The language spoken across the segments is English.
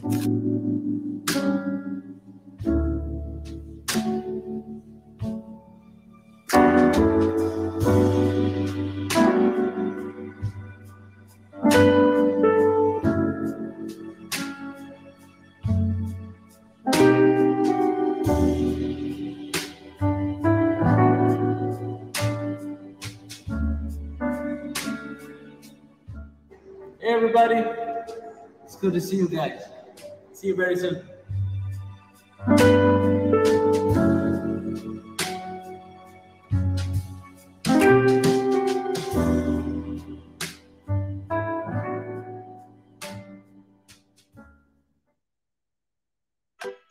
Hey everybody, it's good to see you guys. See you very soon.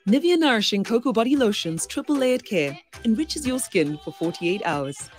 Nivea Nourishing Cocoa Body Lotion's triple layered care enriches your skin for 48 hours.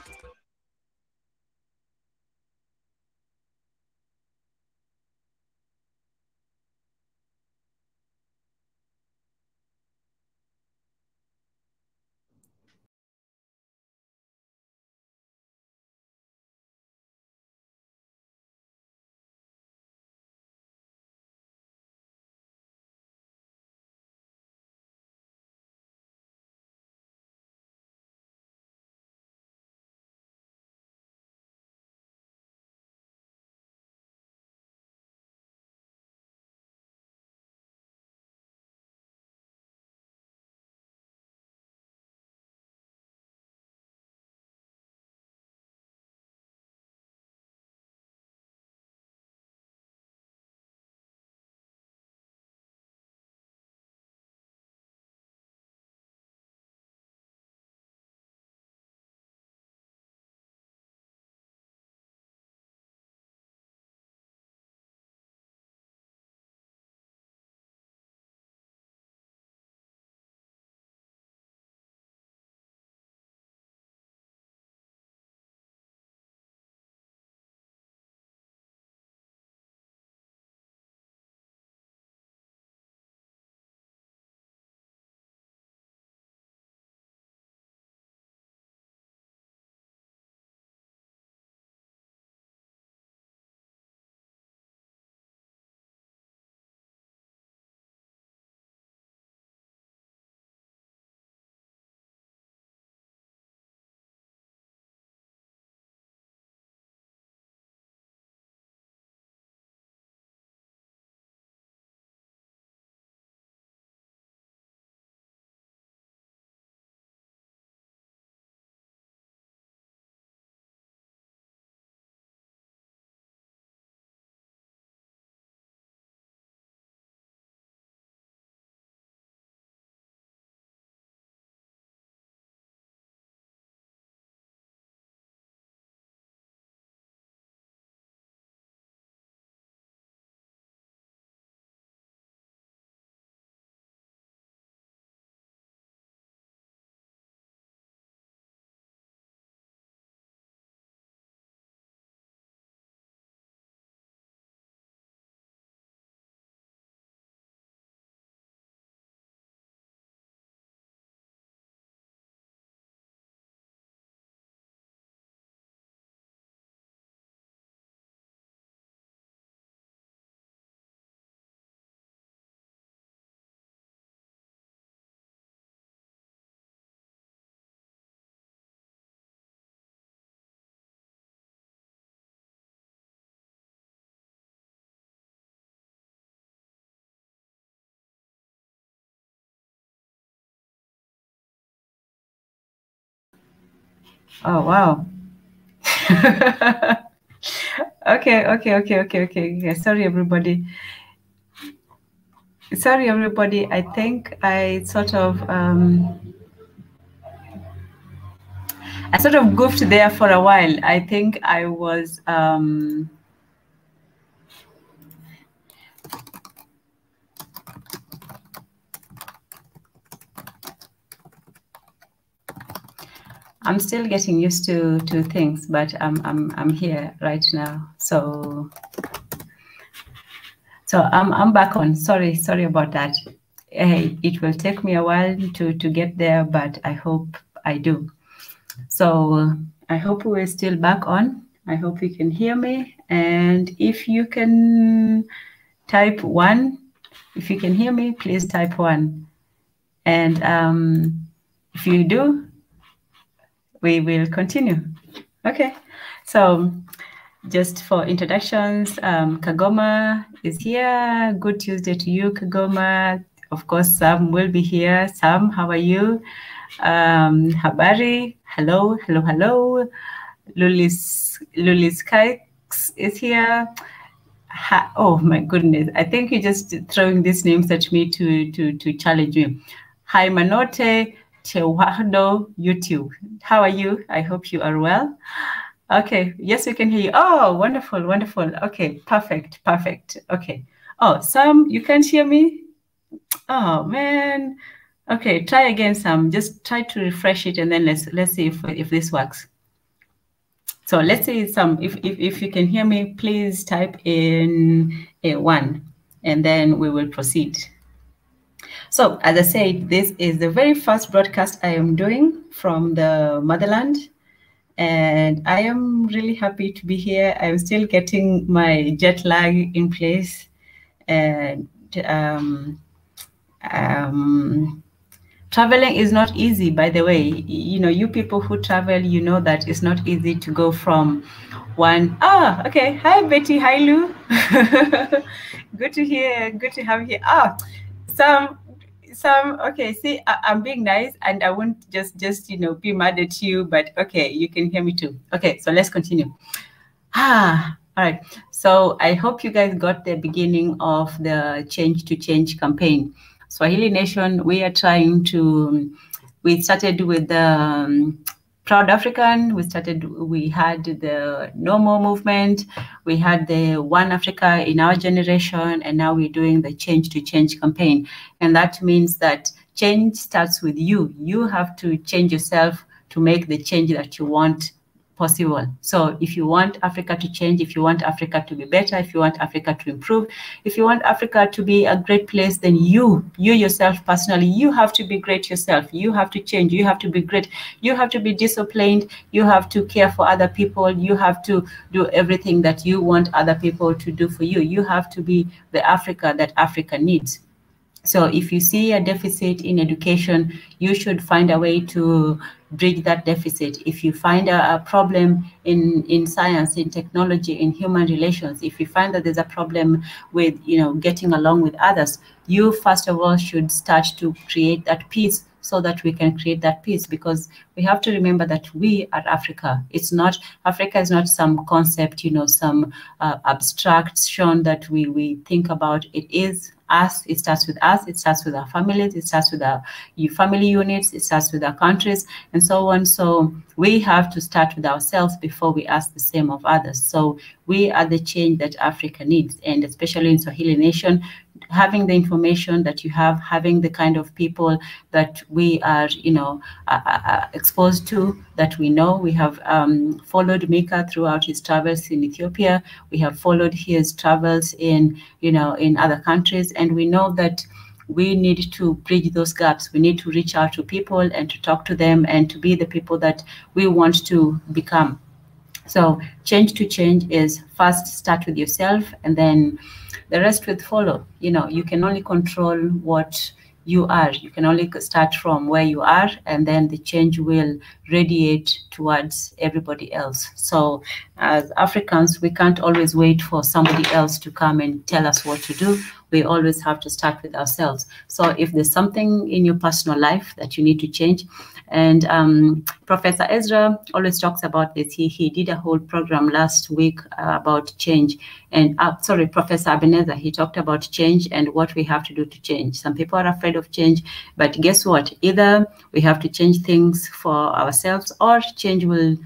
Oh, wow. Okay. Sorry, everybody. I think I sort of goofed there for a while. I think I was I'm still getting used to things, but I'm here right now. So I'm back on. Sorry about that. It will take me a while to get there, but I hope I do. So I hope we're still back on. I hope you can hear me. And if you can type 1, If you can hear me, please type 1. And if you do, we will continue. Okay, so just for introductions, Kagoma is here. Good Tuesday to you, Kagoma. Of course, Sam will be here. Sam, how are you? Habari, hello, hello, hello. Lulis Kikes is here. Oh my goodness, I think you're just throwing these names at me to challenge me. Hi Manote Tewahdo YouTube. How are you? I hope you are well. Okay, yes, we can hear you. Oh, wonderful, wonderful. Okay, perfect, perfect. Okay. Oh, Sam, you can't hear me? Oh man. Okay, try again, Sam. Just try to refresh it and then let's see if this works. So let's say Sam, if you can hear me, please type in a 1 and then we will proceed. So as I said, this is the very first broadcast I am doing from the motherland. And I am really happy to be here. I'm still getting my jet lag in place. And traveling is not easy, by the way. You know, you people who travel, you know that it's not easy to go from one. Ah, okay. Hi, Betty. Hi, Lou. Good to hear. Good to have you. Ah, Sam. Okay. See, I'm being nice, and I won't just be mad at you. But okay, you can hear me too. Okay, so let's continue. All right. So I hope you guys got the beginning of the Change to Change campaign. Swahili Nation, we are trying to, we started with the Proud African, we had the No More movement, we had the One Africa in our generation, and now we're doing the Change to Change campaign. And that means that change starts with you. You have to change yourself to make the change that you want possible. So if you want Africa to change, if you want Africa to be better, if you want Africa to improve, if you want Africa to be a great place, then you yourself personally, you have to be great yourself. You have to change. You have to be great. You have to be disciplined. You have to care for other people. You have to do everything that you want other people to do for you. You have to be the Africa that Africa needs. So if you see a deficit in education, you should find a way to bridge that deficit. If you find a problem in science, in technology, in human relations, if you find that there's a problem with, getting along with others, you first of all should start to create that peace so that we can create that peace, because we have to remember that we are Africa. It's not, Africa is not some concept, some abstraction that we think about. It is us. It starts with us. It starts with our families. It starts with our family units. It starts with our countries and so on. So we have to start with ourselves before we ask the same of others. So we are the change that Africa needs, and especially in Swahili Nation, having the information that you have, having the kind of people that we are, exposed to, that we know. We have followed Mika throughout his travels in Ethiopia. We have followed his travels in other countries, and we know that we need to bridge those gaps. We need to reach out to people and to talk to them and to be the people that we want to become. So change to change is first start with yourself, and then the rest will follow. You can only control what you are. You can only start from where you are, and then the change will radiate towards everybody else. So as Africans, we can't always wait for somebody else to come and tell us what to do. We always have to start with ourselves. So if there's something in your personal life that you need to change, and Professor Ezra always talks about this. He did a whole program last week about change. And Professor Ebenezer, he talked about change and what we have to do to change. Some people are afraid of change, but guess what? Either we have to change things for ourselves, or change will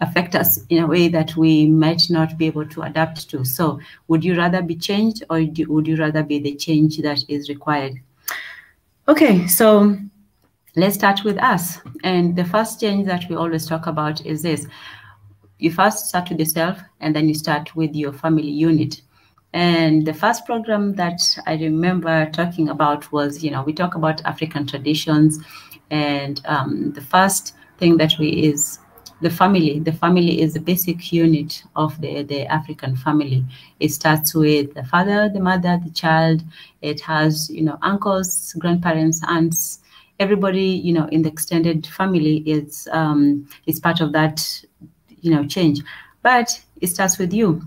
affect us in a way that we might not be able to adapt to. So would you rather be changed, or would you rather be the change that is required? Okay, so let's start with us. And the first change that we always talk about is this. You first start with yourself, and then you start with your family unit. And the first program that I remember talking about was, we talk about African traditions. And the first thing that the family. The family is the basic unit of the African family. It starts with the father, the mother, the child. It has, uncles, grandparents, aunts. Everybody, in the extended family is part of that, change. But it starts with you.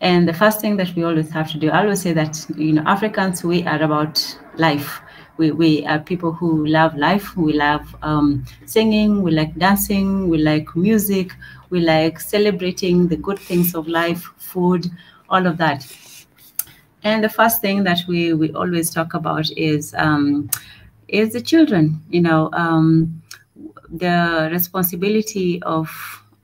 And the first thing that we always have to do, I always say that, Africans, we are about life. We are people who love life. We love singing. We like dancing. We like music. We like celebrating the good things of life, food, all of that. And the first thing that we always talk about is the children. The responsibility of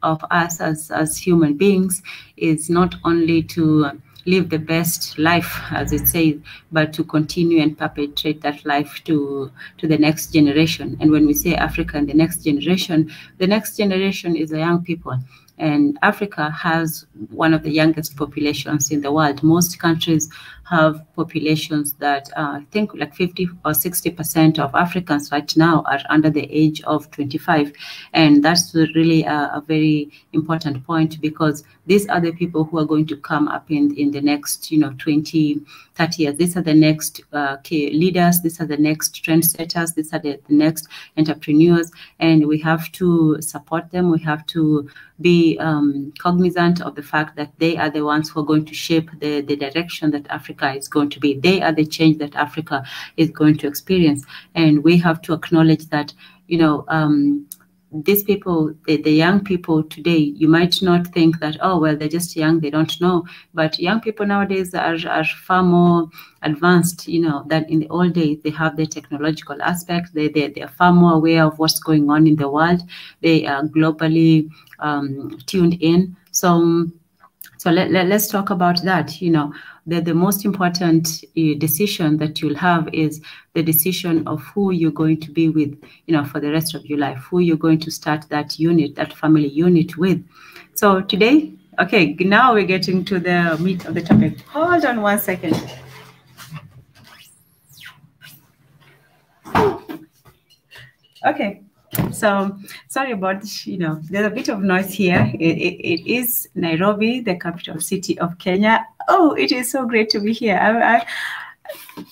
us as human beings is not only to live the best life, as it says, but to continue and perpetuate that life to the next generation. And when we say Africa and the next generation is the young people. And Africa has one of the youngest populations in the world. Most countries have populations that I think like 50 or 60% of Africans right now are under the age of 25. And that's really a very important point, because these are the people who are going to come up in the next, 20, 30 years. These are the next key leaders. These are the next trendsetters. These are the next entrepreneurs. And we have to support them. We have to be cognizant of the fact that they are the ones who are going to shape the direction that Africa is going to be. They are the change that Africa is going to experience. And we have to acknowledge that, these people, the young people today, you might not think that, oh, well, they're just young, they don't know. But young people nowadays are far more advanced, than in the old days. They have the technological aspect. They are far more aware of what's going on in the world. They are globally tuned in. So let's talk about that. The most important decision that you'll have is the decision of who you're going to be with, for the rest of your life, who you're going to start that unit, that family unit with. So today, okay, now we're getting to the meat of the topic. Hold on one second. Okay. So sorry about, there's a bit of noise here. It is Nairobi, the capital city of Kenya. Oh, it is so great to be here.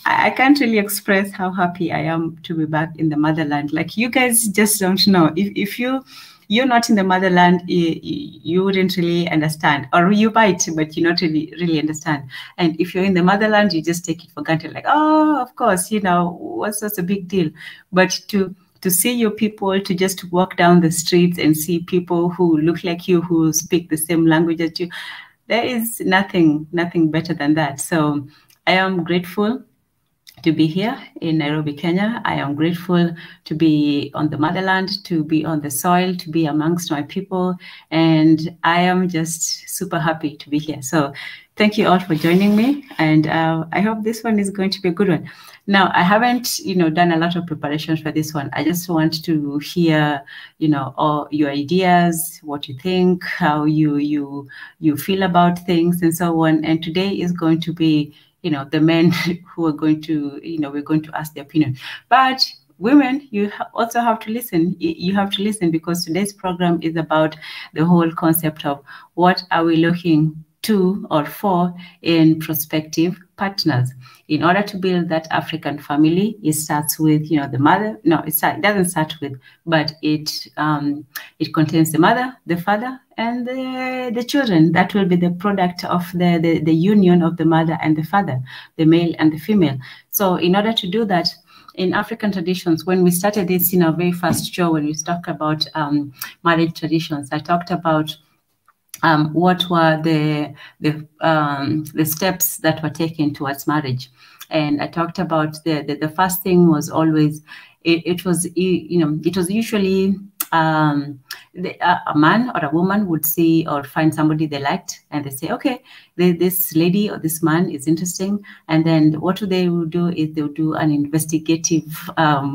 I can't really express how happy I am to be back in the motherland. Like, you guys just don't know. If you're not in the motherland, you wouldn't really understand, or you might, but you not really understand. And if you're in the motherland, you just take it for granted, like, oh, of course, what's such a big deal? But to see your people, to just walk down the streets and see people who look like you, who speak the same language as you, there is nothing better than that. So I am grateful to be here in Nairobi, Kenya. I am grateful to be on the motherland, to be on the soil, to be amongst my people. And I am just super happy to be here. So thank you all for joining me. And I hope this one is going to be a good one. Now, I haven't, done a lot of preparations for this one. I just want to hear, all your ideas, what you think, how you feel about things, and so on. And today is going to be, the men who are going to, we're going to ask their opinion. But women, you also have to listen. You have to listen, because today's program is about the whole concept of what are we looking to or for in prospective partners. In order to build that African family, it starts with, the mother. No, it doesn't start with, but it contains the mother, the father, and the children. That will be the product of the union of the mother and the father, the male and the female. So in order to do that, in African traditions, when we started this in our very first show, when we talked about marriage traditions, I talked about what were the steps that were taken towards marriage. And I talked about the first thing was always, it was usually a man or a woman would see or find somebody they liked, and they say, okay, this lady or this man is interesting. And then what they will do is they will do an investigative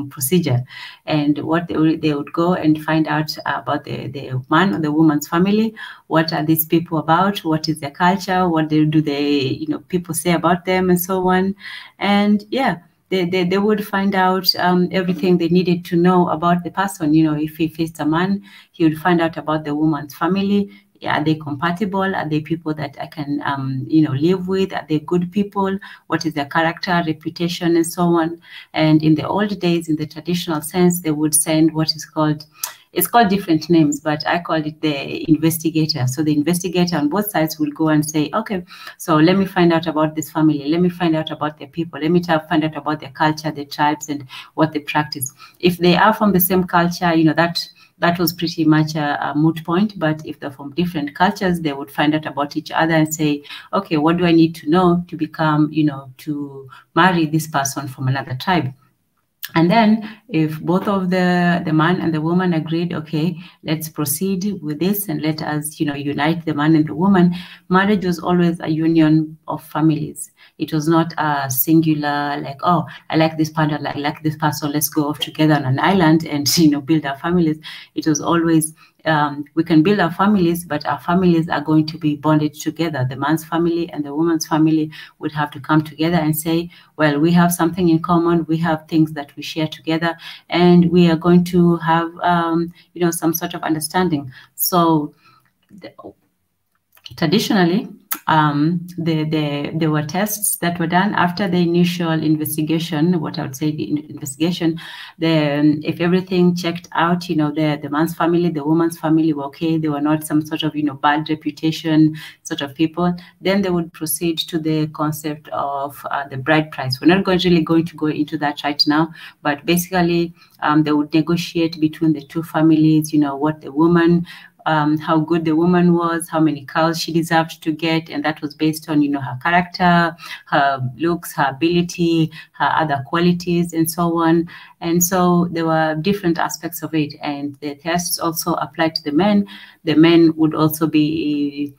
procedure. And what they would go and find out about the man or the woman's family. What are these people about? What is their culture? What do they people say about them, and so on. And yeah, they would find out everything they needed to know about the person. You know, if it's a man, he would find out about the woman's family. Are they compatible? Are they people that I can, you know, live with? Are they good people? What is their character, reputation, and so on? And in the old days, in the traditional sense, they would send what is called, it's called different names, but I called it the investigator. So the investigator on both sides will go and say, okay, so let me find out about this family. Let me find out about their people. Let me find out about their culture, their tribes, and what they practice. If they are from the same culture, you know, that was pretty much a moot point. But if they're from different cultures, they would find out about each other and say, okay, what do I need to know to become, you know, to marry this person from another tribe? And then if both of the man and the woman agreed, okay, let's proceed with this and let us, you know, unite the man and the woman. Marriage was always a union of families. It was not a singular, like, oh, I like this partner, I like this person, let's go off together on an island and, you know, build our families. It was always, we can build our families, but our families are going to be bonded together. The man's family and the woman's family would have to come together and say, well, we have something in common. We have things that we share together, and we are going to have, you know, some sort of understanding. So traditionally, there were tests that were done after the initial investigation. What I would say, the investigation, if everything checked out, you know, the man's family, the woman's family were okay, they were not some sort of, you know, bad reputation sort of people, then they would proceed to the concept of the bride price. We're not really going to go into that right now, but basically they would negotiate between the two families, you know, what the woman, how good the woman was, how many cows she deserved to get, and that was based on, you know, her character, her looks, her ability, her other qualities, and so on. And so there were different aspects of it, and the tests also applied to the men. The men would also be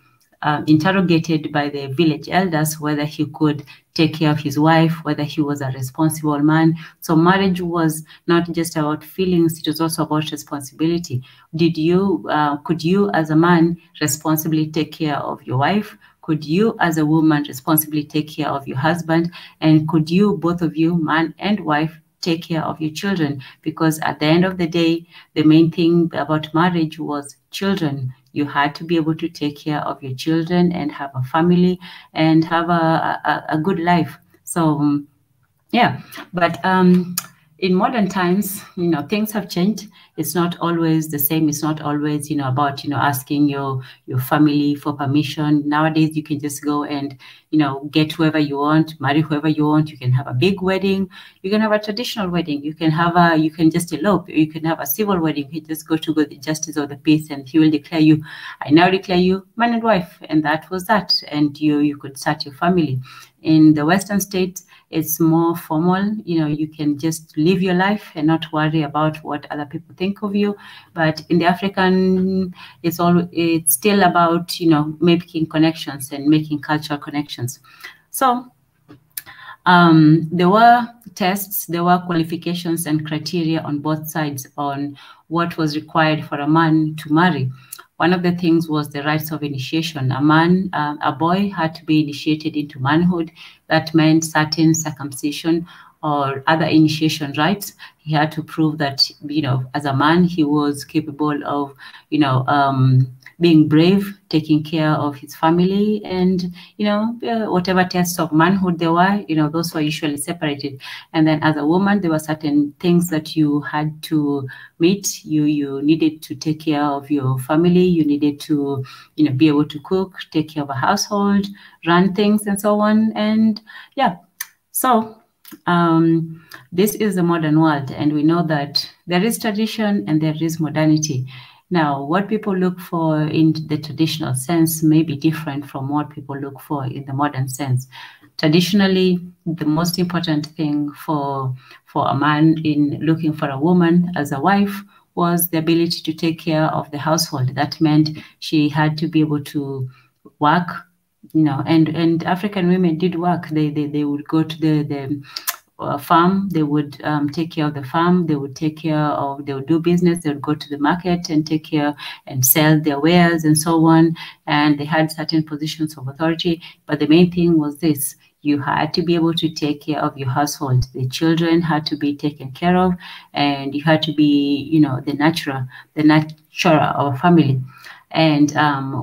interrogated by the village elders whether he could take care of his wife, whether he was a responsible man. So marriage was not just about feelings, it was also about responsibility. Could you as a man responsibly take care of your wife? Could you as a woman responsibly take care of your husband? And could you, both of you, man and wife, take care of your children? Because at the end of the day, the main thing about marriage was children. You had to be able to take care of your children and have a family and have a good life. So yeah, but in modern times, you know, things have changed. It's not always the same. It's not always, you know, about, you know, asking your family for permission. Nowadays, you can just go and, you know, get whoever you want, marry whoever you want. You can have a big wedding. You can have a traditional wedding. You can have you can just elope. You can have a civil wedding. You just go to the justice of the peace, and he will declare you, I now declare you man and wife, and that was that. And you could start your family. In the Western states, it's more formal. You know, you can just live your life and not worry about what other people think of you. But in the African, it's still about, you know, making connections and making cultural connections. So there were tests, there were qualifications and criteria on both sides on what was required for a man to marry. One of the things was the rites of initiation. A boy had to be initiated into manhood. That meant certain circumcision or other initiation rites. He had to prove that, you know, as a man, he was capable of, you know, being brave, taking care of his family, and, you know, whatever tests of manhood there were, you know, those were usually separated. And then as a woman, there were certain things that you had to meet. You needed to take care of your family. You needed to, you know, be able to cook, take care of a household, run things, and so on. And yeah, so this is the modern world, and we know that there is tradition and there is modernity. Now, what people look for in the traditional sense may be different from what people look for in the modern sense. Traditionally, the most important thing for a man in looking for a woman as a wife was the ability to take care of the household. That meant she had to be able to work, you know, and African women did work. They would go to the farm, they would take care of the farm, they would do business, they would go to the market and take care and sell their wares and so on. And they had certain positions of authority. But the main thing was this: You had to be able to take care of your household. The children had to be taken care of, and you had to be, you know, the nurturer of a family. And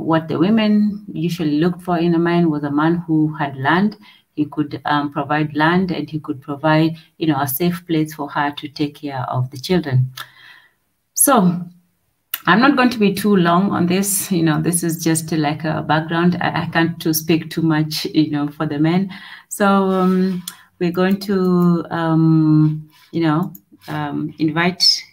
what the women usually looked for in a man was a man who had land. He could provide land, and he could provide, you know, a safe place for her to take care of the children. So I'm not going to be too long on this. You know, this is just like a background. I can't speak too much, you know, for the men. So we're going to, you know, invite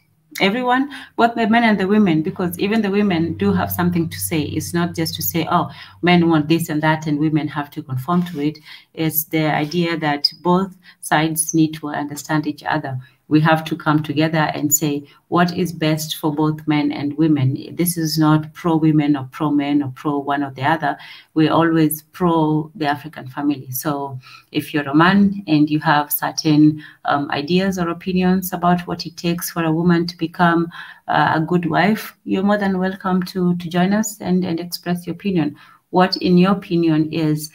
everyone, both the men and the women, because even the women do have something to say. It's not just to say, oh, men want this and that and women have to conform to it. It's the idea that both sides need to understand each other. We have to come together and say what is best for both men and women. This is not pro-women or pro-men or pro one or the other. We're always pro the African family. So if you're a man and you have certain ideas or opinions about what it takes for a woman to become a good wife, you're more than welcome to join us and express your opinion. What, in your opinion, is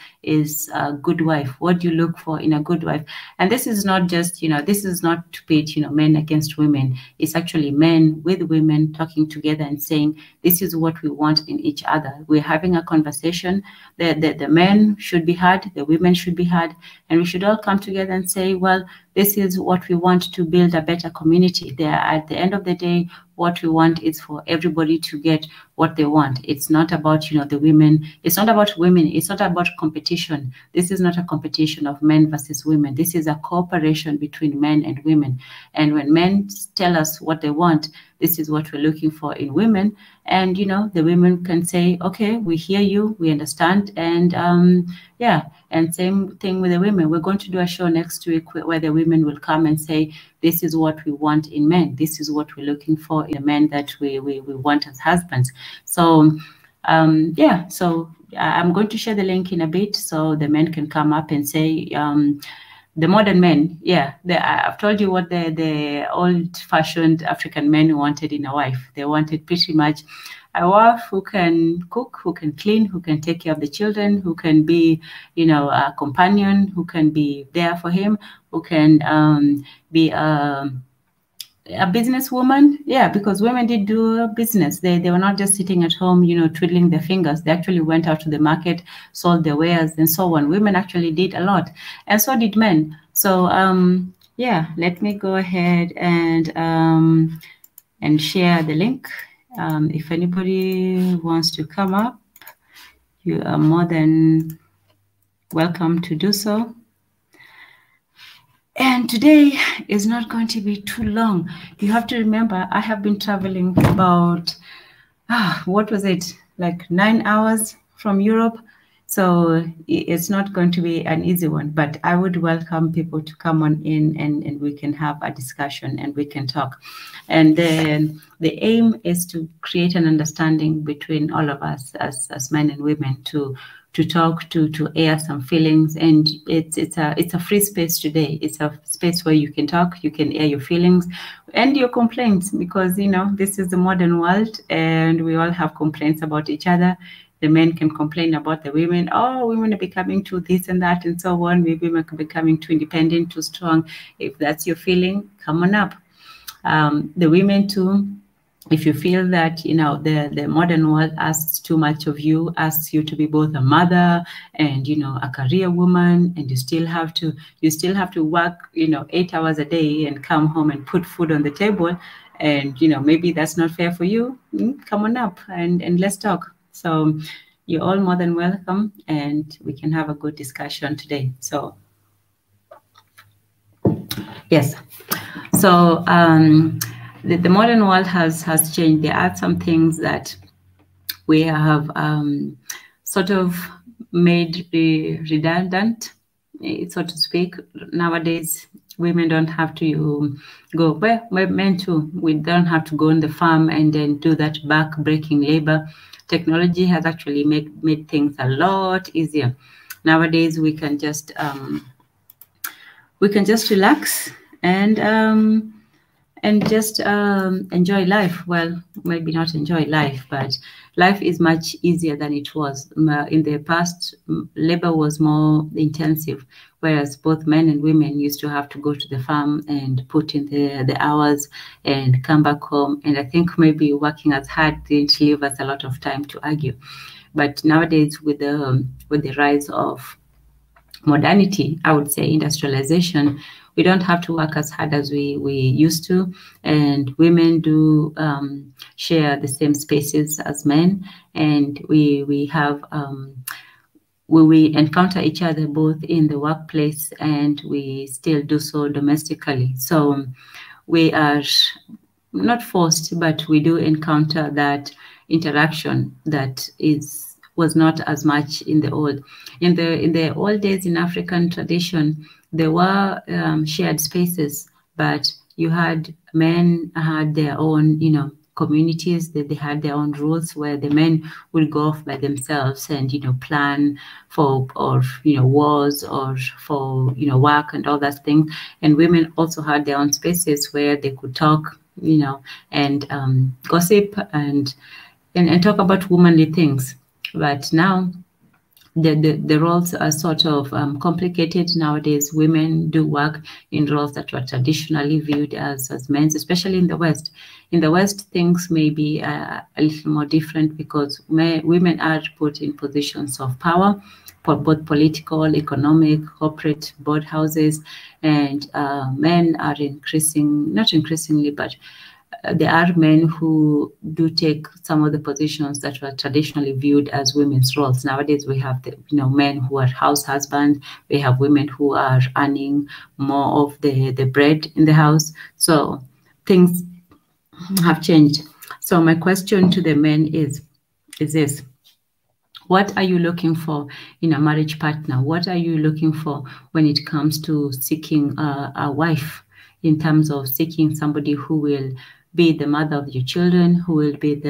a good wife? What do you look for in a good wife? And this is not just, you know, this is not to pit, you know, men against women. It's actually men with women talking together and saying, this is what we want in each other. We're having a conversation. The men should be heard, the women should be heard, and we should all come together and say, well, this is what we want to build a better community. There, at the end of the day, what we want is for everybody to get what they want. It's not about, you know, the women. It's not about women. It's not about competition. This is not a competition of men versus women. This is a cooperation between men and women. And when men tell us what they want, this is what we're looking for in women. And, you know, the women can say, okay, we hear you, we understand. And yeah, and same thing with the women. We're going to do a show next week where the women will come and say, this is what we want in men. This is what we're looking for in men that we want as husbands. So yeah, so I'm going to share the link in a bit so the men can come up and say, the modern men, yeah, I've told you what the old-fashioned African men wanted in a wife. They wanted pretty much a wife who can cook, who can clean, who can take care of the children, who can be, you know, a companion, who can be there for him, who can be a businesswoman. Yeah, because women did do business. They were not just sitting at home, you know, twiddling their fingers. They actually went out to the market, sold their wares and so on. Women actually did a lot, and so did men. So yeah, let me go ahead and share the link. If anybody wants to come up, you are more than welcome to do so. And today is not going to be too long. You have to remember, I have been traveling about, what was it, like 9 hours from Europe. So it's not going to be an easy one, but I would welcome people to come on in and we can have a discussion and we can talk. And then the aim is to create an understanding between all of us as men and women to talk, to air some feelings. And it's a free space today. It's a space where you can talk, you can air your feelings and your complaints, because, you know, this is the modern world and we all have complaints about each other. The men can complain about the women. Oh, women are becoming too this and that and so on. Maybe women are becoming too independent, too strong. If that's your feeling, come on up. The women too, if you feel that, you know, the modern world asks too much of you, asks you to be both a mother and, you know, a career woman, and you still have to work, you know, 8 hours a day and come home and put food on the table, and, you know, maybe that's not fair for you, come on up and let's talk. So you're all more than welcome, and we can have a good discussion today. So yes, so the modern world has changed. There are some things that we have sort of made redundant, so to speak. Nowadays, women don't have to go, well, men too. We don't have to go on the farm and then do that back-breaking labor. Technology has actually made things a lot easier. Nowadays, we can just relax and and just enjoy life. Well, maybe not enjoy life, but life is much easier than it was. In the past, labor was more intensive, whereas both men and women used to have to go to the farm and put in the hours and come back home. And I think maybe working as hard didn't leave us a lot of time to argue. But nowadays, with the rise of modernity, I would say industrialization, we don't have to work as hard as we used to, and women do share the same spaces as men, and we have we encounter each other both in the workplace, and we still do so domestically. So we are not forced, but we do encounter that interaction that was not as much in the old. In the old days, in African tradition, there were shared spaces, but you had men had their own, communities, that they had their own rules, where the men would go off by themselves and plan for wars or for work and all that thing, and women also had their own spaces where they could talk, and gossip and talk about womanly things. But now the roles are sort of complicated nowadays. Women do work in roles that were traditionally viewed as men's, especially in the West. In the West, things may be a little more different, because women are put in positions of power, for both political, economic, corporate, board houses, and men are not increasingly, but there are men who do take some of the positions that were traditionally viewed as women's roles. Nowadays, we have men who are house husbands. We have women who are earning more of the bread in the house. So things have changed. So my question to the men is this: what are you looking for in a marriage partner? What are you looking for when it comes to seeking a wife, in terms of seeking somebody who will be the mother of your children, who will be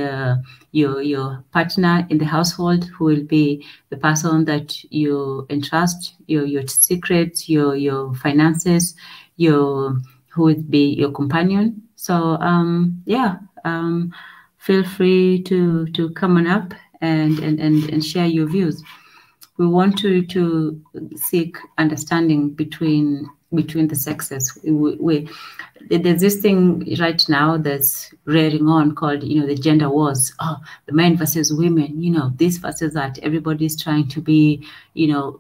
your partner in the household, who will be the person that you entrust your secrets, your finances, who will be your companion. So feel free to come on up and share your views. We want to seek understanding between the sexes. There's this thing right now that's rearing on called, the gender wars. Oh, the men versus women, this versus that. Everybody's trying to be,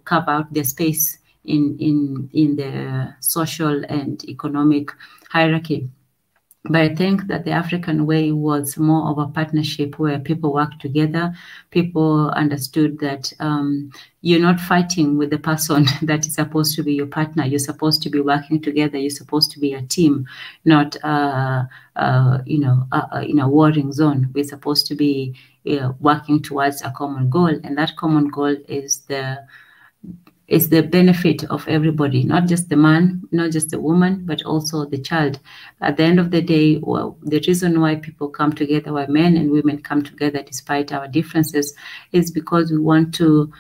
carve out their space in the social and economic hierarchy. But I think that the African way was more of a partnership, where people worked together. People understood that you're not fighting with the person that is supposed to be your partner. You're supposed to be working together. You're supposed to be a team, not in a warring zone. We're supposed to be working towards a common goal, and that common goal is the benefit of everybody, not just the man, not just the woman, but also the child. At the end of the day, the reason why people come together, why men and women come together despite our differences, is because we want to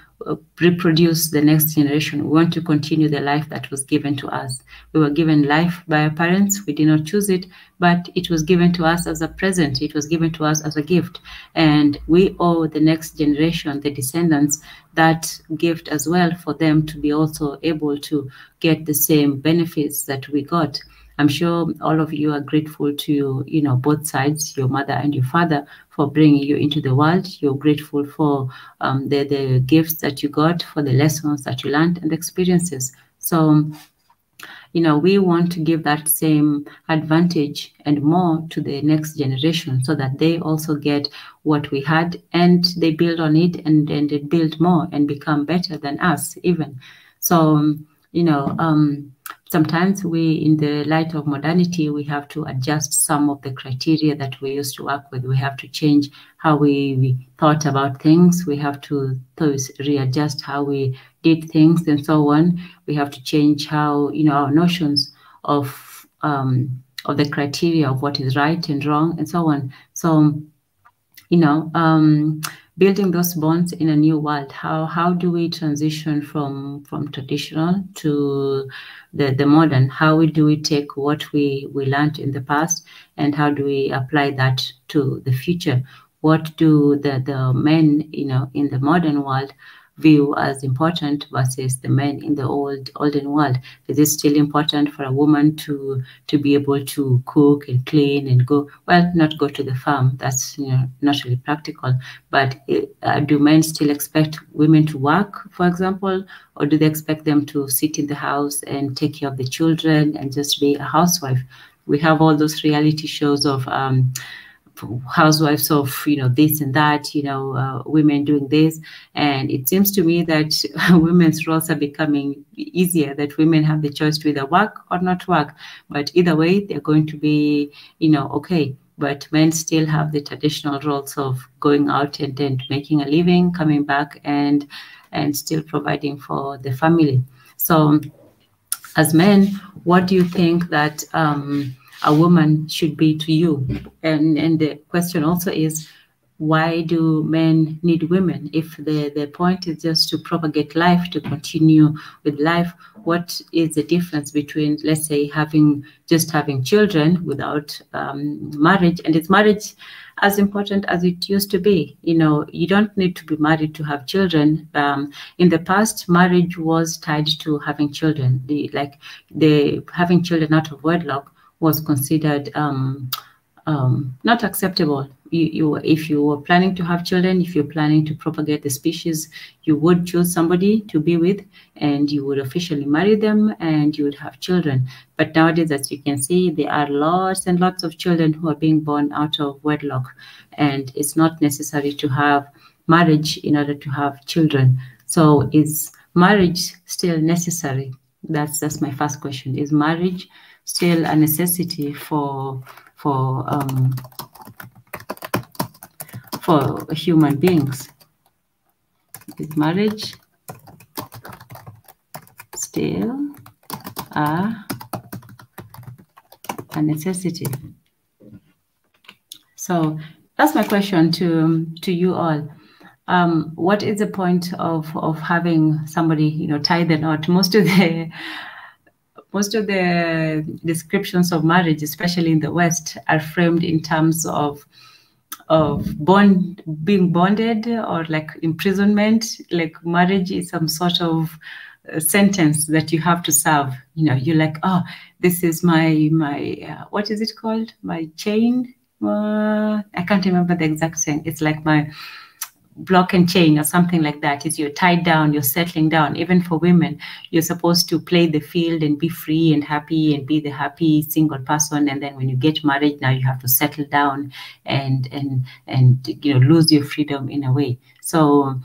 reproduce the next generation. We want to continue the life that was given to us. We were given life by our parents. We did not choose it, but it was given to us as a present. It was given to us as a gift. And we owe the next generation, the descendants, that gift as well, for them to be also able to get the same benefits that we got. I'm sure all of you are grateful to, both sides, your mother and your father, for bringing you into the world. You're grateful for the gifts that you got, for the lessons that you learned and the experiences. So, we want to give that same advantage and more to the next generation, so that they also get what we had, and they build on it, and they build more and become better than us even. So, sometimes in the light of modernity, we have to adjust some of the criteria that we used to work with. We have to change how we thought about things. We have to readjust how we did things and so on. We have to change how, our notions of the criteria of what is right and wrong and so on. So, building those bonds in a new world. How do we transition from traditional to the modern? How do we take what we learned in the past, and how do we apply that to the future? What do the men, in the modern world view as important versus the men in the olden world? Is it still important for a woman to be able to cook and clean and not go to the farm? That's not really practical. But do men still expect women to work, for example, or do they expect them to sit in the house and take care of the children and just be a housewife? We have all those reality shows of housewives of this and that, women doing this, and it seems to me that women's roles are becoming easier, that women have the choice to either work or not work, but either way they're going to be okay. But men still have the traditional roles of going out and then making a living, coming back and still providing for the family. So as men, what do you think that a woman should be to you? And the question also is, why do men need women? If the point is just to propagate life, to continue with life, what is the difference between, let's say, having children without marriage? And is marriage as important as it used to be? You don't need to be married to have children. In the past, marriage was tied to having children. The having children out of wedlock was considered not acceptable. If you were planning to have children, if you're planning to propagate the species, you would choose somebody to be with, and you would officially marry them, and you would have children. But nowadays, as you can see, there are lots and lots of children who are being born out of wedlock, and it's not necessary to have marriage in order to have children. So is marriage still necessary? That's my first question. Is marriage still a necessity for human beings? Is marriage still a necessity? So that's my question to you all. What is the point of having somebody tie the knot? Most of the descriptions of marriage, especially in the West, are framed in terms of being bonded or like imprisonment. Like marriage is some sort of sentence that you have to serve. You're like, oh, this is my what is it called? My chain. I can't remember the exact thing. It's like my block and chain or something like that. Is you're tied down, you're settling down. Even for women, you're supposed to play the field and be free and happy and be the happy single person, and then when you get married, now you have to settle down and lose your freedom in a way. So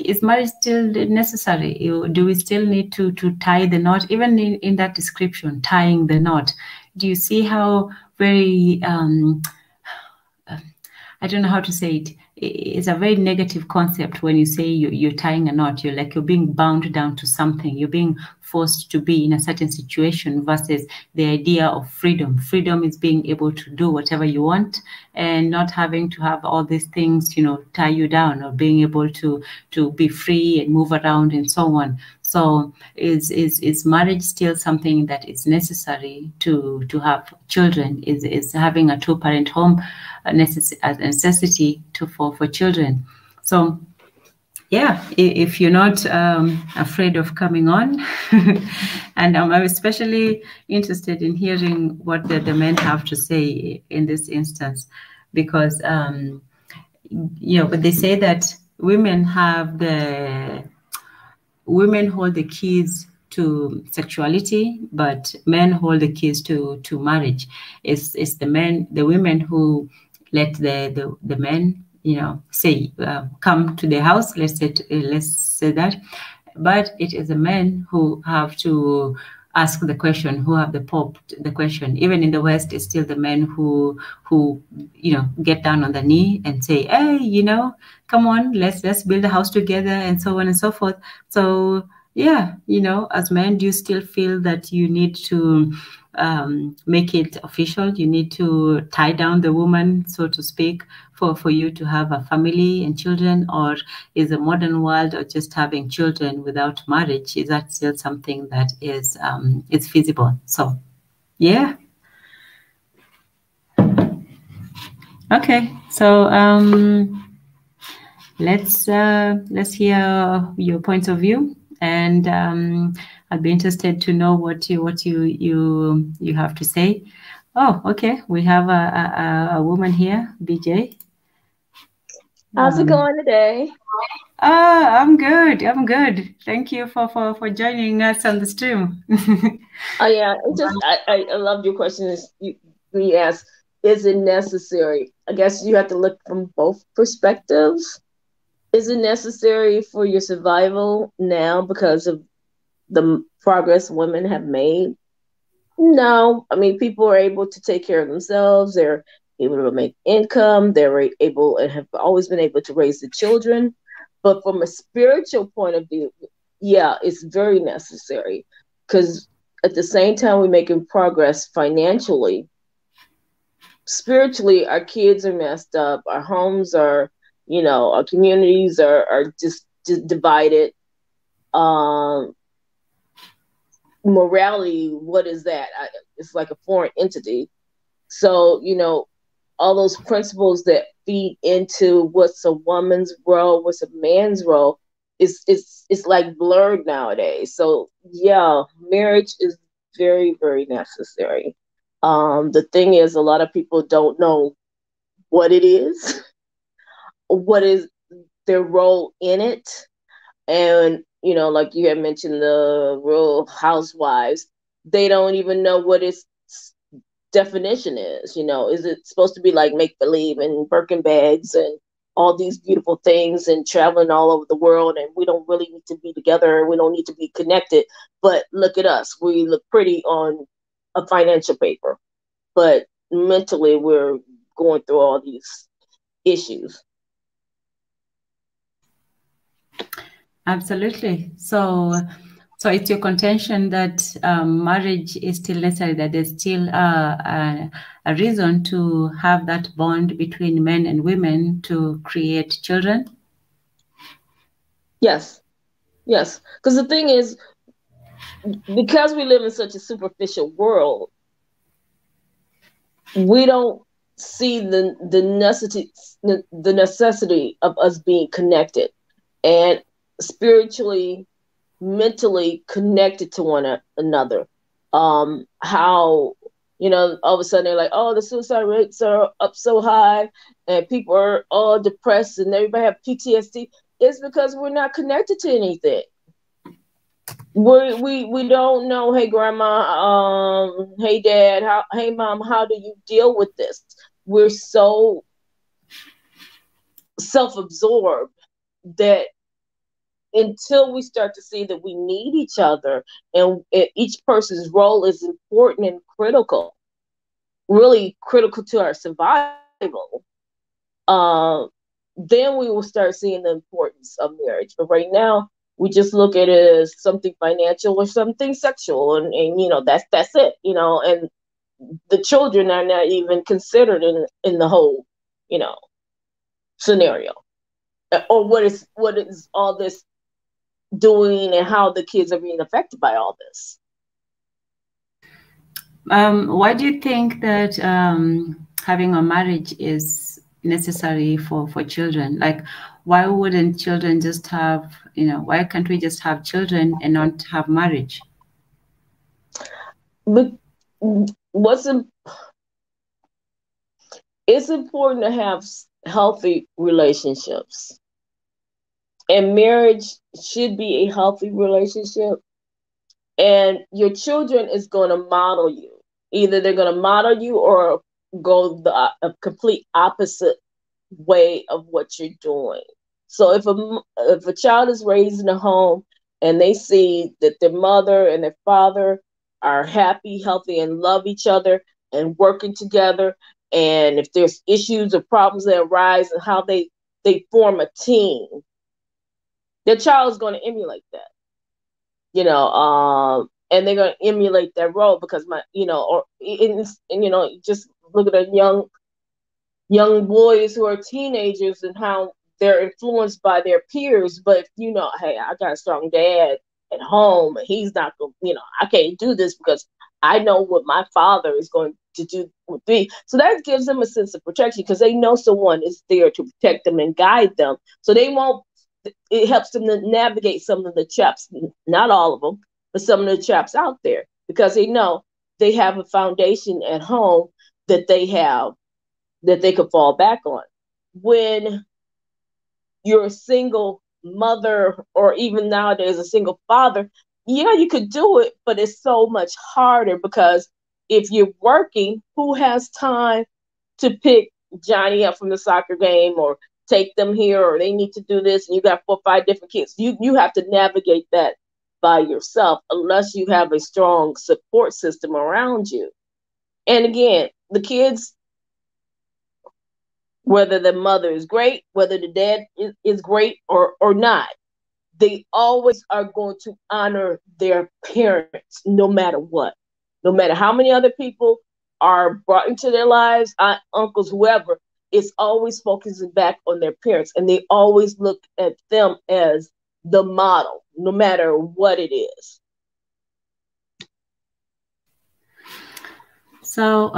is marriage still necessary? Do we still need to tie the knot? Even in that description, tying the knot, do you see how very I don't know how to say it. It's a very negative concept when you say you're tying a knot. You're being bound down to something. You're being forced to be in a certain situation versus the idea of freedom. Freedom is being able to do whatever you want and not having to have all these things, tie you down, or being able to be free and move around and so on. So is marriage still something that is necessary to have children? Is having a two-parent home a necessity for children? So yeah, if you're not afraid of coming on, and I'm especially interested in hearing what the men have to say in this instance, because but they say that women hold the keys to sexuality, but men hold the keys to marriage. It's the women who let the men say come to the house. Let's say that, but it is the men who have to ask the question, who have the question. Even in the West, it's still the men who get down on the knee and say, hey, come on, let's build a house together, and so on and so forth. So yeah, as men, do you still feel that you need to make it official? You need to tie down the woman, so to speak, for you to have a family and children, or is the modern world or just having children without marriage, is that still something that is it's feasible? So yeah. Okay, so let's hear your points of view, and I'd be interested to know what you have to say. Oh, okay, we have a woman here, BJ. How's it going today? I'm good. I'm good. Thank you for joining us on the stream. Oh yeah, it just I love your question. You asked, is it necessary? I guess you have to look from both perspectives. Is it necessary for your survival now because of the progress women have made? No. I mean, people are able to take care of themselves. They're able to make income. They're able and have always been able to raise the children. But from a spiritual point of view, yeah, it's very necessary, because at the same time we're making progress financially, spiritually, our kids are messed up. Our homes are, our communities are just divided. Morality, what is that? It's like a foreign entity. So, all those principles that feed into what's a woman's role, what's a man's role, it's like blurred nowadays. So yeah, marriage is very, very necessary. The thing is, a lot of people don't know what it is, what is their role in it. And, like you had mentioned, the Real Housewives, they don't even know what its definition is. Is it supposed to be like make believe and Birkin bags and all these beautiful things and traveling all over the world, and we don't really need to be together, we don't need to be connected, but look at us, we look pretty on a financial paper, but mentally we're going through all these issues. Absolutely. So it's your contention that marriage is still necessary, that there's still a reason to have that bond between men and women to create children? Yes. Because the thing is, because we live in such a superficial world, we don't see the necessity of us being connected and spiritually, mentally connected to one another. How, all of a sudden they're like, oh, the suicide rates are up so high and people are all depressed and everybody have PTSD. It's because we're not connected to anything. We don't know, hey grandma, hey dad, hey mom, how do you deal with this? We're so self-absorbed that until we start to see that we need each other and each person's role is important and critical, really critical to our survival, then we will start seeing the importance of marriage. But right now, we just look at it as something financial or something sexual, and that's it, and the children are not even considered in the whole, scenario, or what is all this doing and how the kids are being affected by all this. Why do you think that having a marriage is necessary for children? Like, why wouldn't children just have, why can't we just have children and not have marriage? But it's important to have healthy relationships, and marriage should be a healthy relationship, and your children is going to model you. Either they're going to model you or go a complete opposite way of what you're doing. So if a child is raised in a home and they see that their mother and their father are happy, healthy, and love each other and working together, and if there's issues or problems that arise and how they form a team, their child is going to emulate that. And they're going to emulate that role because just look at a young young boys who are teenagers and how they're influenced by their peers. But you know, hey, I got a strong dad at home, and he's not going. You know, I can't do this because I know what my father is going to do with me. So that gives them a sense of protection because they know someone is there to protect them and guide them. So they won't. It helps them to navigate some of the traps, not all of them, but some of the traps out there because they know they have a foundation at home that they have that they could fall back on. When you're a single mother or even nowadays a single father, yeah, you could do it, but it's so much harder because if you're working, who has time to pick Johnny up from the soccer game or take them here or they need to do this and you got 4 or 5 different kids. You have to navigate that by yourself unless you have a strong support system around you. And again, the kids, whether the mother is great, whether the dad is great or not, they always are going to honor their parents no matter what. No matter how many other people are brought into their lives, aunt, uncles, whoever, it's always focusing back on their parents. And they always look at them as the model, no matter what it is. So,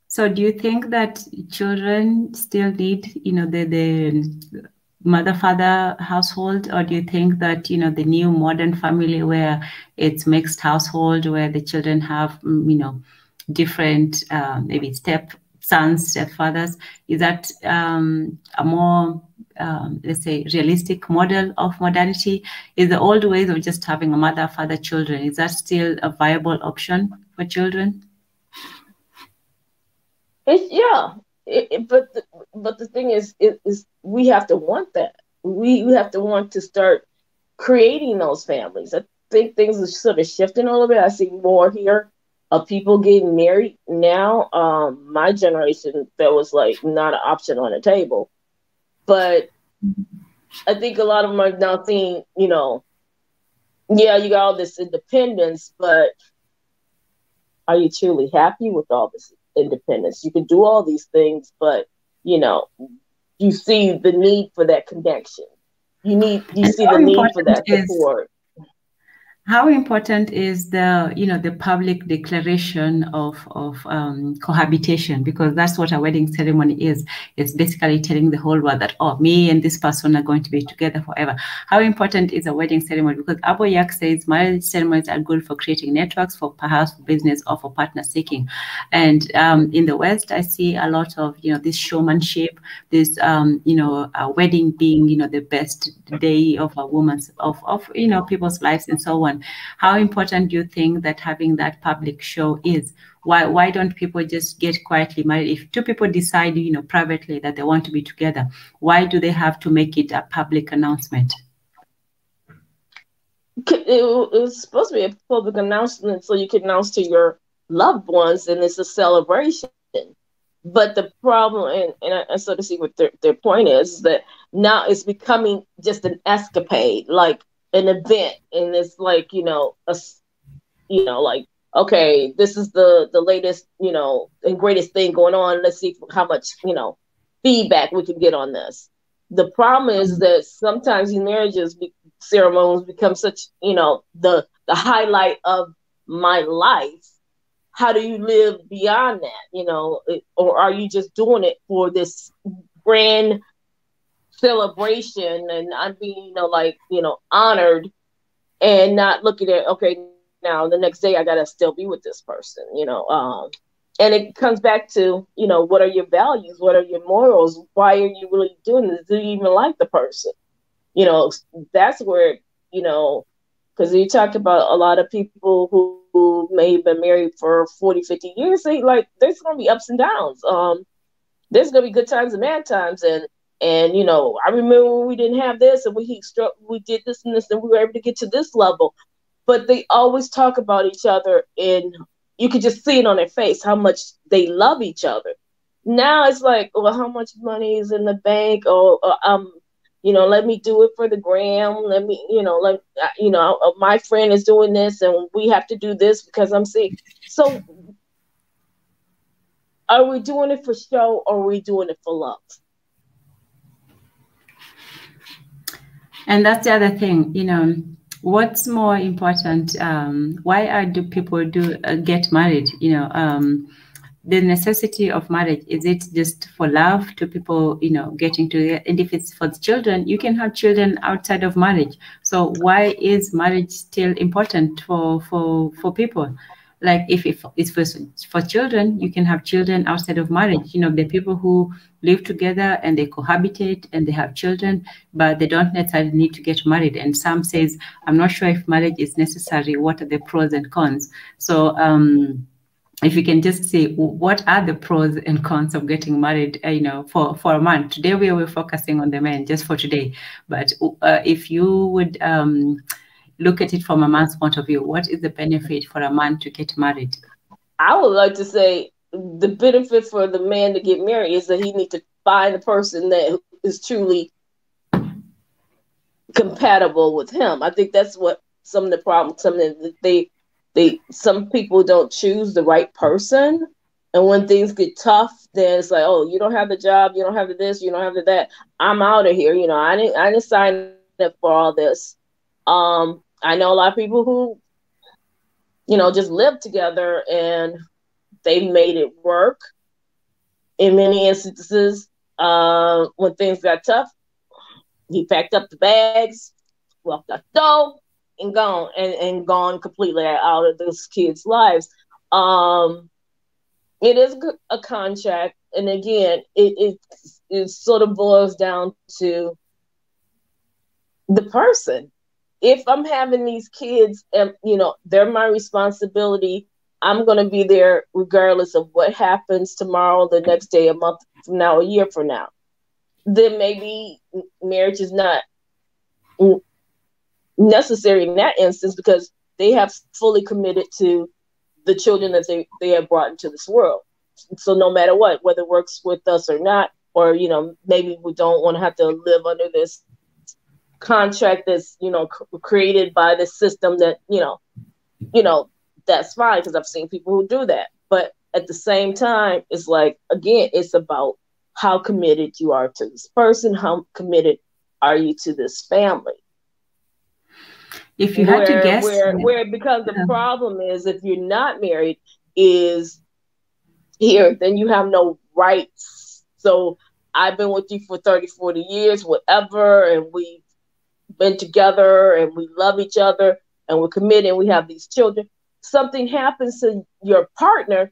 so do you think that children still need, the mother-father household, or do you think that, the new modern family where it's mixed household, where the children have, different, maybe step-sons, stepfathers, is that a more, let's say, realistic model of modernity? Is the old ways of just having a mother, father, children, is that still a viable option for children? But the thing is we have to want that. We have to want to start creating those families. I think things are sort of shifting a little bit. I see more here of people getting married now. My generation, that was like not an option on the table. But I think a lot of them are now seeing, you got all this independence, but are you truly happy with all this independence? You can do all these things, but you see the need for that connection. You see the need for that support. How important is the public declaration of cohabitation? Because that's what a wedding ceremony is. It's basically telling the whole world that, oh, me and this person are going to be together forever. How important is a wedding ceremony? Because Abo Yak says marriage ceremonies are good for creating networks, for perhaps business or for partner seeking. And in the West, I see a lot of this showmanship, this a wedding being the best day of a woman's of people's lives and so on. How important do you think that having that public show is? Why don't people just get quietly married? If 2 people decide, privately that they want to be together, why do they have to make it a public announcement? It was supposed to be a public announcement so you can announce to your loved ones, and it's a celebration. But the problem, and I sort of see what their point is that now it's becoming just an escapade, like an event, and it's like like, okay, this is the latest and greatest thing going on. Let's see how much feedback we can get on this. The problem is that sometimes these marriages ceremonies become such the highlight of my life. How do you live beyond that? Or are you just doing it for this grand celebration and I'm being honored and not looking at, okay, now the next day I gotta still be with this person, and it comes back to what are your values, what are your morals, why are you really doing this, do you even like the person? That's where because you talk about a lot of people who may have been married for 40-50 years, there's gonna be ups and downs. There's gonna be good times and bad times, and I remember when we didn't have this and we did this and this and we were able to get to this level. But they always talk about each other and you could just see it on their face how much they love each other. Now it's like, well, how much money is in the bank? Or let me do it for the gram. Let me, my friend is doing this and we have to do this because I'm sick. So Are we doing it for show, or are we doing it for love? And that's the other thing, you know, what's more important? Why do people get married? You know, the necessity of marriage, is it just for love, to people, you know, getting together? And if it's for children, you can have children outside of marriage. So why is marriage still important for people? Like if it's for children, you can have children outside of marriage. You know, the people who live together and they cohabitate and they have children, but they don't necessarily need to get married. And some says, I'm not sure if marriage is necessary. What are the pros and cons? So if you can just say, what are the pros and cons of getting married, you know, for a man? Today we were focusing on the men just for today. But if you would look at it from a man's point of view, what is the benefit for a man to get married? I would like to say the benefit for the man to get married is that he needs to find a person that is truly compatible with him. I think that's what some of the problems, some people don't choose the right person. And when things get tough, then it's like, oh, you don't have the job, you don't have the this, you don't have the that. I'm out of here. You know, I didn't sign up for all this. I know a lot of people who, you know, just live together and they made it work. In many instances, when things got tough, he packed up the bags, walked out the door, and gone, and gone completely out of those kids' lives. It is a contract, and again, it sort of boils down to the person. If I'm having these kids, and you know, they're my responsibility, I'm going to be there regardless of what happens tomorrow, the next day, a month from now, a year from now. Then maybe marriage is not necessary in that instance, because they have fully committed to the children that they have brought into this world. So no matter what, whether it works with us or not, or, you know, maybe we don't want to have to live under this contract that's, you know, created by the system that, you know, that's fine, because I've seen people who do that. But at the same time, it's like, again, it's about how committed you are to this person, how committed are you to this family. If you had to guess, where because the problem is, if you're not married, is here, then you have no rights. So I've been with you for 30, 40 years, whatever, and we've been together and we love each other and we're committed and we have these children. Something happens to your partner,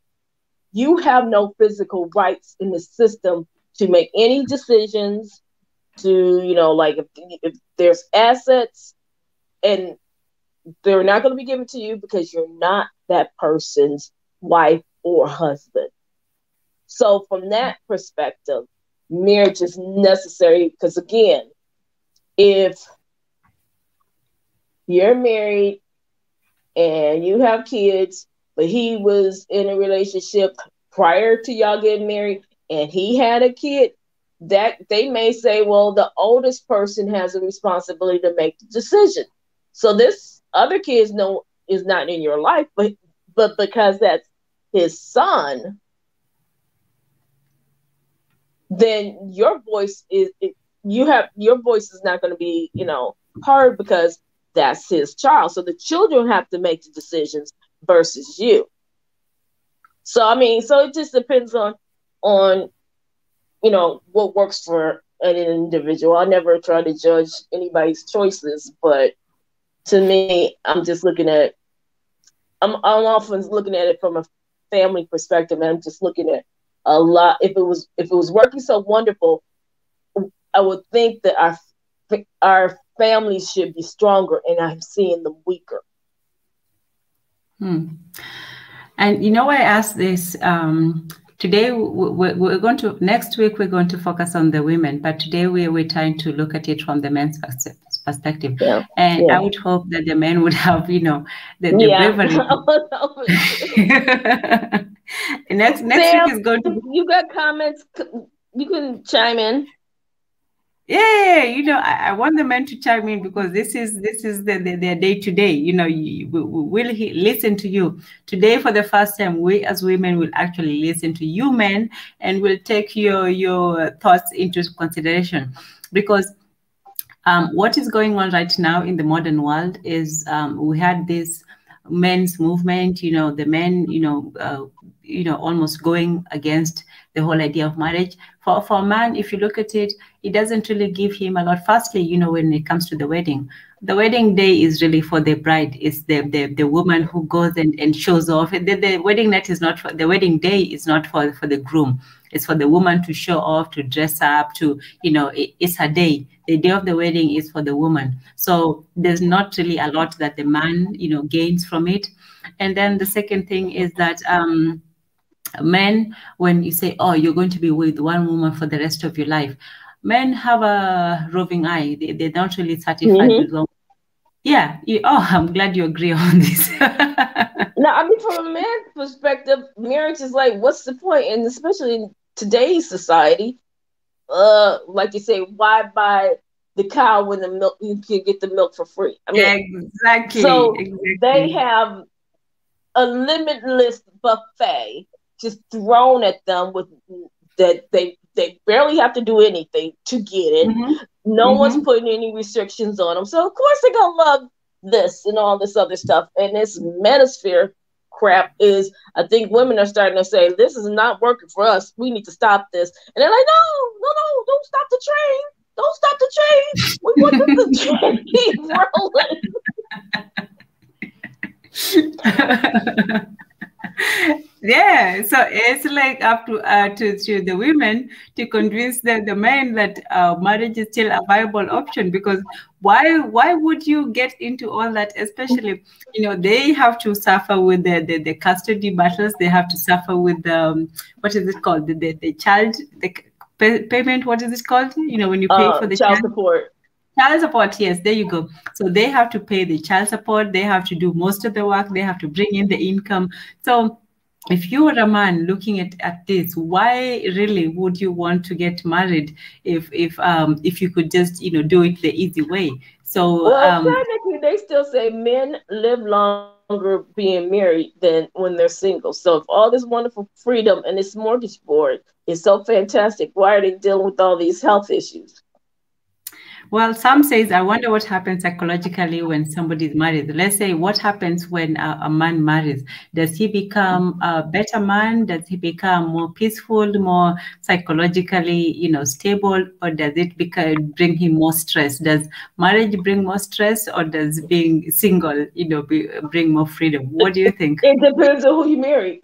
you have no physical rights in the system to make any decisions, to, you know, like if there's assets, and they're not going to be given to you because you're not that person's wife or husband. So from that perspective, marriage is necessary, because again, if you're married and you have kids, but he was in a relationship prior to y'all getting married and he had a kid, that they may say, well, the oldest person has a responsibility to make the decision. So this other kid is not in your life, but because that's his son, then your voice is not going to be, you know, heard, because that's his child. So the children have to make the decisions versus you. So I mean, so it just depends on you know, what works for an individual. I never try to judge anybody's choices, but to me, I'm often looking at it from a family perspective, and I'm just looking at a lot. If it was working so wonderful, I would think that our families should be stronger, and I'm seeing them weaker. And you know why I asked this? Today, we're going to, next week, we're going to focus on the women, but today we're trying to look at it from the men's perspective. Yeah. And I would hope that the men would have, you know, the bravery. Next Sam, week is going to be... You got comments? You can chime in. Yeah, I want the men to chime in, because this is their day to day. We'll listen to you today for the first time. We as women will actually listen to you men, and will take your thoughts into consideration, because what is going on right now in the modern world is we had this men's movement. The men, almost going against the whole idea of marriage. For a man, if you look at it, it doesn't really give him a lot. Firstly, when it comes to the wedding day is really for the bride. It's the woman who goes and shows off. The wedding night is not for the wedding day. Is not for the groom. It's for the woman to show off, to dress up, to it's her day. The day of the wedding is for the woman. So there's not really a lot that the man gains from it. And then the second thing is that men, when you say, oh, you're going to be with one woman for the rest of your life, men have a roving eye. They're not really satisfied with one. Yeah. I'm glad you agree on this. Now, I mean, from a man's perspective, marriage is like, what's the point? And especially in today's society, like you say, why buy the cow when the milk, you can get the milk for free? I mean, exactly. So they have a limitless buffet just thrown at them with that they barely have to do anything to get it. No one's putting any restrictions on them. So of course they're gonna love this and all this other stuff. And this manosphere crap is, I think women are starting to say, this is not working for us. We need to stop this. And they're like, no, don't stop the train. Don't stop the train. We want the train to keep rolling. Yeah, so it's like up to the women to convince the men that marriage is still a viable option. Because why would you get into all that? Especially, they have to suffer with the custody battles. They have to suffer with what is it called? The child payment. What is it called? When you pay for the child support. Child support, yes, there you go. So they have to pay the child support. They have to do most of the work. They have to bring in the income. So if you were a man looking at this, why really would you want to get married if you could just do it the easy way? So technically, they still say men live longer being married than when they're single. So if all this wonderful freedom and this mortgage board is so fantastic, why are they dealing with all these health issues? Well, some says, I wonder what happens psychologically when somebody is married. Let's say, what happens when a man marries? Does he become a better man? Does he become more peaceful, more psychologically, stable, or does it bring him more stress? Does marriage bring more stress, or does being single, bring more freedom? What do you think? It depends on who you marry.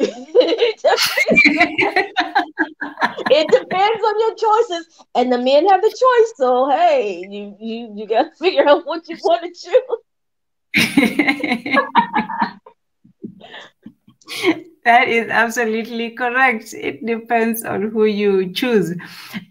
It depends on your choices, and the men have the choice. So hey, you got to figure out what you want to choose. That is absolutely correct. It depends on who you choose.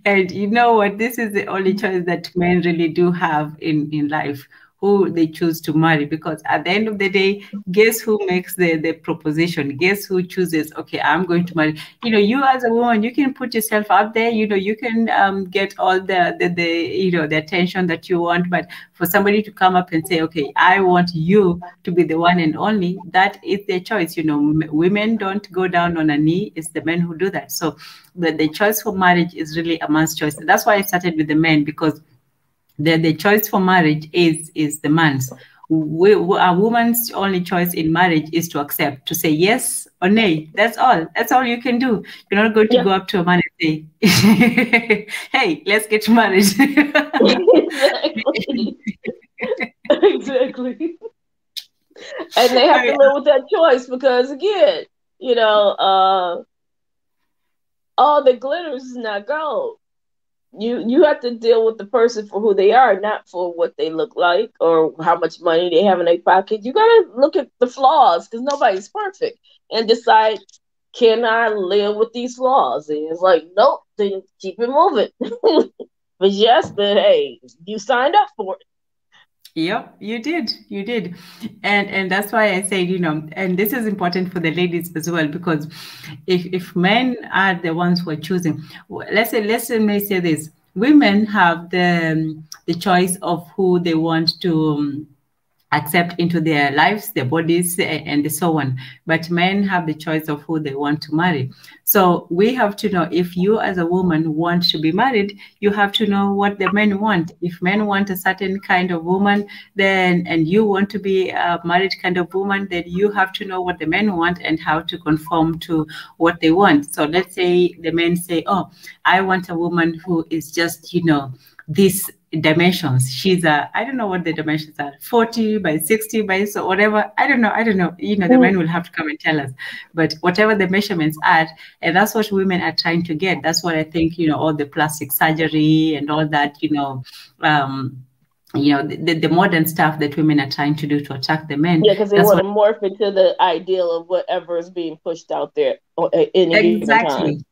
And you know what? This is the only choice that men really do have in life, who they choose to marry. Because at the end of the day, guess who makes the proposition? Guess who chooses, okay, I'm going to marry. You as a woman, you can put yourself out there, you can get all the attention that you want. But for somebody to come up and say, okay, I want you to be the one and only, that is their choice. Women don't go down on a knee. It's the men who do that. So the choice for marriage is really a man's choice. And that's why I started with the men, because the choice for marriage is the man's. A woman's only choice in marriage is to accept, to say yes or nay. That's all. That's all you can do. You're not going to go up to a man and say, hey, let's get married. Exactly. And they have to live with that choice, because again, all the glitters is not gold. You have to deal with the person for who they are, not for what they look like or how much money they have in their pocket. You got to look at the flaws, because nobody's perfect, and decide, can I live with these flaws? And it's like, nope, then keep it moving. But yes, but hey, you signed up for it. Yep, you did. And that's why I say, and this is important for the ladies as well, because if men are the ones who are choosing, let's say this, women have the choice of who they want to accept into their lives, their bodies, and so on. But men have the choice of who they want to marry. So we have to know, if you as a woman want to be married, you have to know what the men want. If men want a certain kind of woman, then, and you want to be a married kind of woman, then you have to know what the men want and how to conform to what they want. So let's say the men say, oh, I want a woman who is just, this dimensions. She's I don't know what the dimensions are, 40 by 60 by so whatever. I don't know. The men will have to come and tell us. But whatever the measurements are, and that's what women are trying to get. That's what I think, all the plastic surgery and all that, the modern stuff that women are trying to do to attract the men. Yeah, because they want to morph into the ideal of whatever is being pushed out there in a given time.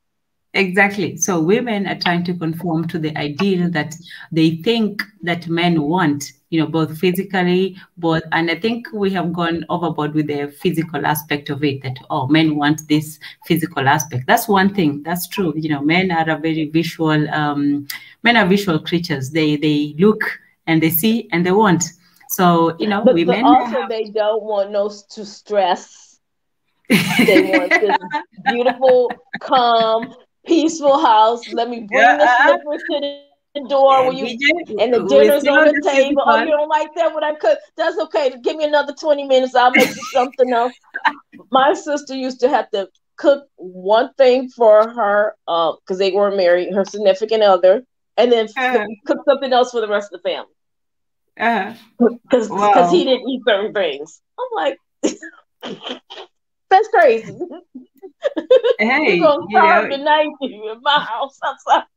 Exactly. So women are trying to conform to the ideal that they think that men want, both physically, and I think we have gone overboard with the physical aspect of it, that, oh, men want this physical aspect. That's one thing. That's true. Men are a very visual, men are visual creatures. They look and they see and they want. So, but women also they don't want to stress. They want this beautiful, calm, peaceful house. Let me bring the slippers to the door when and the dinner's on the table. Oh, you don't like that when I cook? That's okay. Give me another 20 minutes. I'll make you something else. My sister used to have to cook one thing for her because they weren't married, her significant other, and then cook something else for the rest of the family. Because he didn't eat certain things. I'm like, that's crazy. Hey, you're gonna starve tonight in my house. I'm sorry.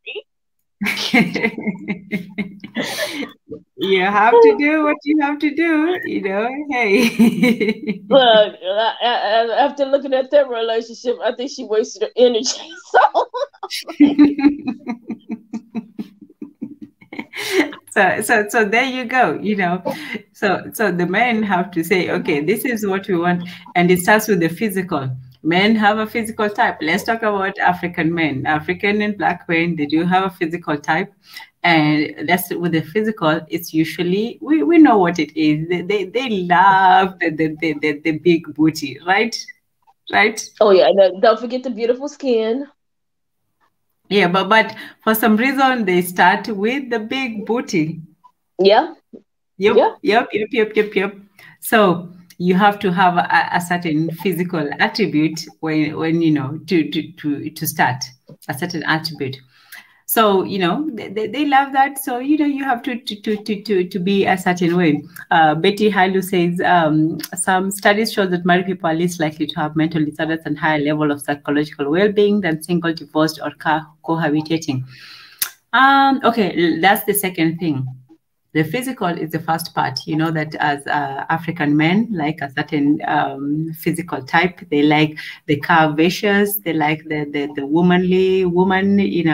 You have to do what you have to do, Hey. Look, after looking at that relationship, I think she wasted her energy. So there you go, So the men have to say, okay, this is what we want, and it starts with the physical. Men have a physical type. Let's talk about African men. African and Black men, they do have a physical type. And that's with the physical, it's usually, we know what it is. They love the big booty, right? Right? Oh, yeah. And don't forget the beautiful skin. Yeah, but for some reason, they start with the big booty. Yeah. Yep. So you have to have a certain physical attribute when to start a certain attribute. So they love that. So you have to be a certain way. Betty Hailu says some studies show that married people are least likely to have mental disorders and higher level of psychological well-being than single, divorced, or cohabitating. Okay, that's the second thing. The physical is the first part, that as African men like a certain physical type. They like the curvaceous, they like the womanly woman, they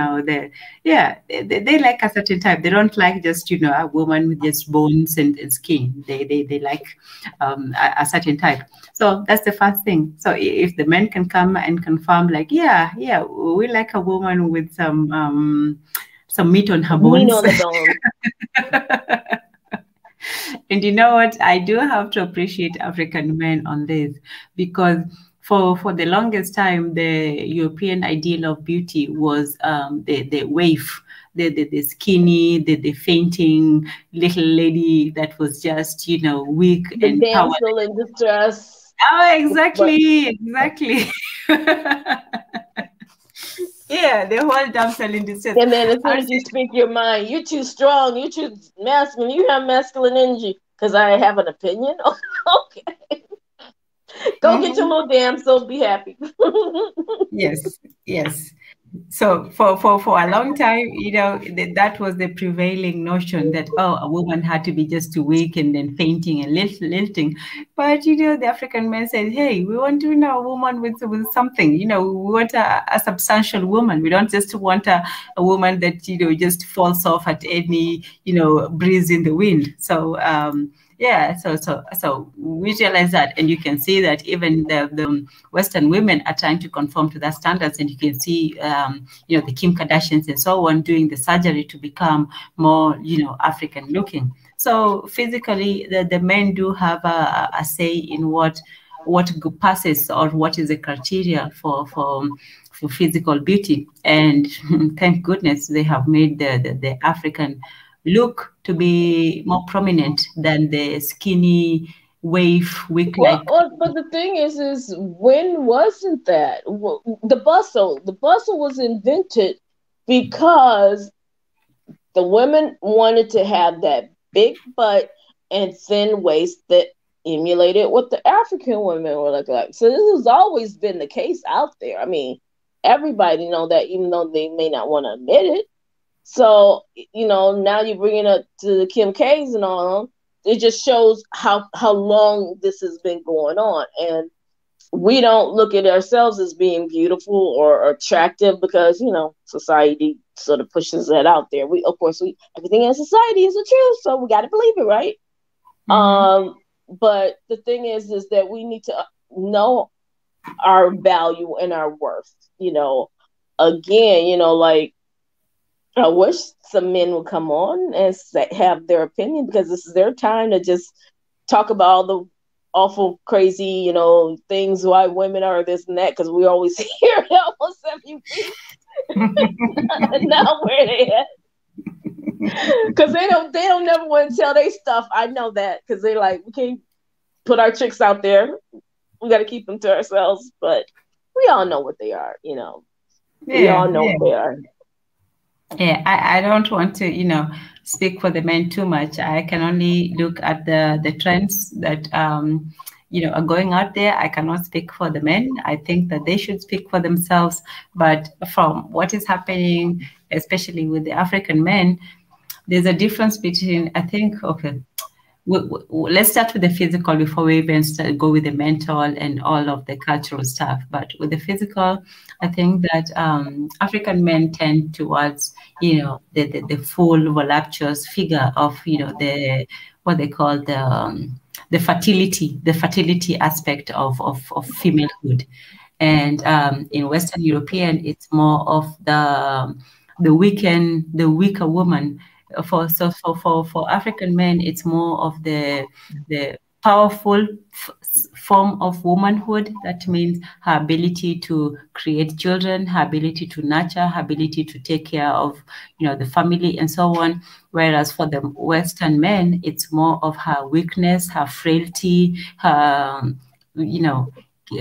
like a certain type. They don't like just, a woman with just bones and skin. They like a certain type. So that's the first thing. So if the men can come and confirm like, we like a woman with some meat on her bones. Meat on the bone. And you know what? I do have to appreciate African men on this, because for the longest time, the European ideal of beauty was the waif, the skinny, the fainting little lady that was just, weak and damsel in distress. Oh, exactly. Yeah, the whole damsel in distress. And then as soon as you speak your mind, you're too strong, you're too masculine, you have masculine energy. Because I have an opinion. Okay. Go get your little damsel, be happy. Yes. So for a long time, that was the prevailing notion that, a woman had to be just too weak and then fainting and lilting. But, the African men said, hey, we want to a woman with something, we want a substantial woman. We don't just want a woman that, just falls off at any, breeze in the wind. So Yeah, so we realize that, and you can see that even the Western women are trying to conform to that standards, and you can see you know, the Kim Kardashians and so on doing the surgery to become more, you know, African looking. So physically, the men do have a say in what passes, or what is the criteria for physical beauty. And thank goodness they have made the African look to be more prominent than the skinny weak like. Well, but the thing is when wasn't that the bustle? The bustle was invented because the women wanted to have that big butt and thin waist that emulated what the African women were like. So this has always been the case out there. I mean, everybody know that, even though they may not want to admit it. So, you know, now you bring it up to the Kim K's and all, it just shows how long this has been going on. And we don't look at ourselves as being beautiful or attractive because, you know, society sort of pushes that out there. Of course, everything in society is the truth, so we got to believe it, right? Mm-hmm. But the thing is that we need to know our value and our worth. You know, again, you know, like, I wish some men would come on and have their opinion, because this is their time to just talk about all the awful, crazy, you know, things why women are this and that, because we always hear it almost every week. Now where they at? Because they don't never want to tell their stuff. I know that, because they're like, we can't put our chicks out there. We got to keep them to ourselves. But we all know what they are, you know. Yeah, we all know what they are. Yeah, I don't want to, you know, speak for the men too much. I can only look at the trends that you know, are going out there. I cannot speak for the men. I think that they should speak for themselves. But from what is happening, especially with the African men, there's a difference between, I think, okay, let's start with the physical before we even go with the mental and all of the cultural stuff. But with the physical, I think that African men tend towards, you know, the full voluptuous figure of, you know, what they call the fertility aspect of femalehood. And in Western European, it's more of the weaker woman. For African men, it's more of the powerful form of womanhood. That means her ability to create children, her ability to nurture, her ability to take care of, you know, the family and so on. Whereas for the Western men, it's more of her weakness, her frailty, her, you know,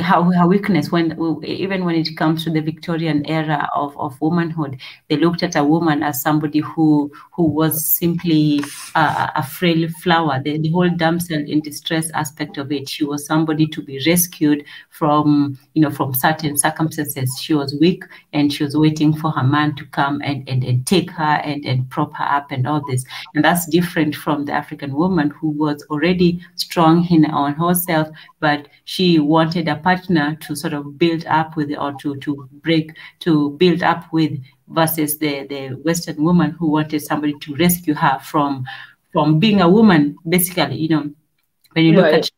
her weakness. Even when it comes to the Victorian era of womanhood, they looked at a woman as somebody who was simply a frail flower. The whole damsel in distress aspect of it. She was somebody to be rescued from, you know, from certain circumstances. She was weak, and she was waiting for her man to come and take her and prop her up and all this. And that's different from the African woman, who was already strong on herself, but she wanted a partner to sort of build up with, or to build up with, versus the Western woman who wanted somebody to rescue her from being a woman, basically. You know, when you look at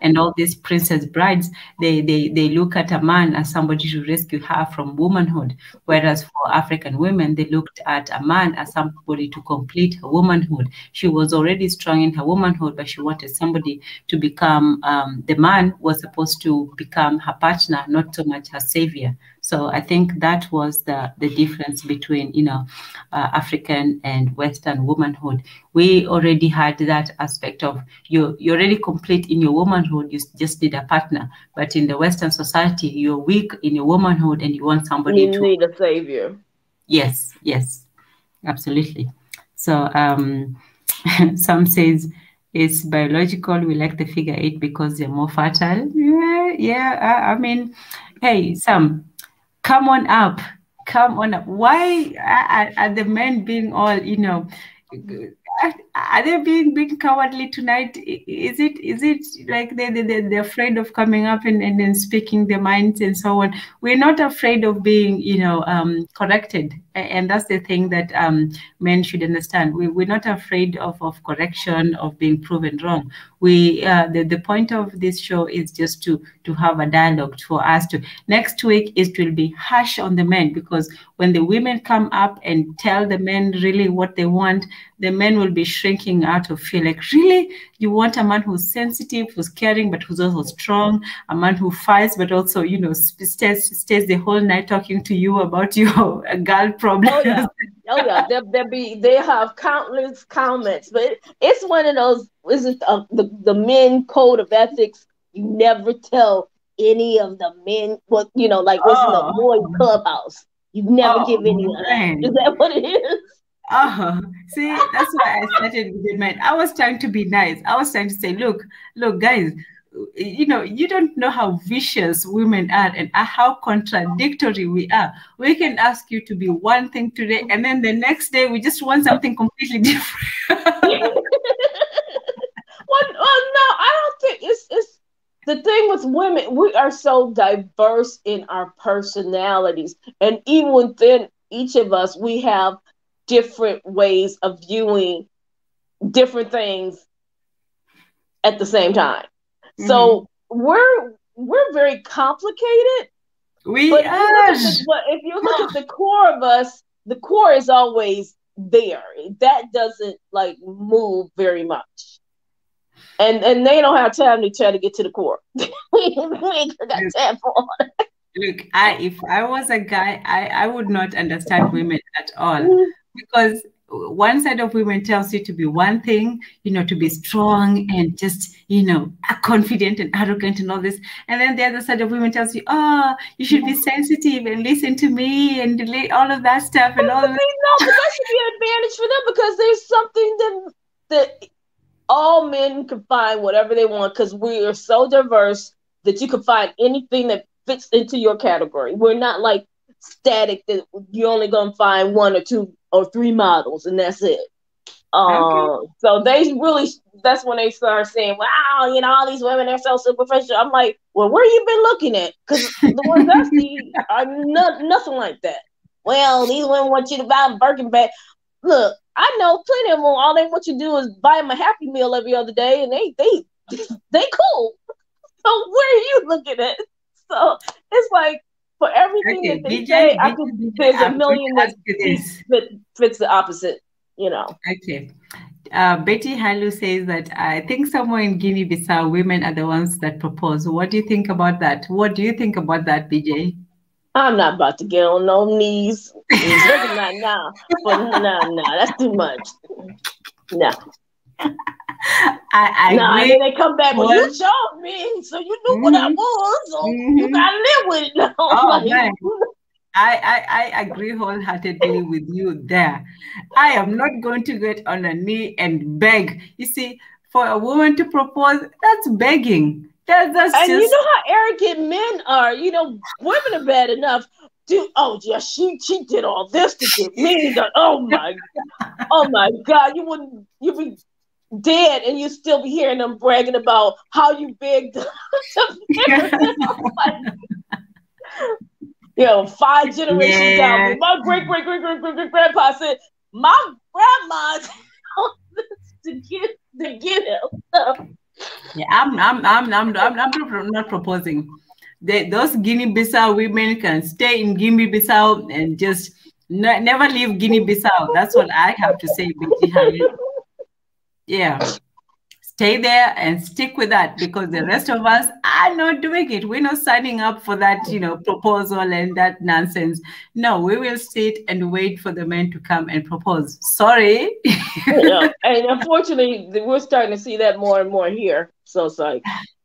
and all these princess brides, they look at a man as somebody to rescue her from womanhood. Whereas for African women, they looked at a man as somebody to complete her womanhood. She was already strong in her womanhood, but she wanted somebody to become, the man was supposed to become her partner, not so much her savior. So I think that was the difference between, you know, African and Western womanhood. We already had that aspect of you're already complete in your womanhood, you just need a partner. But in the Western society, you're weak in your womanhood and you want somebody you need a savior. Yes, absolutely. So some says it's biological. We like the figure 8 because they're more fertile. Yeah. I mean, hey, Sam, come on up. Why are the men being all, you know, are they being cowardly tonight? Is it like they're afraid of coming up and then speaking their minds and so on? We're not afraid of being, you know, corrected. and that's the thing that men should understand. We're not afraid of correction, of being proven wrong. The point of this show is just to have a dialogue, for us to, next week it will be harsh on the men, because when the women come up and tell the men really what they want, the men will be shrinking out of fear. Like, really? You want a man who's sensitive, who's caring, but who's also strong, a man who fights, but also, you know, stays the whole night talking to you about your girl problems. Oh yeah, they have countless comments, but it's one of those. Isn't the men code of ethics? You never tell any of the men what, you know, like what's in the boys clubhouse. You never give any of that. Is that what it is? See, that's why I started with the men. I was trying to be nice. I was trying to say, look, guys, you know, you don't know how vicious women are and how contradictory we are. We can ask you to be one thing today, and then the next day we just want something completely different. Well, no, I don't think it's the thing with women. We are so diverse in our personalities, and even within each of us, we have different ways of viewing different things at the same time. So we're very complicated. We are. If you look at the core of us, the core is always there. That doesn't like move very much. And they don't have time to try to get to the core. we ain't got time for it. Look, if I was a guy, I would not understand women at all, because one side of women tells you to be one thing, you know, to be strong and just, you know, confident and arrogant and all this. And then the other side of women tells you, oh, you should be sensitive and listen to me and delete all of that stuff and all of that. No, but that should be an advantage for them, because there's something that all men can find whatever they want, because we are so diverse that you can find anything that fits into your category. We're not like static that you're only going to find 1 or 2 or 3 models and that's it. So they really, that's when they start saying, wow, you know, all these women are so superficial. I'm like, well, where you been looking at? Because the ones I see are nothing like that. Well, these women want you to buy a Birkin bag. Look, I know plenty of them. All they want you to do is buy them a Happy Meal every other day, and they cool. So where are you looking at? So it's like, for everything that they say, there's a million that fits the opposite, you know. Okay. Betty Halu says that I think somewhere in Guinea-Bissau, women are the ones that propose. What do you think about that? What do you think about that, BJ? I'm not about to get on no knees. Not now. But no, that's too much. No. I then they come back, well, you showed me, so you knew what I was, so you gotta live with it now. Oh, man. I agree wholeheartedly with you there. I am not going to get on a knee and beg. You see, for a woman to propose, that's begging. That's and you know how arrogant men are. You know, women are bad enough. She did all this to get me. Oh my God, you'd be dead and you still be hearing them bragging about how you begged to marry them. You know, 5 generations down. My great grandpa said, my grandma to get him. Yeah, I'm not proposing. Those Guinea-Bissau women can stay in Guinea-Bissau and just never leave Guinea-Bissau. That's what I have to say, Betty. Yeah, stay there and stick with that, because the rest of us are not doing it. We're not signing up for that, you know, proposal and that nonsense. No, we will sit and wait for the men to come and propose. Sorry. Yeah. And unfortunately, we're starting to see that more and more here. So it's like,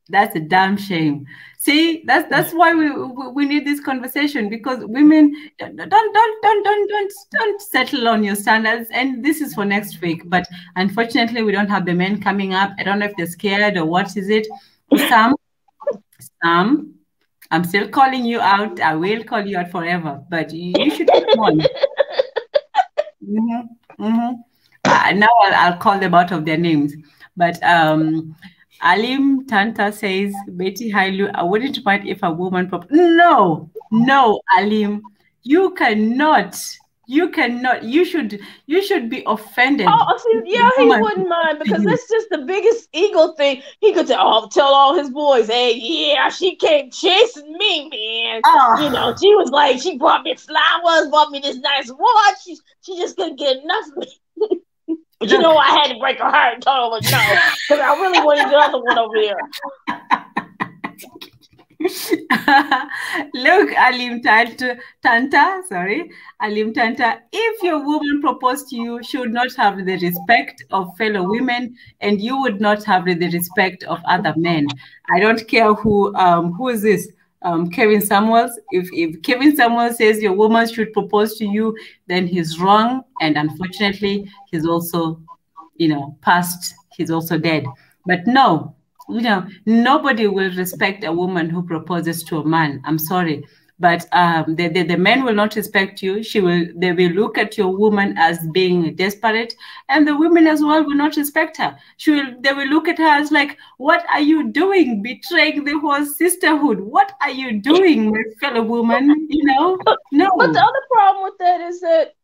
that's a damn shame. See, that's why we need this conversation, because women don't settle on your standards. And this is for next week, but unfortunately we don't have the men coming up. I don't know if they're scared or what is it. Sam, I'm still calling you out. I will call you out forever, but you should come on. Now I'll call them out of their names, but Alim Tanta says, Betty Hailu, I wouldn't mind if a woman proposes. No, Alim, you cannot You cannot. You should be offended. Oh, see, yeah, he wouldn't mind, because that's just the biggest ego thing. He could tell all his boys, "Hey, yeah, she came chasing me, man. You know, she was like, she brought me flowers, bought me this nice watch. She just couldn't get enough of me." But you know, I had to break her heart and tell her no, because I really wanted the other one over here. Look, Alim Tanta, if your woman proposed to you, she would not have the respect of fellow women, and you would not have the respect of other men. I don't care who is this? Kevin Samuels. If Kevin Samuels says your woman should propose to you, then he's wrong, and unfortunately, he's also, past. He's also dead. But no. Nobody will respect a woman who proposes to a man. I'm sorry, but the men will not respect you. They will look at your woman as being desperate, and the women as well will not respect her. They will look at her as like, "What are you doing? Betraying the whole sisterhood? What are you doing, my fellow woman?" No. But the other problem with that is that,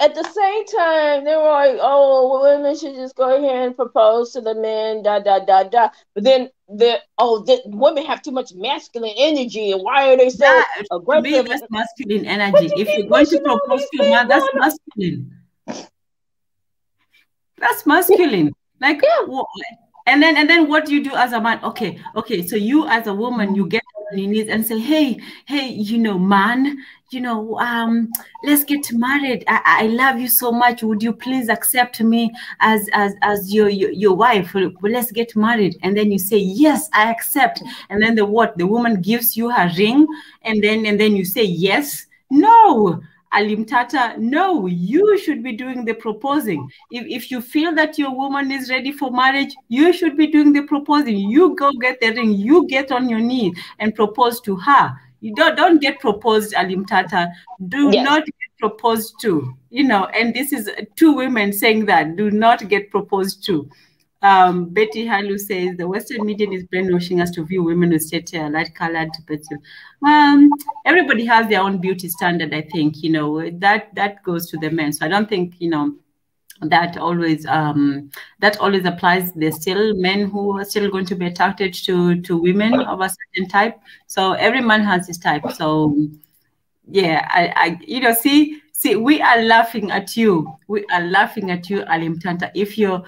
at the same time, they were like, "Oh, women should just go ahead and propose to the men, da da da da." But then women have too much masculine energy, and why are they so aggressive? To me, that's masculine energy. If you're going to propose to a man, that's masculine. That's masculine. Like, yeah. And then what do you do as a man? Okay. So you as a woman, you get on your knees and say, hey, man, let's get married. I love you so much. Would you please accept me as your wife? Well, let's get married. And then you say, yes, I accept. And then the woman gives you her ring, and then you say yes. No. Alim Tata, no, you should be doing the proposing. If you feel that your woman is ready for marriage, you should be doing the proposing. You go get the ring, you get on your knee and propose to her. You don't get proposed, Alim Tata. Do not get proposed to, and this is two women saying that, do not get proposed to. Betty Halu says the Western media is brainwashing us to view women with straight hair, light colored. Everybody has their own beauty standard. I think that goes to the men. So I don't think that always applies. There's still men who are still going to be attracted to women of a certain type. So every man has his type. So yeah, See, we are laughing at you. We are laughing at you, Alim Tanta. If your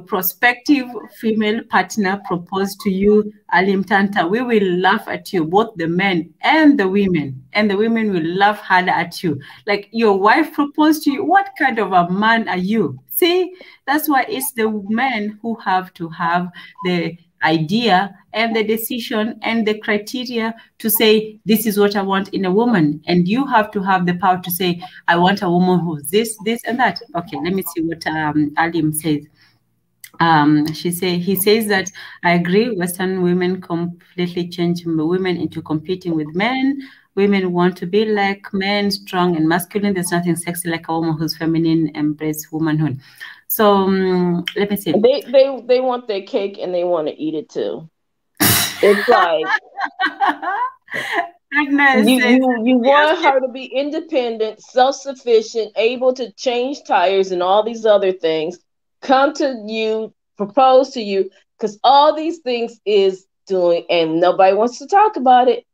prospective female partner proposed to you, Alim Tanta, we will laugh at you, both the men and the women. And the women will laugh harder at you. Like, your wife proposed to you. What kind of a man are you? See, that's why it's the men who have to have the idea and the decision and the criteria to say, this is what I want in a woman. And you have to have the power to say, I want a woman who's this, and that. Okay, let me see what Alim says. He says that, I agree, Western women completely change women into competing with men. Women want to be like men, strong and masculine. There's nothing sexy like a woman who's feminine, embrace womanhood. So let me see. They want their cake and they want to eat it too. It's like you want her to be independent, self-sufficient, able to change tires and all these other things. Come to you, propose to you, because all these things is doing, and nobody wants to talk about it.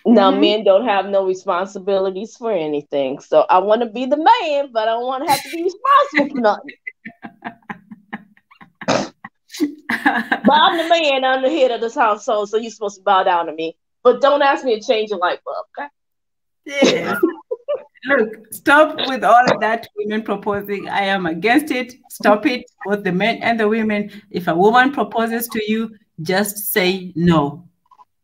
Now, men don't have no responsibilities for anything. So I want to be the man, but I don't want to have to be responsible for nothing. But I'm the man, I'm the head of this household, so you're supposed to bow down to me. But don't ask me to change your light bulb, okay? Yeah. Look, stop with all of that women proposing. I am against it. Stop it, both the men and the women. If a woman proposes to you, just say no.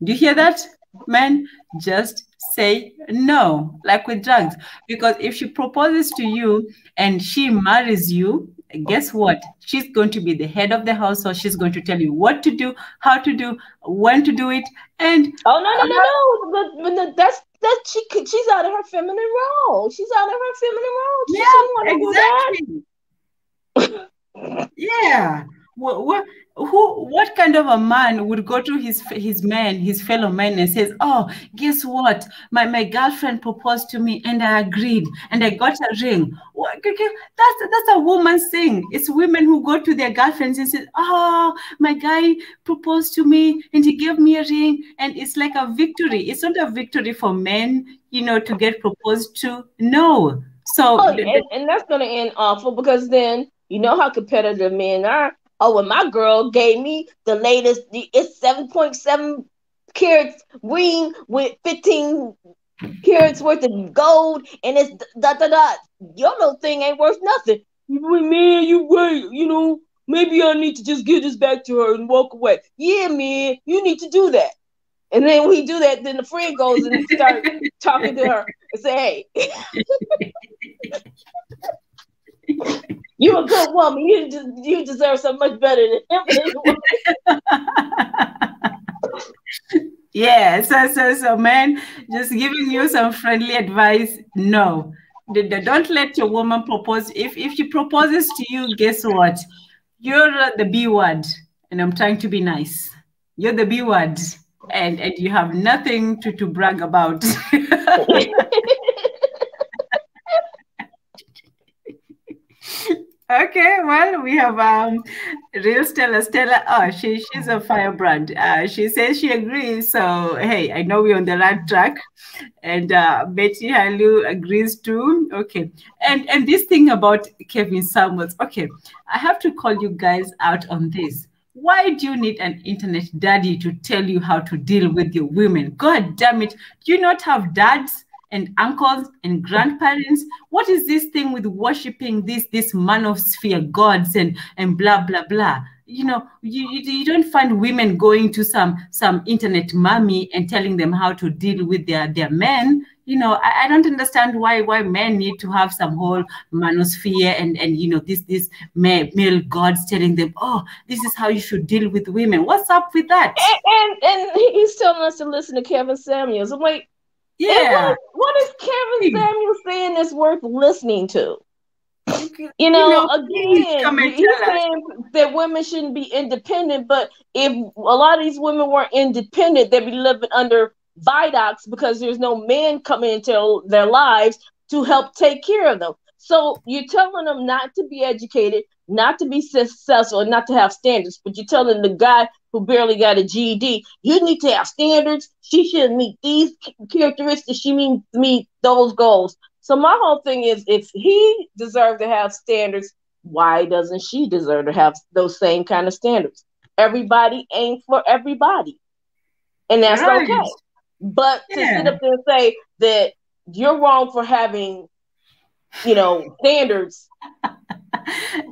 Do you hear that? Men, just say no, like with drugs. Because if she proposes to you and she marries you, guess what? She's going to be the head of the house, so she's going to tell you what to do, how to do, when to do it. And no, that's she's out of her feminine role. She's out of her feminine role. Yeah, exactly. Yeah. What kind of a man would go to his fellow men and says, oh, guess what? My girlfriend proposed to me and I agreed and I got a ring. That's a woman's thing. It's women who go to their girlfriends and say, oh, my guy proposed to me and he gave me a ring, and it's like a victory. It's not a victory for men, to get proposed to. No. So and that's going to end awful, because then you know how competitive men are. Oh, when my girl gave me the latest, it's 7.7 carats ring with 15 carats worth of gold, and it's da. Your little thing ain't worth nothing. Man, you right. Maybe I need to just give this back to her and walk away. Yeah, man, you need to do that. And then when he do that, then the friend goes and start talking to her and say, hey, you're a good woman. You deserve so much better than him. Yeah, so man, just giving you some friendly advice. No, don't let your woman propose. If she proposes to you, guess what? You're the B word, and I'm trying to be nice. You're the B word. And you have nothing to brag about. Okay, well, we have real Stella. Oh, she's a firebrand. She says she agrees. So hey, I know we're on the right track. And Betty Halu agrees too. Okay, and this thing about Kevin Samuels. Okay, I have to call you guys out on this. Why do you need an internet daddy to tell you how to deal with your women? God damn it. Do you not have dads and uncles and grandparents? What is this thing with worshiping this manosphere gods and blah, blah, blah? You don't find women going to some internet mommy and telling them how to deal with their men. I don't understand why men need to have some whole manosphere and this male gods telling them, oh, this is how you should deal with women. What's up with that? And he's telling us to listen to Kevin Samuels. I'm like, yeah, what is Kevin Samuels saying that's worth listening to? Again, he's saying that women shouldn't be independent, but if a lot of these women weren't independent, they'd be living under viaducts because there's no man coming into their lives to help take care of them. So you're telling them not to be educated, not to be successful, and not to have standards, but you're telling the guy who barely got a GED, you need to have standards. She should meet these characteristics. She needs to meet those goals. So my whole thing is, if he deserves to have standards, why doesn't she deserve to have those same kind of standards? Everybody ain't for everybody. And that's right. Okay. But to sit up there and say that you're wrong for having, standards.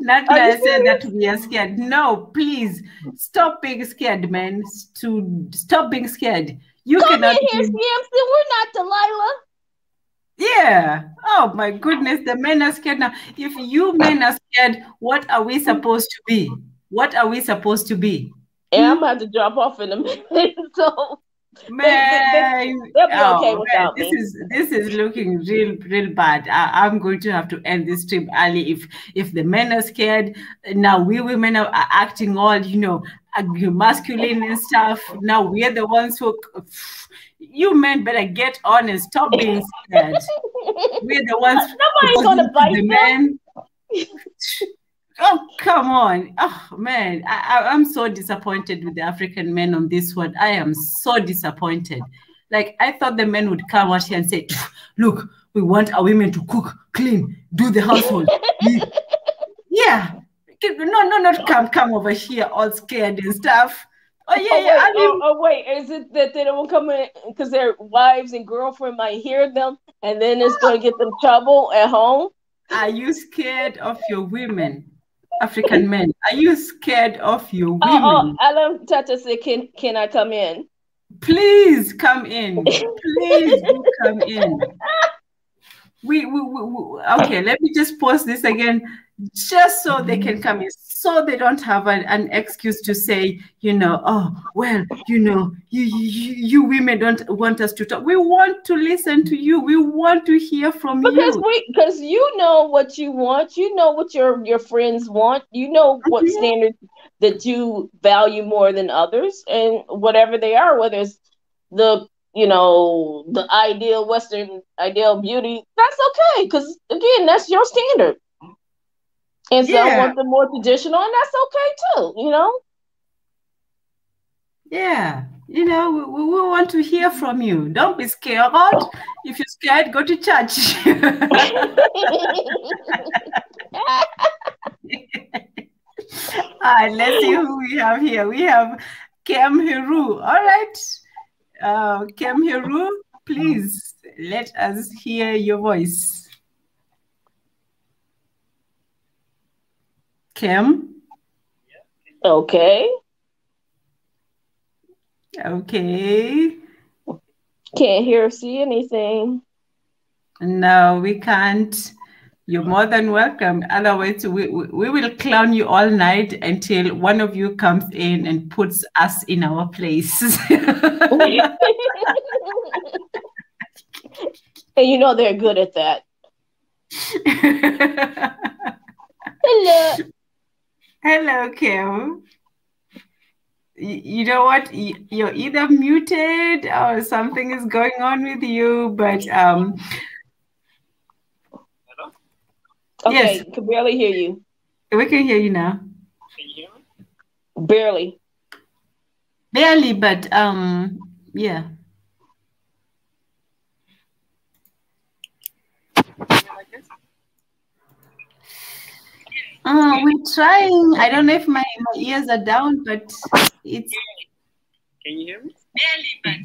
Not that I said that we are scared. No, please stop being scared, man. Stop being scared. You cannot in here, we're not Delilah. Yeah. Oh my goodness, the men are scared now. If you men are scared, what are we supposed to be? What are we supposed to be? And I'm about to drop off in a minute. So man, they'll be okay without me. me. This is looking real bad. I'm going to have to end this stream early if the men are scared. Now we women are acting all masculine and stuff. Now we're the ones who. You men better get honest. Stop being scared. We're the ones. Nobody's gonna bite the men. Oh, come on. Oh, man. I'm so disappointed with the African men on this one. I am so disappointed. Like, I thought the men would come out here and say, look, we want our women to cook, clean, do the household. Yeah. No, not come over here all scared and stuff. Wait, is it that they don't come in because their wives and girlfriend might hear them and then it's going to get them trouble at home? Are you scared of your women? African men, are you scared of your women? Alan Tata said, can I come in? Please come in. Please do come in. We okay, let me just post this again just so they can come in, so they don't have an excuse to say, oh, well, you women don't want us to talk. We want to listen to you. We want to hear from you. Because you know what you want. You know what your friends want. You know what standards that you value more than others, and whatever they are, whether it's the the ideal Western ideal beauty, that's okay, because again, that's your standard. And some Yeah. want the more traditional, and that's okay too. Yeah. We want to hear from you. Don't be scared. If you're scared, go to church. All right, let's see who we have here. We have Kem Hiru. All right. Kem Hiru, please let us hear your voice. Kem? Okay. Okay. Can't hear or see anything. No, we can't. You're more than welcome. Otherwise, we will clown you all night until one of you comes in and puts us in our place. And they're good at that. Hello. Hello, Kim. You know what? You're either muted or something is going on with you, but Hello? Okay, yes, can barely hear you. we can hear you now. Can you hear me? Barely. Barely, but yeah. Like this? We're trying. I don't know if my ears are down, but it's Can you hear me? barely, but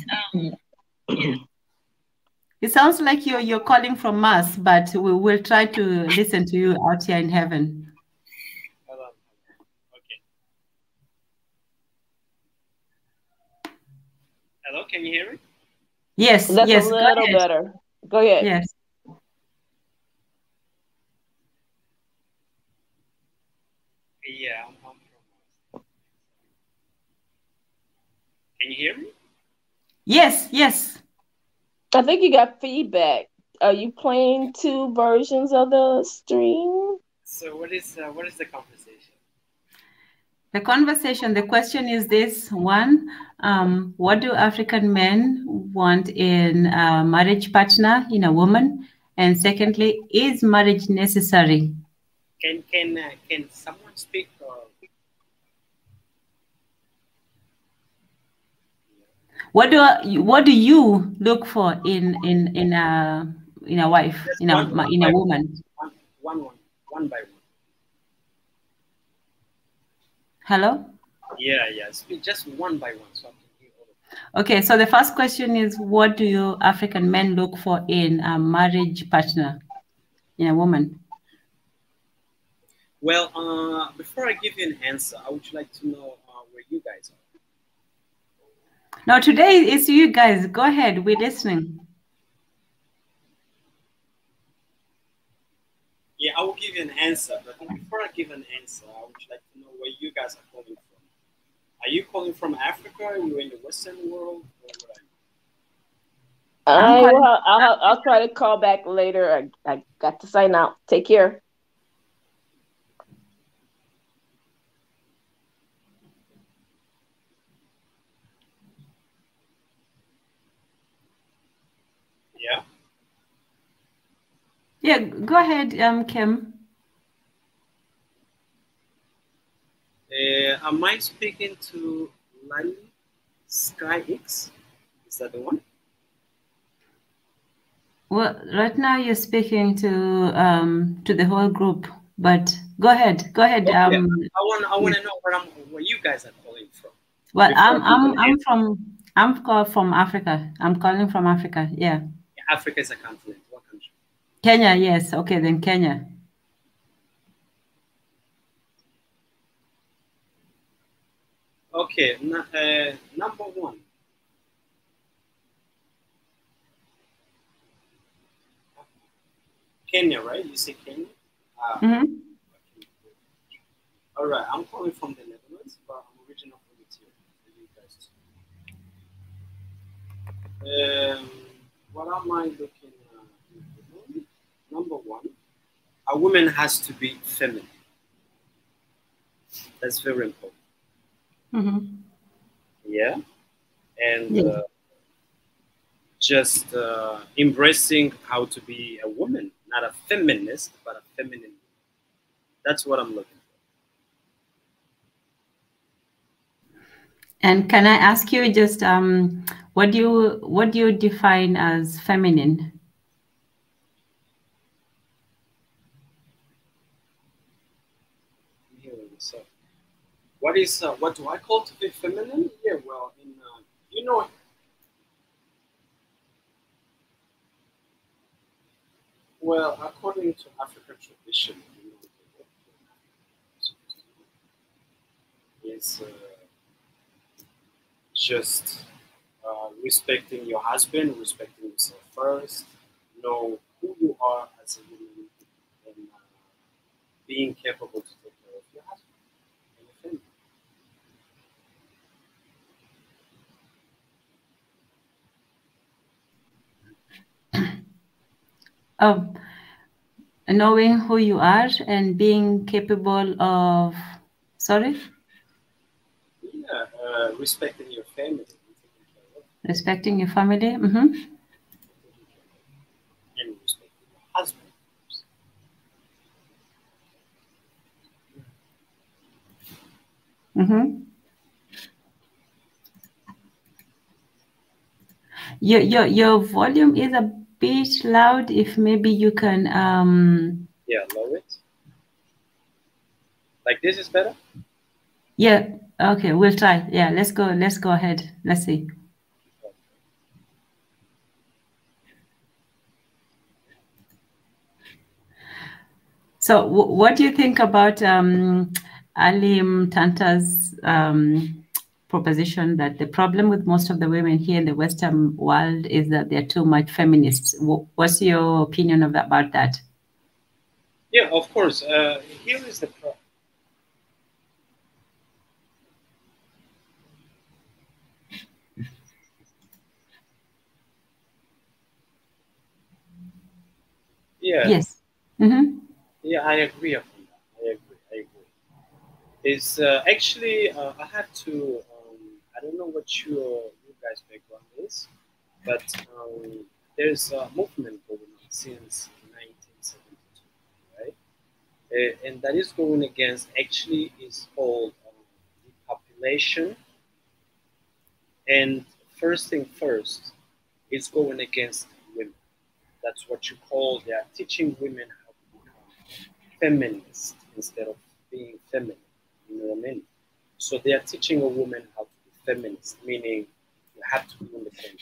it sounds like you're calling from Mars, but we will try to listen to you out here in heaven. Hello. Okay. Hello, can you hear me? Yes, That's yes. a little better. Go ahead. Yes. Yeah, I'm from Mars. Can you hear me? Yes, yes. I think you got feedback. Are you playing two versions of the stream? So what is the conversation? The conversation, the question is this: one, what do African men want in a marriage partner, in a woman? And secondly, is marriage necessary? Can someone speak? What do you look for in a wife, in a woman? One by one. Hello? Yeah. Speak just one by one, so I can hear all of it. Okay, so the first question is, what do you African men look for in a marriage partner, in a woman? Well, before I give you an answer, I would like to know where you guys are. No, today it's you guys. Go ahead, we're listening. Yeah, I will give you an answer, but before I give an answer, I would like to know where you guys are calling from. Are you calling from Africa? Are you in the Western world? Or what are you? I'll try to call back later. I got to sign out. Take care. Yeah. Yeah, go ahead, Kim. Am I speaking to Lali Sky X? Is that the one? Well, right now you're speaking to the whole group, but go ahead. Okay. I want to know where you guys are calling from. Well, I'm from Africa. I'm calling from Africa. Yeah. Africa is a continent. What country? Kenya, yes. Okay, then Kenya. Okay, number one. Kenya, right? You say Kenya? All right, I'm calling from the Netherlands, but I'm original from Ethiopia. What am I looking at? Number one, a woman has to be feminine. That's very important. Yeah, and Yes. just embracing how to be a woman, not a feminist, but a feminine. That's what I'm looking And can I ask you just what do you define as feminine? for. So, what do I call to be feminine? Yeah, well, in you know, well, according to African tradition, you know, is just respecting your husband, respecting yourself first, know who you are as a woman, and being capable to take care of your husband and your family. Of knowing who you are and being capable of, sorry, Yeah, respecting your family and taking care of, respecting your family. taking care of, and respecting your husband. Your volume is a bit loud. If maybe you can Yeah, lower it. Like this is better. yeah, okay, we'll try. Yeah, let's go ahead. Let's see. So what do you think about Alim Tanta's proposition that the problem with most of the women here in the Western world is that they're too much feminists? What's your opinion about that? Yeah, of course. Here is the problem. Yeah, Yes. Mm-hmm. yeah, I agree upon that. I agree. I agree. It's actually I have to. I don't know what you guys' background is, but there's a movement going on since 1972, right? And that is going against actually is called depopulation. And first thing first, it's going against women. That's what you call. They are teaching women how to become feminist instead of being feminine. You know what I mean? So they are teaching a woman how to be feminist, meaning you have to be independent.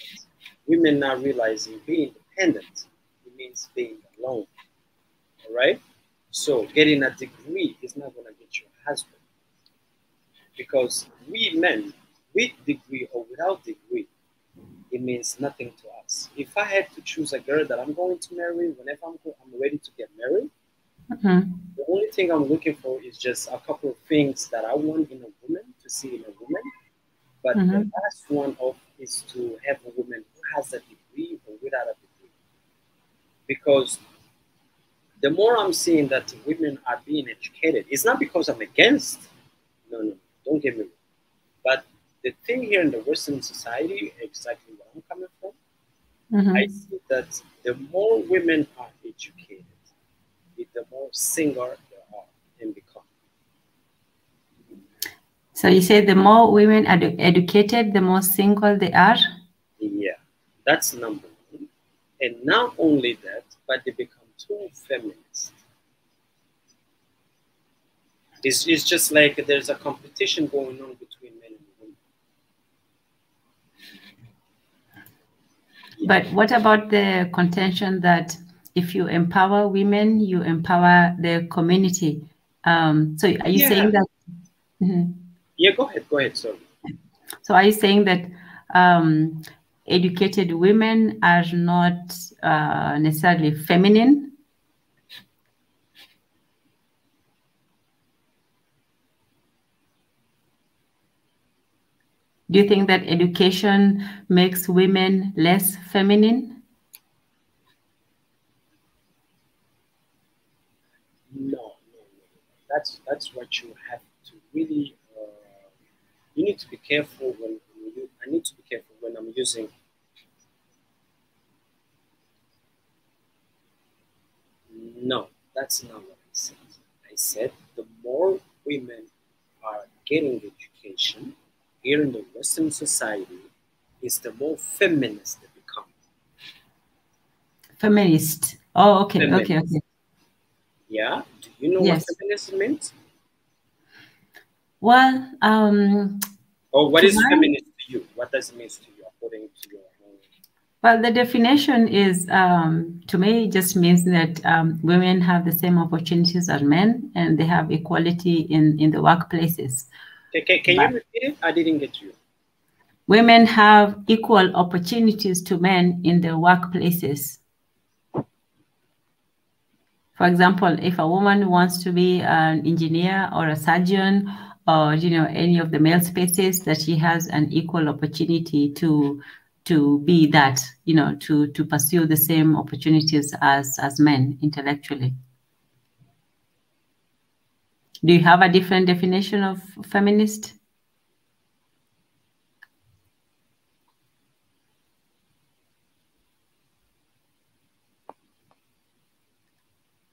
Women now realizing being independent, it means being alone. All right? So getting a degree is not going to get you a husband. Because we men, with degree or without degree, it means nothing to us. If I had to choose a girl that I'm going to marry, whenever I'm ready to get married, the only thing I'm looking for is just a couple of things that I want in a woman to see in a woman. But the last one of is to have a woman who has a degree or without a degree. Because the more I'm seeing that women are being educated, it's not because I'm against. No, don't get me wrong. But the thing here in the Western society, exactly where I'm coming from, I see that the more women are educated, the more single they are and become. So you say the more women are educated, the more single they are? Yeah, that's number one. And not only that, but they become too feminist. It's just like there's a competition going on between men and women. Yeah. But what about the contention that if you empower women, you empower the community? So are you saying that? Yeah, go ahead. Sorry. So are you saying that educated women are not necessarily feminine? Do you think that education makes women less feminine? No. That's what you have to really You need to be careful when I need to be careful when I'm using. No, that's not what I said. I said the more women are getting education here in the Western society, is the more feminist they become. Feminist. Oh, okay, Feminist. okay. Yeah. Do you know what feminist means? Well, or what is feminist to you? What does it mean to you according to your own? Well, the definition is, to me, it just means that women have the same opportunities as men, and they have equality in the workplaces. Can you repeat it? I didn't get you. Women have equal opportunities to men in the workplaces. For example, if a woman wants to be an engineer or a surgeon or, you know, any of the male spaces, that she has an equal opportunity to be that, you know, to pursue the same opportunities as men intellectually. Do you have a different definition of feminist?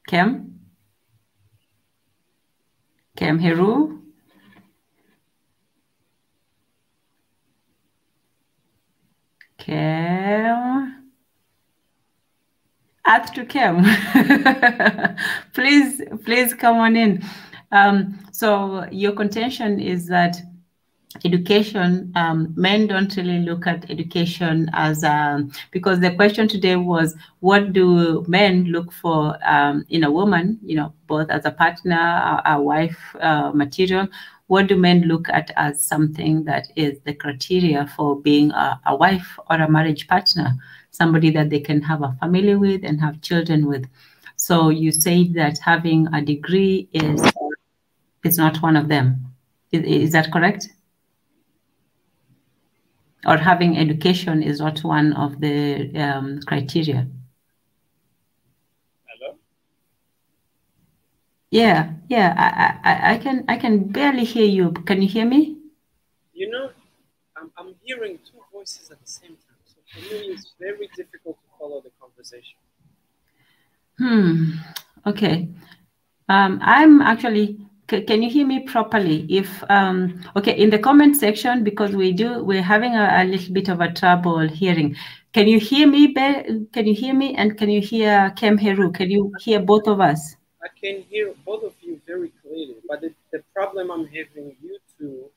Kem Heru? Kem? Earth to Kem. please come on in. So your contention is that education, men don't really look at education as because the question today was, what do men look for in a woman, you know, both as a partner, a wife material? What do men look at as something that is the criteria for being a wife or a marriage partner, somebody that they can have a family with and have children with? So you say that having a degree is not one of them. Is that correct? Or having education is not one of the criteria? Hello? Yeah, I can barely hear you. Can you hear me? You know, I'm hearing two voices at the same time. So for me, it's very difficult to follow the conversation. Okay. I'm actually. Can you hear me properly? If okay, in the comment section, because we're having a little bit of a trouble hearing. Can you hear me? Can you hear me? And can you hear Kem Heru? Can you hear both of us? I can hear both of you very clearly, but the problem I'm having, you two.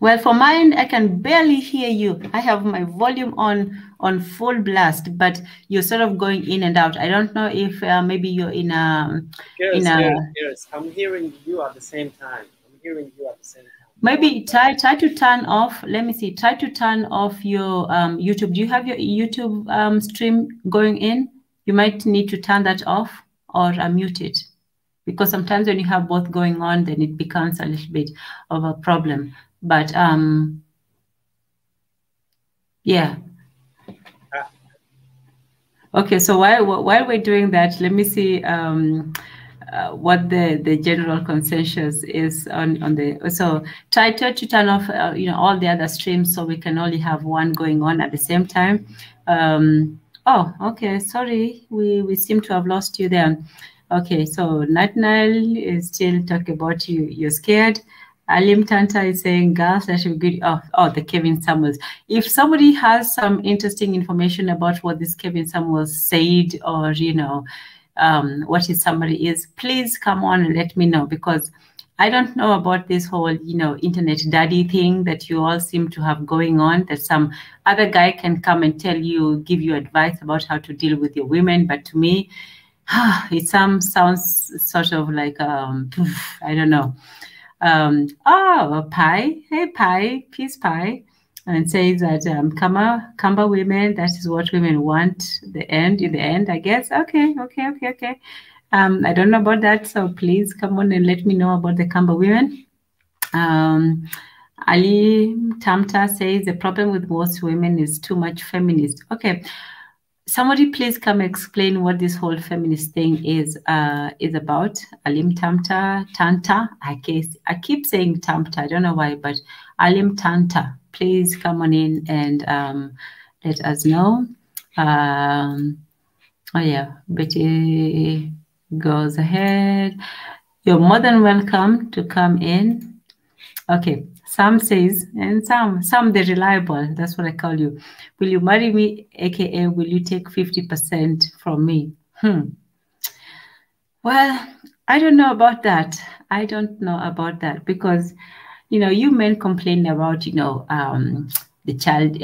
Well, for mine, I can barely hear you. I have my volume on full blast, but you're sort of going in and out. I don't know if maybe you're in a... Yes, I'm hearing you at the same time. Maybe try to turn off. Let me see. Try to turn off your YouTube. Do you have your YouTube stream going in? You might need to turn that off or unmute it, because sometimes when you have both going on, then it becomes a little bit of a problem. But yeah. Okay, so while we're doing that, let me see what the general consensus is on the. So try to turn off you know, all the other streams, so we can only have one going on at the same time. Oh, okay. Sorry, we seem to have lost you there. Okay, so Natnal is still talking about you're scared. Alim Tanta is saying girls that should be good. Oh, the Kevin Samuels. If somebody has some interesting information about what this Kevin Samuels said, or you know, what his summary is, please come on and let me know, because I don't know about this whole, you know, internet daddy thing that you all seem to have going on, that some other guy can come and tell you, give you advice about how to deal with your women. But to me, it sounds sort of like, I don't know. Oh, Pi. Hey, Pi. Peace, Pi. And says that Kamba women, that is what women want, in the end, I guess. Okay. I don't know about that, so please come on and let me know about the Kamba women. Ali Tamta says the problem with most women is too much feminist. Okay. somebody please come explain what this whole feminist thing is about. Alim Tamta, Tanta. I keep saying Tamta. I don't know why, but Alim Tanta. Please come on in and let us know. Oh yeah, Betty goes ahead. You're more than welcome to come in. Okay, Sam says, and Sam the reliable, that's what I call you. Will you marry me, aka will you take 50% from me? Well, I don't know about that. I don't know about that because, you know, you men complain about, you know, the child,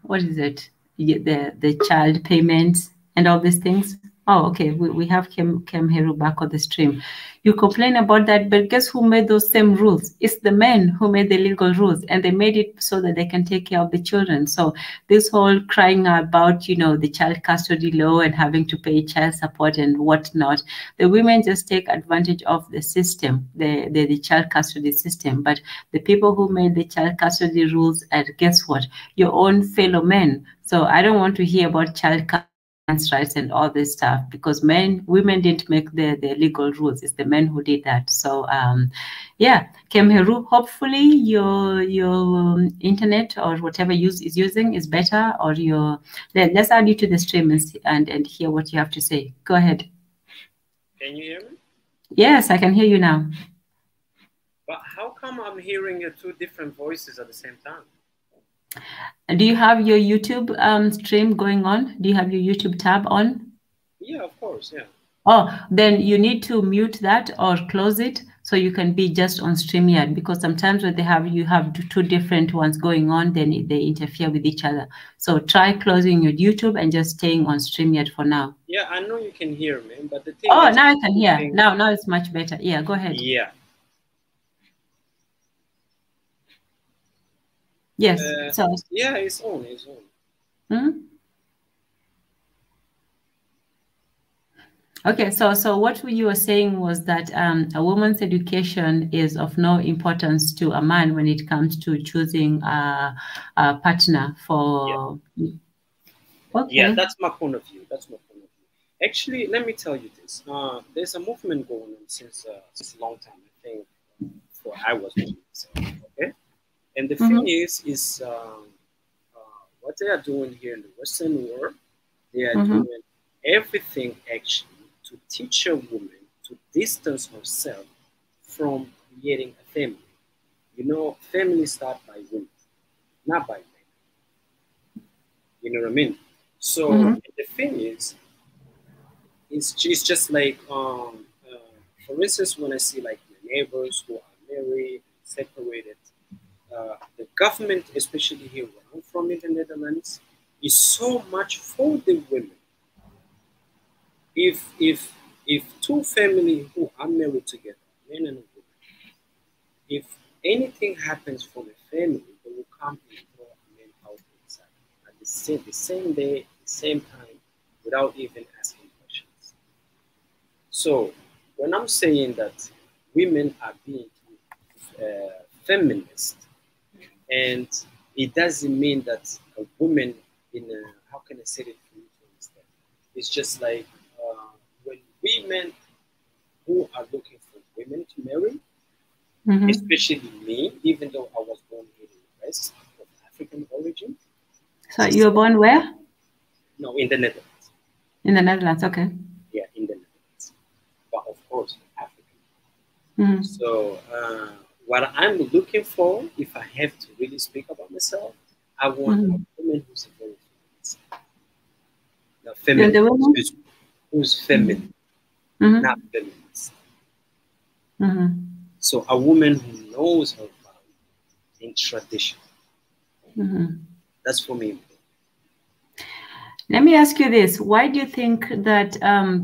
what is it? The child payments and all these things. Oh, okay. We have Kem Heru back on the stream. You complain about that, but guess who made those same rules? It's the men who made the legal rules, and they made it so that they can take care of the children. So this whole crying about, you know, the child custody law and having to pay child support and whatnot, the women just take advantage of the system, the child custody system. But the people who made the child custody rules are, guess what? Your own fellow men. So I don't want to hear about child custody rights and all this stuff because women didn't make the legal rules. It's the men who did that. So yeah, Kemheru, hopefully your internet or whatever is using is better, or let's add you to the stream and hear what you have to say. Go ahead. Can you hear me? Yes, I can hear you now. But how come I'm hearing two different voices at the same time? Do you have your YouTube stream going on? Do you have your YouTube tab on? Yeah, of course, yeah. Oh, then you need to mute that or close it so you can be just on StreamYard, because sometimes when you have two different ones going on, then they interfere with each other. So try closing your YouTube and just staying on StreamYard for now. Yeah, I know you can hear me, but the thing is... now I can hear. Now it's much better. Yeah, go ahead. Yeah. Yes. Yeah, it's on. Okay, so what you were saying was that a woman's education is of no importance to a man when it comes to choosing a partner for. Yeah. Okay. Yeah, that's my point of view. Actually, let me tell you this. There's a movement going on since a long time. I think before I was born. Okay. And the thing is what they are doing here in the Western world, they are doing everything actually to teach a woman to distance herself from creating a family. You know, families start by women, not by men. You know what I mean? So the thing is, it's just like, for instance, when I see like my neighbors who are married, separated, the government, especially here where I'm from in the Netherlands, is so much for the women. If two families who are married together, men and women, if anything happens for the family, they will come and throw a man out inside at the same day, the same time, without even asking questions. So when I'm saying that women are being feminist, and it doesn't mean that a woman how can I say it for you to understand? It's just like when women who are looking for women to marry, especially me, even though I was born in the West of African origin. So you were born where? No, in the Netherlands. In the Netherlands, okay. Yeah, in the Netherlands. But of course, African. So what I'm looking for, if I have to really speak about myself, I want a woman who's a very feminist. Who's feminine, not feminist. So a woman who knows her value in tradition. That's for me. Let me ask you this. Why do you think that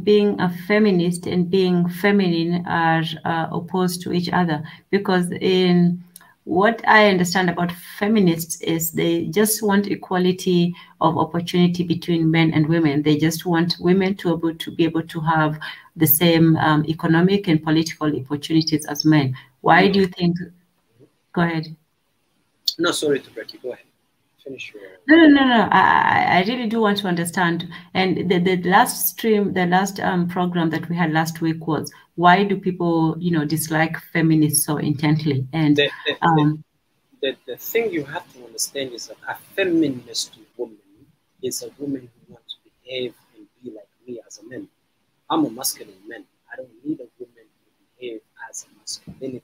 being a feminist and being feminine are opposed to each other? Because in what I understand about feminists is they just want equality of opportunity between men and women. They just want women to be able to have the same economic and political opportunities as men. Why do you think? Go ahead. No, sorry to break you. Go ahead. finish your... No. I really do want to understand. And the last stream, the last program that we had last week was, why do people, dislike feminists so intently? And the thing you have to understand is that a feminist woman is a woman who wants to behave and be like me as a man. I'm a masculine man. I don't need a woman who behave as a masculinity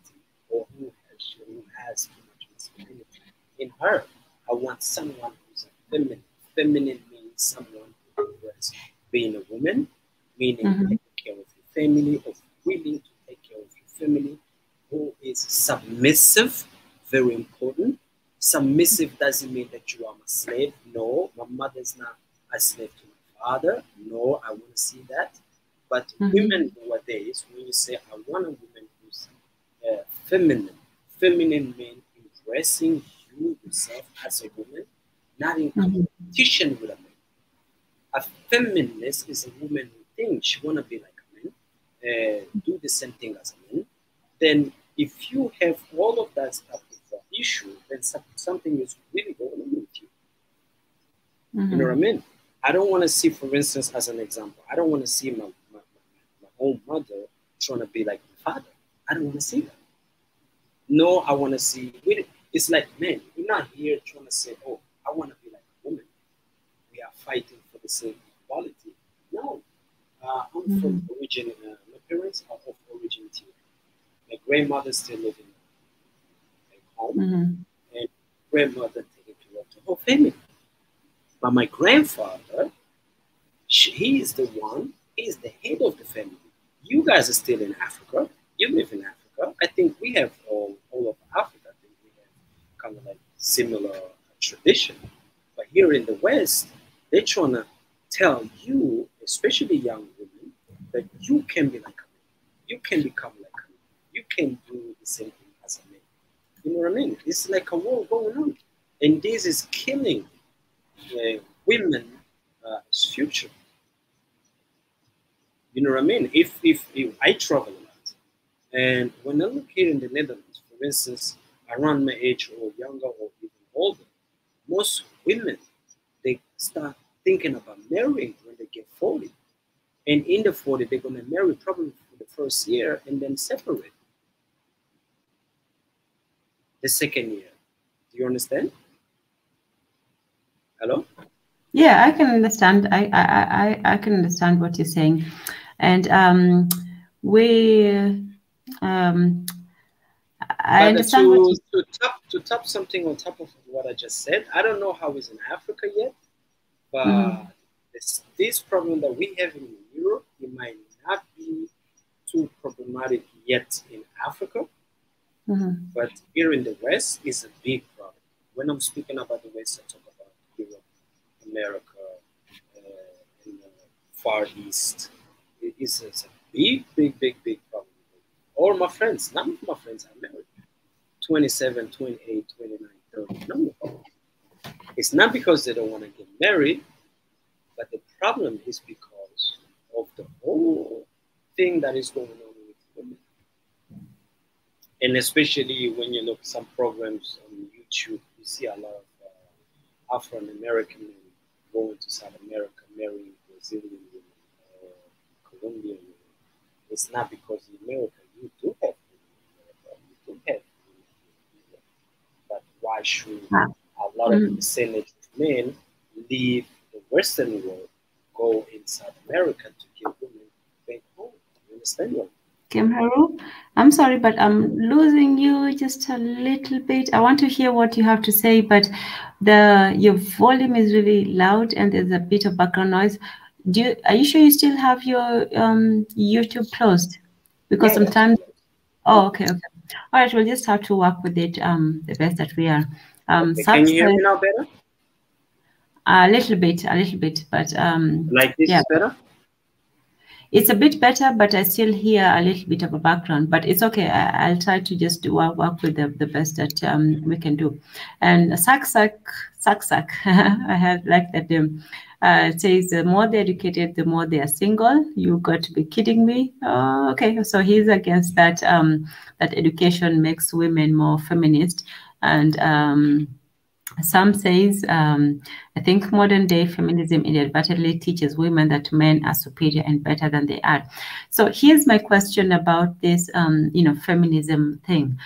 or who has too much masculinity in her. I want someone who's a feminine. Feminine means someone who is being a woman, meaning taking care of your family, or willing to take care of your family, who is submissive, very important. Submissive doesn't mean that you are a slave. No, my mother's not a slave to my father. No, I want to see that. But women nowadays, when you say, I want a woman who's feminine, feminine means embracing you yourself as a woman, not in competition with a man. A feminist is a woman who thinks she want to be like a man, do the same thing as a man. Then if you have all of that type of issue, then something is really going on with you. You know what I mean? I don't want to see, for instance, as an example, I don't want to see my own mother trying to be like my father. I don't want to see that. No, I want to see, it's like, man, we're not here trying to say, oh, I want to be like a woman. We are fighting for the same equality. No, I'm from origin, my parents are of origin Ethiopian. My grandmother still living at home, and grandmother taking care of the whole family. But my grandfather, he is the one, he is the head of the family. You guys are still in Africa. You live in Africa. I think we have all of Africa. I think we have kind of like similar tradition. But here in the West, they're trying to tell you, especially young women, that you can be like a man. You can become like a man. You can do the same thing as a man. You know what I mean? It's like a war going on. And this is killing women's future. You know what I mean? If I travel a lot, and when I look here in the Netherlands, for instance, around my age or younger or even older, most women, they start thinking about marrying when they get 40. And in the 40, they're going to marry probably for the first year and then separate the second year. Do you understand? Hello? Yeah, I can understand. I can understand what you're saying. And I understand to top something on top of what I just said. I don't know how it's in Africa yet, but this problem that we have in Europe, it might not be too problematic yet in Africa, but here in the West is a big problem. When I'm speaking about the West, I talk about Europe, America, and the Far East. It is a big problem. All my friends, none of my friends are married. 27, 28, 29, 30, none of them. It's not because they don't want to get married, but the problem is because of the whole thing that is going on with women. And especially when you look at some programs on YouTube, you see a lot of Afro-American men going to South America, marrying Brazilian women or Colombian women. It's not because in America you do have women, you do have women, but why should a lot of the percentage of men leave the Western world, go in South America to give women back home? You understand what? Kim Haru, I'm sorry, but I'm losing you just a little bit. I want to hear what you have to say, but your volume is really loud and there's a bit of background noise. Are you sure you still have your YouTube closed? Because sometimes, okay. All right, we'll just have to work with it the best that we are. Can you hear me now better? A little bit, but like this is better? It's a bit better, but I still hear a little bit of a background. But it's okay. I'll try to just work with the best that we can do. And sack. I have like that. It says the more they're educated, the more they are single. You got to be kidding me. Oh, okay, so he's against that. That education makes women more feminist, and some says, I think modern day feminism inadvertently teaches women that men are superior and better than they are. So here's my question about this, feminism thing.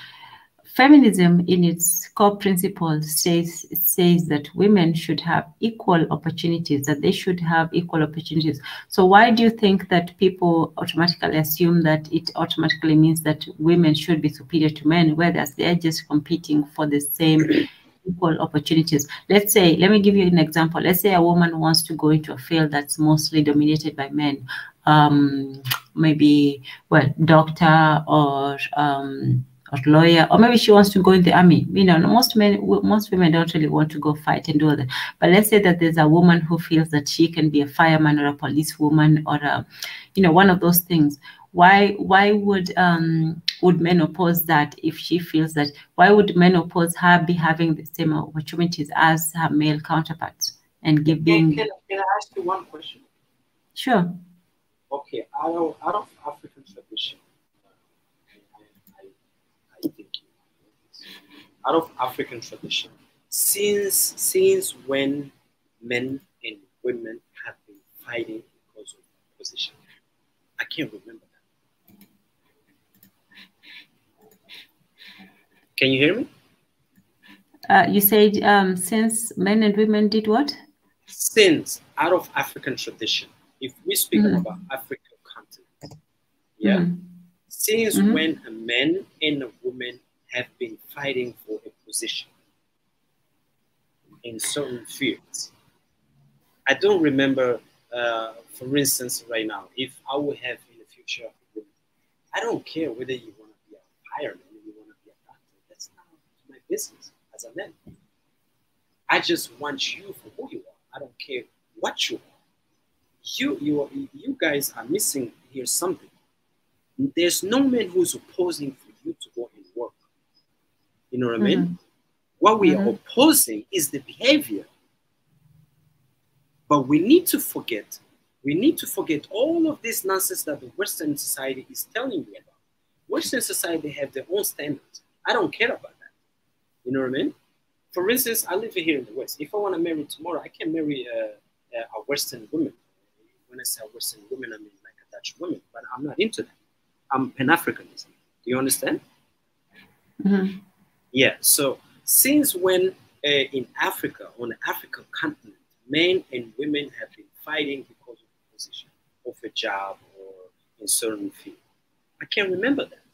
Feminism, in its core principles, says that women should have equal opportunities, that they should have equal opportunities. So why do you think that people automatically assume that it automatically means that women should be superior to men, whereas they're just competing for the same equal opportunities? Let me give you an example. Let's say a woman wants to go into a field that's mostly dominated by men, maybe, doctor or lawyer, or maybe she wants to go in the army. Most women don't really want to go fight and do all that. But let's say that there's a woman who feels that she can be a fireman or a policewoman or one of those things. Why would men oppose that if she feels that? Why would men oppose her be having the same opportunities as her male counterparts and giving? Can I ask you one question? Sure. Okay, out of African tradition, I think out of African tradition, since when men and women have been fighting because of position? I can't remember that. Can you hear me? You said since men and women did what? Since out of African tradition, if we speak about African continent, since when a man and a woman have been fighting for a position in certain fields. I don't remember, for instance, right now, if I would have in the future a woman, I don't care whether you want to be a fireman or you want to be a doctor. That's not my business as a man. I just want you for who you are. I don't care what you are. You guys are missing here something. There's no man who's opposing for you to go and work. You know what I mean? What we are opposing is the behavior. But we need to forget all of this nonsense that the Western society is telling you about. Western society have their own standards. I don't care about that. You know what I mean? For instance, I live here in the West. If I want to marry tomorrow, I can marry a Western woman. When I say a Western woman, I mean like a Dutch woman. But I'm not into that. I'm Pan-Africanism. Do you understand? Yeah. So since when in Africa, on the African continent, men and women have been fighting because of a position, of a job, or in certain field? I can't remember that.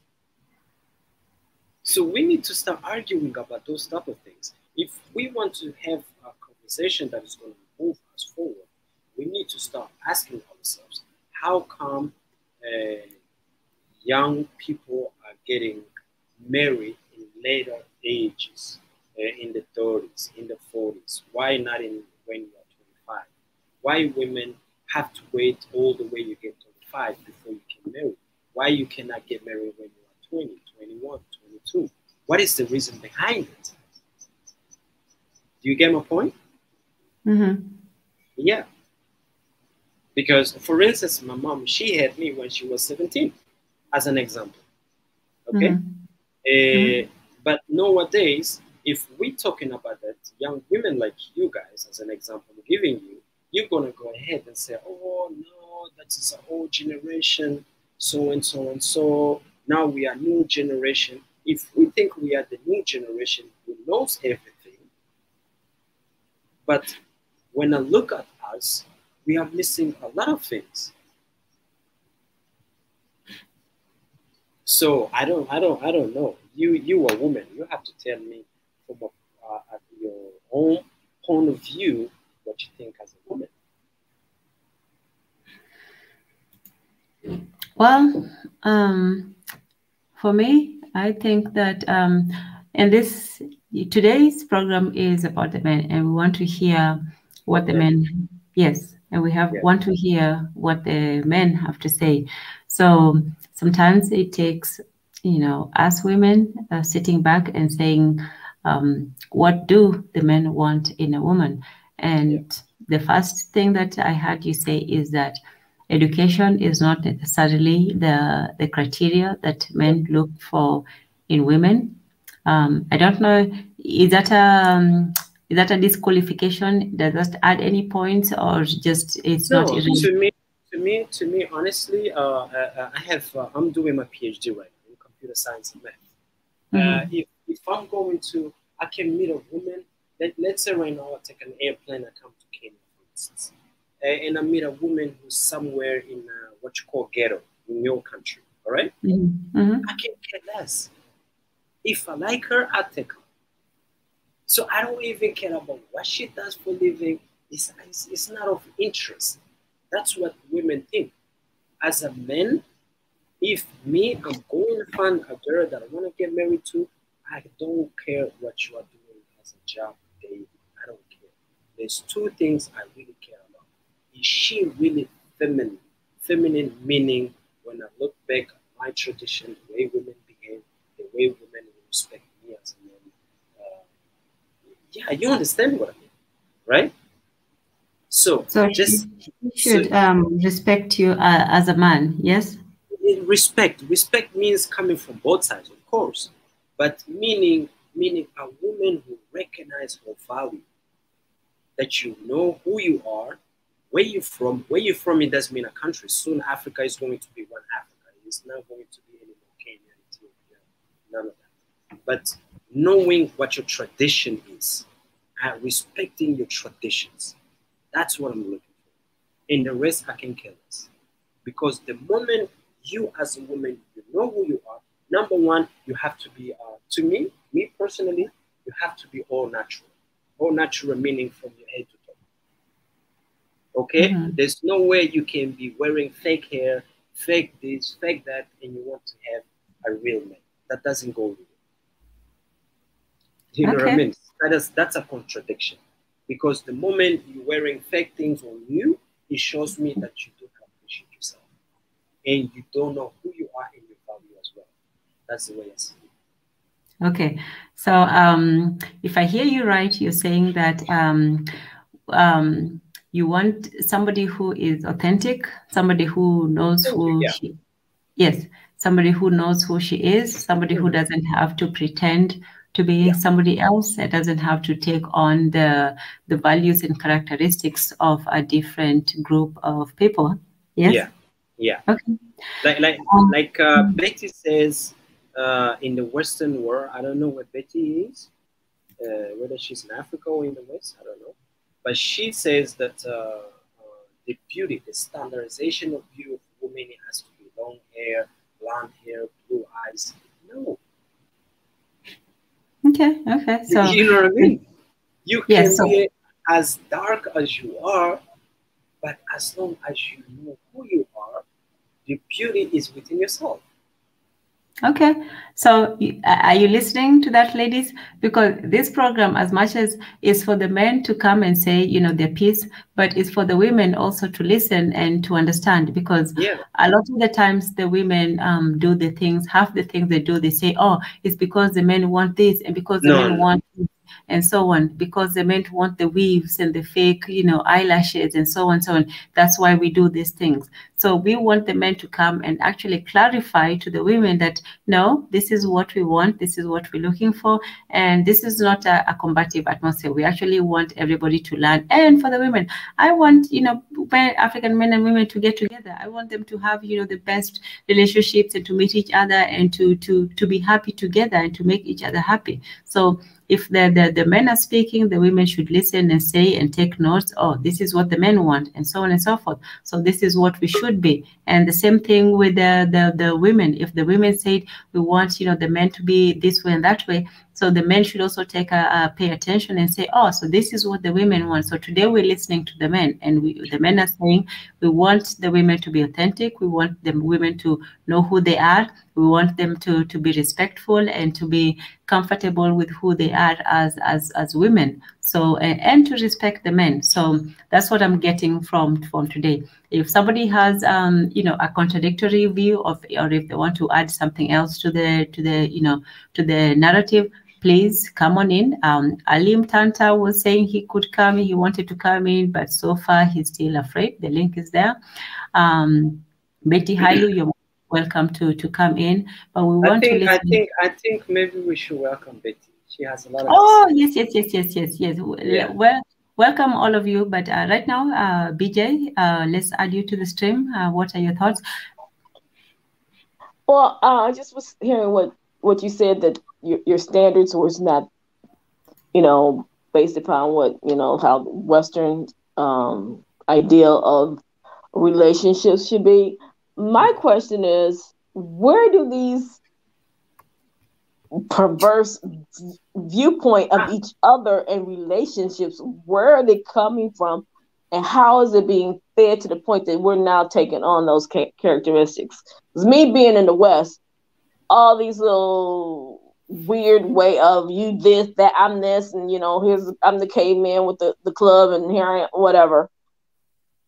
So we need to start arguing about those type of things. If we want to have a conversation that is going to move us forward, we need to start asking ourselves, how come young people are getting married in later ages, in the 30s, in the 40s? Why not when you are 25? Why women have to wait all the way you get 25 before you can marry? Why you cannot get married when you are 20, 21, 22? What is the reason behind it? Do you get my point? Yeah. Because, for instance, my mom, she had me when she was 17, as an example. Okay? But nowadays, if we're talking about that, young women like you guys, as an example I'm giving you, you're going to go ahead and say, oh, no, that is an old generation, so and so and so. Now we are new generation. If we think we are the new generation who knows everything, but when I look at us, we are missing a lot of things. So I don't know. You a woman, you have to tell me from your own point of view what you think as a woman. Well, for me, I think that today's program is about the men, and we want to hear what the men. Yes, and we want to hear what the men have to say. So sometimes it takes, us women sitting back and saying, what do the men want in a woman? And the first thing that I heard you say is that education is not necessarily the criteria that men look for in women. I don't know, is Is that a disqualification? Does that add any points, or just it's No, not irrelevant? to me, honestly, I'm doing my PhD right now in computer science and math. If I'm going to, I can meet a woman. Let's say right now I take an airplane, I come to Kenya, for instance, and I meet a woman who's somewhere in what you call ghetto in your country. All right, I can care less. If I like her, I take her. So I don't even care about what she does for a living. It's not of interest. That's what women think. As a man, if I'm going to find a girl that I want to get married to, I don't care what you are doing as a job, Dave. I don't care. There's two things I really care about. Is she really feminine? Feminine meaning when I look back at my tradition, the way women behave, the way women respect me as a man. Yeah, you understand what I mean, right? So just she should respect you as a man, yes? Respect means coming from both sides, of course, but meaning a woman who recognizes her value, that you know who you are, where you're from. Where you're from, it doesn't mean a country. Soon Africa is going to be one Africa. It's not going to be any more Kenya, Ethiopia, none of that. But knowing what your tradition is, respecting your traditions, that's what I'm looking for. And the rest I can care less. Because the moment you as a woman, you know who you are, number one, you have to be, to me personally, you have to be all natural. All natural meaning from your head to toe. Okay? There's no way you can be wearing fake hair, fake this, fake that, and you want to have a real man. That doesn't go with it. You know what I mean? That's a contradiction. Because the moment you're wearing fake things on you, it shows me that you don't appreciate yourself. And you don't know who you are and your value as well. That's the way I see it. Okay. So if I hear you right, you're saying that you want somebody who is authentic, somebody who knows who she is, somebody who knows who she is, somebody who doesn't have to pretend to be somebody else, that doesn't have to take on the values and characteristics of a different group of people. Yes? Yeah. Okay. Like Betty says, in the Western world, I don't know where Betty is, whether she's in Africa or in the West, I don't know. But she says that the beauty, the standardization of beauty of women has to be long hair, blonde hair, blue eyes. No. Okay. So you know what I mean? You can be as dark as you are, but as long as you know who you are, the beauty is within yourself. Okay, so are you listening to that, ladies? Because this program, as much as is for the men to come and say, you know, their piece, but it's for the women also to listen and to understand. Because a lot of the times the women do the things, half the things they do, they say, oh, it's because the men want this and because the men want this, and so on, because the men want the weaves and the fake, you know, eyelashes and so on, so on. That's why we do these things. So we want the men to come and actually clarify to the women that, no, this is what we want, this is what we're looking for, and this is not a combative atmosphere. We actually want everybody to learn. And for the women, I want, you know, African men and women to get together. I want them to have, you know, the best relationships and to meet each other and to be happy together and to make each other happy. So if the men are speaking, the women should listen and say and take notes. Oh, this is what the men want, and so on and so forth. So this is what we should be. And the same thing with the women. If the women said we want, you know, the men to be this way and that way, so the men should also take pay attention and say, oh, so this is what the women want. So today we're listening to the men, and the men are saying we want the women to be authentic. We want the women to know who they are. We want them to be respectful and to be comfortable with who they are as women. So and to respect the men. So that's what I'm getting from today. If somebody has you know, a contradictory view of, or if they want to add something else to the you know, to the narrative, please come on in. Alim Tanta was saying he could come, he wanted to come in, but so far he's still afraid. The link is there. Betty Hailu, you're welcome to come in, but we want to listen. I think maybe we should welcome Betty. She has a lot of. Oh, yes. Yeah. Well, welcome all of you. But right now, BJ, let's add you to the stream. What are your thoughts? Well, I just was hearing what you said, that your standards was not, based upon what, how the Western ideal of relationships should be. My question is, where do these perverse viewpoint of each other and relationships, where are they coming from, and how is it being fed to the point that we're now taking on those characteristics? Because me being in the West, all these little weird way of you this, that, I'm this, and I'm the caveman with the club, and here I am, whatever.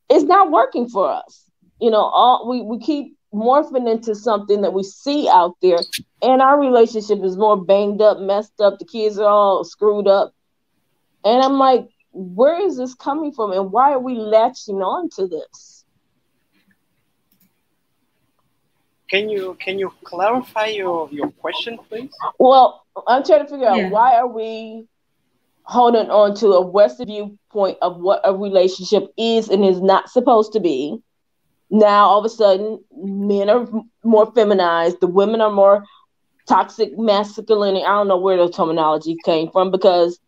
It's not working for us. We keep morphing into something that we see out there, and our relationship is more banged up, messed up. The kids are all screwed up, and I'm like, where is this coming from, and why are we latching on to this? Can you clarify your question, please? Well, I'm trying to figure out, why are we holding on to a Western viewpoint of what a relationship is and is not supposed to be. Now, all of a sudden, men are more feminized. The women are more toxic masculinity. I don't know where the terminology came from, because,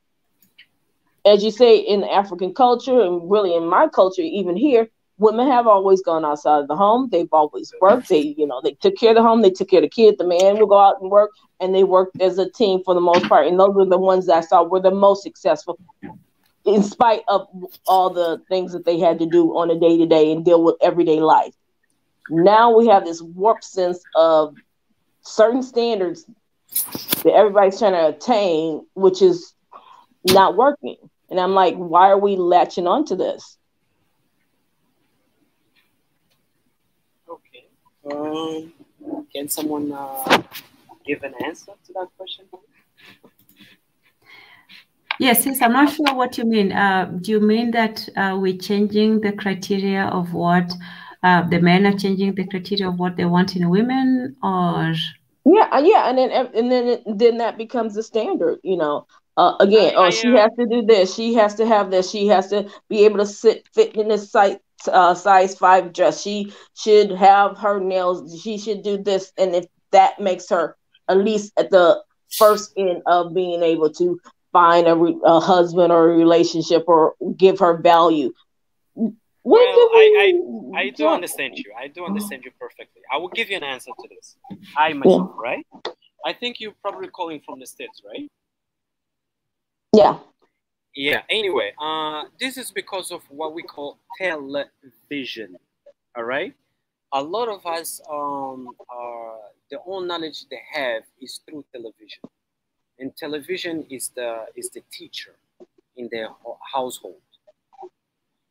as you say, in the African culture, and really in my culture, even here, women have always gone outside of the home. They've always worked. They took care of the home. They took care of the kids. The man will go out and work, and they worked as a team for the most part. And those were the ones that I saw were the most successful, in spite of all the things that they had to do on a day-to-day and deal with everyday life. Now we have this warped sense of certain standards that everybody's trying to attain, which is not working. And I'm like, why are we latching onto this? Okay. Can someone give an answer to that question? Yes, I'm not sure what you mean. Do you mean that we're changing the criteria of what the men are changing the criteria of what they want in women, or? Yeah, and then that becomes the standard. Again, she has to do this, she has to have this, she has to be able to fit in this size 5 dress, she should have her nails, she should do this, and if that makes her at least at the first end of being able to find a husband or a relationship or give her value. I do understand you. I do understand you perfectly. I will give you an answer to this. I myself, right? I think you're probably calling from the States, right? Yeah. Yeah. Anyway, this is because of what we call television. All right. A lot of us, the only knowledge they have is through television, and television is the teacher in their household.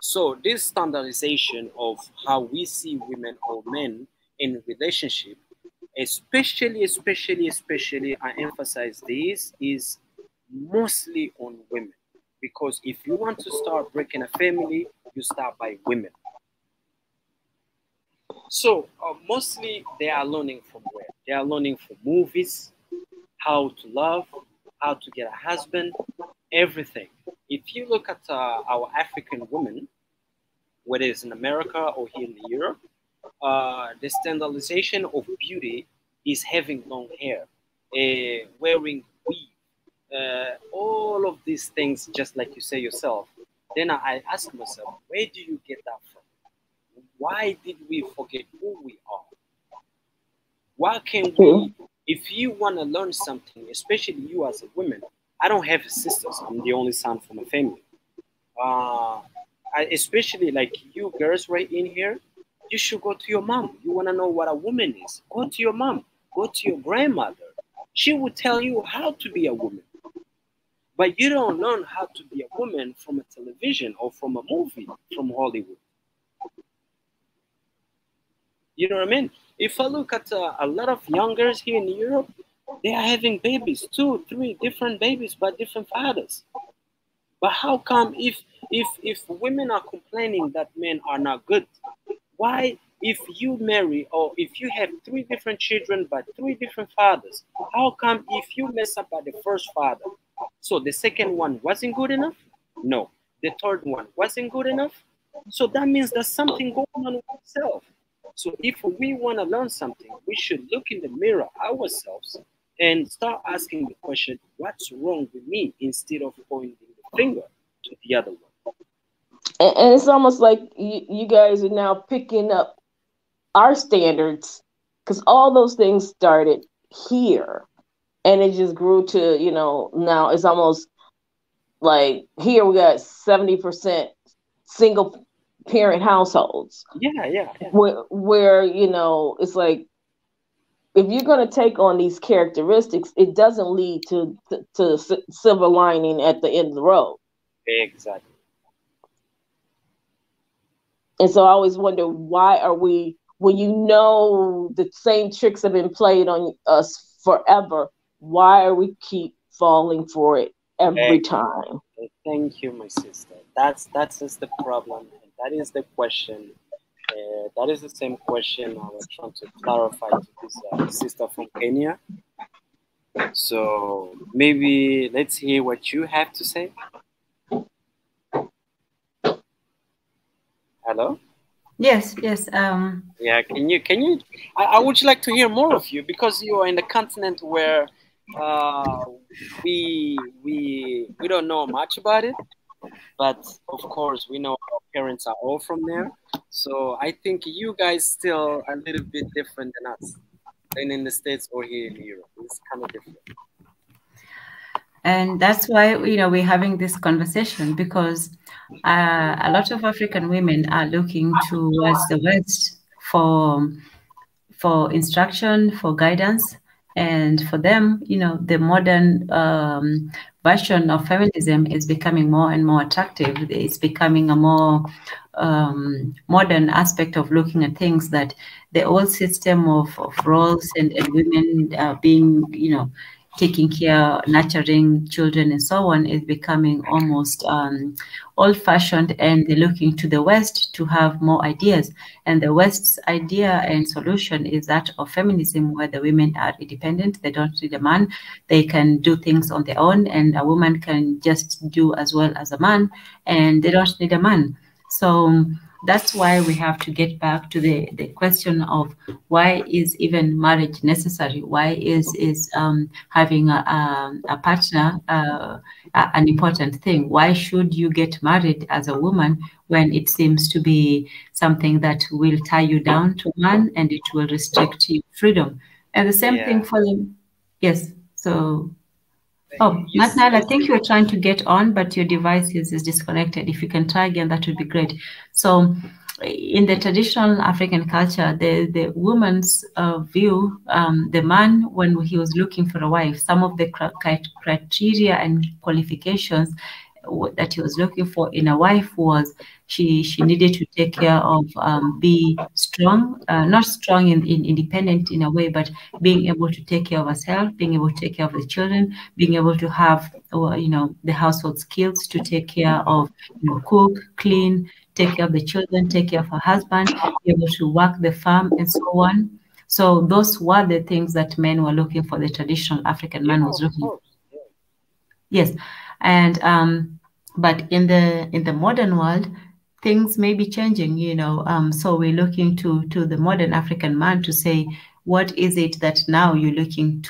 So this standardization of how we see women or men in relationship, especially, I emphasize this, is mostly on women. Because if you want to start breaking a family, you start by women. So mostly they are learning from where? They are learning from movies, how to love, how to get a husband, everything. If you look at our African women, whether it's in America or here in Europe, the standardization of beauty is having long hair, wearing weave, all of these things, just like you say yourself. Then I ask myself, where do you get that from? Why did we forget who we are? Why can't we, if you want to learn something, especially you as a woman, I don't have sisters, I'm the only son from a family. Especially like you girls right in here, you should go to your mom. You want to know what a woman is? Go to your mom. Go to your grandmother. She will tell you how to be a woman. But you don't learn how to be a woman from a television or from a movie from Hollywood. You know what I mean? If I look at a lot of young girls here in Europe, they are having babies, 2, 3 different babies by different fathers. But how come if women are complaining that men are not good, Why, if you marry or if you have 3 different children by 3 different fathers, how come if you mess up by the first father, so the second one wasn't good enough? No. The third one wasn't good enough? So that means there's something going on with itself. So if we want to learn something, we should look in the mirror ourselves and start asking the question, what's wrong with me, instead of pointing the finger to the other one. And it's almost like you guys are now picking up our standards, because all those things started here, and it just grew to, you know, now it's almost like here we got 70% single parent households. Yeah. Where you know, it's like, if you're going to take on these characteristics, it doesn't lead to silver lining at the end of the road. Exactly. And so I always wonder, why are we, when you know the same tricks have been played on us forever, why are we keep falling for it every time? Thank you, my sister. That's just the problem. That is the question. That is the same question I was trying to clarify to this sister from Kenya. So maybe let's hear what you have to say. Hello? Yes. Yeah, can you? I would like to hear more of you, because you are in the continent where we don't know much about it, but of course we know our parents are all from there. So I think you guys still a little bit different than us, than in the States or here in Europe. It's kind of different. And that's why, you know, we're having this conversation, because a lot of African women are looking towards the West for instruction, for guidance. And for them, you know, the modern version of feminism is becoming more and more attractive. It's becoming a more modern aspect of looking at things, that the old system of roles and women being, you know, taking care, nurturing children and so on, is becoming almost old-fashioned, and they're looking to the West to have more ideas. And the West's idea and solution is that of feminism, where the women are independent, they don't need a man, they can do things on their own, and a woman can just do as well as a man, and they don't need a man. So that's why we have to get back to the question of, why is even marriage necessary? Why is having a partner an important thing? Why should you get married as a woman when it seems to be something that will tie you down to man, and it will restrict your freedom? And the same thing for them. Yes. So, oh, Natnal, I think you're trying to get on, but your device is disconnected. If you can try again, that would be great. So in the traditional African culture, the woman's view, the man, when he was looking for a wife, some of the criteria and qualifications that he was looking for in a wife was she needed to take care of, be strong, not strong in independent in a way, but being able to take care of herself, being able to take care of the children, being able to have, you know, the household skills to take care of, you know, cook, clean, take care of the children, take care of her husband, be able to work the farm and so on. So those were the things that men were looking for, the traditional African man was looking for. Yes. And but in the modern world, things may be changing, you know. So we're looking to the modern African man to say, what is it that now you're looking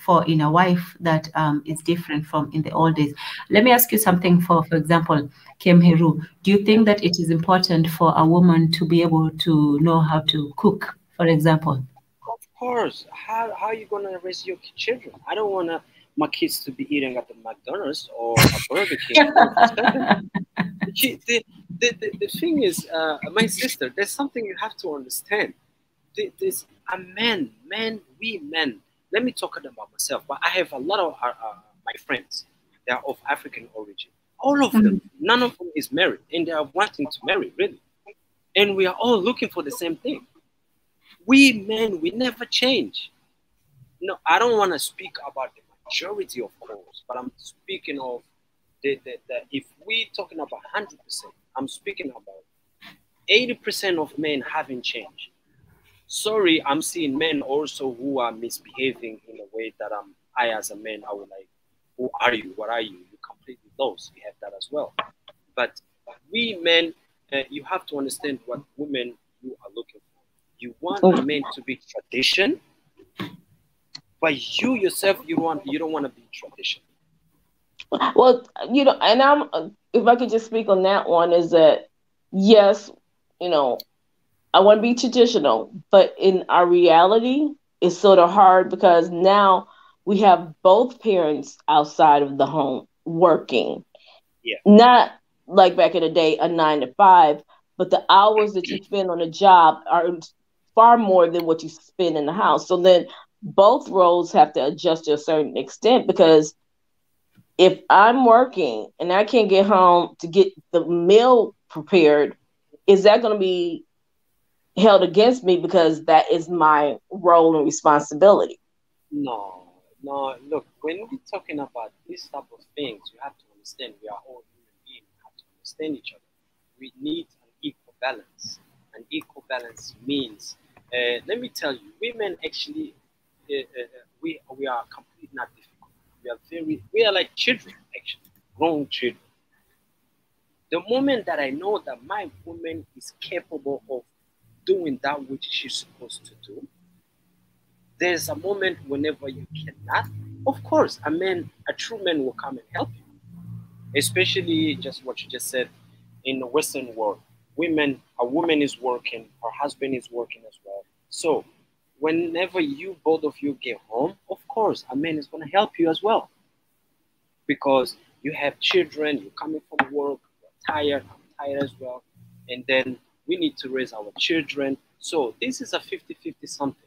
for in a wife that is different from in the old days? Let me ask you something. For example, Kemheru, do you think that it is important for a woman to be able to know how to cook, for example? Of course. How are you going to raise your children? I don't want my kids to be eating at the McDonald's or a Burger King. The thing is, my sister, there's something you have to understand. There's a we men. Let me talk about myself, but I have a lot of my friends. They are of African origin. All of them, none of them is married, and they are wanting to marry, really. And we are all looking for the same thing. We men, we never change. No, I don't want to speak about the majority, of course, but I'm speaking of the if we talking about 100%, I'm speaking about 80% of men haven't changed. Sorry, I'm seeing men also who are misbehaving in a way that I as a man, I would like, who are you? What are you? You're completely lost. We have that as well. But we men, you have to understand what women you are looking for. You want a man to be tradition, but you yourself, you don't want to be tradition. Well, and if I could just speak on that one, is that yes, I want to be traditional, but in our reality, it's sort of hard because now we have both parents outside of the home working. Yeah. Not like back in the day, a 9 to 5, but the hours that you spend on a job are far more than what you spend in the house. So then both roles have to adjust to a certain extent, because if I'm working and I can't get home to get the meal prepared, is that going to be held against me because that is my role and responsibility? No. Look, when we're talking about this type of things, you have to understand we are all human beings. We have to understand each other. We need an equal balance. An equal balance means, let me tell you, women actually, we are completely not difficult. We are like children, actually, grown children. The moment that I know that my woman is capable of doing that which she's supposed to do, there's a moment whenever you cannot. Of course, a true man will come and help you. Especially just what you just said, in the Western world, a woman is working, her husband is working as well. So whenever both of you get home, of course, a man is going to help you as well. Because you have children, you're coming from work, you're tired, I'm tired as well. And then we need to raise our children. So this is a 50-50 something.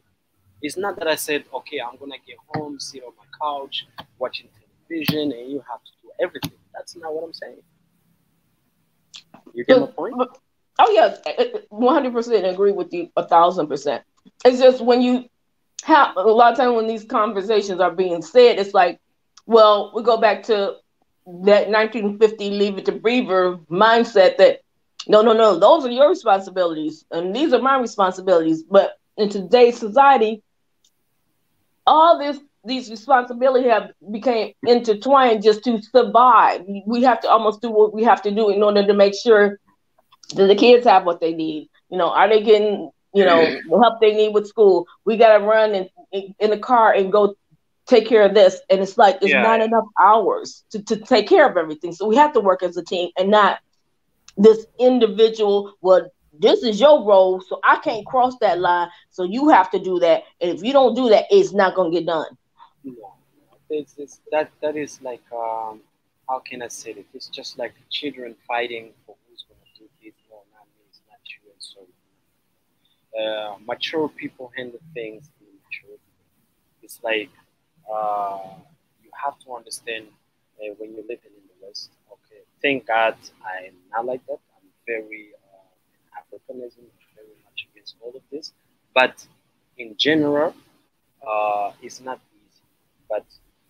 It's not that I said, okay, I'm going to get home, sit on my couch, watching television, and you have to do everything. That's not what I'm saying. You get my point? Oh, yeah, 100% agree with you, 1,000%. It's just when you have, a lot of times when these conversations are being said, it's like, well, we go back to that 1950 Leave It to Beaver mindset that, no, those are your responsibilities, and these are my responsibilities. But in today's society, all these responsibilities have became intertwined just to survive. We have to almost do what we have to do in order to make sure that the kids have what they need. Are they getting, the help they need with school? We got to run in the car and go take care of this. And it's like, it's not enough hours to take care of everything. So we have to work as a team and not this individual, well, this is your role, so I can't cross that line, so you have to do that. And if you don't do that, it's not going to get done. No. That is like, how can I say it? It's just like children fighting for who's going to do this. No, not me, it's not you, and so mature people handle things in mature. It's like, you have to understand when you're living in the West. Okay, thank God I'm not like that. I'm very Africanism, very much against all of this. But in general, it's not easy. But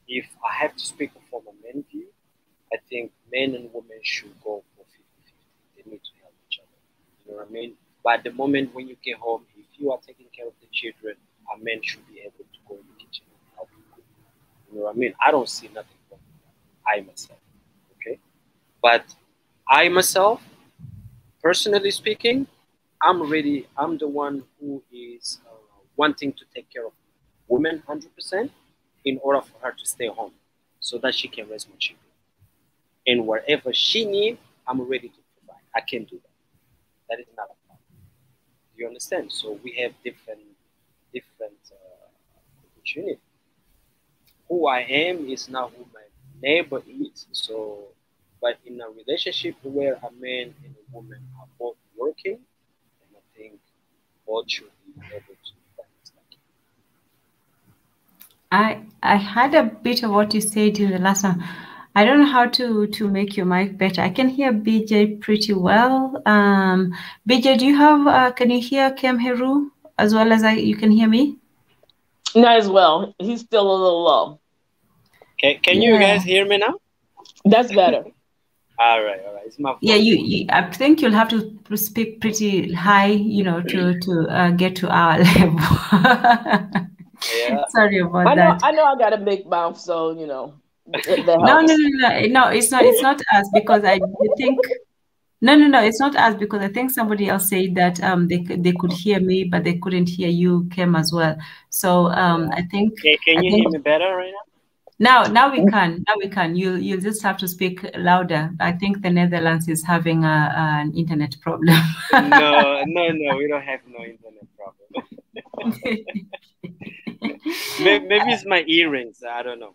if I have to speak from a man view, I think men and women should go for 50-50. They need to help each other. You know what I mean? But at the moment when you get home, if you are taking care of the children, a man should be able to go in the kitchen and help you cook. You know what I mean? I don't see nothing wrong with that. I myself. Okay? But I myself, personally speaking, I'm the one who is wanting to take care of women 100% in order for her to stay home so that she can raise my children. And wherever she needs, I'm ready to provide. I can do that. That is not a problem. Do you understand? So we have different opportunities. Who I am is not who my neighbor is. So, but in a relationship where a man and a woman are both working, then I think both should be able to practice that. I had a bit of what you said in the last one. I don't know how to make your mic better. I can hear BJ pretty well. BJ, do you have? Can you hear Kemheru as well as you can hear me? Not as well. He's still a little low. Can you guys hear me now? That's better. All right. It's my fault. Yeah, you I think you'll have to speak pretty high, you know, to get to our level. Yeah. Sorry about that. I know I got a big mouth, so you know that No, helps. no, it's not us, because I think no, it's not us, because I think somebody else said that they could hear me, but they couldn't hear you, Kim, as well. So I think Can you hear me better right now? Now we can. Now we can. You'll just have to speak louder. I think the Netherlands is having an internet problem. No, we don't have no internet problem. Maybe it's my earrings. I don't know.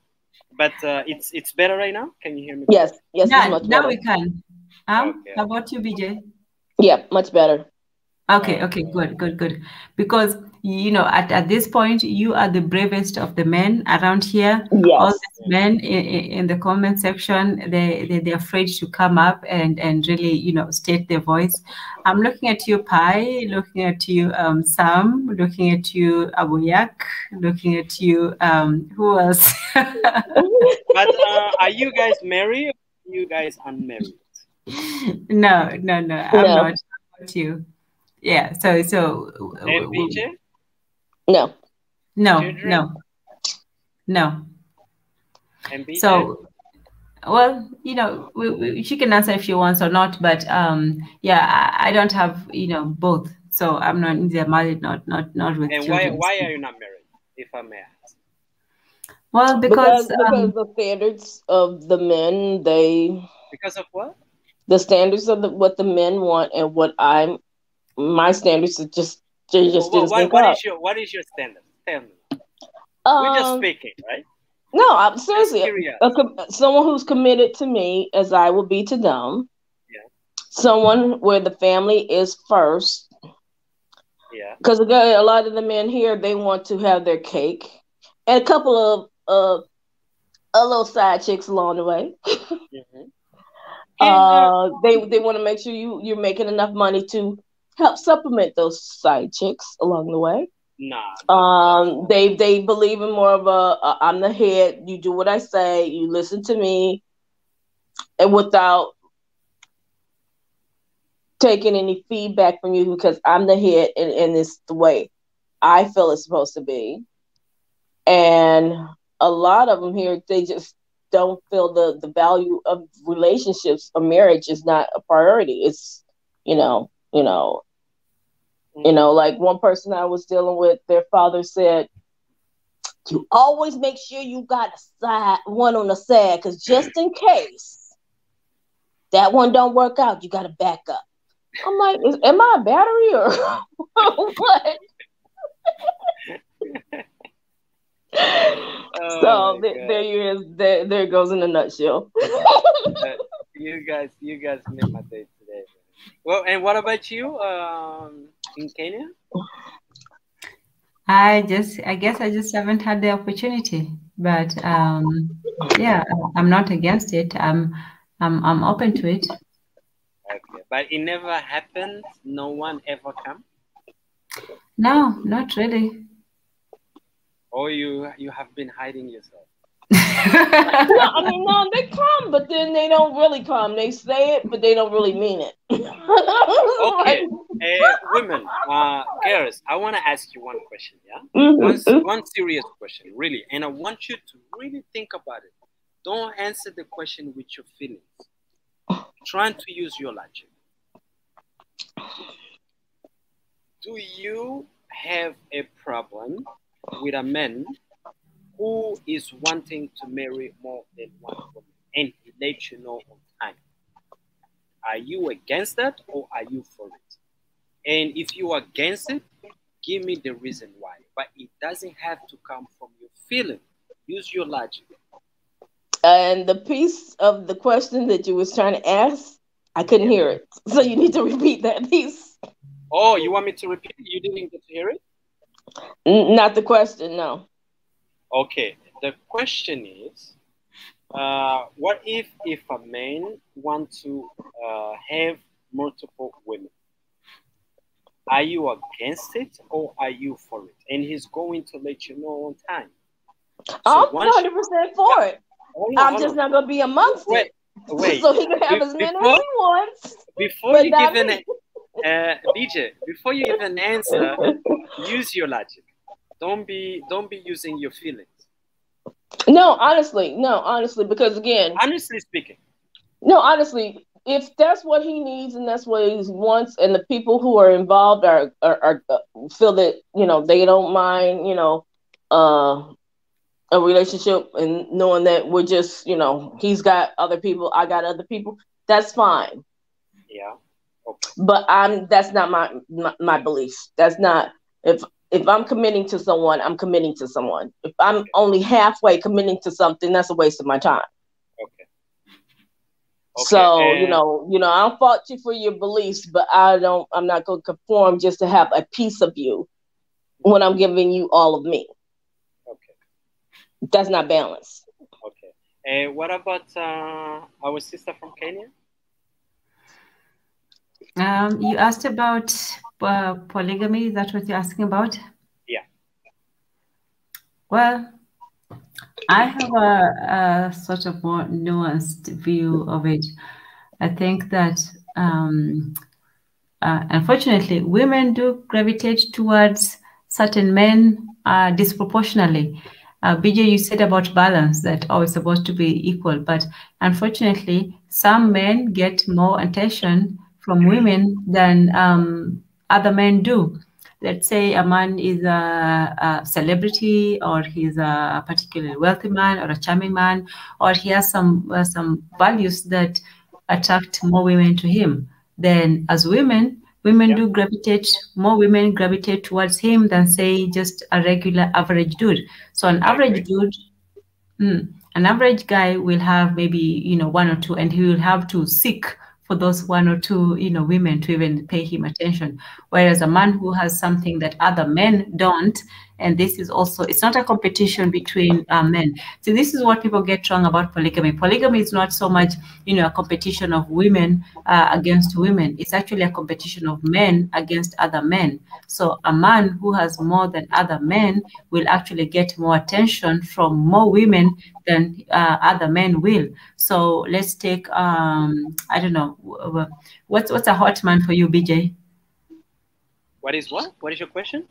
But it's better right now. Can you hear me? Yes, it's much now better. we can. Okay. How about you, BJ? Yeah, much better. Okay, good. Because you know, at this point, you are the bravest of the men around here. Yes. All these men in the comment section, they're afraid to come up and really, you know, state their voice. I'm looking at you, Pai, looking at you, Sam, looking at you, Abuyak, looking at you, who else? But are you guys married? Or are you guys unmarried? No, I'm not. How about you? Yeah, so And BJ? No. And BJ? So, well, you know, she can answer if she wants or not, but yeah, I don't have, you know, both. So I'm not either married, not with and children. Why are you not married, if I may ask? Well, because the standards of the men, because of what? The standards of what the men want and my standards are just what is your standard? Tell me. We're just speaking, right? No, I'm seriously someone who's committed to me as I will be to them. Yeah. Someone where the family is first. Yeah. Because a lot of the men here, they want to have their cake and a couple of little side chicks along the way. Mm-hmm. They want to make sure you're making enough money to help supplement those side chicks along the way. Nah. They believe in more of I'm the head. You do what I say. You listen to me, and without taking any feedback from you, because I'm the head, and it's the way I feel it's supposed to be. And a lot of them here, they just don't feel the value of relationships or marriage is not a priority. It's like one person I was dealing with, their father said, you always make sure you got one on the side, because just in case that one don't work out, you got to back up. I'm like, am I a battery or what? So there you is. There it goes in a nutshell. You guys made my day today. Well, and what about you in Kenya? I guess I just haven't had the opportunity, but yeah, I'm not against it. I'm open to it. Okay, but it never happened. No one ever come. No, not really. Or you have been hiding yourself. No, they come, but then they don't really come. They say it, but they don't really mean it. Okay, women, girls, I want to ask you one question, yeah? One serious question, really, and I want you to really think about it. Don't answer the question with your feelings. Trying to use your logic. Do you have a problem with a man who is wanting to marry more than one woman and he lets you know on time? Are you against that or are you for it? And if you are against it, give me the reason why. But it doesn't have to come from your feeling. Use your logic. And the piece of the question that you was trying to ask, I couldn't hear it. So you need to repeat that piece. Oh, you want me to repeat it? You didn't get to hear it? Not the question, no. Okay. The question is, what if a man wants to have multiple women? Are you against it or are you for it? And he's going to let you know on time. So I'm 100% for it. I'm just not going to be amongst it. Wait. So he can have as many as he wants. Before you give an BJ, before you even answer, use your logic. Don't be using your feelings. No, honestly, because again, honestly speaking, no, honestly, if that's what he needs and that's what he wants, and the people who are involved are feel that they don't mind a relationship and knowing that we're just he's got other people, I got other people, that's fine. Yeah. Okay. But that's not my belief. That's not if I'm committing to someone, I'm committing to someone. If I'm only halfway committing to something, that's a waste of my time. Okay. So I don't fault you for your beliefs, but I'm not going to conform just to have a piece of you when I'm giving you all of me. Okay. That's not balanced. Okay. And what about our sister from Kenya? You asked about polygamy. Is that what you're asking about? Yeah. Well, I have a sort of more nuanced view of it. I think that unfortunately, women do gravitate towards certain men disproportionately. BJ, you said about balance, that it's supposed to be equal, but unfortunately, some men get more attention from women than other men do. Let's say a man is a celebrity, or he's a particularly wealthy man, or a charming man, or he has some values that attract more women to him. Then as women do gravitate, more women gravitate towards him than, say, just a regular average dude. So an average dude, an average guy will have maybe, one or two, and he will have to seek for those one or two, women to even pay him attention. Whereas a man who has something that other men don't, and this is also, it's not a competition between men. So this is what people get wrong about polygamy. Polygamy is not so much, a competition of women against women. It's actually a competition of men against other men. So a man who has more than other men will actually get more attention from more women than other men will. So let's take, I don't know, what's a hot man for you, BJ? What is what? What is your question?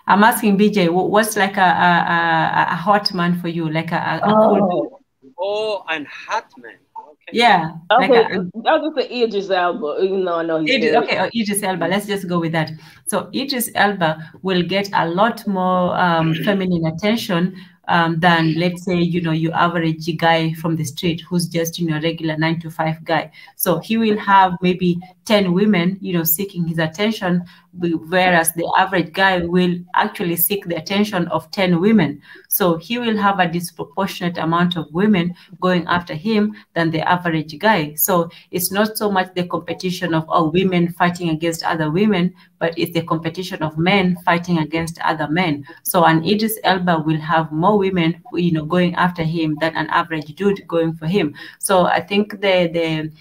I'm asking BJ, what's like a hot man for you? Like a cool... and hot man. Okay. Yeah. Okay, I'll just say Idris Elba, even though I know he's dead. Okay, Idris Elba. Let's just go with that. So Idris Elba will get a lot more feminine attention than, let's say, your average guy from the street who's just, a regular 9-to-5 guy. So he will have maybe 10 women, seeking his attention, whereas the average guy will actually seek the attention of 10 women. So he will have a disproportionate amount of women going after him than the average guy. So it's not so much the competition of women fighting against other women, but it's the competition of men fighting against other men. So an Idris Elba will have more women, going after him than an average dude going for him. So I think the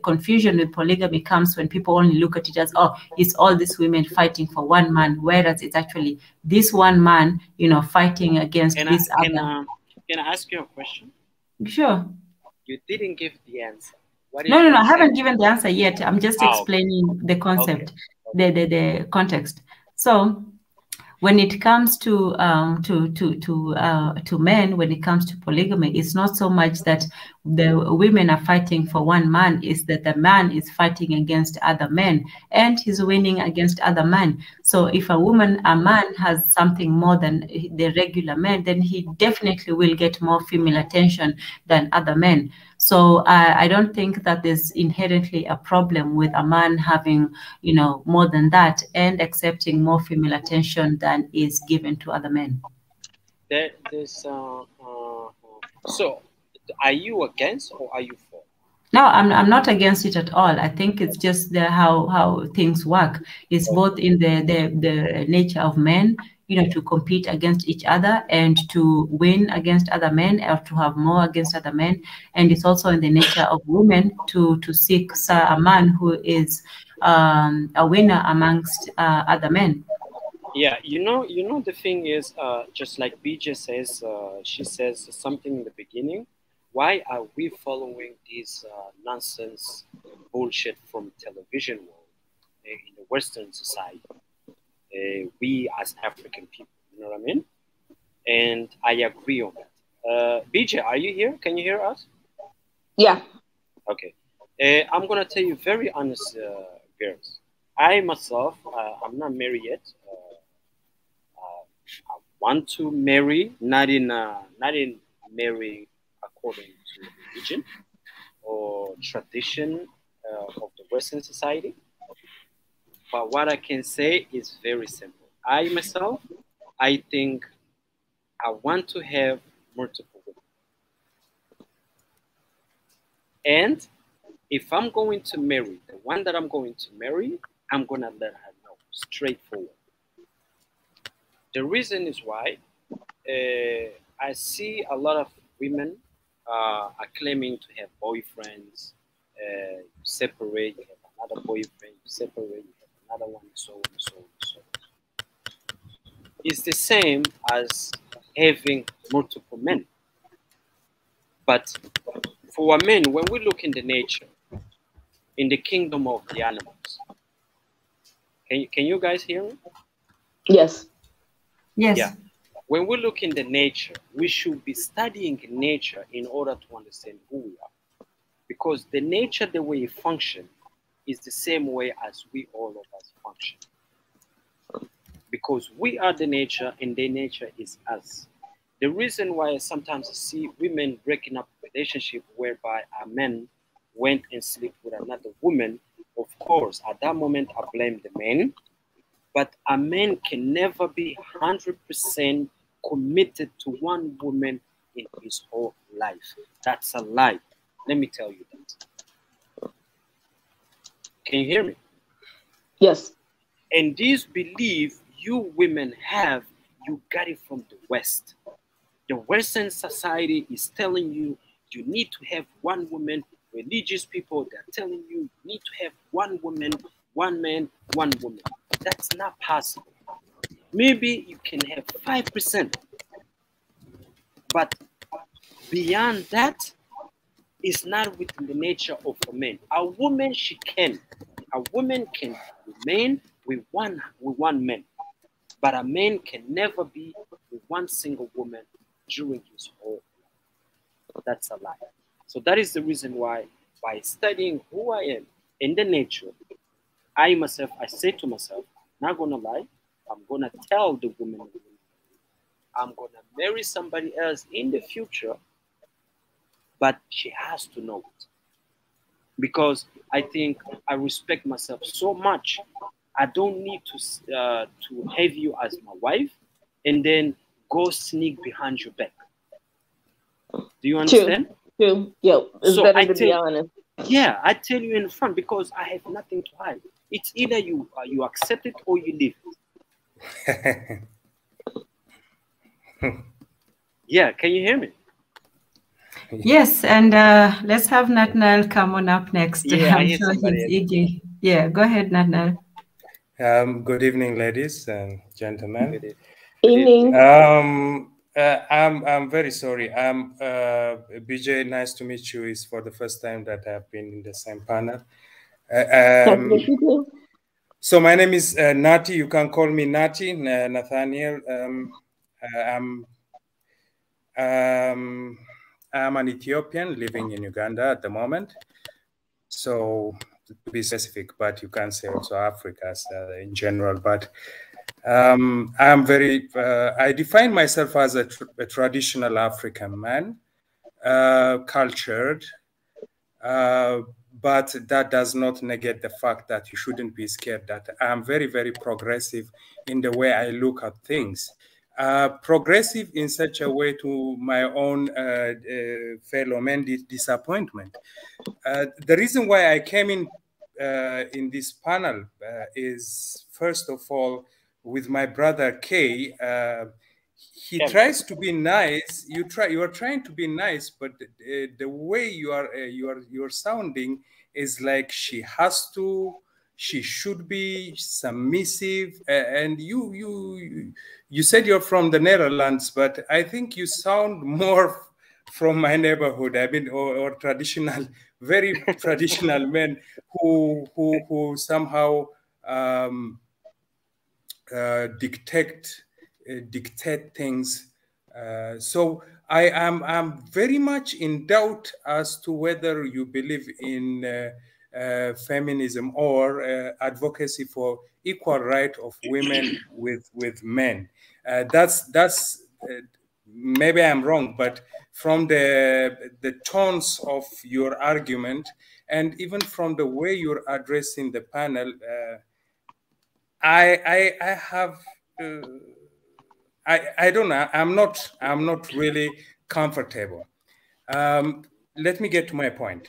confusion with polygamy comes when people only look at it as, it's all these women fighting for one man, whereas it's actually this one man, fighting against this other. Can I ask you a question? Sure. You didn't give the answer. No, I haven't given the answer yet. I'm just explaining the concept, the context. So when it comes to men, when it comes to polygamy, it's not so much that the women are fighting for one man, it's that the man is fighting against other men and he's winning against other men. So if a man has something more than the regular men, then he definitely will get more female attention than other men. So I don't think that there's inherently a problem with a man having, more than that and accepting more female attention than is given to other men. So are you against or are you for? No, I'm not against it at all. I think it's just how things work. It's both in the nature of men, to compete against each other and to win against other men, or to have more against other men. And it's also in the nature of women to seek a man who is a winner amongst other men. Yeah, the thing is, just like BJ says, she says something in the beginning. why are we following this nonsense bullshit from television world in the Western society? We as African people, you know what I mean? And I agree on that. BJ, are you here? Can you hear us? Yeah. Okay. I'm gonna tell you very honest, girls. I myself, I'm not married yet. I want to marry, not in marry according to religion or tradition of the Western society. But what I can say is very simple. I myself, I think I want to have multiple women. And if I'm going to marry, the one that I'm going to marry, I'm going to let her know straightforward. The reason is why I see a lot of women are claiming to have boyfriends, you separate, you have another boyfriend, you separate, you have another one, so on, so on, so on. It's the same as having multiple men. But for a man, when we look in the nature, in the kingdom of the animals, can you guys hear me? Yes. Yes. Yeah. When we look in the nature, we should be studying nature in order to understand who we are. Because the nature, the way it functions, is the same way as we all of us function. Because we are the nature and the nature is us. The reason why sometimes I see women breaking up a relationship whereby a man went and slept with another woman, of course, at that moment I blame the man. But a man can never be 100% committed to one woman in his whole life. That's a lie. Let me tell you that. Can you hear me? Yes. And this belief you women have, you got it from the West. The Western society is telling you you need to have one woman. Religious people, they're telling you need to have one woman, one man, one woman. That's not possible. Maybe you can have 5%, but beyond that, it's not within the nature of a man. A woman, a woman can remain with one man, but a man can never be with one single woman during his whole life. That's a lie. So that is the reason why, by studying who I am in the nature, I say to myself, I'm not gonna lie, I'm gonna tell the woman I'm gonna marry somebody else in the future, but she has to know it. Because I think I respect myself so much, I don't need to have you as my wife and then go sneak behind your back. Do you understand? True. Yeah, it's So better to be honest. Yeah, I tell you in front because I have nothing to hide. It's either you accept it or you leave it. Yeah, can you hear me? Yes, and let's have Natnal come on up next. Yeah, I'm sure he's eager. Yeah, go ahead, Natnal. Good evening, ladies and gentlemen. Good evening. I'm very sorry. BJ, nice to meet you. It's for the first time that I've been in the same panel. So my name is Nati. You can call me Nati, Nathaniel. I'm an Ethiopian living in Uganda at the moment. So to be specific, but you can say also Africa in general. But I'm very, I define myself as a traditional African man, cultured, but that does not negate the fact that you shouldn't be scared that I'm very, very progressive in the way I look at things. Progressive in such a way to my own fellow men disappointment. The reason why I came in this panel is, first of all, with my brother Kay. He tries to be nice. You are trying to be nice, but the way you're sounding is like she should be submissive. And you said you're from the Netherlands, but I think you sound more from my neighborhood. I mean, or traditional, very traditional men who somehow dictate things. So I'm very much in doubt as to whether you believe in feminism or advocacy for equal right of women with men. That's maybe I'm wrong, but from the tones of your argument and even from the way you're addressing the panel, I have I don't know. I'm not really comfortable. Let me get to my point.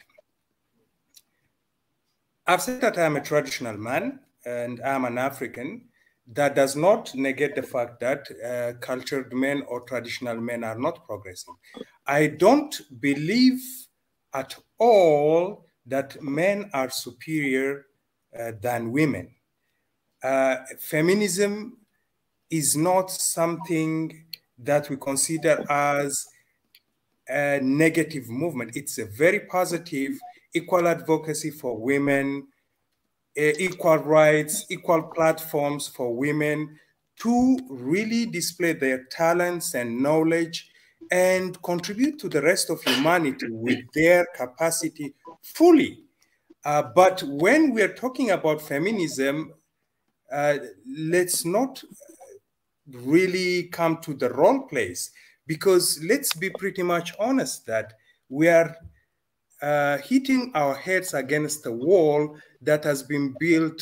I've said that I'm a traditional man and I'm an African. That does not negate the fact that cultured men or traditional men are not progressive. I don't believe at all that men are superior than women. Feminism is not something that we consider as a negative movement. It's a very positive, equal advocacy for women, equal rights, equal platforms for women to really display their talents and knowledge and contribute to the rest of humanity with their capacity fully. But when we're talking about feminism, let's not really come to the wrong place, because let's be pretty much honest that we are hitting our heads against a wall that has been built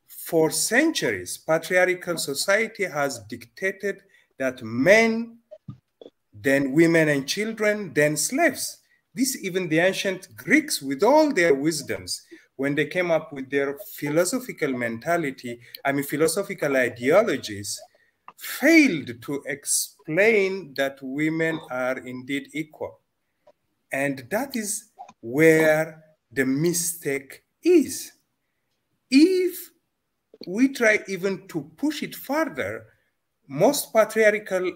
for centuries. Patriarchal society has dictated that men, then women and children, then slaves. This, even the ancient Greeks, with all their wisdoms, when they came up with their philosophical mentality, philosophical ideologies, failed to explain that women are indeed equal. And that is where the mistake is. If we try even to push it further, most patriarchal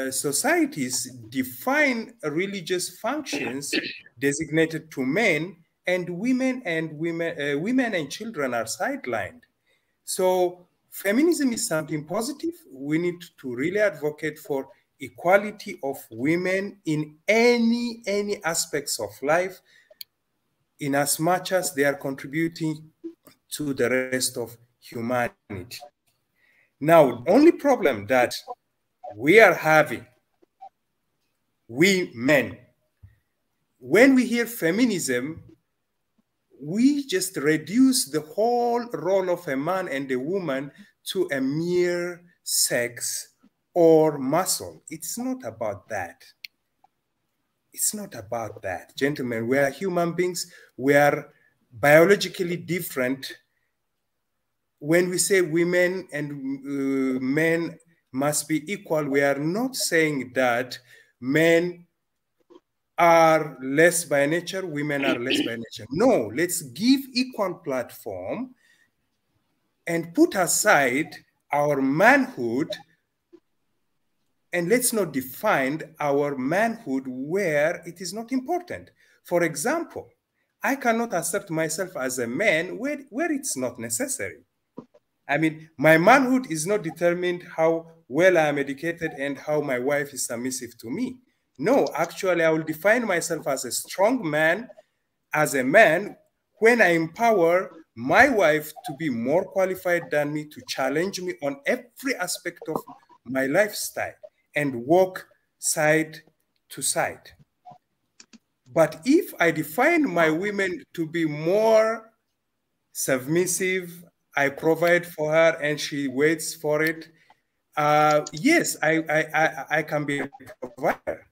societies define religious functions designated to men, and women and children are sidelined. So feminism is something positive. We need to really advocate for equality of women in any aspects of life, in as much as they are contributing to the rest of humanity. Now, the only problem that we are having, we men, when we hear feminism, we just reduce the whole role of a man and a woman to a mere sex or muscle. It's not about that. It's not about that. Gentlemen, we are human beings. We are biologically different. When we say women and men must be equal, we are not saying that men are less by nature, women are less by nature. No, let's give equal platform and put aside our manhood, and let's not define our manhood where it is not important. For example, I cannot assert myself as a man where it's not necessary. I mean, my manhood is not determined how well I am educated and how my wife is submissive to me. No, actually, I will define myself as a strong man, as a man, when I empower my wife to be more qualified than me, to challenge me on every aspect of my lifestyle and walk side to side. But if I define my women to be more submissive, I provide for her and she waits for it, yes, I can be a provider.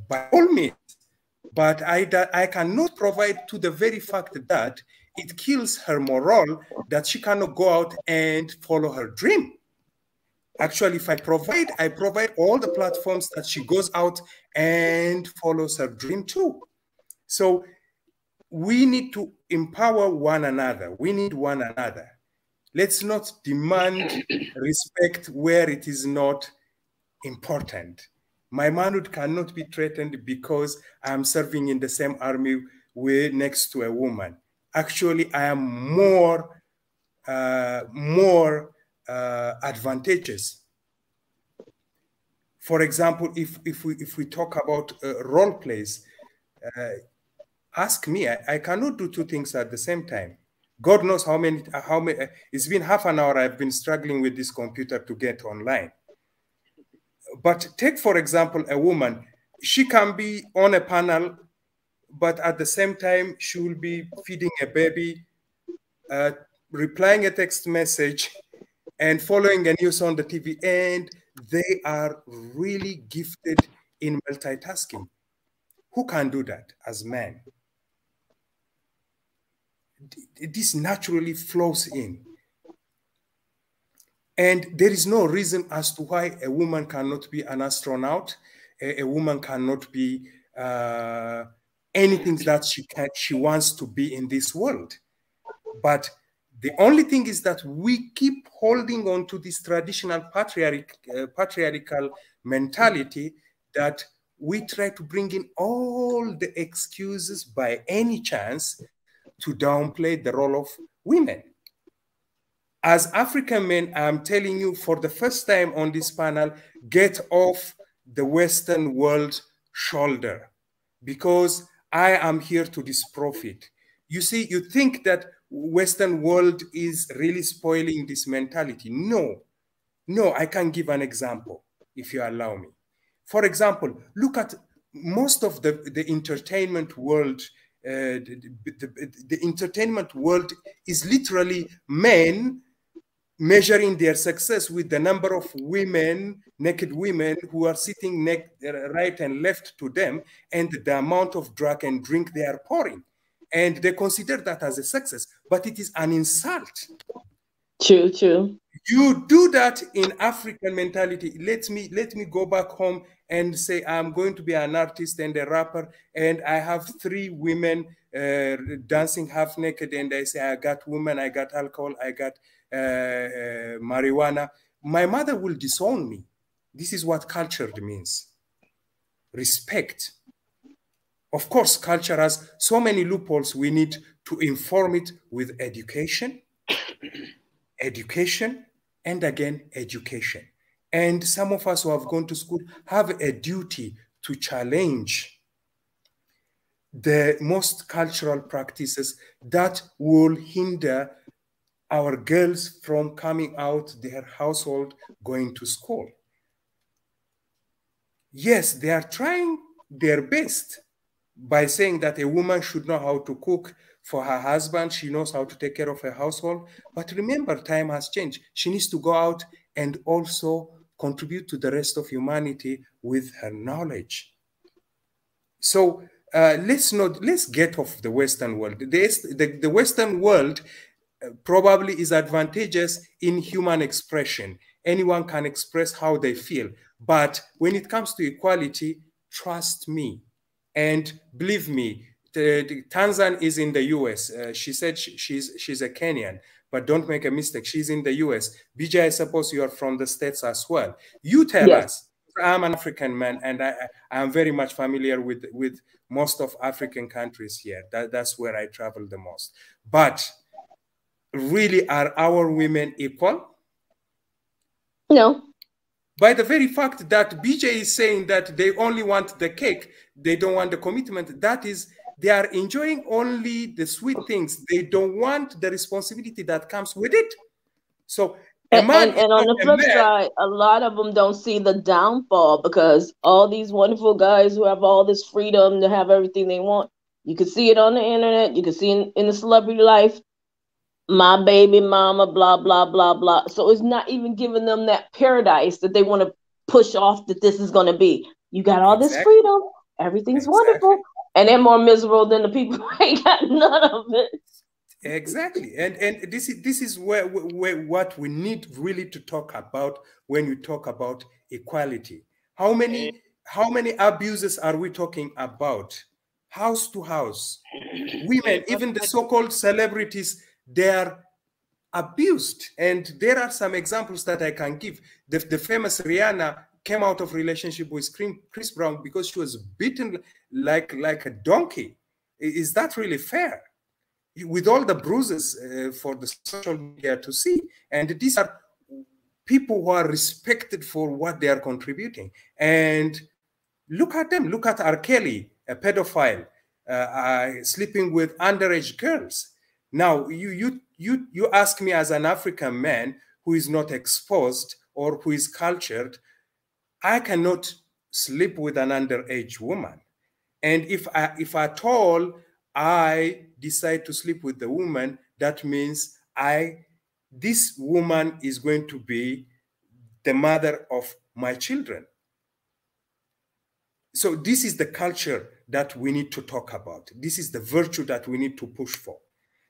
By all means, but I cannot provide to the very fact that it kills her morale that she cannot go out and follow her dream. Actually, if I provide all the platforms that she goes out and follows her dream too. So we need to empower one another. We need one another. Let's not demand respect where it is not important. My manhood cannot be threatened because I am serving in the same army next to a woman. Actually, I am more advantageous. For example, if we talk about role plays, ask me. I cannot do two things at the same time. God knows how many. It's been half an hour I've been struggling with this computer to get online. But take, for example, a woman. She can be on a panel, but at the same time, she will be feeding a baby, replying a text message, and following a news on the TV. And they are really gifted in multitasking. Who can do that as men? This naturally flows in. And there is no reason as to why a woman cannot be an astronaut. A woman cannot be anything that she wants to be in this world. But the only thing is that we keep holding on to this traditional patriarchal mentality that we try to bring in all the excuses by any chance to downplay the role of women. As African men, I'm telling you for the first time on this panel, get off the Western world shoulder, because I am here to disprove it. You see, you think that Western world is really spoiling this mentality. No, I can give an example if you allow me. For example, look at most of the entertainment world. The entertainment world is literally men measuring their success with the number of women, naked women, who are sitting right and left to them, and the amount of drug and drink they are pouring. And they consider that as a success, but it is an insult. True. You do that in African mentality. Let me go back home and say I'm going to be an artist and a rapper, and I have 3 women dancing half naked, and I say I got women, I got alcohol, I got marijuana. My mother will disown me. This is what culture means. Respect. Of course, culture has so many loopholes. We need to inform it with education, and again, education. And some of us who have gone to school have a duty to challenge the most cultural practices that will hinder our girls from coming out their household, going to school. Yes, they are trying their best by saying that a woman should know how to cook for her husband. She knows how to take care of her household. But remember, time has changed. She needs to go out and also contribute to the rest of humanity with her knowledge. So let's get off the Western world. The Western world probably is advantageous in human expression. Anyone can express how they feel. But when it comes to equality, trust me and believe me, Tanzan is in the US. She said she's a Kenyan, but don't make a mistake. She's in the US. BJ, I suppose you are from the States as well. You tell us. I'm an African man, and I am very much familiar with most of African countries here. That's where I travel the most. But really, are our women equal? No. By the very fact that BJ is saying that they only want the cake, they don't want the commitment, that is, they are enjoying only the sweet things. They don't want the responsibility that comes with it. So, and on the flip side, a lot of them don't see the downfall, because all these wonderful guys who have all this freedom to have everything they want, you can see it on the internet, you can see in the celebrity life, my baby mama, blah, blah, blah, blah. So it's not even giving them that paradise that they want to push off that this is going to be. You got all this freedom. Everything's wonderful. And they're more miserable than the people who ain't got none of it. Exactly. And this is where what we need really to talk about when we talk about equality. How many abuses are we talking about? House to house. Women, even the so-called celebrities, they are abused. And there are some examples that I can give. The famous Rihanna came out of relationship with Chris Brown because she was beaten like a donkey. Is that really fair? With all the bruises for the social media to see. And these are people who are respected for what they are contributing. And look at them. Look at R. Kelly, a pedophile, sleeping with underage girls. Now, you ask me as an African man who is not exposed or who is cultured, I cannot sleep with an underage woman. And if at all I decide to sleep with the woman, that means this woman is going to be the mother of my children. So this is the culture that we need to talk about. This is the virtue that we need to push for.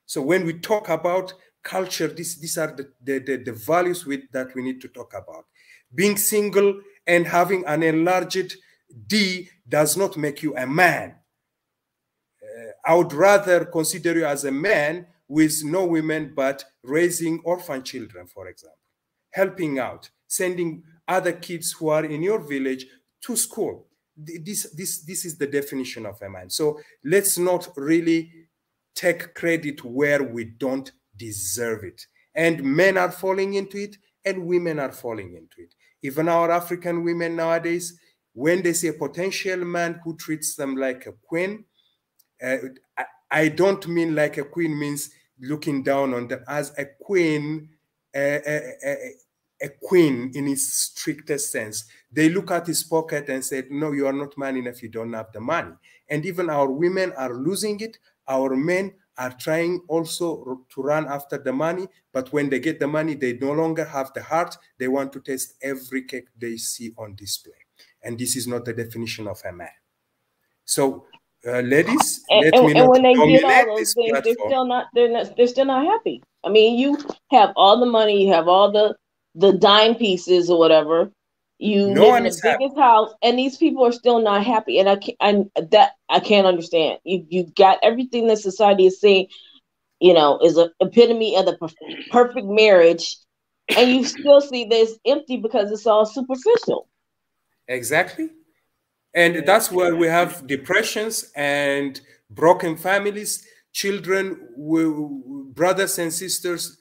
So when we talk about culture, these are the values that we need to talk about. Being single and having an enlarged D does not make you a man. I would rather consider you as a man with no women, but raising orphan children, for example, helping out, sending other kids who are in your village to school. This is the definition of a man. So let's not really take credit where we don't deserve it. And men are falling into it, and women are falling into it. Even our African women nowadays, when they see a potential man who treats them like a queen, I don't mean like a queen means looking down on them. As a queen, a queen in its strictest sense, they look at his pocket and say, no, you are not man enough, you don't have the money. And even our women are losing it. Our men are trying also to run after the money, but when they get the money, they no longer have the heart. They want to taste every cake they see on display. And this is not the definition of a man. So ladies, let me not when they get all dominate those this things, platform. they're still not happy. I mean, you have all the money, you have all the dime pieces or whatever. You live in the biggest house, and these people are still not happy. And I can't understand. You got everything that society is saying, is an epitome of the perfect marriage, and you still see this empty because it's all superficial. Exactly. And that's where we have depressions and broken families, children, brothers and sisters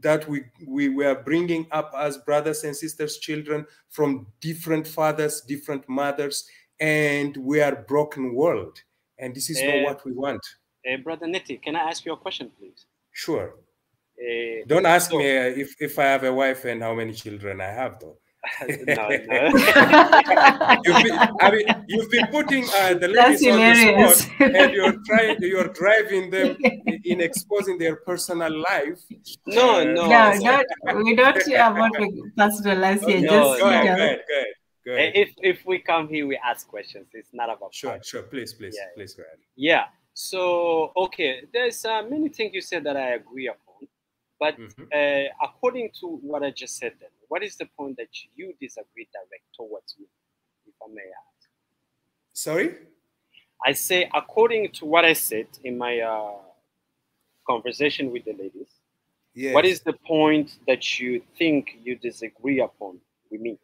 that we were bringing up as brothers and sisters, children from different fathers, different mothers, and we are a broken world. And this is not what we want. Brother Neti, can I ask you a question, please? Sure. Don't ask me if I have a wife and how many children I have, though. No. You've been putting the ladies on the spot, and you're driving them in exposing their personal life. No, we don't hear about personal life here. Go ahead. If we come here, we ask questions. It's not about sure. Please go ahead. Yeah. So there's many things you said that I agree upon. But according to what I just said, then, what is the point that you disagree direct towards me, if I may ask? Sorry? I say, according to what I said in my conversation with the ladies, yes. What is the point that you think you disagree upon with me?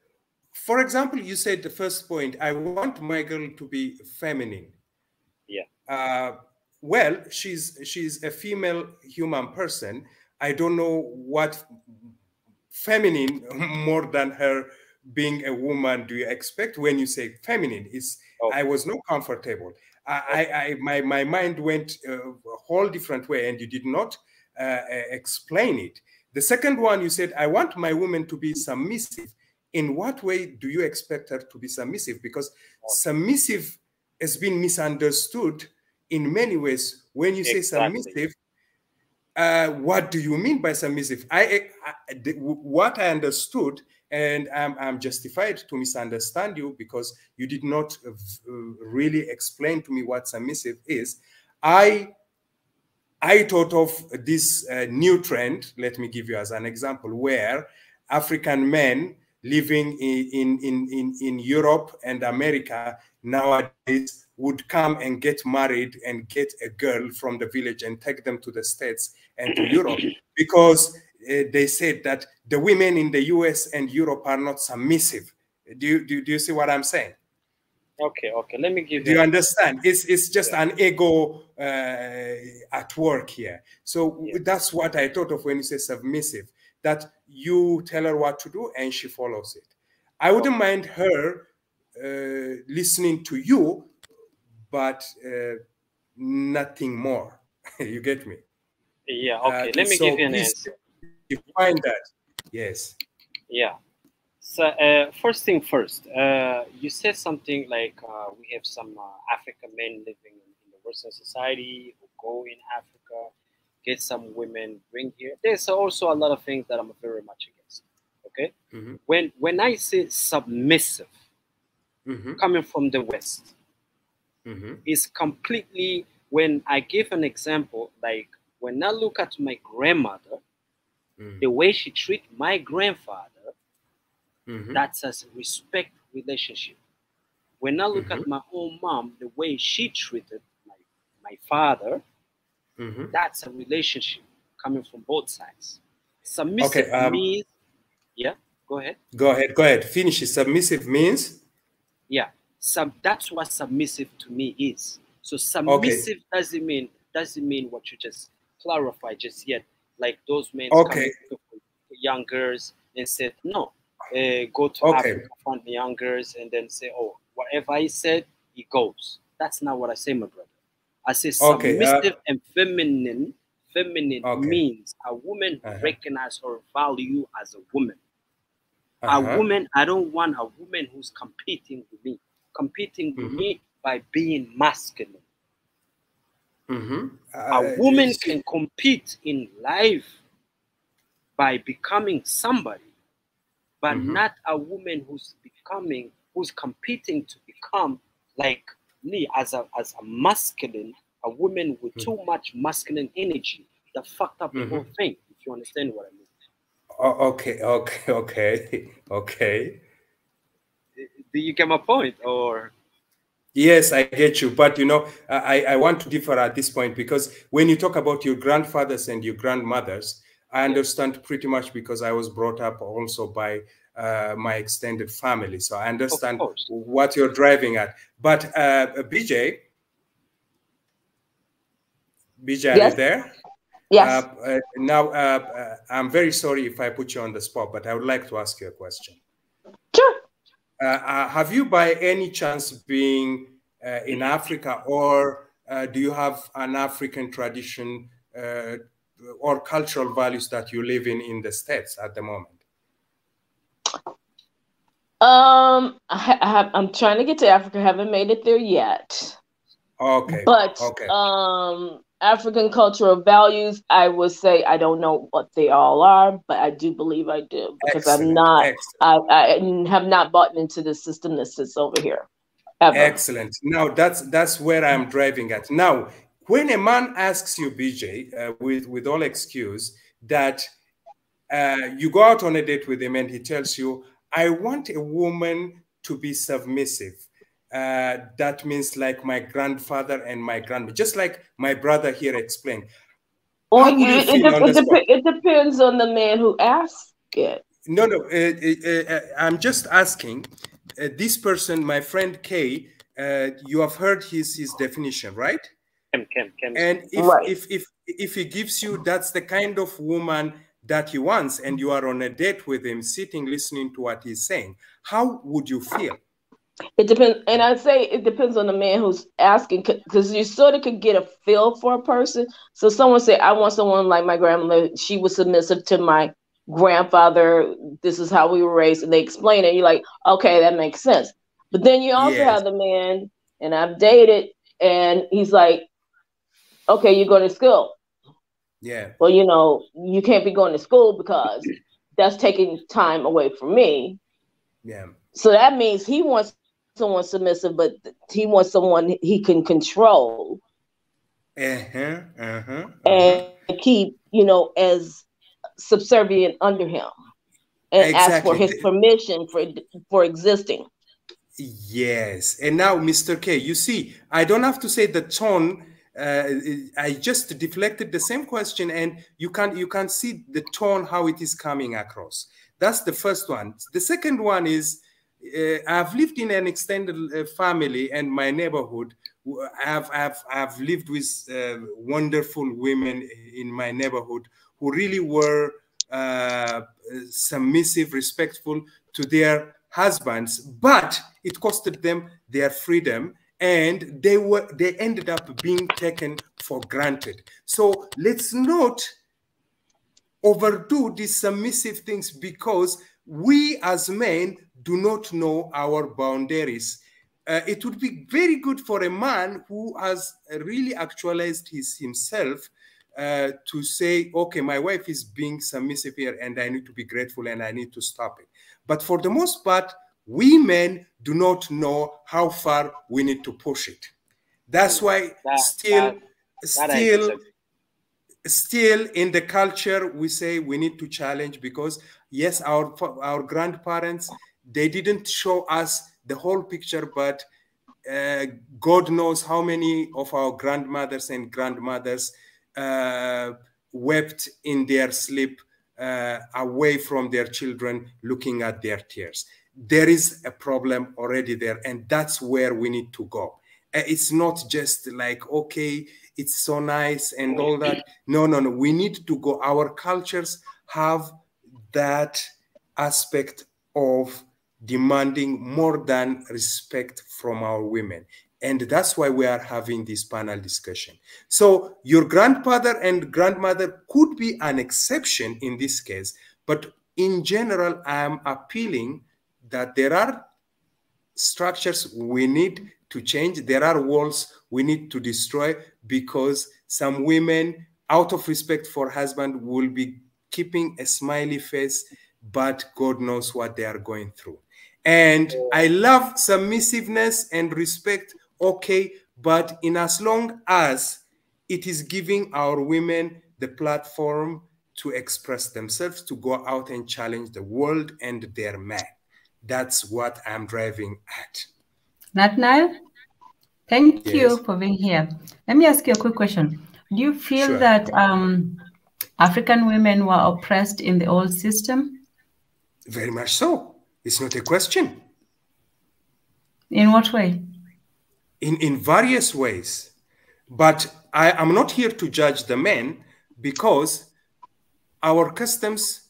For example, you said the first point, I want my girl to be feminine. Yeah. Well, she's a female human person. I don't know what feminine more than her being a woman do you expect when you say feminine. I was not comfortable. My mind went a whole different way, and you did not explain it. The second one, you said, I want my woman to be submissive. In what way do you expect her to be submissive? Because submissive has been misunderstood in many ways. When you say submissive, what do you mean by submissive? What I understood, and I'm justified to misunderstand you because you did not really explain to me what submissive is. I thought of this new trend. Let me give you as an example, where African men living in Europe and America nowadays would come and get married and get a girl from the village and take them to the States and to Europe, because they said that the women in the US and Europe are not submissive. Do you see what I'm saying? Okay, let me give you. Do you understand? It's just an ego at work here. So that's what I thought of when you say submissive, that you tell her what to do and she follows it. I wouldn't mind her listening to you, but nothing more. You get me? Yeah, okay. Let me give you an answer. Define that. Yes. Yeah. So first thing first, you said something like we have some African men living in the Western society who go in Africa, get some women, bring here. There's also a lot of things that I'm very much against. Okay, when I say submissive, coming from the West, is completely. When I give an example, like when I look at my grandmother, the way she treat my grandfather. That's a respect relationship. When I look at my own mom, the way she treated my father, that's a relationship coming from both sides. Submissive means, yeah, go ahead. Go ahead. Finish it. Submissive means? Yeah, that's what submissive to me is. So submissive doesn't mean what you just clarified just yet, like those men coming to young girls and said, no. Go to Africa, find the young girls, and then say, "Oh, whatever I said, he goes." That's not what I say, my brother. I say submissive and feminine. Feminine means a woman who recognizes her value as a woman. A woman. I don't want a woman who's competing with me. Competing with me by being masculine. A woman can compete in life by becoming somebody. But not a woman who's competing to become like me as a masculine, a woman with too much masculine energy that fucked up the whole thing, if you understand what I mean. Okay. Do you get my point, or? Yes, I get you. But, I want to differ at this point, because when you talk about your grandfathers and your grandmothers, I understand pretty much, because I was brought up also by my extended family. So I understand what you're driving at. But BJ, yes. Are you there? Yes. Now, I'm very sorry if I put you on the spot, but I would like to ask you a question. Sure. Have you by any chance been in Africa, or do you have an African tradition or cultural values that you live in the States at the moment? I'm trying to get to Africa. I haven't made it there yet. Okay. But African cultural values, I would say I don't know what they all are, but I do believe I do, because I have not bought into the system that sits over here. Ever. Excellent. Now that's where I'm driving at. Now, when a man asks you, BJ, with all excuse, that you go out on a date with him and he tells you, I want a woman to be submissive. That means like my grandfather and my grandmother, just like my brother here explained. How would you feel on the spot? It depends on the man who asks it. No, I'm just asking. This person, my friend Kay, you have heard his definition, right? And if he gives you, that's the kind of woman that he wants, and you are on a date with him, sitting, listening to what he's saying, how would you feel? It depends, and I say it depends on the man who's asking, because you sort of could get a feel for a person. So someone say, I want someone like my grandmother. She was submissive to my grandfather. This is how we were raised, and they explain it. You're like, okay, that makes sense. But then you also have the man, and I've dated, and he's like, okay, you're going to school. Yeah. Well, you can't be going to school because that's taking time away from me. Yeah. So that means he wants someone submissive, but he wants someone he can control and keep, as subservient under him, and ask for his permission for existing. Yes. And now, Mr. K, you see, I don't have to say the tone. I just deflected the same question, and you can see the tone, how it is coming across. That's the first one. The second one is, I've lived in an extended family, and my neighborhood. I've lived with wonderful women in my neighborhood who really were submissive, respectful to their husbands, but it costed them their freedom, and they ended up being taken for granted. So let's not overdo these submissive things, because we as men do not know our boundaries. It would be very good for a man who has really actualized himself to say, okay, my wife is being submissive here and I need to be grateful and I need to stop it. But for the most part, we men do not know how far we need to push it. That's why still in the culture, we say we need to challenge, because yes, our grandparents, they didn't show us the whole picture, but God knows how many of our grandmothers and grandmothers wept in their sleep away from their children, looking at their tears. There is a problem already there, and that's where we need to go. It's not just like, okay, it's so nice and all that. No, no, no. We need to go. Our cultures have that aspect of demanding more than respect from our women. And that's why we are having this panel discussion. So your grandfather and grandmother could be an exception in this case, but in general, I am appealing that there are structures we need to change. There are walls we need to destroy, because some women, out of respect for husband, will be keeping a smiley face, but God knows what they are going through. And I love submissiveness and respect, okay, but in as long as it is giving our women the platform to express themselves, to go out and challenge the world and their man. That's what I'm driving at. Natnael, thank you for being here. Let me ask you a quick question. Do you feel that African women were oppressed in the old system? Very much so. It's not a question. In what way? In various ways. But I am not here to judge the men, because our customs.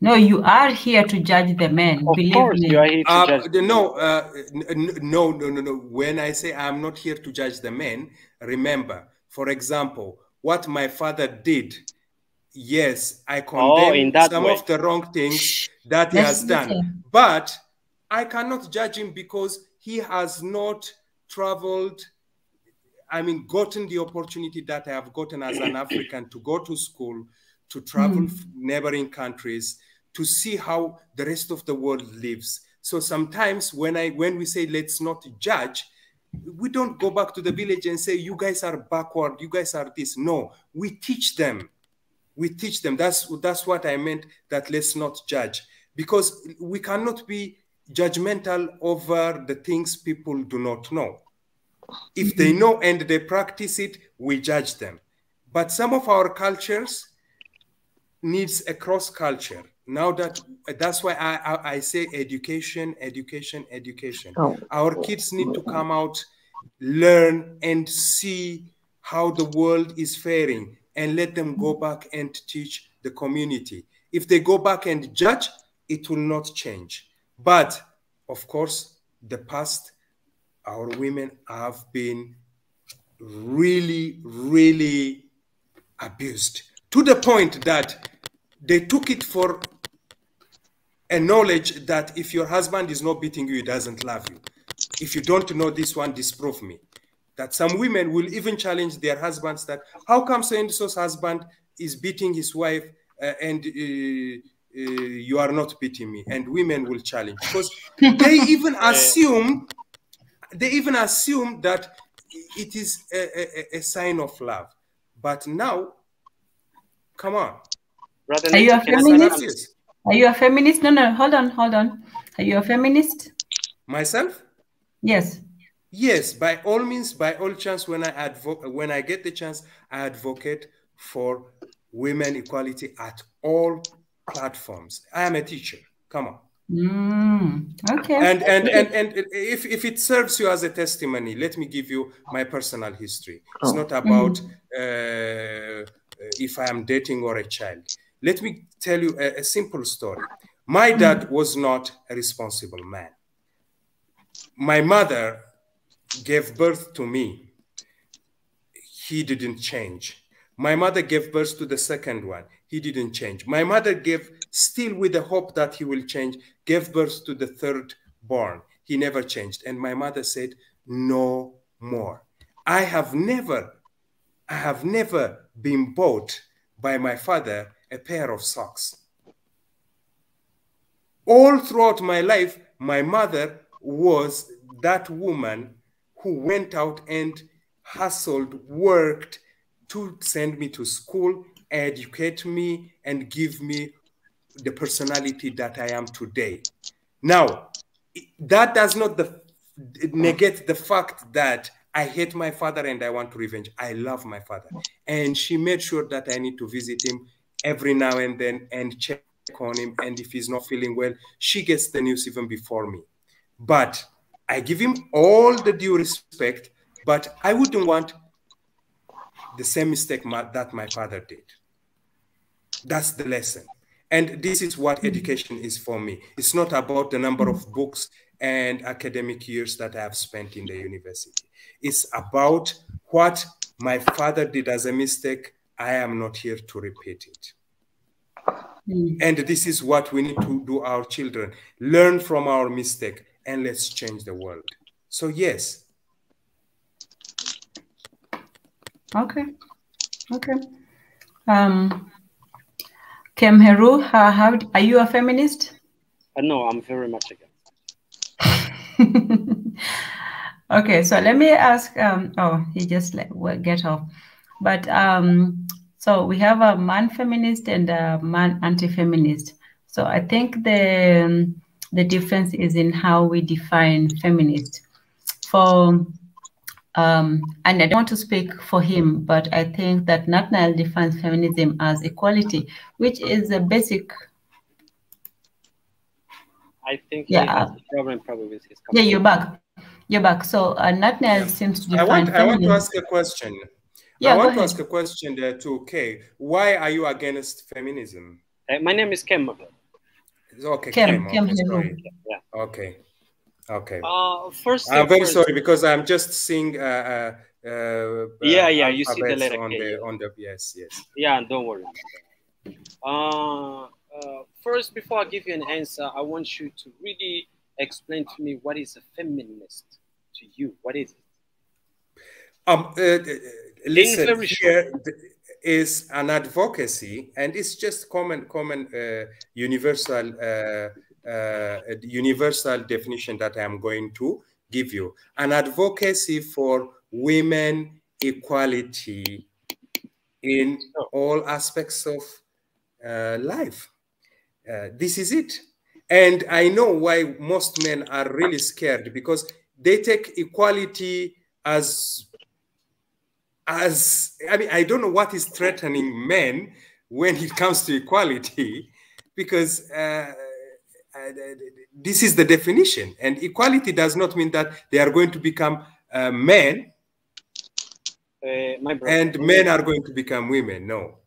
No, you are here to judge the men. Of course, you are here to judge. No. When I say I'm not here to judge the men, remember, for example, what my father did. Yes, I condemn some of the wrong things that he has done, but I cannot judge him because he has not traveled. I mean, gotten the opportunity that I have gotten as an African to go to school, to travel neighboring countries, to see how the rest of the world lives. So sometimes when we say let's not judge, we don't go back to the village and say you guys are backward, you guys are this. No, we teach them. We teach them. That's what I meant, that let's not judge, because we cannot be judgmental over the things people do not know. If they know and they practice it, we judge them. But some of our cultures needs a cross culture. Now that's why I say education, education, education. Our kids need to come out, learn and see how the world is faring, and let them go back and teach the community. If they go back and judge, it will not change. But of course, the past, our women have been really, really abused, to the point that they took it for a knowledge that if your husband is not beating you, he doesn't love you. If you don't know this one, disprove me. That some women will even challenge their husbands that, how come so-and-so's husband is beating his wife and you are not beating me? And women will challenge, because they even assume that it is a sign of love. But now, come on. Are you a feminist? Are you a feminist? No, hold on. Are you a feminist? Myself? Yes. Yes, by all means, by all chance, when I get the chance, I advocate for women equality at all platforms. I am a teacher. Come on. Okay. And if it serves you as a testimony, let me give you my personal history. It's not about if I am dating or a child. Let me tell you a simple story. My dad was not a responsible man. My mother gave birth to me. He didn't change. My mother gave birth to the second one. He didn't change. My mother gave, still with the hope that he will change, gave birth to the third born. He never changed. And my mother said, no more. I have never been bought by my father a pair of socks. All throughout my life, my mother was that woman who went out and hustled, worked to send me to school, educate me, and give me the personality that I am today. Now, that does not negate the fact that I hate my father and I want revenge. I love my father. And she made sure that I need to visit him every now and then and check on him. And if he's not feeling well, she gets the news even before me. But I give him all the due respect, but I wouldn't want the same mistake that my father did. That's the lesson. And this is what education is for me. It's not about the number of books and academic years that I have spent in the university. It's about what my father did as a mistake. I am not here to repeat it. And this is what we need to do, our children. Learn from our mistake and let's change the world. So yes. Okay. Kemheru, are you a feminist? No, I'm very much against. Okay, so let me ask. He just get off. But so we have a man feminist and a man anti-feminist. So I think the difference is in how we define feminist. And I don't want to speak for him, but I think that Nathaniel defines feminism as equality, which is a basic. I think he has a problem probably with his company. Yeah, you're back. So Nathaniel seems to define I want to ask a question. Yeah, I want to ask a question there too, Kay. Why are you against feminism? My name is Kem. Okay, Kem. Sorry. Yeah. Okay. First, I'm very sorry because I'm just seeing. You see the letter on K. Yes. Yeah, don't worry. First, before I give you an answer, I want you to really explain to me what is a feminist to you. What is it? Listen, here is an advocacy, and it's just common universal definition that I am going to give you. An advocacy for women equality in all aspects of life. This is it. And I know why most men are really scared, because they take equality as I mean, I don't know what is threatening men when it comes to equality, because this is the definition. And equality does not mean that they are going to become men my brother, and men are going to become women. No.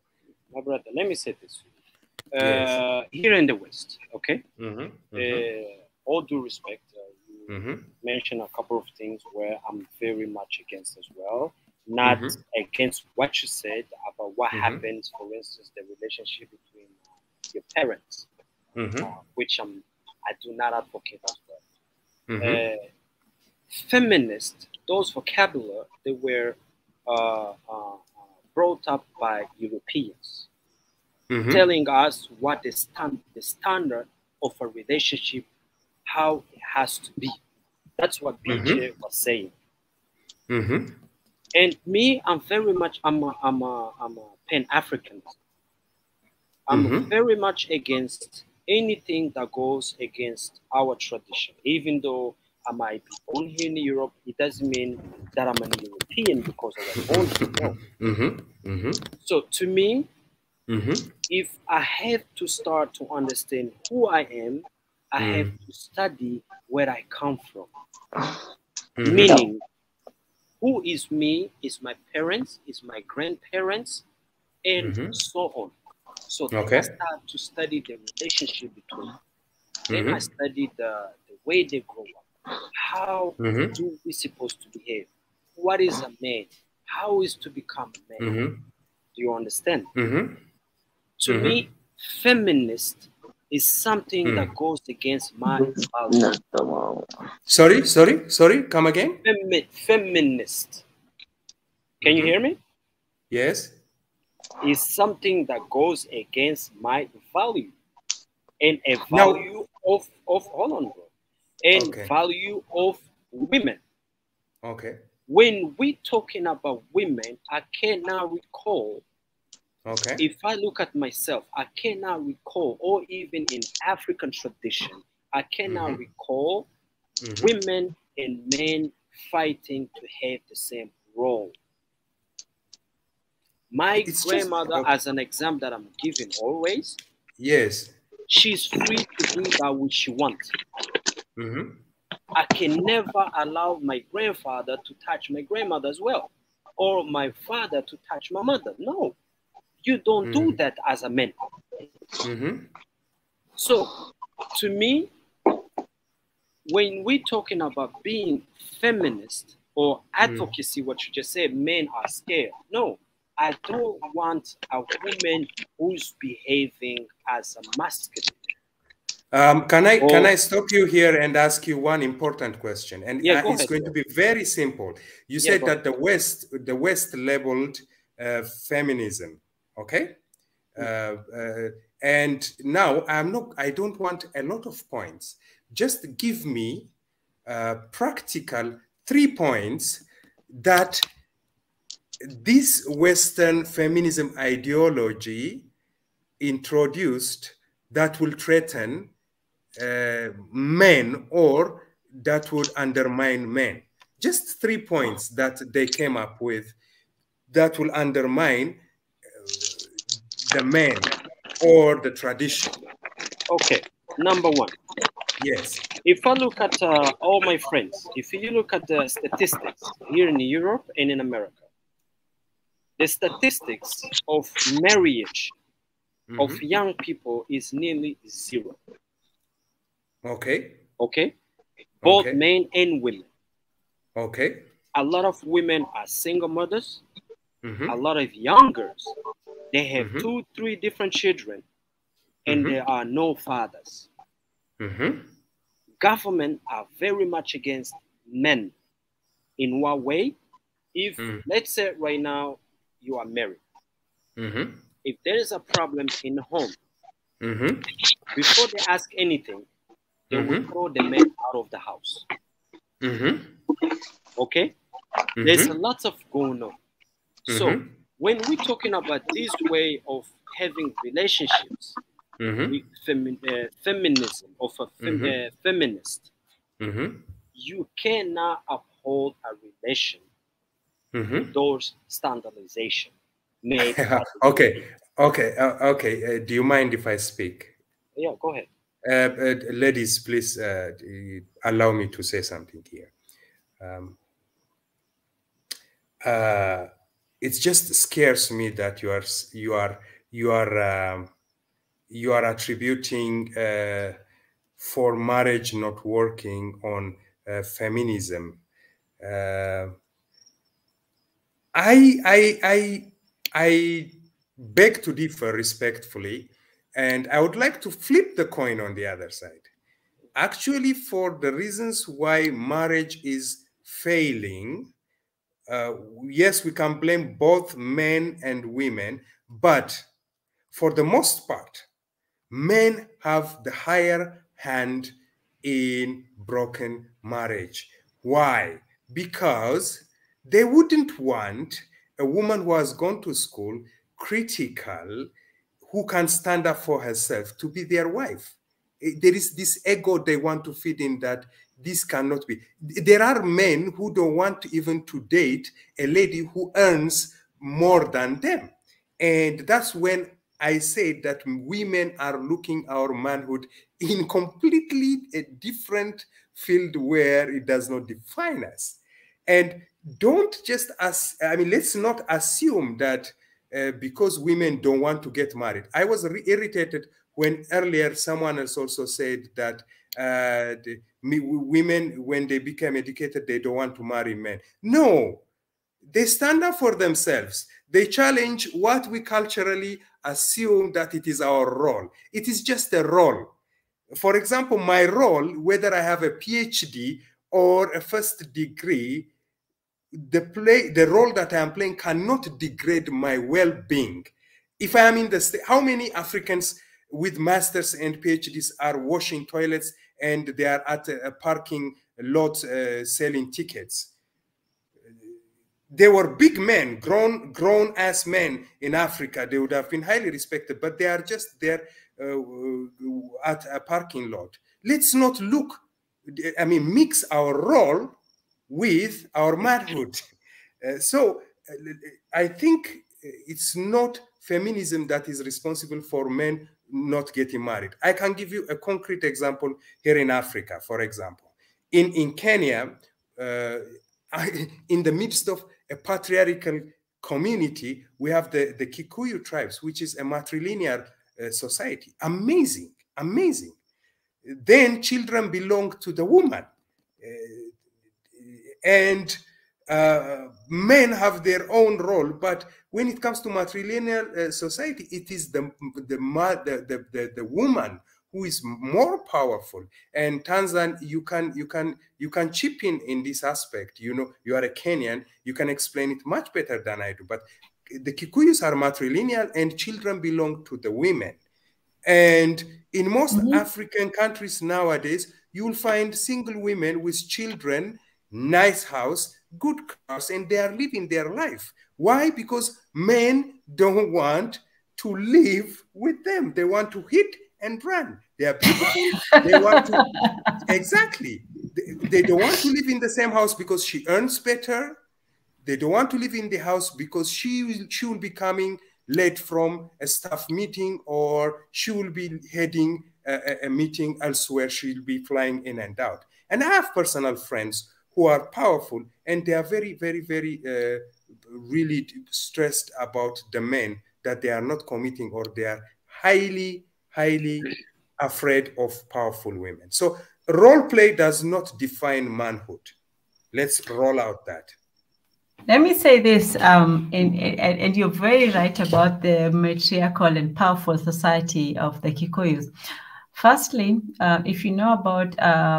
My brother, let me say this. Here in the West, okay? All due respect, you mentioned a couple of things where I'm very much against as well. Not against what you said about what happens, for instance, the relationship between your parents, which I do not advocate as well. Feminist, those vocabulary, they were brought up by Europeans, telling us what the standard of a relationship, how it has to be. That's what BJ was saying. And me, I'm very much, I'm a Pan-Africanist. I'm very much against anything that goes against our tradition. Even though I might be born here in Europe, it doesn't mean that I'm an European because I was born here. So to me, if I have to start to understand who I am, I have to study where I come from. Mhm. Meaning, who is me, is my parents, is my grandparents, and so on. So then I Okay. start to study the relationship between them. Then I Mhm. study the way they grow up. How Mhm. do we supposed to behave? What is a man? How is to become a man? Mhm. Do you understand? Mhm. To me, feminist is something that goes against my values. Sorry. Come again. Feminist. Can you hear me? Yes. Is something that goes against my value and a Now. value of hold on, bro, and Okay. value of women. Okay. When we talking about women, I cannot recall. Okay. If I look at myself, I cannot recall, or even in African tradition, I cannot recall women and men fighting to have the same role. My grandmother, as an example that I'm giving always, yes, she's free to do that which she wants. I can never allow my grandfather to touch my grandmother as well, or my father to touch my mother. No, you don't do that as a man. So, to me, when we're talking about being feminist or advocacy, what you just said, men are scared. No, I don't want a woman who's behaving as a masculine. Can I stop you here and ask you one important question? And yeah, it's ahead, going to be very simple. You said that the West labeled feminism, okay? And now I don't want a lot of points. Just give me practical 3 points that this Western feminism ideology introduced that will threaten men or that would undermine men. Just 3 points that they came up with that will undermine the men or the tradition. Okay, number one. Yes. If I look at all my friends, if you look at the statistics here in Europe and in America, the statistics of marriage of young people is nearly zero. Okay. Okay. Both okay. men and women. Okay. A lot of women are single mothers. A lot of young girls, they have 2, 3 different children, and there are no fathers. Government are very much against men. In what way? If let's say right now you are married, if there is a problem in the home, before they ask anything, they will throw the man out of the house. Okay? There's a lot of going on. So when we're talking about this way of having relationships with feminism, of a feminist, you cannot uphold a relation with those standardization made. Okay. Do you mind if I speak? Yeah, go ahead. Ladies, please allow me to say something here. It just scares me that you are attributing for marriage not working on feminism. I beg to differ respectfully, and I would like to flip the coin on the other side. Actually, for the reasons why marriage is failing, yes, we can blame both men and women, but for the most part, men have the higher hand in broken marriage. Why? Because they wouldn't want a woman who has gone to school, critical, who can stand up for herself to be their wife. There is this ego they want to feed in that this cannot be. There are men who don't want even to date a lady who earns more than them. And that's when I said that women are looking our manhood in completely a different field where it does not define us. And don't just let's not assume that because women don't want to get married. I was irritated when earlier someone else also said that women, when they become educated, they don't want to marry men. No, they stand up for themselves. They challenge what we culturally assume that it is our role. It is just a role. For example, my role, whether I have a PhD or a first degree, the role that I am playing cannot degrade my well-being. If I am in the state, how many Africans with masters and PhDs are washing toilets and they are at a parking lot selling tickets? They were big men, grown-ass men in Africa. They would have been highly respected, but they are just there at a parking lot. Let's not mix our role with our manhood. I think it's not feminism that is responsible for men not getting married. I can give you a concrete example here in Africa, for example. In Kenya, in the midst of a patriarchal community, we have the Kikuyu tribes, which is a matrilineal society. Amazing, amazing. Then children belong to the woman. And men have their own role, but when it comes to matrilineal society, it is the woman who is more powerful. And Tanzan, you can chip in this aspect. You know, you are a Kenyan, you can explain it much better than I do. But the Kikuyus are matrilineal, and children belong to the women. And in most African countries nowadays, you will find single women with children, nice house, good cars, and they are living their life. Why? Because men don't want to live with them. They want to hit and run. They are beautiful. They want to, exactly. They don't want to live in the same house because she earns better. They don't want to live in the house because she will be coming late from a staff meeting, or she will be heading a meeting elsewhere. She'll be flying in and out. And I have personal friends who are powerful, and they are very, very, very really stressed about the men that they are not committing, or they are highly, highly afraid of powerful women. So role play does not define manhood. Let's roll out that. Let me say this, and you're very right about the matriarchal and powerful society of the Kikuyus. Firstly, if you know about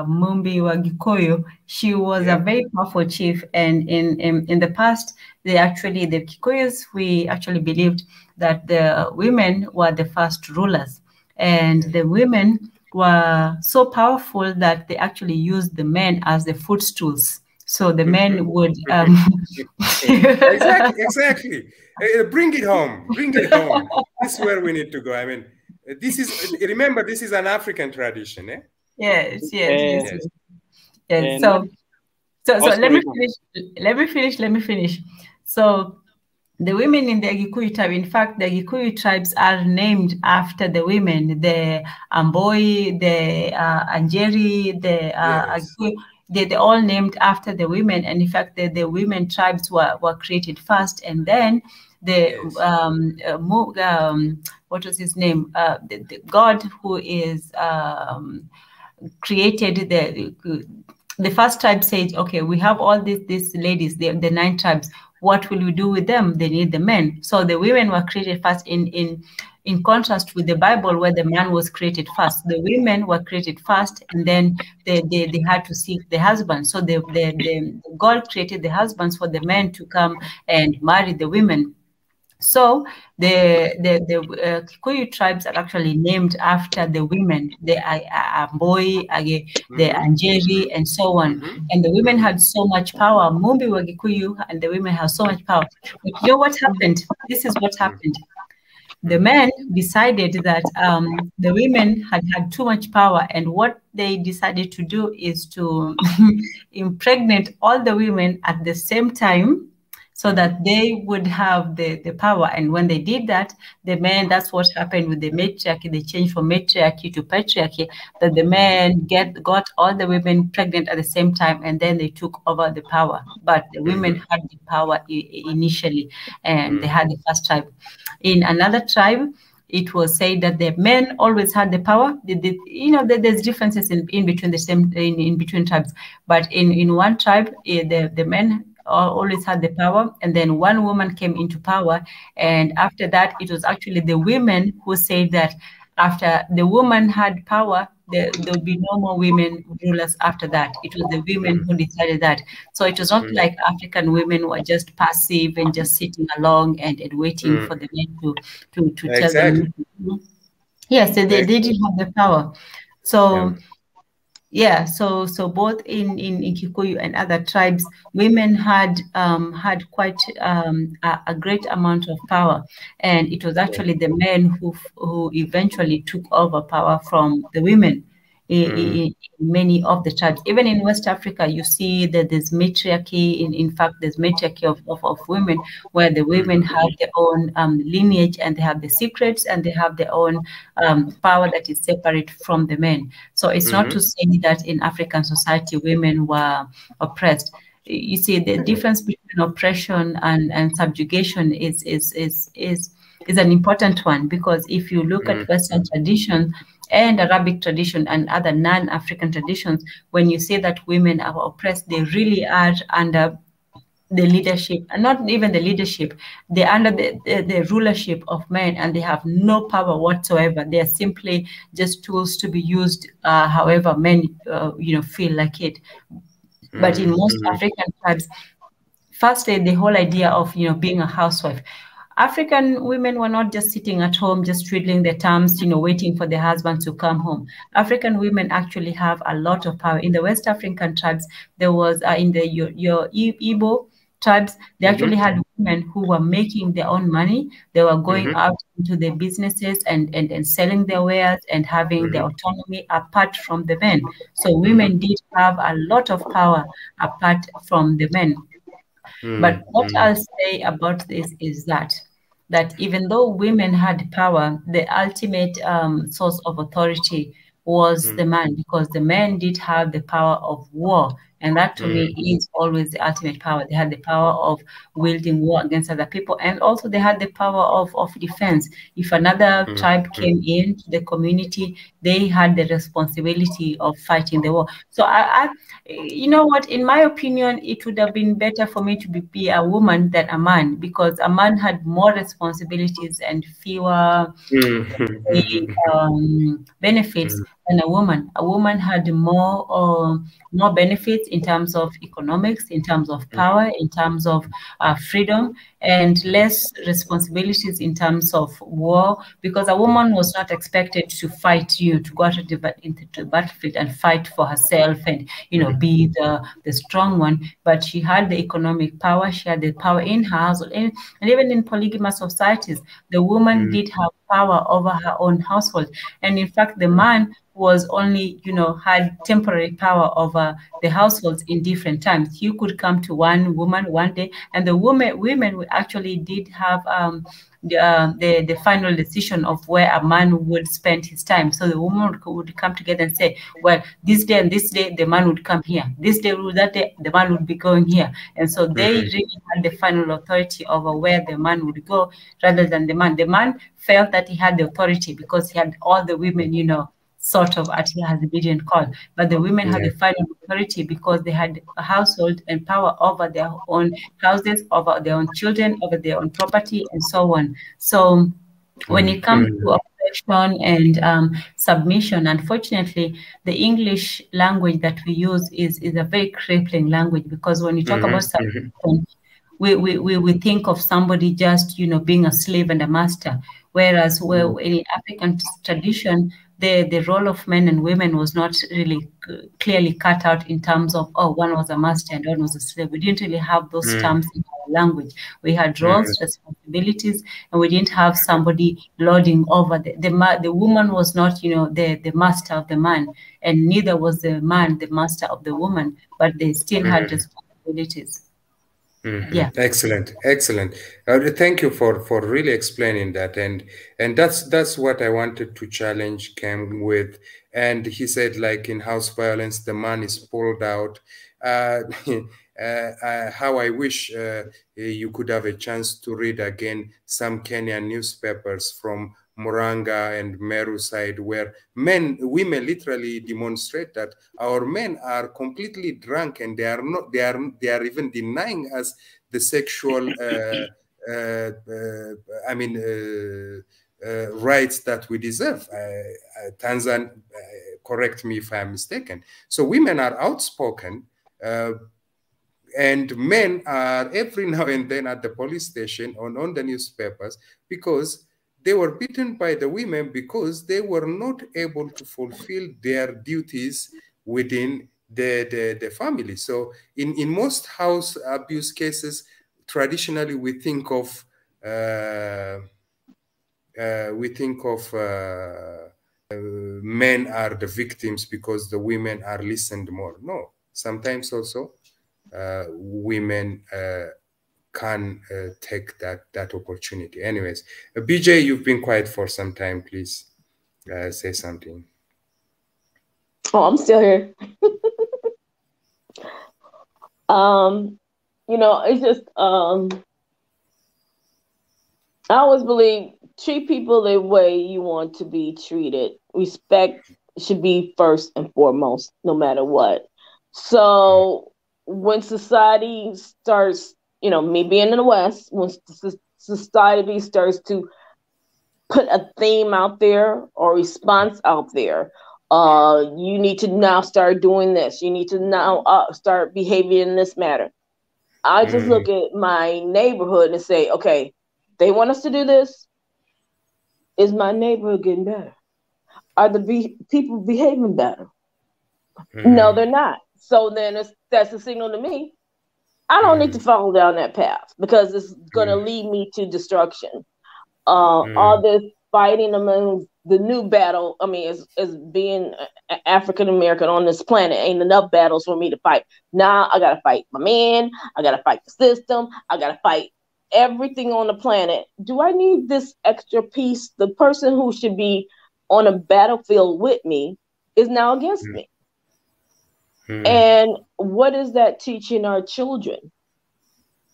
Mumbi wa Gikuyu, she was a very powerful chief, and in the past, the Kikuyus, we actually believed that the women were the first rulers, and the women were so powerful that they actually used the men as the footstools. So the men would exactly. Bring it home. Bring it home. This is where we need to go. I mean, this is, remember, this is an African tradition, eh? Yes. So let me finish. So the women in the Gikuyu tribe, in fact, the Gikuyu tribes are named after the women, the Amboi, the Anjeri, the Agikuyu. They're all named after the women, and in fact, the women tribes were created first, and then the what was his name? The God who is created the first tribe said, okay, we have all these ladies, the 9 tribes. What will we do with them? They need the men. So the women were created first, in contrast with the Bible, where the man was created first. The women were created first, and then they had to seek the husband. So God created the husbands for the men to come and marry the women. So the Kikuyu tribes are actually named after the women, the Amboi, the Anjeri, and so on. And the women had so much power. Mumbi wa Gikuyu, and the women have so much power. But you know what happened? This is what happened. The men decided that the women had too much power, and what they decided to do is to impregnate all the women at the same time. so that they would have the power. And when they did that, the men, that's what happened with the matriarchy. They changed from matriarchy to patriarchy, that the men got all the women pregnant at the same time, and then they took over the power. But the women had the power initially, and they had the first tribe. In another tribe, it was said that the men always had the power. There's differences in between the same in between tribes, but in one tribe, the men always had the power, and then one woman came into power, and after that, it was actually the women who said that after the woman had power, there would be no more women rulers after that. It was the women who decided that. So it was not like African women were just passive and just sitting along and waiting for the men to tell them. Yes, they did have the power. So so both in Kikuyu and other tribes, women had quite a great amount of power, and it was actually the men who eventually took over power from the women in many of the tribes. Even in West Africa, you see that there's matriarchy. In fact, there's matriarchy of women, where the women have their own lineage, and they have the secrets, and they have their own power that is separate from the men. So it's not to say that in African society women were oppressed. You see, the difference between oppression and subjugation is an important one, because if you look at Western tradition and Arabic tradition and other non-African traditions, when you say that women are oppressed, they really are under the leadership, and not even the leadership, they're under the rulership of men, and they have no power whatsoever. They are simply just tools to be used however men feel like it. But in most African tribes, firstly, the whole idea of being a housewife. African women were not just sitting at home, just twiddling their thumbs, waiting for their husbands to come home. African women actually have a lot of power. In the West African tribes, there was in the your Igbo tribes, they actually had women who were making their own money. They were going out into their businesses and selling their wares and having their autonomy apart from the men. So women did have a lot of power apart from the men. But what I'll say about this is that even though women had power, the ultimate source of authority was the man, because the men did have the power of war. And that to me is always the ultimate power. They had the power of wielding war against other people, and also they had the power of defense. If another tribe came into the community, they had the responsibility of fighting the war. So you know what, in my opinion, it would have been better for me to be a woman than a man, because a man had more responsibilities and fewer benefits than a woman. A woman had more benefits in terms of economics, in terms of power, in terms of freedom, and less responsibilities in terms of war, because a woman was not expected to fight to go out into the battlefield and fight for herself and be the strong one. But she had the economic power, she had the power in her household, and even in polygamous societies, the woman did have power over her own household. And in fact, the man was only, had temporary power over the households in different times. You could come to one woman one day, and the women actually did have the final decision of where a man would spend his time. So the woman would come together and say, well, this day and this day, the man would come here. This day, that day, the man would be going here. And so they really had the final authority over where the man would go rather than the man. The man felt that he had the authority because he had all the women, sort of at his being called. But the women had the final authority because they had a household and power over their own houses, over their own children, over their own property, and so on. So when it comes to oppression and submission, unfortunately, the English language that we use is a very crippling language, because when you talk about submission, we think of somebody just, being a slave and a master. Whereas in African tradition, the role of men and women was not really clearly cut out in terms of, one was a master and one was a slave. We didn't really have those terms in our language. We had roles, responsibilities, and we didn't have somebody lording over. The woman was not, the master of the man, and neither was the man the master of the woman, but they still had responsibilities. Yeah. Excellent, excellent. Thank you for really explaining that, and that's what I wanted to challenge Cam with. And he said, like in house violence, the man is pulled out. How I wish you could have a chance to read again some Kenyan newspapers from Muranga and Meru side, where women literally demonstrate that our men are completely drunk and they are even denying us the sexual rights that we deserve. Tanzan, correct me if I'm mistaken. So women are outspoken, and men are every now and then at the police station on the newspapers because they were beaten by the women because they were not able to fulfill their duties within the family. So in most house abuse cases, traditionally we think of men are the victims because the women are listened more. No, sometimes also women can take that opportunity. Anyways, BJ, you've been quiet for some time. Please say something. Oh, I'm still here. You know, it's just I always believe treat people the way you want to be treated. Respect should be first and foremost, no matter what. So when society starts, you know, me being in the West, when society starts to put a theme out there or response out there, you need to now start doing this. You need to now start behaving in this manner. I just look at my neighborhood and say, okay, they want us to do this. Is my neighborhood getting better? Are the people behaving better? No, they're not. So then that's a signal to me. I don't need to follow down that path because it's going to lead me to destruction. All this fighting among the new battle, I mean, as being African American on this planet, ain't enough battles for me to fight. Now I got to fight my man. I got to fight the system. I got to fight everything on the planet. Do I need this extra piece? The person who should be on a battlefield with me is now against me. And what is that teaching our children?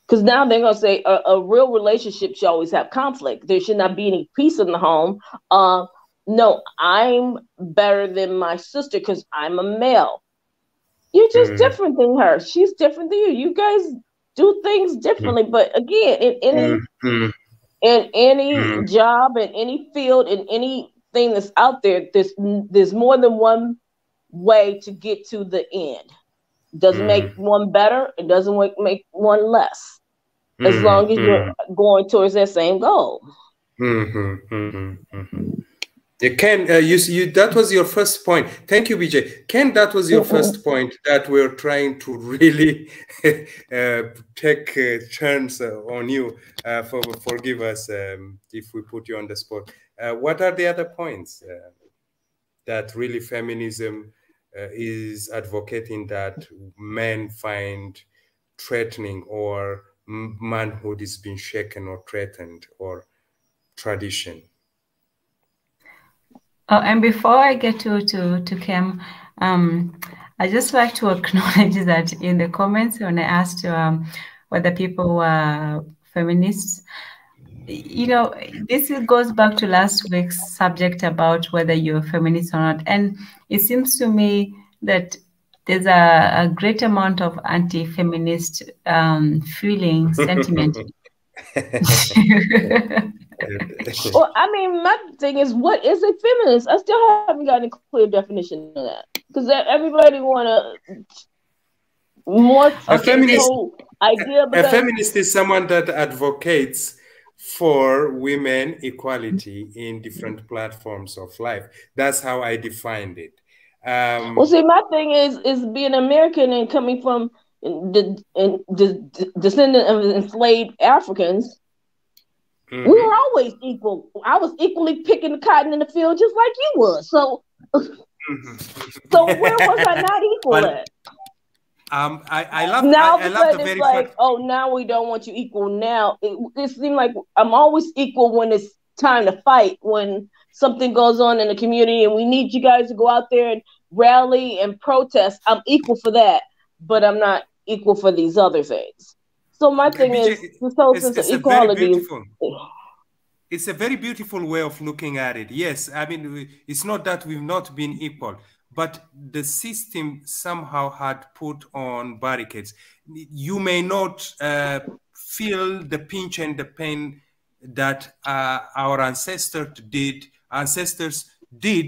Because now they're going to say a real relationship should always have conflict. There should not be any peace in the home. No, I'm better than my sister because I'm a male. You're just different than her. She's different than you. You guys do things differently. But again, in any job, in any field, in anything that's out there, there's more than one way to get to the end. Doesn't make one better. It doesn't make one less. As long as you're going towards that same goal. Ken, you that was your first point. Thank you, BJ. Ken, that was your first point that we're trying to really take turns on you. Forgive us if we put you on the spot. What are the other points that really feminism is advocating that men find threatening, or manhood is being shaken or threatened, or tradition? Oh, and before I get to Kim, I just like to acknowledge that in the comments when I asked whether people were feminists, you know, this goes back to last week's subject about whether you're a feminist or not. And it seems to me that there's a great amount of anti-feminist feeling, sentiment. Well, I mean, my thing is, what is a feminist? I still haven't gotten a clear definition of that, because everybody want to more a feminist whole idea. A feminist is someone that advocates for women equality in different platforms of life. That's how I defined it. Well, see, my thing is being American and coming from the descendant of enslaved Africans. We were always equal. I was equally picking the cotton in the field just like you was. So, so where was I not equal at? I love now I love the it's very like, fact. oh, now we don't want you equal. Now it seems like I'm always equal when it's time to fight, when something goes on in the community and we need you guys to go out there and rally and protest. I'm equal for that, but I'm not equal for these other things. So my thing is, BJ, this whole sense of it's a very equality is, beautiful. It's a very beautiful way of looking at it. Yes, I mean, it's not that we've not been equal, but the system somehow had put on barricades. You may not feel the pinch and the pain that our ancestors did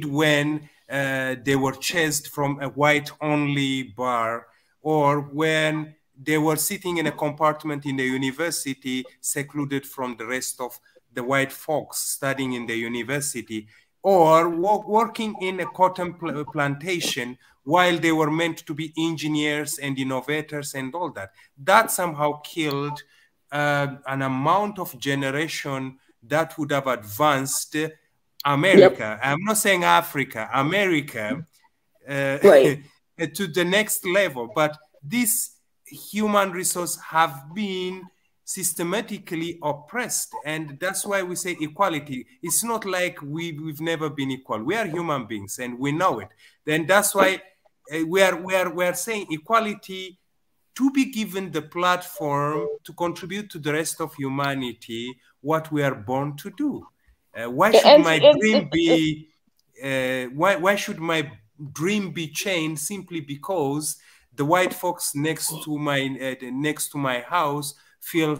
when they were chased from a white-only bar, or when they were sitting in a compartment in the university, secluded from the rest of the white folks studying in the university, or working in a cotton plantation while they were meant to be engineers and innovators and all that. That somehow killed an amount of generation that would have advanced America. Yep. I'm not saying Africa, America, right. to the next level. But these human resources have been systematically oppressed, and that's why we say equality. It's not like we've never been equal. We are human beings and we know it. Then that's why we are saying equality, to be given the platform to contribute to the rest of humanity what we are born to do. Why should my dream be why should my dream be chained simply because the white folks next to my house feel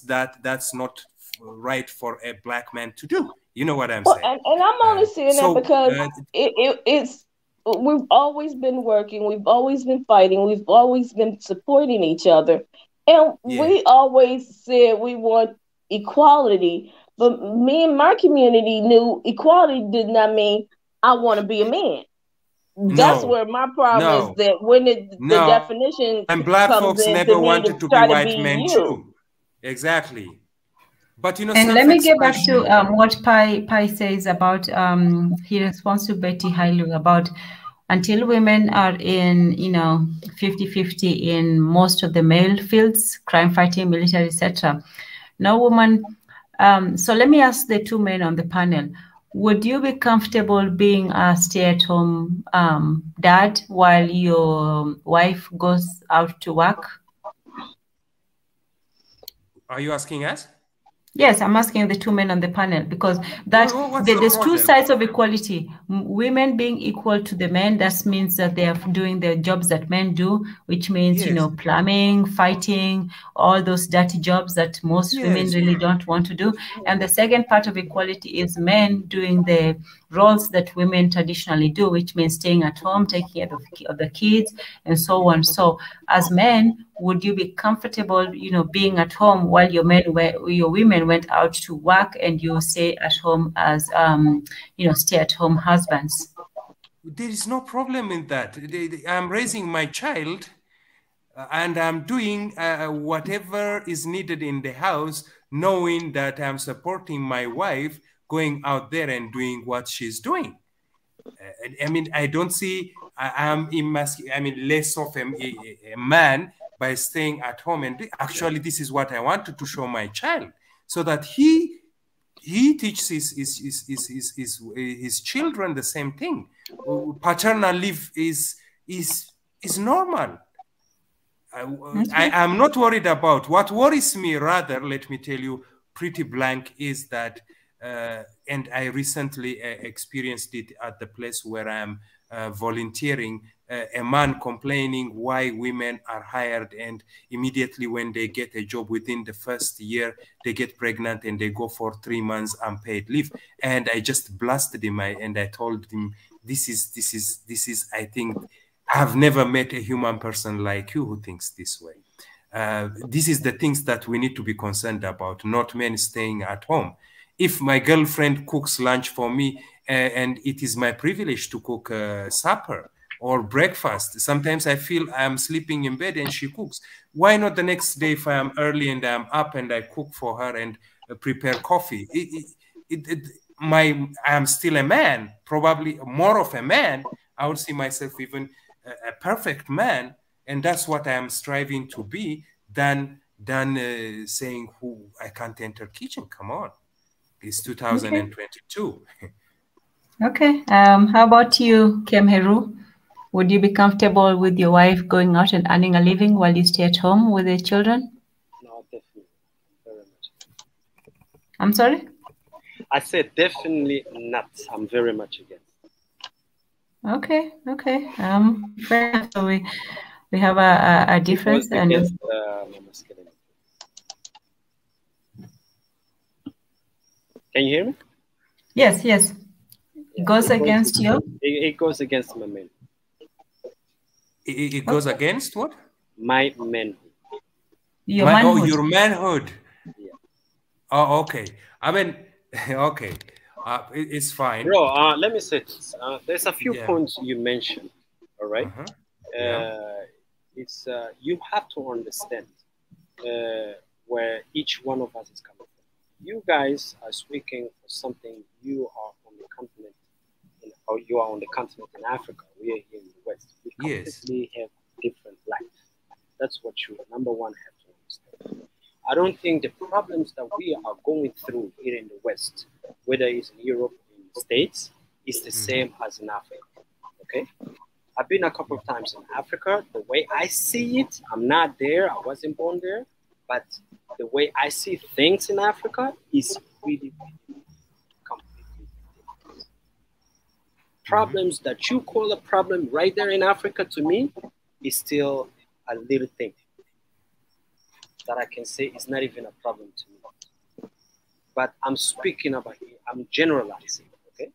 that that's not right for a black man to do? You know what I'm saying? And I'm only saying that because it's we've always been working, we've always been fighting, we've always been supporting each other, and we always said we want equality. But me and my community knew equality did not mean I want to be a man. That's where my problem is, that when the definition and black comes folks in never to wanted to be white men too. Exactly. But you know, and let me get back to what Pai says about he responds to Betty Hailu about until women are in 50-50 in most of the male fields, crime fighting, military, etc. No woman. So let me ask the two men on the panel: would you be comfortable being a stay-at-home dad while your wife goes out to work? Are you asking us? Yes, I'm asking the two men on the panel, because there's two sides of equality. Women being equal to the men, that means that they are doing the jobs that men do, which means, plumbing, fighting, all those dirty jobs that most women really don't want to do. And the second part of equality is men doing the roles that women traditionally do, which means staying at home, taking care of the kids, and so on. So as men, would you be comfortable, being at home while your women went out to work, and you stay at home as, stay-at-home husbands? There is no problem in that. I'm raising my child, and I'm doing whatever is needed in the house, knowing that I'm supporting my wife going out there and doing what she's doing. I mean, I don't see I'm less of a man by staying at home. And actually, this is what I wanted to show my child, so that he teaches his children the same thing. Paternal leave is normal. I'm not worried about. What worries me, rather, let me tell you pretty blank, is that, and I recently experienced it at the place where I'm volunteering, a man complaining why women are hired, and immediately when they get a job within the first year, they get pregnant and they go for 3 months unpaid leave. And I just blasted him, and I told him, this is, I think, I've never met a human person like you who thinks this way. This is the things that we need to be concerned about, not men staying at home. If my girlfriend cooks lunch for me, and it is my privilege to cook supper or breakfast, sometimes I feel I'm sleeping in bed and she cooks. Why not the next day, if I'm early and I'm up, and I cook for her and prepare coffee? I'm still a man, probably more of a man. I would see myself even a perfect man, and that's what I am striving to be, than saying who I can't enter kitchen. Come on, it's 2022. Okay. How about you, Kemheru? Would you be comfortable with your wife going out and earning a living while you stay at home with the children? No, definitely, very much. I'm sorry? I said definitely not. I'm very much against. Okay. Fair enough. So we have a difference. It goes against my masculinity. Can you hear me? Yes. Yeah, Goes against you? It goes against my men. It goes against what? My manhood. Your manhood. Oh, your manhood. Yeah. Oh, okay. I mean, okay. It's fine. Bro, let me say this. There's a few Yeah. points you mentioned. All right. Yeah. It's you have to understand where each one of us is coming from. You guys are speaking for something. You are on the continent, or you are on the continent in Africa. We are here in the West. We completely have different life. That's what you number one have to understand. I don't think the problems that we are going through here in the West, whether it's in Europe or in the States, is the same as in Africa. Okay? I've been a couple of times in Africa. The way I see it, I'm not there. I wasn't born there. But the way I see things in Africa is really, really completely different. Problems that you call a problem right there in Africa, to me, is still a little thing that I can say is not even a problem to me. But I'm speaking about it, I'm generalizing, okay?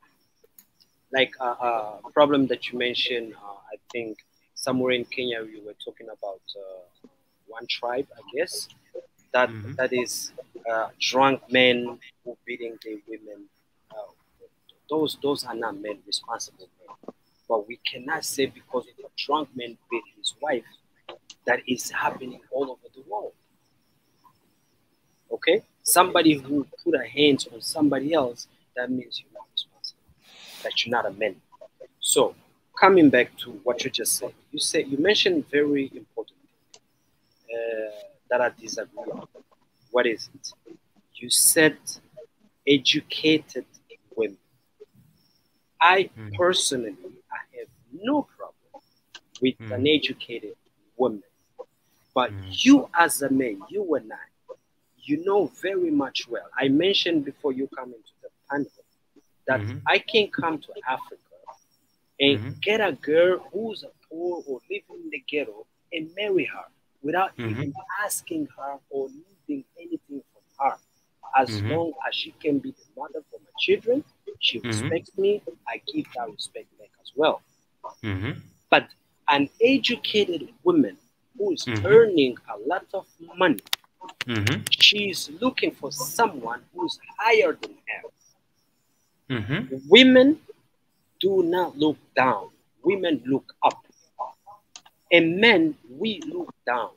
Like a problem that you mentioned, I think somewhere in Kenya you were talking about one tribe, I guess, that is drunk men who beating their women. Those are not men, responsible men. But we cannot say because if a drunk man beat his wife, that is happening all over the world. Okay? Somebody who put a hand on somebody else, that means you're not responsible. That you're not a man. So, coming back to what you just said, you mentioned very important that I disagree on. What is it? You said educated women. I personally, I have no problem with an educated woman. But you as a man, you and I, you know very much well. I mentioned before you come into the panel that I can come to Africa and get a girl who's a poor or living in the ghetto and marry her without even asking her or needing anything from her. As long as she can be the mother for my children, she respects me, I give that respect back as well. But an educated woman who is earning a lot of money, she's looking for someone who's higher than her. Women do not look down. Women look up. And men, we look down.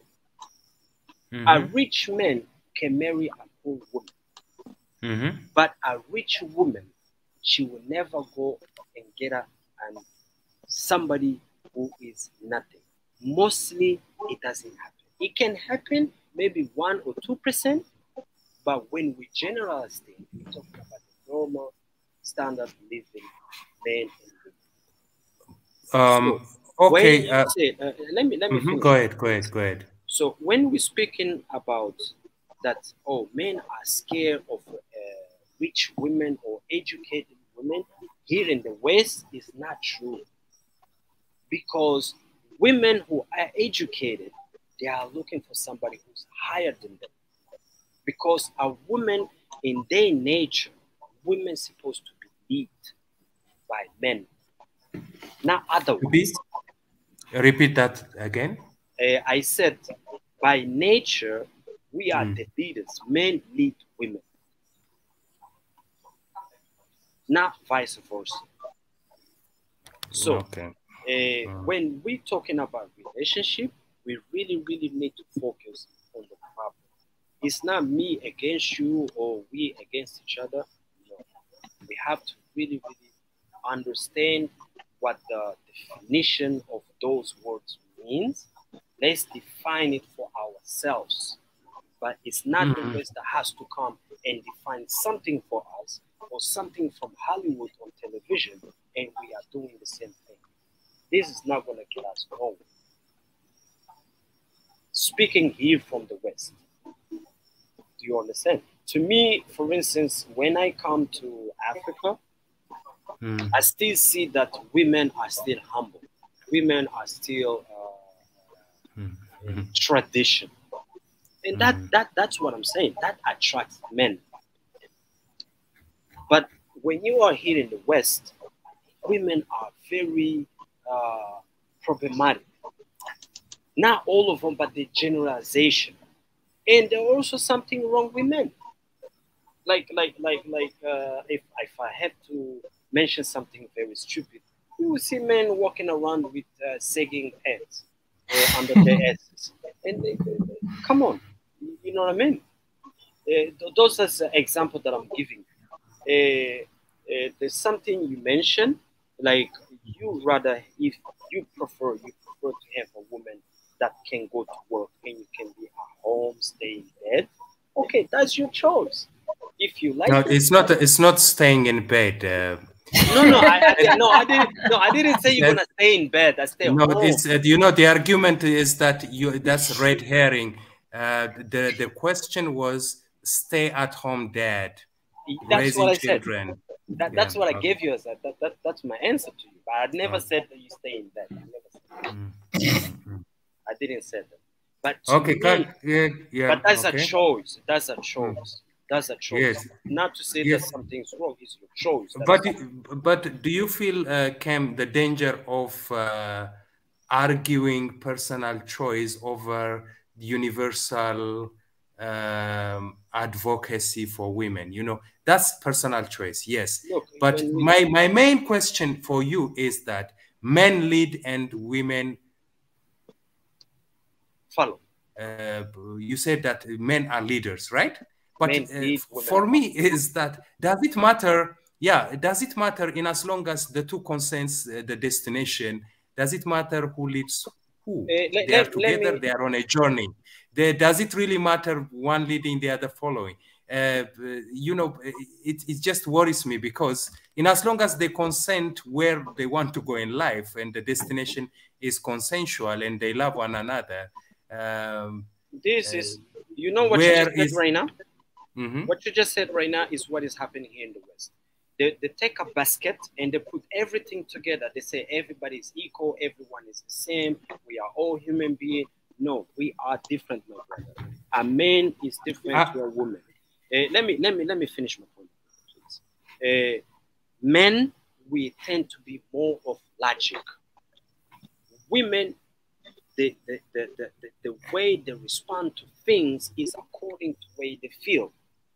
A rich man can marry a poor woman. But a rich woman, she will never go and get somebody who is nothing. Mostly, it doesn't happen. It can happen maybe 1 or 2%, but when we generalize things, we're talking about the normal standard living men and women. Okay. Let me finish. Go ahead. So when we're speaking about that, men are scared of rich women or educated women, here in the West is not true. Because women who are educated, they are looking for somebody who's higher than them. Because a woman, in their nature, women supposed to be led by men, not otherwise. Repeat that again. I said, by nature, we are the leaders. Men lead women, not vice versa. So, when we're talking about relationship, we really, really need to focus on the problem. It's not me against you or we against each other. No. We have to really, really understand what the definition of those words means, let's define it for ourselves. But it's not the West that has to come and define something for us, or something from Hollywood on television, and we are doing the same thing. This is not going to get us nowhere. Speaking here from the West, do you understand? To me, for instance, when I come to Africa, I still see that women are still humble. Women are still tradition. And that's what I'm saying. That attracts men. But when you are here in the West, women are very problematic. Not all of them, but the generalization. And there's also something wrong with men. Like if I have to mention something very stupid, you will see men walking around with sagging pants under their asses. And come on, you know what I mean? Those are the example that I'm giving. There's something you mentioned, like you rather, if you prefer to have a woman that can go to work and you can be at home, stay in bed. Okay, that's your choice. If you like, no, it's not staying in bed. I didn't say you're gonna stay in bed. I stay home. It's you know, the argument is that that's red herring. The question was stay at home dad, raising children. That's what I gave you as that's my answer to you. But I never said that you stay in bed. I didn't say that. But okay, but that's a choice. That's a choice. That's a choice. Yes. Not to say that something's wrong. It's your choice. But do you feel, Cam, the danger of arguing personal choice over universal advocacy for women? You know, that's personal choice, yes. Look, but my main question for you is that men lead and women follow. You said that men are leaders, right? But for me is that, does it matter? Yeah, does it matter in as long as the two consents the destination? Does it matter who leads who? They are together, they are on a journey. Does it really matter one leading, the other following? You know, it just worries me, because in as long as they consent where they want to go in life and the destination is consensual and they love one another. This is, you know what you just said right now? What you just said right now is what is happening here in the West. They take a basket and they put everything together. They say everybody is equal, everyone is the same, we are all human beings. No, we are different, my brother. A man is different to a woman. Let me finish my point, please. Men, we tend to be more of logic. Women, the way they respond to things is according to the way they feel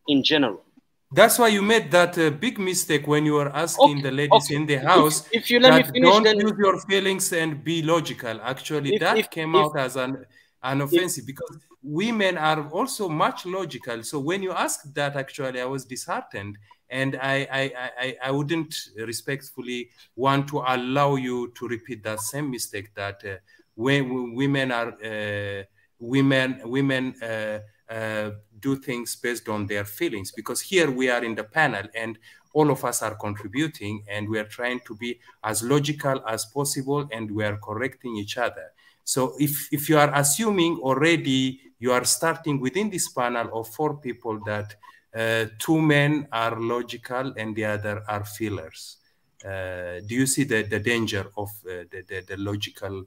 in general. That's why you made that big mistake when you were asking the ladies in the house, if you let me finish, don't use your feelings and be logical. Actually, that came out as an offensive, because women are also much logical. So when you asked that, actually, I was disheartened, and I wouldn't respectfully want to allow you to repeat that same mistake, that when women are women do things based on their feelings, because here we are in the panel and all of us are contributing and we are trying to be as logical as possible and we are correcting each other. So if you are assuming already, you are starting within this panel of 4 people that 2 men are logical and the other are feelers. Do you see the danger of the logical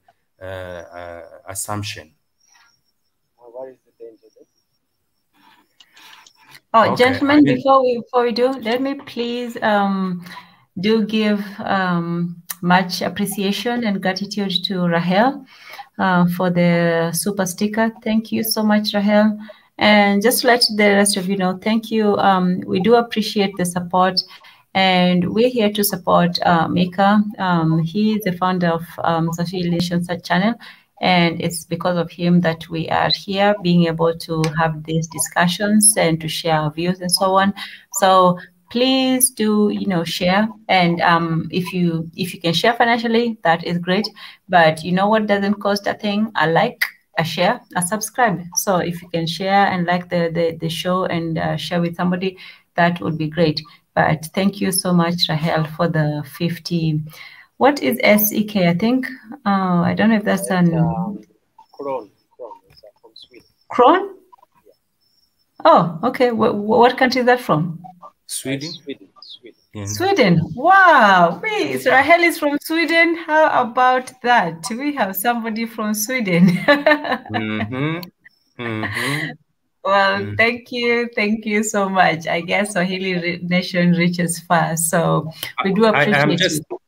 assumption? What is the danger then? Oh, okay. Gentlemen, before we do, let me please do give much appreciation and gratitude to Rahel for the super sticker. Thank you so much, Rahel. And just let the rest of you know, thank you. We do appreciate the support, and we're here to support Mika. He is the founder of Social Relations Channel, and it's because of him that we are here being able to have these discussions and to share our views and so on. So please do, share. And if you can share financially, that is great. But you know what doesn't cost a thing? A like, a share, a subscribe. So if you can share and like the show and share with somebody, that would be great. But thank you so much, Rahel, for the 50. What is SEK? I think I don't know if that's an Kron. It's from Sweden. Kron. Oh, okay. What country is that from? Sweden. Sweden. Yeah. Sweden. Wow. Wait, so Rahel is from Sweden. How about that? We have somebody from Sweden. Well, thank you so much. I guess Swahili nation reaches far, so we do appreciate you.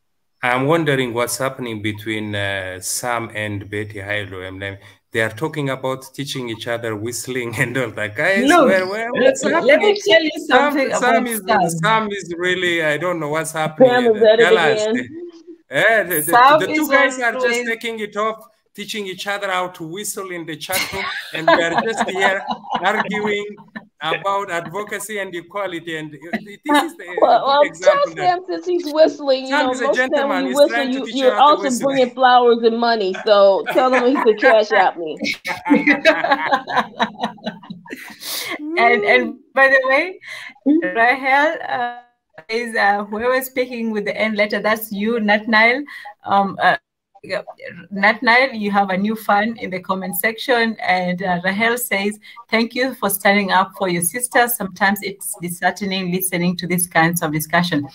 I'm wondering what's happening between Sam and Betty Hailo. They are talking about teaching each other whistling and all that. Guys, what's happening? Let me tell you something about Sam. Sam is really, I don't know what's happening. Sam is at it again. The two guys are just taking it off, teaching each other how to whistle in the chat room, and we are just here arguing about advocacy and equality. And this is the example. Tell Sam, since he's whistling, Sam is a gentleman. He's trying to teach you're also bringing flowers and money. So tell him he could cash out me. And by the way, Rahel is whoever speaking with the end letter. That's you, Nat Nile. Nat Nile, you have a new fan in the comment section, and Rahel says, thank you for standing up for your sisters. Sometimes it's disheartening listening to these kinds of discussion.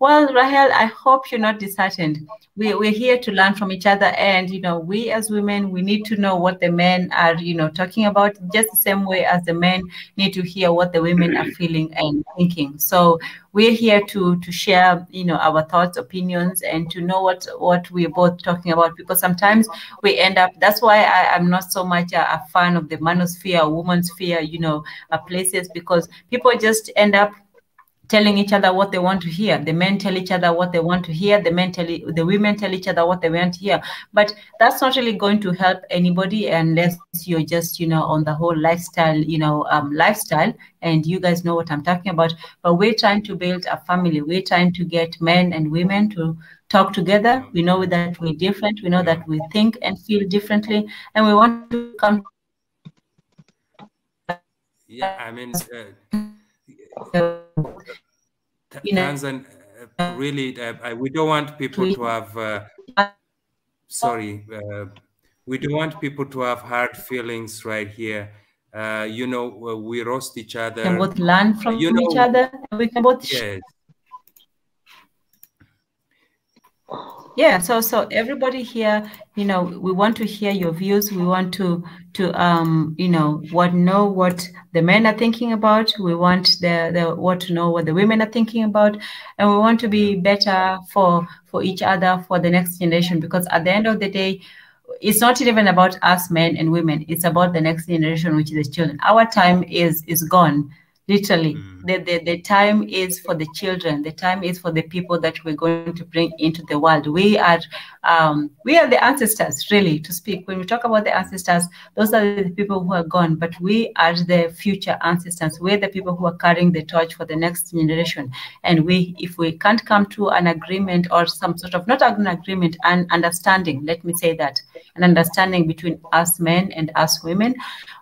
Well, Rahel, I hope you're not disheartened. We're here to learn from each other, and we as women, we need to know what the men are talking about, just the same way as the men need to hear what the women are feeling and thinking. So we're here to share our thoughts, opinions, and to know what we're both talking about, because sometimes we end up, that's why I'm not so much a fan of the manosphere or womansphere places, because people just end up telling each other what they want to hear. The men tell each other what they want to hear. The women tell each other what they want to hear. But that's not really going to help anybody unless you're just, on the whole lifestyle, lifestyle. And you guys know what I'm talking about. But we're trying to build a family. We're trying to get men and women to talk together. We know that we're different. We know that we think and feel differently. And we want to come. Yeah, I mean, Tanzan, really, we don't want people to have, we don't want people to have hard feelings right here. We roast each other. We can both learn from each other, and we can both. Yes. Yeah, so everybody here, we want to hear your views. We want to know what the men are thinking about. We want to know what the women are thinking about, and we want to be better for each other, for the next generation. Because at the end of the day, it's not even about us men and women. It's about the next generation, which is the children. Our time is gone. Literally, the time is for the children. The time is for the people that we're going to bring into the world. We are the ancestors, really, to speak. When we talk about the ancestors, those are the people who are gone, but we are the future ancestors. We're the people who are carrying the torch for the next generation. And if we can't come to an agreement or some sort of, not an agreement, an understanding, let me say that, an understanding between us men and us women,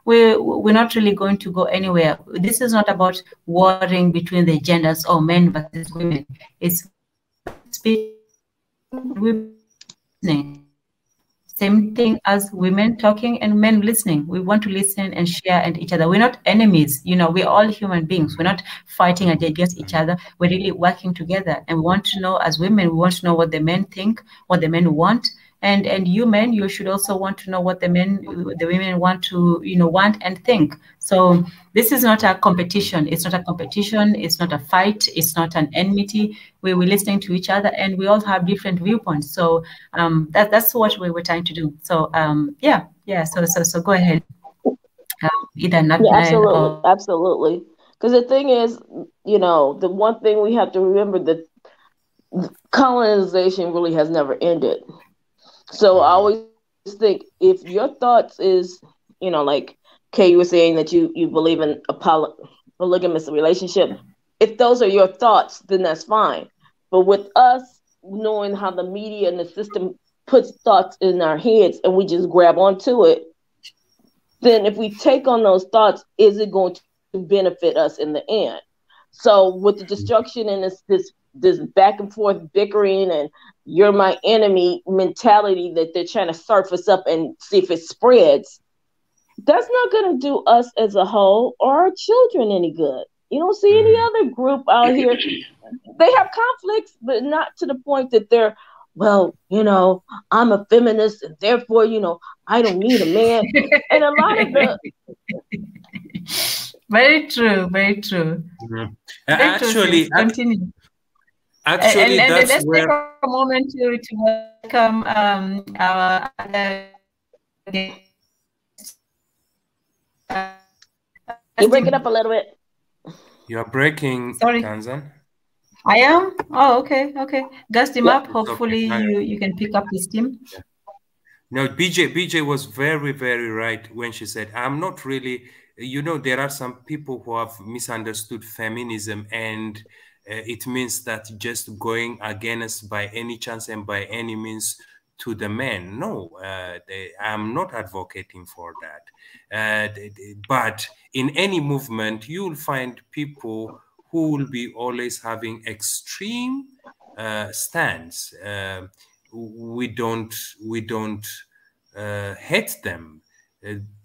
we're not really going to go anywhere. This is not about warring between the genders or men versus women. It's listening. Same thing as women talking and men listening. We want to listen and share and each other. We're not enemies. We're all human beings. We're not fighting against each other. We're really working together. And we want to know, as women, we want to know what the men think, what the men want. And you men, you should also want to know what the women want to, want and think. So this is not a competition. It's not a competition. It's not a fight. It's not an enmity. We're listening to each other, and we all have different viewpoints. So that's what we were trying to do. So yeah. So go ahead. Either not. Yeah, absolutely. Because the thing is, the one thing we have to remember, that colonization really has never ended. So I always think, if your thoughts is, like Kay, you were saying that you believe in a polygamous relationship, if those are your thoughts, then that's fine. But with us knowing how the media and the system puts thoughts in our heads and we just grab onto it, then if we take on those thoughts, is it going to benefit us in the end? So with the destruction and this back and forth bickering and you're my enemy mentality that they're trying to surface up and see if it spreads, that's not going to do us as a whole or our children any good. You don't see any other group out here. They have conflicts, but not to the point that they're, well, you know, I'm a feminist and therefore, you know, I don't need a man. And a lot of the... Very true, very true. Mm-hmm. Actually, continue. Actually, and that's let's where... take a moment to welcome our other guests. You're breaking up a little bit. You're breaking, sorry. Tanzan. I am? Oh, okay, okay. Gust him up. Hopefully okay. you can pick up his team. Yeah. No, BJ was very, very right when she said, I'm not really, you know, there are some people who have misunderstood feminism and it means that just going against by any chance and by any means to the men. No, I'm not advocating for that. But in any movement, you'll find people who will be always having extreme stance. We don't hate them.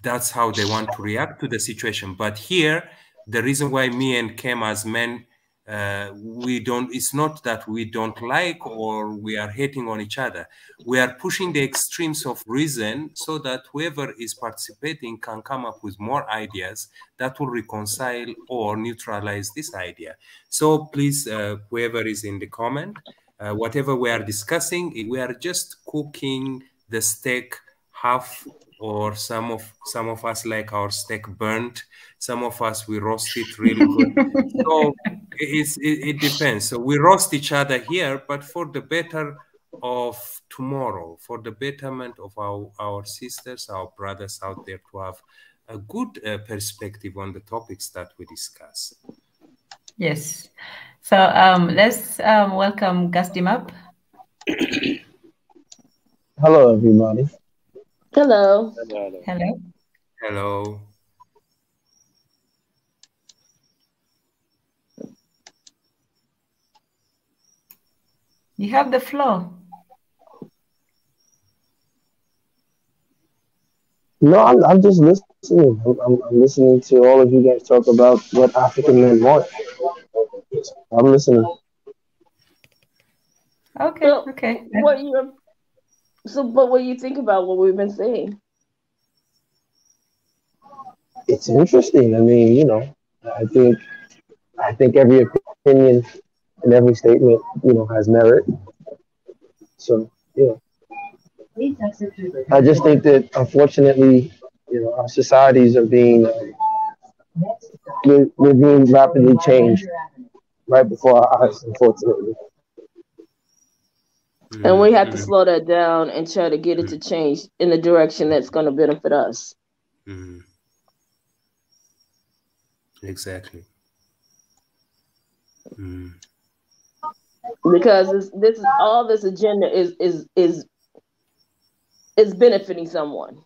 That's how they want to react to the situation. But here, the reason why me and Kem as men, it's not that we don't like or we are hating on each other. We are pushing the extremes of reason so that whoever is participating can come up with more ideas that will reconcile or neutralize this idea. So please, whoever is in the comment, whatever we are discussing, we are just cooking the steak half, or some of us like our steak burnt. Some of us, we roast it really good. So it depends. So we roast each other here, but for the better of tomorrow, for the betterment of our sisters, our brothers out there, to have a good perspective on the topics that we discuss. Yes. So let's welcome Gustim up. Hello, everybody. Hello. Hello. Hello. You have the floor. No, I'm just listening. I'm listening to all of you guys talk about what African men want. I'm listening. Okay. So, okay. But what do you think about what we've been saying? It's interesting. I mean, you know, I think every opinion and every statement, you know, has merit. So, yeah. I just think that, unfortunately, you know, our societies are being we're being rapidly changed right before our eyes, unfortunately. And we have to slow that down and try to get it to change in the direction that's going to benefit us. Exactly. Because all this agenda is benefiting someone,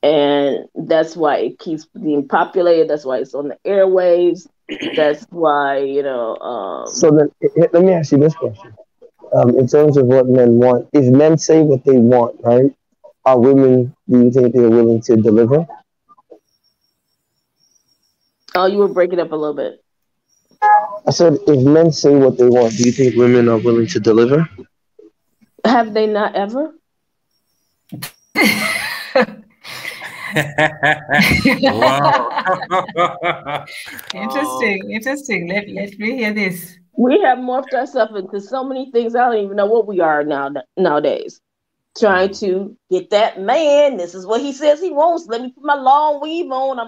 and that's why it keeps being populated. That's why it's on the airwaves. That's why, you know. So then, let me ask you this question. In terms of what men want, if men say what they want, right, are women, do you think they're willing to deliver? Oh, you were breaking up a little bit. I said, if men say what they want, do you think women are willing to deliver? Have they not ever? Wow. Interesting. Let me hear this. We have morphed ourselves into so many things. I don't even know what we are nowadays. Trying to get that man. This is what he says he wants. Let me put my long weave on.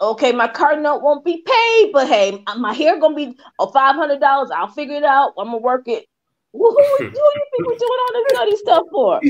Okay, my car note won't be paid, but hey, my hair gonna be $500. I'll figure it out. I'm gonna work it. Who you think we're doing all this nutty stuff for?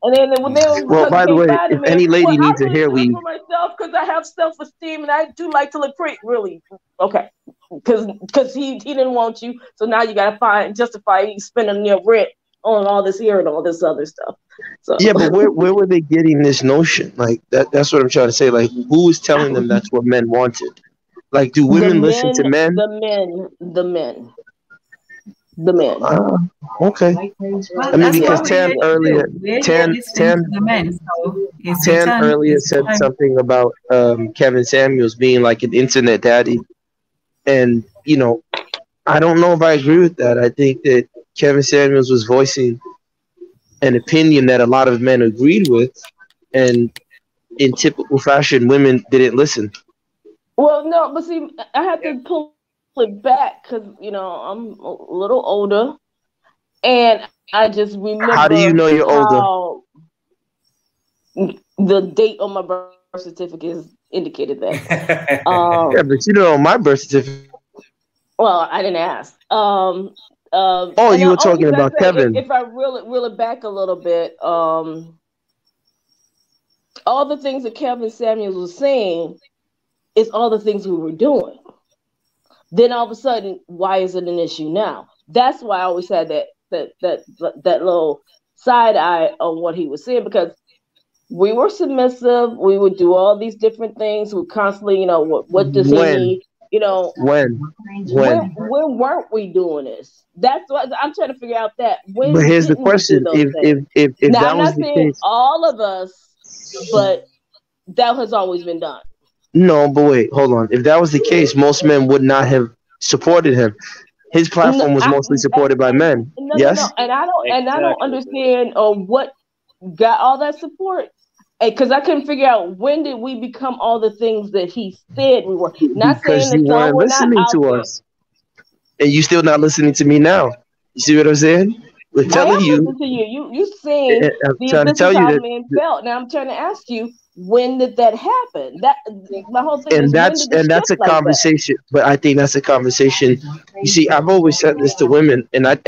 And then when they were, well, by the way, if any lady needs a hair weave, for myself because I have self-esteem and I do like to look pretty. Really, okay, because he didn't want you, so now you gotta justify you spending your rent on all this hair and all this other stuff. So yeah, but where were they getting this notion? Like that's what I'm trying to say. Like, who is telling them that's what men wanted? Like, do women listen to men? The men. Okay. I mean, because Tan earlier said something about Kevin Samuels being like an internet daddy, and you know, I don't know if I agree with that. I think that Kevin Samuels was voicing an opinion that a lot of men agreed with, and in typical fashion, women didn't listen. Well, no, but see, I had to pull it back because I'm a little older, and I just remember. How do you know you're older? The date on my birth certificate has indicated that. Yeah, but you know, my birth certificate. Well, I didn't ask. You were talking about Kevin. If I reel it back a little bit, all the things that Kevin Samuels was saying is all the things we were doing. Then all of a sudden, why is it an issue now? That's why I always had that little side eye on what he was saying, because we were submissive. We would do all these different things. We constantly, what does he need? When weren't we doing this? That's what I'm trying to figure out. That when. But here's the question: if now, that I'm was not the saying case, all of us, but that has always been done. No, but wait, hold on. If that was the case, most men would not have supported him. His platform was mostly supported by men. Yes. No. And I don't understand what got all that support. Because I couldn't figure out, when did we become all the things that he said we were? Not because saying that you weren't listening to us, and you still not listening to me now. You see what I'm saying? We're telling you. Listening to you. You saying trying to tell you that men felt. Now I'm trying to ask you, when did that happen? That my whole thing and is that's a conversation. But I think that's a conversation. You see, I've always said this to women, and I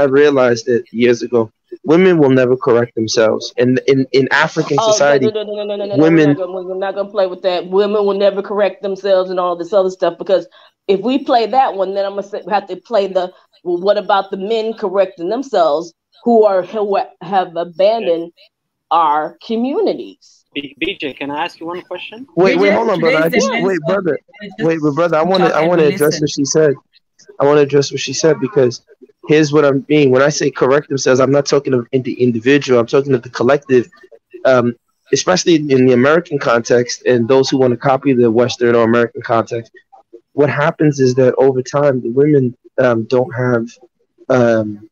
realized that years ago. Women will never correct themselves, and in African society, no, women. We're not gonna play with that. Women will never correct themselves and all this other stuff, because if we play that one, then I'm gonna have to play what about the men correcting themselves who have abandoned our communities? BJ, can I ask you one question? Wait, hold on, brother. Brother. I want to address what she said. I want to address what she said, because here's what I'm mean. When I say correct themselves, I'm not talking of the individual. I'm talking of the collective, especially in the American context and those who want to copy the Western or American context. What happens is that over time, the women don't have,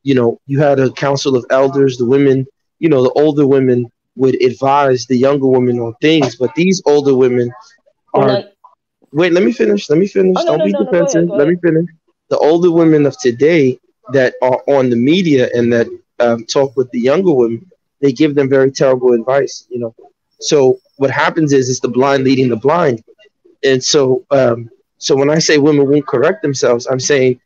you had a council of elders. The women, the older women would advise the younger women on things, but these older women are. Wait, let me finish. Don't be defensive. Let me finish. The older women of today that are on the media and that talk with the younger women, they give them very terrible advice. So what happens is it's the blind leading the blind, and so when I say women won't correct themselves, I'm saying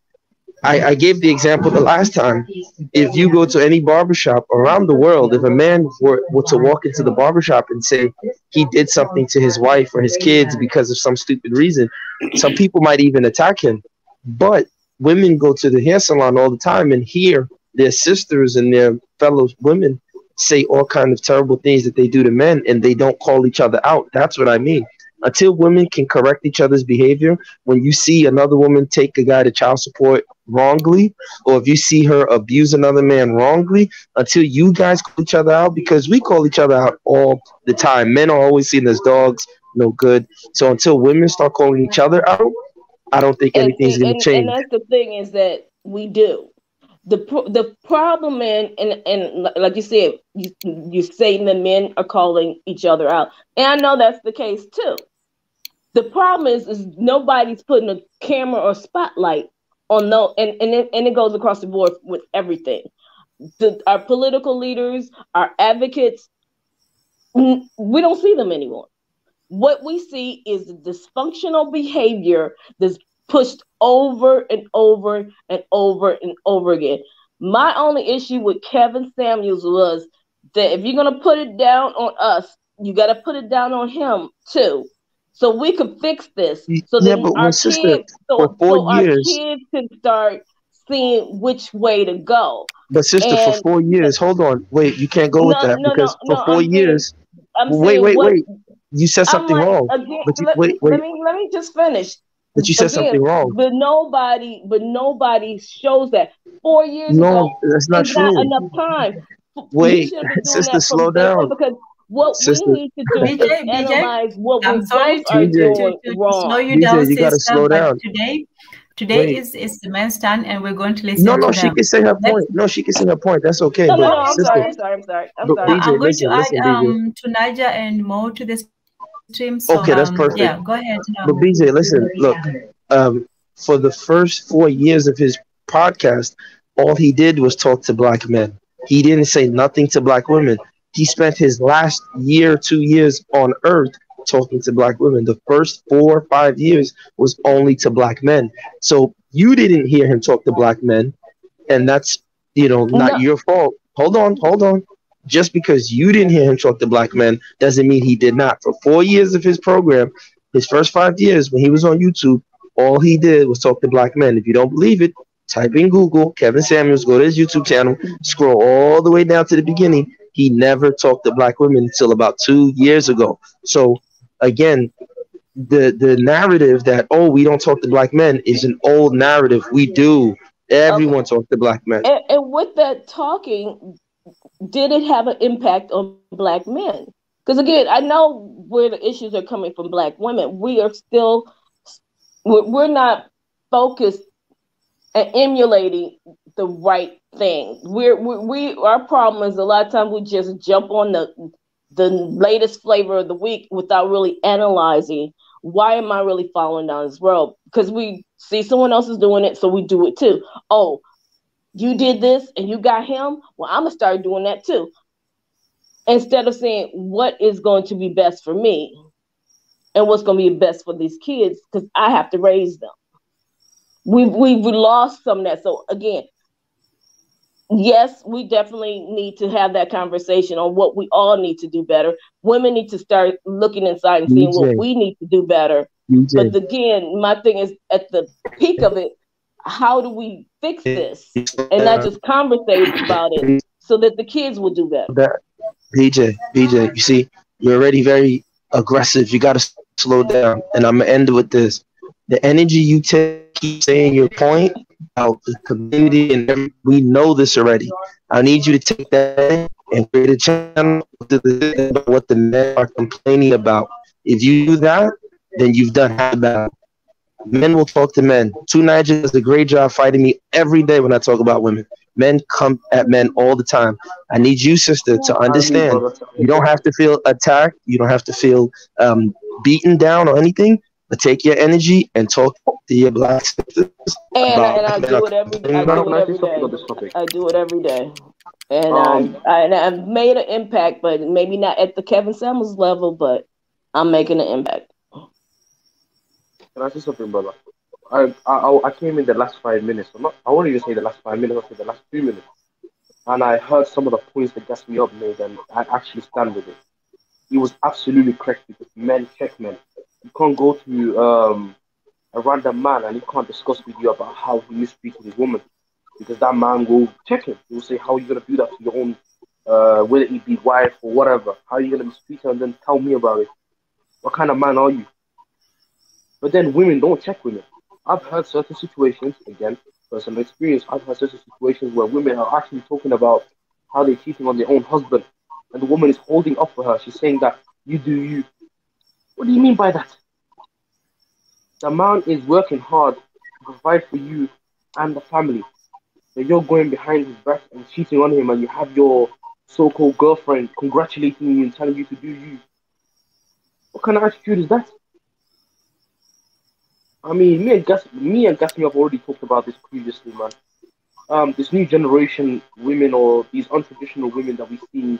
I gave the example the last time. If you go to any barbershop around the world, if a man were to walk into the barbershop and say he did something to his wife or his kids because of some stupid reason, some people might even attack him. But women go to the hair salon all the time and hear their sisters and their fellow women say all kinds of terrible things that they do to men, and they don't call each other out. That's what I mean. Until women can correct each other's behavior, when you see another woman take a guy to child support wrongly, or if you see her abuse another man wrongly, until you guys call each other out, because we call each other out all the time. Men are always seen as dogs, no good. So until women start calling each other out, I don't think anything's going to change. And that's the thing, is that we do. The problem, and like you said, you say the men are calling each other out, and I know that's the case too. The problem is nobody's putting a camera or spotlight on and it goes across the board with everything. Our political leaders, our advocates, we don't see them anymore. What we see is the dysfunctional behavior that's pushed over and over and over and over again. My only issue with Kevin Samuels was that if you're gonna put it down on us, you got to put it down on him too, so we can fix this. So Yeah, then but our sister, kids, for 4 our years, kids can start seeing which way to go. but sister, for And 4 years, hold on, wait, you can't go with that because for 4 years, I'm wait, saying what you said I'm something like wrong. again. But you, Let wait, me just finish. but you said something wrong. But nobody shows that 4 years No, ago that's not is not true. enough time. Wait, You should have been doing sister, that slow from day one, down. because what we Sister, need to do is analyze what we I'm sorry both are to doing slow wrong. you down, you gotta sister, slow but down. today is the men's turn, and we're going to listen No, to she them. can say her point. No, she can say her point. That's okay. No, But I'm sister, sorry. but BJ, I'm going to listen, add BJ. to Naja and Mo to the stream. So Okay, that's perfect. yeah, go ahead. But BJ, listen, look, for the first 4 years of his podcast, all he did was talk to black men. He didn't say nothing to black women. He spent his last year, 2 years on Earth talking to black women. The first 4 or 5 years was only to black men. So you didn't hear him talk to black men, and that's not your fault. Hold on. Just because you didn't hear him talk to black men doesn't mean he did not. For 4 years of his program, his first 5 years when he was on YouTube, all he did was talk to black men. If you don't believe it, type in Google Kevin Samuels, go to his YouTube channel, scroll all the way down to the beginning. He never talked to black women until about 2 years ago. So again, the narrative that, oh, we don't talk to black men is an old narrative. We do. Everyone talks to black men. And with that talking, did it have an impact on black men? Because again, I know where the issues are coming from black women. We are still, we're not focused and emulating the right thing. Our problem is a lot of times we just jump on the latest flavor of the week without really analyzing, why am I really following down this road? Because we see someone else is doing it, so we do it too. Oh, you did this and you got him? Well, I'm going to start doing that too. Instead of saying what is going to be best for me and what's going to be best for these kids, because I have to raise them. We've lost some of that. So again, yes, we definitely need to have that conversation on what we all need to do better. Women need to start looking inside and seeing what we need to do better. But again, my thing is, at the peak of it, how do we fix this and not just conversate about it so that the kids will do better? BJ, you see, you're already very aggressive. You got to slow down. And I'm going to end with this. The energy you take, keep saying your point about the community, and we know this already. I need you to take that and create a channel about what the men are complaining about. If you do that, then you've done half the battle. Men will talk to men. 2 Niger does a great job fighting me every day when I talk about women. Men come at men all the time. I need you, sister, to understand. You don't have to feel attacked. You don't have to feel beaten down or anything. But take your energy and talk to your black sisters. And I do it every day. I do it every day. And I've made an impact, but maybe not at the Kevin Samuels level, but I'm making an impact. Can I say something, brother? I came in the last 5 minutes. I won't even say the last 5 minutes, I'll say the last 2 minutes. And I heard some of the points that gassed me up made, and I actually stand with it. He was absolutely correct, because men check men. You can't go to a random man and he can't discuss with you about how he mistreated his woman, because that man will check him. He will say, how are you going to do that to your own, whether it be wife or whatever? How are you going to mistreat her and then tell me about it? What kind of man are you? But then women don't check women. I've heard certain situations, again, personal experience, I've heard certain situations where women are actually talking about how they're cheating on their own husband, and the woman is holding up for her. She's saying that, you do you. What do you mean by that? The man is working hard to provide for you and the family. So you're going behind his back and cheating on him, and you have your so-called girlfriend congratulating you and telling you to do you. What kind of attitude is that? I mean, me and Gasmi have already talked about this previously, man. This new generation women, or these untraditional women that we see,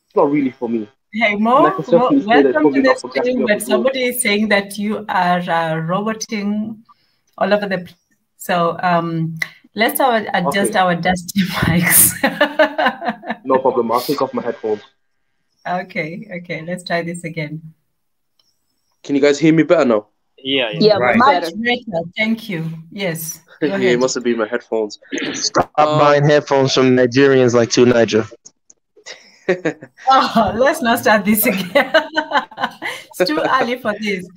it's not really for me. Hey, Mo, welcome to the stream, but somebody is saying that you are roboting all over the place. So let's adjust our dusty mics. No problem. I'll take off my headphones. Okay. Let's try this again. Can you guys hear me better now? Yeah, Yeah, much Right. Much better. better. Thank you. Yes. Go Yeah, it ahead. must have been my headphones. Stop buying headphones from Nigerians like to Niger. Oh, let's not start this again. It's too early for this.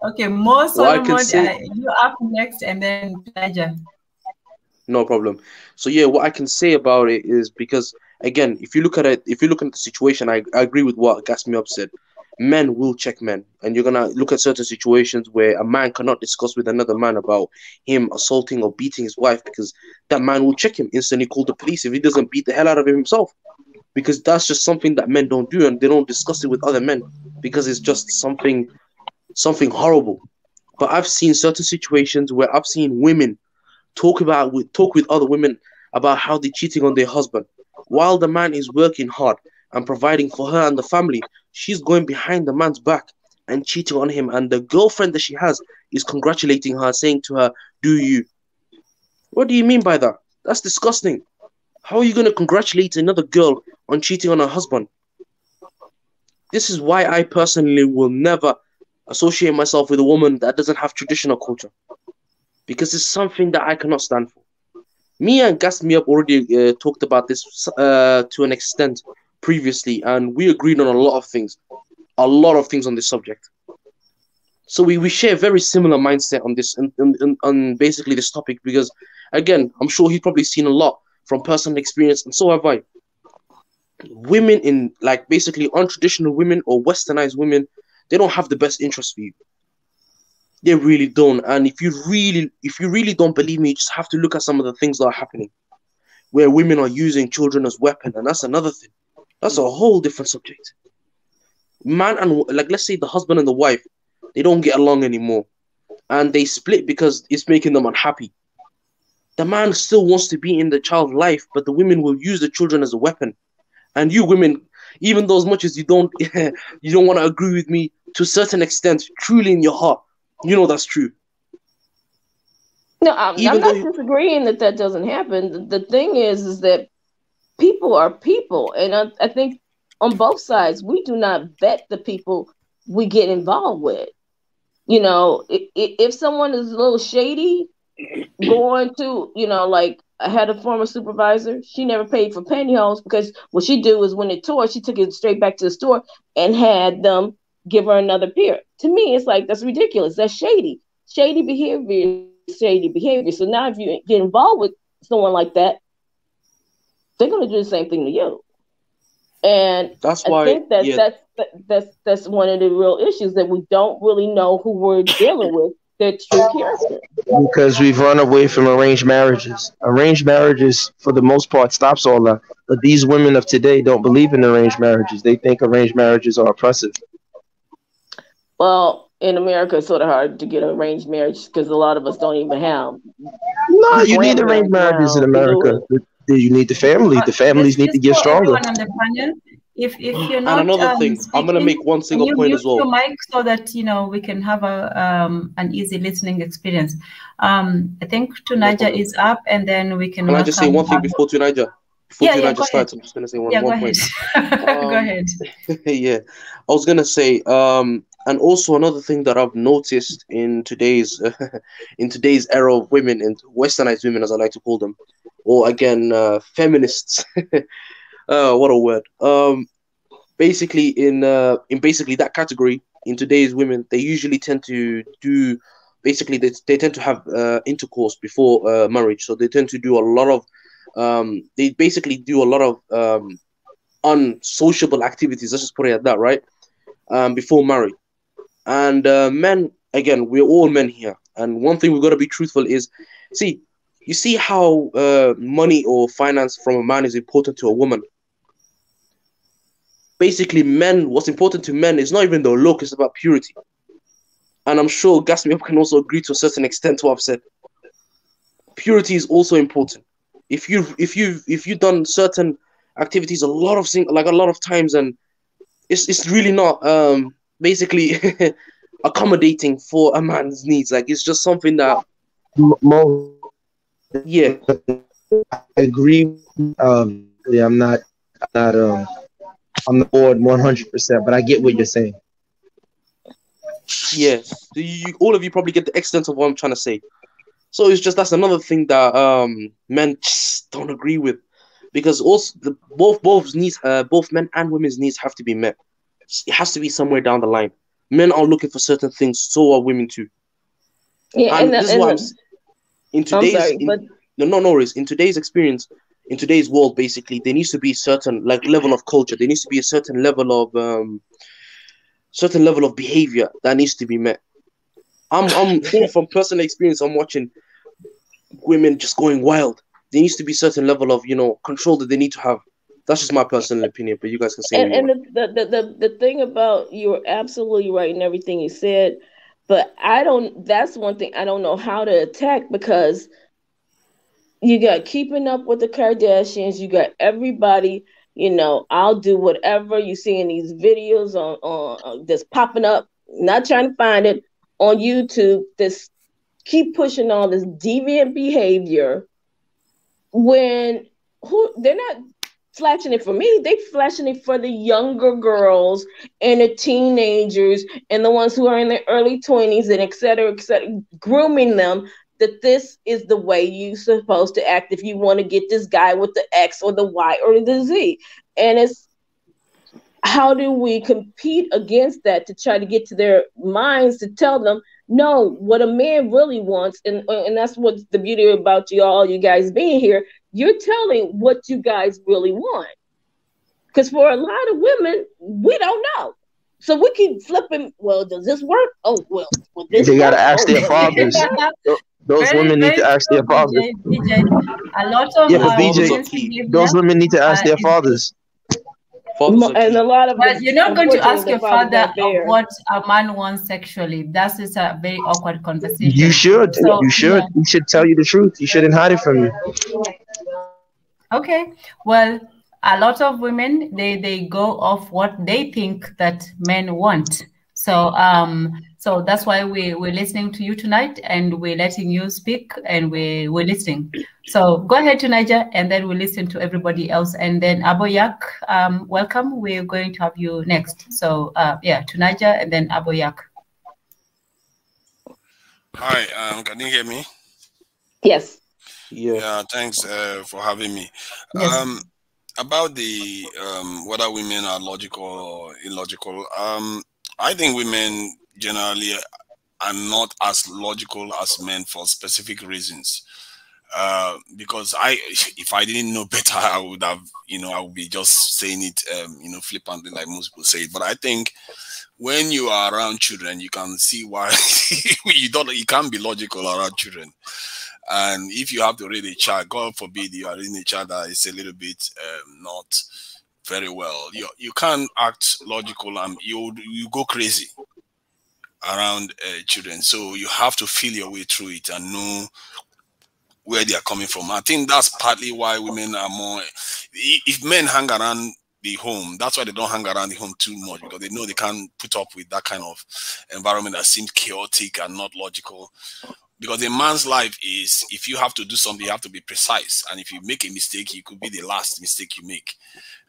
Okay, Mo What I can Solomon, say, you up next, and then Niger. no problem. So yeah, what I can say about it is because again, if you look at it, if you look at the situation, I agree with what Gas Me Up said. Men will check men, and you're gonna look at certain situations where a man cannot discuss with another man about him assaulting or beating his wife because that man will check him, instantly call the police if he doesn't beat the hell out of him himself. Because that's just something that men don't do, and they don't discuss it with other men because it's just something horrible. But I've seen certain situations where I've seen women talk with other women about how they're cheating on their husband while the man is working hard and providing for her and the family. She's going behind the man's back and cheating on him, and the girlfriend that she has is congratulating her, saying to her, "Do you?" What do you mean by that? That's disgusting. How are you going to congratulate another girl on cheating on her husband? This is why I personally will never associate myself with a woman that doesn't have traditional culture, because it's something that I cannot stand for. Me and Gas Me Up already talked about this to an extent previously, and we agreed on a lot of things on this subject. So we share a very similar mindset on this, on basically this topic, because again, I'm sure he's probably seen a lot from personal experience, and so have I. Women in, like, basically untraditional women or westernized women, they don't have the best interest for you. They really don't. And if you really don't believe me, you just have to look at some of the things that are happening, where women are using children as weapons, and that's another thing. That's a whole different subject. Man and, like, let's say the husband and the wife, they don't get along anymore, and they split because it's making them unhappy. The man still wants to be in the child's life, but the women will use the children as a weapon. And you women, even though as much as you don't you don't want to agree with me, to a certain extent, truly in your heart, you know that's true. No, I'm not disagreeing that doesn't happen. The thing is that people are people, and I think on both sides we do not vet the people we get involved with. You know, if someone is a little shady, going to, like I had a former supervisor, she never paid for pantyhose because what she do is when it tore, she took it straight back to the store and had them give her another pair. To me, it's like, that's ridiculous. That's shady. Shady behavior. So now if you get involved with someone like that, they're going to do the same thing to you. And that's I think that's one of the real issues, that we don't really know who we're dealing with, their true character. Because we've run away from arranged marriages. Arranged marriages, for the most part, stops all that. But these women of today don't believe in arranged marriages. They think arranged marriages are oppressive. Well, in America, it's sort of hard to get an arranged marriage because a lot of us don't even have. No, you need arranged marriages in America. You need the family. The families need to get stronger. On the panel, if you're not, and another thing, speaking, I'm gonna make one single point as well. Your mic so that we can have an easy listening experience. I think Tunaja is up, and then we can. Can I just say one thing before Tunaja? Tunaja starts, I'm just gonna say one point. Go ahead. Yeah, I was gonna say, and also another thing that I've noticed in today's era of women, and westernized women, as I like to call them, or again, feminists. What a word. Basically, in basically that category, in today's women, they usually tend to do, basically they tend to have intercourse before marriage. So they tend to do a lot of they basically do a lot of unsociable activities. Let's just put it at that, right? Before marriage. And men, again, we're all men here. And one thing we've got to be truthful is, you see how money or finance from a man is important to a woman. Basically, what's important to men is not even the look, it's about purity. And I'm sure Gas Me Up can also agree to a certain extent to what I've said. Purity is also important. If you've done certain activities a lot of times, and it's really not basically accommodating for a man's needs. Like, it's just something that I agree. I'm not not I'm not bored 100%, but I get what you're saying. Yes, all of you probably get the extent of what I'm trying to say. So it's just that's another thing that men just don't agree with, because also both needs, both men and women's needs have to be met. It has to be somewhere down the line. Men are looking for certain things, so are women too. Yeah, and this is why in today's no worries. In today's experience, in today's world, basically, there needs to be certain level of culture. There needs to be a certain level of behavior that needs to be met. I'm from personal experience. I'm watching women just going wild. There needs to be a certain level of control that they need to have. That's just my personal opinion, but you guys can say. And the thing about, you're absolutely right in everything you said, but that's one thing I don't know how to attack, because you got Keeping Up with the Kardashians, you got everybody, I'll do whatever you see in these videos on that's popping up, not trying to find it on YouTube, this keep pushing all this deviant behavior, when they're not flashing it for me, they flashing it for the younger girls and the teenagers and the ones who are in their early 20s and et cetera, grooming them that this is the way you're supposed to act if you want to get this guy with the X or the Y or the Z. And it's, how do we compete against that to try to get to their minds to tell them, no, what a man really wants, and that's what's the beauty about you guys being here. You're telling what you guys really want. Because for a lot of women, we don't know. So we keep flipping, well, does this work? Oh, well this they got to ask their fathers. Those women need to ask their fathers. A lot of BJ, those women need to ask their fathers. And a lot of you're not going to ask your father of what a man wants sexually. That is a very awkward conversation. You should. So, you should. Yeah. He should tell you the truth. You shouldn't hide it from you. Okay. Well, a lot of women, they go off what they think that men want. So so that's why we're listening to you tonight, and we're letting you speak, and we're listening. So go ahead, Tunaja, and then we'll listen to everybody else. And then Aboyak, welcome. We're going to have you next. So yeah, Tunaja and then Aboyak. Hi, can you hear me? Yes. Yeah, thanks for having me. Yes. About the whether women are logical or illogical, I think women generally are not as logical as men for specific reasons. Because if I didn't know better, I would have, I would be just saying it, flippantly like most people say it. But I think when you are around children, you can see why you can't be logical around children. And if you have to raise a child, God forbid you are raising a child that is a little bit not very well, you can't act logical, and you go crazy around children. So you have to feel your way through it and know where they are coming from. I think that's partly why women are more, if men hang around the home, that's why they don't hang around the home too much, because they know they can't put up with that kind of environment that seems chaotic and not logical. Because a man's life is, if you have to do something, you have to be precise. And if you make a mistake, it could be the last mistake you make.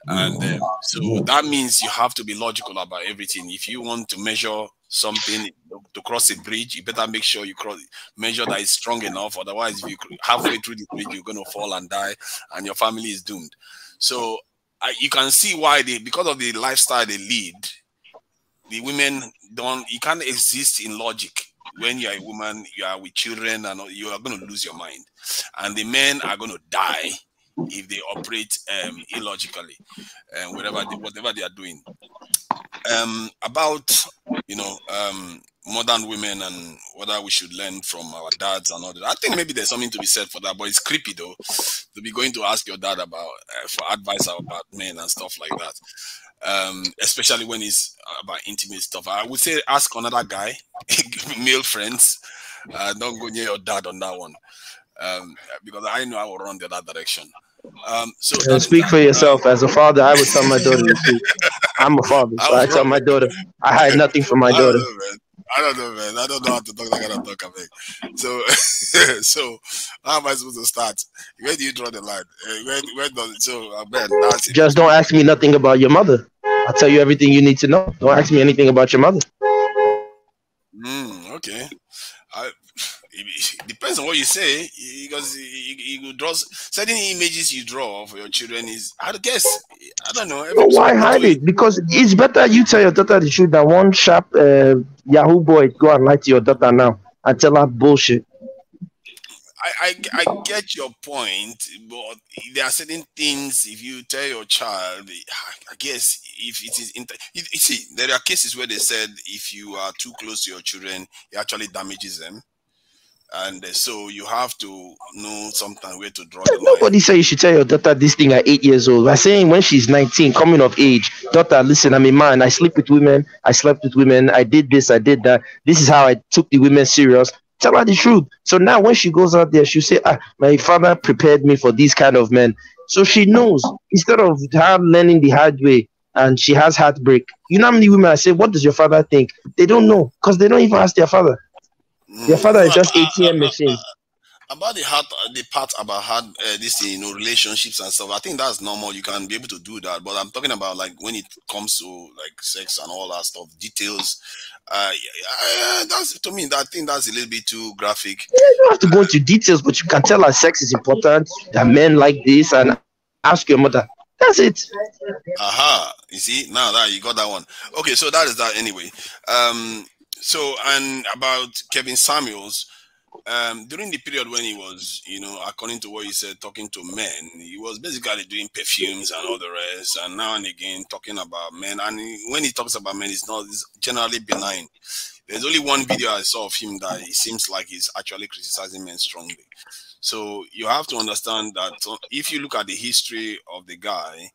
And so that means you have to be logical about everything. If you want to measure something, to cross a bridge, you better make sure you measure that it's strong enough. Otherwise, if you halfway through the bridge, you're going to fall and die, and your family is doomed. So you can see why because of the lifestyle they lead, the women you can't exist in logic. When you are a woman, you are with children, and you are going to lose your mind. And the men are going to die if they operate illogically, whatever they are doing. About modern women and whether we should learn from our dads and all that. I think maybe there's something to be said for that, but it's creepy though to be going to ask your dad about for advice about men and stuff like that. Especially when it's about intimate stuff. I would say ask another guy, male friends. Don't go near your dad on that one, because I know I will run the other direction. So speak for yourself. As a father, I would tell my daughter the truth. I'm a father, so I tell my daughter I hide nothing from my daughter. I don't know, man. I don't know how to talk that kind of talk, I mean. So, so how am I supposed to start? Where do you draw the line? Where does it? So, Ben, that's it. Just don't ask me nothing about your mother. I'll tell you everything you need to know. Don't ask me anything about your mother. Okay. It depends on what you say, because you draw certain images you draw for your children is, I guess, I don't know. So why hide it? Because it's better you tell your daughter the truth than one sharp Yahoo boy go and lie to your daughter now and tell her bullshit. I get your point, but there are certain things, if you tell your child, I guess if it is, you see, there are cases where they said if you are too close to your children, it actually damages them. And so you have to know sometimes where to draw the line. Nobody say you should tell your daughter this thing at 8 years old. We're saying when she's 19, coming of age, daughter, listen, I'm a man. I sleep with women. I slept with women. I did this. I did that. This is how I took the women serious. Tell her the truth. So now when she goes out there, she'll say, my father prepared me for these kind of men. So she knows, instead of her learning the hard way and she has heartbreak. You know how many women I say, what does your father think? They don't know because they don't even ask their father. Their father is just ATM machine. About the part about this, relationships and stuff. I think that's normal. You can be able to do that, but I'm talking about like when it comes to like sex and all that stuff, details. That's, to me, I think that's a little bit too graphic. You don't have to go into details, but you can tell her sex is important, that men like this, and ask your mother. That's it. Aha! You see, now that you got that one. Okay, so that is that anyway. So, and about Kevin Samuels, during the period when he was, according to what he said, talking to men, he was basically doing perfumes and all the rest, and now and again talking about men. And when he talks about men, it's generally benign. There's only one video I saw of him that it seems like he's actually criticizing men strongly. So you have to understand that if you look at the history of the guy,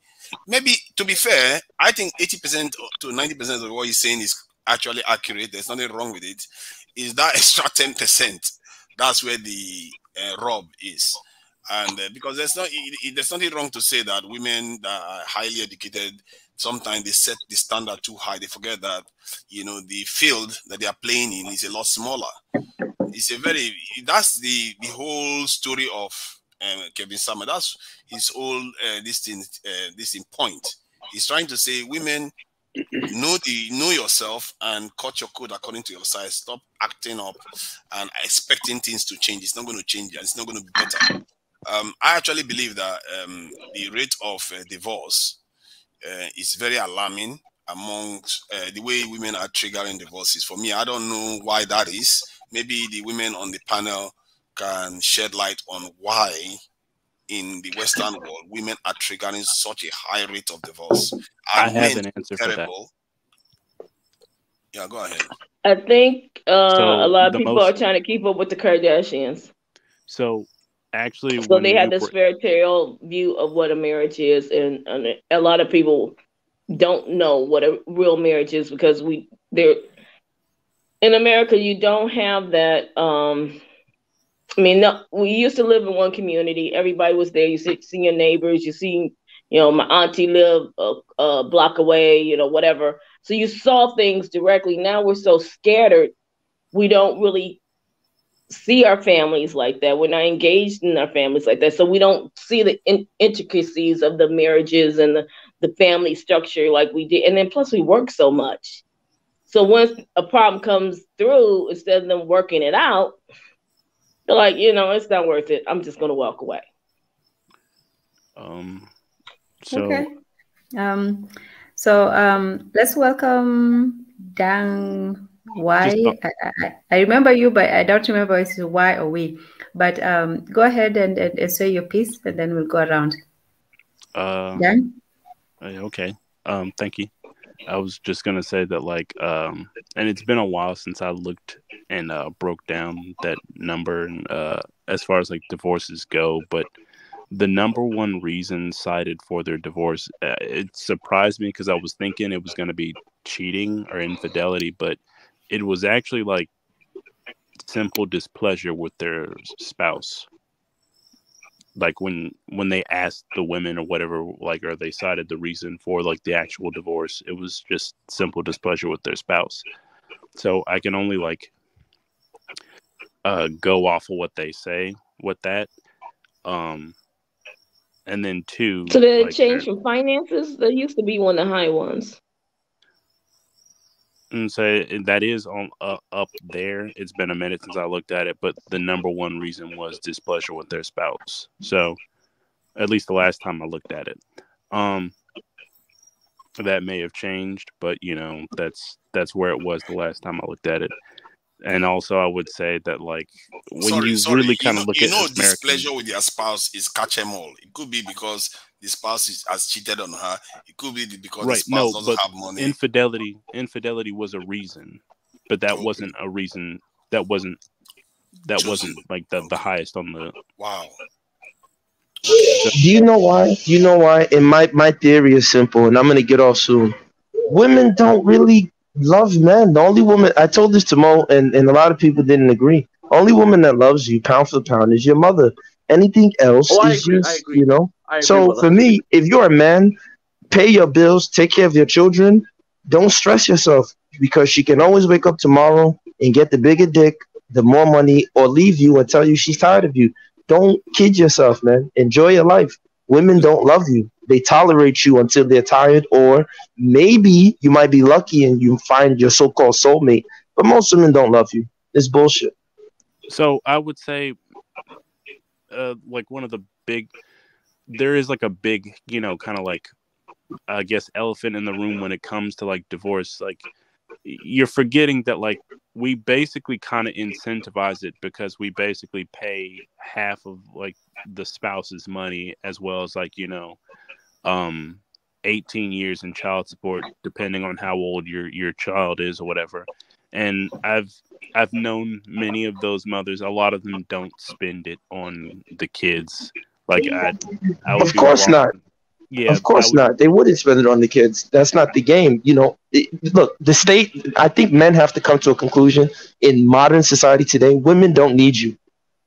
maybe, to be fair, I think 80% to 90% of what he's saying is actually accurate. There's nothing wrong with it. Is that extra 10%? That's where the rub is. And because there's nothing wrong to say that women that are highly educated, sometimes they set the standard too high. They forget that, the field that they are playing in is a lot smaller. That's the whole story of Kevin Summer. That's his whole this point. He's trying to say, women, know yourself and cut your code according to your size. Stop acting up and expecting things to change. It's not going to change. It's not going to be better. I actually believe that the rate of divorce is very alarming amongst the way women are triggering divorces. For me, I don't know why that is. Maybe the women on the panel can shed light on why in the Western world women are triggering such a high rate of divorce. I have an answer for that. Yeah, go ahead. I think a lot of people are trying to keep up with the Kardashians. So actually, so they have this fairy tale view of what a marriage is, and a lot of people don't know what a real marriage is because in America you don't have that. No, we used to live in one community. Everybody was there. You see your neighbors. You see, my auntie lived a block away. Whatever. So you saw things directly. Now we're so scattered, we don't really see our families like that. We're not engaged in our families like that. So we don't see the intricacies of the marriages and the family structure like we did. And then plus we work so much. So once a problem comes through, instead of them working it out, they're like, it's not worth it. I'm just going to walk away. Okay. Let's welcome Dang Y. I remember you, but I don't remember if it's Y or we. But go ahead and say your piece, and then we'll go around. Dan? Okay. Thank you. I was just gonna say that, and it's been a while since I looked and broke down that number, and as far as divorces go, but the number one reason cited for their divorce, it surprised me because I was thinking it was going to be cheating or infidelity, but it was actually simple displeasure with their spouse. When they asked the women or whatever, or they cited the reason for the actual divorce, it was just simple displeasure with their spouse. So I can only like go off of what they say with that. And then two, So did it like change from finances? There used to be one of the high ones. and so that is on up there. It's been a minute since I looked at it, but the number one reason was displeasure with their spouse. So at least the last time I looked at it, that may have changed, but you know, that's where it was the last time I looked at it. And also, I would say that like when you really kind of look at displeasure with your spouse is catch them all. It could be because the spouse has cheated on her. It could be because the spouse doesn't have money. Infidelity was a reason, but that wasn't a reason. That wasn't like the highest on the. Wow. Do you know why? Do you know why? And my theory is simple, and I'm gonna get off soon. Women don't really love men. The only woman, I told this to Mo, and a lot of people didn't agree. Only woman that loves you, pound for pound, is your mother. Anything else is just, you know. So for me, if you're a man, pay your bills, take care of your children. Don't stress yourself, because she can always wake up tomorrow and get the bigger dick, the more money, or leave you and tell you she's tired of you. Don't kid yourself, man. Enjoy your life. Women don't love you. They tolerate you until they're tired, or maybe you might be lucky and you find your so-called soulmate. But most women don't love you. It's bullshit. So I would say, like one of the there is like a big, you know, kind of like, I guess, elephant in the room when it comes to like divorce. Like, you're forgetting that like we basically kind of incentivize it because we basically pay half of like the spouse's money, as well as like, you know, 18 years in child support, depending on how old your child is or whatever. And I've known many of those mothers. A lot of them don't spend it on the kids. Like I would of course not. Yeah, of course not. They wouldn't spend it on the kids. That's not the game. You know, look, the state, I think men have to come to a conclusion in modern society today. Women don't need you.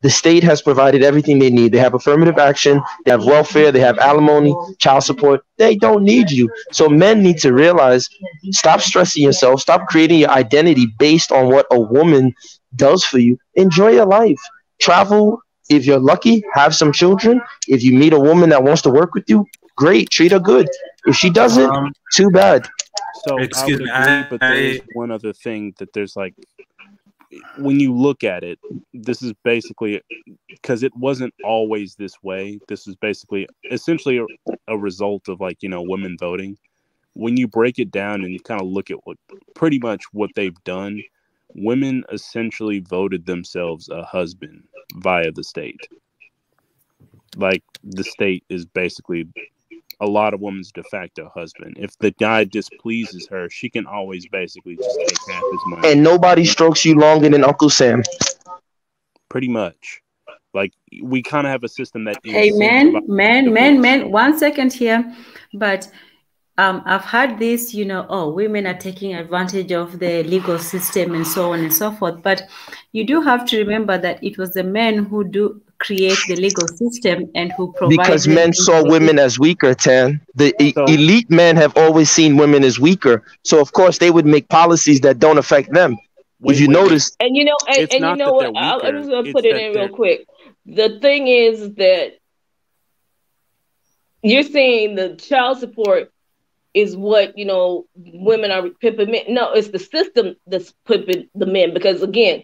The state has provided everything they need. They have affirmative action, they have welfare, they have alimony, child support. They don't need you. So men need to realize, stop stressing yourself, stop creating your identity based on what a woman does for you. Enjoy your life. Travel. If you're lucky, have some children. If you meet a woman that wants to work with you, great, treat her good. If she doesn't, too bad. So I would agree, but there's one other thing that there's like, when you look at it, this is basically, because it wasn't always this way. This is basically essentially a result of like, you know, women voting. When you break it down and you kind of look at what pretty much what they've done, women essentially voted themselves a husband via the state. Like, the state is basically a lot of women's de facto husband. If the guy displeases her, she can always basically just take half his money. And nobody strokes you longer than Uncle Sam. Pretty much. Like, we kind of have a system that... Hey, man, 1 second here. But I've heard this, you know, women are taking advantage of the legal system and so on and so forth. But you do have to remember that it was the men who do create the legal system and who provide... Because men saw women as weaker, Tan. The elite men have always seen women as weaker. So, of course, they would make policies that don't affect them. If you notice... And you know, and you know what? I'm just going to put it in real quick. The thing is that you're saying the child support is what, you know, women are pimping men. No, it's the system that's pimping the men. Because again,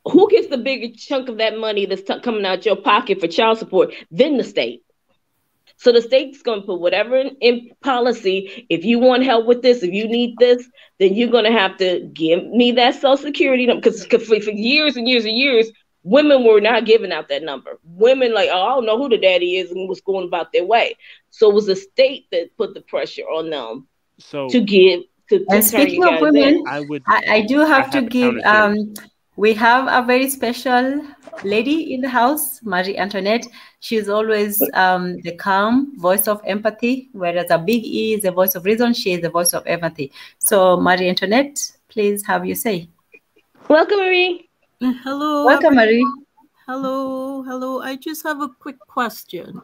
who gets the bigger chunk of that money that's coming out your pocket for child support than the state? So the state's going to put whatever in policy. If you want help with this, if you need this, then you're going to have to give me that Social Security number. Because for years and years and years, women were not giving out that number. Women like, oh, I don't know who the daddy is and was going about their way. So it was the state that put the pressure on them to give. And speaking of women, I do have to give. We have a very special lady in the house, Marie Antoinette. She's always the calm voice of empathy, whereas a Big E is the voice of reason. She is the voice of empathy. So, Marie Antoinette, please have your say. Welcome, Marie. Hello. Welcome, Marie. Hello. I just have a quick question.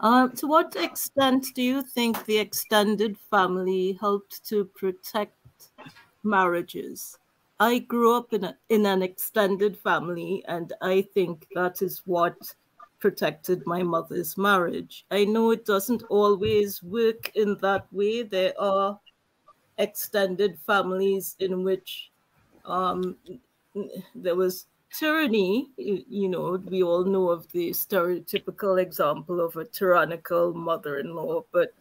To what extent do you think the extended family helped to protect marriages. I grew up in an extended family, and I think that is what protected my mother's marriage. I know it doesn't always work in that way. There are extended families in which there was tyranny. You know, we all know of the stereotypical example of a tyrannical mother-in-law, but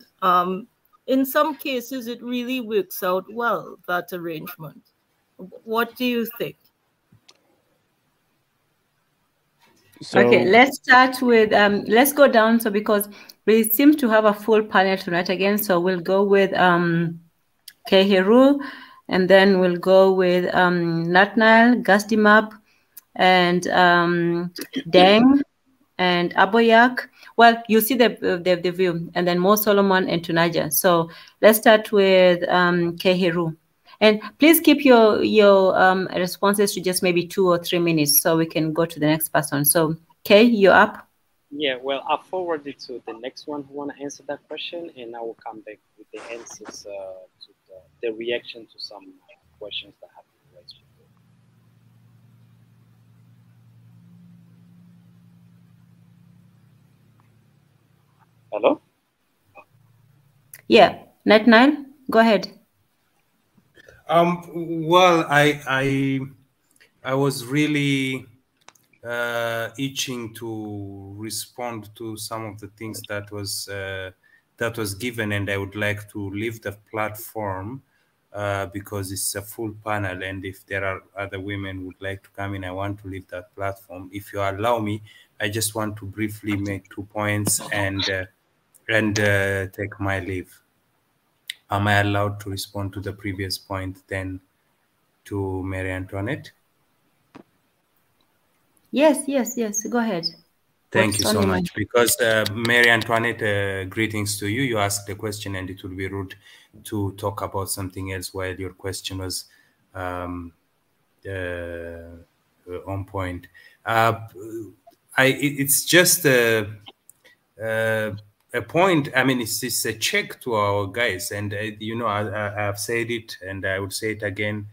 in some cases it really works out well, that arrangement. What do you think? So, okay, let's start with let's go down. So because we seem to have a full panel tonight again, so we'll go with Kehiru, and then we'll go with Natnal, Gastimap, and Deng, and Aboyak. Well, you see the view, and then Mo Solomon and Tunaja. So let's start with Kehiru. And please keep your responses to just maybe 2 or 3 minutes so we can go to the next person. So, Kay, you're up. Yeah, well, I'll forward it to the next one who want to answer that question, and I will come back with the answers to the reaction to some questions that have been raised before. Hello? Yeah, Natnal, go ahead. Well, I was really itching to respond to some of the things that was given, and I would like to leave the platform because it's a full panel, and if there are other women who would like to come in, I want to leave that platform. If you allow me, I just want to briefly make 2 points and take my leave. Am I allowed to respond to the previous point then to Mary Antoinette? Yes, go ahead. Thank you so much. Because Mary Antoinette, greetings to you. You asked the question, and it would be rude to talk about something else while your question was on point. It's just a point. I mean, it's a check to our guys, and you know, I've said it, and I would say it again.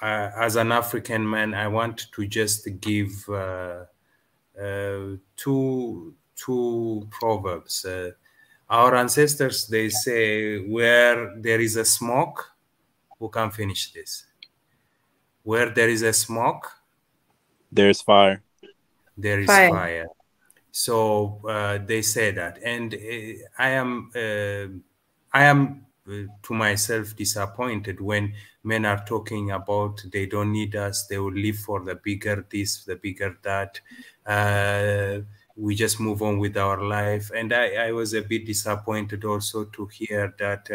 As an African man, I want to just give two proverbs. Our ancestors, they say, where there is a smoke, who can finish this? Where there is a smoke, there's fire. There is fire. So they say that, and I am to myself disappointed when men are talking about they don't need us, they will live for the bigger this, the bigger that. We just move on with our life. And I was a bit disappointed also to hear that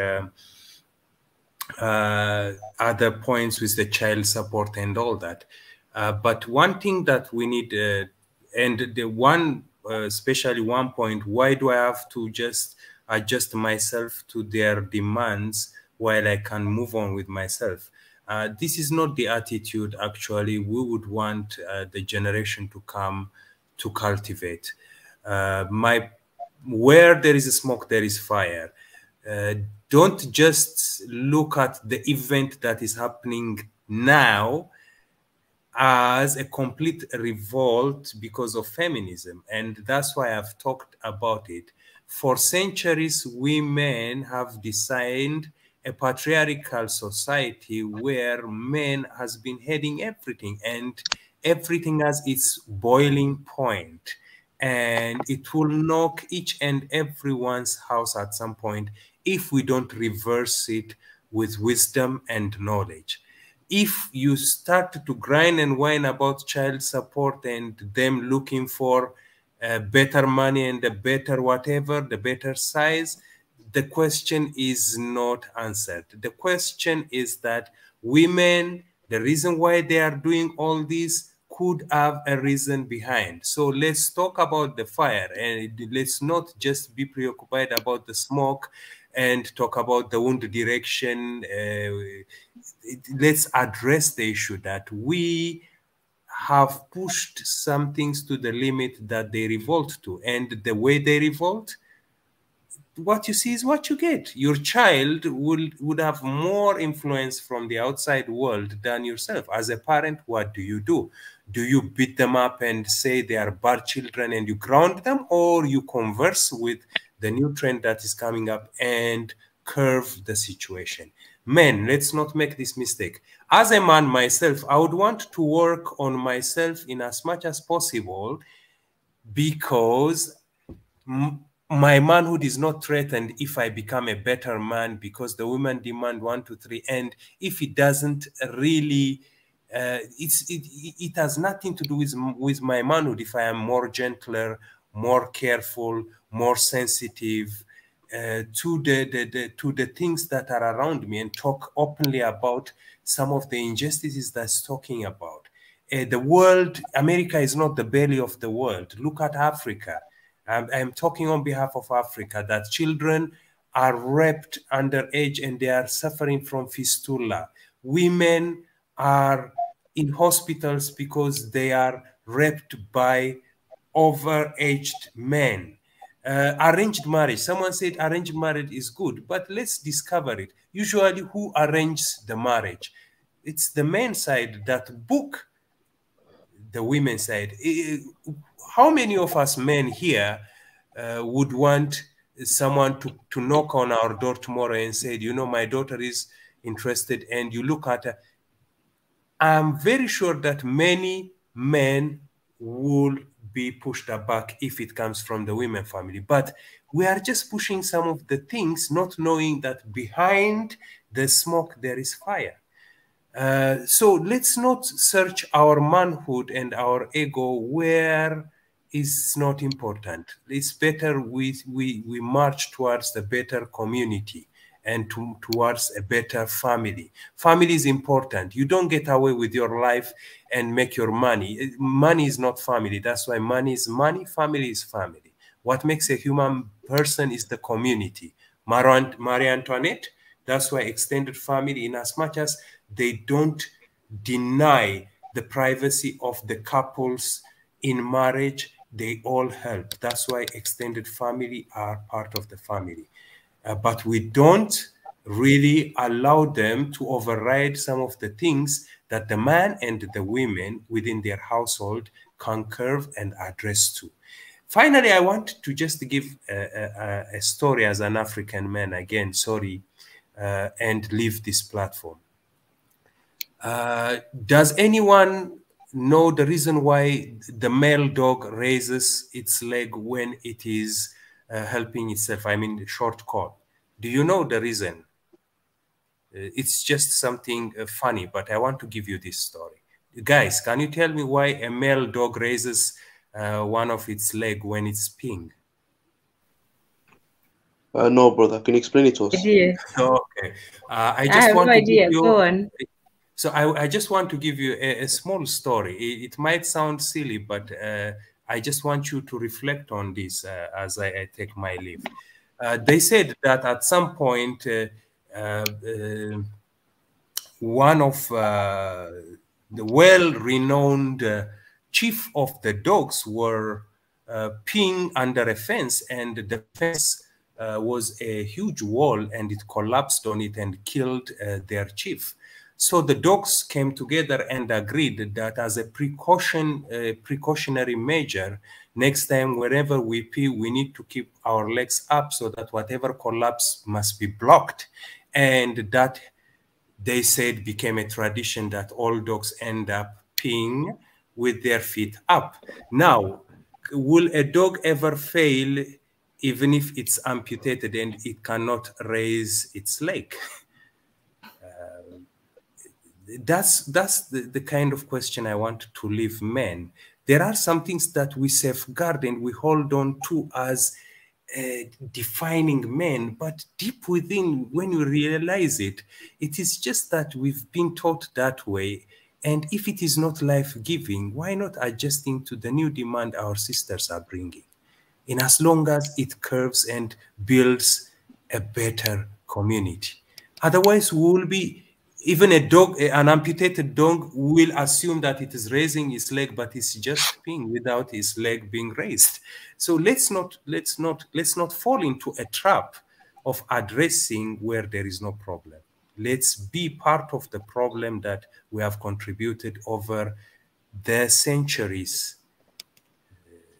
other points with the child support and all that. But one thing that we need, and the one, especially one point, why do I have to just adjust myself to their demands while I can move on with myself? This is not the attitude, actually, we would want the generation to come to cultivate. Where there is smoke, there is fire. Don't just look at the event that is happening now as a complete revolt because of feminism. And that's why I've talked about it. For centuries, women have designed a patriarchal society where men has been heading everything, and everything has its boiling point. And it will knock each and everyone's house at some point if we don't reverse it with wisdom and knowledge. If you start to grind and whine about child support and them looking for better money and a better whatever, the better size, the question is not answered. The question is that women, the reason why they are doing all this could have a reason behind. So let's talk about the fire, and let's not just be preoccupied about the smoke and talk about the wound direction. Let's address the issue that we have pushed some things to the limit that they revolt to. And the way they revolt, what you see is what you get. Your child would have more influence from the outside world than yourself. As a parent, what do? Do you beat them up and say they are bad children and you ground them, or you converse with the new trend that is coming up and curve the situation? Men, let's not make this mistake. As a man myself, I would want to work on myself in as much as possible, because my manhood is not threatened if I become a better man, because the women demand 1, 2, 3. And if it doesn't really, it has nothing to do with my manhood. If I am more gentler, more careful, more sensitive to the things that are around me, and talk openly about some of the injustices that's talking about. The world, America is not the belly of the world. Look at Africa. I'm talking on behalf of Africa, that children are raped underage and they are suffering from fistula. Women are in hospitals because they are raped by overaged men. Arranged marriage. Someone said arranged marriage is good, but let's discover it. Usually, who arranges the marriage? It's the men's side that book the women's side. How many of us men here would want someone to knock on our door tomorrow and say, you know, my daughter is interested, and you look at her? I'm very sure that many men will be pushed back if it comes from the women family. But we are just pushing some of the things, not knowing that behind the smoke there is fire. So let's not search our manhood and our ego where is not important. It's better we march towards the better community and towards a better family. Family is important. You don't get away with your life and make your money. Money is not family. That's why money is money, family is family. What makes a human person is the community. Marie Antoinette, that's why extended family, in as much as they don't deny the privacy of the couples in marriage, they all help. That's why extended family are part of the family. But we don't really allow them to override some of the things that the man and the women within their household can curve and address to. Finally, I want to just give a story as an African man, again, sorry, and leave this platform. Does anyone know the reason why the male dog raises its leg when it is helping itself? I mean, short call. Do you know the reason? It's just something funny, but I want to give you this story. Guys, can you tell me why a male dog raises one of its leg when it's peeing? No, brother. Can you explain it to us? Okay. I have want no to idea. give you. Go on. So I just want to give you a small story. It might sound silly, but I just want you to reflect on this as I take my leave. They said that at some point, one of the well-renowned chief of the dogs were peeing under a fence, and the fence was a huge wall, and it collapsed on it and killed their chief. So the dogs came together and agreed that as a precautionary measure, next time wherever we pee, we need to keep our legs up so that whatever collapse must be blocked. And that, they said, became a tradition that all dogs end up peeing with their feet up. Now, will a dog ever fail even if it's amputated and it cannot raise its leg? That's the kind of question I want to leave men. There are some things that we safeguard and we hold on to as defining men, but deep within, when you realize it, it is just that we've been taught that way. And if it is not life-giving, why not adjusting to the new demand our sisters are bringing? In as long as it curves and builds a better community. Otherwise, we will be even a dog, an amputated dog will assume that it is raising its leg, but it's just peeing without its leg being raised. So let's not fall into a trap of addressing where there is no problem. Let's be part of the problem that we have contributed over the centuries,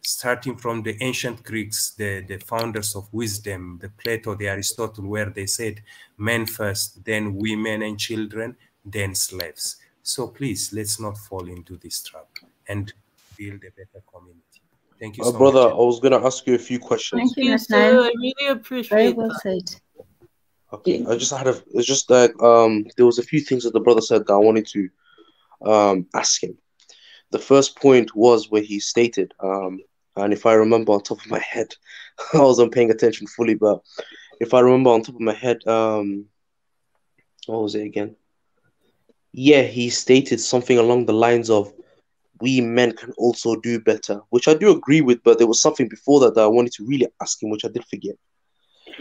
starting from the ancient Greeks, the founders of wisdom, the Plato, the Aristotle, where they said men first, then women and children, then slaves. So please, let's not fall into this trap and build a better community. Thank you so brother, much. I was going to ask you a few questions. Thank you, Yes, sir. Nathan. I really Very appreciate well that. said. Okay, it's just that there was a few things that the brother said that I wanted to ask him. The first point was where he stated, and if I remember on top of my head, I wasn't paying attention fully, but if I remember on top of my head, what was it again? Yeah, he stated something along the lines of, we men can also do better, which I do agree with, but there was something before that I wanted to really ask him, which I did forget.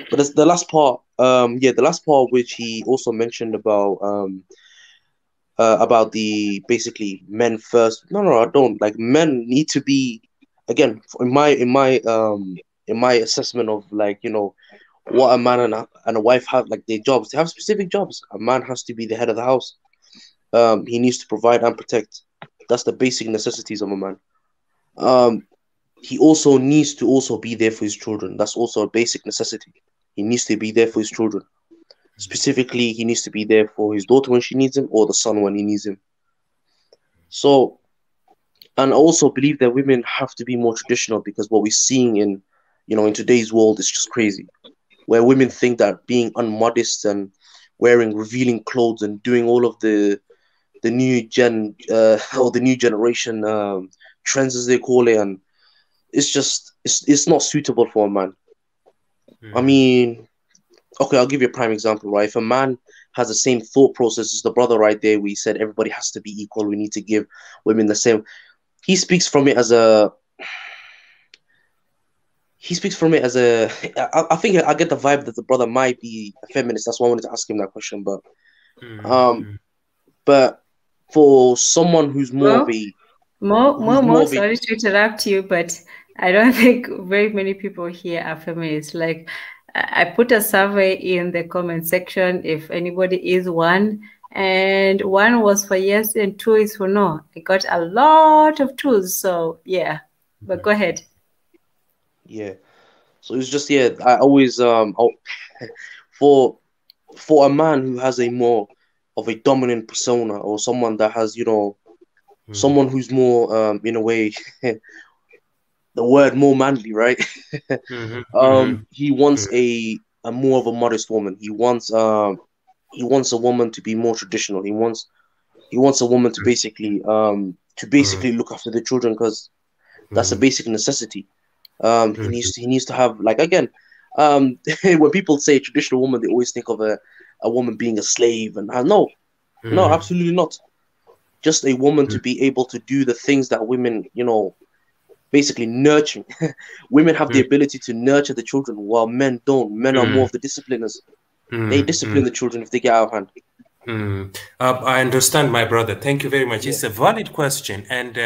But it's the last part, the last part which he also mentioned about the basically men first. No, I don't. Like, men need to be, again, in my assessment of, like, you know, what a man and a wife have, like, their jobs. They have specific jobs. A man has to be the head of the house. He needs to provide and protect. That's the basic necessities of a man. He also needs to also be there for his children. That's also a basic necessity. He needs to be there for his children. Specifically, he needs to be there for his daughter when she needs him, or the son when he needs him. So, and I also believe that women have to be more traditional, because what we're seeing in today's world is just crazy, where women think that being unmodest and wearing revealing clothes and doing all of the new gen or the new generation trends, as they call it, and it's not suitable for a man. I mean, okay, I'll give you a prime example, right? If a man has the same thought process as the brother right there, we said everybody has to be equal, we need to give women the same. He speaks from it as a. I think I get the vibe that the brother might be a feminist. That's why I wanted to ask him that question. But for someone who's more of a Sorry to interrupt you, but I don't think very many people here are feminists. Like, I put a survey in the comment section if anybody is one, and 1 was for yes and 2 is for no. I got a lot of 2s, so yeah. But go ahead. Yeah. So it's just, I always for a man who has a more of a dominant persona, or someone that has, someone who's more in a way the word more manly, right? He wants a more of a modest woman. He wants a woman to be more traditional. He wants a woman to basically look after the children, because that's a basic necessity. He needs to have, like, again, when people say traditional woman, they always think of a woman being a slave, and no, absolutely not. Just a woman to be able to do the things that women, basically nurturing. Women have the ability to nurture the children, while men don't. Men are more of the discipliners. They discipline the children if they get out of hand. I understand, my brother. Thank you very much. It's a valid question, and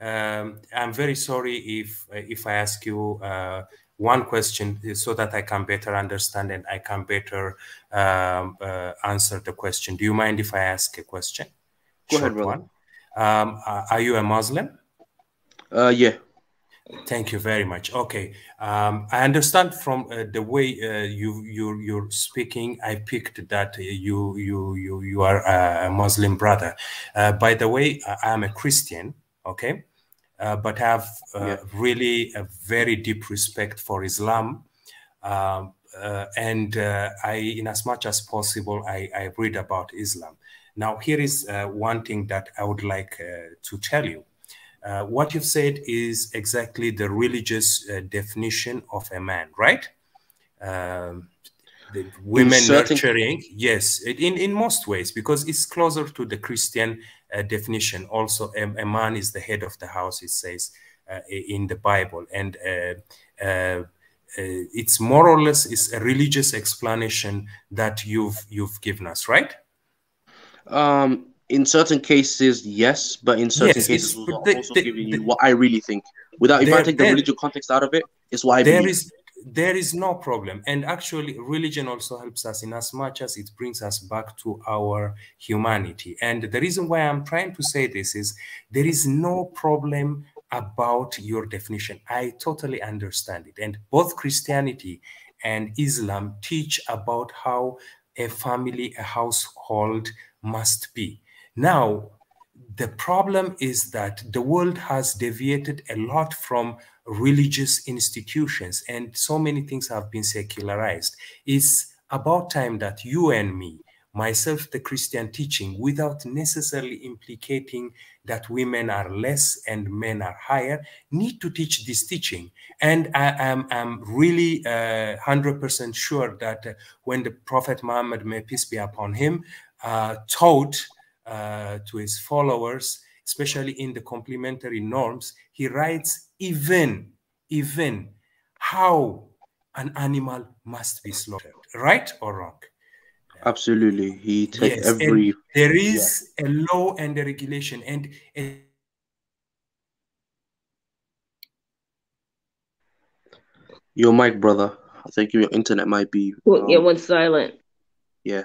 I'm very sorry if I ask you one question so that I can better understand and I can better answer the question. Do you mind if I ask a question? Go ahead, brother. Are you a Muslim? Yeah. Thank you very much. Okay, I understand from the way you're speaking. I picked that you are a Muslim brother. By the way, I am a Christian. Okay, but have really a very deep respect for Islam, and in as much as possible, I read about Islam. Now, here is one thing that I would like to tell you. What you've said is exactly the religious definition of a man, right? The women nurturing, yes, in most ways, because it's closer to the Christian definition. Also, a man is the head of the house, it says in the Bible. And it's more or less is a religious explanation that you've given us, right? In certain cases, yes, but in certain Yes, cases, it's also, but I'm also giving you what I really think. If I there take the there religion context out of it, it's what I there believe. is there is no problem, and actually religion also helps us in as much as it brings us back to our humanity. And the reason why I'm trying to say this is there is no problem about your definition. I totally understand it, and both Christianity and Islam teach about how a family, a household must be. Now, the problem is that the world has deviated a lot from religious institutions, and so many things have been secularized. It's about time that you and me, myself, the Christian teaching, without necessarily implicating that women are less and men are higher, need to teach this teaching. And I'm really 100% sure that when the Prophet Muhammad, may peace be upon him, taught to his followers, especially in the complementary norms, he writes even how an animal must be slaughtered, right or wrong? Absolutely, he take Yes, and every there yeah. is a law and a regulation, and Your mic, brother. I think your internet might be It went silent. yeah.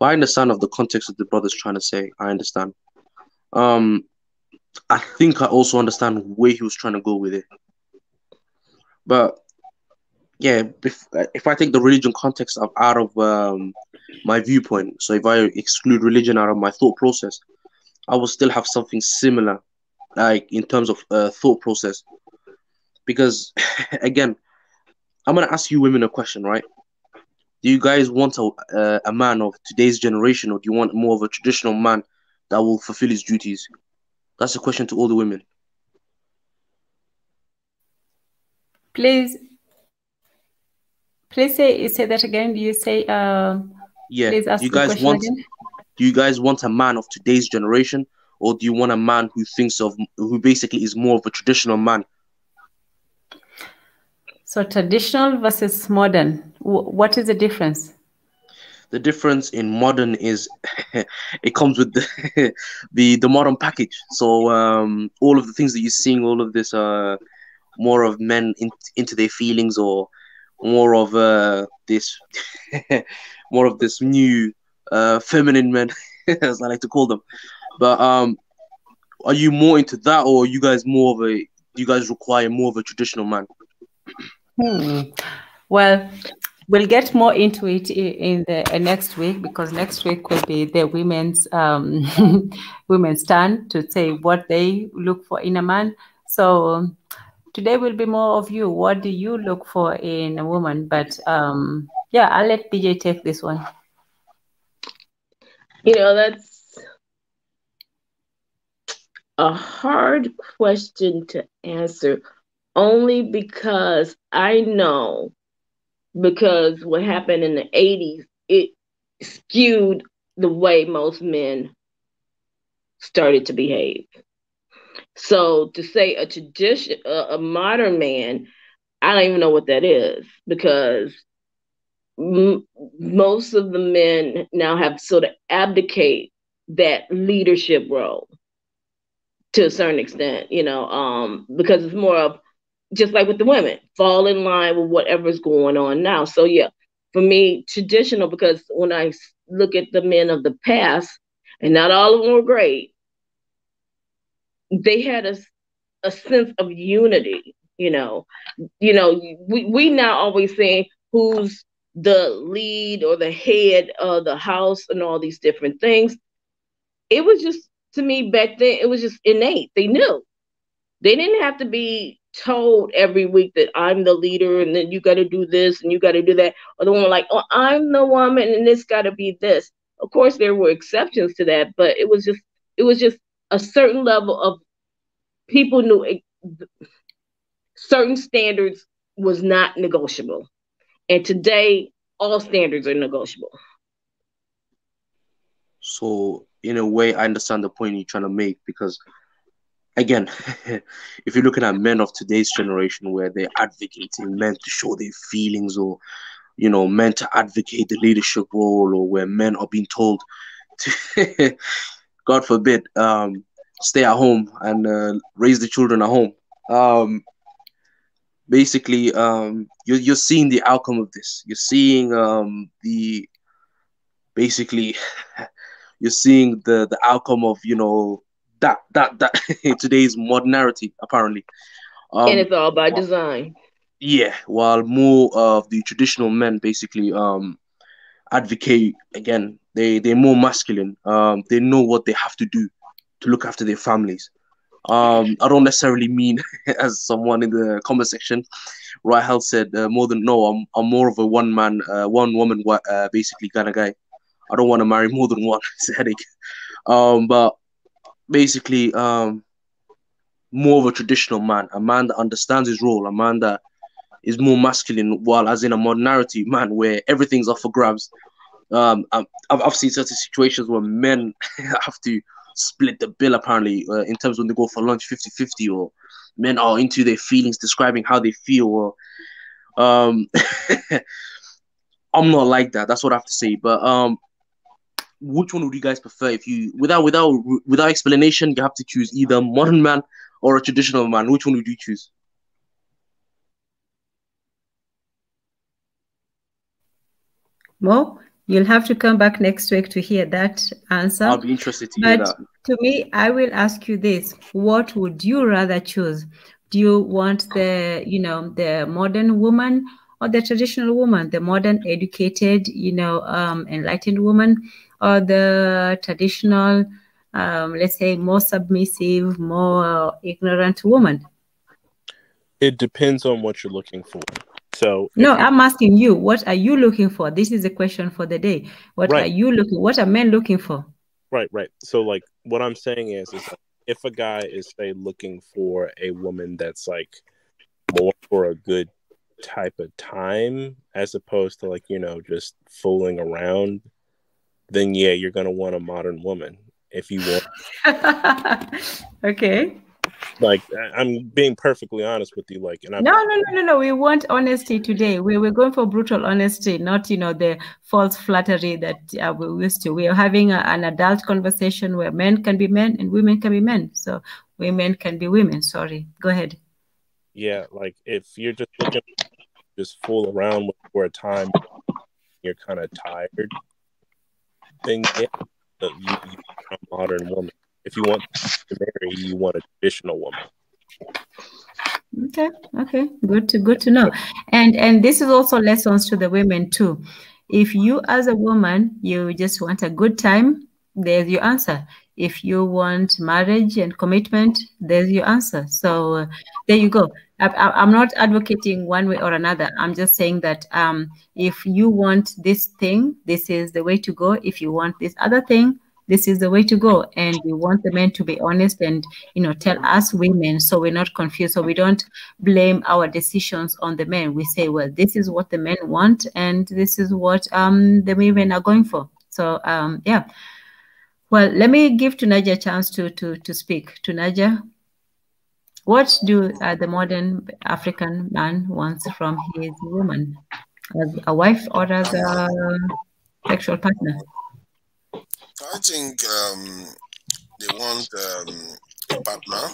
But I understand of the context of the brother's trying to say. I understand. Um, I think I also understand where he was trying to go with it. But yeah, if I take the religion context out of my viewpoint, so if I exclude religion out of my thought process, I will still have something similar, like in terms of thought process. Because again, I'm gonna ask you women a question, right? Do you guys want a man of today's generation, or do you want more of a traditional man that will fulfill his duties? That's a question to all the women. Please say that again. Do you say Yeah. please ask the question again? Do you guys want a man of today's generation, or do you want a man who basically is more of a traditional man? So traditional versus modern. What is the difference? The difference in modern is it comes with the modern package. So all of the things that you're seeing, all of this more of men into their feelings, or more of this more of this new feminine men, as I like to call them. But are you more into that, or are you guys more of a? Do you guys require more of a traditional man? Well, we'll get more into it in the next week, because next week will be the women's women's turn to say what they look for in a man. So today will be more of you. What do you look for in a woman? But yeah, I'll let DJ take this one. That's a hard question to answer, only because I know, because what happened in the 80s, it skewed the way most men started to behave. So to say a modern man, I don't even know what that is, because most of the men now have sort of abdicate that leadership role to a certain extent, because it's more of, just like with the women, fall in line with whatever's going on now. So yeah, for me, traditional, because when I look at the men of the past, and not all of them were great, they had a sense of unity. We now always say who's the lead or the head of the house and all these different things. It was just, to me back then, it was just innate. They knew. They didn't have to be told every week that I'm the leader and then you got to do this and you got to do that. Or the one like, oh, I'm the woman and it's got to be this. Of course, there were exceptions to that, but it was just a certain level of people knew certain standards was not negotiable. And today, all standards are negotiable. So in a way, I understand the point you're trying to make, because again, if you're looking at men of today's generation, where they're advocating men to show their feelings, or you know, men to advocate the leadership role, or where men are being told to, God forbid, stay at home and raise the children at home. Basically, you're seeing the outcome of this. You're seeing the basically you're seeing the outcome of, you know, that today's modernity apparently. And it's all by design. Yeah, while more of the traditional men basically advocate again, they're more masculine. They know what they have to do to look after their families. I don't necessarily mean as someone in the comment section, Rahel said, more than no, I'm more of a one man, one woman, basically kind of guy. I don't want to marry more than one. It's a headache. But basically, more of a traditional man, a man that understands his role, a man that is more masculine, while as in a modernity man where everything's up for grabs. I've seen certain situations where men have to split the bill apparently, in terms when they go for lunch 50-50, or men are into their feelings, describing how they feel, or I'm not like that. That's what I have to say. But which one would you guys prefer? If you without explanation, you have to choose either modern man or a traditional man. Which one would you choose? Well, you'll have to come back next week to hear that answer. I'll be interested to hear that. To me, I will ask you this: what would you rather choose? Do you want the, you know, the modern woman or the traditional woman, the modern, educated, you know, enlightened woman, or the traditional, let's say, more submissive, more ignorant woman? It depends on what you're looking for. So no, I'm asking you, what are you looking for? This is the question for the day. What are you looking? What are men looking for? Right. So like what I'm saying is like, if a guy is, say, looking for a woman that's like more for a good type of time as opposed to, like, you know, just fooling around, then yeah, you're gonna want a modern woman. If you want okay. Like, I'm being perfectly honest with you. Like, and no. We want honesty today. We're going for brutal honesty, not, you know, the false flattery that we used to. We are having an adult conversation where men can be men and women can be men. So women can be women. Sorry, go ahead. Yeah, like if you're just looking to just fool around for a time, you're kind of tired, then yeah, you want a modern woman. If you want to marry, you want a traditional woman. Okay, good to know. And this is also lessons to the women too. If you as a woman, you just want a good time, there's your answer. If you want marriage and commitment, there's your answer. So there you go. I'm not advocating one way or another. I'm just saying that if you want this thing, this is the way to go. If you want this other thing, this is the way to go. And we want the men to be honest and, you know, tell us women, so we're not confused. So we don't blame our decisions on the men. We say, well, this is what the men want, and this is what the women are going for. So yeah. Well, let me give Tunaja a chance to speak. Tunaja, what do the modern African man wants from his woman, as a wife or as a sexual partner? I think they want a partner,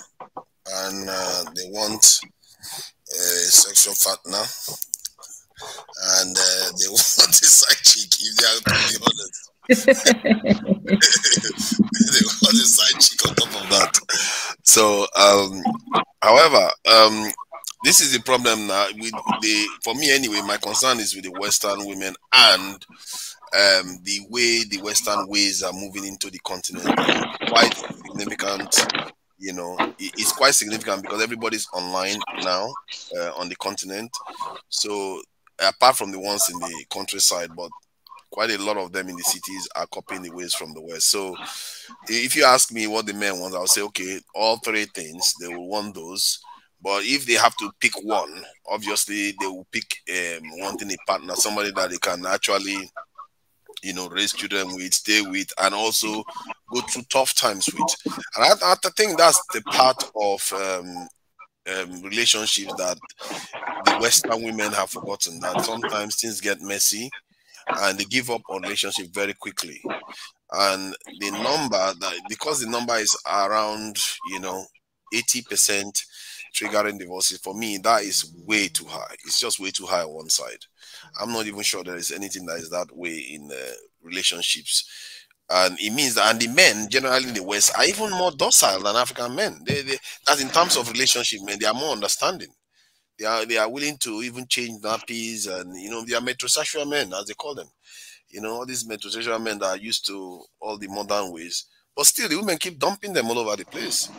and they want a sexual partner, and they want a side chick, if they are to be honest. They want a side chick on top of that. So, however, this is the problem now with for me anyway, my concern is with the Western women and the way the Western ways are moving into the continent. Quite significant, you know, it's quite significant because everybody's online now on the continent. So apart from the ones in the countryside, but quite a lot of them in the cities are copying the ways from the West. So if you ask me what the men want, I'll say, okay, all three things, they will want those. But if they have to pick one, obviously they will pick wanting a partner, somebody that they can actually, you know, raise children with, stay with, and also go through tough times with. And I think that's the part of relationships that the Western women have forgotten that sometimes things get messy and they give up on relationship very quickly. And the number that, because the number is around, 80% triggering divorces, for me, that is way too high. It's just way too high on one side. I'm not even sure there is anything that is that way in relationships. And it means that, and the men generally in the West are even more docile than African men. That in terms of relationship, men, they are more understanding. They are willing to even change nappies, and they are metrosexual men, as they call them. All these metrosexual men that are used to all the modern ways, but still the women keep dumping them all over the place.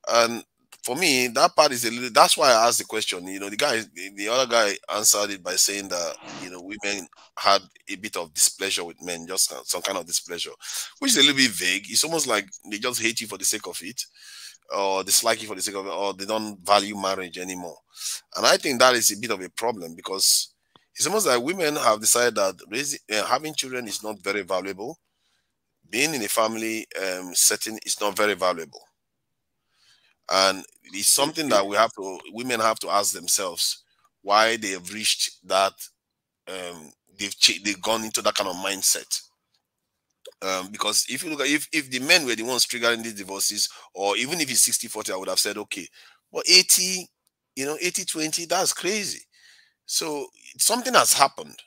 And for me, that part is a little. That's why I asked the question. The other guy answered it by saying that women had a bit of displeasure with men, just some kind of displeasure, which is a little bit vague. It's almost like they just hate you for the sake of it, or dislike you for the sake of it, or they don't value marriage anymore. And I think that is a bit of a problem, because it's almost like women have decided that having children is not very valuable. Being in a family setting is not very valuable. And it's something that women have to ask themselves why they have reached that, they've gone into that kind of mindset. Because if you look at, if the men were the ones triggering these divorces, or even if it's 60-40, I would have said, okay, but 80, 80-20, that's crazy. So something has happened.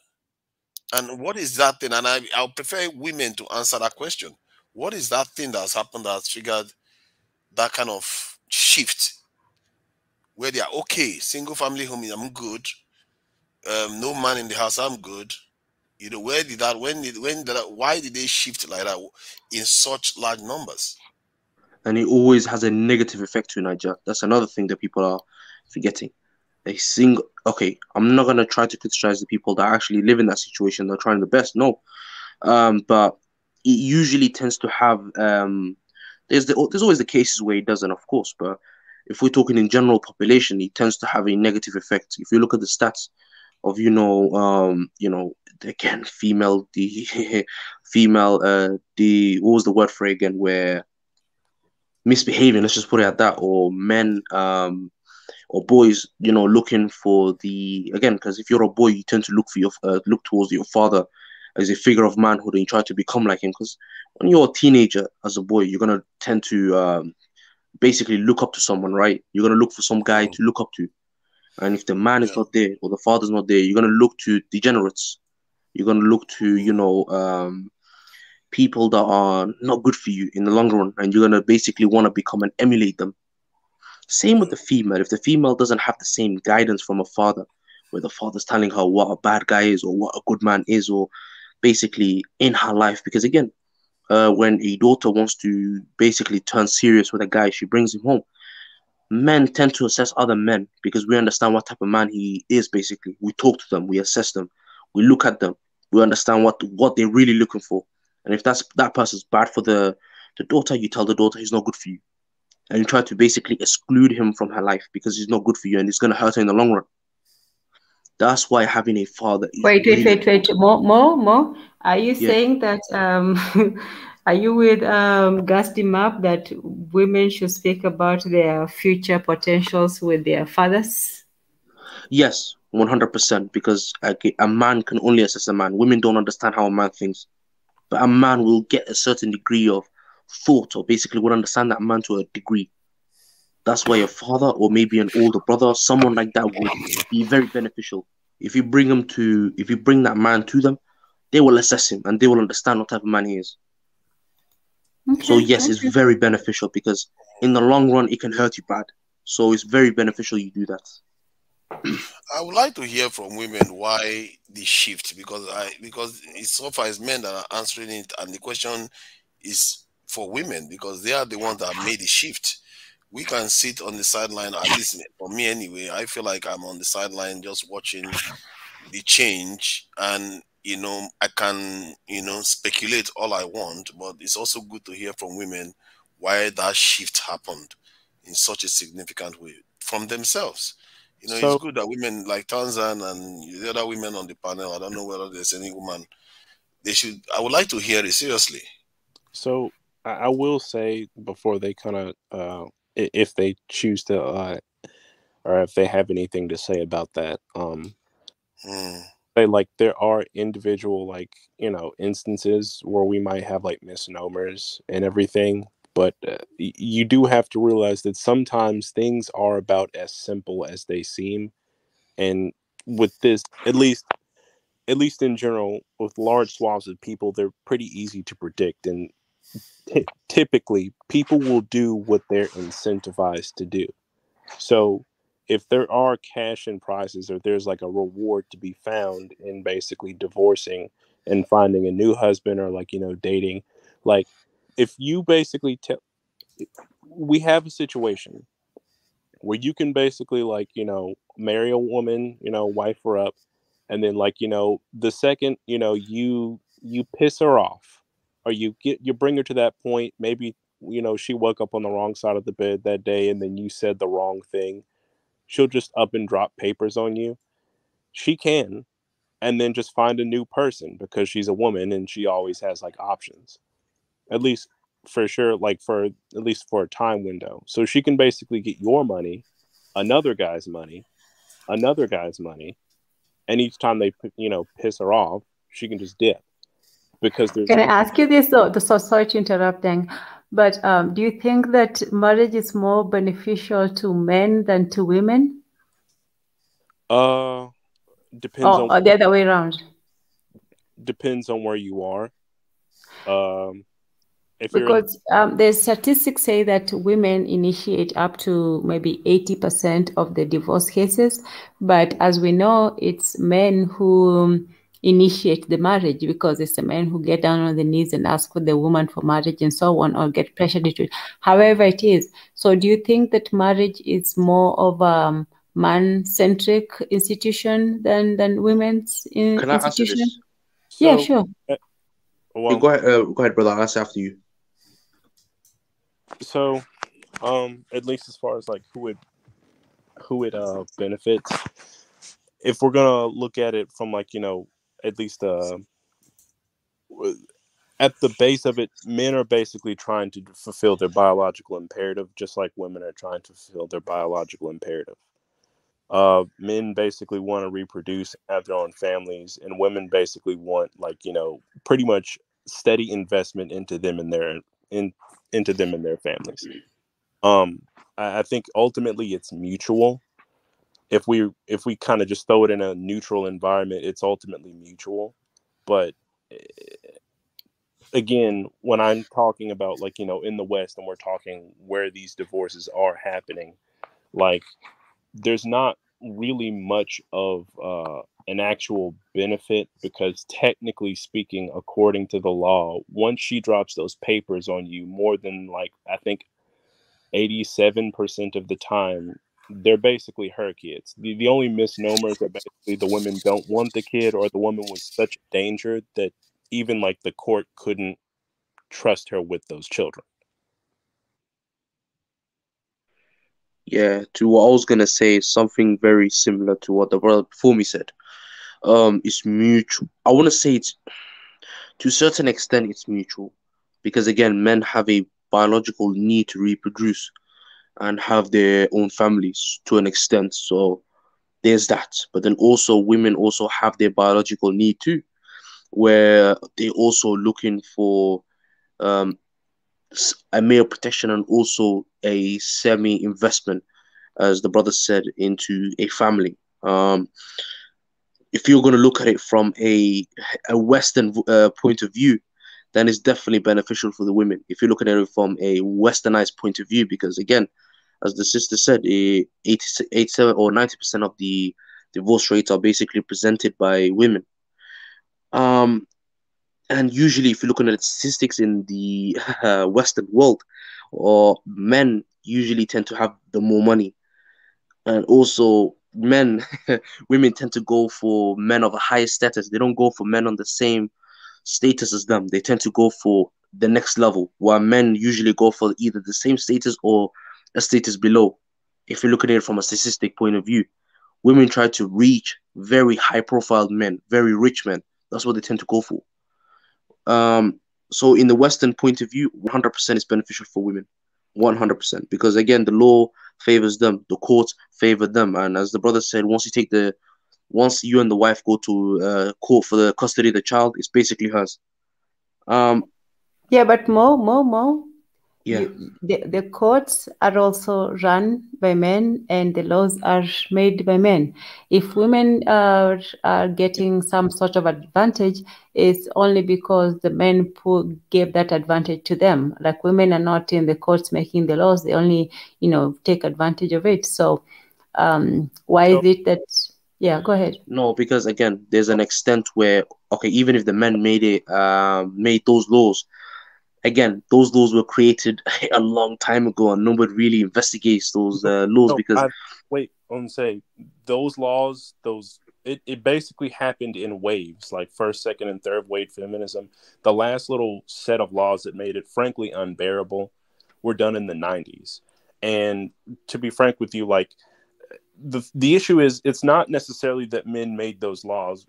And what is that thing? And I'll prefer women to answer that question. What is that thing that has happened that has triggered that kind of shift, where they are okay, single family home, I'm good, no man in the house, I'm good. Where did that? Why did they shift like that in such large numbers? And it always has a negative effect to Niger. That's another thing that people are forgetting. Okay, I'm not gonna try to criticize the people that actually live in that situation. They're trying the best. No, but it usually tends to have there's always the cases where it doesn't, of course, but if we're talking in general population, it tends to have a negative effect. If you look at the stats of again, female what was the word for it again, where misbehaving, let's just put it at that, or men or boys, looking for again, because if you're a boy, you tend to look towards your father as a figure of manhood, and you try to become like him. Because when you're a teenager as a boy, you're gonna tend to basically look up to someone, right? You're gonna look for some guy to look up to, and if the man is not there or the father's not there, you're gonna look to degenerates. You're gonna look to people that are not good for you in the long run, and you're gonna basically want to become and emulate them. Same with the female. If the female doesn't have the same guidance from a father, where the father's telling her what a bad guy is or what a good man is, or basically in her life, because again, when a daughter wants to basically turn serious with a guy, she brings him home. Men tend to assess other men because we understand what type of man he is. Basically, we talk to them, we assess them, we look at them, we understand what they're really looking for. And if that person's bad for the daughter, you tell the daughter he's not good for you, and you try to basically exclude him from her life because he's not good for you and it's going to hurt her in the long run. That's why having a father is wait. More. Are you saying that are you with Gusty Map that women should speak about their future potentials with their fathers? Yes, 100%, because a man can only assess a man. Women don't understand how a man thinks, but a man will get a certain degree of thought, or basically would understand that man to a degree. That's why a father, or maybe an older brother, someone like that, would be very beneficial. If you bring that man to them, they will assess him and they will understand what type of man he is. Okay, so yes, it's very beneficial, because in the long run it can hurt you bad. So it's very beneficial you do that. I would like to hear from women why the shift, because it's so far as men that are answering it, and the question is for women because they are the ones that made the shift. We can sit on the sideline, at least for me anyway. I feel like I'm on the sideline just watching the change, and I can speculate all I want, but it's also good to hear from women why that shift happened in such a significant way from themselves. It's good that women like Tanzan and the other women on the panel, I don't know whether there's any woman, I would like to hear it seriously. So I will say, before they kind of, if they choose to or if they have anything to say about that. Mm. Say like there are individual like instances where we might have like misnomers and everything, but you do have to realize that sometimes things are about as simple as they seem. And with this, at least in general, with large swaths of people, they're pretty easy to predict. And typically, people will do what they're incentivized to do. So if there are cash and prizes, or there's like a reward to be found in basically divorcing and finding a new husband, or like, dating, like if you basically we have a situation where you can basically like, marry a woman, wife her up. And then like, the second, you piss her off, or you bring her to that point, maybe, she woke up on the wrong side of the bed that day, and then you said the wrong thing. She'll just up and drop papers on you. She can, and then just find a new person, because she's a woman and she always has like options, at least for sure, like for at least for a time window. So she can basically get your money, another guy's money, another guy's money, and each time they piss her off, she can just dip, because there's Can I ask you this though? Sorry to interrupting, but do you think that marriage is more beneficial to men than to women? Depends or the other way around? Depends on where you are. If because the statistics say that women initiate up to maybe 80% of the divorce cases, but as we know, it's men who initiate the marriage, because it's the men who get down on the knees and ask for the woman for marriage and so on, or get pressured into it. However it is. So do you think that marriage is more of a man-centric institution than women's Can I answer institution? this? Yeah, sure. Well, go ahead, brother. I'll answer after you. So, at least as far as like who it benefits, if we're gonna look at it from like at least at the base of it, men are basically trying to fulfill their biological imperative, just like women are trying to fulfill their biological imperative. Men basically want to reproduce, have their own families, and women basically want like pretty much steady investment into them and their families. I think ultimately it's mutual. If we kind of just throw it in a neutral environment, it's ultimately mutual. But again, when I'm talking about like in the West, and we're talking where these divorces are happening, like there's not really much of an actual benefit, because technically speaking, according to the law, once she drops those papers on you, more than like I think 87% of the time, they're basically her kids. The only misnomers are basically the women don't want the kid, or the woman was such danger that even like the court couldn't trust her with those children. Yeah, to what I was gonna say, something very similar to what the brother before me said. It's mutual. I want to say it's, to a certain extent, it's mutual, because again, men have a biological need to reproduce and have their own families to an extent. So there's that. But then also, women also have their biological need too, where they're also looking for a male protection and also a semi-investment, as the brother said, into a family. If you're going to look at it from a Western point of view, then it's definitely beneficial for the women. If you're looking at it from a Westernized point of view, because again, as the sister said, 87 or 90% of the divorce rates are basically presented by women. And usually, if you're looking at statistics in the Western world, or men usually tend to have the more money, and also women tend to go for men of a higher status. They don't go for men on the same status as them. They tend to go for the next level, while men usually go for either the same status or a status below. If you're looking at it from a statistic point of view, women try to reach very high-profile men, very rich men. That's what they tend to go for. So in the Western point of view, 100% is beneficial for women. 100%. Because again, the law favors them. The court favor them. And as the brother said, once you and the wife go to court for the custody of the child, it's basically hers. Yeah, but Mo, Yeah. the courts are also run by men, and the laws are made by men. If women are getting some sort of advantage, it's only because the men gave that advantage to them. Like, women are not in the courts making the laws; they only, take advantage of it. So, why is it that? Yeah, go ahead. No, because again, there's an extent where, okay, even if the men made those laws, again, those laws were created a long time ago, and nobody really investigates those laws because those laws, it basically happened in waves, like first, second, and third wave feminism. The last little set of laws that made it, frankly, unbearable were done in the 90s. And to be frank with you, like, the issue is, it's not necessarily that men made those laws.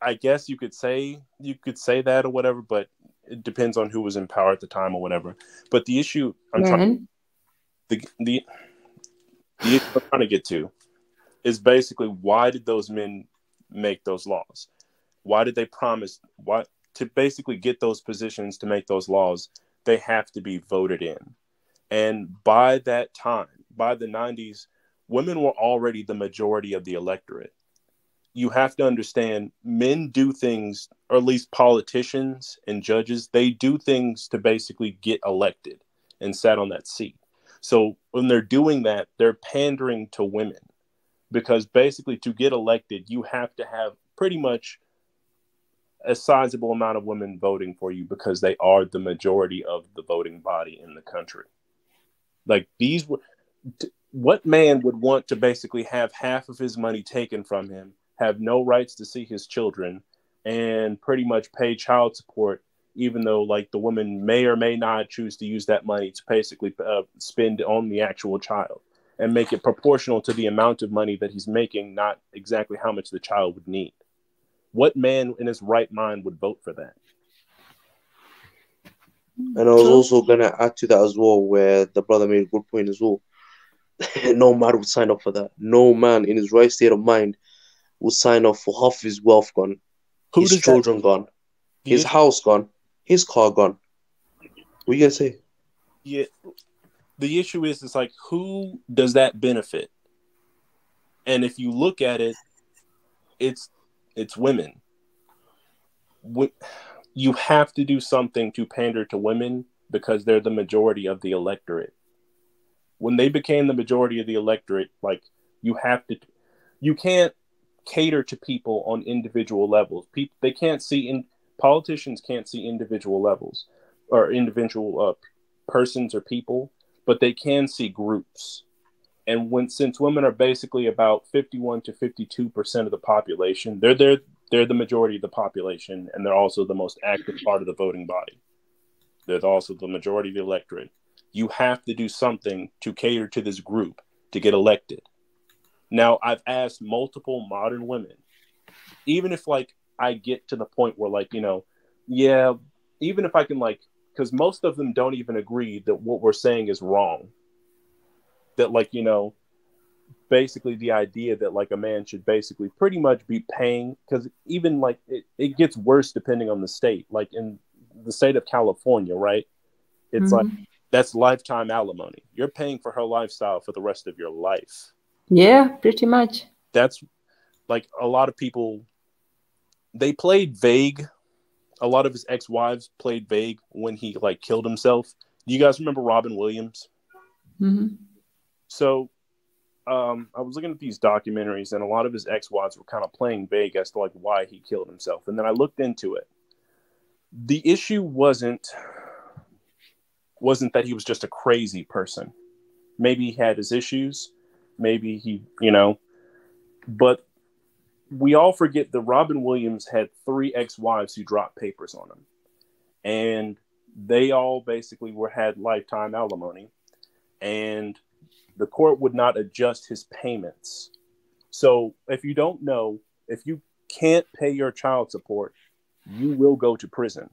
I guess you could say that or whatever, but it depends on who was in power at the time or whatever. But the issue the issue I'm trying to get to is basically, why did those men make those laws? Why did they promise to basically get those positions, to make those laws? They have to be voted in. And by that time, by the 90s, women were already the majority of the electorate. You have to understand, men do things, or at least politicians and judges, they do things to basically get elected and sat on that seat. So when they're doing that, they're pandering to women, because basically to get elected, you have to have pretty much a sizable amount of women voting for you, because they are the majority of the voting body in the country. Like, what man would want to basically have half of his money taken from him, have no rights to see his children, and pretty much pay child support, even though, like, the woman may or may not choose to use that money to basically spend on the actual child, and make it proportional to the amount of money that he's making, not exactly how much the child would need? What man in his right mind would vote for that? And I was also going to add to that as well, where the brother made a good point as well. No man would sign up for that. No man in his right state of mind would sign up for half his wealth gone, his children gone, his house gone, his car gone. What are you going to say? Yeah, the issue is, it's like, who does that benefit? And if you look at it, it's women. You have to do something to pander to women, because they're the majority of the electorate. When they became the majority of the electorate, like, you can't cater to people on individual levels. Politicians can't see individual levels or individual persons or people, but they can see groups. And since women are basically about 51 to 52% of the population, they're the majority of the population, and they're also the most active part of the voting body. They're also the majority of the electorate. You have to do something to cater to this group to get elected. Now, I've asked multiple modern women, even if, like, I get to the point where, like, even if I can, like, because most of them don't even agree that what we're saying is wrong. That, like, basically the idea that, like, a man should basically pretty much be paying, because even, like, it gets worse depending on the state. Like, in the state of California, right? It's like, that's lifetime alimony. You're paying for her lifestyle for the rest of your life. Yeah, pretty much. That's, like, a lot of people, they played vague. A lot of his ex-wives played vague when he, like, killed himself. Do you guys remember Robin Williams? Mm-hmm. So I was looking at these documentaries, and a lot of his ex-wives were kind of playing vague as to, like, why he killed himself. And then I looked into it. The issue wasn't that he was just a crazy person. Maybe he had his issues. Maybe he, but we all forget that Robin Williams had 3 ex-wives who dropped papers on him. And they all basically had lifetime alimony. And the court would not adjust his payments. So if you don't know, if you can't pay your child support, you will go to prison.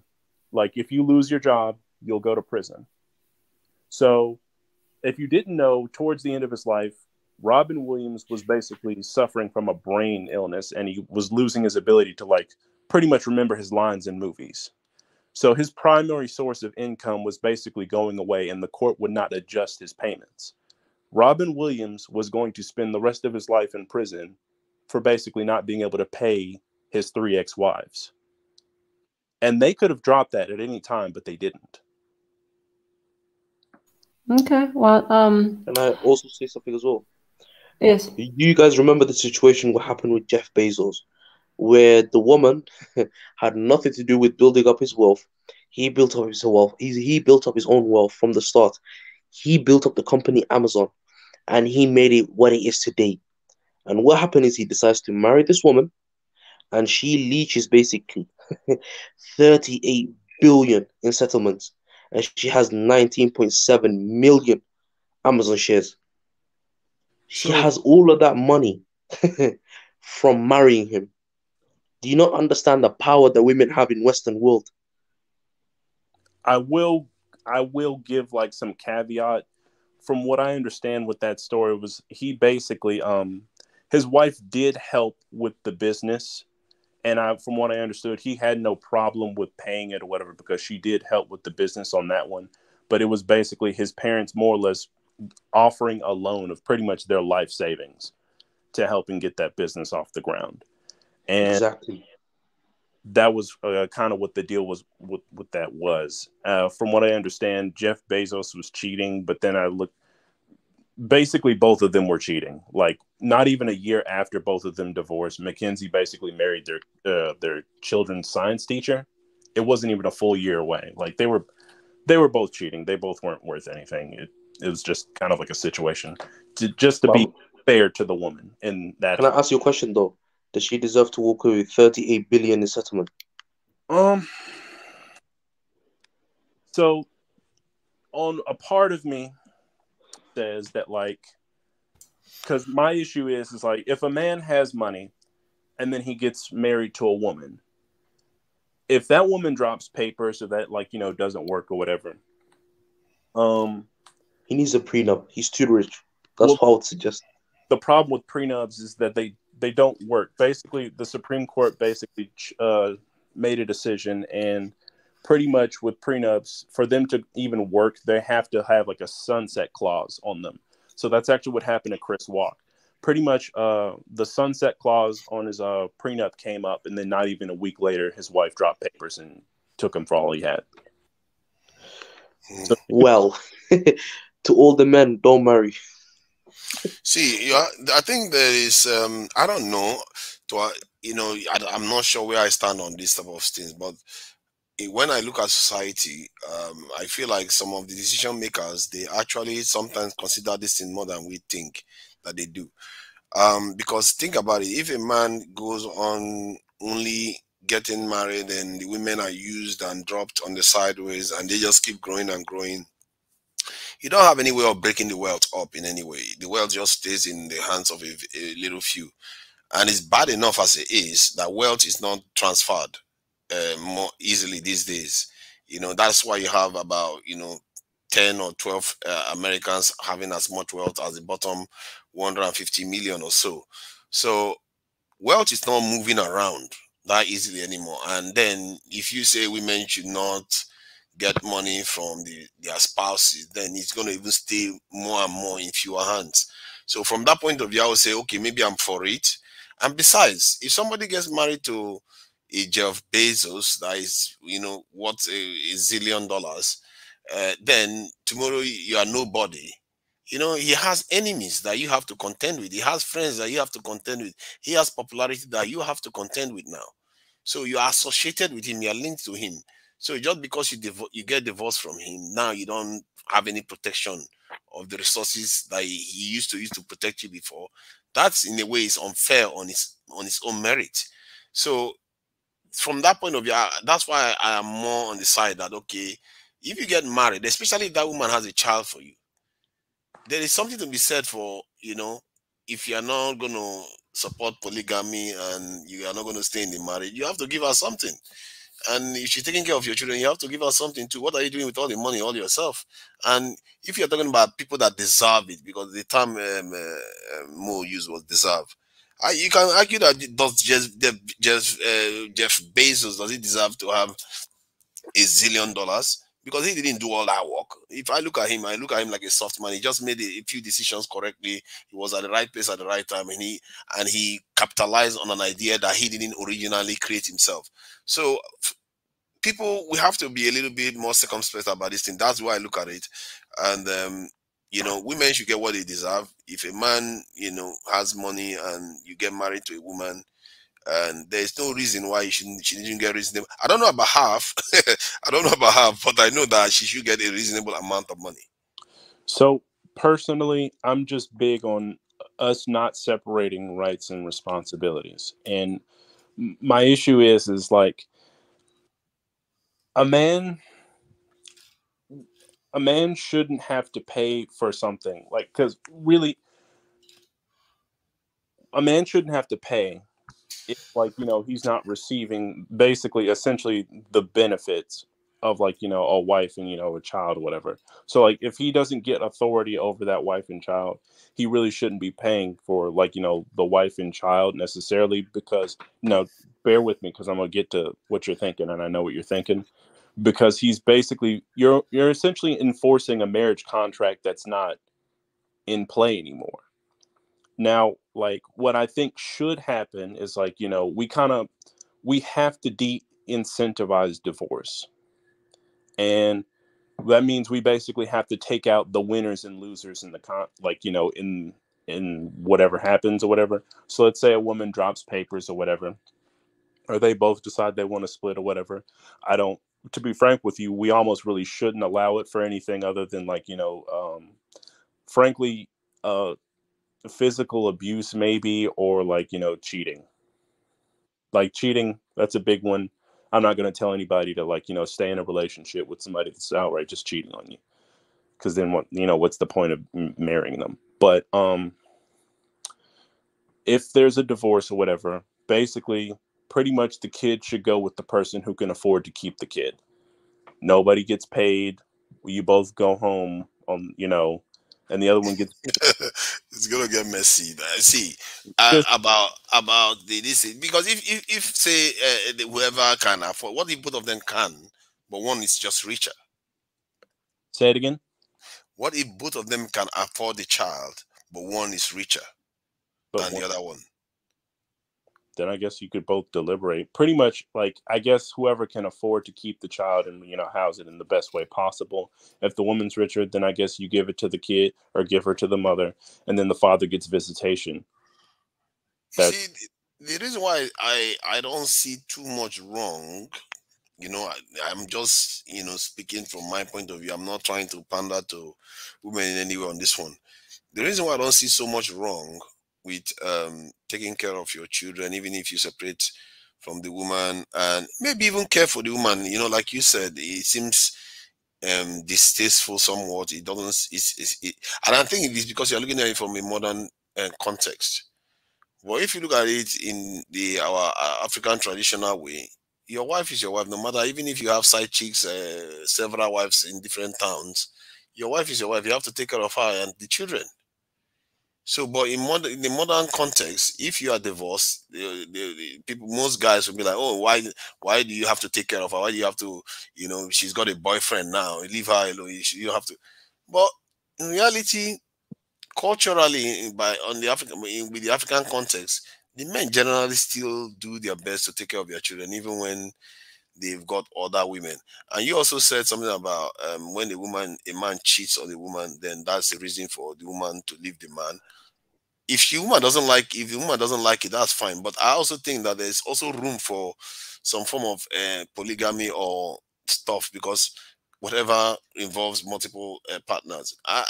Like, if you lose your job, you'll go to prison. So if you didn't know, towards the end of his life, Robin Williams was basically suffering from a brain illness, and he was losing his ability to like pretty much remember his lines in movies. So his primary source of income was basically going away, and the court would not adjust his payments. Robin Williams was going to spend the rest of his life in prison for basically not being able to pay his 3 ex-wives. And they could have dropped that at any time, but they didn't. Okay, well, Can I also say something as well? yes. You guys remember the situation what happened with Jeff Bezos, where the woman had nothing to do with building up his wealth. He built up his wealth. He built up his own wealth from the start. He built up the company Amazon, and he made it what it is today. And what happened is he decides to marry this woman, and she leeches basically 38 billion in settlements, and she has 19.7 million Amazon shares. She has all of that money from marrying him. Do you not understand the power that women have in Western world? I will give like some caveat. From what I understand with that story was he basically his wife did help with the business, and from what I understood, he had no problem with paying it or whatever because she did help with the business on that one. But it was basically his parents more or less offering a loan of pretty much their life savings to help him get that business off the ground. And exactly. That was kind of what the deal was. What that was, from what I understand, Jeff Bezos was cheating. But then I looked, basically both of them were cheating. Like not even a year after both of them divorced, Mackenzie basically married their children's science teacher. It wasn't even a full year away. Like they were both cheating. They both weren't worth anything. It was just kind of like a situation to be fair to the woman. In that, can I ask you a question though? Does she deserve to walk away with 38 billion in settlement? So on a part of me says that like, because my issue is like if a man has money and then he gets married to a woman, if that woman drops papers or that like doesn't work or whatever, he needs a prenup. He's too rich. That's what I would suggest. The problem with prenups is that they don't work. Basically, the Supreme Court basically made a decision, and pretty much with prenups, for them to even work, they have to have like a sunset clause on them. So that's actually what happened to Chris Walk. Pretty much the sunset clause on his prenup came up, and then not even a week later, his wife dropped papers and took him for all he had. So, well, to all the men, don't marry. See, I think there is, I don't know, I'm not sure where I stand on this type of things, but when I look at society, I feel like some of the decision makers, they actually sometimes consider this thing more than we think that they do. Because think about it, if a man goes on only getting married and the women are used and dropped on the sideways and they just keep growing and growing, you don't have any way of breaking the wealth up in any way. The wealth just stays in the hands of a little few. And it's bad enough as it is that wealth is not transferred more easily these days. That's why you have about, 10 or 12 Americans having as much wealth as the bottom 150 million or so. So wealth is not moving around that easily anymore. And then if you say women should not get money from their spouses, then it's going to even stay more and more in fewer hands. So from that point of view, I would say, okay, maybe I'm for it. And besides, if somebody gets married to a Jeff Bezos that is, worth a zillion dollars, then tomorrow you are nobody. He has enemies that you have to contend with. He has friends that you have to contend with. He has popularity that you have to contend with now. So you are associated with him. You are linked to him. So just because you get divorced from him, now you don't have any protection of the resources that he used to use to protect you before. That's in a way is unfair on its own merit. So from that point of view, that's why I am more on the side that, okay, if you get married, especially if that woman has a child for you, there is something to be said for, if you are not going to support polygamy and you are not going to stay in the marriage, you have to give her something. And if she's taking care of your children, you have to give her something too. What are you doing with all the money all yourself? And if you're talking about people that deserve it, because the term Mo used was deserve, you can argue that does Jeff Bezos, does he deserve to have $1 zillion? Because he didn't do all that work. If I look at him, I look at him like a soft man. He just made a few decisions correctly. He was at the right place at the right time, and he capitalized on an idea that he didn't originally create himself. So people, we have to be a little bit more circumspect about this thing. That's why I look at it. And women should get what they deserve. If a man, has money and you get married to a woman, and there's no reason why she didn't get reasonable. I don't know about half. I don't know about half, but I know that she should get a reasonable amount of money. So personally, I'm just big on us not separating rights and responsibilities. And my issue is like a man shouldn't have to pay for something, like, because really a man shouldn't have to pay if, like, he's not receiving basically essentially the benefits of, like, a wife and, a child or whatever. So, like, if he doesn't get authority over that wife and child, he really shouldn't be paying for, like, the wife and child necessarily, because, bear with me, because I'm going to get to what you're thinking, and I know what you're thinking, because he's basically, you're essentially enforcing a marriage contract that's not in play anymore. Now, like, what I think should happen is, like, we have to de-incentivize divorce. And that means we basically have to take out the winners and losers in the in whatever happens or whatever. So let's say a woman drops papers or whatever, or they both decide they want to split or whatever. To be frank with you, we almost really shouldn't allow it for anything other than, like, frankly, physical abuse maybe, or, like, cheating. Like, cheating, that's a big one. I'm not going to tell anybody to, like, stay in a relationship with somebody that's outright just cheating on you, because then what's the point of marrying them? But if there's a divorce or whatever, basically pretty much the kid should go with the person who can afford to keep the kid. Nobody gets paid. You both go home and the other one gets It's gonna get messy. See, just about this, because if say whoever can afford, what if both of them can, but one is just richer? say it again. What if both of them can afford the child, but one is richer than the other one? Then I guess you could both deliberate. Pretty much, like, I guess whoever can afford to keep the child and, house it in the best way possible. If the woman's richer, then I guess you give it to the kid or give her to the mother, and then the father gets visitation. See, the reason why I don't see too much wrong, I'm just, speaking from my point of view. I'm not trying to pander to women in any way on this one. The reason why I don't see so much wrong with taking care of your children, even if you separate from the woman, and maybe even care for the woman, like you said, it seems distasteful somewhat. It doesn't, and I think it is because you're looking at it from a modern context. But if you look at it in our African traditional way, your wife is your wife, no matter, even if you have side chicks, several wives in different towns, your wife is your wife. You have to take care of her and the children. So, but in the modern context, if you are divorced, the people, most guys will be like, "Oh, why do you have to take care of her? Why do you have to, she's got a boyfriend now. Leave her alone. You don't have to." But in reality, culturally, with the African context, the men generally still do their best to take care of their children, even when they've got other women. And you also said something about when a man cheats on a woman, then that's the reason for the woman to leave the man. If the woman doesn't like it, that's fine. But I also think that there's also room for some form of polygamy or stuff, because whatever involves multiple partners. I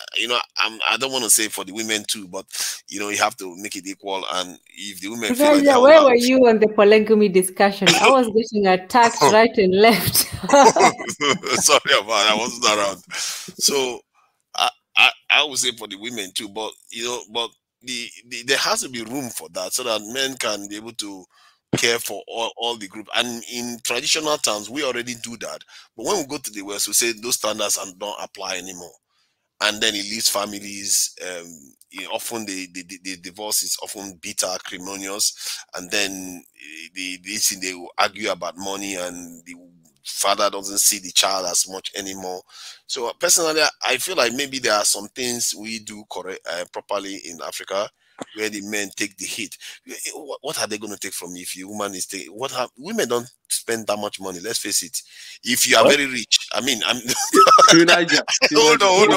don't want to say for the women too, but you have to make it equal. And if the women feel like Where were you on the polygamy discussion? I was getting attacked right and left. Sorry about that. I wasn't around. So I would say for the women too, but there has to be room for that, so that men can be able to care for all the group. And in traditional towns, we already do that. But when we go to the West, we say those standards don't apply anymore. And then it leaves families, often the divorce is often bitter, acrimonious, and then they will argue about money, and the father doesn't see the child as much anymore. So personally, I feel like maybe there are some things we do properly in Africa where the men take the hit. What are they going to take from you if your woman is taking? Women don't spend that much money. Let's face it. If you are very rich, hold on.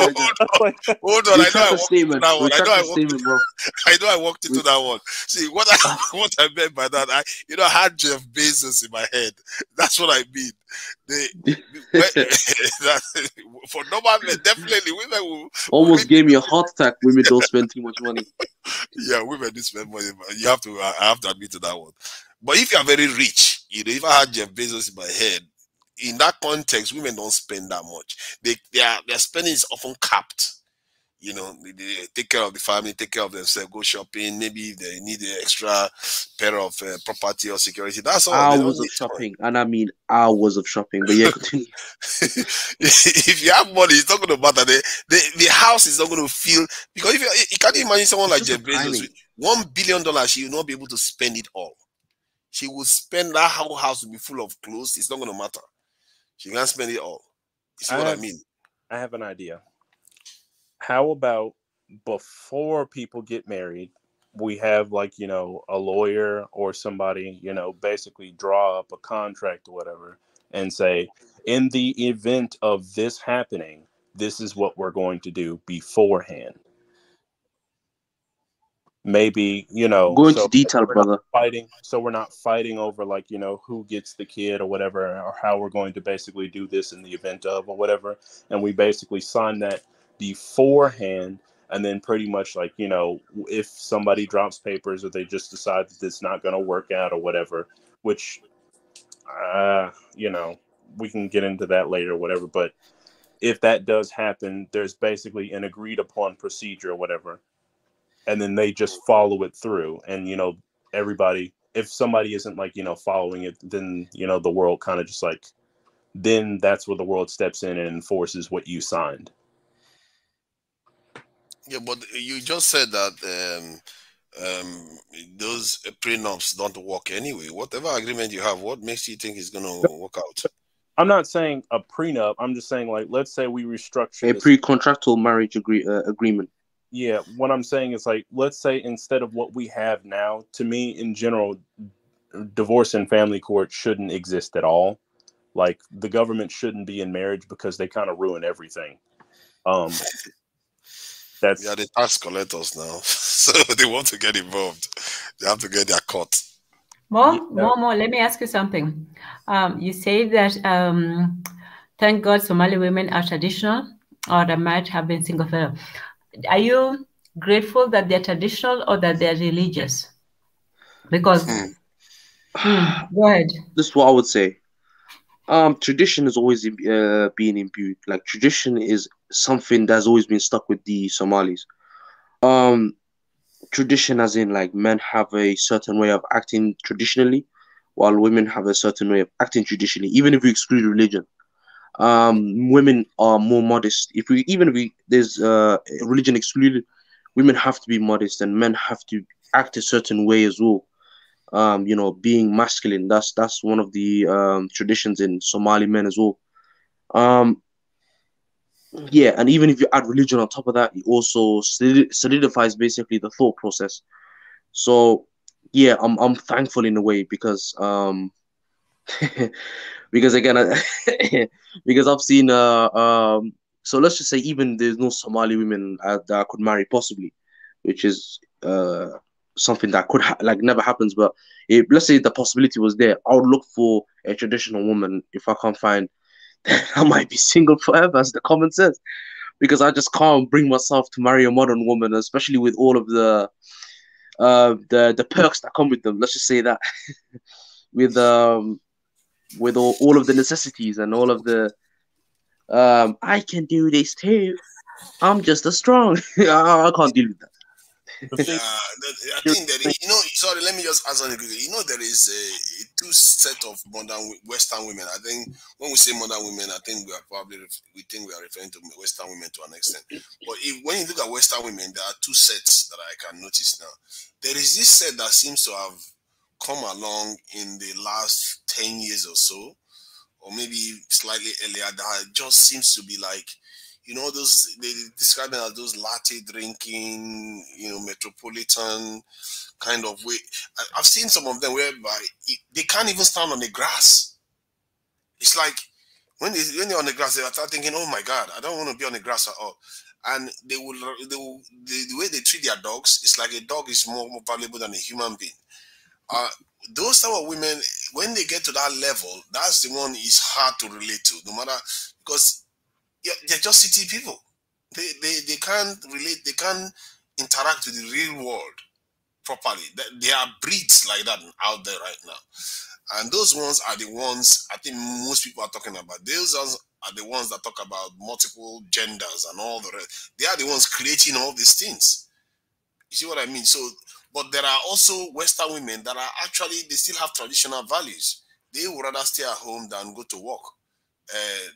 I know I walked into that one. See what I meant by that. I had Jeff Bezos in my head. That's what I mean. For normal men, definitely women will almost gave me a heart attack. Women don't spend too much money. Yeah, women do spend money. I have to admit to that one. But if you are very rich, if I had Jeff Bezos in my head, in that context, women don't spend that much. Their spending is often capped. They take care of the family, take care of themselves, go shopping. Maybe they need an extra pair of property or security. That's all. Hours of shopping, and I mean hours of shopping. But yeah, continue. If you have money, it's not going to matter. The house is not going to feel, because if you can't imagine someone like Jeff Bezos with $1 billion, she will not be able to spend it all. She will spend, that whole house will be full of clothes. It's not going to matter. She can't spend it all. You see what I mean? I have an idea. How about before people get married, we have a lawyer or somebody, basically draw up a contract or whatever and say, in the event of this happening, this is what we're going to do beforehand. Maybe, go into detail, brother. We're not fighting over who gets the kid or whatever, or how we're going to basically do this in the event of or whatever. And we basically sign that beforehand, and then pretty much if somebody drops papers or they just decide that it's not going to work out or whatever, which we can get into that later or whatever, but if that does happen, there's basically an agreed upon procedure or whatever, and then they just follow it through. And everybody, if somebody isn't following it, then the world kind of just then that's where the world steps in and enforces what you signed. Yeah, but you just said that those prenups don't work anyway. Whatever agreement you have, what makes you think it's going to work out? I'm not saying a prenup. I'm just saying, let's say we restructure a pre-contractual marriage agreement. Yeah, what I'm saying is let's say instead of what we have now, to me, in general, divorce and family court shouldn't exist at all. The government shouldn't be in marriage because they kind of ruin everything. The tax collectors now, so they want to get involved. They have to get their cut. More. Let me ask you something. You say that thank God Somali women are traditional, or they might have been single fellow. Are you grateful that they're traditional or that they're religious? Because go ahead. This is what I would say. Tradition has always been imbued. Tradition is something that's always been stuck with the Somalis. Tradition as in men have a certain way of acting traditionally, while women have a certain way of acting traditionally. Even if we exclude religion, women are more modest. Even if there's religion excluded, women have to be modest, and men have to act a certain way as well. Being masculine, that's one of the traditions in Somali men as well. Yeah, and even if you add religion on top of that, it also solidifies basically the thought process. So yeah, I'm thankful in a way because because again because I've seen so let's just say even there's no Somali women that I could marry possibly, which is something that could never happens, but let's say the possibility was there, I would look for a traditional woman. If I can't find, I might be single forever, as the comment says, because I just can't bring myself to marry a modern woman, especially with all of the perks that come with them. Let's just say that with all of the necessities and all of the I can do this too. I'm just as strong. I can't deal with that. I think that sorry, let me just ask something quickly. You know, there is a two set of modern Western women. I think when we say modern women, I think we are referring to Western women to an extent. But when you look at Western women, there are two sets that I can notice now. There is this set that seems to have come along in the last 10 years or so, or maybe slightly earlier, that just seems to be like, you know, those, they describe them as those latte drinking, you know, metropolitan kind of way. I've seen some of them whereby they can't even stand on the grass. It's like when they're on the grass, they start thinking, "Oh my God, I don't want to be on the grass at all." And the way they treat their dogs, it's like a dog is more valuable than a human being. Those type of women, when they get to that level, that's the one is hard to relate to, no matter, because they're just city people. They can't relate, they can't interact with the real world properly. There are breeds like that out there right now. And those ones are the ones I think most people are talking about. Those are the ones that talk about multiple genders and all the rest. They are the ones creating all these things. You see what I mean? So, but there are also Western women that are actually, they still have traditional values. They would rather stay at home than go to work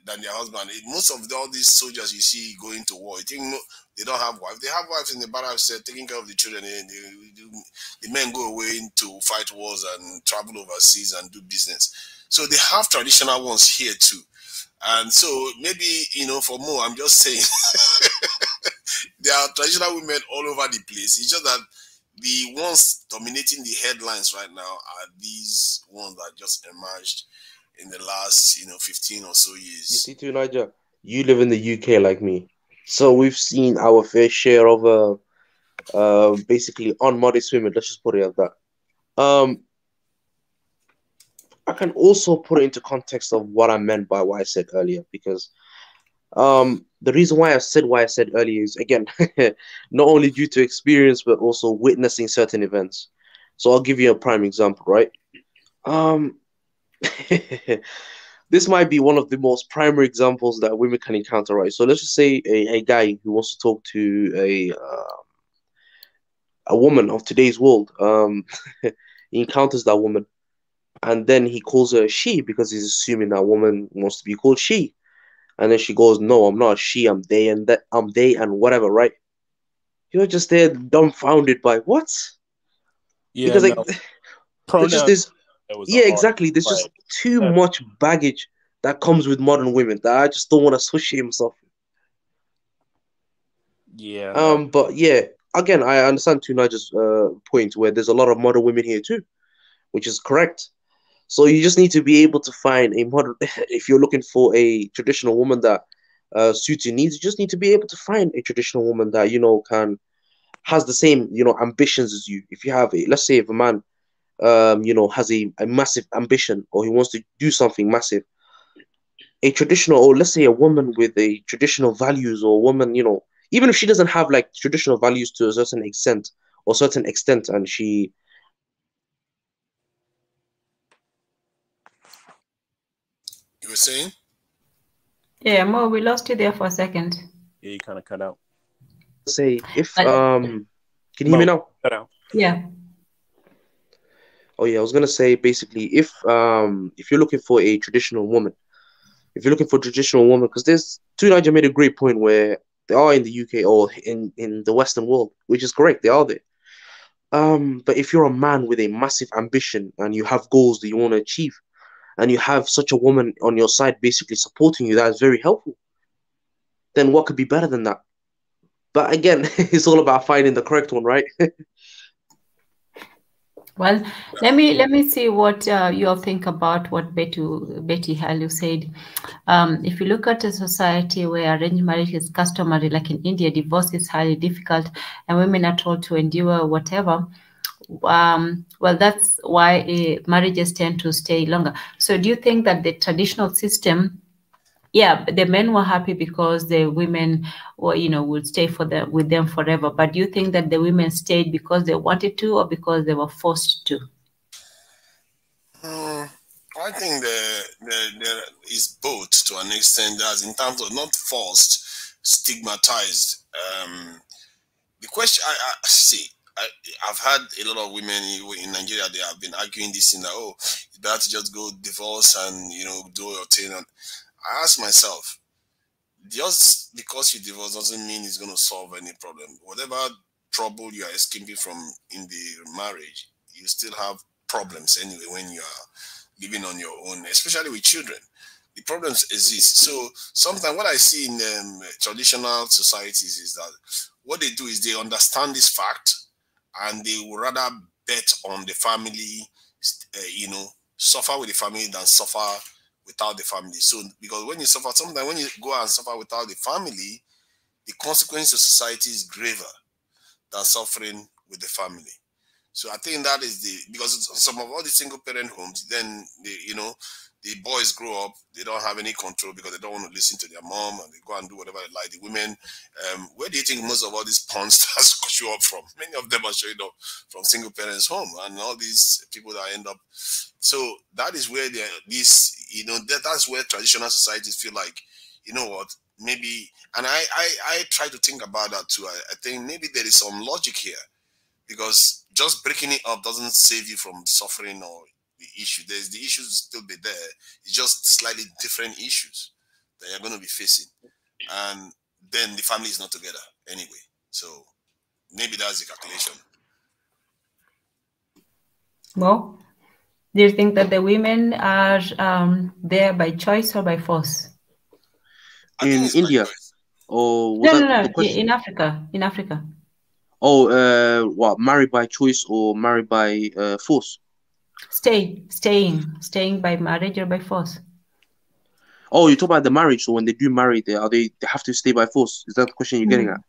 than their husband. Most of all these soldiers you see going to war, you think they don't have wives. They have wives in the barracks taking care of the children. The men go away to fight wars and travel overseas and do business. So they have traditional ones here too. And so maybe, you know, for more, I'm just saying there are traditional women all over the place. It's just that the ones dominating the headlines right now are these ones that just emerged in the last, 15 or so years. You see, too, Niger, you live in the UK like me, so we've seen our fair share of basically unmodest women. Let's just put it like that. I can also put it into context of what I meant by what I said earlier, because the reason why I said what I said earlier is, again, not only due to experience but also witnessing certain events. So I'll give you a prime example, right? This might be one of the most primary examples that women can encounter, right? So let's just say a guy who wants to talk to a woman of today's world. He encounters that woman, and then he calls her she because he's assuming that woman wants to be called she. And then she goes, "No, I'm not she. I'm they, and that I'm they, and whatever." Right? You're just there dumbfounded by what? Yeah, Because no. there's just Pronouns. this. That was a Yeah, hard exactly. There's just too much baggage that comes with modern women that I just don't want to associate myself. Yeah. No. But yeah, again, I understand Tunaja's point where there's a lot of modern women here too, which is correct. So you just need to be able to find a modern. If you're looking for a traditional woman that suits your needs, you just need to be able to find a traditional woman that has the same ambitions as you. If you have let's say if a man has a massive ambition, or he wants to do something massive, a traditional, or let's say a woman with a traditional values, or a woman, even if she doesn't have like traditional values to a certain extent, and she. You were saying? Yeah, Mo, we lost you there for a second. Yeah, you kind of cut out. Say if can you hear me now? Cut out. Yeah. Oh yeah, I was gonna say basically if you're looking for a traditional woman, because there's Tunaja made a great point where they are in the UK or in the Western world, which is correct, they are there. But if you're a man with a massive ambition and you have goals that you want to achieve, and you have such a woman on your side basically supporting you, that is very helpful. Then what could be better than that? But again, it's all about finding the correct one, right? Well, let me see what you all think about what Betty Halu said. If you look at a society where arranged marriage is customary, like in India, divorce is highly difficult, and women are told to endure whatever. Well, that's why marriages tend to stay longer. So, do you think that the traditional system? Yeah, the men were happy because the women were, would stay with them forever. But do you think that the women stayed because they wanted to, or because they were forced to? I think there is both to an extent, as in terms of not forced, stigmatized. The question I see, I've had a lot of women in Nigeria. They have been arguing this thing that, oh, it's better to just go divorce and do your thing. And I ask myself, just because you divorce doesn't mean it's going to solve any problem. Whatever trouble you are escaping from in the marriage, you still have problems anyway when you are living on your own, especially with children. The problems exist. So sometimes what I see in traditional societies is that what they do is they understand this fact and they would rather bet on the family, suffer with the family than suffer without the family. So because when you suffer, sometimes when you go and suffer without the family, the consequence of society is graver than suffering with the family. So I think that is because some of all the single parent homes, then the boys grow up, they don't have any control because they don't want to listen to their mom and they go and do whatever they like. The women, where do you think most of all these porn stars show up from? Many of them are showing up from single parents home and all these people that end up. So that is where that's where traditional societies feel like, you know what, maybe, and I try to think about that too. I think maybe there is some logic here because just breaking it up doesn't save you from suffering or the issue. The issues will still be there. It's just slightly different issues that you're going to be facing. And then the family is not together anyway. So maybe that's the calculation. Well, do you think that the women are there by choice or by force? In India? Or was No. the question? In Africa. In Africa. Oh, what? Married by choice or married by force? Staying by marriage or by force? Oh, you talk about the marriage. So when they do marry, they have to stay by force. Is that the question you're getting at?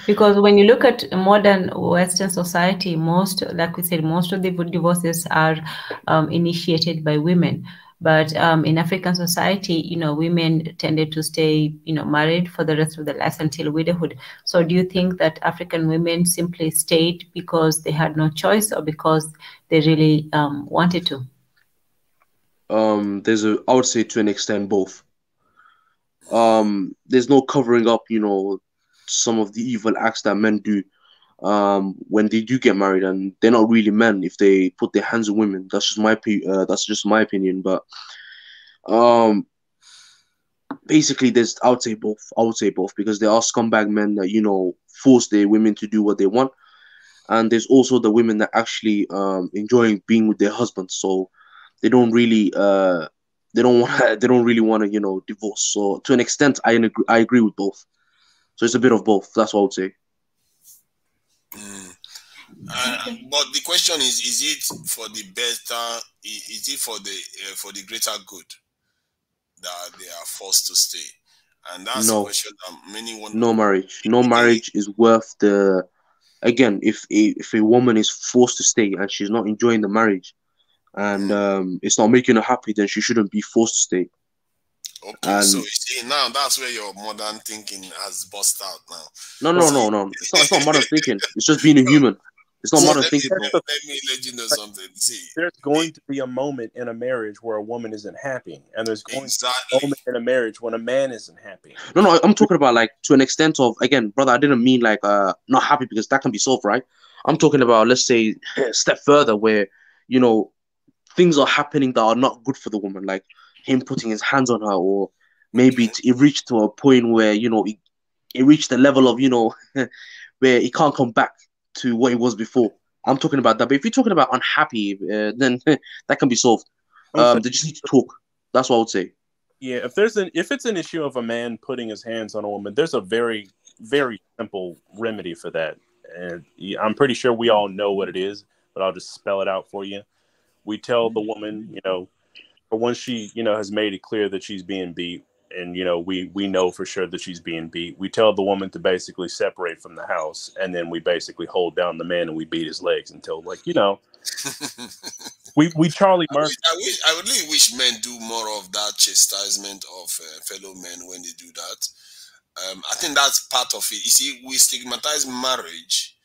Because when you look at modern Western society, like we said, most of the divorces are initiated by women. But in African society, women tended to stay, married for the rest of their lives until widowhood. So do you think that African women simply stayed because they had no choice or because they really wanted to? I would say to an extent both. There's no covering up, some of the evil acts that men do when they do get married, and they're not really men if they put their hands on women. That's just my opinion. But basically, I would say both because there are scumbag men that force their women to do what they want, and there's also the women that actually enjoying being with their husbands. So they don't really they don't really want to divorce. So to an extent, I agree with both. So it's a bit of both. That's what I would say. But the question is it for the better? Is it for the greater good that they are forced to stay? And that's the question that many want. No marriage. No marriage is worth the. Again, if a woman is forced to stay and she's not enjoying the marriage, and it's not making her happy, then she shouldn't be forced to stay. Okay, so you see, now that's where your modern thinking has burst out now. No. It's not modern thinking. It's just being a human. It's not modern thinking. Let me let you know something. See, there's going to be a moment in a marriage where a woman isn't happy, and there's going to be a moment in a marriage when a man isn't happy. No, I'm talking about like to an extent of, again, brother, I didn't mean like not happy because that can be solved, right? I'm talking about, let's say, a step further where things are happening that are not good for the woman, like him putting his hands on her, or maybe it reached to a point where it reached the level of where he can't come back to what it was before. I'm talking about that. But if you're talking about unhappy, then that can be solved. They just need to talk. That's what I would say. Yeah, if it's an issue of a man putting his hands on a woman, there's a very, very simple remedy for that. And I'm pretty sure we all know what it is, but I'll just spell it out for you. We tell the woman, but once she, has made it clear that she's being beat, and we know for sure that she's being beat, we tell the woman to basically separate from the house, and then we basically hold down the man and we beat his legs until, we Charlie Murphy. I would really wish men do more of that chastisement of fellow men when they do that. I think that's part of it. You see, we stigmatize marriage.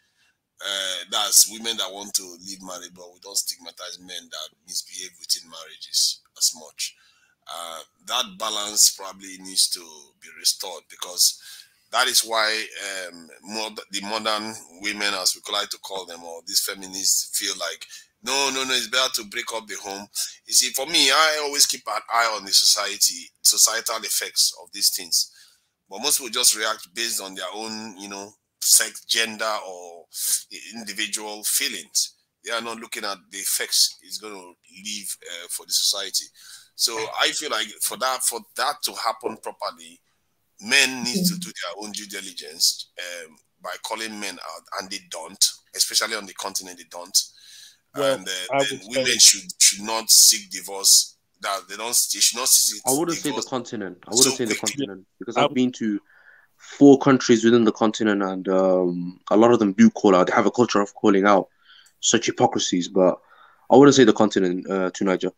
That's women that want to leave marriage, but we don't stigmatize men that misbehave within marriages as much. That balance probably needs to be restored because That is why the modern women, as we like to call them, or these feminists, feel like, no, it's better to break up the home. You see, for me, I always keep an eye on the societal effects of these things. But most people just react based on their own, sex, gender, or individual feelings. They are not looking at the effects it's going to leave for the society. So I feel like for that to happen properly, men need to do their own due diligence by calling men out, and they don't, especially on the continent, they don't. Well, and then women should not seek divorce. That they should not seek. I wouldn't say the continent. I wouldn't say the continent, because I've been to 4 countries within the continent, and a lot of them do call out. They have a culture of calling out such hypocrisies, but I wouldn't say the continent, to Niger.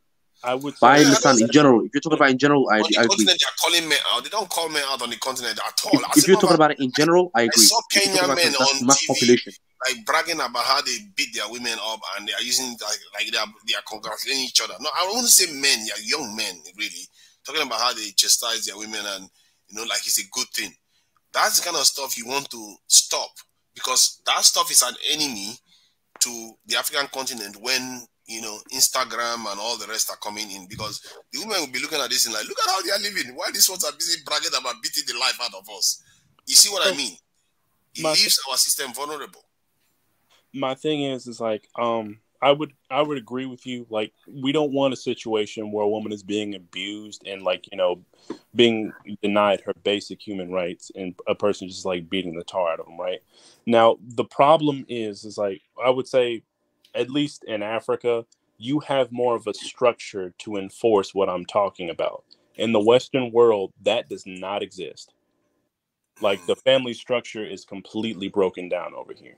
I would. But I understand in general. If you're talking about in general, I agree. Continent, they're calling men out. They don't call men out on the continent at all. If you're talking about it in general, I agree. I saw Kenyan men on mass TV, population, like bragging about how they beat their women up, and they are using like they are congratulating each other. No, I wouldn't say men. They are young men, really talking about how they chastise their women, and like it's a good thing. That's the kind of stuff you want to stop, because that stuff is an enemy to the African continent when Instagram and all the rest are coming in, because the women will be looking at this and like, look at how they are living. Why these ones are busy bragging about beating the life out of us? You see what I mean? It leaves our system vulnerable. My thing is like, I would agree with you. Like, we don't want a situation where a woman is being abused and like, being denied her basic human rights, and a person just like beating the tar out of them. Right now, the problem is like, I would say, at least in Africa, you have more of a structure to enforce what I'm talking about. In the Western world, that does not exist. Like, the family structure is completely broken down over here.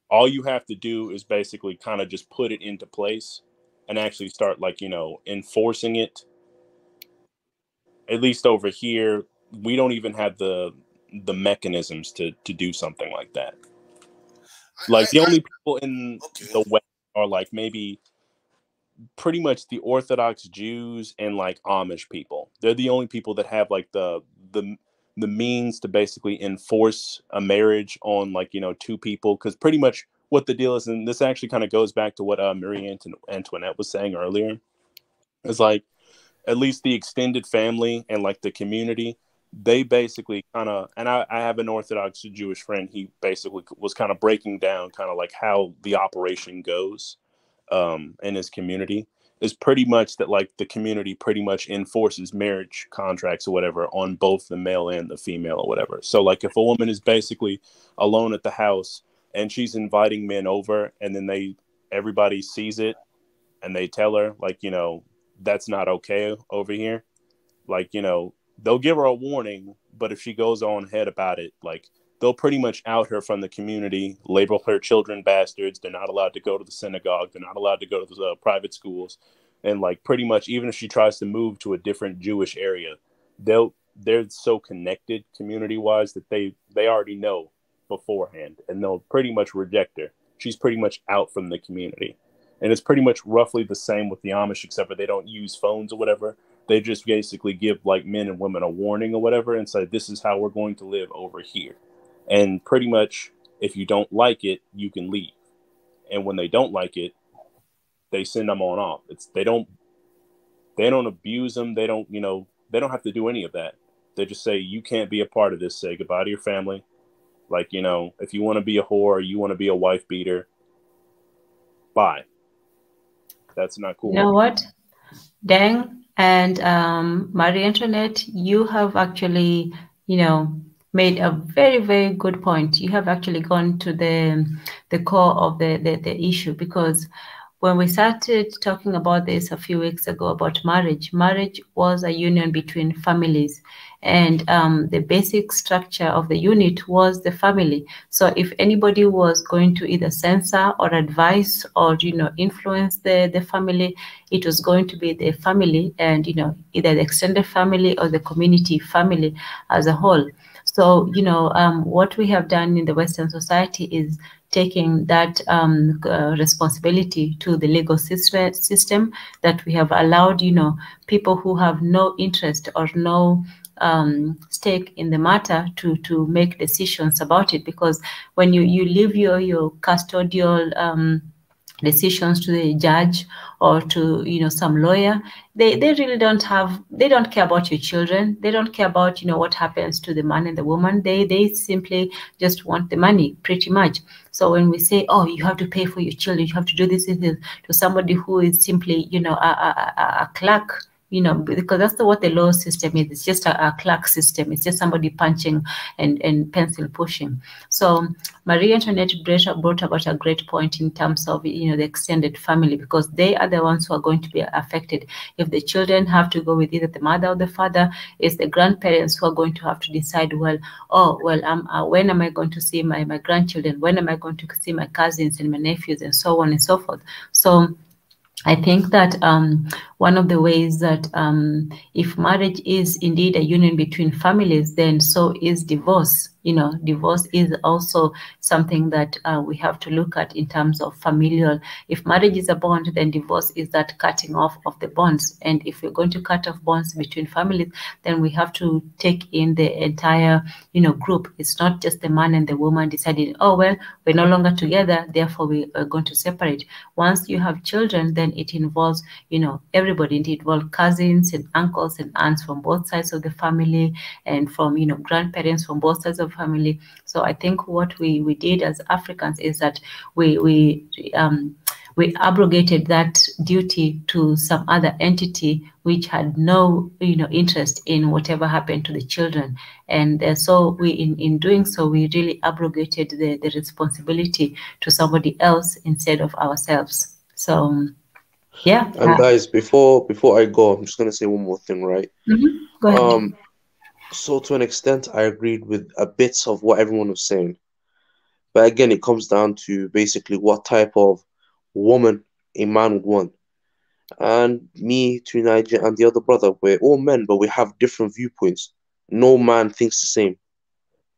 All you have to do is basically kind of just put it into place and actually start like, enforcing it. At least over here, we don't even have the mechanisms to do something like that. Like, the only people in the West are like maybe pretty much the Orthodox Jews and like Amish people. They're the only people that have like the means to basically enforce a marriage on like, 2 people. Because pretty much what the deal is, and this actually kind of goes back to what Marie Antoinette was saying earlier, is like, at least the extended family and like the community, they basically kind of, and I have an Orthodox Jewish friend, he basically was kind of breaking down kind of like how the operation goes in his community, is pretty much that like the community pretty much enforces marriage contracts or whatever on both the male and the female or whatever. So like, if a woman is basically alone at the house and she's inviting men over, and then everybody sees it and they tell her like, that's not okay over here, like, they'll give her a warning, but if she goes on ahead about it, like, they'll pretty much out her from the community, label her children bastards. They're not allowed to go to the synagogue. They're not allowed to go to the private schools. And like, pretty much, even if she tries to move to a different Jewish area, they're so connected community wise that they already know beforehand, and they'll pretty much reject her. She's pretty much out from the community. And it's pretty much roughly the same with the Amish, except for they don't use phones or whatever. They just basically give like men and women a warning or whatever and say, this is how we're going to live over here. And pretty much, if you don't like it, you can leave. And when they don't like it, they send them on off. They don't abuse them. They don't have to do any of that. They just say, you can't be a part of this. Say goodbye to your family. Like, if you want to be a whore, or you want to be a wife beater, bye. That's not cool. You know what? Deng and Marie Antoinette, you have actually, made a very, very good point. You have actually gone to the core of the issue, because when we started talking about this a few weeks ago about marriage was a union between families. And the basic structure of the unit was the family. So if anybody was going to either censor or advise or, influence the family, it was going to be the family and, either the extended family or the community family as a whole. So, what we have done in the Western society is taking that responsibility to the legal system, that we have allowed, people who have no interest or no stake in the matter to make decisions about it, because when you leave your custodial decisions to the judge or to some lawyer, they really don't care about your children. They don't care about what happens to the man and the woman. They simply just want the money, pretty much. So when we say, oh, you have to pay for your children, you have to do this to somebody who is simply a clerk, because that's what the law system is. It's just a clerk system. It's just somebody punching and pencil pushing. So Marie Antoinette brought about a great point in terms of the extended family, because they are the ones who are going to be affected. If the children have to go with either the mother or the father, it's the grandparents who are going to have to decide, when am I going to see my grandchildren? When am I going to see my cousins and my nephews, and so on and so forth? So I think that one of the ways that if marriage is indeed a union between families, then so is divorce. Divorce is also something that we have to look at in terms of familial. If marriage is a bond, then divorce is that cutting off of the bonds. And if we're going to cut off bonds between families, then we have to take in the entire, group. It's not just the man and the woman deciding, oh, well, we're no longer together, therefore we are going to separate. Once you have children, then it involves, everybody. It involves cousins and uncles and aunts from both sides of the family, and from, grandparents from both sides of family. So I think what we did as Africans is that we abrogated that duty to some other entity which had no interest in whatever happened to the children, and so we in doing so we really abrogated the responsibility to somebody else instead of ourselves. So yeah. And guys, before I go, I'm just gonna say one more thing, right? Go ahead. So to an extent, I agreed with a bit of what everyone was saying. But again, it comes down to basically what type of woman a man would want. And me, Tunisia, and the other brother, we're all men, but we have different viewpoints. No man thinks the same.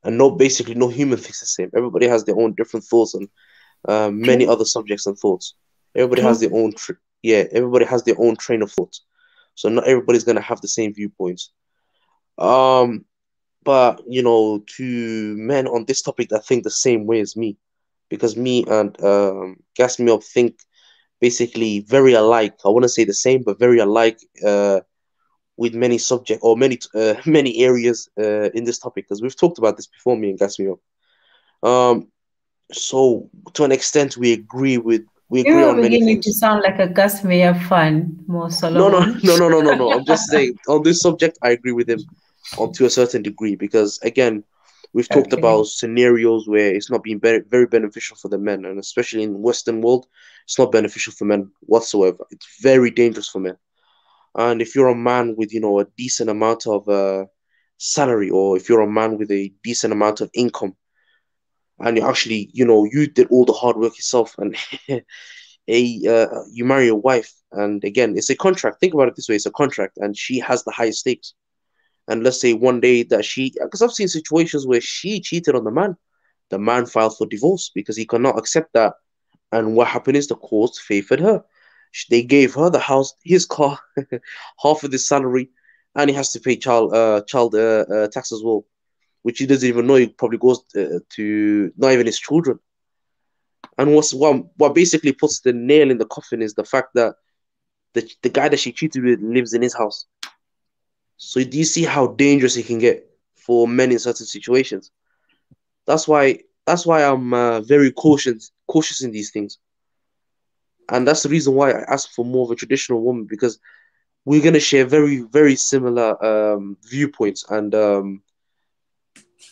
And basically no human thinks the same. Everybody has their own different thoughts on many other subjects and thoughts. Everybody has their own, everybody has their own train of thought. So not everybody's going to have the same viewpoints. But to men on this topic that think the same way as me, because me and Gas Me Up think basically very alike. I want to say the same, but very alike with many subject or many areas in this topic, because we've talked about this before, me and Gas Me Up. So to an extent, we agree You're on many beginning things. to sound like a Gas Me Up fan, more Solomon. No. I'm just saying on this subject, I agree with him to a certain degree, because again, we've talked about scenarios where it's not being very beneficial for the men, and especially in the Western world, it's not beneficial for men whatsoever. It's very dangerous for men. And if you're a man with a decent amount of salary, or if you're a man with a decent amount of income, and you actually you did all the hard work yourself, and you marry a wife, and again, it's a contract. Think about it this way: it's a contract, and she has the highest stakes. And let's say one day that because I've seen situations where she cheated on the man filed for divorce because he cannot accept that. And what happened is the court favored her. They gave her the house, his car, half of his salary, and he has to pay child tax as well, which he doesn't even know. He probably goes to not even his children. And what basically puts the nail in the coffin is the fact that the guy that she cheated with lives in his house. So do you see how dangerous it can get for men in certain situations? That's why I'm very cautious in these things. And that's the reason why I ask for more of a traditional woman, because we're going to share very, very similar viewpoints and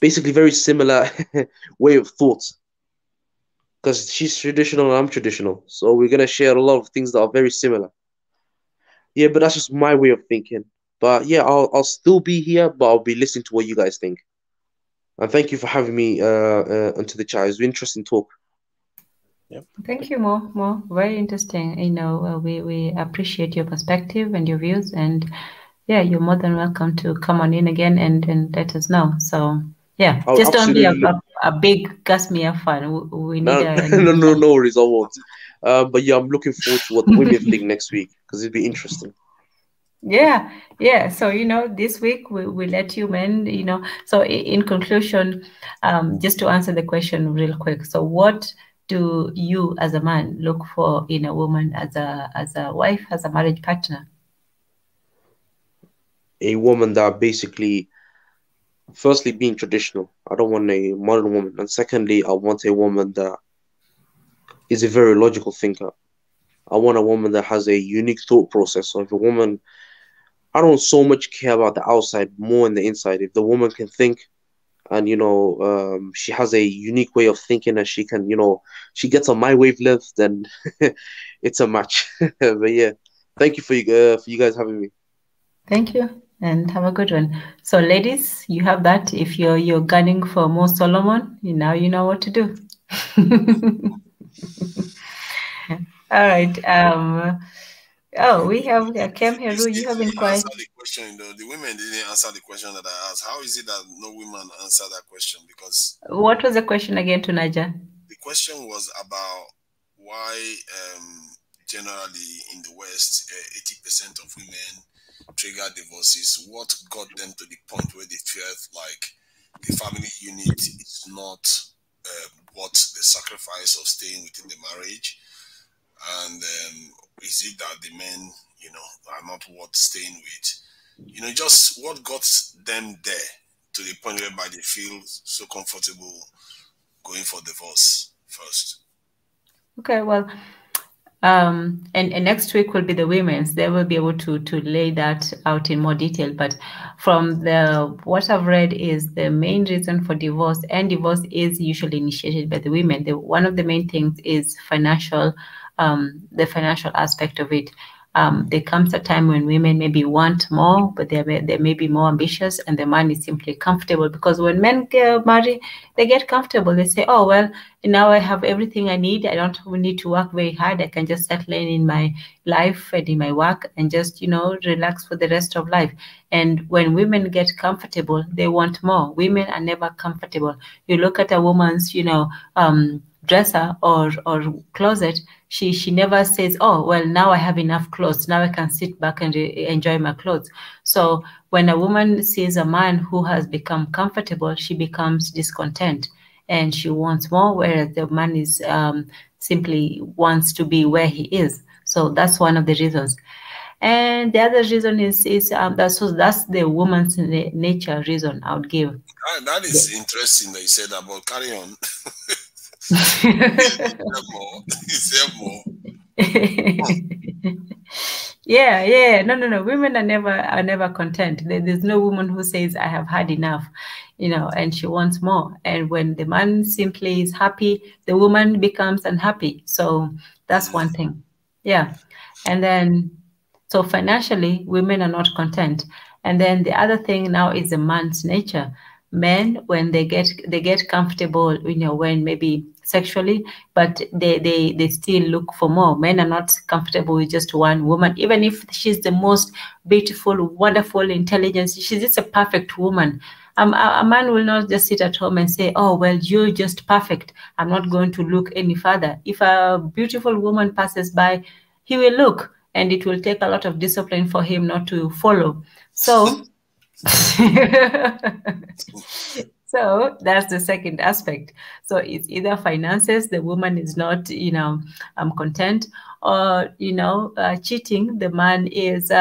basically very similar way of thoughts. Because she's traditional and I'm traditional. So we're going to share a lot of things that are very similar. Yeah, but that's just my way of thinking. But yeah, I'll still be here, but I'll be listening to what you guys think. And thank you for having me onto the chat. It's an interesting talk. Yep. Thank you, Mo. Very interesting. We appreciate your perspective and your views, and yeah, you're more than welcome to come on in again and let us know. So yeah, just don't be a big Gas Me Up fan. We need no worries, I won't. But yeah, I'm looking forward to what the women think next week, because it'll be interesting. Yeah, yeah. So, this week we let you men, So in conclusion, just to answer the question real quick. So what do you as a man look for in a woman as a wife, as a marriage partner? A woman that basically, firstly, being traditional. I don't want a modern woman. And secondly, I want a woman that is a very logical thinker. I want a woman that has a unique thought process. So if a woman, I don't so much care about the outside, more in the inside. If the woman can think and she has a unique way of thinking and she can, she gets on my wavelength, then it's a match. But yeah, thank you for you guys having me. Thank you, and have a good one. So, ladies, you have that. If you're gunning for more Solomon, now you know what to do. All right. We have Kem Heru. You have been quiet. Answer the question though. The women didn't answer the question that I asked. How is it that no women answer that question? Because what was the question again, Tunaja? The question was about why generally in the West 80% of women trigger divorces. What got them to the point where they felt like the family unit is not worth the sacrifice of staying within the marriage? And is it that the men, are not worth staying with? Just what got them there to the point whereby they feel so comfortable going for divorce first. Okay, well, and next week will be the women's. They will be able to lay that out in more detail. But from what I've read is the main reason for divorce, and divorce is usually initiated by the women. One of the main things is financial, the financial aspect of it. There comes a time when women maybe want more, but they may be more ambitious, and the man is simply comfortable. Because when men get married, they get comfortable. They say, oh, well, now I have everything I need. I don't need to work very hard. I can just settle in my life and in my work and just, relax for the rest of life. And when women get comfortable, they want more. Women are never comfortable. You look at a woman's, dresser or closet, she never says, oh, well, now I have enough clothes, now I can sit back and enjoy my clothes. So when a woman sees a man who has become comfortable, she becomes discontent and she wants more, whereas the man is simply wants to be where he is. So that's one of the reasons. And the other reason is that's the woman's nature reason I would give. That is interesting that you said that, but carry on. Is there more? Yeah. No. Women are never content. There's no woman who says I have had enough, and she wants more. And when the man simply is happy, the woman becomes unhappy. So that's one thing. Yeah. And then, so financially, women are not content. And then the other thing now is the man's nature. Men, when they get comfortable, when maybe sexually, but they still look for more. Men are not comfortable with just one woman, even if she's the most beautiful, wonderful, intelligent. She's just a perfect woman. A man will not just sit at home and say, oh, well, you're just perfect, I'm not going to look any further. If a beautiful woman passes by, he will look, and it will take a lot of discipline for him not to follow. So so that's the second aspect. So it's either finances, the woman is not, content, or, cheating, the man is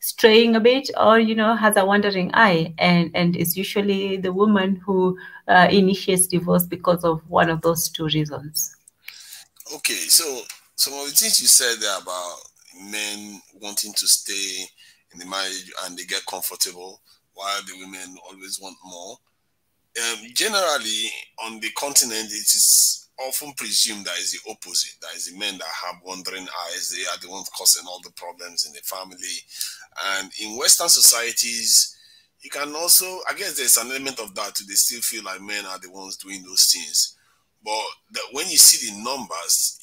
straying a bit, or, has a wandering eye. And it's usually the woman who initiates divorce because of one of those two reasons. Okay, so some of the things you said there about men wanting to stay in the marriage and they get comfortable, while the women always want more. Generally, on the continent, it is often presumed that is the opposite. That is the men that have wandering eyes. They are the ones causing all the problems in the family. And in Western societies, you can also, I guess there's an element of that too. They still feel like men are the ones doing those things. But when you see the numbers,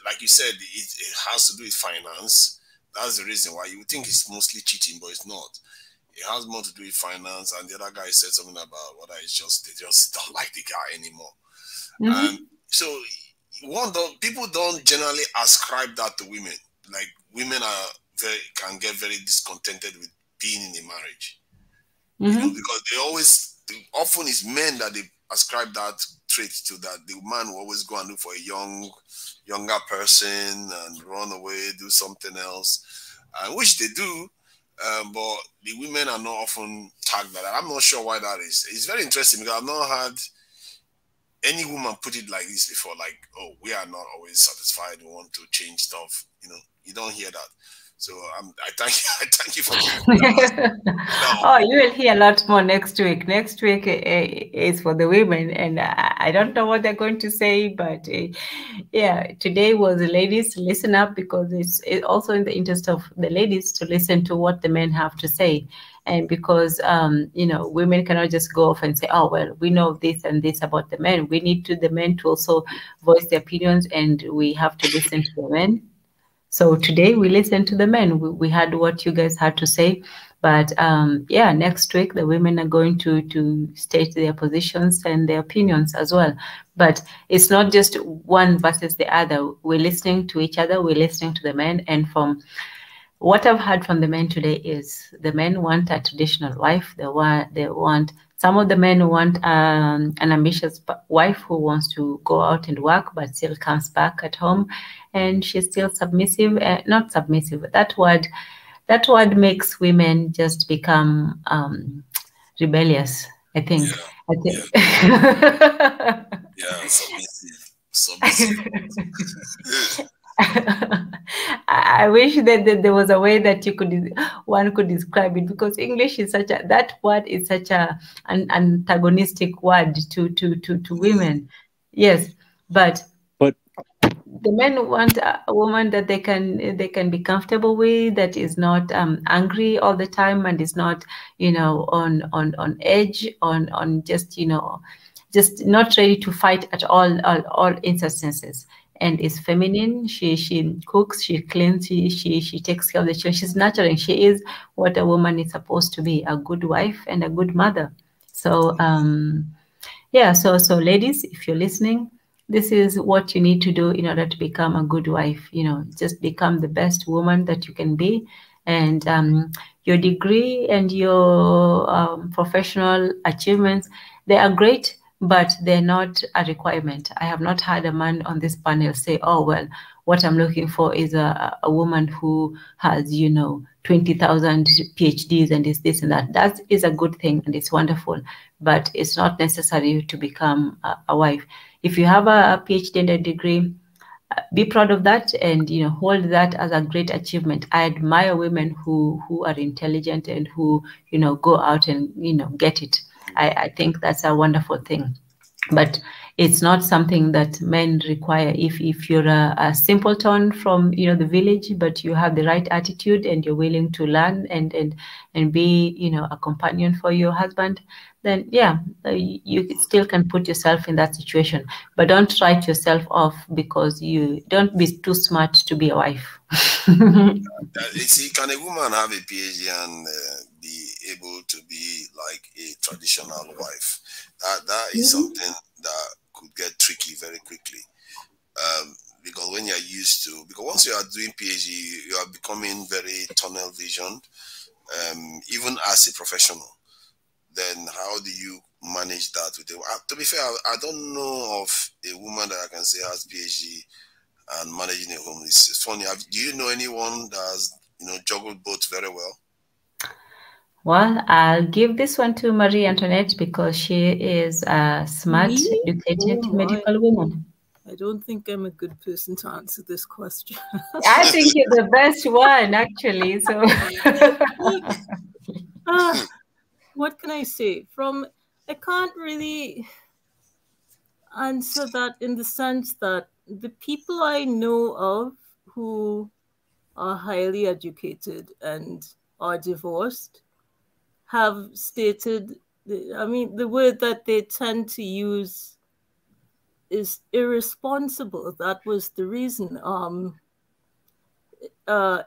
like you said, it has to do with finance. That's the reason why you would think it's mostly cheating, but it's not. It has more to do with finance, and the other guy said something about whether it's just they just don't like the guy anymore. And so people don't generally ascribe that to women. Like women are can get very discontented with being in a marriage. Mm-hmm. You know, because often it's men that they ascribe that trait to, that the man will always go and look for a younger person and run away, do something else, which they do, but the women are not often tagged by that. I'm not sure why that is. It's very interesting because I've not had any woman put it like this before, like, oh, we are not always satisfied, we want to change stuff. You know, you don't hear that. So I thank you for that. Oh, you will hear a lot more next week. Next week is for the women, and I don't know what they're going to say, but yeah, today was the ladies to listen up, because it's also in the interest of the ladies to listen to what the men have to say. And because, you know, women cannot just go off and say, oh, well, we know this and this about the men. We need the men to also voice their opinions, and we have to listen to the men. So today we listened to the men. We heard what you guys had to say. But yeah, next week the women are going to state their positions and their opinions as well. But it's not just one versus the other. We're listening to each other. We're listening to the men. And from what I've heard from the men today is the men want a traditional wife. They want some of the men want an ambitious wife who wants to go out and work but still comes back at home, and she's still submissive. Not submissive. That word makes women just become rebellious, I think. Yeah, submissive. I wish that there was a way that one could describe it, because English is that word is such an antagonistic word to women. Yes, but the men want a woman that they can be comfortable with, that is not angry all the time, and is not, you know, on edge, on just, you know, just not ready to fight at all instances, and is feminine. She cooks, she cleans, she takes care of the children. She's nurturing. She is what a woman is supposed to be: a good wife and a good mother. So yeah, so ladies, if you're listening, this is what you need to do in order to become a good wife. You know, just become the best woman that you can be. And your degree and your professional achievements, they are great, but they're not a requirement. I have not had a man on this panel say, oh, well, what I'm looking for is a woman who has, you know, 20,000 PhDs and is this and that. That is a good thing and it's wonderful, but it's not necessary to become a wife. If you have a PhD and a degree, be proud of that, and, you know, hold that as a great achievement. I admire women who are intelligent and who, you know, go out and, you know, get it. I think that's a wonderful thing. But it's not something that men require. If you're a simpleton from, you know, the village, but you have the right attitude and you're willing to learn and be, you know, a companion for your husband, then yeah, you still can put yourself in that situation. But don't write yourself off because you don't be too smart to be a wife. See, can a woman have a PhD and be able to be like a traditional wife? That is something that could get tricky very quickly. Because when you're used to, because once you are doing PhD, you are becoming very tunnel visioned, even as a professional. Then how do you manage that with them? To be fair, I don't know of a woman that I can say has PhD and managing a home. It's funny. Do you know anyone that has, you know, juggled both very well? Well, I'll give this one to Marie Antoinette because she is a smart, educated medical woman. I don't think I'm a good person to answer this question. I think you're the best one, actually. So, what can I say? I can't really answer that in the sense that the people I know of who are highly educated and are divorced have stated, the word that they tend to use is irresponsible. That was the reason.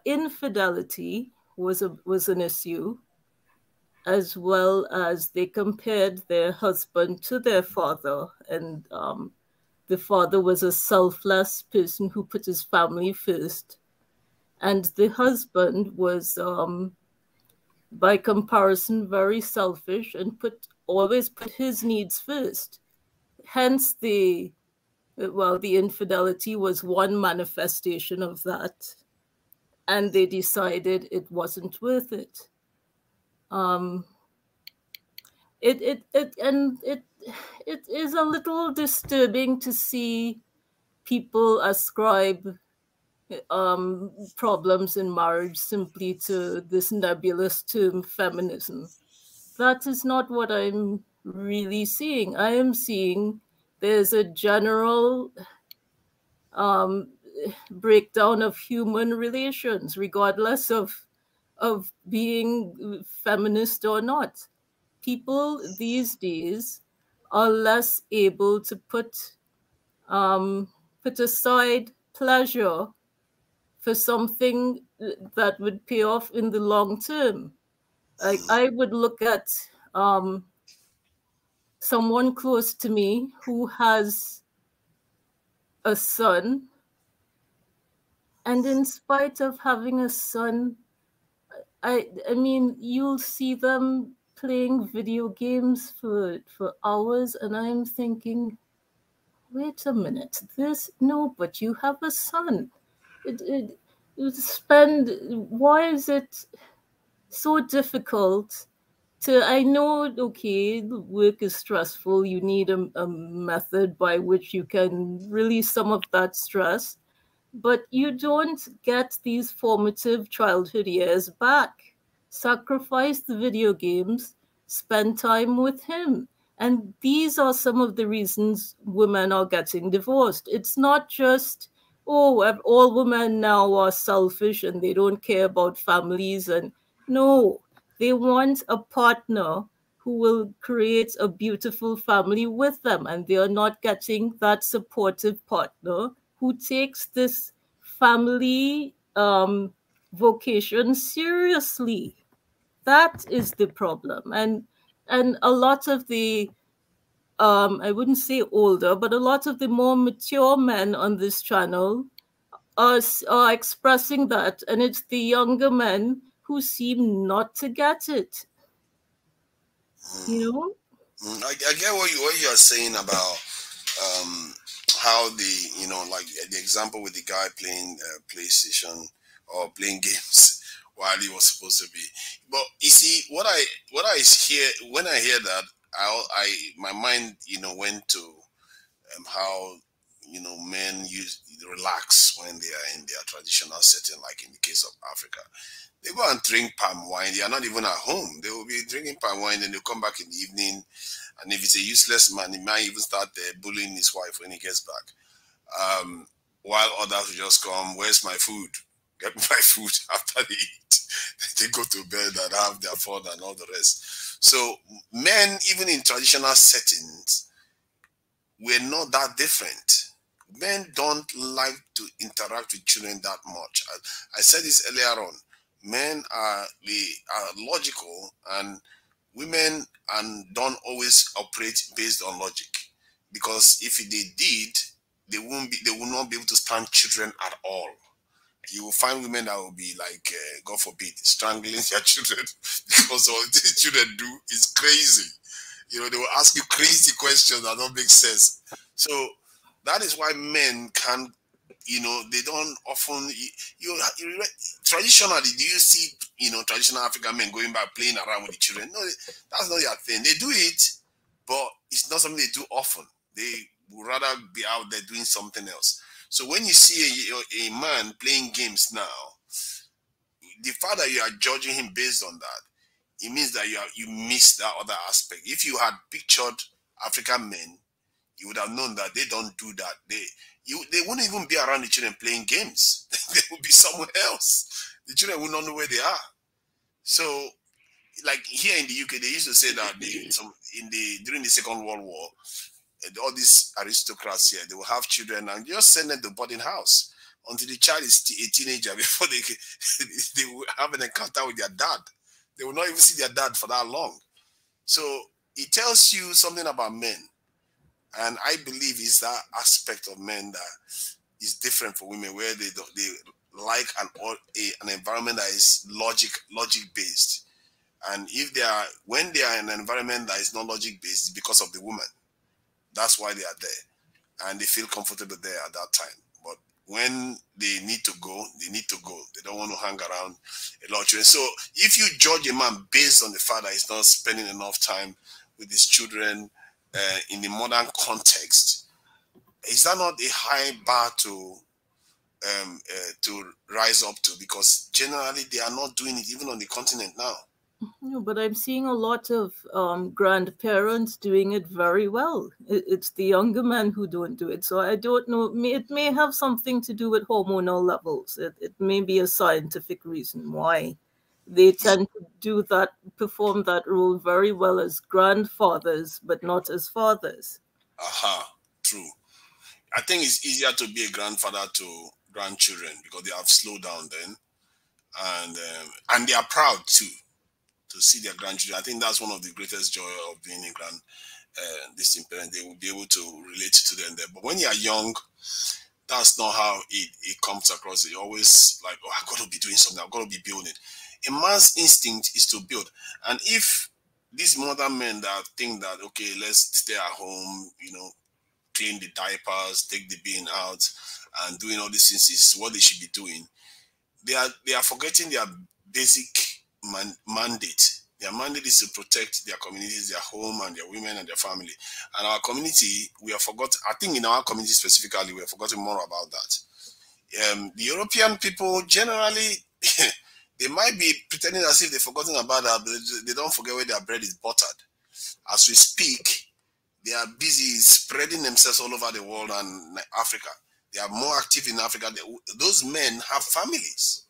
Infidelity was an issue, as well as they compared their husband to their father, and the father was a selfless person who put his family first. and the husband was, by comparison, very selfish and always put his needs first. Hence the infidelity was one manifestation of that, and they decided it wasn't worth it. It is a little disturbing to see people ascribe problems in marriage simply to this nebulous term feminism. That is not what I'm really seeing. I am seeing there's a general breakdown of human relations, regardless of being feminist or not. People these days are less able to put aside pleasure for something that would pay off in the long term. Like, I would look at someone close to me who has a son, and in spite of having a son, I mean, you'll see them playing video games for hours, and I'm thinking, wait a minute, but you have a son. Why is it so difficult I know, okay, work is stressful. You need a method by which you can release some of that stress, but you don't get these formative childhood years back. Sacrifice the video games, spend time with him. And these are some of the reasons women are getting divorced. It's not just, oh, all women now are selfish and they don't care about families. And no, they want a partner who will create a beautiful family with them, and they are not getting that supportive partner who takes this family vocation seriously. That is the problem. And a lot of the I wouldn't say older, but a lot of the more mature men on this channel are expressing that, and it's the younger men who seem not to get it. You know? I get what you are saying about how like the example with the guy playing PlayStation or playing games while he was supposed to be. But you see, what I hear when I hear that, my mind went to how men relax when they are in their traditional setting, like in the case of Africa. They go and drink palm wine. They are not even at home. They will be drinking palm wine, and they'll come back in the evening. And if it's a useless man, he might even start bullying his wife when he gets back. While others will just come, where's my food? Get my food after they eat. They go to bed and have their fun and all the rest. So men, even in traditional settings, we're not that different. Men don't like to interact with children that much. I said this earlier on. Men are logical, and women don't always operate based on logic, because if they did, they will not be able to stand children at all. You will find women that will be like, God forbid, strangling their children because all these children do is crazy. They will ask you crazy questions that don't make sense. So that is why men can't, they don't often, traditionally, do you see, traditional African men going back playing around with the children? No, that's not their thing. They do it, but it's not something they do often. They would rather be out there doing something else. So when you see a man playing games now, the fact that you are judging him based on that, it means that you miss that other aspect. If you had pictured African men, you would have known that they don't do that. They wouldn't even be around the children playing games. They would be somewhere else. The children would not know where they are. So, like here in the UK, they used to say that during the Second World War, all these aristocrats here, they will have children and just send them to boarding house until the child is a teenager before they will have an encounter with their dad. They will not even see their dad for that long. So it tells you something about men. And I believe it's that aspect of men that is different for women, where they like an environment that is logic based. And if when they are in an environment that is not logic based, it's because of the woman. That's why they are there, and they feel comfortable there at that time. But when they need to go, they need to go. They don't want to hang around a lot of children. So if you judge a man based on the fact that he's not spending enough time with his children in the modern context, is that not a high bar to rise up to? Because generally they are not doing it even on the continent now. No, but I'm seeing a lot of grandparents doing it very well. It's the younger men who don't do it. So I don't know. It may have something to do with hormonal levels. It may be a scientific reason why they tend to do that, perform that role very well as grandfathers, but not as fathers. Aha, true. I think it's easier to be a grandfather to grandchildren because they have slowed down then, and they are proud too to see their grandchildren. I think that's one of the greatest joy of being a distant parent. They will be able to relate to them there. But when you are young, that's not how it comes across. You always like, oh, I've got to be doing something. I've got to be building. A man's instinct is to build. And if these modern men that think that, okay, let's stay at home, clean the diapers, take the bin out, and doing all these things is what they should be doing, they are forgetting their basic mandate. Their mandate is to protect their communities, their home, and their women and their family. And our community, we have forgotten. I think in our community specifically, we have forgotten more about that. The European people generally, they might be pretending as if they've forgotten about that, but they don't forget where their bread is buttered. As we speak, they are busy spreading themselves all over the world and Africa. They are more active in Africa. Those men have families.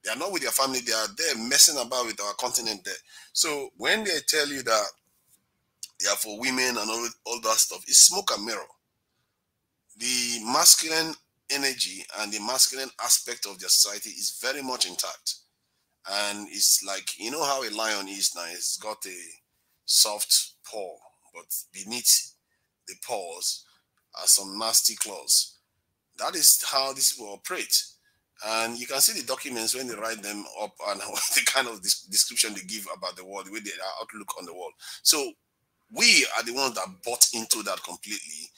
They are not with their family. They are there messing about with our continent there. So when they tell you that they are for women and all that stuff, it's smoke and mirror. The masculine energy and the masculine aspect of their society is very much intact. And it's like, how a lion is now. It's got a soft paw, but beneath the paws are some nasty claws. That is how these people operate. And you can see the documents when they write them up and the kind of description they give about the world, the way their outlook on the world. So we are the ones that bought into that completely.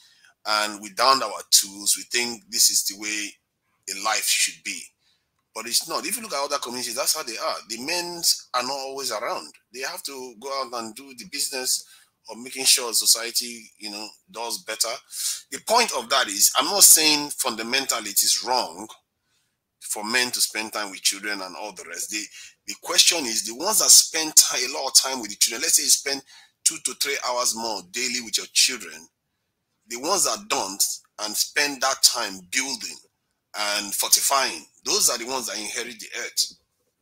And we downed our tools. We think this is the way a life should be. But it's not. If you look at other communities, that's how they are. The men are not always around. They have to go out and do the business of making sure society, does better. The point of that is, I'm not saying fundamentally it is wrong for men to spend time with children and all the rest. The question is, the ones that spend a lot of time with the children, let's say you spend 2 to 3 hours more daily with your children, the ones that don't and spend that time building and fortifying, those are the ones that inherit the earth.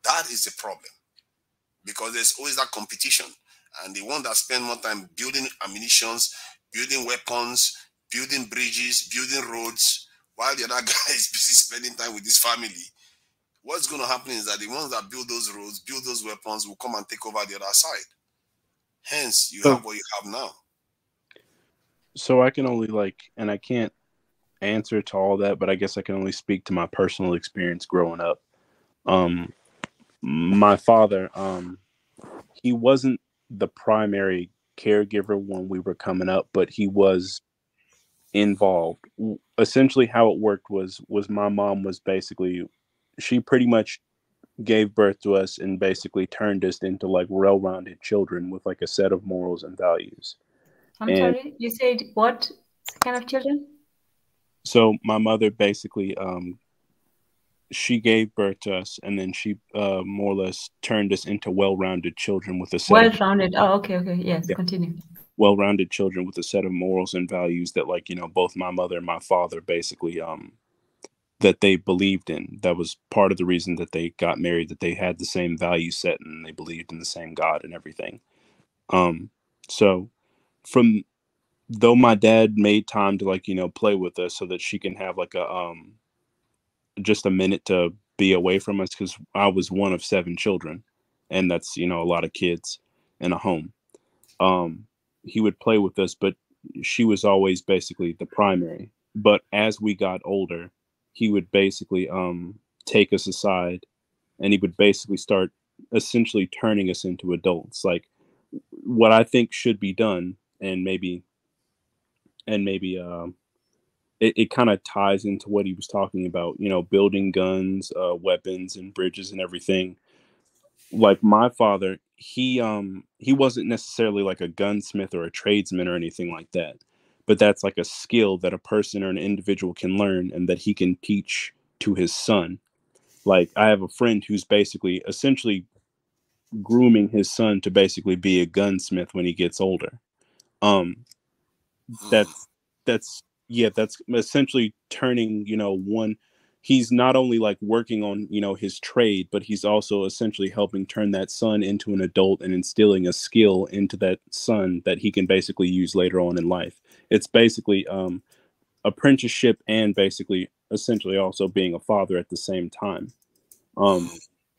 That is the problem, because there's always that competition. And the one that spend more time building ammunitions, building weapons, building bridges, building roads, while the other guy is busy spending time with his family, what's going to happen is that the ones that build those roads, build those weapons, will come and take over the other side. Hence, you have what you have now. So I can only and I can't answer to all that, but I guess I can only speak to my personal experience growing up. My father, he wasn't the primary caregiver when we were coming up, but he was involved. Essentially how it worked was my mom was basically, she pretty much gave birth to us and basically turned us into well-rounded children with a set of morals and values. Sorry, you said what kind of children? So my mother basically, she gave birth to us, and then she more or less turned us into well-rounded children with a set well-rounded. Okay. Yes, yeah. Continue. Well-rounded children with a set of morals and values that, both my mother and my father basically, that they believed in. That was part of the reason that they got married, that they had the same value set and they believed in the same God and everything. So though my dad made time to play with us so that she can have just a minute to be away from us, because I was one of 7 children, and that's a lot of kids in a home. He would play with us, but she was always basically the primary. But as we got older, he would basically take us aside, and he would basically start essentially turning us into adults. Like what I think should be done, and maybe it kind of ties into what he was talking about, you know, building guns, weapons, and bridges and everything. Like my father, he wasn't necessarily like a gunsmith or a tradesman or anything like that, but that's like a skill that a person or an individual can learn and that he can teach to his son. Like I have a friend who's basically essentially grooming his son to basically be a gunsmith when he gets older. Um, that's yeah, that's essentially turning, you know, one, he's not only like working on, you know, his trade, but he's also essentially helping turn that son into an adult and instilling a skill into that son that he can basically use later on in life. It's basically apprenticeship and basically essentially also being a father at the same time.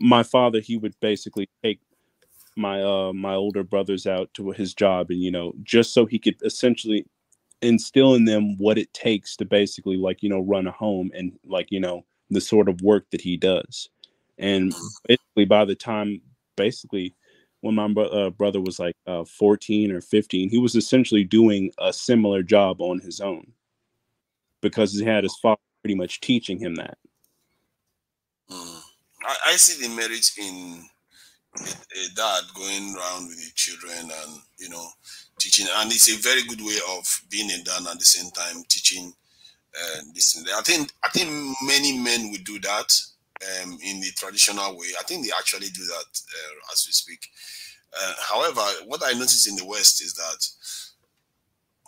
My father, he would basically take my older brothers out to his job, and you know, just so he could essentially instill in them what it takes to basically, like, you know, run a home and, like, you know, the sort of work that he does. And basically by the time, basically when my brother was like 14 or 15, he was essentially doing a similar job on his own because he had his father pretty much teaching him that. I see the merit in a dad going around with the children and, you know, teaching, and it's a very good way of being a dad at the same time teaching this and that. I think many men would do that in the traditional way. I think they actually do that as we speak. However, what I notice in the West is that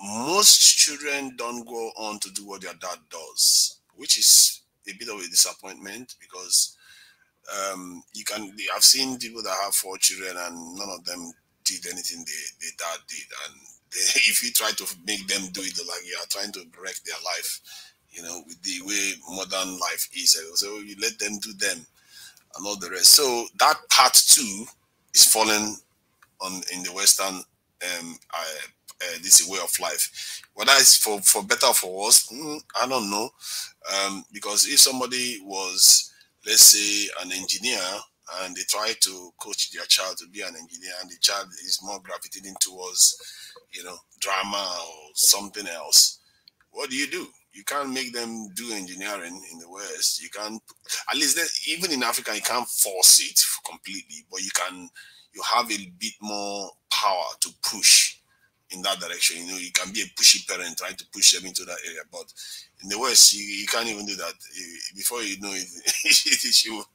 most children don't go on to do what their dad does, which is a bit of a disappointment because I've seen people that have 4 children and none of them did anything their dad did, and if you try to make them do it, like you are trying to wreck their life, you know, with the way modern life is. So you let them do them and all the rest. So that part too is falling on in the Western this way of life. Whether it's for better or for worse, I don't know. Because if somebody was, let's say, an engineer, and they try to coach their child to be an engineer, and the child is more gravitating towards, you know, drama or something else, what do? You can't make them do engineering in the West. You can't, at least even in Africa, you can't force it completely, but you have a bit more power to push in that direction. You know, you can be a pushy parent trying to push them into that area, but in the West, you can't even do that. Before you know it,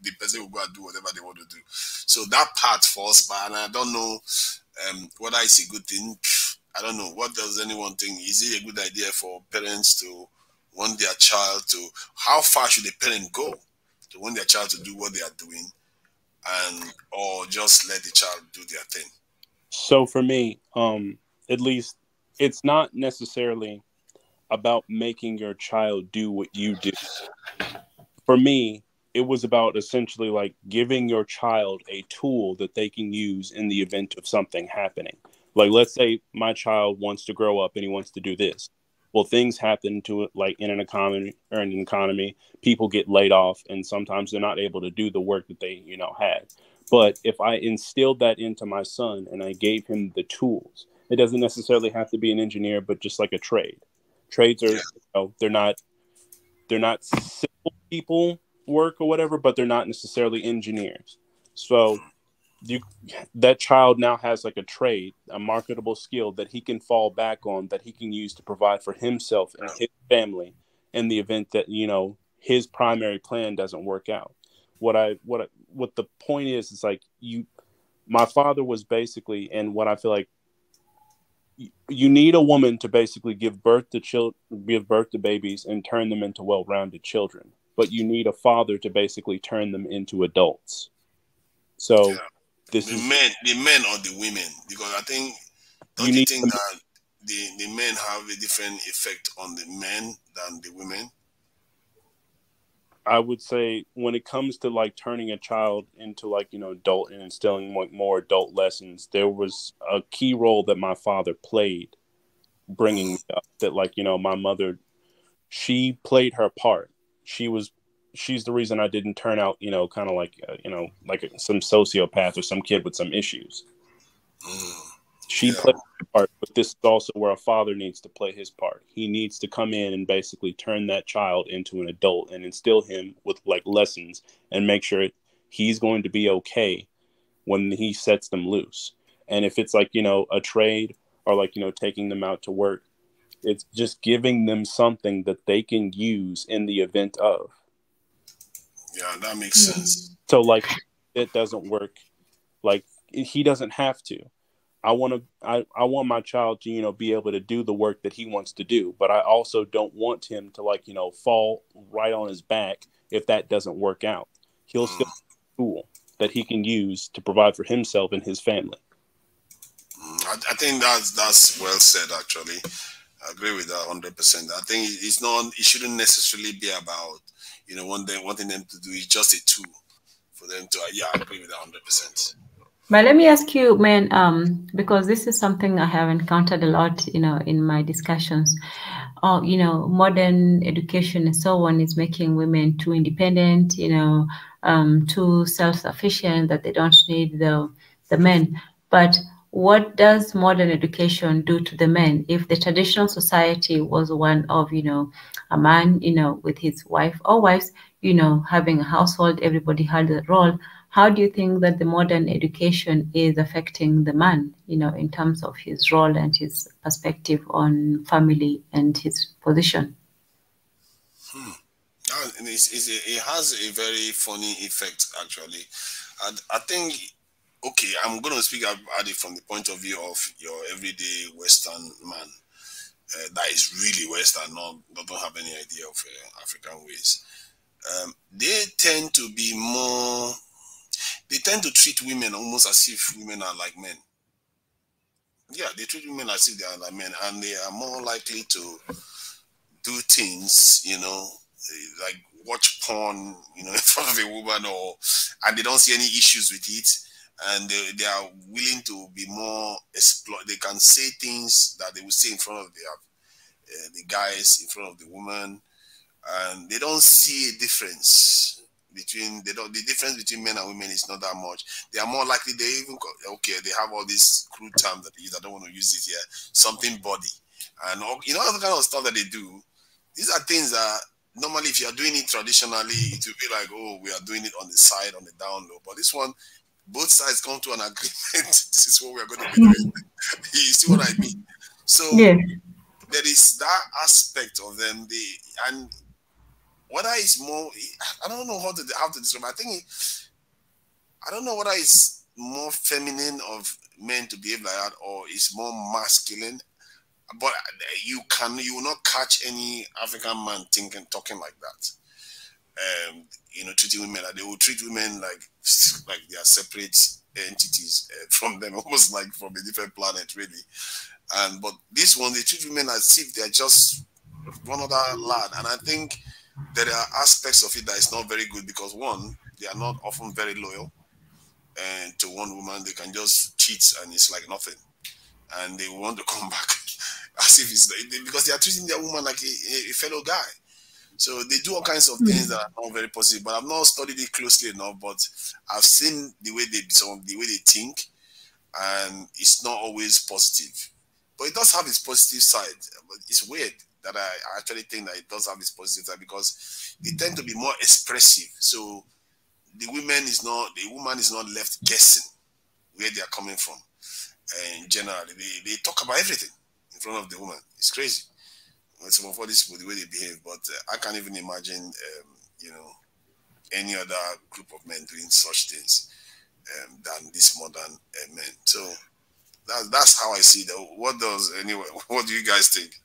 the person will go and do whatever they want to do. So that part falls by, and I don't know whether it's a good thing. I don't know. What does anyone think? Is it a good idea for parents to want their child to, how far should a parent go to want their child to do what they are doing, and or just let the child do their thing? So for me, at least it's not necessarily about making your child do what you do. For me, it was about essentially like giving your child a tool that they can use in the event of something happening. Like, let's say my child wants to grow up and he wants to do this. Well, things happen to it, like in an economy, people get laid off, and sometimes they're not able to do the work that they, you know, had. But if I instilled that into my son and I gave him the tools, it doesn't necessarily have to be an engineer, but just like a trade. Trades are, you know, they're not simple people work or whatever, but they're not necessarily engineers. So that child now has like a trade, a marketable skill that he can fall back on, that he can use to provide for himself and his family in the event that, you know, his primary plan doesn't work out. What the point is like my father was basically, and what I feel like, you need a woman to basically give birth to babies and turn them into well-rounded children, but you need a father to basically turn them into adults. So the men or the women, because I think, don't you think that the men have a different effect on the men than the women? I would say when it comes to like turning a child into, like, you know, adult and instilling like more adult lessons, there was a key role that my father played bringing me up, that, like, you know, my mother, she played her part. She was she's the reason I didn't turn out, you know, kind of like, you know, like some sociopath or some kid with some issues. She played her part, but this is also where a father needs to play his part. He needs to come in and basically turn that child into an adult and instill him with like lessons and make sure he's going to be okay when he sets them loose. And if it's like, you know, a trade or like, you know, taking them out to work, it's just giving them something that they can use in the event of. Yeah, that makes sense. So like, it doesn't work. Like, he doesn't have to. I want my child to, you know, be able to do the work that he wants to do, but I also don't want him to, like, you know, fall right on his back if that doesn't work out. He'll still have a tool that he can use to provide for himself and his family. I think that's well said. Actually, I agree with that 100%. I think it shouldn't necessarily be about, you know, wanting them to do. It's just a tool for them to. Yeah, I agree with that 100%. But let me ask you, man, because this is something I have encountered a lot, you know, in my discussions. You know, modern education and so on is making women too independent, you know, too self-sufficient, that they don't need the men. But what does modern education do to the men? If the traditional society was one of, you know, a man, you know, with his wife or wives, you know, having a household, everybody had a role. How do you think that the modern education is affecting the man, you know, in terms of his role and his perspective on family and his position? It has a very funny effect, actually. I think, okay, I'm going to speak at it from the point of view of your everyday Western man that is really Western, don't have any idea of African ways. They tend to be more... They tend to treat women almost as if women are like men. Yeah, they treat women as if they are like men, and they are more likely to do things, you know, like watch porn, you know, in front of a woman, and they don't see any issues with it, and they are willing to be more exploit. They can say things that they will say in front of the guys, in front of the woman, and they don't see a difference. The difference between men and women is not that much. They are more likely, they have all these crude terms that they use. I don't want to use it here. Something body. And you know, other kind of stuff that they do. These are things that normally if you are doing it traditionally, it will be like, oh, we are doing it on the side, on the down low. But this one, both sides come to an agreement. This is what we are going to be doing. You see what I mean? So there is that aspect of them. And whether it's more, I don't know how to describe it. I don't know whether it's more feminine of men to behave like that or it's more masculine. But you will not catch any African man talking like that. You know, treating women like they will treat women like they are separate entities from them, almost like from a different planet, really. But this one, they treat women as if they're just one other lad, and I think there are aspects of it that is not very good because one, they are not often very loyal, and to one woman they can just cheat and it's like nothing, and they want to come back as if it's because they are treating their woman like a fellow guy. So they do all kinds of things that are not very positive. But I've not studied it closely enough. But I've seen the way they think, and it's not always positive. But it does have its positive side. But it's weird that I actually think that it does have its positive side because they tend to be more expressive. So the woman is not left guessing where they are coming from. And generally, they talk about everything in front of the woman. It's crazy. Some of all these people, the way they behave, but I can't even imagine, you know, any other group of men doing such things than these modern men. So that's how I see that. What do you guys think?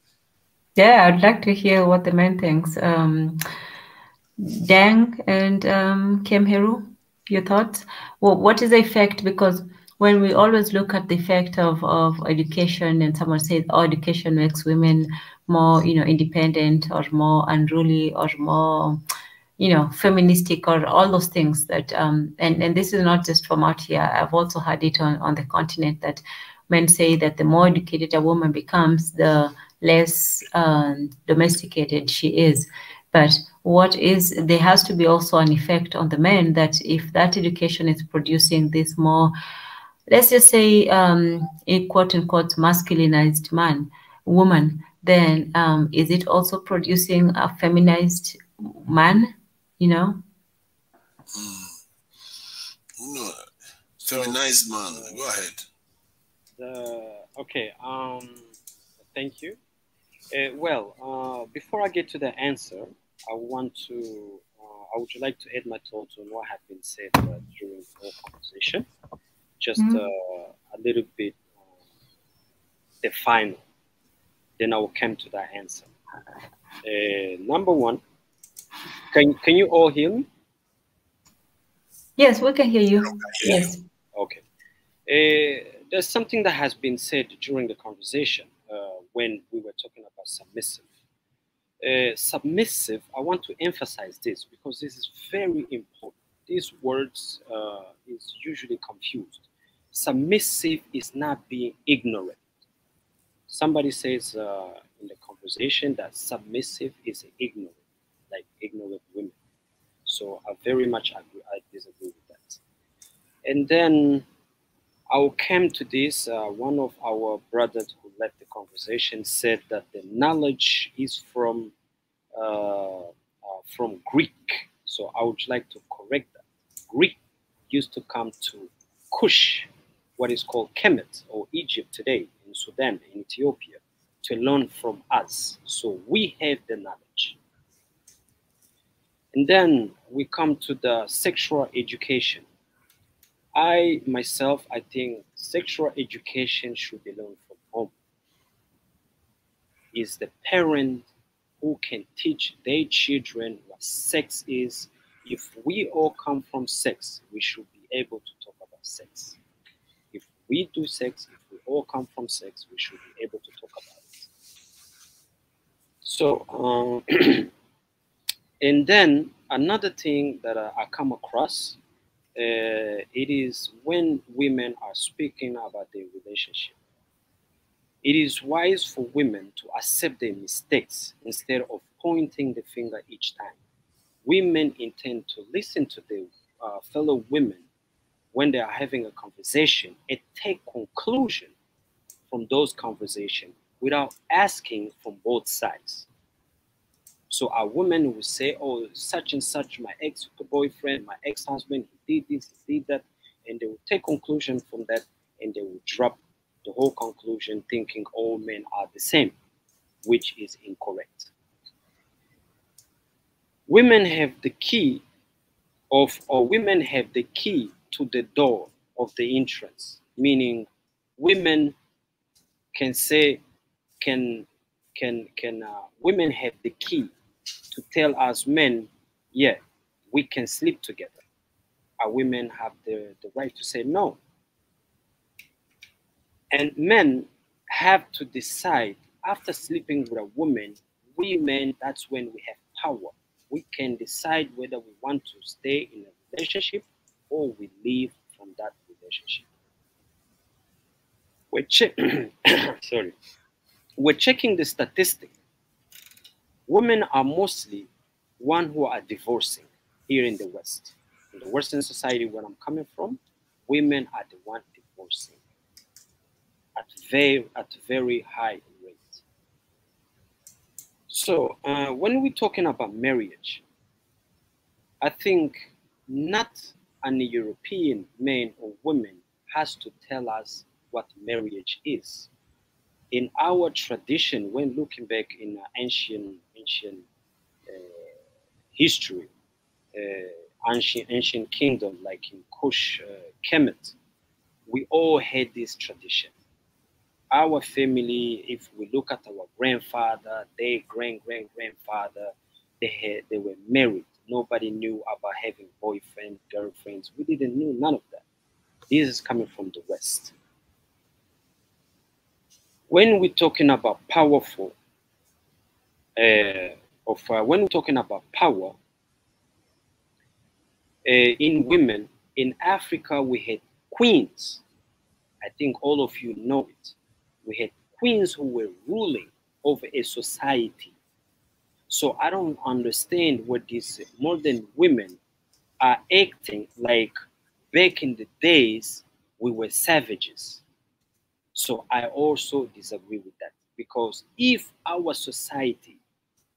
Yeah, I'd like to hear what the man thinks. Dang and Kemheru, your thoughts? Well, what is the effect? Because when we always look at the effect of education, and someone says, "Oh, education makes women more, you know, independent or more unruly or more, you know, feministic or all those things that." And this is not just from out here. I've also heard it on the continent that men say that the more educated a woman becomes, the less domesticated she is. But there has to be also an effect on the men, that if that education is producing this more, let's just say, a quote unquote masculinized woman, then is it also producing a feminized man, you know? No, feminized man. Go ahead. Okay. Thank you. Well, before I get to the answer, I want to. I would like to add my thoughts on what has been said during the whole conversation. Just a little bit define. Then I will come to that answer. Number one, can you all hear me? Yes, we can hear you. Yes. Okay. There's something that has been said during the conversation when we were talking about submissive. Submissive, I want to emphasize this because this is very important. These words is usually confused. Submissive is not being ignorant. Somebody says in the conversation that submissive is ignorant, like ignorant women. So I very much agree. I disagree with that. And then I will come to this. One of our brothers who left the conversation said that the knowledge is from Greek. So I would like to correct that. Greek used to come to Kush, what is called Kemet or Egypt today, in Sudan, in Ethiopia, to learn from us. So we have the knowledge. And then we come to the sexual education. I think sexual education should be learned from home. It's the parent who can teach their children what sex is. If we all come from sex, we should be able to talk about sex. If we do sex, if we all come from sex, we should be able to talk about it. So, and then another thing that I come across, it is when women are speaking about their relationship. It is wise for women to accept their mistakes instead of pointing the finger each time. Women intend to listen to their fellow women when they are having a conversation and take conclusion from those conversations without asking from both sides. So a woman will say, oh, such and such, my ex-boyfriend, my ex-husband, he did this, he did that, and they will take conclusion from that and they will drop the whole conclusion thinking all men are the same, which is incorrect. Women have the key to the door of the entrance, meaning women can say, women have the key to tell us men, yeah, we can sleep together. Our women have the right to say no. And men have to decide after sleeping with a woman, we men, that's when we have power. We can decide whether we want to stay in a relationship or we leave from that relationship. We're checking the statistic. Women are mostly one who are divorcing here in the West. In the Western society where I'm coming from, women are the one divorcing at very high rate. So when we're talking about marriage, I think not an European man or woman has to tell us what marriage is. In our tradition, when looking back in ancient history, ancient kingdom like in Kush, Kemet, we all had this tradition. Our family, if we look at our grandfather, their grandfather, they were married. Nobody knew about having boyfriends, girlfriends. We didn't know none of that. This is coming from the West. When we're talking about powerful, when we're talking about power in women, in Africa we had queens. I think all of you know it. We had queens who were ruling over a society. So I don't understand what these modern women are acting like back in the days we were savages. So I also disagree with that, because if our society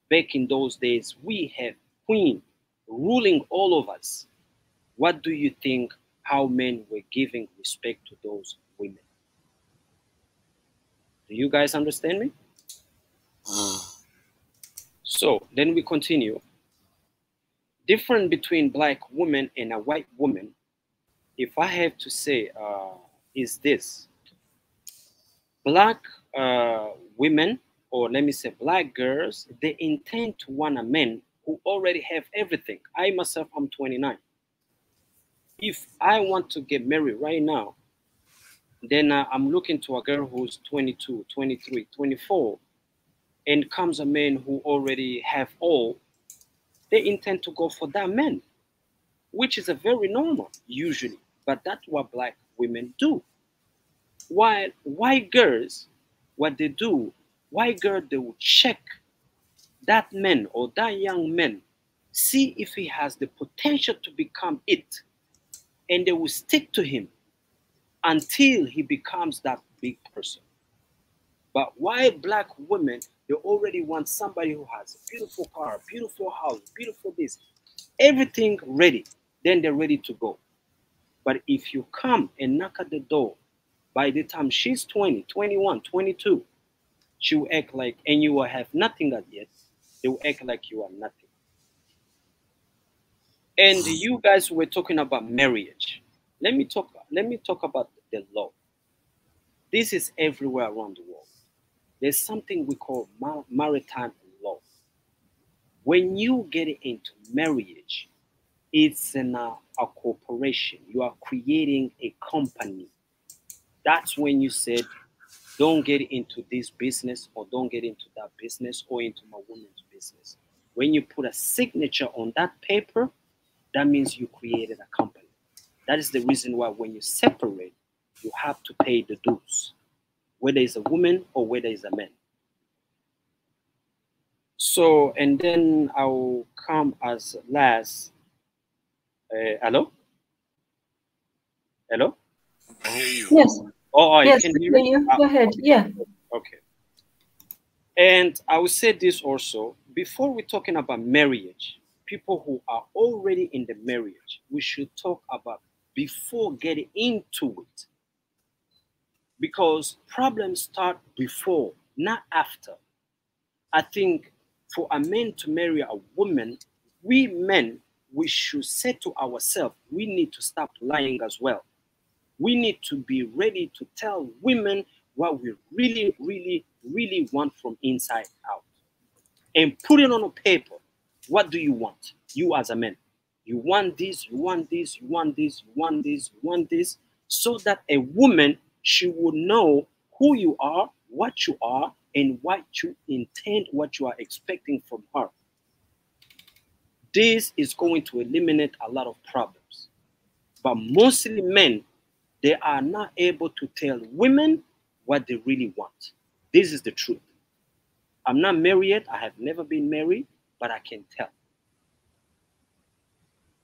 back in those days we have queen ruling all of us, what do you think how men were giving respect to those women? Do you guys understand me? So then we continue. Difference between black woman and a white woman, if I have to say, is this: black women, or let me say black girls, they intend to want a man who already have everything. I myself, I'm 29. If I want to get married right now, then I'm looking to a girl who's 22, 23, 24, and comes a man who already have all. They intend to go for that man, which is a very normal usually, but that's what black women do. While white girls, what they do, white girls, they will check that man or that young man, see if he has the potential to become it, and they will stick to him until he becomes that big person. But why black women, they already want somebody who has a beautiful car, beautiful house, beautiful this, everything ready, then they're ready to go. But if you come and knock at the door, by the time she's 20, 21, 22, she will act like, and you will have nothing as yet, they will act like you are nothing. And you guys were talking about marriage. Let me talk about the law. This is everywhere around the world. There's something we call maritime law. When you get into marriage, it's a corporation. You are creating a company. That's when you said, don't get into this business or don't get into that business or into my woman's business. When you put a signature on that paper, that means you created a company. That is the reason why when you separate, you have to pay the dues, whether it's a woman or whether it's a man. So, and then I'll come as last. Hello? Hello? I hear you. Yes. Oh, you Yes, can hear can me? you go ahead? Yeah. Okay. And I will say this also, before we're talking about marriage, people who are already in the marriage, we should talk about before getting into it. Because problems start before, not after. I think for a man to marry a woman, we men, we should say to ourselves, we need to stop lying as well. We need to be ready to tell women what we really, really, really want from inside out. And put it on a paper. What do you want? You as a man. You want this, you want this, you want this, you want this, you want this, so that a woman, she will know who you are, what you are, and what you intend, what you are expecting from her. This is going to eliminate a lot of problems. But mostly men, they are not able to tell women what they really want. This is the truth. I'm not married yet. I have never been married, but I can tell.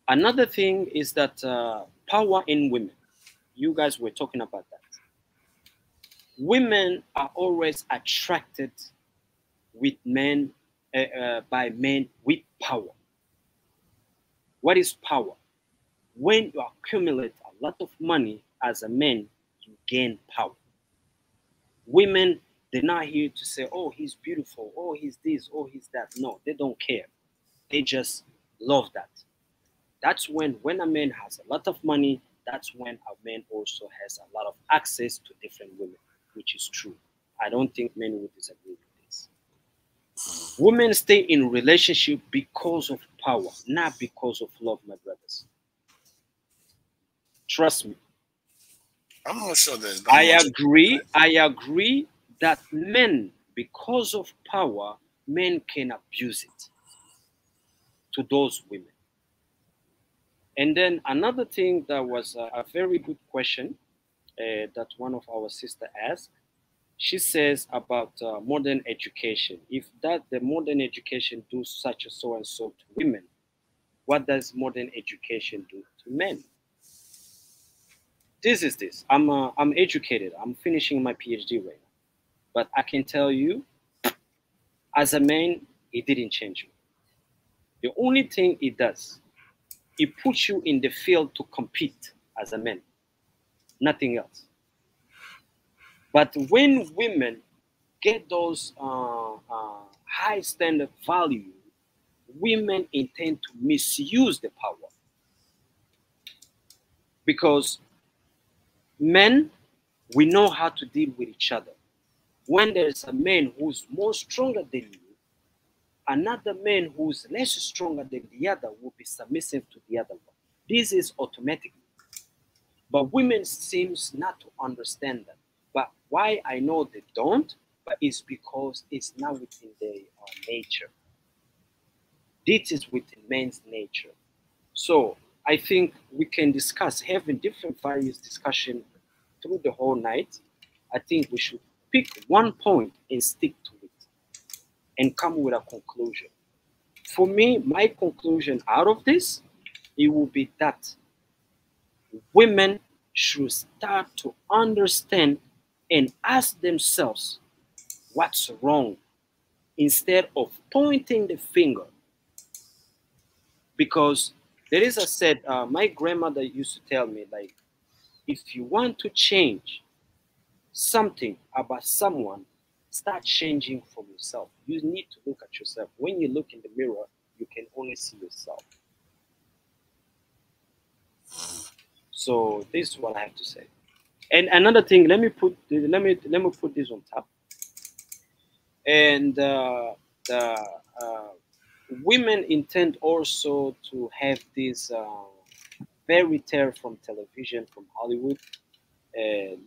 Another thing is that power in women. You guys were talking about that. Women are always attracted with men by men with power. What is power? When you accumulate a lot of money as a man, you gain power. Women, they're not here to say, oh, he's beautiful, oh, he's this, oh, he's that. No, they don't care. They just love that. That's when a man has a lot of money, that's when a man also has a lot of access to different women, which is true. I don't think men would disagree with this. Women stay in relationship because of power, not because of love, my brothers. Trust me. I'm not sure there's that much. I agree that men, because of power, men can abuse it to those women. And then another thing that was a very good question that one of our sisters asked. she says about modern education. If that the modern education do such a so and so to women, what does modern education do to men? This is this. I'm educated. I'm finishing my PhD right now, but I can tell you, as a man, it didn't change me. The only thing it does, it puts you in the field to compete as a man, nothing else. But when women get those high standard value, women intend to misuse the power. Because men, we know how to deal with each other. When there's a man who's more stronger than you, another man who's less stronger than the other will be submissive to the other one. This is automatic. But women seems not to understand that. But why I know they don't, but it's because it's not within their nature. This is within men's nature. So I think we can discuss, having different various discussion through the whole night. I think we should pick one point and stick to it and come with a conclusion. For me, my conclusion out of this, it will be that women should start to understand and ask themselves what's wrong instead of pointing the finger. Because there is a said, my grandmother used to tell me, like, if you want to change something about someone, start changing from yourself. You need to look at yourself. When you look in the mirror, you can only see yourself. So this is what I have to say. And another thing, let me put this on top. And the women intend also to have this fairy tale from television, from Hollywood,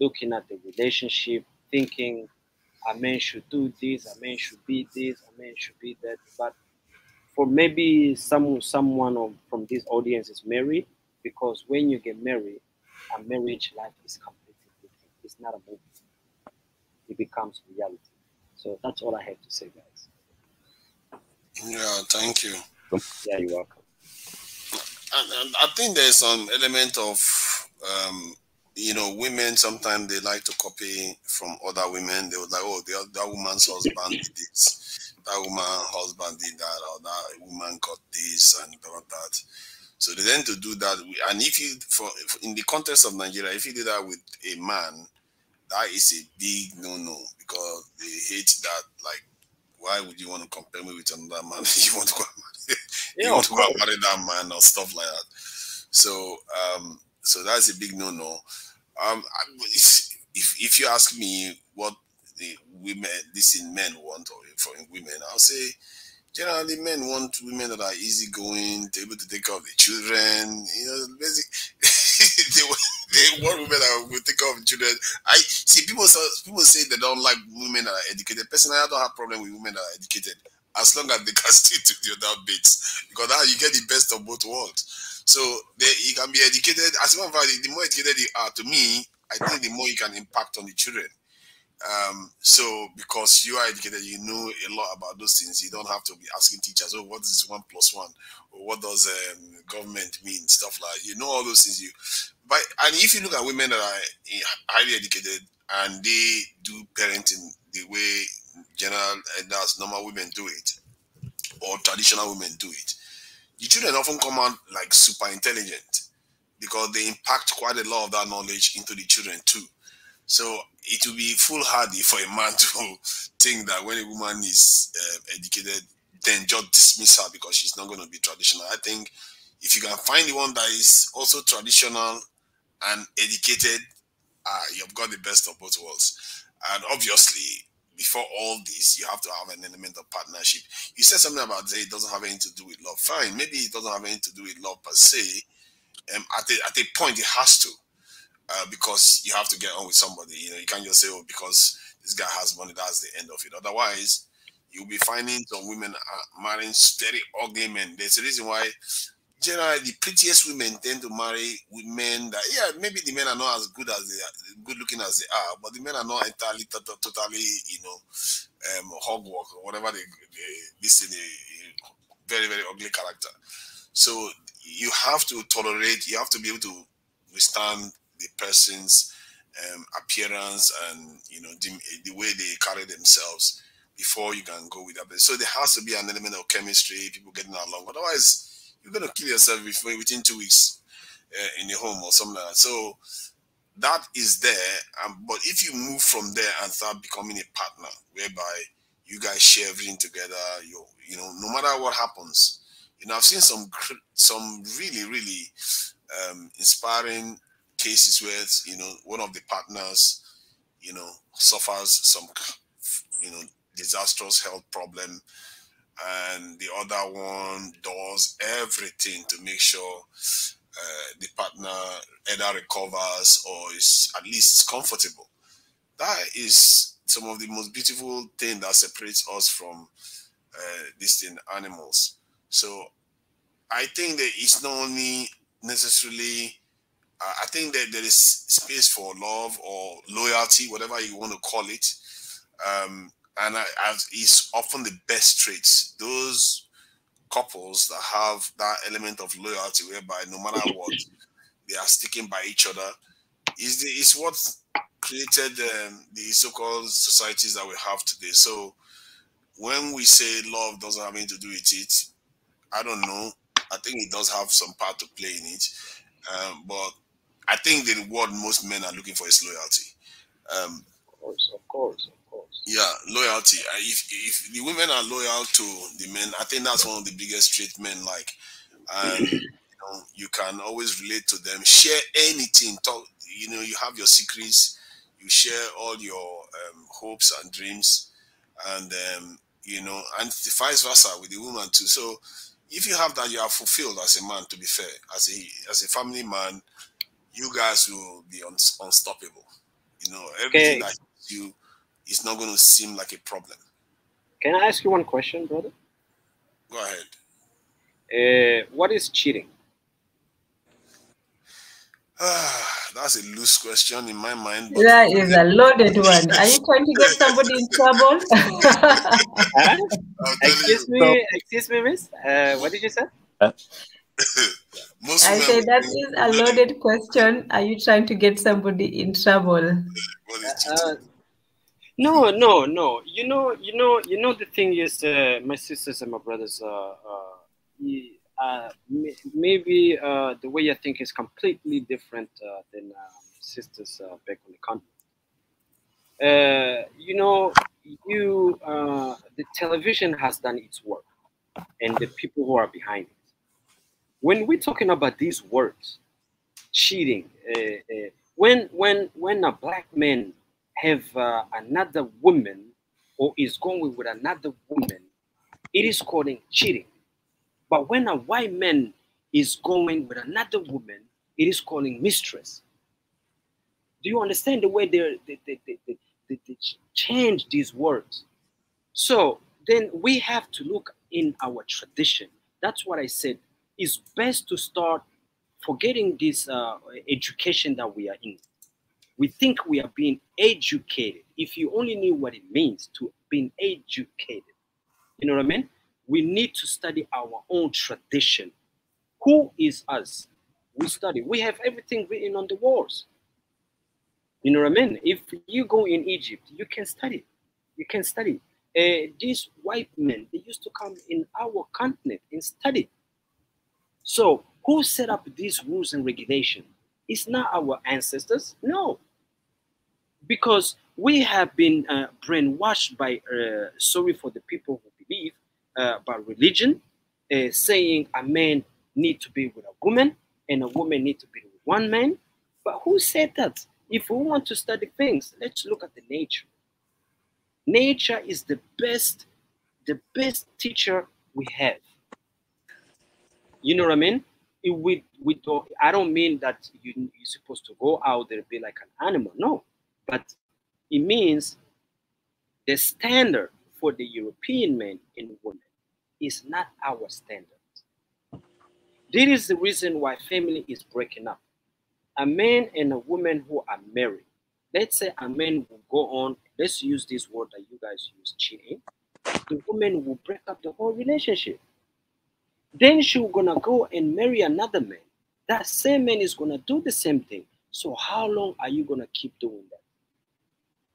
looking at the relationship, thinking a man should do this, a man should be this, a man should be that. But for maybe someone from this audience is married, because when you get married, a marriage life is completely different. It's not a movie. It becomes reality. So that's all I have to say, guys. Yeah, thank you. Yeah, you're welcome. And I think there's some element of, women sometimes they like to copy from other women. They was like, oh, that woman's husband did this, that woman's husband did that, or that woman got this and got that. So they tend to do that. And if you, in the context of Nigeria, if you do that with a man, that is a big no-no, because they hate that. Like, why would you want to compare me with another man? You want to go and marry that man or stuff like that. So, so that's a big no-no. If you ask me what the women, men want, or for women, I'll say generally men want women that are easygoing, able to take care of the children. They want women that will take care of children. I see people say they don't like women that are educated. Personally, I don't have problem with women that are educated, as long as they can still do the other bits, because now you get the best of both worlds. So you can be educated. As a matter of fact, the more educated you are, to me, I think the more you can impact on the children. So because you are educated, you know a lot about those things. You don't have to be asking teachers, oh, what is 1 + 1? Or what does government mean? Stuff like, you know, all those things. And if you look at women that are highly educated and they do parenting the way that's normal women do it, or traditional women do it, the children often come out like super intelligent, because they impact quite a lot of that knowledge into the children too. So it will be foolhardy for a man to think that when a woman is educated, then just dismiss her because she's not going to be traditional. I think if you can find the one that is also traditional and educated, you've got the best of both worlds. And obviously, before all this, you have to have an element of partnership. You said something about it doesn't have anything to do with love. Fine, maybe it doesn't have anything to do with love per se. At a point, it has to. Because you have to get on with somebody. You know, you can't just say, oh, because this guy has money, that's the end of it. Otherwise, you'll be finding some women marrying very ugly men. There's a reason why generally the prettiest women tend to marry with men that, yeah, maybe the men are not as good as they are, good looking as they are, but the men are not entirely totally, you know, hogwork or whatever this is a very, very ugly character. So you have to tolerate, you have to be able to withstand the person's appearance and, you know, the way they carry themselves before you can go with that. So there has to be an element of chemistry, people getting along. Otherwise, you're going to kill yourself within 2 weeks in your home or something like that. So that is there. But if you move from there and start becoming a partner, whereby you guys share everything together, you know, no matter what happens, you know, I've seen some really, really inspiring cases where, you know, one of the partners, you know, suffers some, you know, disastrous health problem, and the other one does everything to make sure the partner either recovers or is at least comfortable. That is some of the most beautiful thing that separates us from distant animals. So I think that it's not only necessarily, I think that there is space for love or loyalty, whatever you want to call it. And it's often the best traits. Those couples that have that element of loyalty, whereby no matter what, they are sticking by each other, is what created the so-called societies that we have today. So when we say love doesn't have anything to do with it, I don't know. I think it does have some part to play in it. But I think the word most men are looking for is loyalty. Of course. Yeah, loyalty. If the women are loyal to the men, I think that's one of the biggest traits men like. And you know, you can always relate to them, share anything, talk, you know, you have your secrets, you share all your hopes and dreams, and you know, and vice versa with the woman too. So if you have that, you are fulfilled as a man, to be fair. As a family man, you guys will be unstoppable. You know, everything that you is not going to seem like a problem. Can I ask you one question, brother? Go ahead. What is cheating? That's a loose question in my mind. But that is a loaded one. Are you trying to get somebody in trouble? Excuse me, miss. What did you say? I say that is a loaded question. Are you trying to get somebody in trouble? No. You know. The thing is, my sisters and my brothers. Maybe the way I think is completely different than sisters back on the continent. You know, the television has done its work, and the people who are behind it. When we're talking about these words, cheating, when a black man have another woman or is going with another woman, it is called cheating. But when a white man is going with another woman, it is called mistress. Do you understand the way they change these words? So then we have to look in our tradition. That's what I said. It's best to start forgetting this education that we are in. We think we are being educated. If you only knew what it means to being educated, you know what I mean? We need to study our own tradition. Who is us? We study. We have everything written on the walls. You know what I mean? If you go in Egypt, you can study. You can study. These white men, they used to come in our continent and study. So who set up these rules and regulations? It's not our ancestors. No. Because we have been brainwashed by, sorry for the people who believe, by religion, saying a man need to be with a woman and a woman need to be with one man. But who said that? If we want to study things, let's look at the nature. Nature is the best teacher we have. You know what I mean? I don't mean that you're supposed to go out there and be like an animal. No, but it means the standard for the European man and woman is not our standard. This is the reason why family is breaking up. A man and a woman who are married. Let's say a man will go on, let's use this word that you guys use, cheating. The woman will break up the whole relationship. Then she's gonna go and marry another man. That same man is gonna do the same thing. So how long are you gonna keep doing that?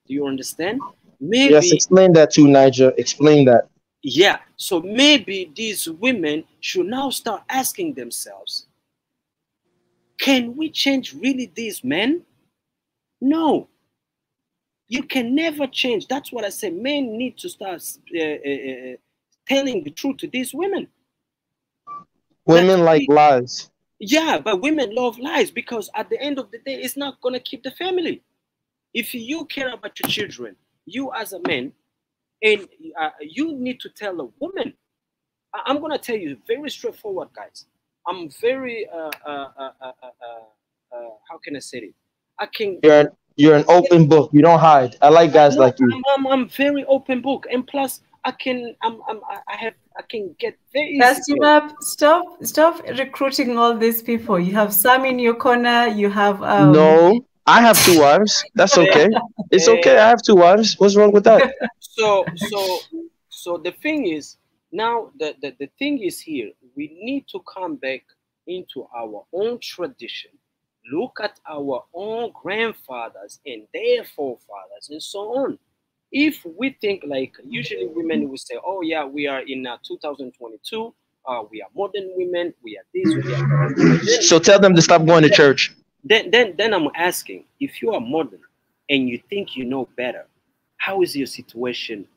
Do you understand? Maybe. Yes, explain that to Niger. Explain that. Yeah. So maybe these women should now start asking themselves, can we change really these men? No. You can never change. That's what I say. Men need to start telling the truth to these women. Women like lies. Yeah, but women love lies because at the end of the day, it's not going to keep the family. If you care about your children, you as a man, and you need to tell a woman. I'm going to tell you very straightforward, guys. I'm very, how can I say it? I can. You're an open book. You don't hide. I like guys like you. I'm very open book, and plus I can get very easy. Estimab, stop recruiting all these people. You have Sam in your corner. You have No, I have 2 wives. That's okay. It's okay. I have 2 wives. What's wrong with that? So the thing is now the thing is here. We need to come back into our own tradition. Look at our own grandfathers and their forefathers and so on. If we think like usually women will say, oh yeah, we are in 2022, we are modern women, we are this, we are that. So tell them to stop going to church. Then I'm asking, if you are modern and you think you know better, how is your situation?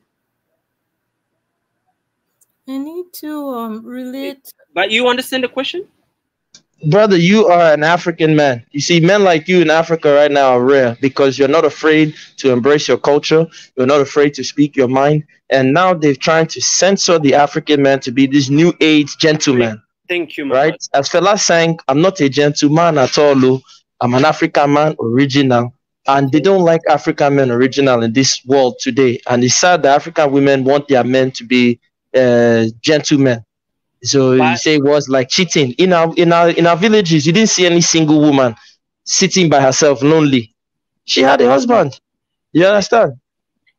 I need to relate. But you understand the question? Brother, you are an African man. You see, men like you in Africa right now are rare because you're not afraid to embrace your culture. You're not afraid to speak your mind. And now they're trying to censor the African man to be this new age gentleman. Thank you, my right? brother. As Fela sang, I'm not a gentleman at all. I'm an African man, original. And they don't like African men original in this world today. And it's sad that African women want their men to be gentlemen. So you say it was like cheating. In our villages, you didn't see any single woman sitting by herself lonely. She had a husband. You understand?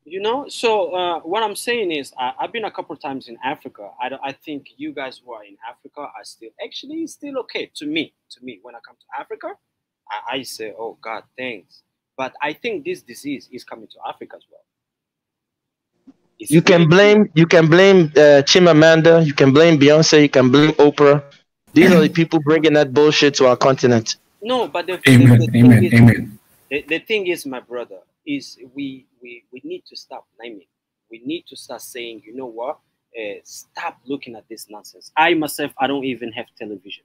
You know, so what I'm saying is I've been a couple of times in Africa. I think you guys who are in Africa are still okay to me. When I come to Africa, I say, oh God, thanks. But I think this disease is coming to Africa as well. You can blame Chimamanda, you can blame Beyonce, you can blame Oprah. These are the people bringing that bullshit to our continent. No, but the thing is, my brother, is we need to stop blaming. We need to start saying, you know what? Stop looking at this nonsense. I myself, I don't even have television.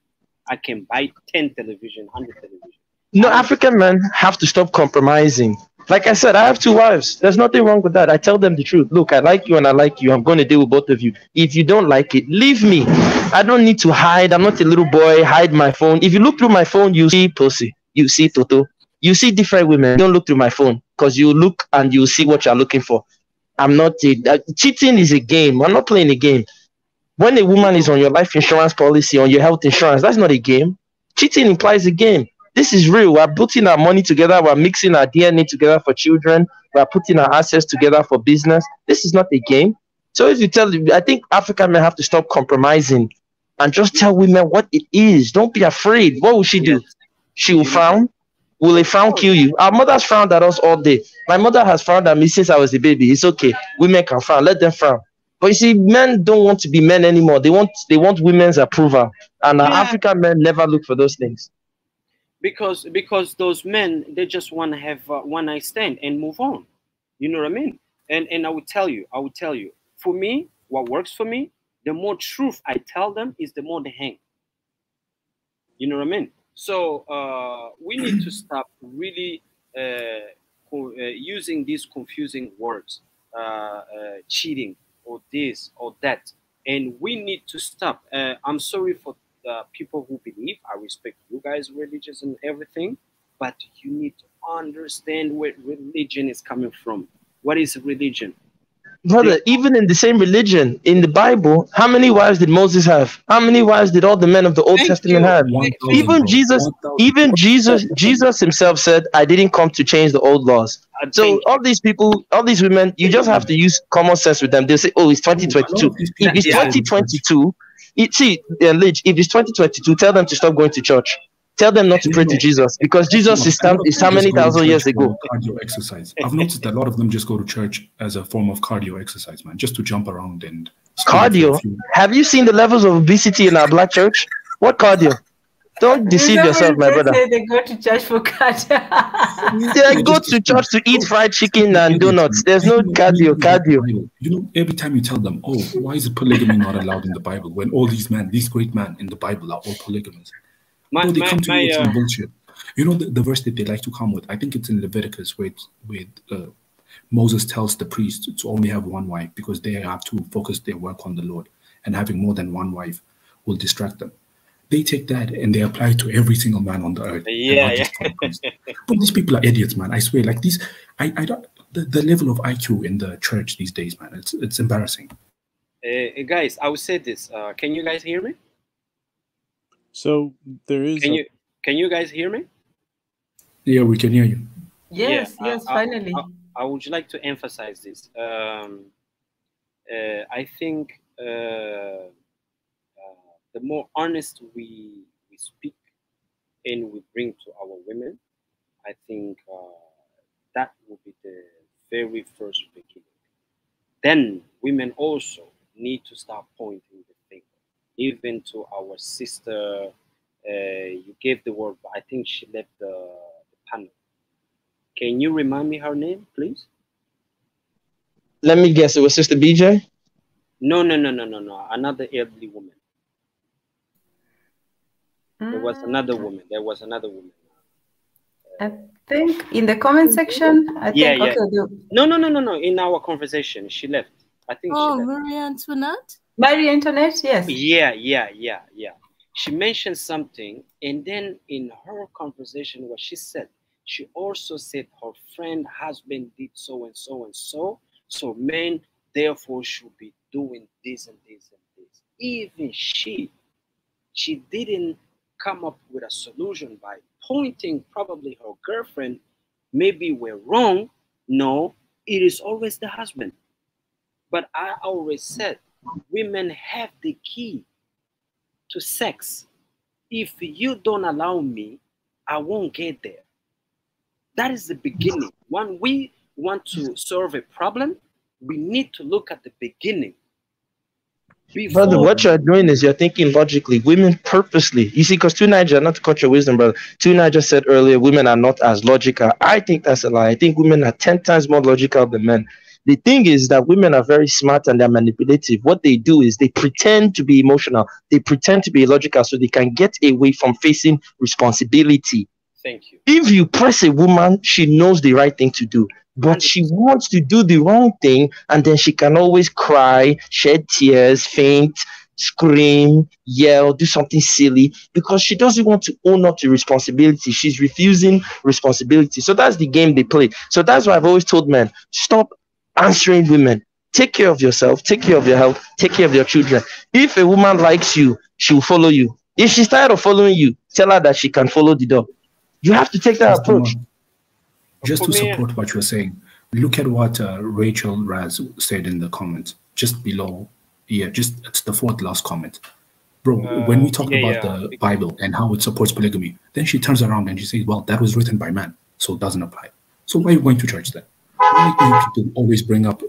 I can buy 10 television, 100 television. No, African men have to stop compromising. Like I said, I have 2 wives. There's nothing wrong with that. I tell them the truth. Look, I like you and I like you. I'm going to deal with both of you. If you don't like it, leave me. I don't need to hide. I'm not a little boy. Hide my phone. If you look through my phone, you see pussy. You see Toto. You see different women. Don't look through my phone because you look and you see what you're looking for. I'm not cheating is a game. I'm not playing a game. When a woman is on your life insurance policy, on your health insurance, that's not a game. Cheating implies a game. This is real. We're putting our money together. We're mixing our DNA together for children. We're putting our assets together for business. This is not a game. So if you tell, I think African men have to stop compromising and just tell women what it is. Don't be afraid. What will she do? She will frown. Will a frown kill you? Our mothers frowned at us all day. My mother has frowned at me since I was a baby. It's okay. Women can frown. Let them frown. But you see, men don't want to be men anymore. They want women's approval. And African men never look for those things. Because those men, they just want to have one night stand and move on. You know what I mean? And I would tell you, for me, what works for me, the more truth I tell them is the more they hang. You know what I mean? So we need to stop really using these confusing words, cheating or this or that. And we need to stop. I'm sorry for people who believe. I respect you guys' religions and everything, but you need to understand where religion is coming from. What is religion? Brother, even in the same religion, in the Bible, how many wives did Moses have? How many wives did all the men of the Old Testament have? 1,000, Even Jesus himself said, I didn't come to change the old laws. So all these people, all these women, you just have to use common sense with them. They'll say, oh, it's 2022. If it's 2022, Lidge, if it's 2022, tell them to stop going to church. Tell them not to pray to Jesus, because Jesus is how many thousand years ago? Cardio exercise. I've noticed that a lot of them just go to church as a form of cardio exercise, man, just to jump around and cardio. Have you seen the levels of obesity in our black church? What cardio? Don't deceive yourself, my brother. They go to church for cardio. They go to church to eat fried chicken and donuts. There's no cardio. You know, every time you tell them, oh, why is polygamy not allowed in the Bible, when all these men, these great men in the Bible are all polygamous? They come to you with some bullshit. You know the verse that they like to come with? I think it's in Leviticus where Moses tells the priest to only have one wife because they have to focus their work on the Lord, and having more than one wife will distract them. They take that and they apply it to every single man on the earth. But these people are idiots, man. I swear, like these, I don't. The level of IQ in the church these days, man, it's embarrassing. Guys, I will say this. Can you guys hear me? So there is. Can you guys hear me? Yeah, we can hear you. Yes, finally. I would like to emphasize this. I think the more honest we speak and we bring to our women, I think that will be the very first beginning. Then women also need to start pointing the finger, even to our sister. You gave the word, but I think she left the panel. Can you remind me her name, please? Let me guess. It was Sister BJ? No. Another elderly woman. There was another woman. I think in the comment section. Okay. No. In our conversation, she left. I think. Oh, Marie Antoinette. Marie Antoinette, yes. Yeah. She mentioned something, and then in her conversation, what she said, she also said her friend husband did so and so and so. So men therefore should be doing this and this and this. Even she didn't come up with a solution by pointing probably her girlfriend. Maybe we're wrong. No, it is always the husband. But I always said women have the key to sex. If you don't allow me, I won't get there. That is the beginning. When we want to solve a problem, we need to look at the beginning. Brother, what you're doing is you're thinking logically. Women purposely, you see, because Tunaja, not to cut your wisdom, brother, Tunaja said earlier, women are not as logical. I think that's a lie. I think women are 10 times more logical than men. The thing is that women are very smart and they're manipulative. What they do is they pretend to be emotional. They pretend to be illogical so they can get away from facing responsibility. Thank you. If you press a woman, she knows the right thing to do, but she wants to do the wrong thing, and then she can always cry, shed tears, faint, scream, yell, do something silly, because she doesn't want to own up to responsibility. She's refusing responsibility. So that's the game they play. So that's why I've always told men, stop answering women. Take care of yourself, take care of your health, take care of your children. If a woman likes you, she will follow you. If she's tired of following you, tell her that she can follow the dog. You have to take that approach. Just to support what you're saying, look at what Rachel Raz said in the comments, just below. Yeah, it's the fourth last comment. Bro, when we talk about the Bible and how it supports polygamy, then she turns around and she says, well, that was written by man, so it doesn't apply. So why are you going to church then? Why do people always bring up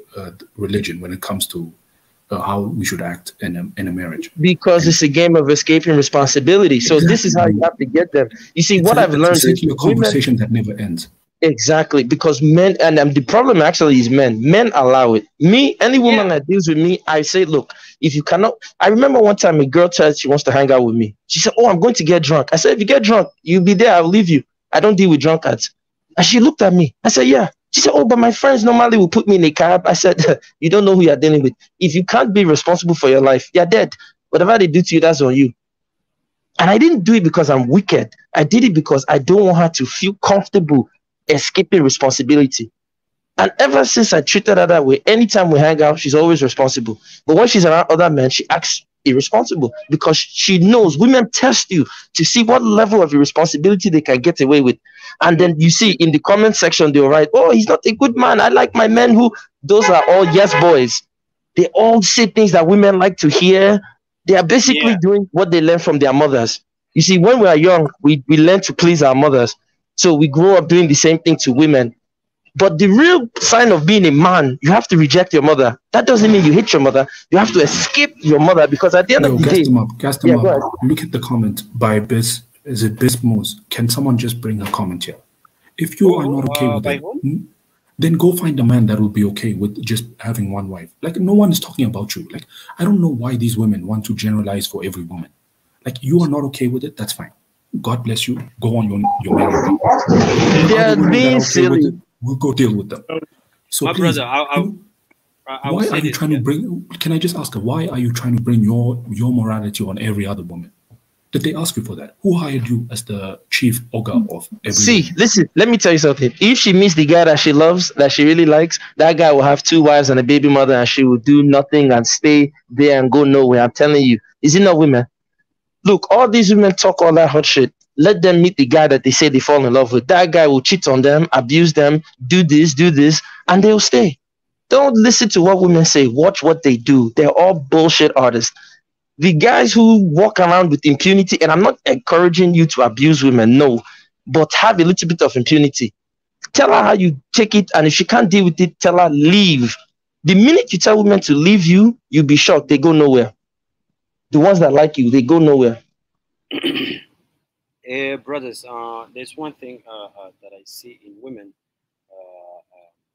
religion when it comes to how we should act in a marriage? Because it's a game of escaping responsibility. So this is how you have to get them. You see, what I've learned is a conversation that never ends. Exactly, because men, and the problem actually is men. Men allow it. Me, any woman that deals with me, I say, look, if you cannot. I remember one time a girl said she wants to hang out with me. She said, oh, I'm going to get drunk. I said, if you get drunk, you'll be there. I'll leave you. I don't deal with drunkards. And she looked at me. I said, yeah. She said, oh, but my friends normally will put me in a cab. I said, you don't know who you're dealing with. If you can't be responsible for your life, you're dead. Whatever they do to you, that's on you. And I didn't do it because I'm wicked. I did it because I don't want her to feel comfortable escaping responsibility. And ever since I treated her that way, anytime we hang out, she's always responsible. But when she's around other men, she acts irresponsible because she knows women test you to see what level of irresponsibility they can get away with. And then you see in the comment section, they'll write, oh, he's not a good man. I like my men who, those are all yes boys. They all say things that women like to hear. They are basically doing what they learn from their mothers. You see, when we are young, we learn to please our mothers. So we grow up doing the same thing to women. But the real sign of being a man, you have to reject your mother. That doesn't mean you hate your mother. You have to escape your mother because at the end of the day... Gas them up. Look at the comment by Bis. Is it Bismos? Can someone just bring a comment here? If you are not okay with it, then go find a man that will be okay with just having one wife. Like, no one is talking about you. Like, I don't know why these women want to generalize for every woman. Like, you are not okay with it, that's fine. God bless you. Go on your marriage. Yeah, being silly. We'll go deal with them. So my please, brother, why are you trying to bring? Can I just ask her, why are you trying to bring your morality on every other woman? Did they ask you for that? Who hired you as the chief ogre of every? See, listen, let me tell you something. If she meets the guy that she loves, that she really likes, that guy will have 2 wives and a baby mother, and she will do nothing and stay there and go nowhere. I'm telling you, is it not women? Look, all these women talk all that hot shit. Let them meet the guy that they say they fall in love with. That guy will cheat on them, abuse them, do this, and they'll stay. Don't listen to what women say. Watch what they do. They're all bullshit artists. The guys who walk around with impunity, and I'm not encouraging you to abuse women, no, but have a little bit of impunity. Tell her how you take it, and if she can't deal with it, tell her leave. The minute you tell women to leave you, you'll be shocked. They go nowhere. The ones that like you, they go nowhere. Brothers, there's one thing that I see in women.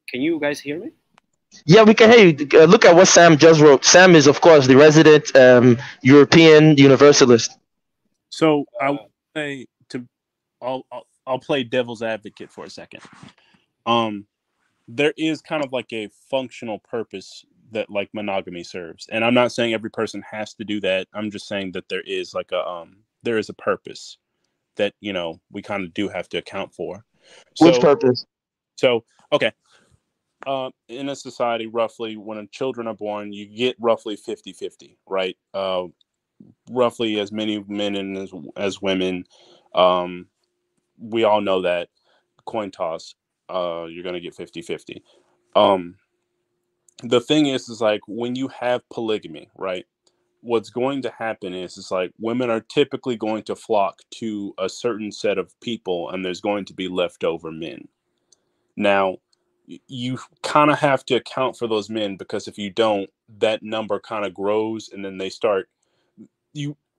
Can you guys hear me? Yeah, we can hear you. Look at what Sam just wrote. Sam is, of course, the resident European Universalist. So I would say I'll play devil's advocate for a second. There is kind of like a functional purpose that like monogamy serves, and I'm not saying every person has to do that. I'm just saying that there is like there is a purpose that we kind of do have to account for. Which purpose? So okay. In a society, roughly, when children are born, you get roughly 50-50, right? Roughly as many men as women. We all know that. Coin toss, you're going to get 50-50. The thing is like when you have polygamy, right? What's going to happen is like women are typically going to flock to a certain set of people, and there's going to be leftover men. Now, you kind of have to account for those men, because if you don't, that number kind of grows, and then they start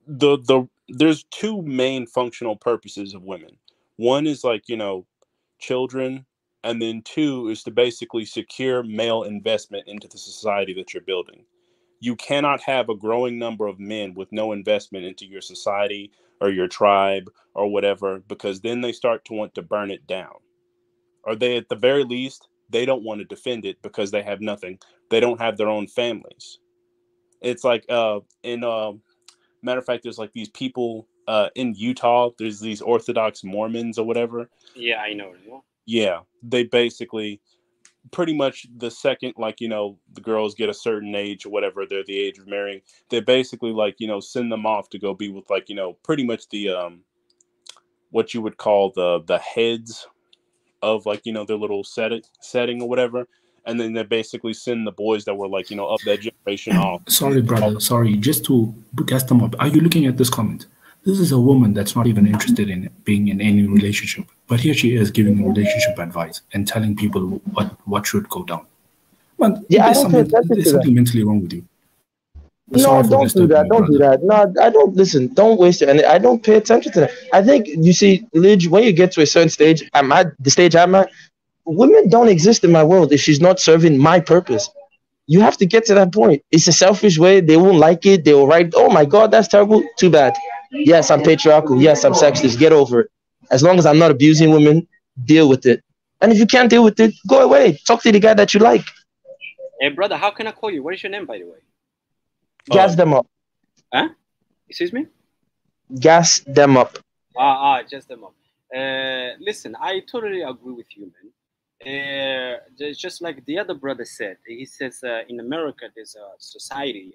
there's 2 main functional purposes of women. One is like, children, and then 2 is to basically secure male investment into the society that you're building. You cannot have a growing number of men with no investment into your society or your tribe or whatever, because then they start to want to burn it down. Or they, at the very least, they don't want to defend it because they have nothing. They don't have their own families. It's like, matter of fact, there's like these people in Utah. There's these Orthodox Mormons or whatever. Yeah, I know. Yeah, they basically, pretty much the second, like, the girls get a certain age or whatever, they're the age of marrying, they basically like, send them off to go be with like, pretty much the, what you would call the heads of like, their little setting or whatever. And then they basically send the boys that were like, of that generation off. Sorry, brother. Sorry. Just to gas them up. Are you looking at this comment? This is a woman that's not even interested in being in any relationship. But here she is giving relationship advice and telling people what should go down. Well, yeah, there's something mentally wrong with you. No, don't do that. Don't do that. No, I don't listen. Don't waste it. And I don't pay attention to that. I think, you see, Lidge, when you get to a certain stage, I'm at the stage I'm at, women don't exist in my world if she's not serving my purpose. You have to get to that point. It's a selfish way. They won't like it. They will write, oh my God, that's terrible. Too bad. Yes, I'm patriarchal. Yes, I'm sexist. Get over it. As long as I'm not abusing women, deal with it. And if you can't deal with it, go away. Talk to the guy that you like. Hey, brother, how can I call you? What is your name, by the way? Gas them up. Huh? Excuse me? Gas them up. Just them up. Listen, I totally agree with you, man. Just like the other brother said, he says in America there's a society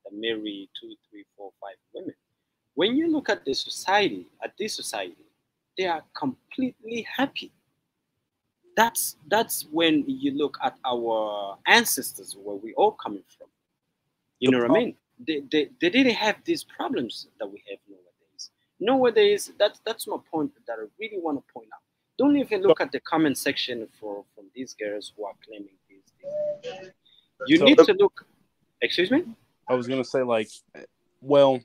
that marry 2, 3, 4, 5 women. When you look at this society, they are completely happy. That's when you look at our ancestors, where we all coming from. You know what I mean? They didn't have these problems that we have nowadays. Nowadays, that's my point that I really want to point out. Don't even look at the comment section from these girls who are claiming these. You need to look. Excuse me? I was gonna say, like, well,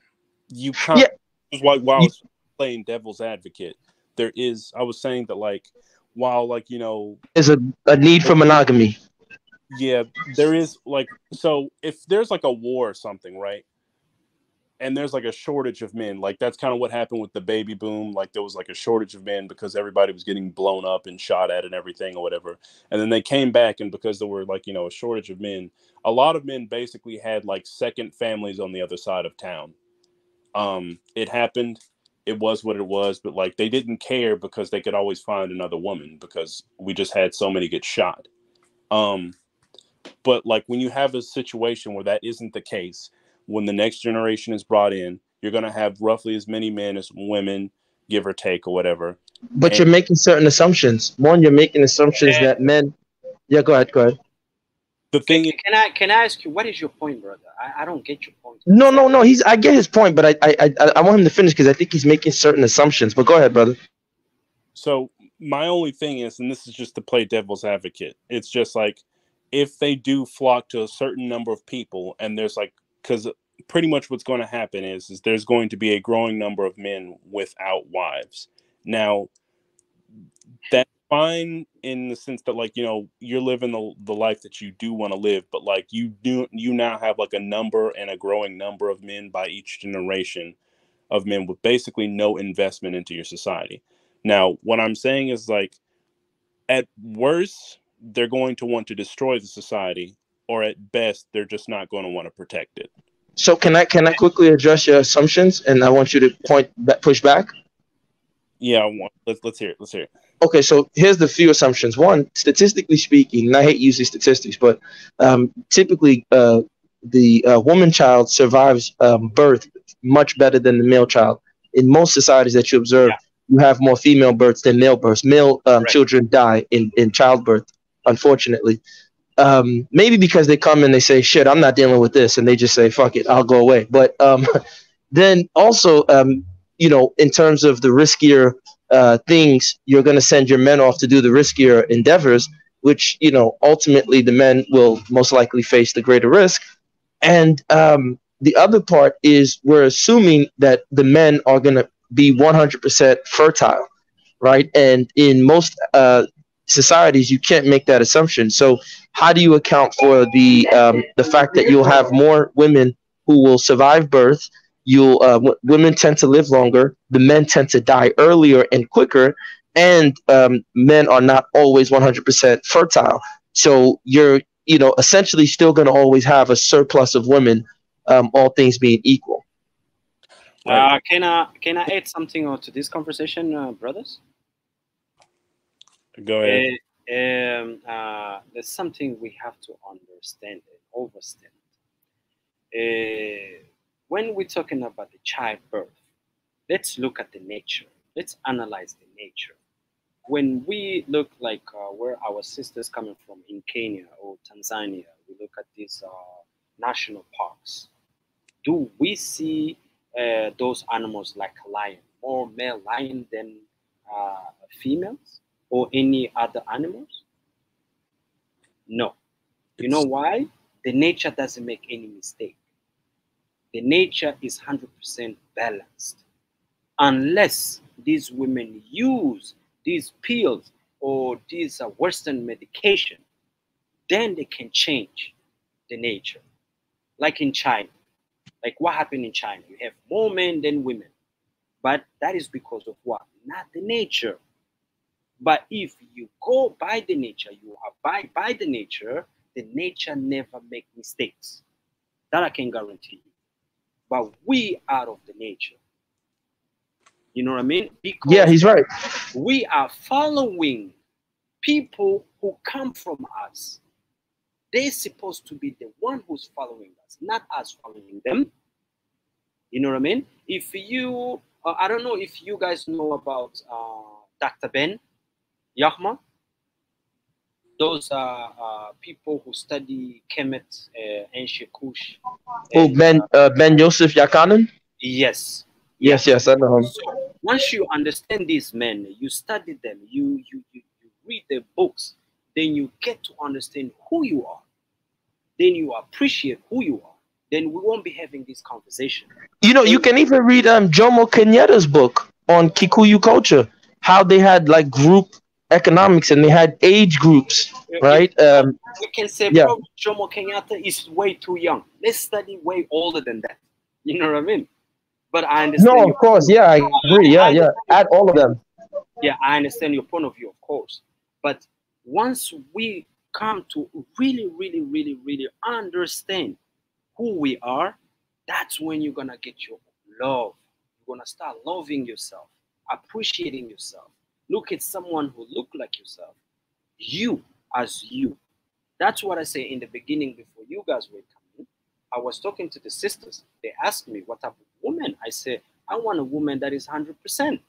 you kind of, while I was playing devil's advocate, I was saying that, like, while, like, you know, there's a need for monogamy. Yeah, there is, like, so if there's like a war or something, right? And there's like a shortage of men, like that's kind of what happened with the baby boom. Like there was like a shortage of men because everybody was getting blown up and shot at and everything or whatever. And then they came back, and because there were, like, you know, a shortage of men, a lot of men basically had like second families on the other side of town. It happened. It was what it was, but like they didn't care because they could always find another woman because we just had so many get shot. But like when you have a situation where that isn't the case, when the next generation is brought in, you're going to have roughly as many men as women, give or take or whatever. But you're making certain assumptions. One, you're making assumptions that men. Yeah, go ahead. The thing can I ask you, what is your point, brother? I don't get your point. No. I get his point, but I want him to finish because I think he's making certain assumptions. But go ahead, brother. So my only thing is, and this is just to play devil's advocate, it's just like if they do flock to a certain number of people, and there's like, because pretty much what's going to happen is there's going to be a growing number of men without wives. Now, that's fine in the sense that, like, you know, you're living the life that you do want to live, but like you now have like a number and a growing number of men by each generation of men with basically no investment into your society. Now, what I'm saying is, like, at worst, they're going to want to destroy the society, or at best, they're just not going to want to protect it. So can I quickly address your assumptions, and I want you to push back? Yeah, let's hear it. Let's hear it. Okay, so here's the few assumptions. One, statistically speaking, and I hate using statistics, but typically the woman child survives birth much better than the male child. In most societies that you observe, you have more female births than male births. Male children die in childbirth, unfortunately. Maybe because they come and they say, shit, I'm not dealing with this, and they just say, fuck it, I'll go away. But then also, you know, in terms of the riskier things, you're going to send your men off to do the riskier endeavors, which, you know, ultimately the men will most likely face the greater risk. And the other part is we're assuming that the men are going to be 100% fertile, right? And in most societies, you can't make that assumption. So how do you account for the fact that you'll have more women who will survive birth? Women tend to live longer. The men tend to die earlier and quicker, and men are not always 100% fertile. So you're, you know, essentially still going to always have a surplus of women, all things being equal. Can I add something to this conversation, brothers? Go ahead. There's something we have to understand and understand. When we're talking about the childbirth, let's look at the nature. Let's analyze the nature. When we look like where our sisters coming from in Kenya or Tanzania, we look at these national parks. Do we see those animals like a lion, more male lion than females or any other animals? No. You know why? The nature doesn't make any mistake. The nature is 100% balanced. Unless these women use these pills or these Western medication, then they can change the nature. Like in China. Like what happened in China? You have more men than women. But that is because of what? Not the nature. But if you go by the nature, you abide by the nature never makes mistakes. That I can guarantee you. But we out of the nature. You know what I mean? Because yeah, he's right. We are following people who come from us, they're supposed to be the one who's following us, not us following them. You know what I mean? If you, I don't know if you guys know about Dr. Ben Yahma. Those are people who study Kemet and Shekush. Oh, Ben Joseph Yakanan? Yes. Yes, yes, I know him. So once you understand these men, you study them, you read their books, then you get to understand who you are. Then you appreciate who you are. Then we won't be having this conversation. You know, you can even read Jomo Kenyatta's book on Kikuyu culture, how they had like group economics and they had age groups, right? We can say yeah. probably Jomo Kenyatta is way too young. Let's study way older than that. You know what I mean? But I understand. No, of course, yeah, I agree. Yeah, yeah. Add all of them. Yeah, I understand your point of view, of course. But once we come to really, really, really, really understand who we are, that's when you're gonna get your love. You're gonna start loving yourself, appreciating yourself. Look at someone who look like yourself. You as you. That's what I say in the beginning before you guys were coming. I was talking to the sisters. They asked me what type of woman. I said, I want a woman that is 100%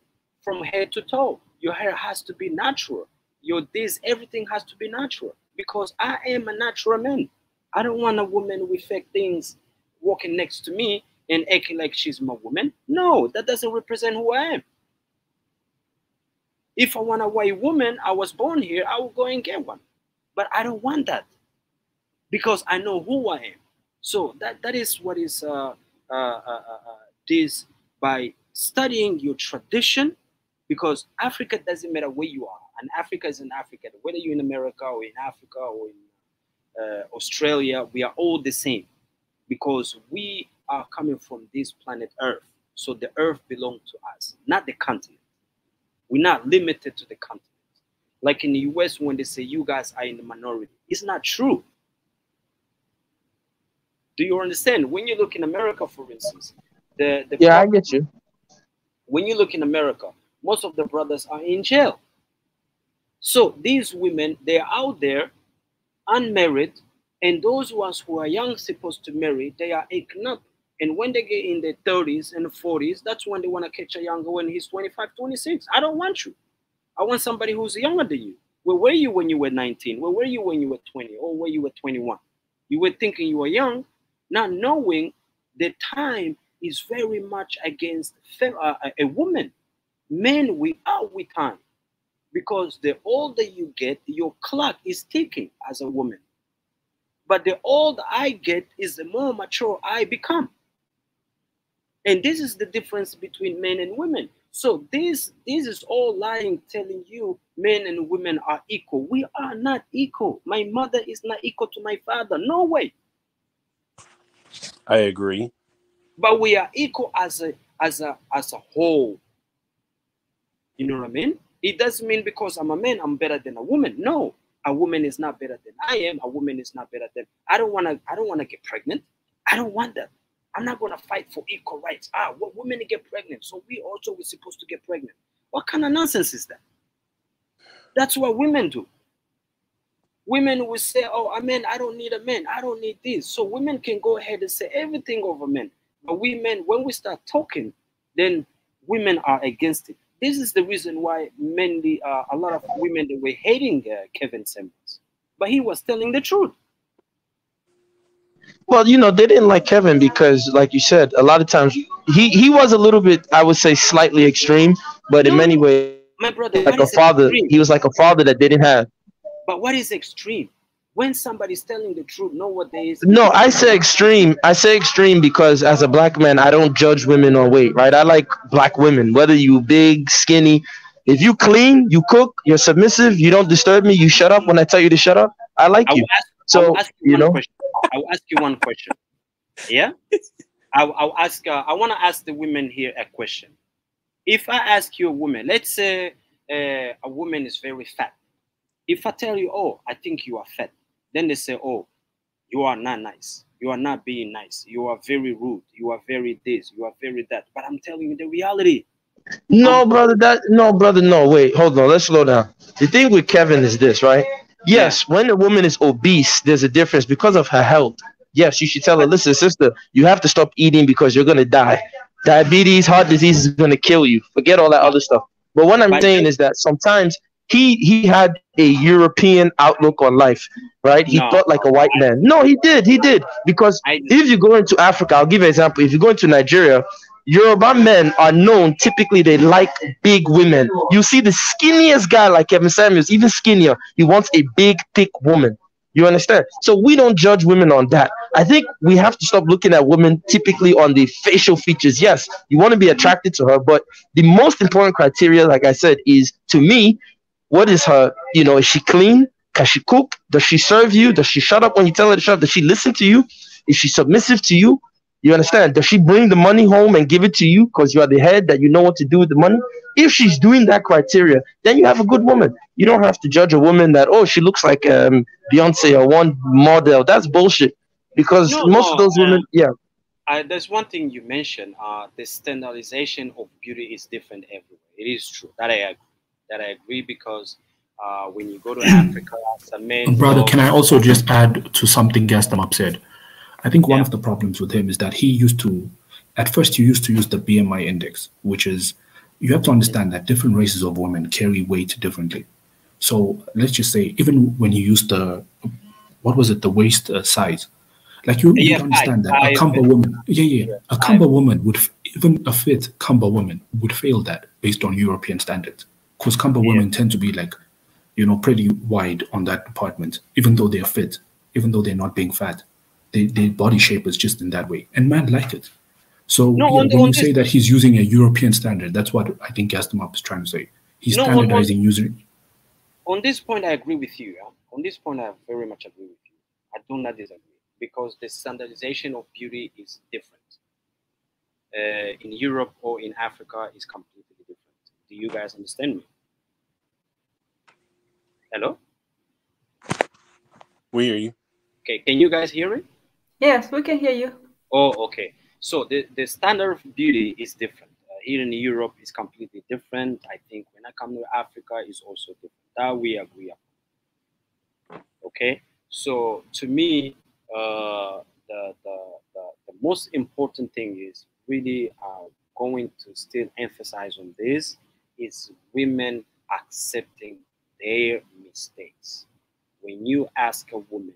from head to toe. Your hair has to be natural. Everything has to be natural because I am a natural man. I don't want a woman with fake things walking next to me and acting like she's my woman. No, that doesn't represent who I am. If I want a white woman, I was born here, I will go and get one. But I don't want that because I know who I am. So that is what is this by studying your tradition, because Africa doesn't matter where you are. And Africa is in Africa. Whether you're in America or in Africa or in Australia, we are all the same because we are coming from this planet Earth. So the Earth belongs to us, not the continent. We're not limited to the continent. Like in the US, when they say you guys are in the minority, it's not true. Do you understand? When you look in America, for instance, I get you. When you look in America, most of the brothers are in jail. So these women, they're out there, unmarried, and those ones who are young, supposed to marry, they are acting up. And when they get in their 30s and 40s, that's when they want to catch a younger when he's 25, 26. I don't want you. I want somebody who's younger than you. Where were you when you were 19? Where were you when you were 20? Or where you were 21? You were thinking you were young, not knowing the time is very much against a woman. Men, we are with time. Because the older you get, your clock is ticking as a woman. But the older I get is the more mature I become. And this is the difference between men and women. So this is all lying, telling you men and women are equal. We are not equal. My mother is not equal to my father. No way. I agree. But we are equal as a whole. You know what I mean? It doesn't mean because I'm a man, I'm better than a woman. No, a woman is not better than I am. A woman is not better than. I don't want to get pregnant. I don't want that. I'm not going to fight for equal rights. What women get pregnant, so we also were supposed to get pregnant. What kind of nonsense is that? That's what women do. Women will say, oh, a man, I don't need a man. I don't need this. So women can go ahead and say everything over men. But we men, when we start talking, then women are against it. This is the reason why a lot of women, they were hating Kevin Samuels. But he was telling the truth. Well, you know, they didn't like Kevin because, like you said, a lot of times he was a little bit, I would say, slightly extreme, but in many ways, my brother, like a father, he was like a father that they didn't have. But what is extreme? When somebody's telling the truth, know what there is. No, I say extreme. I say extreme because as a black man, I don't judge women on weight, right? I like black women, whether you big, skinny. If you clean, you cook, you're submissive, you don't disturb me, you shut up when I tell you to shut up, I like you. So, you know. I'll ask you one question. Yeah? I'll ask, I want to ask the women here a question. If I ask you a woman, let's say a woman is very fat. If I tell you, oh, I think you are fat, then they say, oh, you are not nice. You are not being nice. You are very rude. You are very this. You are very that. But I'm telling you the reality. No, brother, no, wait, hold on. Let's slow down. The thing with Kevin is this, right? Yes, when a woman is obese, there's a difference because of her health. Yes, you should tell her, listen, sister, you have to stop eating because you're gonna die. Diabetes, heart disease is gonna kill you. Forget all that other stuff. But what I'm saying is that sometimes he had a European outlook on life, right? He thought like a white man. No, he did. Because if you go into Africa, I'll give you an example. If you go into Nigeria, Yoruba men are known, typically they like big women. You see the skinniest guy like Kevin Samuels, even skinnier, he wants a big, thick woman. You understand? So we don't judge women on that. I think we have to stop looking at women typically on the facial features. Yes, you want to be attracted to her, but the most important criteria, like I said, is, to me, what is her, is she clean? Can she cook? Does she serve you? Does she shut up when you tell her to shut up? Does she listen to you? Is she submissive to you? You understand? Does she bring the money home and give it to you because you are the head, that you know what to do with the money? If she's doing that criteria, then you have a good woman. You don't have to judge a woman that, oh, she looks like Beyonce or one model. That's bullshit. Because most of those women, there's one thing you mentioned. The standardization of beauty is different everywhere. It is true. That I agree because when you go to Africa, as a man, brother, can I also just add to something Gaston said? I think one of the problems with him is that he used to use the BMI index, which is, you have to understand that different races of women carry weight differently. So let's just say, even when you use the waist size, like you understand that a Kamba woman, a Kamba woman would, even a fit Kamba woman would fail that based on European standards, because Kamba women tend to be like, pretty wide on that department, even though they're fit, even though they're not being fat. Their body shape is just in that way, and men like it. So when you say that he's using a European standard, that's what I think Gaston is trying to say. He's standardizing using. On this point, I agree with you. On this point, I very much agree with you. I do not disagree, because the standardization of beauty is different. In Europe or in Africa is completely different. Do you guys understand me? Hello? We hear you. Okay, can you guys hear me? Yes, we can hear you. Oh, okay. So the standard of beauty is different. Here in Europe is completely different. I think when I come to Africa is also different. That we agree upon. Okay. So to me, the most important thing is really going to still emphasize on this is women accepting their mistakes. When you ask a woman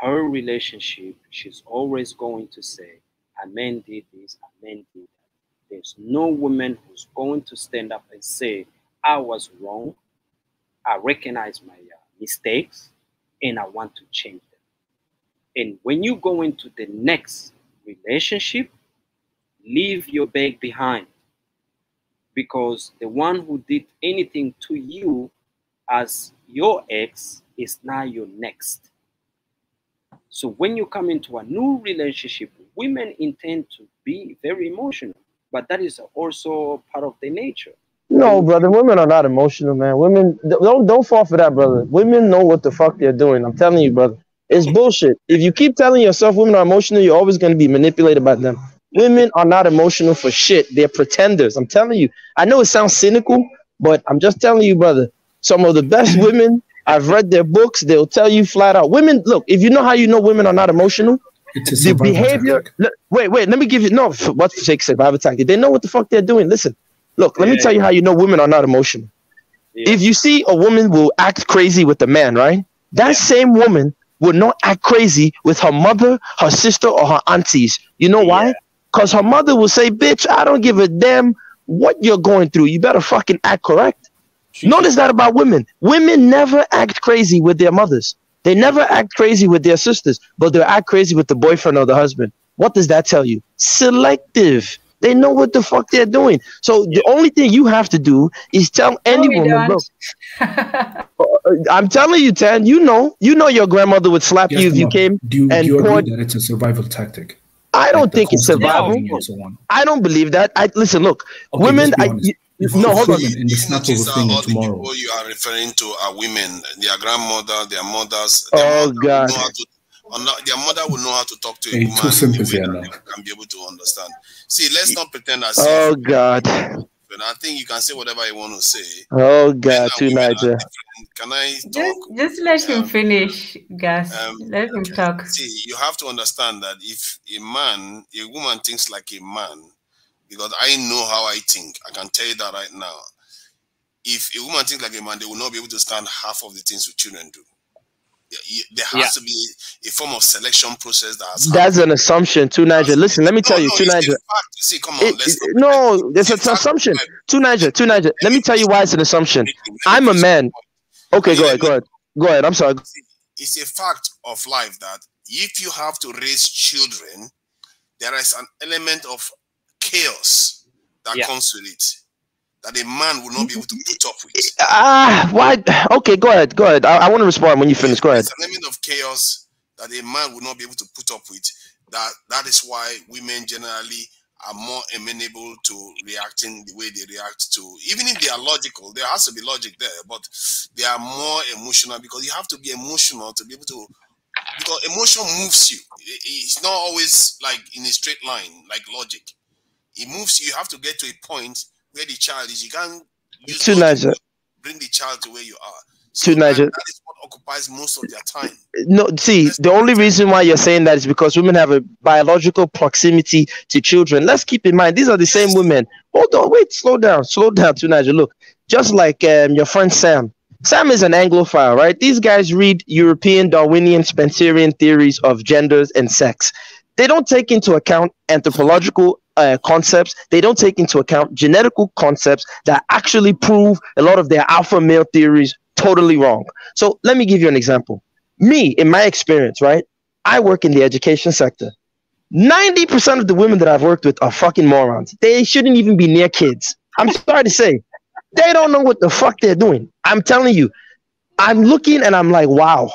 her relationship, she's always going to say, a man did this, a man did that. There's no woman who's going to stand up and say, I was wrong, I recognize my mistakes, and I want to change them. And when you go into the next relationship, leave your bag behind, because the one who did anything to you as your ex is now your next. So when you come into a new relationship, women intend to be very emotional, but that is also part of their nature. No, brother, women are not emotional, man. Women, don't fall for that, brother. Women know what the fuck they're doing. I'm telling you, brother. It's bullshit. If you keep telling yourself women are emotional, you're always going to be manipulated by them. Women are not emotional for shit. They're pretenders. I'm telling you. I know it sounds cynical, but I'm just telling you, brother. Some of the best women, I've read their books. They'll tell you flat out. Women, look, if you know how you know women are not emotional, the behavior. Wait, let me give you, no, for what's sake survival tactic. They know what the fuck they're doing. Listen, look, let me tell you how you know women are not emotional. If you see a woman will act crazy with a man, right? That same woman would not act crazy with her mother, her sister, or her aunties. You know why? Because her mother will say, bitch, I don't give a damn what you're going through. You better fucking act correct. Notice that about women. Women never act crazy with their mothers. They never act crazy with their sisters, but they'll act crazy with the boyfriend or the husband. What does that tell you? Selective. They know what the fuck they're doing. So the only thing you have to do is tell any woman, look. I'm telling you, Tan, you know your grandmother would slap you if you came and you agree that it's a survival tactic? I don't think it's survival. I don't believe that. Listen, look, women. No, hold on. In the snap of a finger tomorrow. People you are referring to are women. Their grandmother, their mothers. Oh God. Their mother will know how to talk to a woman in a way that they can be able to understand. See, let's not pretend as if God. husband. I think you can say whatever you want to say. Oh God, to Niger. Can I talk? Just let him finish, Gas. Let him talk. See, you have to understand that if a woman thinks like a man, because I know how I think, I can tell you that right now. If a woman thinks like a man, they will not be able to stand half of the things the children do. There has to be a form of selection process that's an assumption to Niger. Listen, let me tell you, to Niger. See, come on, no, there's an assumption. To Niger. Let me tell you why it's an assumption. I'm a man. Okay, go ahead. I'm sorry. It's a fact of life that if you have to raise children, there is an element of chaos that comes with it that a man will not be able to put up with. Why? Okay, go ahead. I want to respond when you finish. Go ahead. There's an element of chaos that a man will not be able to put up with. That is why women generally are more amenable to reacting the way they react to, even if they are logical, there has to be logic there, but they are more emotional because you have to be emotional to be able to, because emotion moves you. It's not always like in a straight line, like logic. It moves you. You have to get to a point where the child is. You can't use logic to bring the child to where you are. So that is what occupies most of their time. No, see, the only reason why you're saying that is because women have a biological proximity to children. Let's keep in mind, these are the same women. Hold on, wait, slow down, Tunaja. Look, just like your friend Sam. Sam is an Anglophile, right? These guys read European, Darwinian, Spencerian theories of genders and sex. They don't take into account anthropological concepts. They don't take into account genetical concepts that actually prove a lot of their alpha male theories totally wrong. So let me give you an example. Me, in my experience, right? I work in the education sector. 90% of the women that I've worked with are fucking morons. They shouldn't even be near kids. I'm sorry to say. They don't know what the fuck they're doing. I'm telling you. I'm looking and I'm like, wow.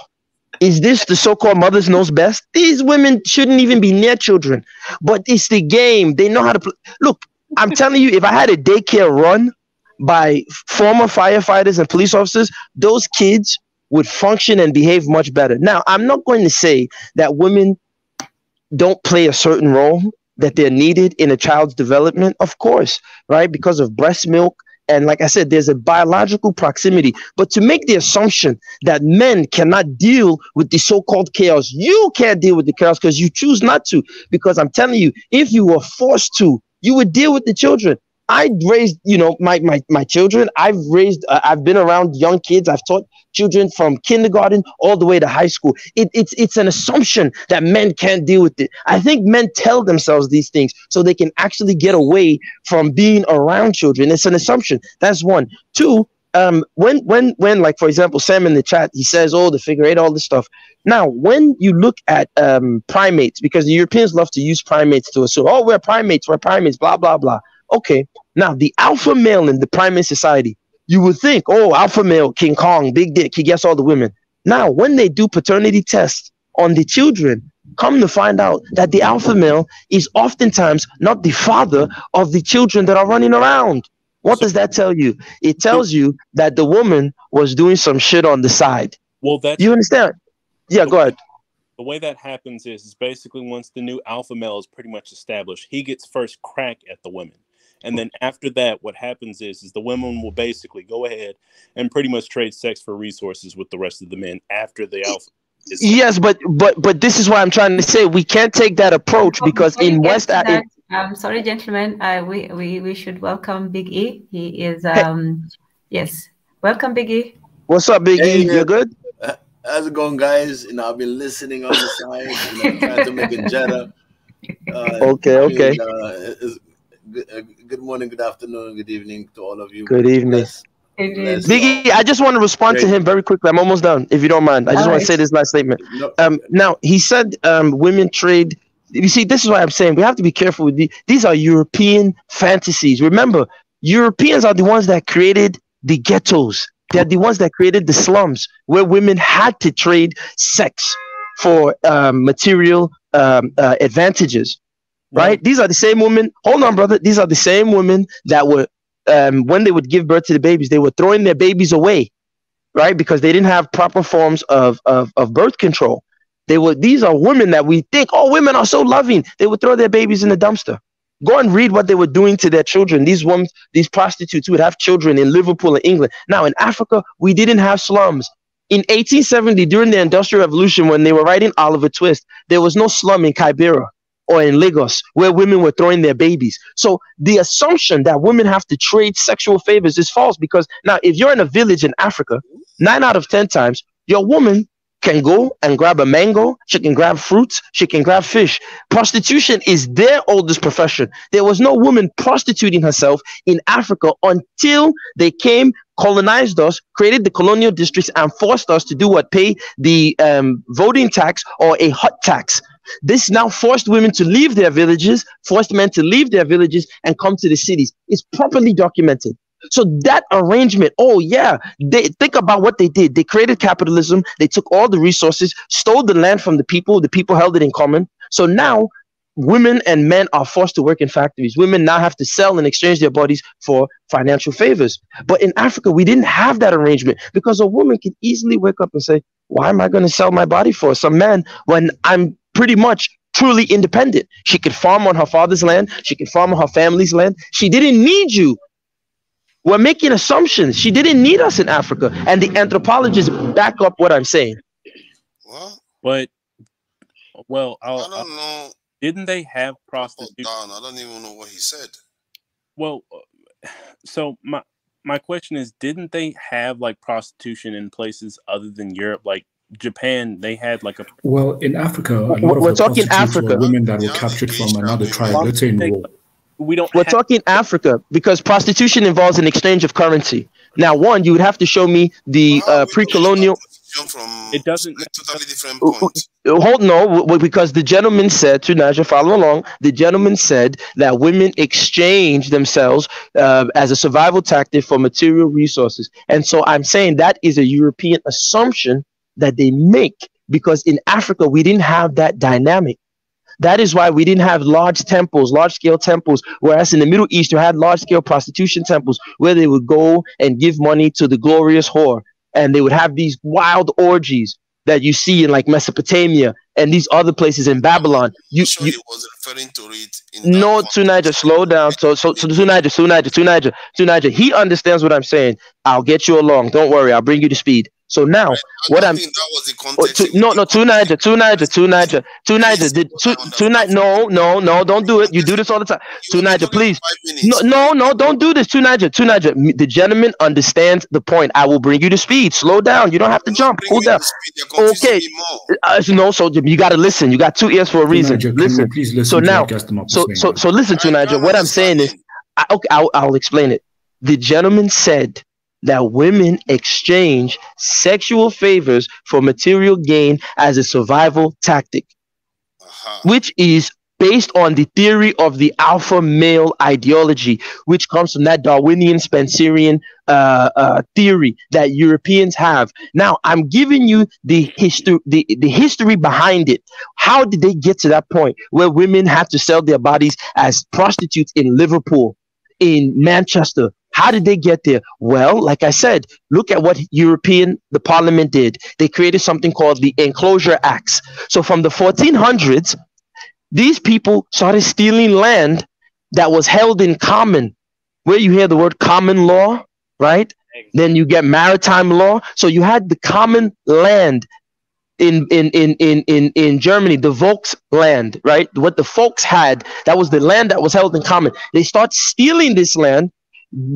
Is this the so-called mothers knows best? These women shouldn't even be near children. But it's the game. They know how to play. Look, I'm telling you, if I had a daycare run by former firefighters and police officers, those kids would function and behave much better. Now, I'm not going to say that women don't play a certain role, that they're needed in a child's development. Of course, right? Because of breast milk. And like I said, there's a biological proximity. But to make the assumption that men cannot deal with the so-called chaos, you can't deal with the chaos because you choose not to. Because I'm telling you, if you were forced to, you would deal with the children. I raised, my children. I've been around young kids. I've taught children from kindergarten all the way to high school. It's an assumption that men can't deal with it. I think men tell themselves these things so they can actually get away from being around children. It's an assumption. That's one. Two, when like, for example, Sam in the chat, he says, oh, the figure eight, all this stuff. Now, when you look at primates, because the Europeans love to use primates to assume, oh, we're primates, blah, blah, blah. Okay, now the alpha male in the primate society, you would think, oh, alpha male, King Kong, big dick, he gets all the women. Now, when they do paternity tests on the children, come to find out that the alpha male is oftentimes not the father of the children that are running around. What does that tell you? It tells you that the woman was doing some shit on the side. Well, that's... You understand? Yeah, go ahead. The way that happens is basically once the new alpha male is pretty much established, he gets first crack at the women. And then after that, what happens is the women will basically go ahead and pretty much trade sex for resources with the rest of the men after the alpha. Yes, but this is why I'm trying to say we can't take that approach because in West Africa. Sorry, gentlemen. We should welcome Big E. He is yes. Welcome, Big E. What's up, Big E? You good? How's it going, guys? I've been listening on the side, trying to make it better. Okay. Good morning, good afternoon, good evening to all of you. Good evening. Biggie, I just want to respond to him very quickly. I'm almost done, if you don't mind. I just want to say this last statement. Now, he said women trade. You see, this is why I'm saying we have to be careful with these are European fantasies. Remember, Europeans are the ones that created the ghettos. They're the ones that created the slums where women had to trade sex for material advantages. Right? These are the same women. Hold on, brother. These are the same women that were, when they would give birth to the babies, they were throwing their babies away, right? Because they didn't have proper forms of birth control. These are women that we think, oh, women are so loving. They would throw their babies in the dumpster. Go and read what they were doing to their children. These women, these prostitutes would have children in Liverpool and England. Now in Africa, we didn't have slums. In 1870, during the Industrial Revolution, when they were writing Oliver Twist, there was no slum in Kibera or in Lagos where women were throwing their babies. So the assumption that women have to trade sexual favors is false, because now if you're in a village in Africa, 9 out of 10 times, your woman can go and grab a mango, she can grab fruits, she can grab fish. Prostitution is their oldest profession. There was no woman prostituting herself in Africa until they came, colonized us, created the colonial districts, and forced us to do what? Pay the voting tax or a hut tax. This now forced women to leave their villages, forced men to leave their villages and come to the cities. It's properly documented. So that arrangement, oh yeah, they think about what they did. They created capitalism. They took all the resources, stole the land from the people. The people held it in common. So now women and men are forced to work in factories. Women now have to sell and exchange their bodies for financial favors. But in Africa, we didn't have that arrangement, because a woman can easily wake up and say, why am I going to sell my body for some man when I'm pretty much truly independent? She could farm on her father's land. She could farm on her family's land. She didn't need you. We're making assumptions. She didn't need us in Africa. And the anthropologists back up what I'm saying. But, well, I don't know. Didn't they have prostitution? I don't even know what he said. Well, so my question is, didn't they have like prostitution in places other than Europe? Like Japan, they had like a... Well, in Africa, a lot of the prostitutes were women that were captured from another tribe. Let's say in war. We're talking Africa, because prostitution involves an exchange of currency. Now, one, you would have to show me the pre-colonial. It doesn't. Totally different point. Hold no, because the gentleman said to Naja, follow along. The gentleman said that women exchange themselves as a survival tactic for material resources, and so I'm saying that is a European assumption that they make, because in Africa we didn't have that dynamic. That is why we didn't have large-scale temples, whereas in the Middle East, you had large-scale prostitution temples where they would go and give money to the glorious whore, and they would have these wild orgies that you see in like Mesopotamia and these other places in Babylon. He was referring to it no, Tunaja, slow down. So Tunaja, he understands what I'm saying. I'll get you along. Don't worry, I'll bring you to speed. So now, what I'm think that was the context. no, don't do it. You do this all the time. Tunaja, please. No, don't do this. Tunaja, the gentleman understands the point. I will bring you to speed. Slow down. You don't have to jump. Cool down. Okay. No, so you got to listen. You got 2 ears for a reason. Listen. Please listen. So now, so listen, Tunaja. What I'm saying is, I'll explain it. The gentleman said that women exchange sexual favors for material gain as a survival tactic, which is based on the theory of the alpha male ideology, which comes from that Darwinian Spencerian theory that Europeans have. Now, I'm giving you the history behind it. How did they get to that point where women had to sell their bodies as prostitutes in Liverpool, in Manchester? How did they get there? Well, like I said, look at what the Parliament did. They created something called the Enclosure Acts. So from the 1400s, these people started stealing land that was held in common. Where you hear the word common law, right? Then you get maritime law. So you had the common land in Germany, the Volksland, right? What the folks had, that was the land that was held in common. They start stealing this land,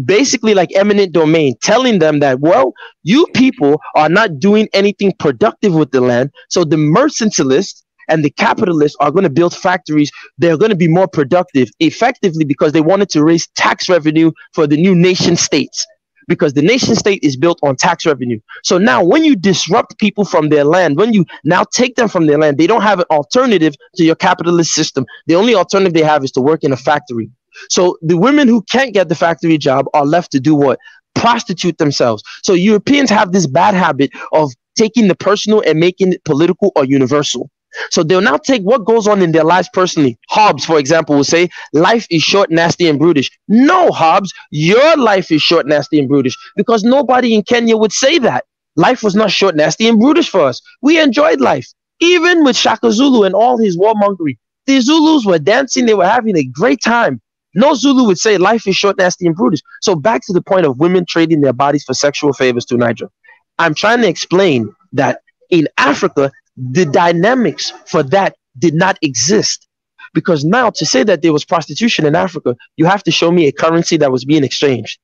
basically like eminent domain, telling them that, well, you people are not doing anything productive with the land, so the mercantilists and the capitalists are going to build factories. They're going to be more productive, effectively, because they wanted to raise tax revenue for the new nation states, because the nation state is built on tax revenue. So now when you disrupt people from their land, when you now take them from their land, they don't have an alternative to your capitalist system. The only alternative they have is to work in a factory. So the women who can't get the factory job are left to do what? Prostitute themselves. So Europeans have this bad habit of taking the personal and making it political or universal. So they'll now take what goes on in their lives personally. Hobbes, for example, will say, life is short, nasty, and brutish. No, Hobbes, your life is short, nasty, and brutish, because nobody in Kenya would say that. Life was not short, nasty, and brutish for us. We enjoyed life. Even with Shaka Zulu and all his warmongering, The Zulus were dancing, they were having a great time. No Zulu would say life is short, nasty, and brutish. So back to the point of women trading their bodies for sexual favors to Niger. I'm trying to explain that in Africa, the dynamics for that did not exist. Because now to say that there was prostitution in Africa, you have to show me a currency that was being exchanged.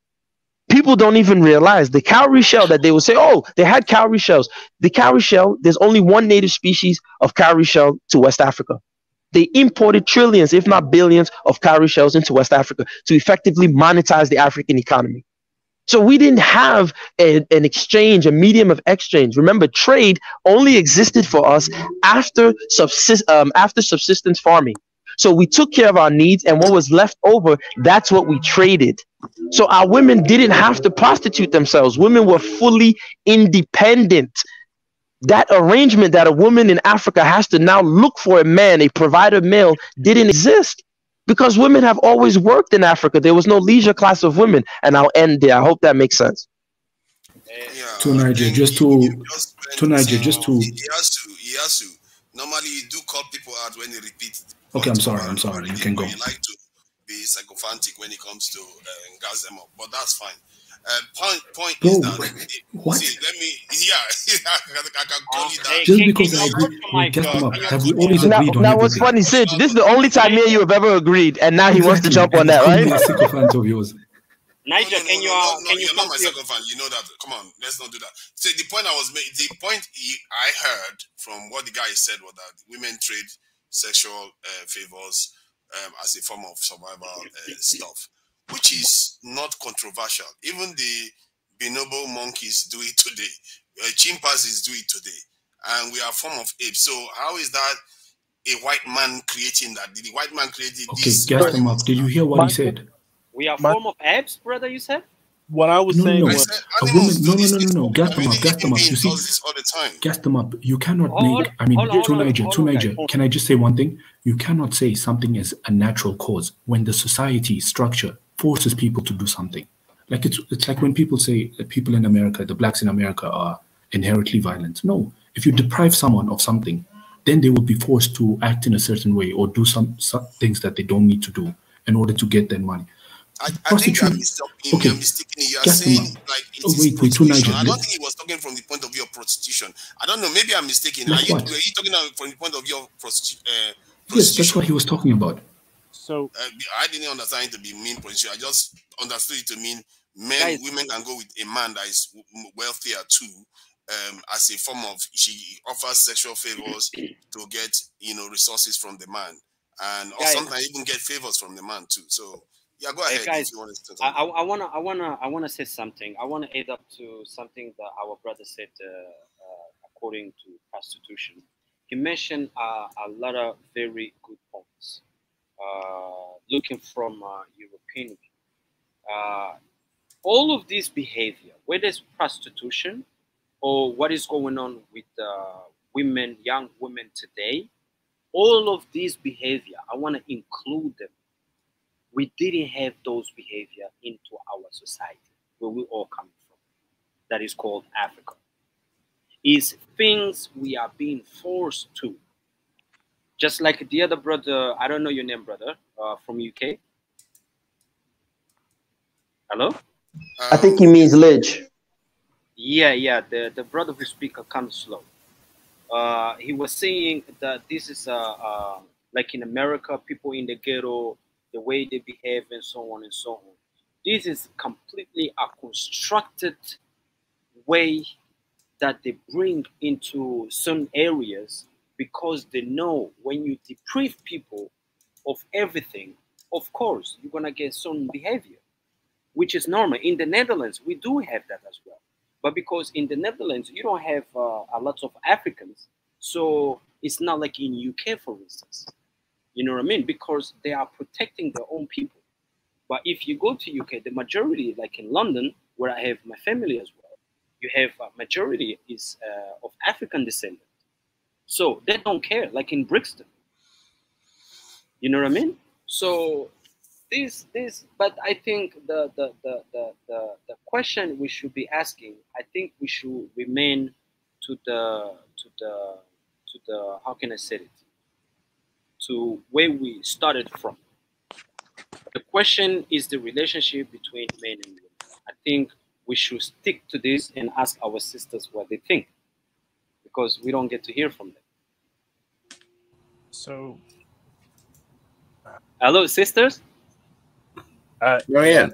People don't even realize the cowrie shell that they will say, oh, they had cowrie shells. The cowrie shell, there's only one native species of cowrie shell to West Africa. They imported trillions, if not billions, of cowrie shells into West Africa to effectively monetize the African economy. So we didn't have an exchange, a medium of exchange. Remember, trade only existed for us after subsistence farming. So we took care of our needs, and what was left over, that's what we traded. So our women didn't have to prostitute themselves. Women were fully independent. That arrangement that a woman in Africa has to now look for a man, a provider male, didn't exist. Because women have always worked in Africa. There was no leisure class of women. And I'll end there. I hope that makes sense. To Niger, just to He has to. Normally, you do call people out when they repeat. Okay, I'm sorry. You can go. You like to be psychophantic when it comes to gas them up, but that's fine. Point Bro, is that what? See, let me. I can call you that. Just because I agree, we get them up. Have we always agreed on Now, what's everything? funny, Sidge, this is the only time me and you have ever agreed, and now he wants to jump on that, Call me right? a sycophant of yours. Niger, can you You're not my second fan. You know that. Come on, let's not do that. So the point I heard from what the guy said was that women trade sexual favors as a form of survival stuff, which is not controversial. Even the bonobo monkeys do it today. Chimpanzees do it today, and we are a form of apes. So how is that a white man creating that? Did the white man create this? Gas them up. Did you hear what he said? We are form of apes, brother, you said? What I was saying was a woman. No. Gas them up. You see, all the time. Gas them up. You cannot make. I mean, to Niger. Can I just say one thing? You cannot say something is a natural cause when the society structure forces people to do something. Like it's like when people say that people in America, the blacks in America, are inherently violent. No, if you deprive someone of something, then they will be forced to act in a certain way or do some things that they don't need to do in order to get their money. I think you're mistaken. You're saying like wait, to Niger. I don't think he was talking from the point of view of prostitution. I don't know. Maybe I'm mistaken. Were you talking from the point of view of prostitution? Yes, that's what he was talking about. So I didn't understand it to be mean prostitution. I just understood it to mean women can go with a man that is wealthier too, as a form of she offers sexual favors to get resources from the man, and or sometimes even get favors from the man too. So. Yeah, go ahead. Guys, if you want to I wanna say something. I wanna add up to something that our brother said according to prostitution. He mentioned a lot of very good points. Looking from European view, all of this behavior, whether it's prostitution or what is going on with women, young women today, all of this behavior, I want to include them. We didn't have those behavior into our society where we all come from. That is called Africa. Is things we are being forced to. Just like the other brother, I don't know your name, brother, from UK. Hello? I think he means Lidge. Yeah, the brother who speaks kind of slow. He was saying that this is like in America, people in the ghetto, the way they behave and so on and so on. This is completely a constructed way that they bring into certain areas because they know when you deprive people of everything, of course, you're going to get certain behavior, which is normal. In the Netherlands, we do have that as well. But because in the Netherlands, you don't have a lot of Africans, so it's not like in UK, for instance. You know what I mean? Because they are protecting their own people. But if you go to UK, the majority, like in London, where I have my family as well, you have a majority is of African descent. So they don't care, like in Brixton. You know what I mean? So but I think the question we should be asking, I think we should remain to the how can I say it? to where we started from. The question is the relationship between men and women. I think we should stick to this and ask our sisters what they think, because we don't get to hear from them. So, hello, sisters. Marianne.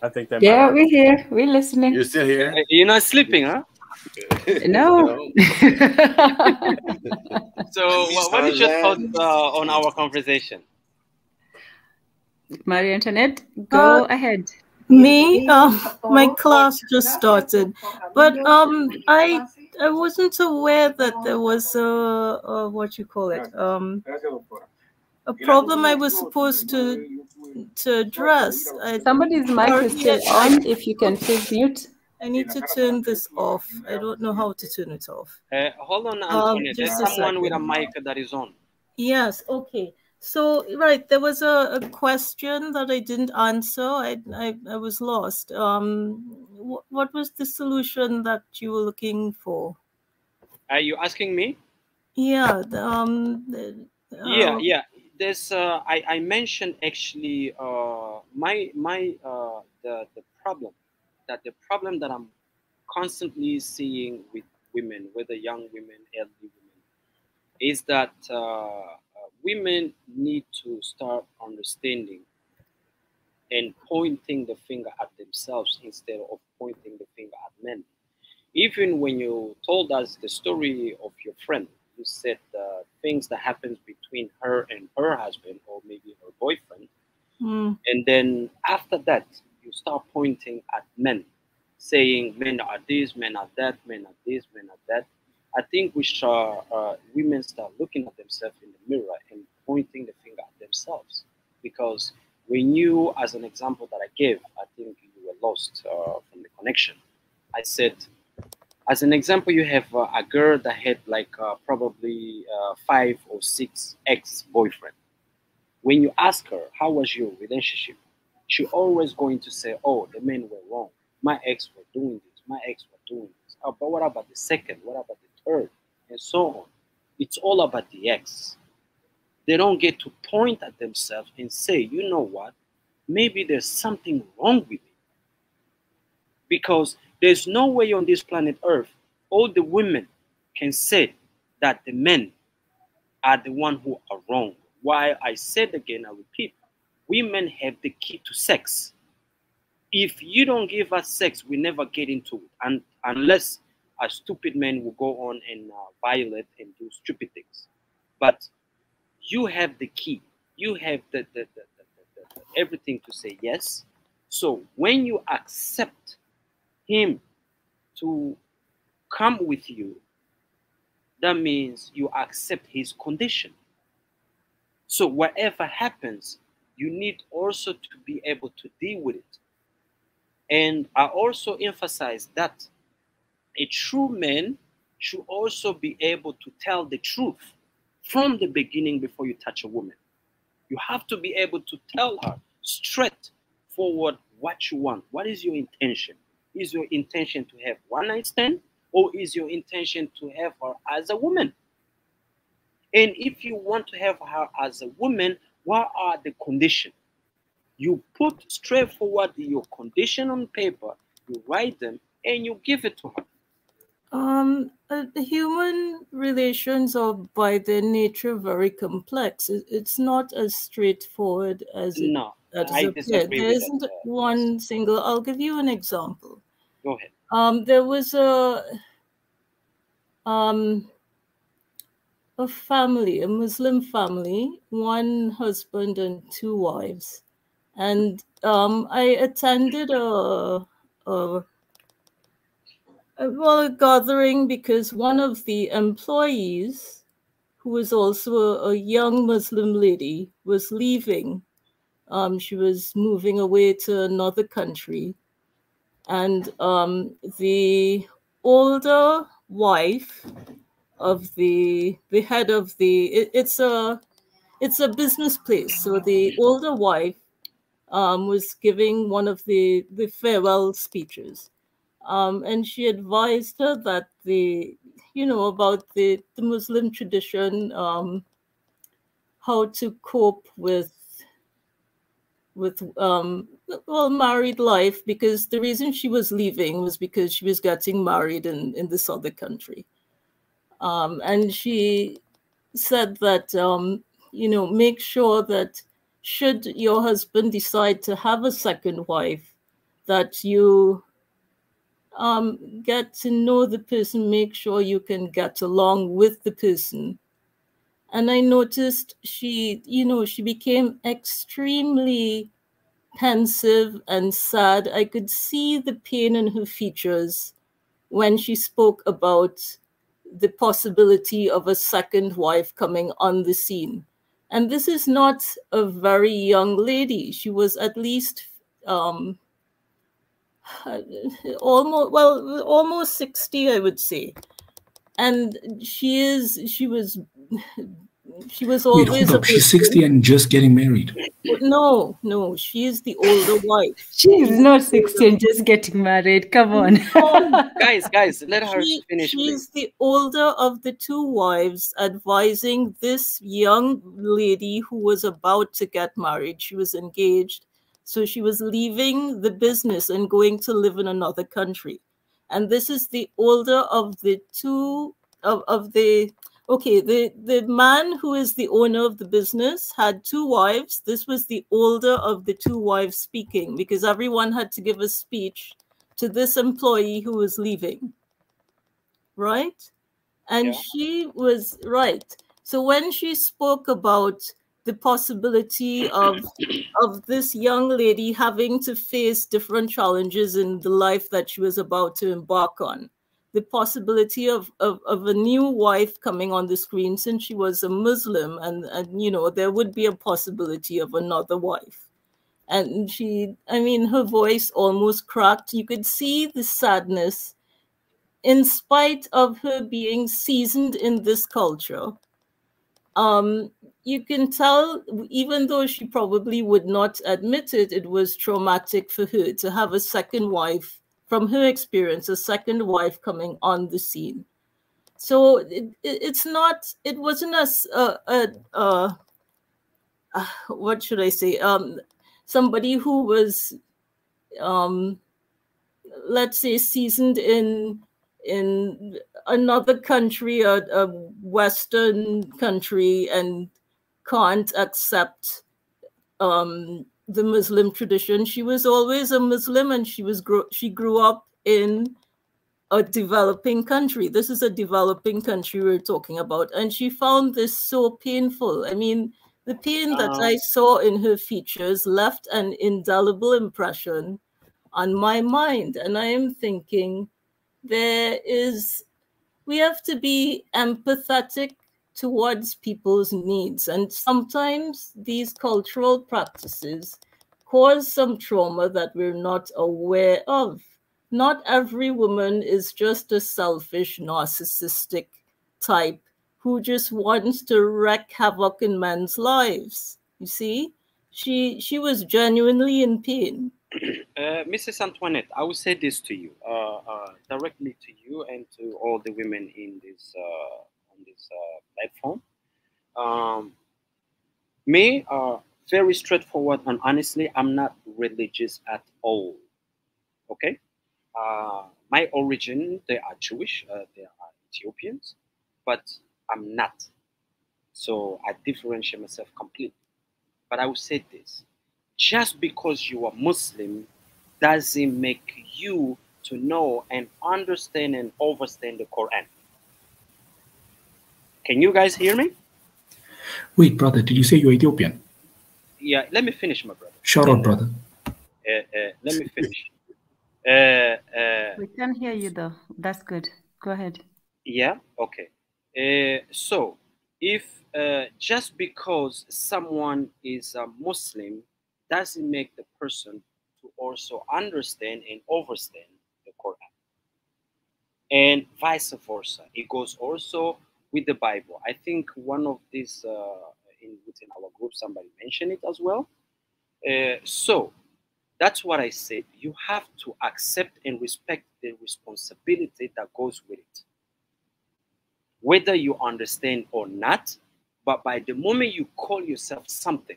I think that. Yeah, we're here. We're listening. You're still here. You're not sleeping, huh? No. So, what is your thoughts on our conversation? Maria Antoinette, go ahead. Me, my class just started, but I wasn't aware that there was a what you call it, a problem I was supposed to address. Somebody's mic is still on. If you can please mute. I need to turn this off. I don't know how to turn it off. Hold on, Antonia. There's Just a someone with a second. mic that is on. Yes. Okay. So right, there was a question that I didn't answer. I was lost. What was the solution that you were looking for? Are you asking me? Yeah. Yeah. There's I mentioned actually the problem that I'm constantly seeing with women, whether young women, elderly women, is that women need to start understanding and pointing the finger at themselves instead of pointing the finger at men. Even when you told us the story of your friend, you said things that happens between her and her husband or maybe her boyfriend, and then after that you start pointing at men, saying men are this, men are that, men are this, men are that. I think we should women start looking at themselves in the mirror and pointing the finger at themselves, because when you, as an example that I gave, I think you were lost from the connection. I said, as an example, you have a girl that had like probably 5 or 6 ex-boyfriends. When you ask her, how was your relationship? She always going to say, oh, the men were wrong. My ex were doing this. My ex were doing this. Oh, but what about the second? What about the third? And so on. It's all about the ex. They don't get to point at themselves and say, you know what? Maybe there's something wrong with me. Because there's no way on this planet Earth all the women can say that the men are the one who are wrong. Why I said again, I repeat, women have the key to sex. If you don't give us sex, we never get into it, and unless a stupid man will go on and violate and do stupid things. But you have the key. You have the everything to say yes. So when you accept him to come with you, that means you accept his condition. So whatever happens, you need also to be able to deal with it. And I also emphasize that a true man should also be able to tell the truth from the beginning before you touch a woman. You have to be able to tell her straight forward what you want. What is your intention? Is your intention to have one night stand, or is your intention to have her as a woman? And if you want to have her as a woman, what are the conditions? You put straightforward your condition on paper, you write them, and you give it to her. The human relations are by their nature very complex. It's not as straightforward as it appears. There isn't one single. I'll give you an example. Go ahead. There was a family, a Muslim family, one husband and 2 wives, and I attended a gathering because one of the employees, who was also a young Muslim lady, was leaving. She was moving away to another country. And the older wife of the head of it's a business place. So the older wife was giving one of the farewell speeches. And she advised her that about the Muslim tradition, how to cope with well, married life, because the reason she was leaving was because she was getting married in this other country. And she said that, you know, make sure that should your husband decide to have a second wife, that you get to know the person, make sure you can get along with the person. And I noticed she, you know, she became extremely pensive and sad. I could see the pain in her features when she spoke about the possibility of a second wife coming on the scene. And this is not a very young lady. She was at least almost 60, I would say. And she was Wait, always hold up. She's 60 and just getting married. No, she is the older wife. She's not 60 and just getting married. Come on. Guys, let her finish. She's the older of the two wives, advising this young lady who was about to get married. She was engaged, so she was leaving the business and going to live in another country. And this is the older of the two the man who is the owner of the business had two wives. This was the older of the two wives speaking, because everyone had to give a speech to this employee who was leaving. Right? And she was right. So when she spoke about the possibility of this young lady having to face different challenges in the life that she was about to embark on, the possibility of a new wife coming on the screen, since she was a Muslim, and you know, there would be a possibility of another wife. And she, I mean, her voice almost cracked. You could see the sadness in spite of her being seasoned in this culture. You can tell, even though she probably would not admit it, it was traumatic for her to have a second wife. From her experience, a second wife coming on the scene. So it wasn't what should I say? Somebody who was, let's say, seasoned in another country, a Western country, and can't accept the Muslim tradition. She was always a Muslim, and she grew up in a developing country. This is a developing country we're talking about. And she found this so painful. I mean, the pain that I saw in her features left an indelible impression on my mind. And I am thinking, we have to be empathetic towards people's needs. And sometimes these cultural practices cause some trauma that we're not aware of. Not every woman is just a selfish, narcissistic type who just wants to wreak havoc in men's lives. You see, she was genuinely in pain. Mrs. Antoinette, I will say this to you, directly to you and to all the women in this on this platform. Me, very straightforward and honestly, I'm not religious at all. Okay, my origin, they are Jewish, they are Ethiopians, but I'm not. So I differentiate myself completely. But I will say this: just because you are Muslim doesn't make you to know and understand and understand the Quran. Can you guys hear me? Wait, brother, did you say you're Ethiopian? Yeah, let me finish, my brother. Shout out, brother. Let me finish. We can hear you though. That's good. Go ahead. Yeah, okay. So if just because someone is a Muslim doesn't make the person to also understand and understand the Quran. And vice versa. It goes also with the Bible. I think one of these within our group, somebody mentioned it as well. So that's what I said. You have to accept and respect the responsibility that goes with it. Whether you understand or not, But by the moment you call yourself something,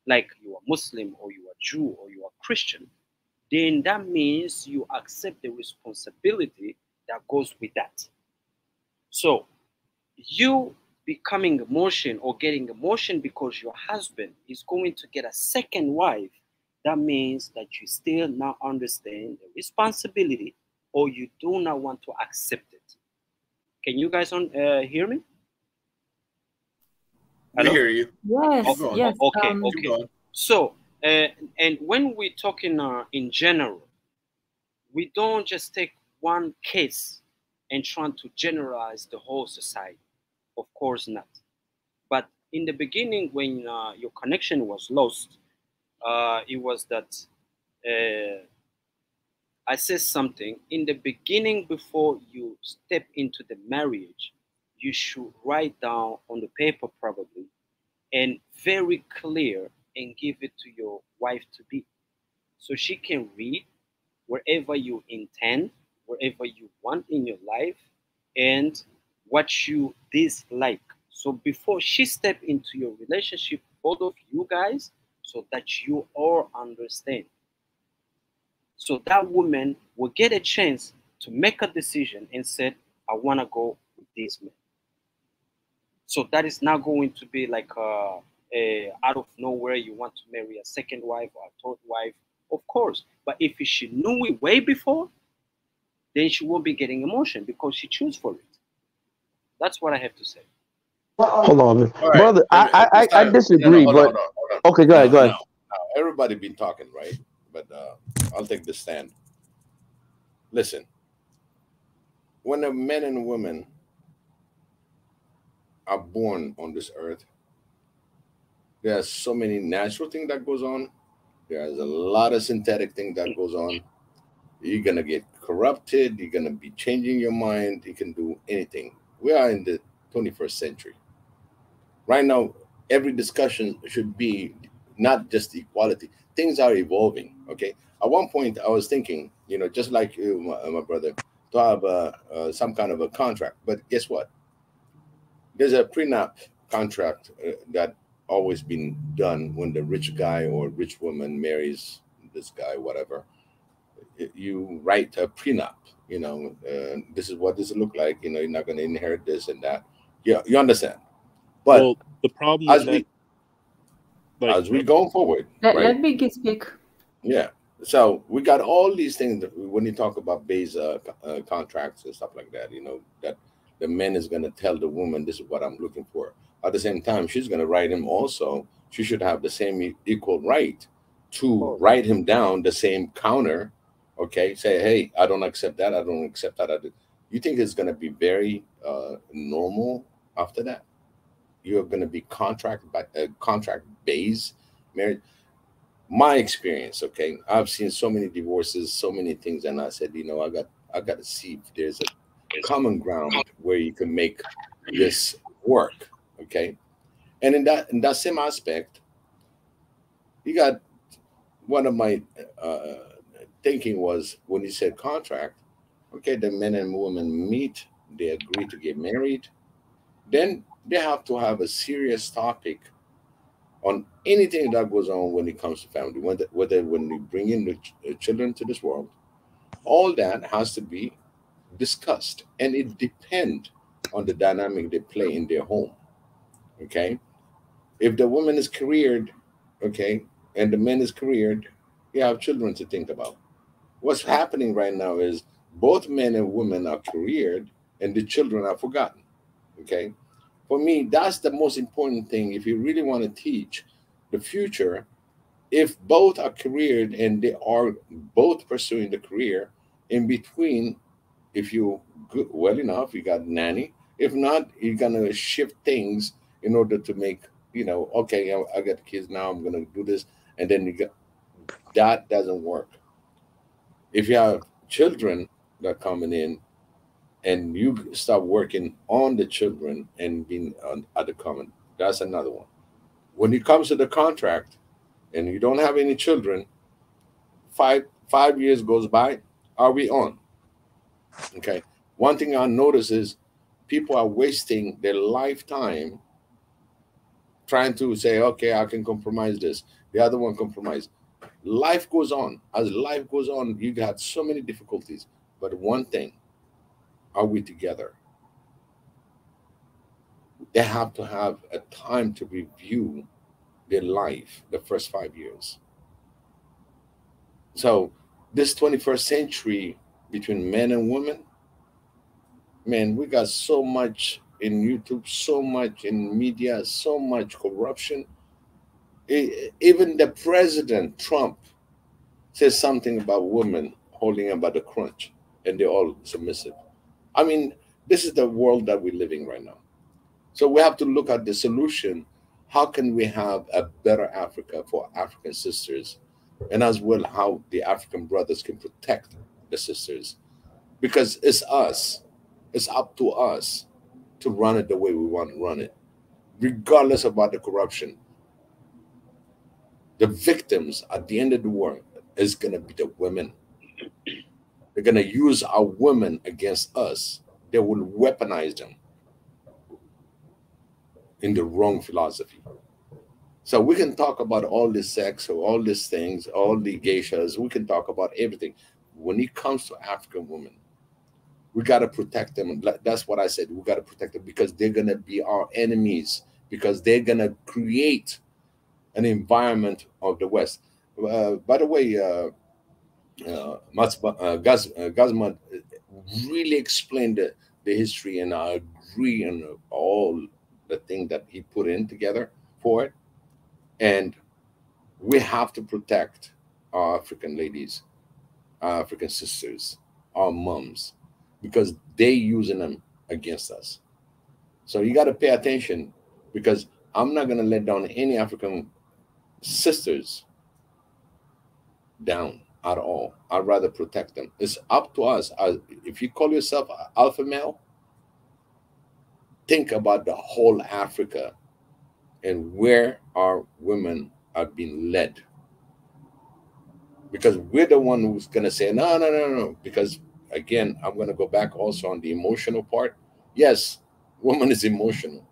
like you are Muslim or you are Jew or you are Christian, then that means you accept the responsibility that goes with that. So you becoming emotion or getting emotion because your husband is going to get a second wife, that means that you still not understand the responsibility or you do not want to accept it. Can you guys hear me? We hear you. Yes, Okay, yes. okay. So, and when we're talking in general, we don't just take one case and try to generalize the whole society. Of course not. But in the beginning, when your connection was lost, it was that I said something in the beginning before you step into the marriage. You should write down on the paper probably and very clear and give it to your wife to be so she can read wherever you intend, wherever you want in your life, and what you dislike. So before she step into your relationship, both of you guys, so that you all understand. So that woman will get a chance to make a decision and said, I want to go with this man. So that is not going to be like out of nowhere you want to marry a second wife or a third wife, of course. But if she knew it way before, then she won't be getting emotion because she chose for it. That's what I have to say. Hold on, All right. brother. I disagree, Hold on, but hold on. okay, go ahead, go ahead. Now, everybody been talking, right? But I'll take the stand. Listen, when a man and woman are born on this earth, there's so many natural things that goes on. There's a lot of synthetic things that goes on. You're gonna get corrupted. You're gonna be changing your mind. You can do anything. We are in the 21st century. Right now, every discussion should be not just equality. Things are evolving. Okay. At one point, I was thinking, just like you, my brother, to have some kind of a contract. But guess what? There's a prenup contract that always been done when the rich guy or rich woman marries this guy, whatever. You write a prenup. This is what this look like. You're not going to inherit this and that. Yeah, you understand. But well, the problem as with that, as we go forward, Let right? me speak. Yeah. So we got all these things that when you talk about base contracts and stuff like that, that the man is going to tell the woman, this is what I'm looking for. At the same time, she's going to write him also. She should have the same equal right to write him down the same counter. Okay. Say, hey, I don't accept that. I don't accept that. You think it's going to be very normal after that? You're going to be contract based marriage. My experience, okay, I've seen so many divorces, so many things, and I said, I got to see if there's a common ground where you can make this work, okay. And in that same aspect, you got one of my thinking was when you said contract, okay, the men and women meet, they agree to get married, then they have to have a serious topic on anything that goes on when it comes to family, whether when we bring in the children to this world, all that has to be discussed, and it depends on the dynamic they play in their home. Okay, if the woman is careered, okay, and the man is careered, you have children to think about. What's happening right now is both men and women are careered, and the children are forgotten. Okay, for me, that's the most important thing. If you really want to teach the future, if both are careered and they are both pursuing the career, in between, if you good well enough, you got nanny. If not, you're gonna shift things in order to make, okay, I got kids now, I'm gonna do this, and then that doesn't work. If you have children that are coming in and you start working on the children and being at the common, that's another one. When it comes to the contract and you don't have any children, five years goes by, are we on? Okay. One thing I notice is people are wasting their lifetime trying to say, okay, I can compromise this. The other one compromise. Life goes on. As life goes on, you got so many difficulties. But one thing, are we together? They have to have a time to review their life, the first 5 years. So this 21st century between men and women, man, we got so much in YouTube, so much in media, so much corruption. Even the president, Trump, says something about women holding him by the crutch, and they're all submissive. I mean, this is the world that we're living right now. So we have to look at the solution. How can we have a better Africa for African sisters, and as well how the African brothers can protect the sisters? Because it's us. It's up to us to run it the way we want to run it, regardless about the corruption. The victims at the end of the war is going to be the women. They're going to use our women against us. They will weaponize them in the wrong philosophy. So we can talk about all this sex or all these things, all the geishas. We can talk about everything. When it comes to African women, we got to protect them. That's what I said. We got to protect them because they're going to be our enemies, because they're going to create an environment of the West. By the way, Gazman really explained the history, and I agree on all the thing that he put in together for it. And we have to protect our African ladies, our African sisters, our moms, because they're using them against us. So you got to pay attention, because I'm not going to let down any African sisters down at all. I'd rather protect them. It's up to us. If you call yourself alpha male, think about the whole Africa and where our women are being led. Because we're the one who's going to say, no, no, no, no. Because again, I'm going to go back also on the emotional part. Yes, woman is emotional.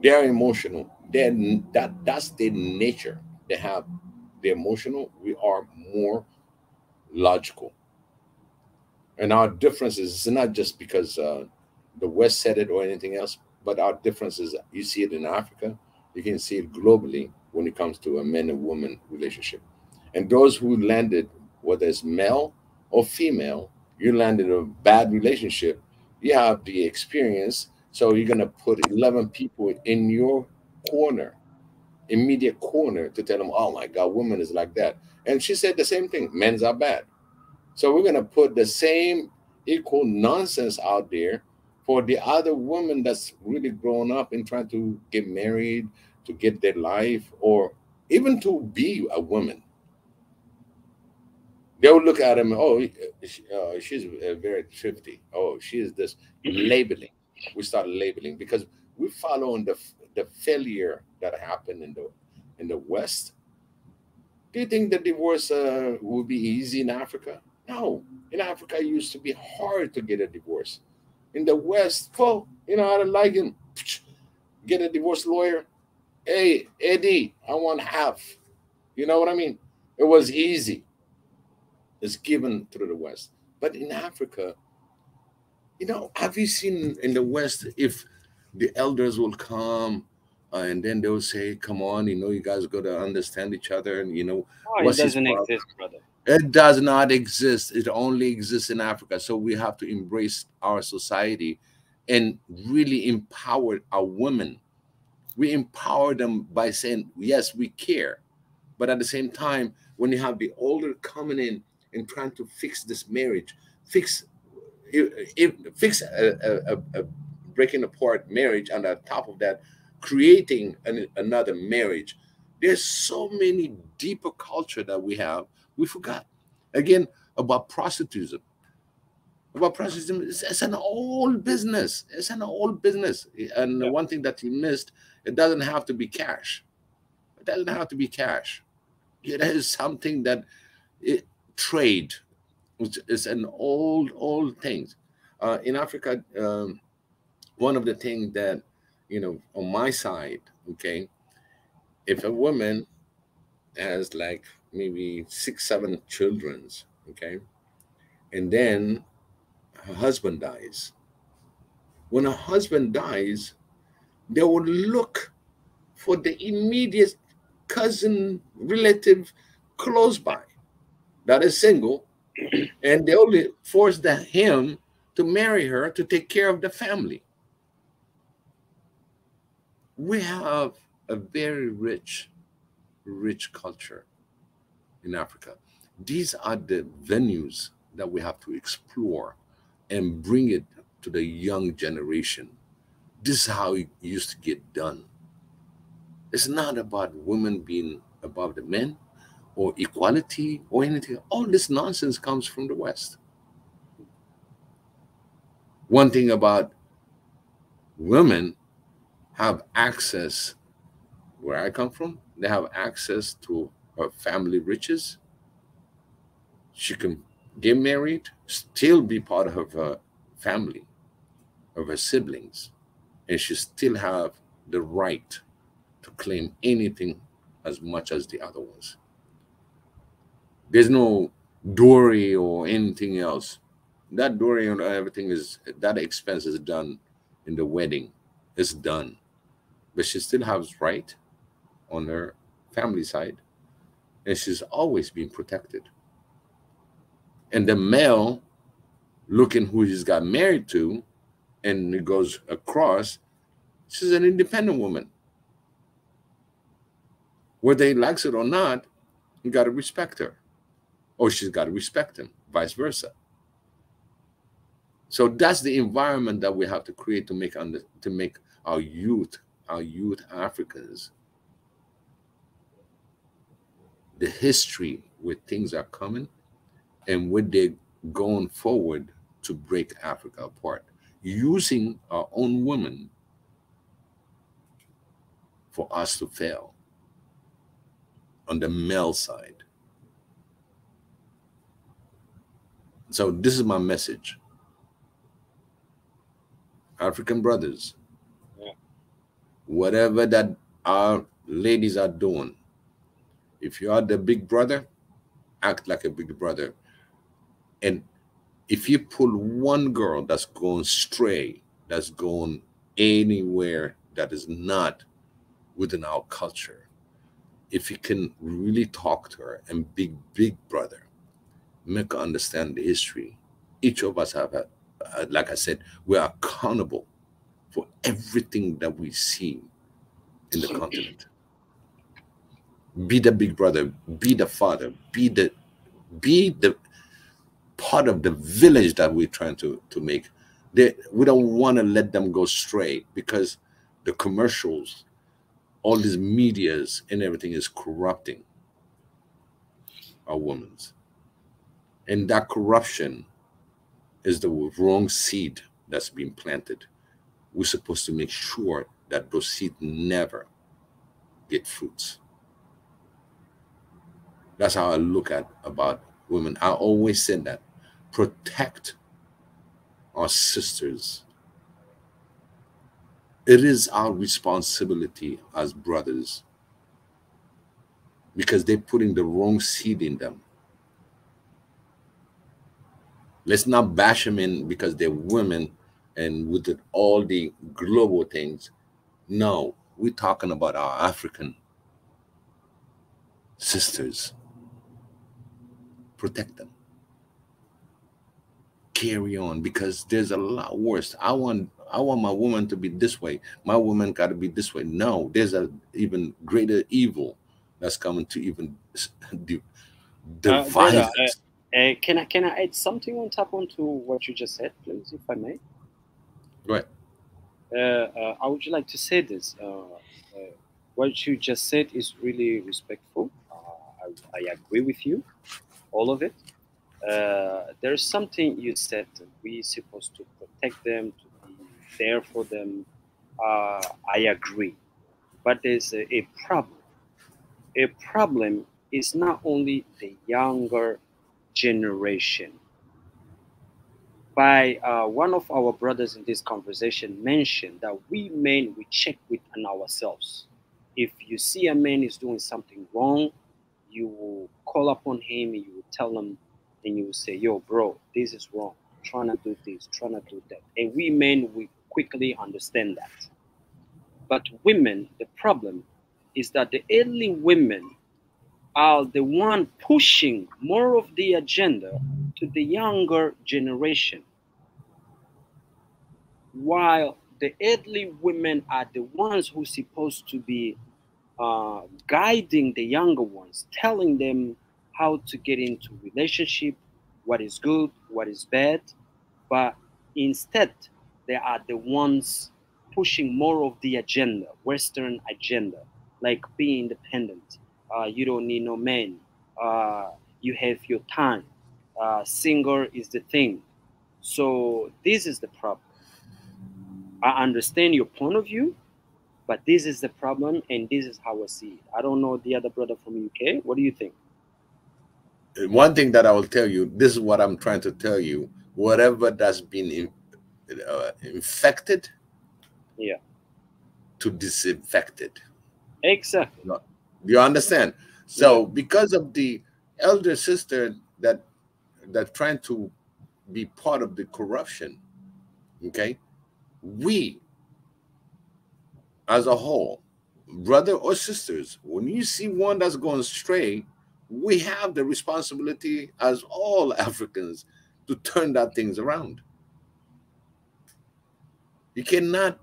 They are emotional. That's their nature. They have the emotional. We are more logical. And our differences is not just because the West said it or anything else, but our differences, you see it in Africa, you can see it globally when it comes to a man and woman relationship. And those who landed, whether it's male or female, you landed a bad relationship, you have the experience, so you're going to put 11 people in your corner, immediate corner, to tell them, oh my God, woman is like that. And she said the same thing, men's are bad. So we're going to put the same equal nonsense out there for the other woman that's really grown up and trying to get married, to get their life, or even to be a woman. They'll look at him, oh, she's very thrifty. Oh, she is this. Labeling. We start labeling because we follow on the failure that happened in the West. Do you think the divorce will be easy in Africa? No. In Africa, it used to be hard to get a divorce. In the West, well, I don't like him. Get a divorce lawyer. Hey, Eddie, I want half. You know what I mean? It was easy. It's given through the West. But in Africa, have you seen in the West, if the elders will come and then they'll say, come on, you guys got to understand each other. And, Oh, what's it his doesn't problem? exist, brother. It does not exist. It only exists in Africa. So we have to embrace our society and really empower our women. We empower them by saying, yes, we care. But at the same time, when you have the older coming in and trying to fix this marriage, fix a breaking apart marriage, and on top of that, creating another marriage. There's so many deeper culture that we have. We forgot again about prostitution. It's an old business. It's an old business. And one thing that he missed, it doesn't have to be cash. It doesn't have to be cash. It is something that trade, which is an old thing. In Africa, one of the things that you know, on my side, okay, if a woman has like maybe 6, 7 childrens, okay, and then her husband dies. When her husband dies, they will look for the immediate cousin, relative close by that is single, and they only force him to marry her to take care of the family. We have a very rich culture in Africa. These are the venues that we have to explore and bring it to the young generation. This is how it used to get done. It's not about women being above the men or equality or anything. All this nonsense comes from the West. One thing about women have access, where I come from, they have access to her family riches. She can get married, still be part of her family, of her siblings, and she still have the right to claim anything as much as the other ones. There's no dowry or anything else. That dowry and everything is, that expense is done in the wedding. It's done. But she still has right on her family side, and she's always been protected. And the male looking who he's got married to, and it goes across, she's an independent woman. Whether he likes it or not, you got to respect her, or she's got to respect him, vice versa. So that's the environment that we have to create to make our youth Africans, the history where things are coming and where they're going forward to break Africa apart, using our own women for us to fail on the male side. So this is my message. African brothers, whatever that our ladies are doing, if you are the big brother, act like a big brother. And if you pull one girl that's going stray, that's going anywhere that is not within our culture, if you can really talk to her and be big brother, make her understand the history. Each of us have like I said, we are accountable for everything that we see in the continent. Be the big brother, be the father, be the part of the village that we're trying to make. We don't want to let them go stray, because the commercials, all these medias and everything is corrupting our women. And that corruption is the wrong seed that's being planted. We're supposed to make sure that those seeds never get fruits. That's how I look at about women. I always said that. Protect our sisters. It is our responsibility as brothers, because they're putting the wrong seed in them. Let's not bash them in because they're women and with all the global things. No, we're talking about our African sisters. Protect them. Carry on, because there's a lot worse. I want my woman to be this way. My woman got to be this way. No, there's a even greater evil that's coming to even divide us. Can I add something on top onto what you just said, please, if I may? Go ahead. I would like to say this. What you just said is really respectful. I agree with you, all of it. There's something you said, we're supposed to protect them, to be there for them. I agree. But there's a problem. A problem is not only the younger generation. By one of our brothers in this conversation mentioned that we men, we check within ourselves. If you see a man is doing something wrong, you will call upon him and you will tell him and you will say, yo, bro, this is wrong. Trying to do this, trying to do that. And we men, we quickly understand that. But women, the problem is that the early women are the one pushing more of the agenda to the younger generation, while the elderly women are the ones who are supposed to be guiding the younger ones, telling them how to get into relationship, what is good, what is bad. But instead, they are the ones pushing more of the agenda, Western agenda, like being independent. You don't need no man. You have your time. Singer is the thing. So this is the problem. I understand your point of view, but this is the problem, and this is how I see it. I don't know the other brother from UK. What do you think? One thing that I will tell you, this is what I'm trying to tell you. Whatever that's been infected, yeah, to disinfect it. Exactly. Do you understand? So because of the elder sister that trying to be part of the corruption, okay, we as a whole, brother or sisters, when you see one that's going astray, we have the responsibility as all Africans to turn that things around. You cannot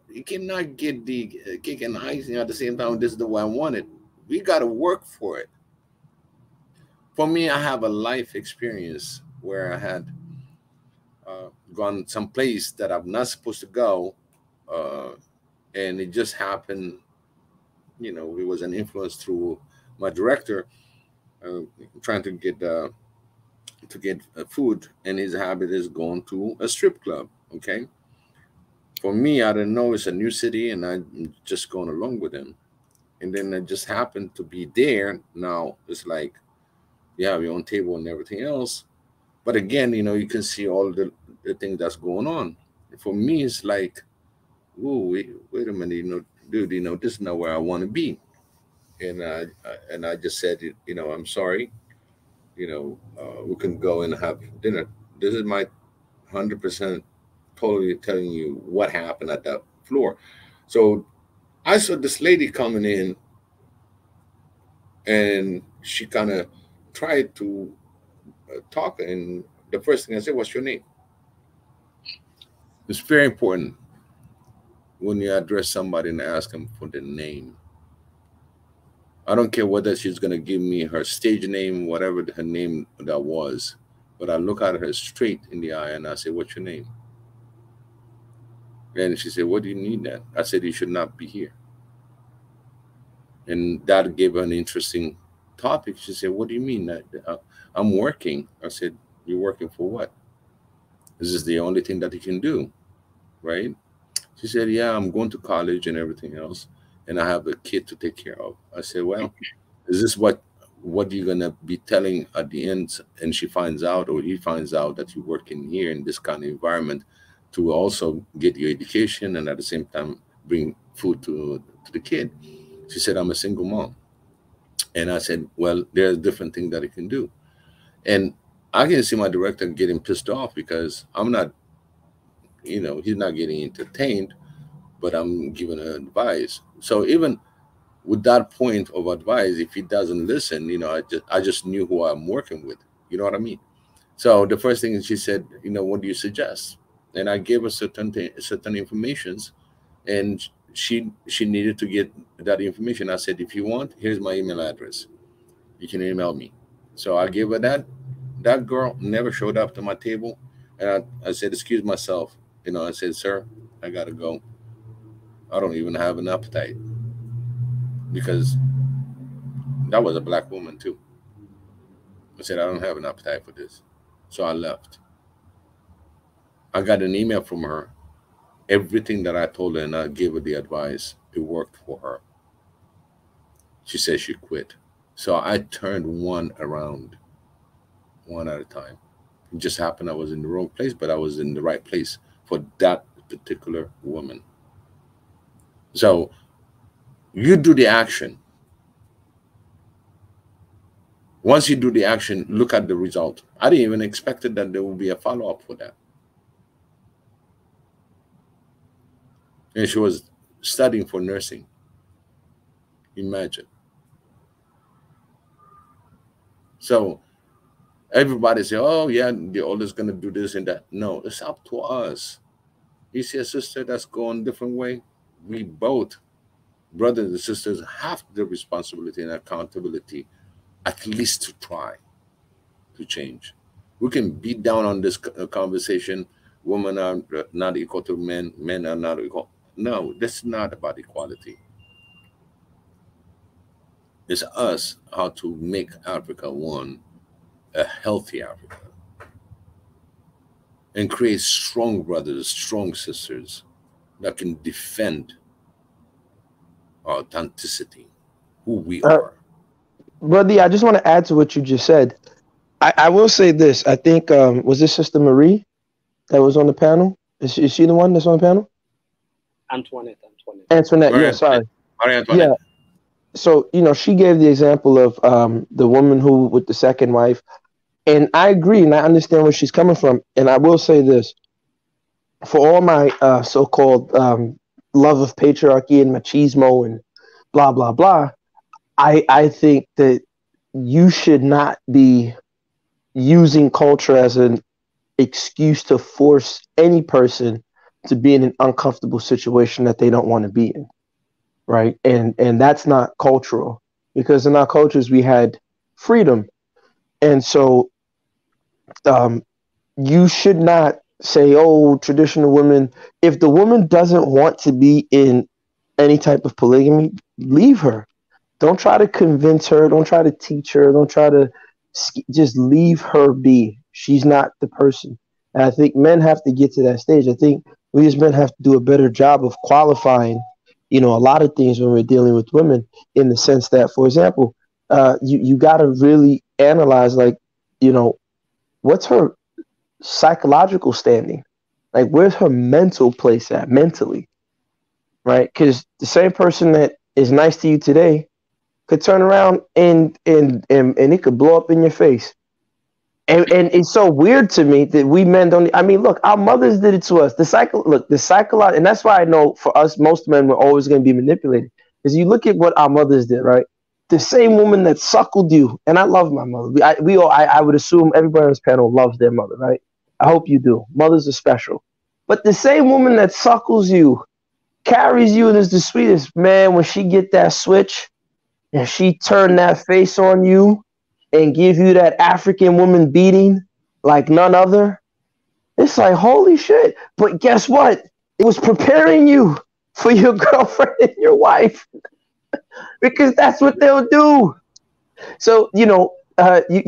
get the cake and icing at the same time. This is the way I want it. We got to work for it. For me, I have a life experience where I had gone someplace that I'm not supposed to go, and it just happened. You know, it was an influence through my director, trying to get food, and his habit is going to a strip club. Okay, for me, I didn't know it's a new city, and I'm just going along with him. And then I just happened to be there. Now it's like you have your own table and everything else. But again, you know, you can see all the thing that's going on. For me, it's like, whoa, wait a minute, you know, dude, you know, this is not where I want to be. And I just said, you know, I'm sorry, you know, we can go and have dinner. This is my 100% totally telling you what happened at that floor. So I saw this lady coming in, and she kind of tried to talk. And the first thing I said, "What's your name?" It's very important when you address somebody and ask them for the name. I don't care whether she's going to give me her stage name, whatever her name that was, but I look at her straight in the eye and I say, "What's your name?" And she said, "What do you need that?" I said, "You should not be here." And that gave her an interesting topic. She said, "What do you mean? I'm working." I said, "You're working for what? Is this the only thing that you can do?" Right? She said, "Yeah, I'm going to college and everything else, and I have a kid to take care of." I said, "Well, is this what you're gonna be telling at the end?" And she finds out, or he finds out, that you're working here in this kind of environment to also get your education and at the same time bring food to the kid. She said, "I'm a single mom." And I said, "Well, there's different things that you can do." And I can see my director getting pissed off because I'm not, you know, he's not getting entertained, but I'm giving her advice. So even with that point of advice, if he doesn't listen, you know, I just knew who I'm working with. You know what I mean? So the first thing she said, you know, "What do you suggest?" And I gave her certain informations, and she needed to get that information. I said, "If you want, here's my email address. You can email me." So I gave her that. That girl never showed up to my table, and I said, "Excuse myself." You know, I said, "Sir, I gotta go. I don't even have an appetite," because that was a black woman too. I said, "I don't have an appetite for this." So I left. I got an email from her. Everything that I told her and I gave her the advice, it worked for her. She said she quit. So I turned one around, one at a time. It just happened I was in the wrong place, but I was in the right place for that particular woman. So you do the action. Once you do the action, look at the result. I didn't even expect that there would be a follow-up for that. And she was studying for nursing. Imagine. So everybody say, oh yeah, the oldest gonna do this and that. No, it's up to us. You see a sister that's going a different way, we both, brothers and sisters, have the responsibility and accountability at least to try to change. We can beat down on this conversation, women are not equal to men, men are not equal. No, that's not about equality. It's us how to make Africa one, a healthy Africa, and create strong brothers, strong sisters that can defend our authenticity, who we are. Brother, I just want to add to what you just said. I will say this. I think, was this Sister Marie that was on the panel? Is she the one that's on the panel? Antoinette, yeah, sorry. Marie Antoinette. Yeah. So, she gave the example of the woman who with the second wife. And I agree, and I understand where she's coming from. And I will say this. For all my so-called love of patriarchy and machismo and blah, blah, blah, I think that you should not be using culture as an excuse to force any person to be in an uncomfortable situation that they don't want to be in, right? And that's not cultural, because in our cultures we had freedom. And so you should not say, oh, traditional women, if the woman doesn't want to be in any type of polygamy, leave her. Don't try to convince her. Don't try to teach her. Don't try to just leave her be. She's not the person. And I think men have to get to that stage. I think we as men have to do a better job of qualifying, a lot of things when we're dealing with women, in the sense that, for example, you got to really analyze, what's her psychological standing? Like, where's her mental place at mentally? Right? Because the same person that is nice to you today could turn around and it could blow up in your face. And it's so weird to me that we men don't. I mean, look, our mothers did it to us. The psychological, and that's why I know for us, most men were always going to be manipulated. Because you look at what our mothers did, right? The same woman that suckled you, and I love my mother. I would assume everybody on this panel loves their mother, right? I hope you do. Mothers are special. But the same woman that suckles you, carries you, and is the sweetest, man, when she get that switch, and she turn that face on you and give you that African woman beating like none other, it's like, holy shit. But guess what? It was preparing you for your girlfriend and your wife, because that's what they'll do. So, you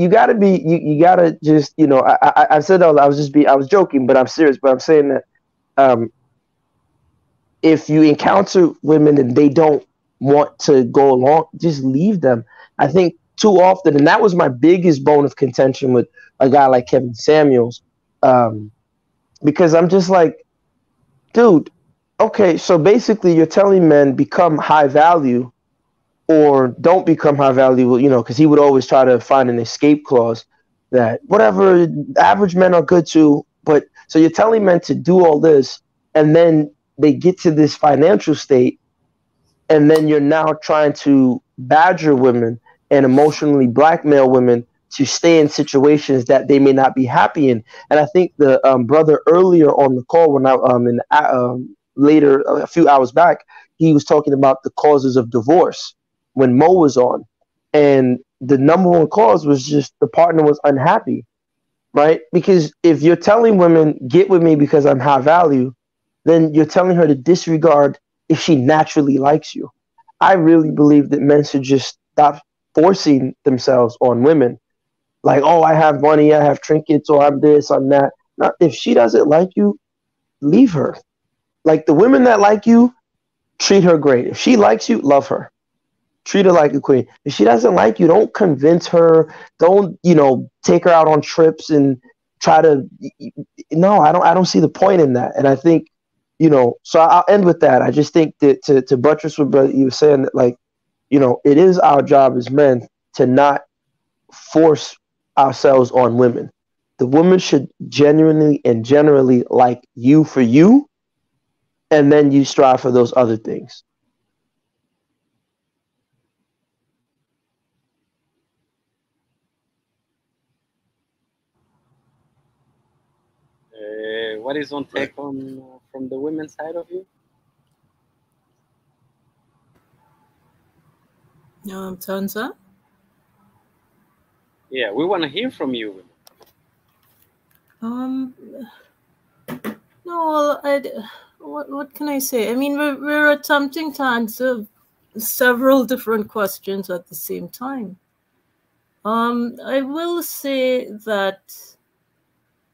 gotta be, you gotta just, I said that I was joking, but I'm serious. But I'm saying that if you encounter women and they don't want to go along, just leave them. I think too often, and that was my biggest bone of contention with a guy like Kevin Samuels, because I'm just like, dude, okay, so basically you're telling men become high value or don't become high value, because he would always try to find an escape clause that whatever, average men are good too. But so you're telling men to do all this, and then they get to this financial state, and then you're now trying to badger women and emotionally blackmail women to stay in situations that they may not be happy in. And I think the brother earlier on the call, when later, a few hours back, he was talking about the causes of divorce when Mo was on. And the number one cause was just the partner was unhappy, right? Because if you're telling women, get with me because I'm high value, then you're telling her to disregard if she naturally likes you. I really believe that men should just stop forcing themselves on women. Like, oh, I have money, I have trinkets, or I'm this, I'm that. Now, if she doesn't like you, leave her. Like, the women that like you, treat her great. If she likes you, love her. Treat her like a queen. If she doesn't like you, don't convince her. Don't, take her out on trips and try to, no, I don't see the point in that. And I think, so I'll end with that. I just think that to buttress what you were saying, that like, it is our job as men to not force ourselves on women. The woman should genuinely and generally like you for you, and then you strive for those other things. What is on take on from the women's side of you? Tanza? Yeah, we want to hear from you. No, what can I say? I mean, we're attempting to answer several different questions at the same time. I will say that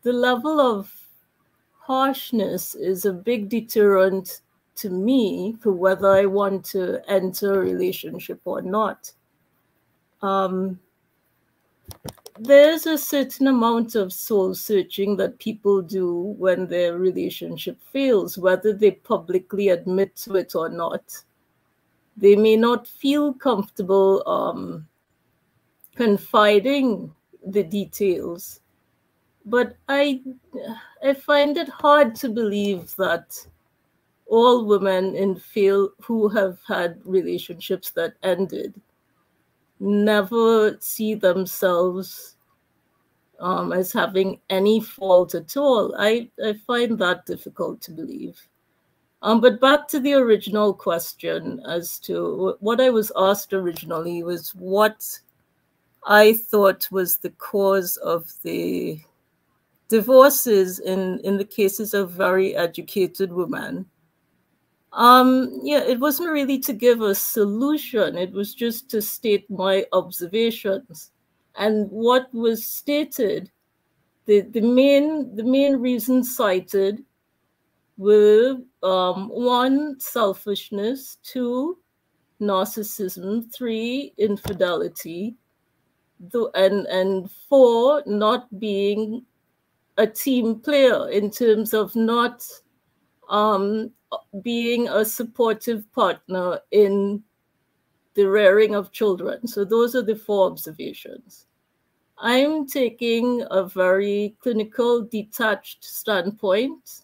the level of harshness is a big deterrent to me for whether I want to enter a relationship or not. There's a certain amount of soul searching that people do when their relationship fails, whether they publicly admit to it or not. They may not feel comfortable confiding the details, but I find it hard to believe that all women who have had relationships that ended never see themselves as having any fault at all. I find that difficult to believe. But back to the original question as to what I was asked originally was what I thought was the cause of the divorces in the cases of very educated women. Yeah, it wasn't really to give a solution. It was just to state my observations. And what was stated, the main reasons cited were 1, selfishness, 2, narcissism, 3, infidelity, and 4, not being a team player in terms of not being a supportive partner in the rearing of children. So those are the 4 observations. I'm taking a very clinical, detached standpoint.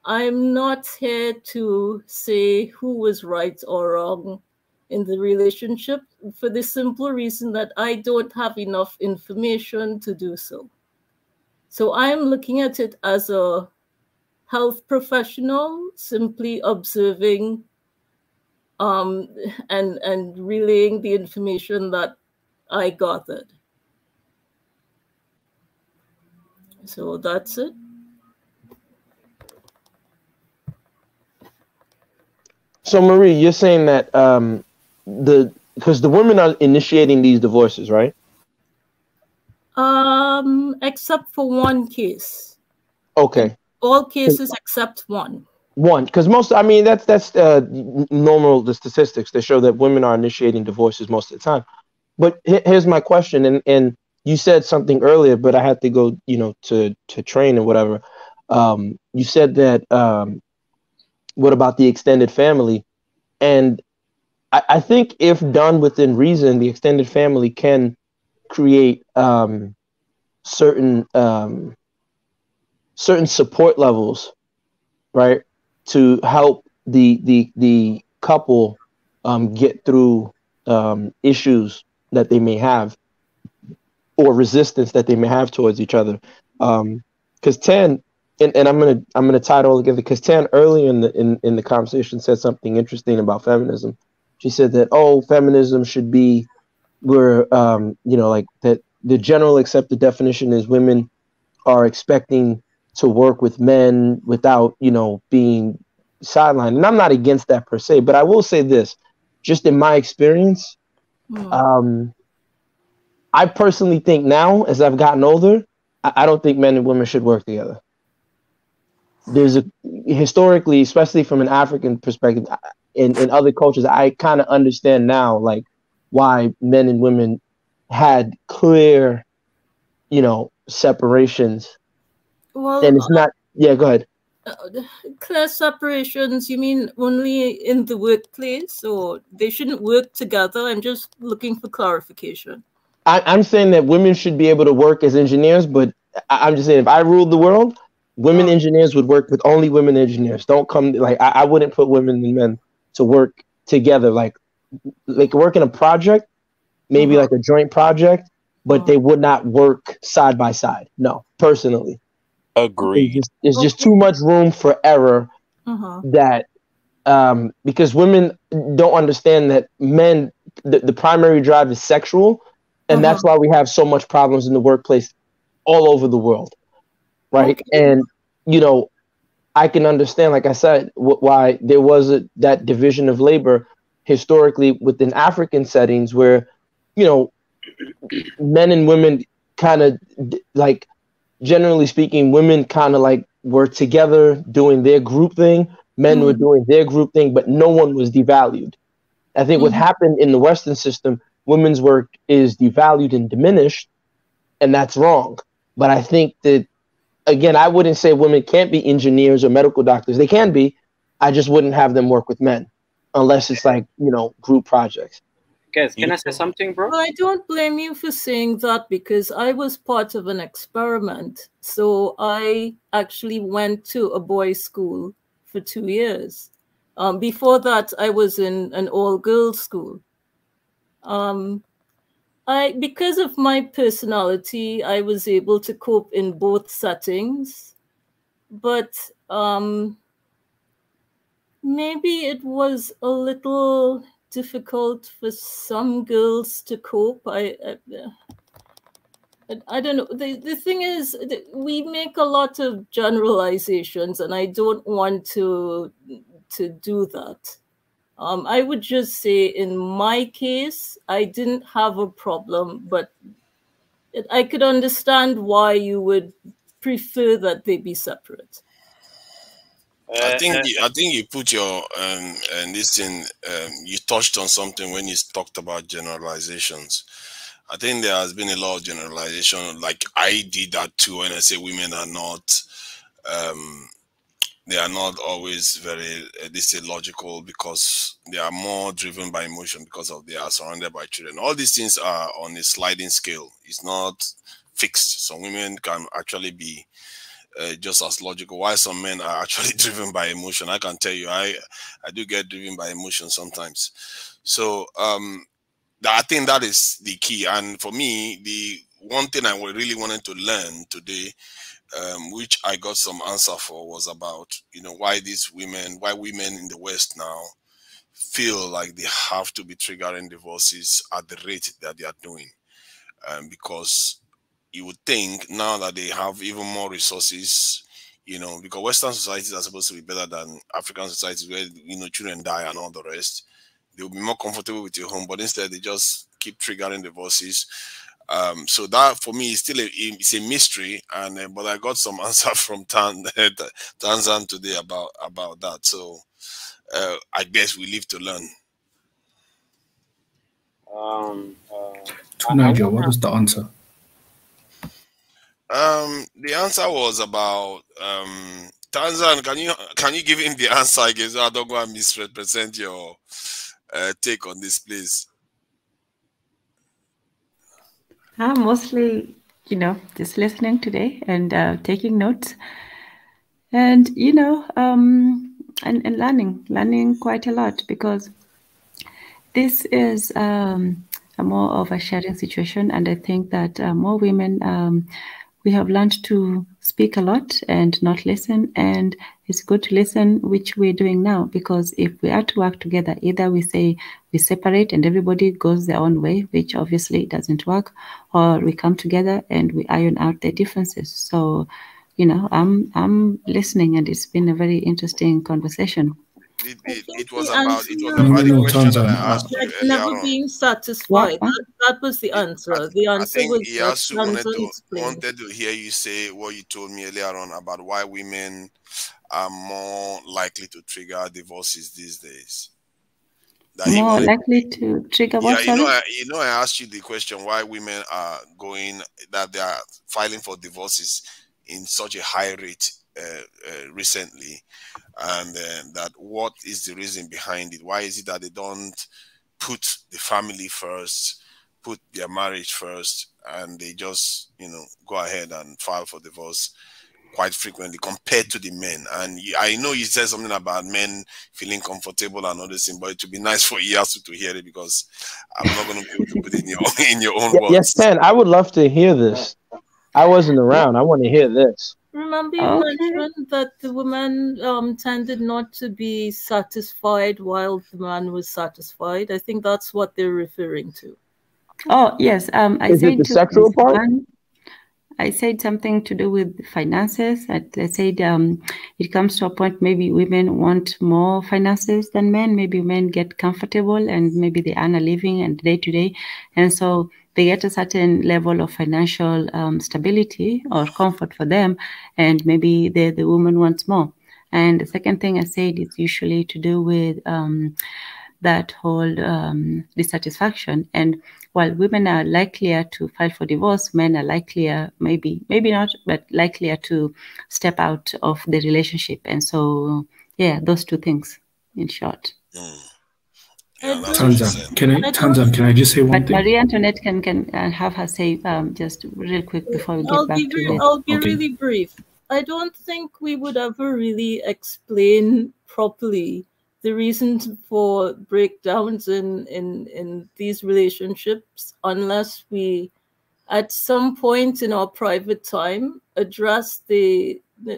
I'm not here to say who was right or wrong in the relationship for the simple reason that I don't have enough information to do so. So I'm looking at it as a health professional, simply observing and relaying the information that I gathered. So that's it. So Marie, you're saying that because the women are initiating these divorces, right? Except for one case. Okay. All cases except one. One, because that's normal. The statistics, they show that women are initiating divorces most of the time. But here's my question, and you said something earlier, but I had to go, to train and whatever. You said that. What about the extended family? And I think if done within reason, the extended family can create certain support levels, right, to help the couple get through issues that they may have or resistance that they may have towards each other. Because Tan, and I'm gonna tie it all together, because Tan earlier in the conversation said something interesting about feminism. She said that feminism should be where like that the general accepted definition is women are expecting to work with men without being sidelined. And I'm not against that per se, but I will say this, just in my experience, I personally think now, as I've gotten older, I don't think men and women should work together. There's historically, especially from an African perspective, in other cultures, I kind of understand now, like, why men and women had clear, separations Well, and it's not. Yeah, go ahead. Class separations, you mean only in the workplace, or they shouldn't work together? I'm just looking for clarification. I'm saying that women should be able to work as engineers, but I'm just saying if I ruled the world, women engineers would work with only women engineers. Don't come like I wouldn't put women and men to work together. Like work in a project, maybe like a joint project, but they would not work side by side. No, personally. Agreed. It's just too much room for error that because women don't understand that men, the primary drive is sexual, and that's why we have so much problems in the workplace all over the world, right? And you know, I can understand, like I said, why there was that division of labor historically within African settings where, you know, men and women kind of like, generally speaking, women kind of like were together doing their group thing. Men were doing their group thing, but no one was devalued. I think what happened in the Western system, women's work is devalued and diminished, and that's wrong. But I think that, again, I wouldn't say women can't be engineers or medical doctors. They can be. I just wouldn't have them work with men unless it's like, you know, group projects. Guys, can I say something, bro? Well, I don't blame you for saying that because I was part of an experiment. So I actually went to a boys' school for 2 years. Before that, I was in an all-girls school. Because of my personality, I was able to cope in both settings. But maybe it was a little difficult for some girls to cope. I don't know. The thing is, we make a lot of generalizations, and I don't want to do that. I would just say in my case, I didn't have a problem, but I could understand why you would prefer that they be separate. I think you put your and this thing you touched on something when you talked about generalizations. I think there has been a lot of generalization. Like I did that too when I say women are not they are not always very logical because they are more driven by emotion because of they are surrounded by children. All these things are on a sliding scale. It's not fixed. Some women can actually be just as logical, while some men are actually driven by emotion. I can tell you, I do get driven by emotion sometimes. So I think that is the key. And for me, the one thing I really wanted to learn today, which I got some answer for, was about, you know, why women in the West now feel like they have to be triggering divorces at the rate that they are doing, because you would think now that they have even more resources, you know, because Western societies are supposed to be better than African societies where, you know, children die and all the rest. They'll be more comfortable with your home, but instead they just keep triggering divorces. So that for me is still it's a mystery, and but I got some answer from Tanzan today about that. So I guess we live to learn. Nadia, what was the answer? The answer was about Tanzan. Can you give him the answer? I guess I don't go and misrepresent your take on this, please. I'm mostly, you know, just listening today and taking notes, and you know, and learning quite a lot, because this is a more of a sharing situation, and I think that more women. We have learned to speak a lot and not listen, and it's good to listen, which we're doing now, because if we are to work together, either we say we separate and everybody goes their own way, which obviously doesn't work, or we come together and we iron out the differences. So, you know, I'm listening, and it's been a very interesting conversation. It was about the question that I asked you earlier never on. being satisfied. That was the answer. The answer was he also explained. wanted to hear you say what you told me earlier on about why women are more likely to trigger divorces these days. More likely to trigger what? Yeah, you know, I asked you the question why women are that they are filing for divorces in such a high rate recently, and that what is the reason behind it? Why is it that they don't put the family first, put their marriage first, and they just, you know, go ahead and file for divorce quite frequently compared to the men? And I know you said something about men feeling comfortable and all this thing, but it would be nice for Iyasu to hear it, because I'm not going to be able to put it in your own words. Yes, Ken, I would love to hear this. I wasn't around. I want to hear this. Remember you mentioned that the woman tended not to be satisfied while the man was satisfied. I think that's what they're referring to. Oh, yes. I Is it the sexual part? I said something to do with finances. I said it comes to a point maybe women want more finances than men. Maybe men get comfortable and maybe they earn a living and day to day. And so they get a certain level of financial stability or comfort for them. And maybe the woman wants more. And the second thing I said is usually to do with that whole dissatisfaction. And while women are likelier to file for divorce, men are likelier, maybe not, but likelier to step out of the relationship. And so, yeah, those two things in short. Tanzan, can I just say one but thing? Maria Antoinette can have her say just real quick before we get back to this. I'll be really brief. I don't think we would ever really explain properly the reasons for breakdowns in these relationships unless we, at some point in our private time,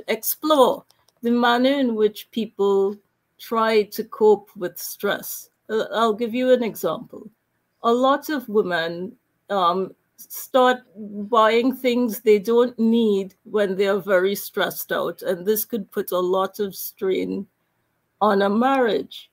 explore the manner in which people try to cope with stress. I'll give you an example. A lot of women start buying things they don't need when they are very stressed out, and this could put a lot of strain on a marriage.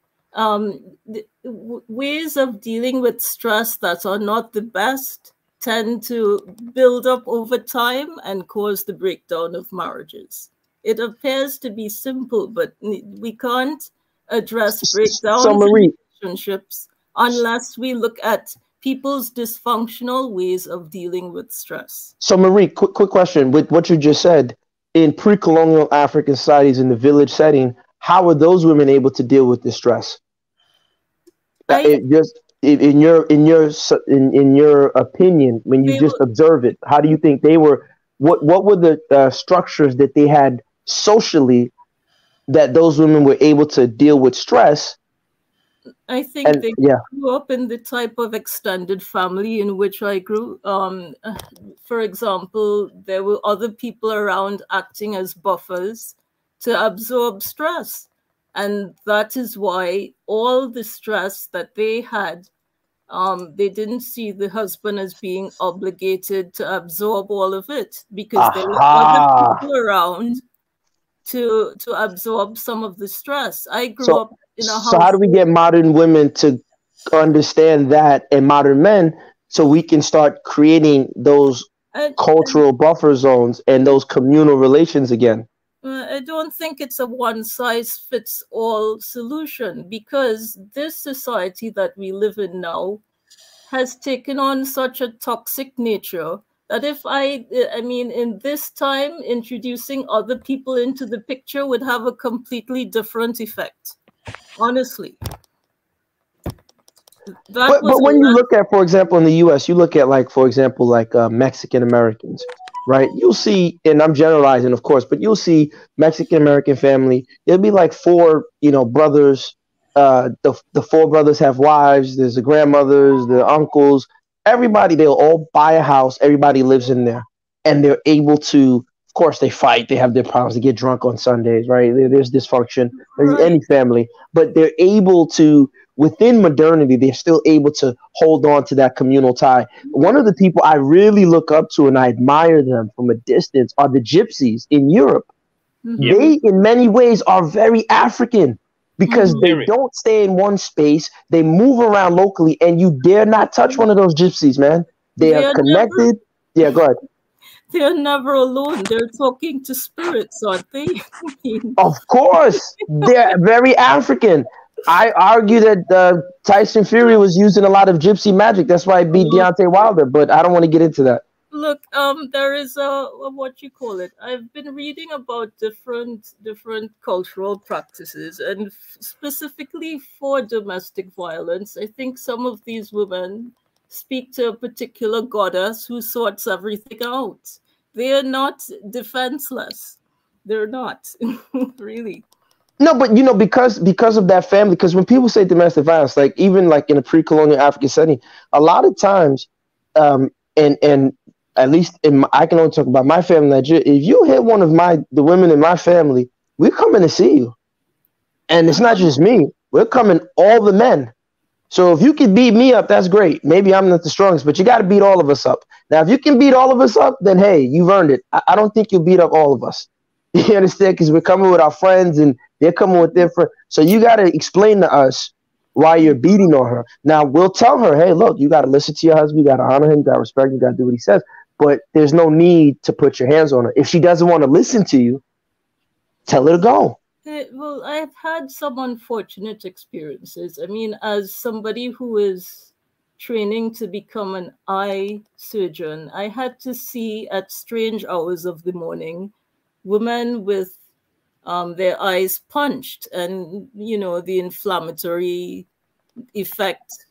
Ways of dealing with stress that are not the best tend to build up over time and cause the breakdown of marriages. It appears to be simple, but we can't address breakdowns in relationships unless we look at people's dysfunctional ways of dealing with stress. So Marie, quick question. With what you just said, in pre-colonial African societies in the village setting, how were those women able to deal with this stress? In your opinion, when you just observe it, how do you think they were? What were the structures that they had socially that those women were able to deal with stress? I think they grew up in the type of extended family in which I grew. For example, there were other people around acting as buffers to absorb stress. And that is why all the stress that they had, they didn't see the husband as being obligated to absorb all of it, because there were other people around to absorb some of the stress. I grew up in a house. So how do we get modern women to understand that, and modern men, so we can start creating those cultural buffer zones and those communal relations again? I don't think it's a one-size-fits-all solution, because this society that we live in now has taken on such a toxic nature that if I mean, in this time, introducing other people into the picture would have a completely different effect, honestly. But when you look at, for example, in the U.S., you look at, like, for example, like Mexican Americans, right? You'll see, and I'm generalizing, of course, but you'll see Mexican American family. There'll be like four, brothers. The four brothers have wives. There's the grandmothers, the uncles, everybody. They'll all buy a house. Everybody lives in there, and they're able to. Of course, they fight. They have their problems. They get drunk on Sundays, right? There's dysfunction. There's any family, but they're able to. Within modernity, they're still able to hold on to that communal tie. One of the people I really look up to and I admire them from a distance are the gypsies in Europe. Mm-hmm. They, in many ways, are very African because they don't stay in one space. They move around locally, and you dare not touch one of those gypsies, man. They are connected. Yeah, go ahead. They're never alone. They're talking to spirits, aren't they? Of course. They're very African. I argue that Tyson Fury was using a lot of gypsy magic. That's why he beat Deontay Wilder, but I don't want to get into that. Look, there is a what you call it. I've been reading about different cultural practices, and specifically for domestic violence. I think some of these women speak to a particular goddess who sorts everything out. They are not defenseless. They're not really. No, but you know, because of that family, because when people say domestic violence, like even like in a pre-colonial African setting, a lot of times, and at least I can only talk about my family in Nigeria. If you hit one of the women in my family, we're coming to see you, and it's not just me. We're coming all the men. So if you can beat me up, that's great. Maybe I'm not the strongest, but you got to beat all of us up. Now, if you can beat all of us up, then hey, you've earned it. I don't think you'll beat up all of us. You understand? Because we're coming with our friends and they're coming with their friends. So you got to explain to us why you're beating on her. Now, we'll tell her, hey, look, you got to listen to your husband. You got to honor him. You got to respect him. You got to do what he says. But there's no need to put your hands on her. If she doesn't want to listen to you, tell her to go. Well, I've had some unfortunate experiences. I mean, as somebody who is training to become an eye surgeon, I had to see at strange hours of the morning women with their eyes punched, and you know the inflammatory effect.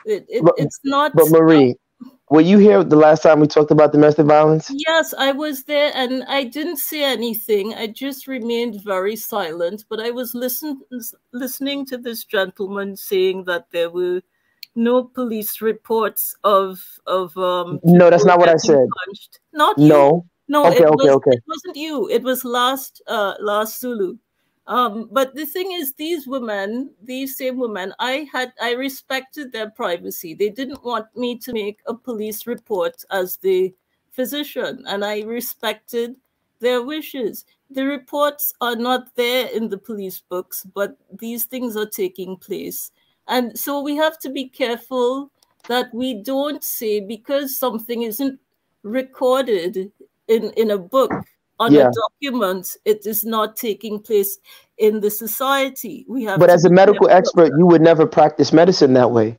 It's not. But Marie, were you here the last time we talked about domestic violence? Yes, I was there, and I didn't say anything. I just remained very silent. But I was listening to this gentleman saying that there were no police reports of No, that's not what I said. punched. Not you. No. No, Okay, okay. it wasn't you. It was last Zulu. But the thing is, these same women, I respected their privacy. They didn't want me to make a police report as the physician, and I respected their wishes. The reports are not there in the police books, but these things are taking place. And so we have to be careful that we don't say because something isn't recorded in a book, on a document, it is not taking place in the society. We have. But as a medical expert, you would never practice medicine that way.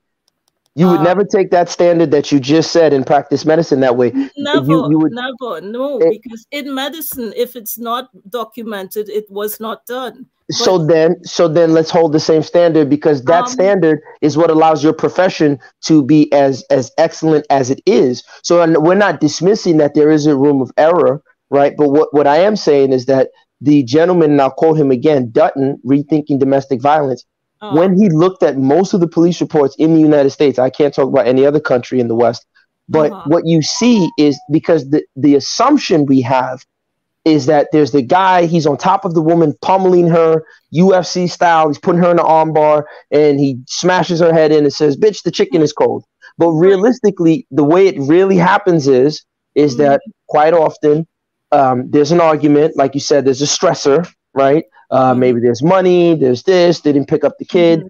You would never take that standard that you just said and practice medicine that way. Never, no, because in medicine, if it's not documented, it was not done. So then let's hold the same standard, because that standard is what allows your profession to be as excellent as it is. So we're not dismissing that there is a room of error, right? But what I am saying is that the gentleman, and I'll quote him again, Dutton, Rethinking Domestic Violence, when he looked at most of the police reports in the United States, I can't talk about any other country in the West, but what you see is, because the assumption we have is that there's the guy, he's on top of the woman, pummeling her, UFC style, he's putting her in an arm bar, and he smashes her head in and says, bitch, the chicken is cold. But realistically, the way it really happens is that quite often there's an argument, like you said, there's a stressor, right? Maybe there's money, there's this, they didn't pick up the kid.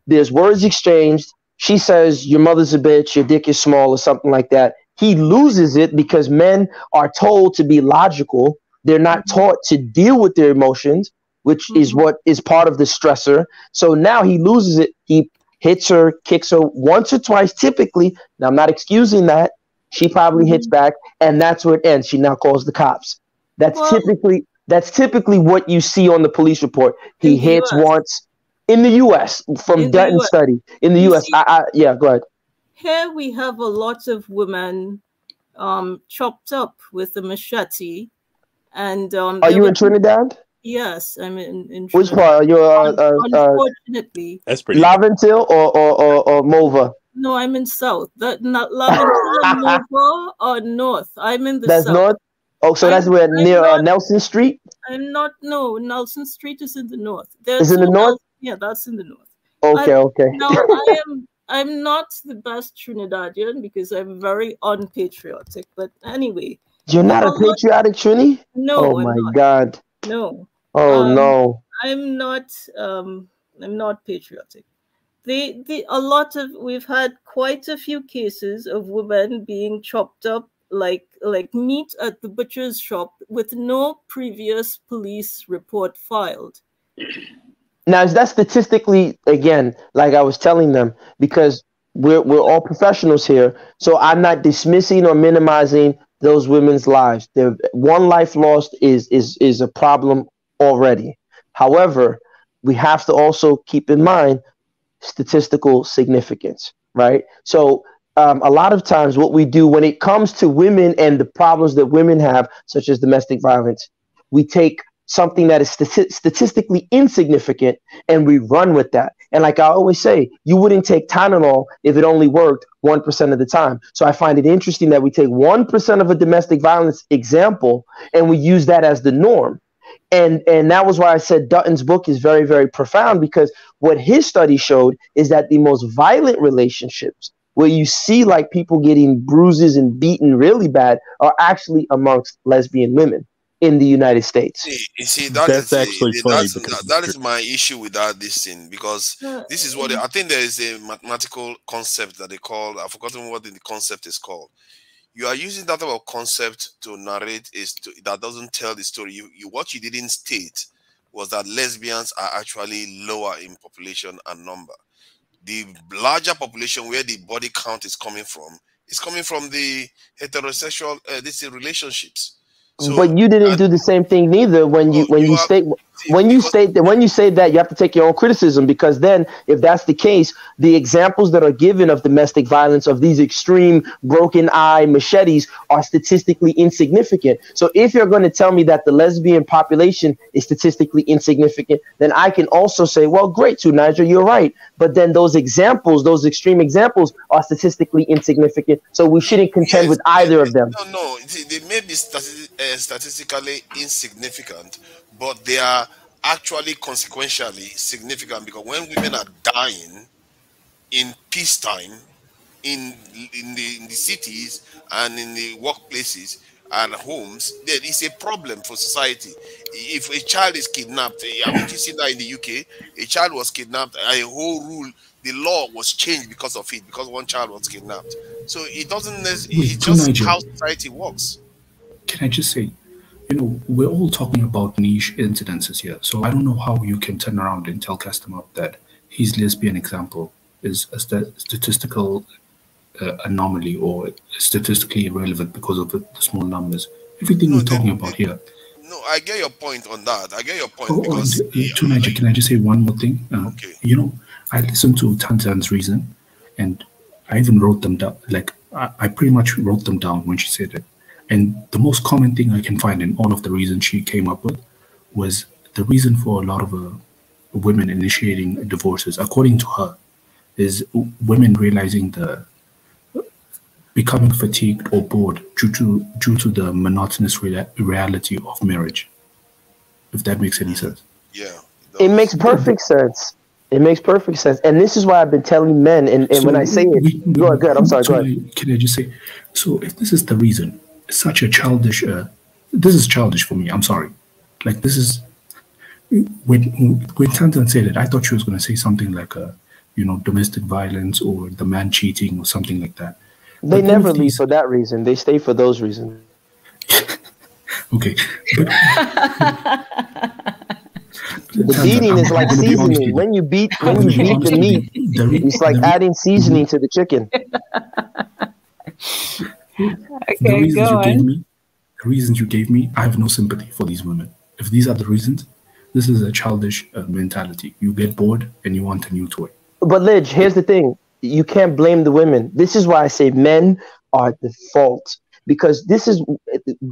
There's words exchanged. She says, your mother's a bitch, your dick is small, or something like that. He loses it because men are told to be logical. They're not taught to deal with their emotions, which is what is part of the stressor. So now he loses it. He hits her, kicks her once or twice, typically. Now, I'm not excusing that. She probably hits back, and that's where it ends. She now calls the cops. That's typically what you see on the police report. He hits once in the U.S. from Dutton study in the U.S. Yeah, go ahead. Here we have a lot of women chopped up with a machete. And are you in Trinidad? Yes, I'm in Trinidad. Which part? Are you unfortunately, that's pretty Laventil or Mova? No, I'm in South. Not Laventil and Mova or North. I'm in the South. That's North? Oh, so that's where near Nelson Street? I'm not. No, Nelson Street is in the North. Is in the North? Yeah, that's in the North. Okay. Now I'm not the best Trinidadian because I'm very unpatriotic. But anyway. You're not a patriotic Trini? No. Oh my God. No. Oh no. I'm not patriotic. We've had quite a few cases of women being chopped up like meat at the butcher's shop with no previous police report filed. Now, is that statistically, again, like I was telling them, because we're all professionals here, so I'm not dismissing or minimizing those women's lives. One life lost is a problem already. However, we have to also keep in mind statistical significance, right? So a lot of times what we do when it comes to women and the problems that women have, such as domestic violence, we take something that is statistically insignificant and we run with that. And like I always say, you wouldn't take Tylenol if it only worked 1% of the time. So I find it interesting that we take 1% of a domestic violence example and we use that as the norm. And that was why I said Dutton's book is very, very profound, because what his study showed is that the most violent relationships, where you see like people getting bruises and beaten really bad, are actually amongst lesbian women in the United States. You see, That's actually funny that is my issue with this thing, because this is what I think there is a mathematical concept that they call, I've forgotten what the concept is called. You are using that type of concept to narrate that doesn't tell the story. What you didn't state was that lesbians are actually lower in population and number. The larger population where the body count is coming from the heterosexual relationships. So, but you didn't do the same thing neither when you say that you have to take your own criticism, because then if that's the case, the examples that are given of domestic violence, of these extreme broken eye machetes, are statistically insignificant. So if you're going to tell me that the lesbian population is statistically insignificant, then I can also say, well, great, too, Niger, you're right. But then those examples, those extreme examples, are statistically insignificant. So we shouldn't contend with either of them. No, they may be statistically insignificant, but they are actually consequentially significant, because when women are dying in peacetime in the cities and in the workplaces and homes, there is a problem for society. If a child is kidnapped, haven't you seen that in the UK? A child was kidnapped, a whole rule, the law was changed because of it, because one child was kidnapped. So it doesn't necessarily, it's just how society works. Can I just say, we're all talking about niche incidences here. So I don't know how you can turn around and tell Castamap that his lesbian example is a statistical anomaly or statistically irrelevant because of the small numbers. Everything we're talking about here. No, I get your point on that. I get your point. Because, can I just say one more thing? Okay. I listened to Tanzan's reason, and I even wrote them down. Like, I pretty much wrote them down when she said it. And the most common thing I can find in all of the reasons she came up with was the reason for a lot of women initiating divorces, according to her, is women realizing becoming fatigued or bored due to the monotonous reality of marriage. If that makes any sense. Yeah. It makes perfect sense. It makes perfect sense. And this is why I've been telling men, and so when I say it, go ahead, I'm sorry, go ahead. Can I just say, so if this is the reason, such a childish, this is childish for me, I'm sorry. Like, this is, when Tantan said it, I thought she was going to say something like, domestic violence or the man cheating or something like that. They never leave for that reason. They stay for those reasons. Okay. The beating is like seasoning. When you beat the meat, it's like adding seasoning to the chicken. Okay, the reasons you gave me, I have no sympathy for these women. If these are the reasons, this is a childish mentality. You get bored and you want a new toy. But Lidge, here's the thing. You can't blame the women. This is why I say men are the fault. Because this is,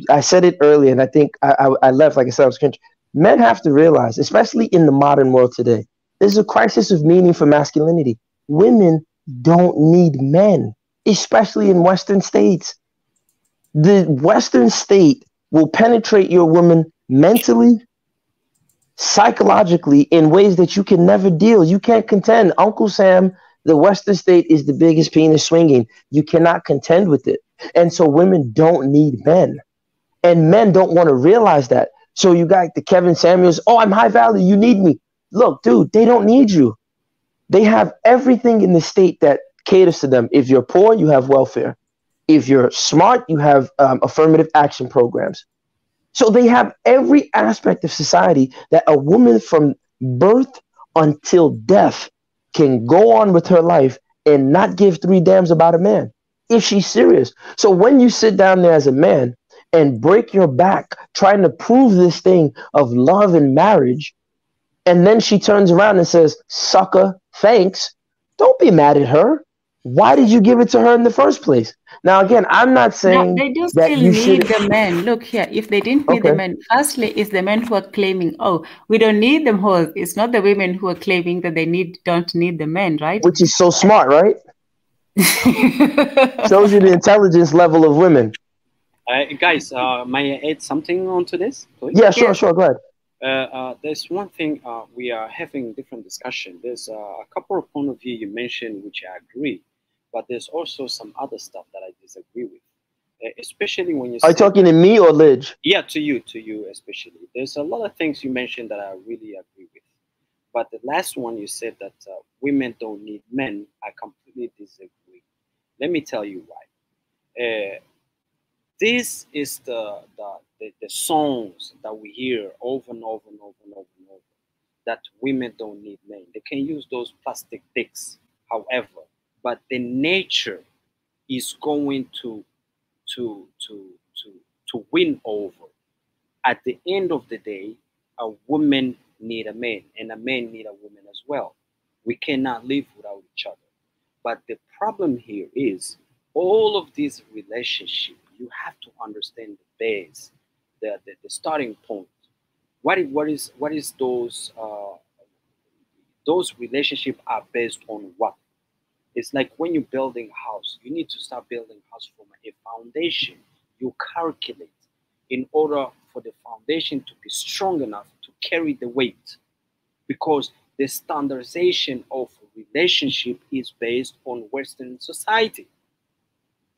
I said it earlier, and I think I left, like I said, I was cringing. Men have to realize, especially in the modern world today, there's a crisis of meaning for masculinity. Women don't need men, especially in Western states. The Western state will penetrate your woman mentally, psychologically, in ways that you can never deal. You can't contend. Uncle Sam, the Western state is the biggest penis swinging. You cannot contend with it. And so women don't need men. And men don't want to realize that. So you got the Kevin Samuels, oh, I'm high value, you need me. Look, dude, they don't need you. They have everything in the state that caters to them. If you're poor, you have welfare. If you're smart, you have affirmative action programs. So they have every aspect of society that a woman from birth until death can go on with her life and not give three damns about a man. if she's serious. So when you sit down there as a man and break your back trying to prove this thing of love and marriage, and then she turns around and says, sucker, thanks, don't be mad at her. Why did you give it to her in the first place? Now, again, I'm not saying they do that still you need should. the men. Look here, if they didn't need the men, firstly, it's the men who are claiming, oh, we don't need them all. It's not the women who are claiming that they don't need the men, right? Which is so smart, right? Shows you the intelligence level of women. Guys, may I add something onto this, please? Yeah, sure, go ahead. There's one thing we are having different discussion. There's a couple of point of view you mentioned, which I agree, but there's also some other stuff that I disagree with, especially when you. Are you talking to me or Lidge? Yeah, to you especially. There's a lot of things you mentioned that I really agree with, but the last one you said that women don't need men, I completely disagree. Let me tell you why. This is the songs that we hear over and over and over and over and over, that women don't need men. They can use those plastic dicks, however, but the nature is going to win over. At the end of the day, a woman need a man, and a man need a woman as well. We cannot live without each other. But the problem here is all of these relationships, you have to understand the base, the starting point. What is those relationships are based on what? It's like when you're building a house, you need to start building a house from a foundation. You calculate in order for the foundation to be strong enough to carry the weight, because the standardization of relationship is based on Western society.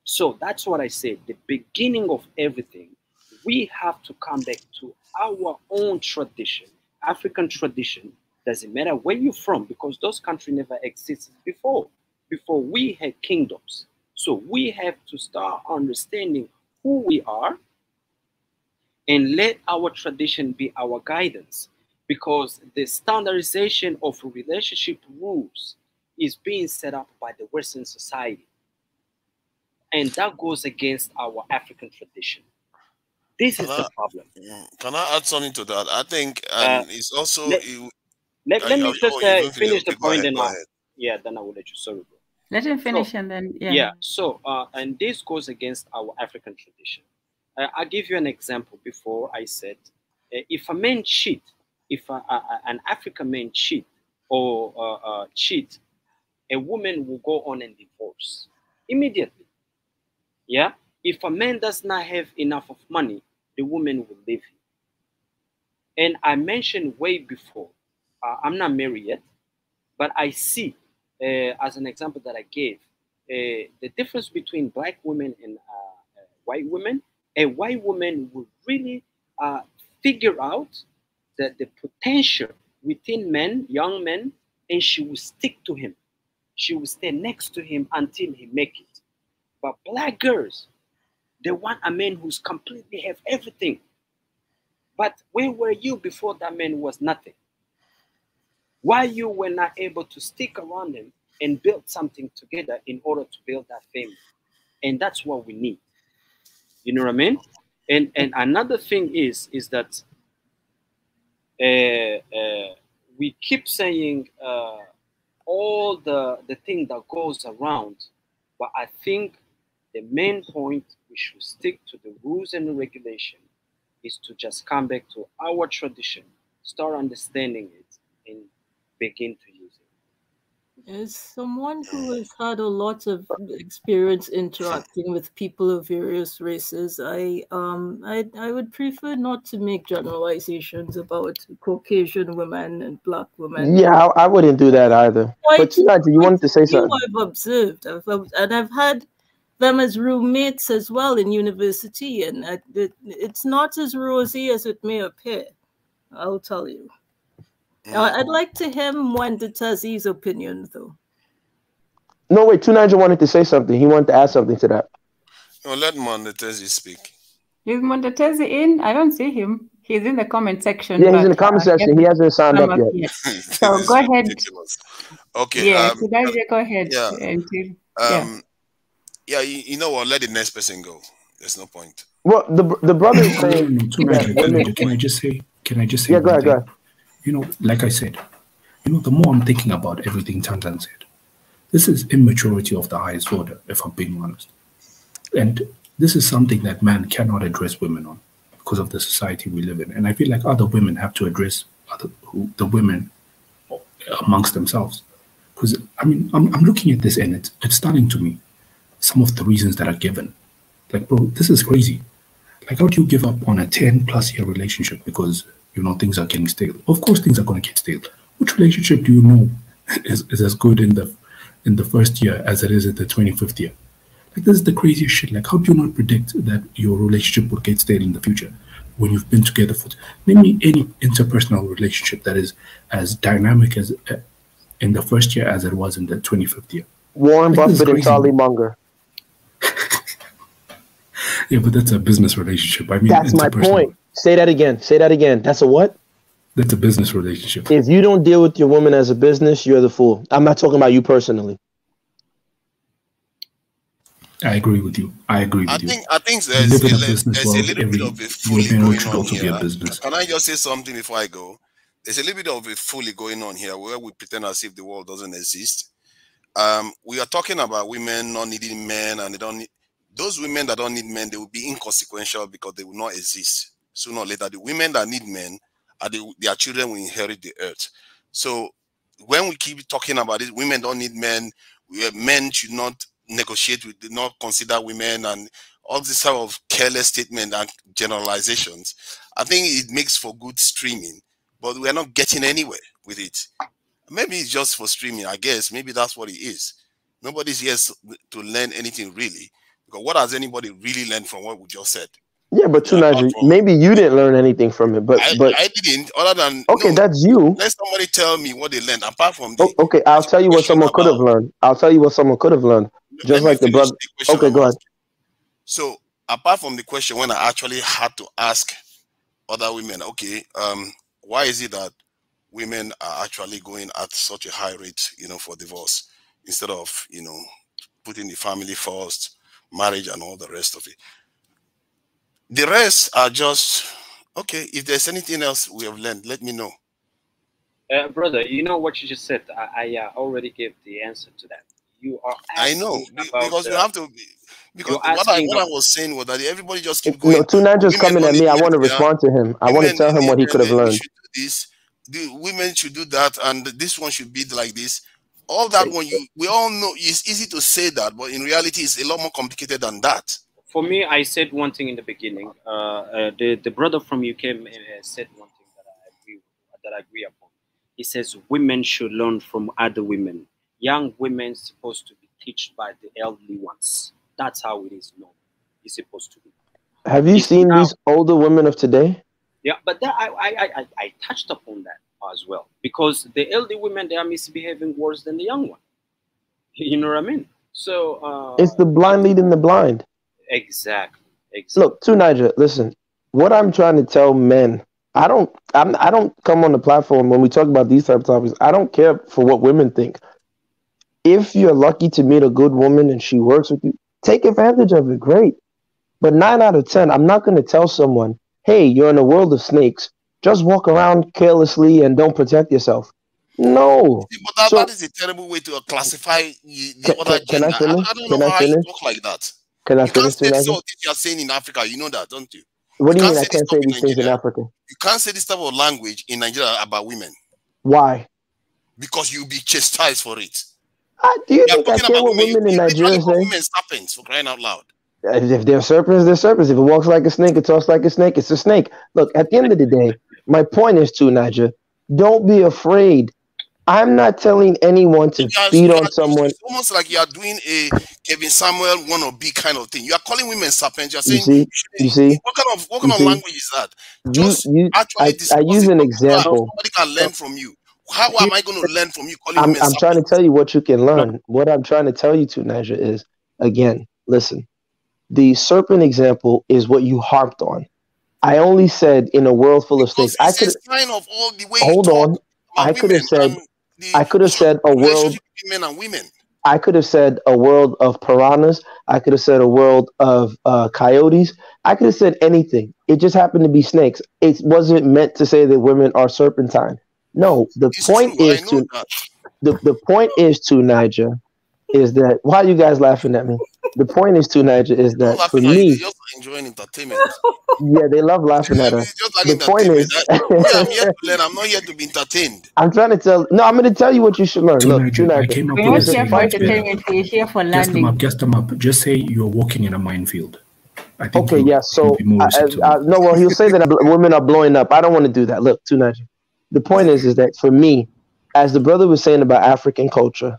So that's what I said, the beginning of everything, we have to come back to our own tradition, African tradition. Doesn't matter where you're from, because those countries never existed before we had kingdoms. So we have to start understanding who we are and let our tradition be our guidance, because the standardization of relationship rules is being set up by the Western society. And that goes against our African tradition. This is the problem. Can I add something to that? I think it's also... Let me just finish the point, then then I will let you. Sorry, bro. Let him finish and then, So, and this goes against our African tradition. I'll give you an example. Before I said, if a man cheat, if an African man cheat or cheat, a woman will go on and divorce immediately. Yeah, if a man does not have enough of money, the woman will leave him. And I mentioned way before, I'm not married yet, but I see, as an example that I gave, the difference between black women and white women. A white woman will really figure out that the potential within men, young men, and she will stick to him. She will stay next to him until he make it. But black girls, they want a man who's completely have everything. But where were you before that man was nothing? Why you were not able to stick around him and build something together in order to build that family? And that's what we need. You know what I mean? And another thing is that we keep saying all the thing that goes around, but I think the main point we should stick to the rules and the regulation is to just come back to our tradition, start understanding it, and begin to use it. As someone who has had a lot of experience interacting with people of various races, I would prefer not to make generalizations about Caucasian women and black women. Yeah, I wouldn't do that either. But you wanted to say something. I've observed, and I've had them as roommates as well in university, and it's not as rosy as it may appear. I'll tell you. I'd like to hear Mwendetazi's opinion, though. No, wait, 290 wanted to say something. He wanted to add something to that. No, let Mwendetazi speak. Is Mwendetazi in? I don't see him. He's in the comment section. Yeah, he's in the comment section. He hasn't signed up yet. So go ahead. Okay. Yeah, go ahead. Yeah. Yeah, you know what? Let the next person go. There's no point. Well, the brother is saying Can I just say? Yeah, go ahead, go ahead. You know, like I said, the more I'm thinking about everything Tantan said, this is immaturity of the highest order, if I'm being honest. And this is something that man cannot address women on because of the society we live in. And I feel like other women have to address the women amongst themselves. Because, I mean, I'm looking at this and it's stunning to me, some of the reasons that are given. Like, bro, this is crazy. Like, how do you give up on a 10+ year relationship because, things are getting stale? Of course, things are going to get stale. Which relationship do you know is as good in the first year as it is in the 25th year? Like, this is the craziest shit. Like, how do you not predict that your relationship will get stale in the future when you've been together for... Name me any interpersonal relationship that is as dynamic as in the first year as it was in the 25th year. Warren Buffett and Charlie Munger. Yeah, but that's a business relationship. I mean, that's my point. Say that again. Say that again. That's a what? That's a business relationship. If you don't deal with your woman as a business, you're the fool. I'm not talking about you personally. I agree with you. I think there's a little bit of a fully going on here. Business. Can I just say something before I go? There's a little bit of a fully going on here where we pretend as if the world doesn't exist. We are talking about women not needing men, and they don't need those women that don't need men. They will be inconsequential because they will not exist sooner or later. The women that need men are their children will inherit the earth. So when we keep talking about it, women don't need men. Men should not negotiate with, not consider women, and all this type of careless statement and generalizations. I think it makes for good streaming, but we are not getting anywhere with it. Maybe it's just for streaming, I guess. Maybe that's what it is. Nobody's here to learn anything really. Because what has anybody really learned from what we just said? Yeah, but Tunaji, maybe you didn't learn anything from it, but I didn't. Other than that's you. Let somebody tell me what they learned apart from the. I'll tell you what someone could have learned. I'll tell you what someone could have learned. Just like the brother. Okay, go ahead. So apart from the question, when I actually had to ask other women, okay, why is it that women are actually going at such a high rate, for divorce instead of, putting the family first, marriage, and all the rest of it? The rest are just, okay, if there's anything else we have learned, let me know. Brother, you know what you just said? I already gave the answer to that. You are I know, because you have to, because what I was saying was that everybody just keep going. No, Tunaja's coming at me. I want to respond to him. I want to tell him what he could have learned. Should do this, the women should do that, and this one should be like this. All that one, we all know it's easy to say that, but in reality, it's a lot more complicated than that. For me, I said one thing in the beginning. The brother from UK said one thing that I agree upon. He says women should learn from other women. Young women supposed to be taught by the elderly ones. That's how it is. No, it's supposed to be. Have you seen these older women of today? Yeah, but that, I touched upon that as well, because the elderly women, they are misbehaving worse than the young one. You know what I mean? So it's the blind leading the blind. Exactly. Look, Tunaja, listen. What I'm trying to tell men, I don't come on the platform when we talk about these type of topics. I don't care for what women think. If you're lucky to meet a good woman and she works with you, take advantage of it. Great. But 9 out of 10, I'm not going to tell someone, hey, you're in a world of snakes. Just walk around carelessly and don't protect yourself. No. But that is a terrible way to classify the other gender. Can I finish? I don't know how you talk like that. Can I you can't finish? say what you're saying in Africa. You know that, don't you? What do you mean I can't say these things in Africa? You can't say this type of language in Nigeria about women. Why? Because you'll be chastised for it. Do you think I care what women in Nigeria say? Women serpents, for crying out loud. If they're serpents, they're serpents. If it walks like a snake, it talks like a snake, it's a snake. Look, at the end of the day, my point is to Niger, don't be afraid. I'm not telling anyone to beat on someone. It's almost like you are doing a Kevin Samuel wannabe kind of thing. You are calling women serpents. You're saying, you see? What kind of language is that? Just I use an example. Somebody can learn from you. How am I going to learn from you calling women serpents? I'm trying to tell you what you can learn. What I'm trying to tell you to Niger is, again, listen. The serpent example is what you harped on. I only said in a world full of snakes. I could kind of all the way hold on. I could have said a world. Men and women. I could have said a world of piranhas. I could have said a world of coyotes. I could have said anything. It just happened to be snakes. It wasn't meant to say that women are serpentine. No, the point is to the point is to Niger is that why are you guys laughing at me? The point is to Niger is that for me, just enjoying entertainment. yeah, they love laughing at us. The point is, I'm here to learn. I'm not here to be entertained. I'm trying to tell. No, I'm going to tell you what you should learn. Look, I came up we're not here for entertainment. We're here for learning. Guess them up. Just say you're walking in a minefield. I think okay, yeah. So no, well, he'll say that women are blowing up. I don't want to do that. Look, Tunaji. The point is that for me, as the brother was saying about African culture,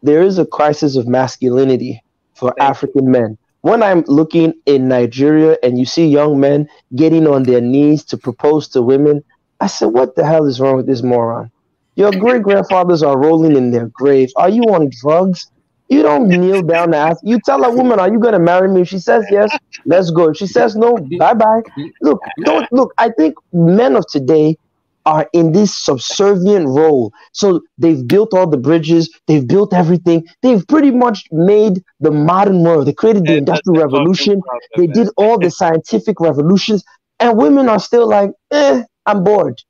there is a crisis of masculinity for African men. When I'm looking in Nigeria and you see young men getting on their knees to propose to women, I said, what the hell is wrong with this moron? Your great-grandfathers are rolling in their graves. Are you on drugs? You don't kneel down to ask. You tell a woman, are you going to marry me? If she says yes, let's go. If she says no, bye-bye. Look, I think men of today are in this subservient role. So they've built all the bridges. They've built everything. They've pretty much made the modern world. They created the Industrial Revolution. They did all the scientific revolutions. And women are still like, I'm bored.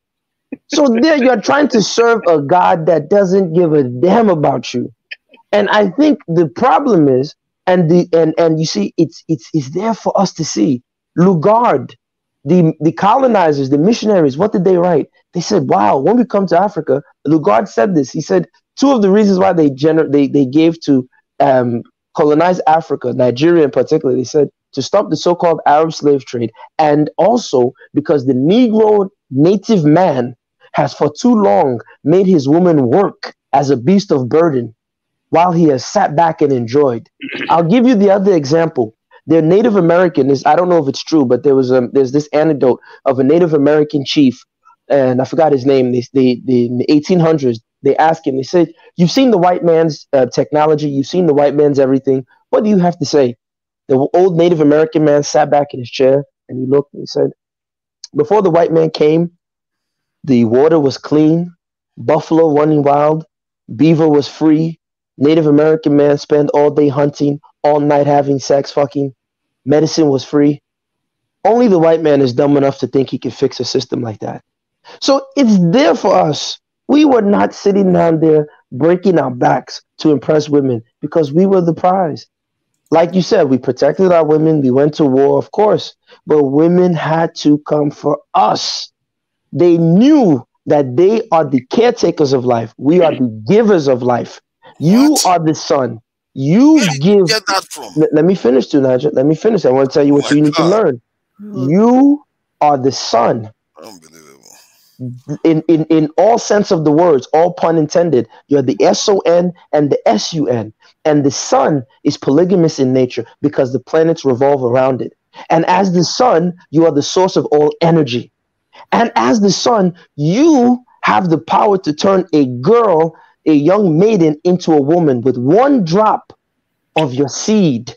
So there you're trying to serve a God that doesn't give a damn about you. And I think the problem is, and you see, it's there for us to see. Lugard, the colonizers, the missionaries, what did they write? They said, wow, when we come to Africa, Lugard said this. He said, two of the reasons why they gave to colonize Africa, Nigeria in particular, they said to stop the so-called Arab slave trade, and also because the Negro native man has for too long made his woman work as a beast of burden while he has sat back and enjoyed. I'll give you the other example. The Native American I don't know if it's true, but there's this anecdote of a Native American chief, and I forgot his name. In the 1800s, they asked him, they said, you've seen the white man's technology, you've seen the white man's everything. What do you have to say? The old Native American man sat back in his chair and he looked and he said, before the white man came, the water was clean, buffalo running wild, beaver was free, Native American man spent all day hunting, all night having sex, fucking. Medicine was free. Only the white man is dumb enough to think he can fix a system like that. So it's there for us. We were not sitting down there breaking our backs to impress women because we were the prize. Like you said, we protected our women. We went to war, of course, but women had to come for us. They knew that they are the caretakers of life. We are the givers of life. You are the son. You give. Get that from? Let me finish, Tunaja. Let me finish. I want to tell you what you need to learn. You are the son. Unbelievable. In all sense of the words, all pun intended. You're the SON and the SUN. And the sun is polygamous in nature because the planets revolve around it. And as the sun, you are the source of all energy. And as the sun, you have the power to turn a girl, a young maiden, into a woman with one drop of your seed.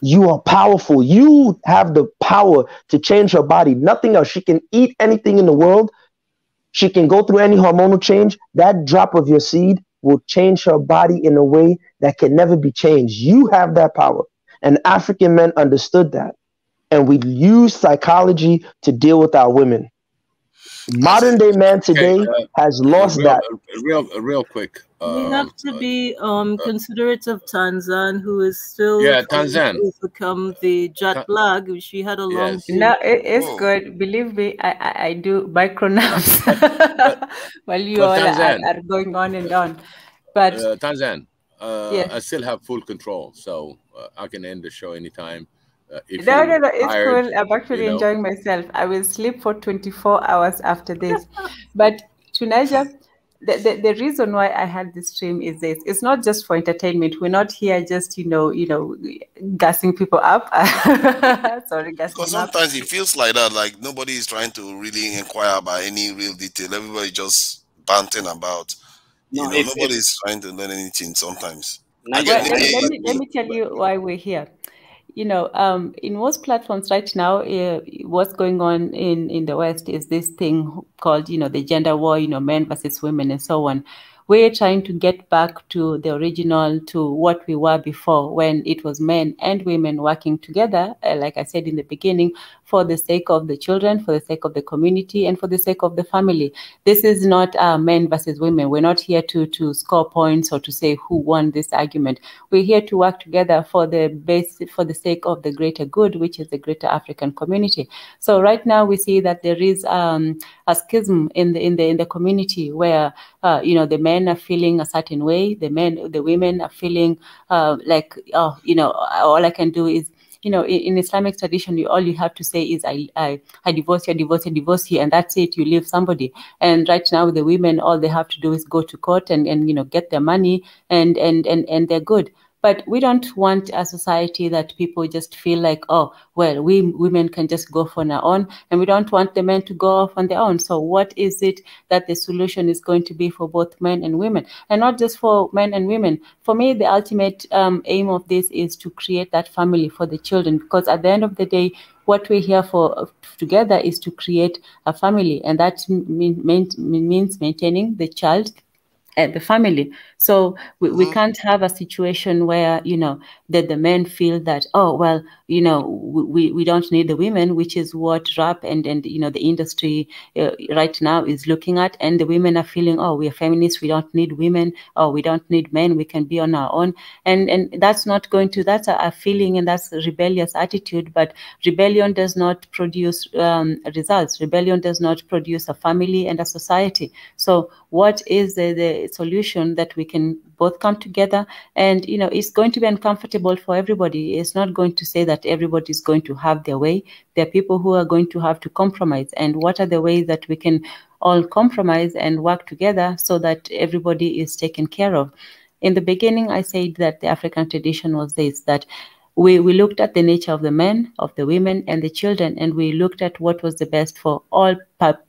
You are powerful. You have the power to change her body. Nothing else. She can eat anything in the world. She can go through any hormonal change. That drop of your seed will change her body in a way that can never be changed. You have that power. And African men understood that. And we use psychology to deal with our women. Modern day man today has lost that. Real quick. We have to be considerate of Tanzan, who is still Tanzan to overcome the jet lag, which she had a long. No, it's good. Believe me, I do micronaps while you all are going on and on. But Tanzan, yes. I still have full control, so I can end the show anytime. No, it's cool. I'm actually enjoying myself. I will sleep for 24 hours after this. But Tunaja, the reason why I had this stream is this. It's not just for entertainment. We're not here just, gassing people up. Sorry, gassing because sometimes it feels like that, like nobody is trying to really inquire about any real detail. Everybody just banting about. Nobody's trying to learn anything sometimes. Let me tell you why we're here. In most platforms right now, what's going on in the West is this thing called, the gender war, men versus women and so on, we're trying to get back to the original, to what we were before, when it was men and women working together, like I said in the beginning, for the sake of the children, for the sake of the community, and for the sake of the family. This is not men versus women. We're not here to score points or to say who won this argument. We're here to work together for the sake of the greater good, which is the greater African community. So right now we see that there is a schism in the community where the men are feeling a certain way, the women are feeling like, all I can do is, in Islamic tradition, all you have to say is, I divorce you, I divorce you, and that's it. You leave somebody. And right now, the women, all they have to do is go to court and get their money, and they're good. But we don't want a society that people just feel like, oh, well, we women can just go on our own, and we don't want the men to go off on their own. So what is it that the solution is going to be for both men and women? And not just for men and women. For me, the ultimate aim of this is to create that family for the children, because at the end of the day, what we're here for together is to create a family, and that means maintaining the child and the family. So we can't have a situation where, that the men feel that, oh, well, we don't need the women, which is what rap and the industry right now is looking at. And the women are feeling, oh, we are feminists, we don't need women, or we don't need men, we can be on our own. And that's not going to, that's a feeling, and that's a rebellious attitude. But rebellion does not produce results. Rebellion does not produce a family and a society. So what is the solution that we can both come together? And it's going to be uncomfortable for everybody. It's not going to say that everybody is going to have their way. There are people who are going to have to compromise. And what are the ways that we can all compromise and work together so that everybody is taken care of? In the beginning, I said that the African tradition was this, that we looked at the nature of the men, of the women, and the children, and we looked at what was the best for all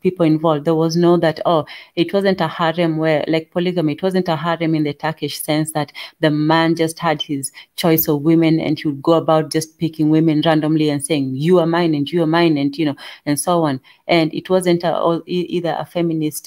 people involved. There was no that, oh, it wasn't a harem where, like polygamy, it wasn't a harem in the Turkish sense that the man just had his choice of women and he would go about just picking women randomly and saying, you are mine and you are mine, and and so on. And it wasn't either a feminist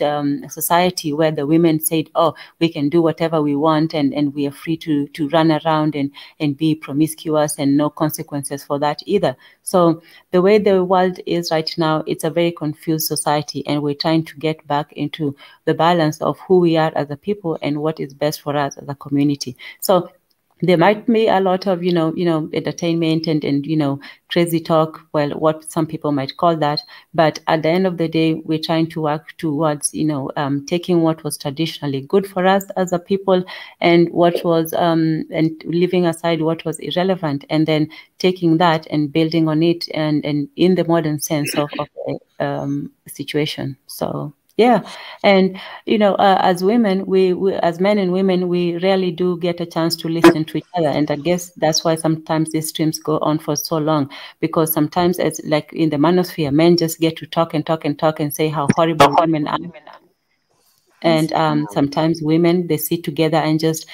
society where the women said, oh, we can do whatever we want and we are free to run around and be promiscuous and no consequences for that either. So the way the world is right now, it's a very confused society, and we're trying to get back into the balance of who we are as a people and what is best for us as a community. So there might be a lot of, entertainment and crazy talk, well, what some people might call that. But at the end of the day, we're trying to work towards, taking what was traditionally good for us as a people and what was, and leaving aside what was irrelevant, and then taking that and building on it and in the modern sense of the situation. So yeah. And as women, we as men and women, we rarely do get a chance to listen to each other, and I guess that's why sometimes these streams go on for so long, because sometimes it's like in the manosphere, men just get to talk and talk and talk and say how horrible women are. And sometimes women, they sit together and just,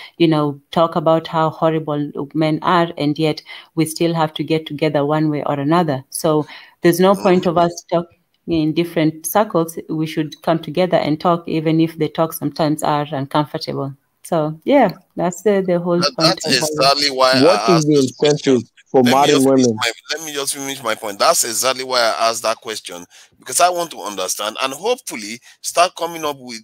talk about how horrible men are, and yet we still have to get together one way or another. So there's no point of us talking in different circles. We should come together and talk, even if the talks sometimes are uncomfortable. So yeah, that's the whole point. That's exactly why what I asked is the those questions. incentive for modern women? Let me just finish my point. That's exactly why I asked that question, because I want to understand and hopefully start coming up with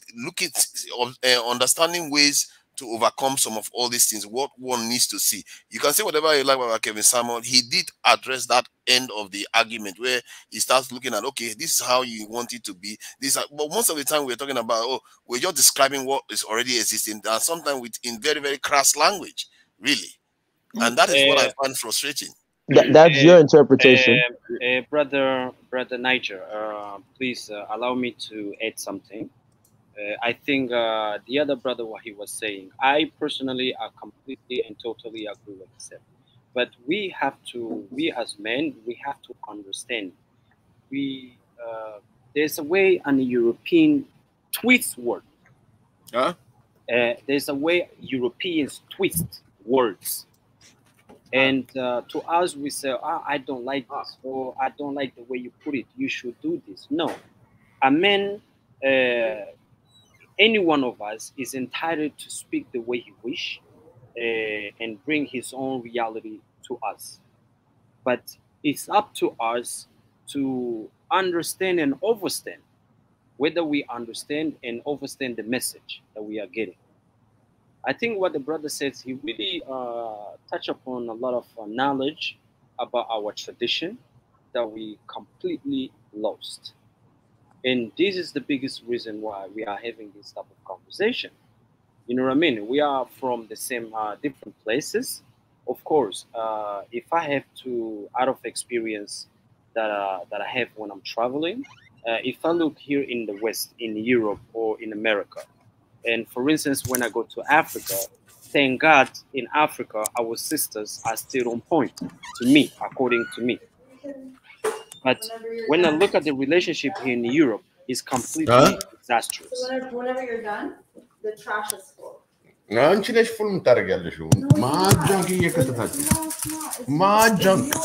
understanding ways to overcome some of all these things, what one needs to see. You can say whatever you like about Kevin Samuel. He did address that end of the argument where he starts looking at, okay, this is how you want it to be. But most of the time we're talking about, oh, we're just describing what is already existing, and sometimes in very, very crass language, really. And that is what I find frustrating. That's your interpretation. Brother Niger, please allow me to add something. I think the other brother, what he was saying, I personally completely and totally agree with him. But we as men, we have to understand. There's a way an European twist word. Huh? There's a way Europeans twist words. And to us, we say, I don't like this, or I don't like the way you put it. You should do this. No. A man any one of us is entitled to speak the way he wish and bring his own reality to us. But it's up to us to understand and overstand, whether we understand and overstand the message that we are getting. I think what the brother says, he really touched upon a lot of knowledge about our tradition that we completely lost. And this is the biggest reason why we are having this type of conversation. You know what I mean? We are from the same different places. Of course, if I have to, out of experience that I have when I'm traveling, if I look here in the West, in Europe or in America, and for instance, when I go to Africa, thank God in Africa, our sisters are still on point to me, according to me. But when I look at the relationship here in Europe, it's completely disastrous. Whenever you're done, the trash is full. انت ليش فل مترجع شو ما جنك هي كتبت ما جنك. I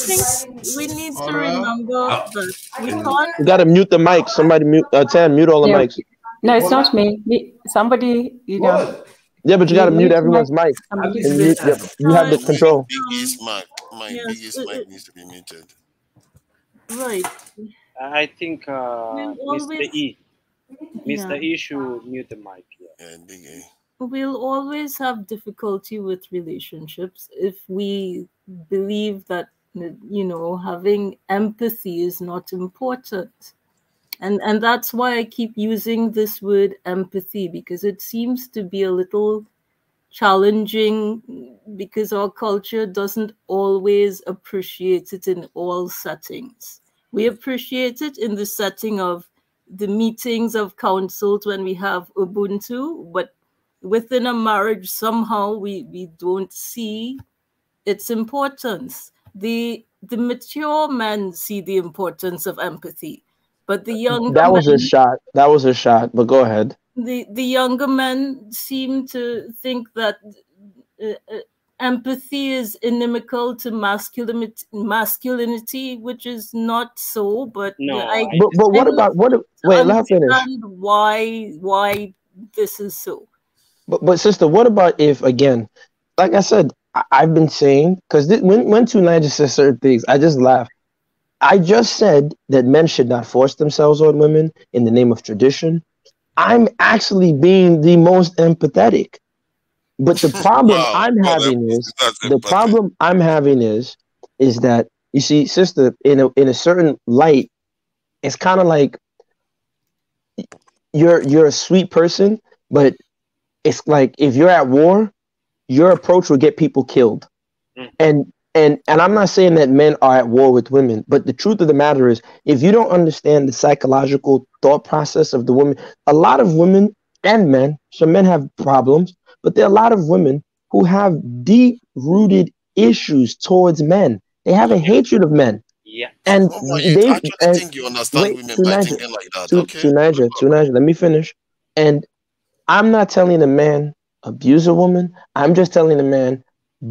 think we need to remember that we can't. You gotta mute the mic. Somebody mute. Tam, mute all the mics. No, it's not me. Somebody, you know. Yeah, but you gotta mute everyone's mic. You have the control. My biggest mic needs to be muted. Right. I think Mr. E should mute the mic. Yeah, big A. We'll always have difficulty with relationships if we believe that, you know, having empathy is not important. And that's why I keep using this word empathy, because it seems to be a little challenging because our culture doesn't always appreciate it in all settings. We appreciate it in the setting of the meetings of councils when we have Ubuntu, but within a marriage, somehow we don't see its importance. The mature men see the importance of empathy, but the younger That was a shot. That was a shot, but go ahead. The younger men seem to think that empathy is inimical to masculinity, which is not so. But no, but what about what? Wait, let her finish. Why this is so? But sister, what about if, again, like I said, I've been saying, because when Tunai just says certain things, I just laugh. I just said that men should not force themselves on women in the name of tradition. I'm actually being the most empathetic. But the problem I'm having is that, you see, sister, in a certain light, it's kind of like you're a sweet person, but it's like if you're at war, your approach will get people killed. And I'm not saying that men are at war with women, but the truth of the matter is, if you don't understand the psychological thought process of the woman, a lot of women and men, some men have problems, but there are a lot of women who have deep-rooted issues towards men. They have a hatred of men. Yeah. And I actually think you understand women by thinking like that. Tunisia, let me finish. And I'm not telling a man abuse a woman. I'm just telling a man,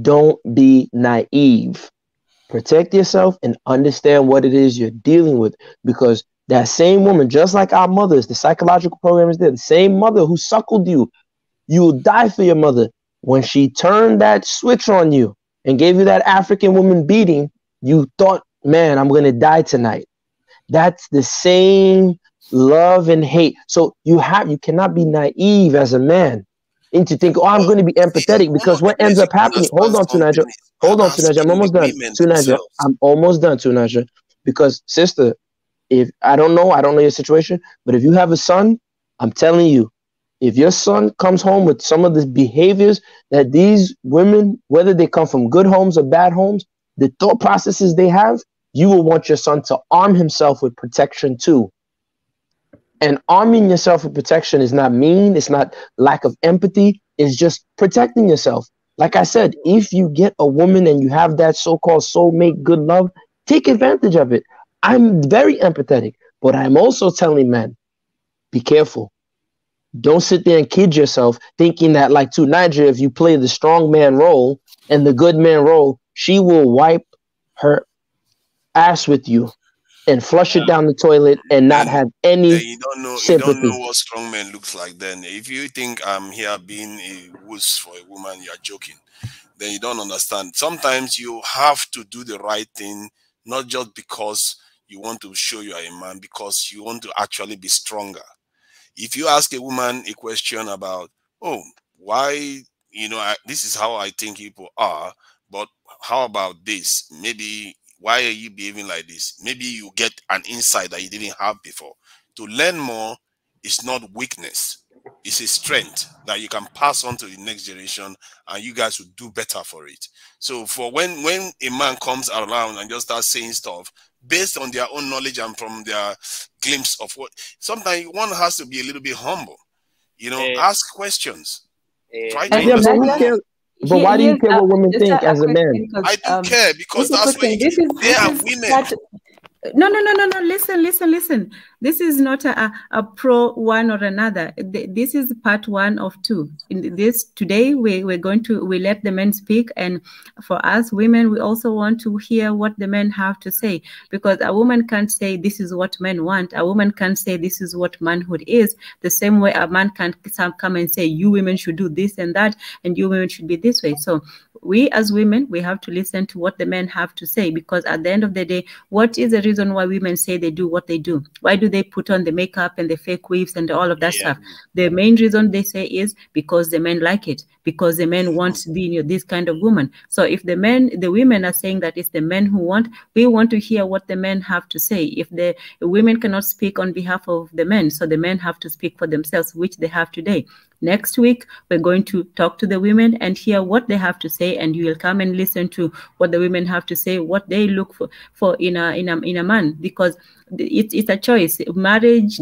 don't be naive. Protect yourself and understand what it is you're dealing with, because that same woman, just like our mothers, the psychological program is there. The same mother who suckled you, you will die for your mother. When she turned that switch on you and gave you that African woman beating, you thought, man, I'm going to die tonight. That's the same love and hate. So you cannot be naive as a man and to think, oh, I'm going to be empathetic, because what ends up happening, hold on, Tunisia, I'm almost done. Tunisia, I'm almost done, Tunisia, because sister, if I don't know your situation, but if you have a son, I'm telling you, if your son comes home with some of the behaviors that these women, whether they come from good homes or bad homes, the thought processes they have, you will want your son to arm himself with protection too. And arming yourself with protection is not mean. It's not lack of empathy. It's just protecting yourself. Like I said, if you get a woman and you have that so-called soulmate good love, take advantage of it. I'm very empathetic, but I'm also telling men, be careful. Don't sit there and kid yourself thinking that, like to Nigeria, if you play the strong man role and the good man role, she will wipe her ass with you. and flush it down the toilet and not have any you don't know sympathy. what strong men looks like. Then if you think I'm here being a wuss for a woman, you're joking. Then you don't understand. Sometimes you have to do the right thing, not just because you want to show you are a man, because you want to actually be stronger. If you ask a woman a question about, oh, why, this is how I think people are, but how about this? Maybe why are you behaving like this? Maybe you get an insight that you didn't have before. To learn more is not weakness. It's a strength that you can pass on to the next generation, and you guys will do better for it. So for when a man comes around and just starts saying stuff based on their own knowledge and from their glimpse of what, sometimes one has to be a little bit humble. Ask questions. Try to Yeah, but understand who more. cares? But why do you care what women think as a man? I do care because that's where they are women. No. Listen. This is not a pro one or another. This is part one of two. In this today, we let the men speak, and for us women, we also want to hear what the men have to say, because a woman can't say this is what men want. A woman can't say this is what manhood is. The same way a man can't come and say you women should do this and that, and you women should be this way. So we as women, we have to listen to what the men have to say, because at the end of the day, what is the reason why women say they do what they do? Why do they put on the makeup and the fake weaves and all of that stuff? The main reason they say is because the men like it, because the men want to be this kind of woman. So if the women are saying that it's the men who want, we want to hear what the men have to say. If the women cannot speak on behalf of the men, so the men have to speak for themselves, which they have today. Next week, we're going to talk to the women and hear what they have to say, and you will come and listen to what the women have to say, what they look for in a man, because it's a choice. Marriage,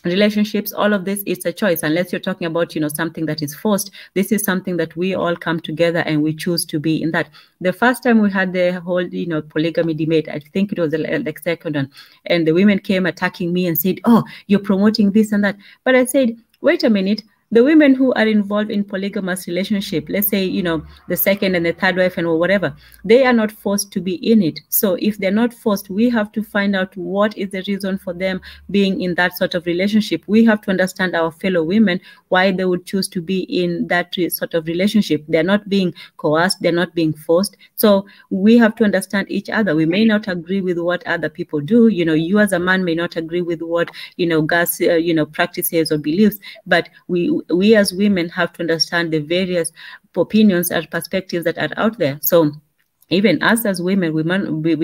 relationships, all of this, it's a choice. Unless you're talking about something that is forced, this is something that we all come together and we choose to be in that. The first time we had the whole polygamy debate, I think it was like second one, and the women came attacking me and said, oh, you're promoting this and that. But I said, wait a minute. The women who are involved in polygamous relationship, let's say, the second and the third wife and whatever, they are not forced to be in it. So if they're not forced, we have to find out what is the reason for them being in that sort of relationship. We have to understand our fellow women, why they would choose to be in that sort of relationship. They're not being coerced, they're not being forced. So we have to understand each other. We may not agree with what other people do. You as a man may not agree with what, Gus, practices or beliefs, but we as women have to understand the various opinions and perspectives that are out there. So even us as women, we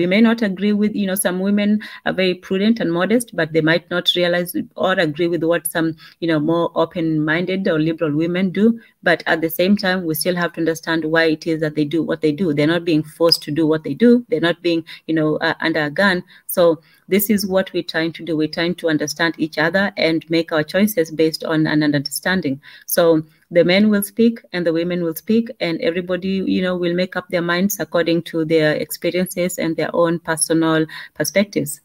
may not agree with, some women are very prudent and modest, but they might not realize or agree with what some, more open-minded or liberal women do. But at the same time, we still have to understand why it is that they do what they do. They're not being forced to do what they do. They're not being, under a gun. So this is what we're trying to do. We're trying to understand each other and make our choices based on an understanding. So the men will speak and the women will speak, and everybody, will make up their minds according to their experiences and their own personal perspectives.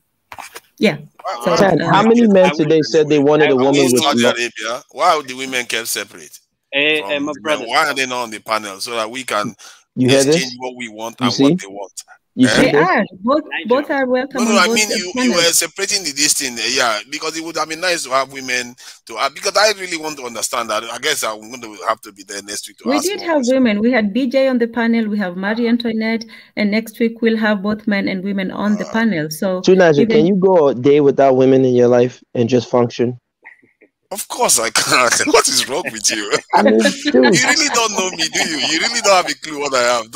Yeah. So, Ted, how many men today said they wanted a woman with Saudi Arabia? Why would the women kept separate? My brother, why are they not on the panel so that we can exchange what we want and what they want? They are both are welcome. No, I mean you were separating this thing, because it would have been nice to have women because I really want to understand that. I guess I'm going to have to be there next week to we ask. We did have women. We had BJ on the panel. We have Marie Antoinette, and next week we'll have both men and women on the panel. So, Tunaja, can you go a day without women in your life and just function? Of course I can't. What is wrong with you? I mean, you really don't know me, do you? You really don't have a clue what I am. You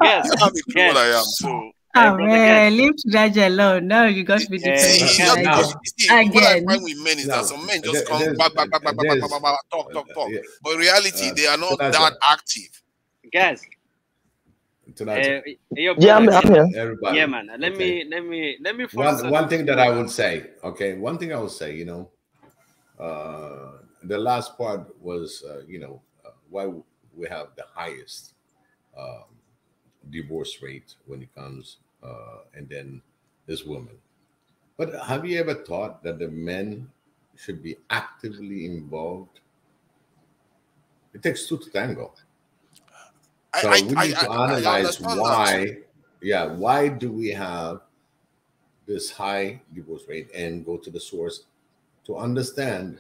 don't have a clue what I am. So. Oh man, leave Judge alone. No, you got to be different. What I find with men is that some men just come back, talk. But in reality, they are not that active. Guys. I'm here. Everybody. Yeah, man. Let me. One thing that I would say. Okay, one thing I would say. The last part was, why we have the highest divorce rate when it comes, and then this woman. But have you ever thought that the men should be actively involved? It takes two to tango. So we need to analyze why. Yeah, why do we have this high divorce rate and go to the source to understand,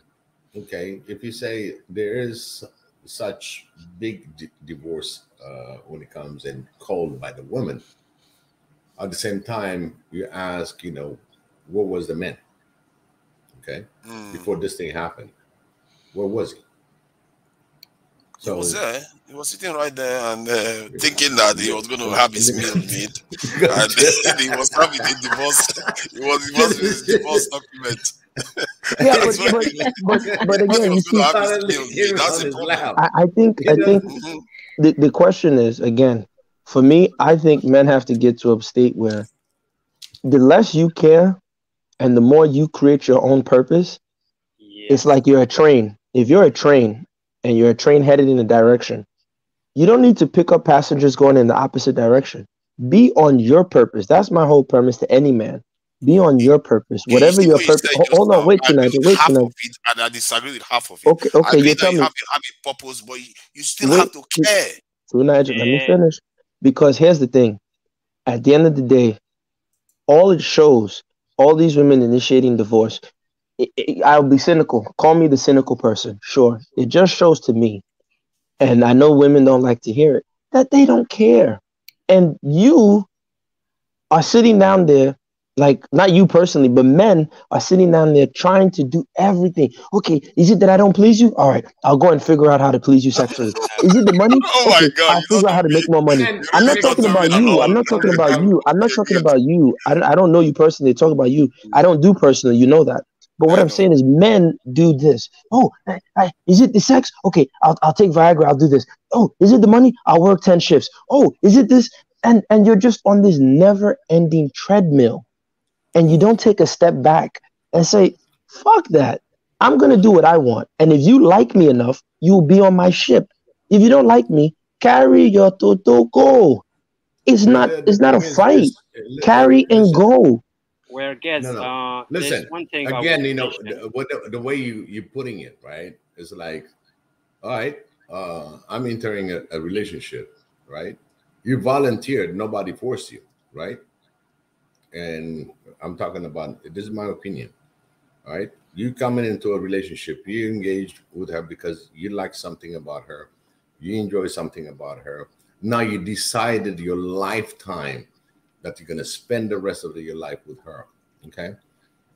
okay, if you say there is such big divorce when it comes in called by the woman, at the same time, you ask, you know, what was the man? Okay, before this thing happened, where was he? So he was there. He was sitting right there and thinking that he was going to have his meal made, and he was having a divorce. It was his divorce document. Yeah, but again, you see, That's a problem. I think the question is, again, for me, I think men have to get to a state where the less you care and the more you create your own purpose, it's like you're a train. If you're a train and you're a train headed in a direction, you don't need to pick up passengers going in the opposite direction. Be on your purpose. That's my whole premise to any man. Be on your purpose. Whatever your purpose. Hold on, wait, tonight. Half of it, and I disagree with half of it. Okay, I agree you that tell you me. have a purpose, but you still have to care. Let me finish. Because here's the thing. At the end of the day, all it shows, all these women initiating divorce, I'll be cynical. Call me the cynical person. Sure. It just shows to me, and I know women don't like to hear it, that they don't care. And you are sitting down there, like, not you personally, but men are sitting down there trying to do everything. Okay, is it that I don't please you? All right, I'll go and figure out how to please you sexually. Is it the money? Okay, I'll figure out how to make more money. I'm not talking about you. I'm not talking about you. I'm not talking about you. I don't know you personally. Talk about you. I don't do personal. You know that. But what I'm saying is men do this. Oh, is it the sex? Okay, I'll take Viagra. I'll do this. Oh, is it the money? I'll work 10 shifts. Oh, is it this? And you're just on this never-ending treadmill. And you don't take a step back and say, fuck that. I'm going to do what I want. And if you like me enough, you'll be on my ship. If you don't like me, carry your go. It's not a fight. Carry and go. Where gets Listen, one thing again, you know, the way you're putting it, right? It's like, all right, I'm entering a relationship, right? You volunteered, nobody forced you, right? And I'm talking about, this is my opinion, all right? You coming into a relationship, you engaged with her because you like something about her, you enjoy something about her. Now you decided your lifetime that you're going to spend the rest of your life with her, okay?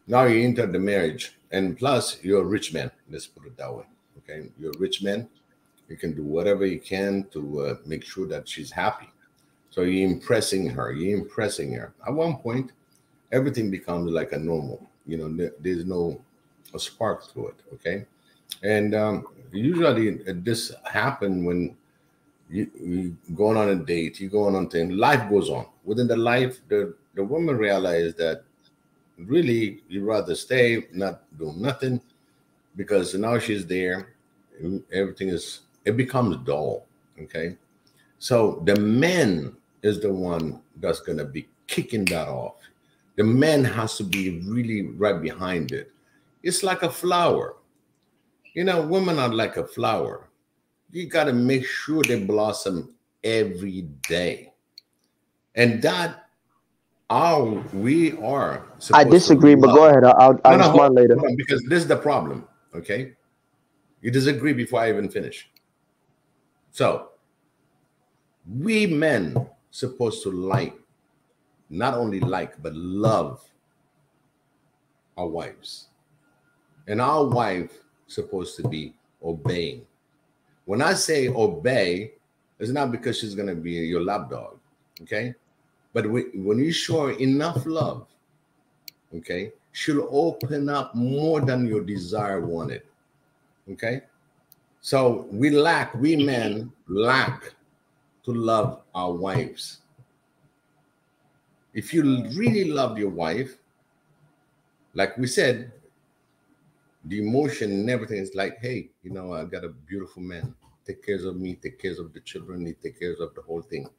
Now you enter the marriage, and plus you're a rich man, let's put it that way, okay? You're a rich man, you can do whatever you can to make sure that she's happy. So you're impressing her. At one point, everything becomes like a normal. You know, there's no spark to it, okay? And usually this happens when you going on a date, you going on thing, life goes on. Within the life, the woman realized that really you'd rather stay, not do nothing, because now she's there, it becomes dull, okay? So the man is the one that's going to be kicking that off. The man has to be really right behind it. It's like a flower. You know, women are like a flower. You got to make sure they blossom every day. And that we are supposed I disagree, to but go ahead. I'll respond later. Hold on, because this is the problem, okay? You disagree before I even finish. So, we men supposed to not only but love our wives. And our wife supposed to be obeying. When I say obey, it's not because she's going to be your lapdog, okay? But when you show her enough love, okay, she'll open up more than your desire wanted, okay? So we men lack to love our wives. If you really love your wife, like we said, the emotion and everything is like, hey, you know, I got a beautiful man. Take care of me, take care of the children, he take care of the whole thing.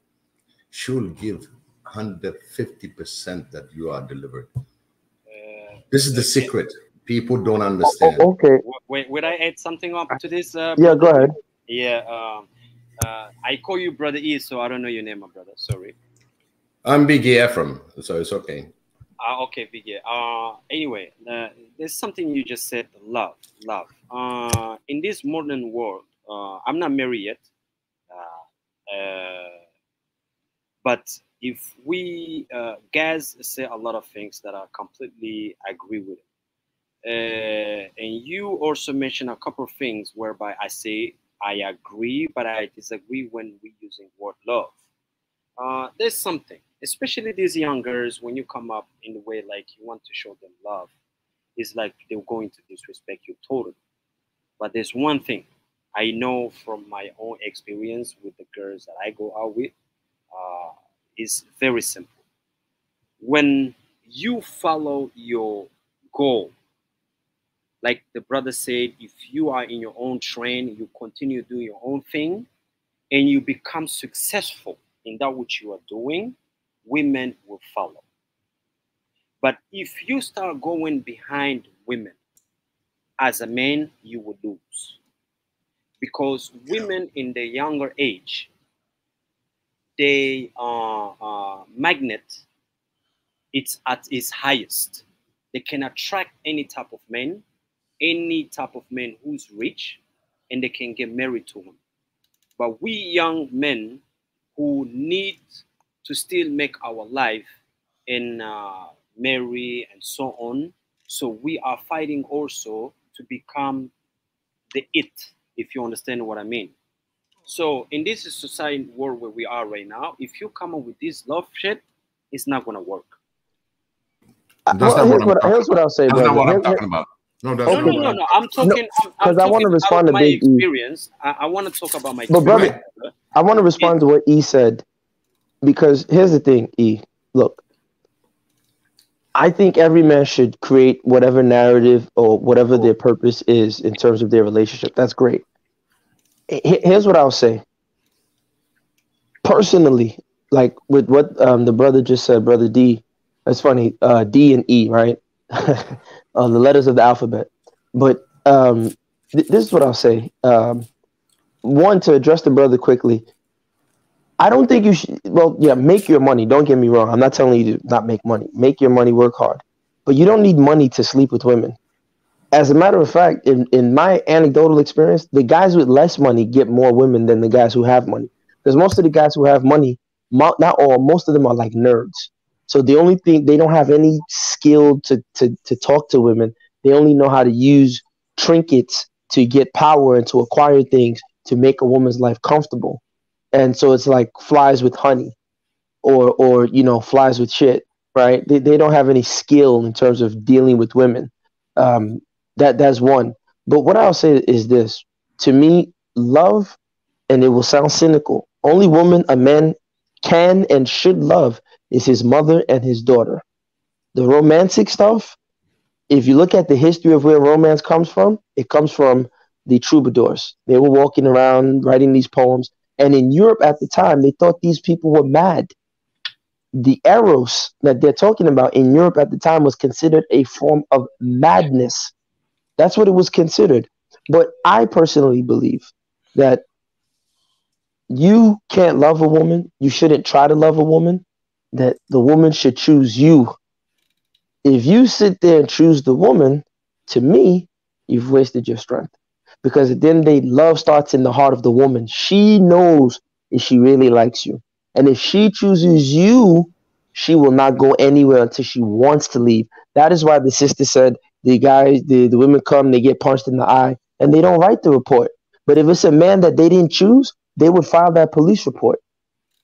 She'll give 150% that you are delivered. This is the secret. People don't understand. Okay. Wait, would I add something up to this? Yeah, go ahead. Yeah. I call you Brother E, so I don't know your name, my brother. Sorry. I'm Big Ephraim, so it's okay. Okay, Vicky. Anyway, there's something you just said. Love, love. In this modern world, I'm not married yet. But if we guys say a lot of things that I completely agree with, and you also mentioned a couple of things whereby I say I agree, but I disagree when we using word love. There's something, especially these young girls, when you come up in the way like you want to show them love, it's like they're going to disrespect you totally. But there's one thing I know from my own experience with the girls that I go out with. Uh, is very simple. When you follow your goal, like the brother said, if you are in your own train, you continue doing your own thing, and you become successful in that which you are doing, women will follow. But if you start going behind women as a man, you will lose. Because women in the younger age, they magnet, it's at its highest. They can attract any type of man, any type of man who's rich, and they can get married to him. But we young men who need to still make our life and marry and so on, so we are fighting also to become the it, if you understand what I mean. So in this society world where we are right now, if you come up with this love shit, it's not gonna work. That's not what Here's what I'll say, That's brother. not what I'm talking about. No, that's not what No. I'm talking. I'm Because I want to talking respond about to my Big E. experience. I want to talk about my But experience. brother, I want to respond to what E said, because here's the thing, E. Look, I think every man should create whatever narrative or whatever their purpose is in terms of their relationship. That's great. Here's what I'll say. Personally, like with what the brother just said, brother D. That's funny. D and E, right? The letters of the alphabet. But this is what I'll say. One, to address the brother quickly. I don't think you should. Well, yeah, make your money. Don't get me wrong. I'm not telling you to not make money. Make your money, work hard. But you don't need money to sleep with women. As a matter of fact, in my anecdotal experience, the guys with less money get more women than the guys who have money. Because most of the guys who have money, not all, most of them are like nerds. So the only thing, they don't have any skill to talk to women. They only know how to use trinkets to get power and to acquire things to make a woman's life comfortable. And so it's like flies with honey, or flies with shit, right? They don't have any skill in terms of dealing with women. That's one. But what I'll say is this: to me, love, and it will sound cynical, only woman a man can and should love is his mother and his daughter. The romantic stuff, if you look at the history of where romance comes from, it comes from the troubadours. They were walking around writing these poems. And in Europe at the time, they thought these people were mad. The eros that they're talking about in Europe at the time was considered a form of madness. That's what it was considered. But I personally believe that you can't love a woman. You shouldn't try to love a woman. That the woman should choose you. If you sit there and choose the woman, to me, you've wasted your strength. Because at the end of the day, love starts in the heart of the woman. She knows if she really likes you. And if she chooses you, she will not go anywhere until she wants to leave. That is why the sister said the women come, they get punched in the eye, and they don't write the report. But if it's a man that they didn't choose, they would file that police report.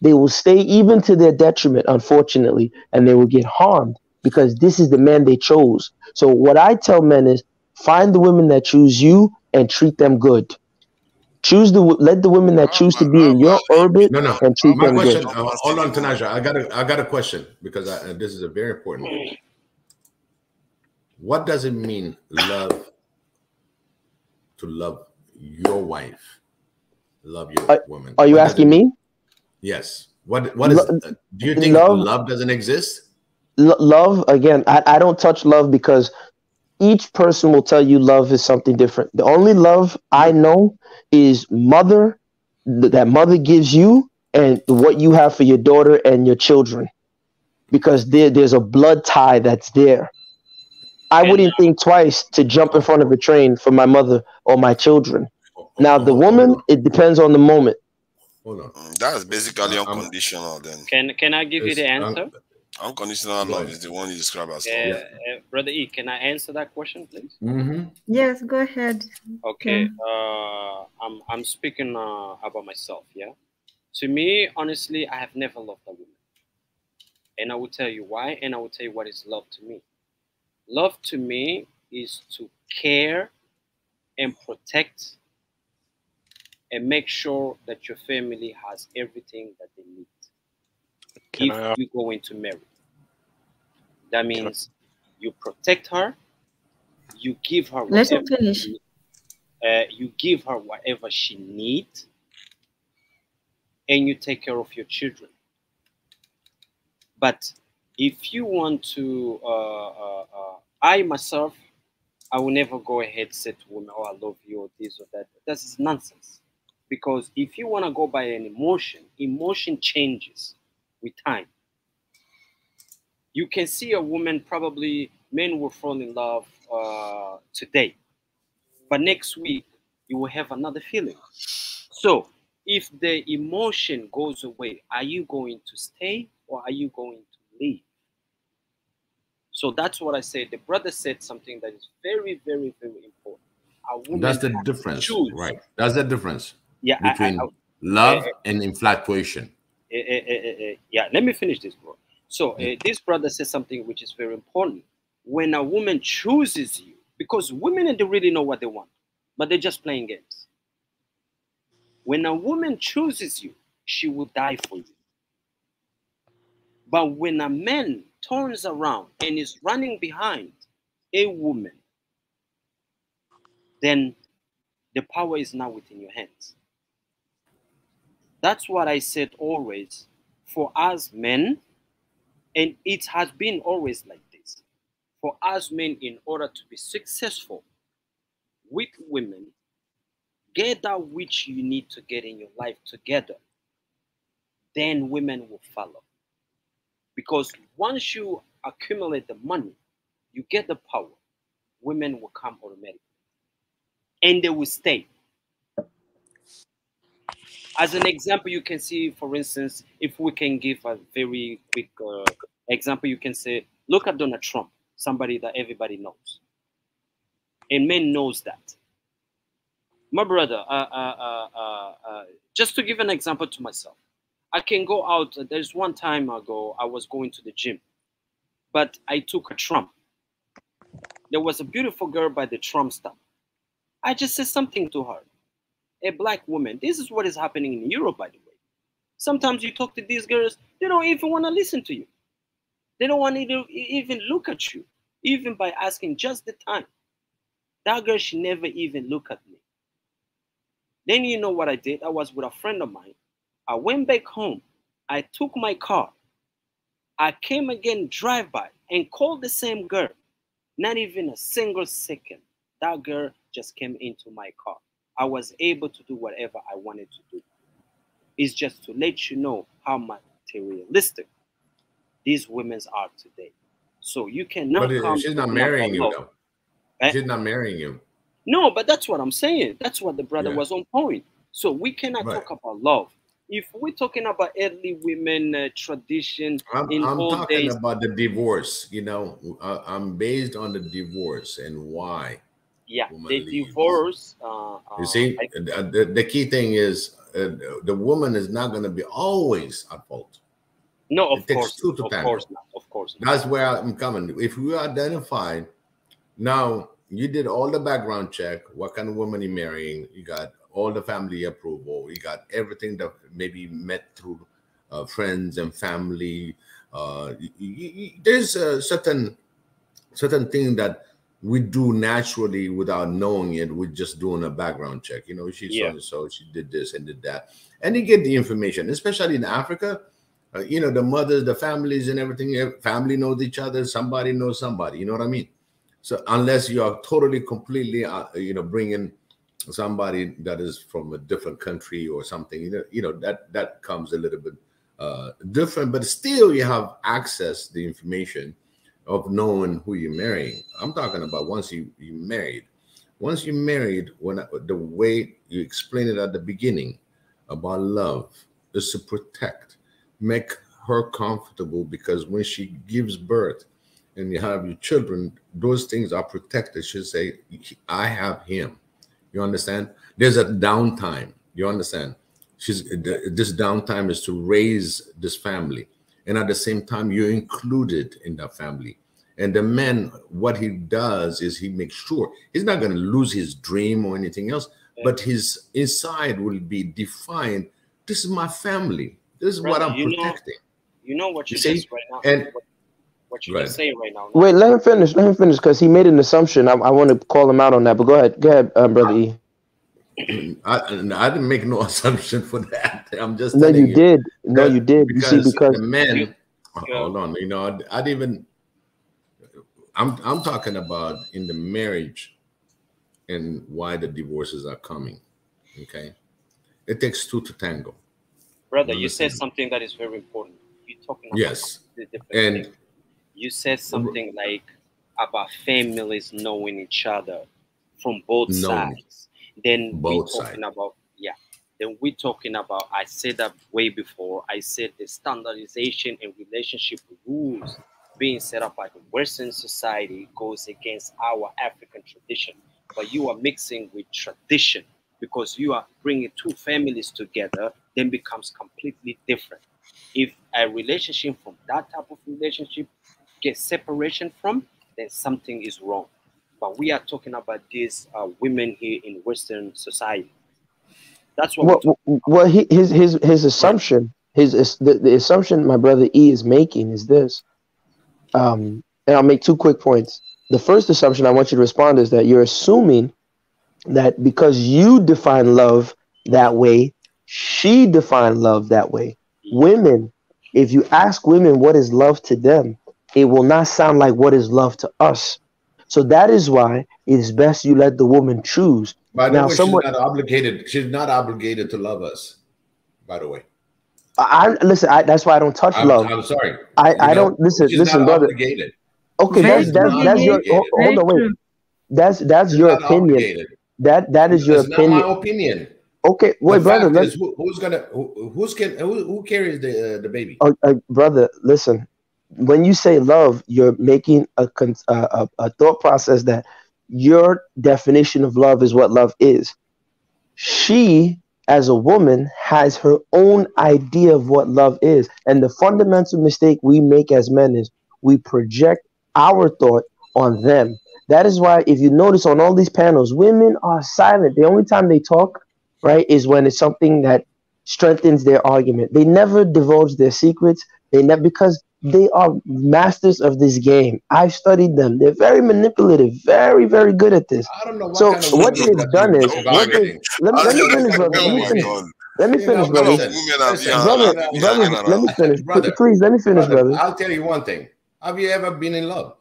They will stay even to their detriment, unfortunately, and they will get harmed because this is the man they chose. So what I tell men is find the women that choose you and treat them good. Let the women that choose to be in your orbit and treat My them question. good. Hold on, Tanaja. I got a question because this is a very important one. What does it mean, love, to love your wife, love your woman? Are you asking me? Yes. What is? Do you think love doesn't exist? Love, again, I don't touch love because each person will tell you love is something different. The only love I know is mother, that mother gives you, and what you have for your daughter and your children. because there's a blood tie that's there. I wouldn't think twice to jump in front of a train for my mother or my children. Now, the woman, it depends on the moment. Hold on. That's basically unconditional then. Can I give you the answer? Unconditional love is the one you describe as love. Brother E, can I answer that question, please? Yes, go ahead. Okay. I'm speaking about myself. Yeah. To me, honestly, I have never loved a woman, and I will tell you why, and I will tell you what is love to me. Love to me is to care and protect and make sure that your family has everything that they need. If you're going to marry, that means you protect her, you give her Let whatever him finish. you give her whatever she needs, and you take care of your children. But if you want to, I myself, I will never go ahead and say to women, "Oh, I love you," or this or that. That's nonsense. Because if you want to go by an emotion, emotion changes with time. You can see a woman, probably men will fall in love today, but next week you will have another feeling. So if the emotion goes away, are you going to stay or are you going to leave? So that's what I said. The brother said something that is very, very, very important. A woman That's the difference, choose. right? That's the difference between love and infatuation. Yeah, let me finish this, bro. So this brother says something which is very important. When a woman chooses you, because women don't really know what they want, but they're just playing games. When a woman chooses you, she will die for you. But when a man turns around and is running behind a woman, then the power is now within your hands. That's what I said always. For us men, and it has been always like this, for us men, in order to be successful with women, get that which you need to get in your life together, then women will follow. Because once you accumulate the money, you get the power, women will come automatically. And they will stay. As an example, you can see, for instance, if we can give a very quick example, you can say, look at Donald Trump, somebody that everybody knows. And men knows that. My brother, just to give an example to myself, I can go out. There's one time ago, I was going to the gym, but I took a Trump. There was a beautiful girl by the Trump stop. I just said something to her. A black woman. This is what is happening in Europe, by the way. Sometimes you talk to these girls, they don't even want to listen to you. They don't want to even look at you, even by asking just the time. That girl, she never even look at me. Then you know what I did? I was with a friend of mine. I went back home. I took my car. I came again, drive by, and called the same girl. Not even a single second. That girl just came into my car. I was able to do whatever I wanted to do. It's just to let you know how materialistic these women are today. So you cannot come. She's not marrying you, though. She's not marrying you. No, but that's what I'm saying. That's what the brother was on point. So we cannot talk about love. If we're talking about early women tradition, I'm old talking days, about the divorce. You know, I'm based on the divorce and why. Yeah, the divorce. You see, the key thing is the woman is not going to be always at fault. No, of course, not. Of course not. That's where I'm coming. If we identify, now you did all the background check. What kind of woman you're marrying? You got all the family approval. You got everything that maybe met through friends and family. There's a certain thing that we do naturally without knowing it. We're just doing a background check. You know, she's so and so. She did this and did that, and you get the information. Especially in Africa, you know, the mothers, the families, and everything. Family knows each other. Somebody knows somebody. You know what I mean? So unless you are totally, completely, you know, bringing somebody that is from a different country or something, you know that comes a little bit different, but still you have access to the information of knowing who you're marrying. I'm talking about once you married. Once you're married, the way you explain it at the beginning about love is to protect, make her comfortable, because when she gives birth and you have your children, those things are protected. She'll say, I have him. You understand? There's a downtime. You understand? This downtime is to raise this family. And at the same time, you're included in that family. And the man, what he does is he makes sure he's not going to lose his dream or anything else, but his inside will be defined. This is my family. This is what I'm protecting. You know what you see? just right now. And what you just saying right now. Wait, let him finish. Let him finish, because he made an assumption. I want to call him out on that. But go ahead, brother E. I didn't make no assumption for that. I'm just no, telling you did. No, you did. You see, because the men. Hold on. You know, I'd even. I'm talking about in the marriage and why the divorces are coming. Okay, it takes two to tango. Brother, you said something that is very important. You're talking about the different things. You said something like about families knowing each other from both sides. Then we're talking about Then we're talking about, I said that way before. I said the standardization and relationship rules being set up by the Western society goes against our African tradition. But you are mixing with tradition, because you are bringing two families together, then becomes completely different. If a relationship from that type of relationship gets separation from, then something is wrong. But we are talking about these women here in Western society. That's what. Well, his assumption, the assumption my brother E is making is this. And I'll make two quick points. The first assumption I want you to respond is that you're assuming that because you define love that way, she defined love that way. Women, if you ask women what is love to them, it will not sound like what is love to us. So that is why it is best you let the woman choose. By the way, she's not obligated. She's not obligated to love us. By the way, listen. That's why I don't touch love. I'm sorry. I don't listen. She's Listen, not brother. Obligated. Okay, that's your. Hold on, wait. That's your opinion. Obligated. That is your opinion. Not my opinion. Okay, wait, brother. Who carries the baby? Brother, listen. When you say love, you're making a thought process that your definition of love is what love is. She, as a woman, has her own idea of what love is. And the fundamental mistake we make as men is we project our thought on them. That is why, if you notice on all these panels, women are silent. The only time they talk, right, is when it's something that strengthens their argument. They never divulge their secrets. They never, because they are masters of this game. I've studied them. They're very manipulative, very, very good at this. I don't know so what they've done is, let me finish, brother. Let me finish, brother. Let me finish. Please, let me finish, brother. I'll tell you one thing. Have you ever been in love?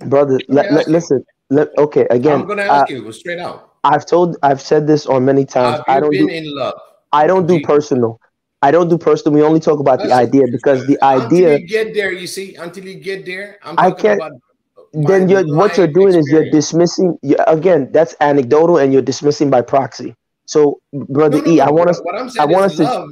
Brother, listen. Okay, again. I'm going to ask you straight out. I've said this on many times. Have you been in love? I don't do personal. I don't do personal. We only talk about the idea, because the idea. Until you get there, you see. Until you get there, I'm talking about. Then what you're doing is you're dismissing. Again, that's anecdotal, and you're dismissing by proxy. So, brother E, I want us. I want us to.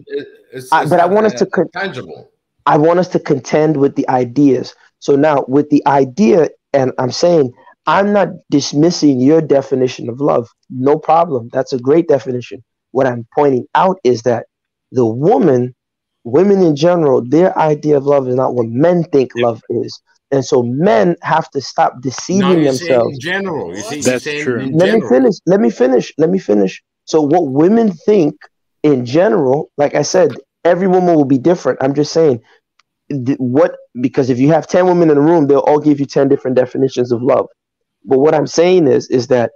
But I want us to tangible. I want us to contend with the ideas. So now, with the idea, and I'm saying I'm not dismissing your definition of love. No problem. That's a great definition. What I'm pointing out is that the women in general, their idea of love is not what men think love is. And so men have to stop deceiving themselves. In general, you see, that's true. Let me finish. So what women think in general, like I said, every woman will be different. I'm just saying because if you have 10 women in a room, they'll all give you 10 different definitions of love. But what I'm saying is that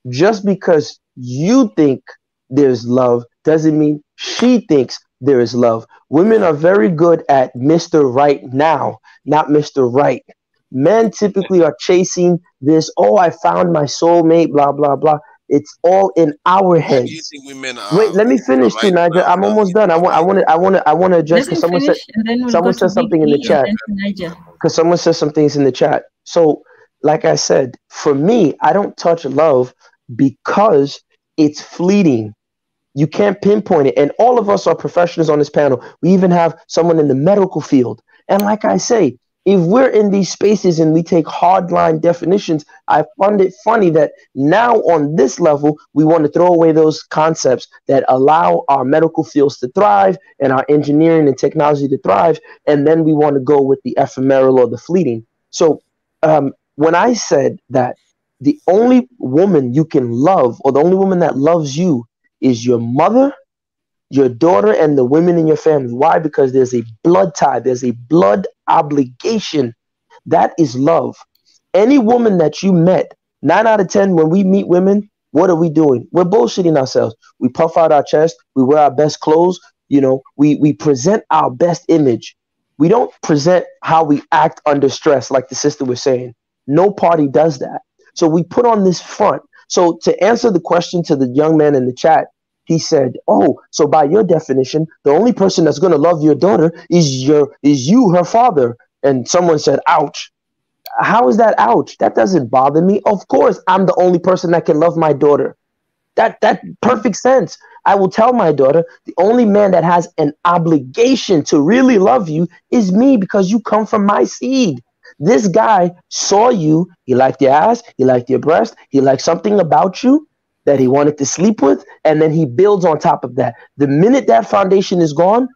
just because you think there's love doesn't mean she thinks there is love. Women are very good at Mr. Right now, not Mr. Right. Men typically are chasing this, I found my soulmate, blah, blah, blah. It's all in our Why do you heads. think women Wait, are let me finish too, right Nigel. now I'm than almost done. I want to address Let because him finish, and then we'll go someone to said Big something in the E and chat. then to Niger. Because someone said some things in the chat. So, like I said, for me, I don't touch love because it's fleeting. You can't pinpoint it. And all of us are professionals on this panel. We even have someone in the medical field. And like I say, if we're in these spaces and we take hardline definitions, I find it funny that now on this level, we want to throw away those concepts that allow our medical fields to thrive and our engineering and technology to thrive. And then we want to go with the ephemeral or the fleeting. So when I said that the only woman you can love or the only woman that loves you is your mother, your daughter, and the women in your family. Why? Because there's a blood tie, there's a blood obligation. That is love. Any woman that you met, 9 out of 10, when we meet women, what are we doing? We're bullshitting ourselves. We puff out our chest, we wear our best clothes, we present our best image. We don't present how we act under stress, like the sister was saying. No party does that. So we put on this front. So to answer the question to the young man in the chat, he said, "Oh, so by your definition, the only person that's going to love your daughter is you, her father." And someone said, "Ouch." How is that ouch? That doesn't bother me. Of course, I'm the only person that can love my daughter. That perfect sense. I will tell my daughter, the only man that has an obligation to really love you is me because you come from my seed. This guy saw you, he liked your ass, he liked your breast, he liked something about you that he wanted to sleep with, and then he builds on top of that. The minute that foundation is gone,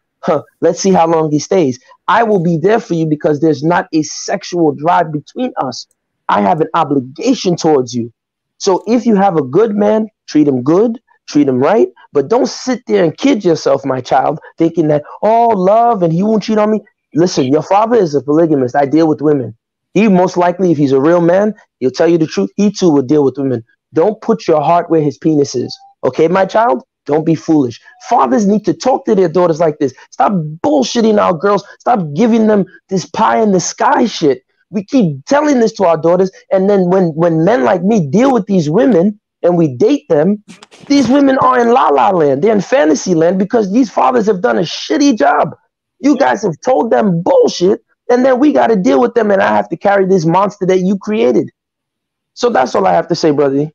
let's see how long he stays. I will be there for you because there's not a sexual drive between us. I have an obligation towards you. So if you have a good man, treat him good, treat him right, but don't sit there and kid yourself, my child, thinking that, oh, love and he won't cheat on me. Listen, your father is a polygamist. I deal with women. He most likely, if he's a real man, he'll tell you the truth. He too will deal with women. Don't put your heart where his penis is. Okay, my child? Don't be foolish. Fathers need to talk to their daughters like this. Stop bullshitting our girls. Stop giving them this pie in the sky shit. We keep telling this to our daughters, and then when men like me deal with these women and we date them, these women are in la la land. They're in fantasy land because these fathers have done a shitty job. You guys have told them bullshit, and then we got to deal with them, and I have to carry this monster that you created. So that's all I have to say, brother.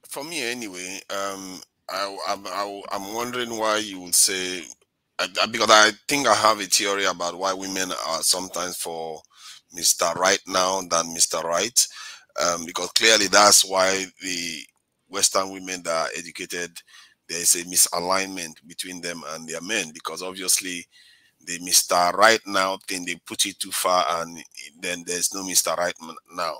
For me, anyway, I'm wondering why you would say, because I think I have a theory about why women are sometimes for Mr. Right now than Mr. Right, because clearly that's why the Western women that are educated, there is a misalignment between them and their men, because obviously the Mr. Right now thing, they put it too far, and then there's no Mr. Right now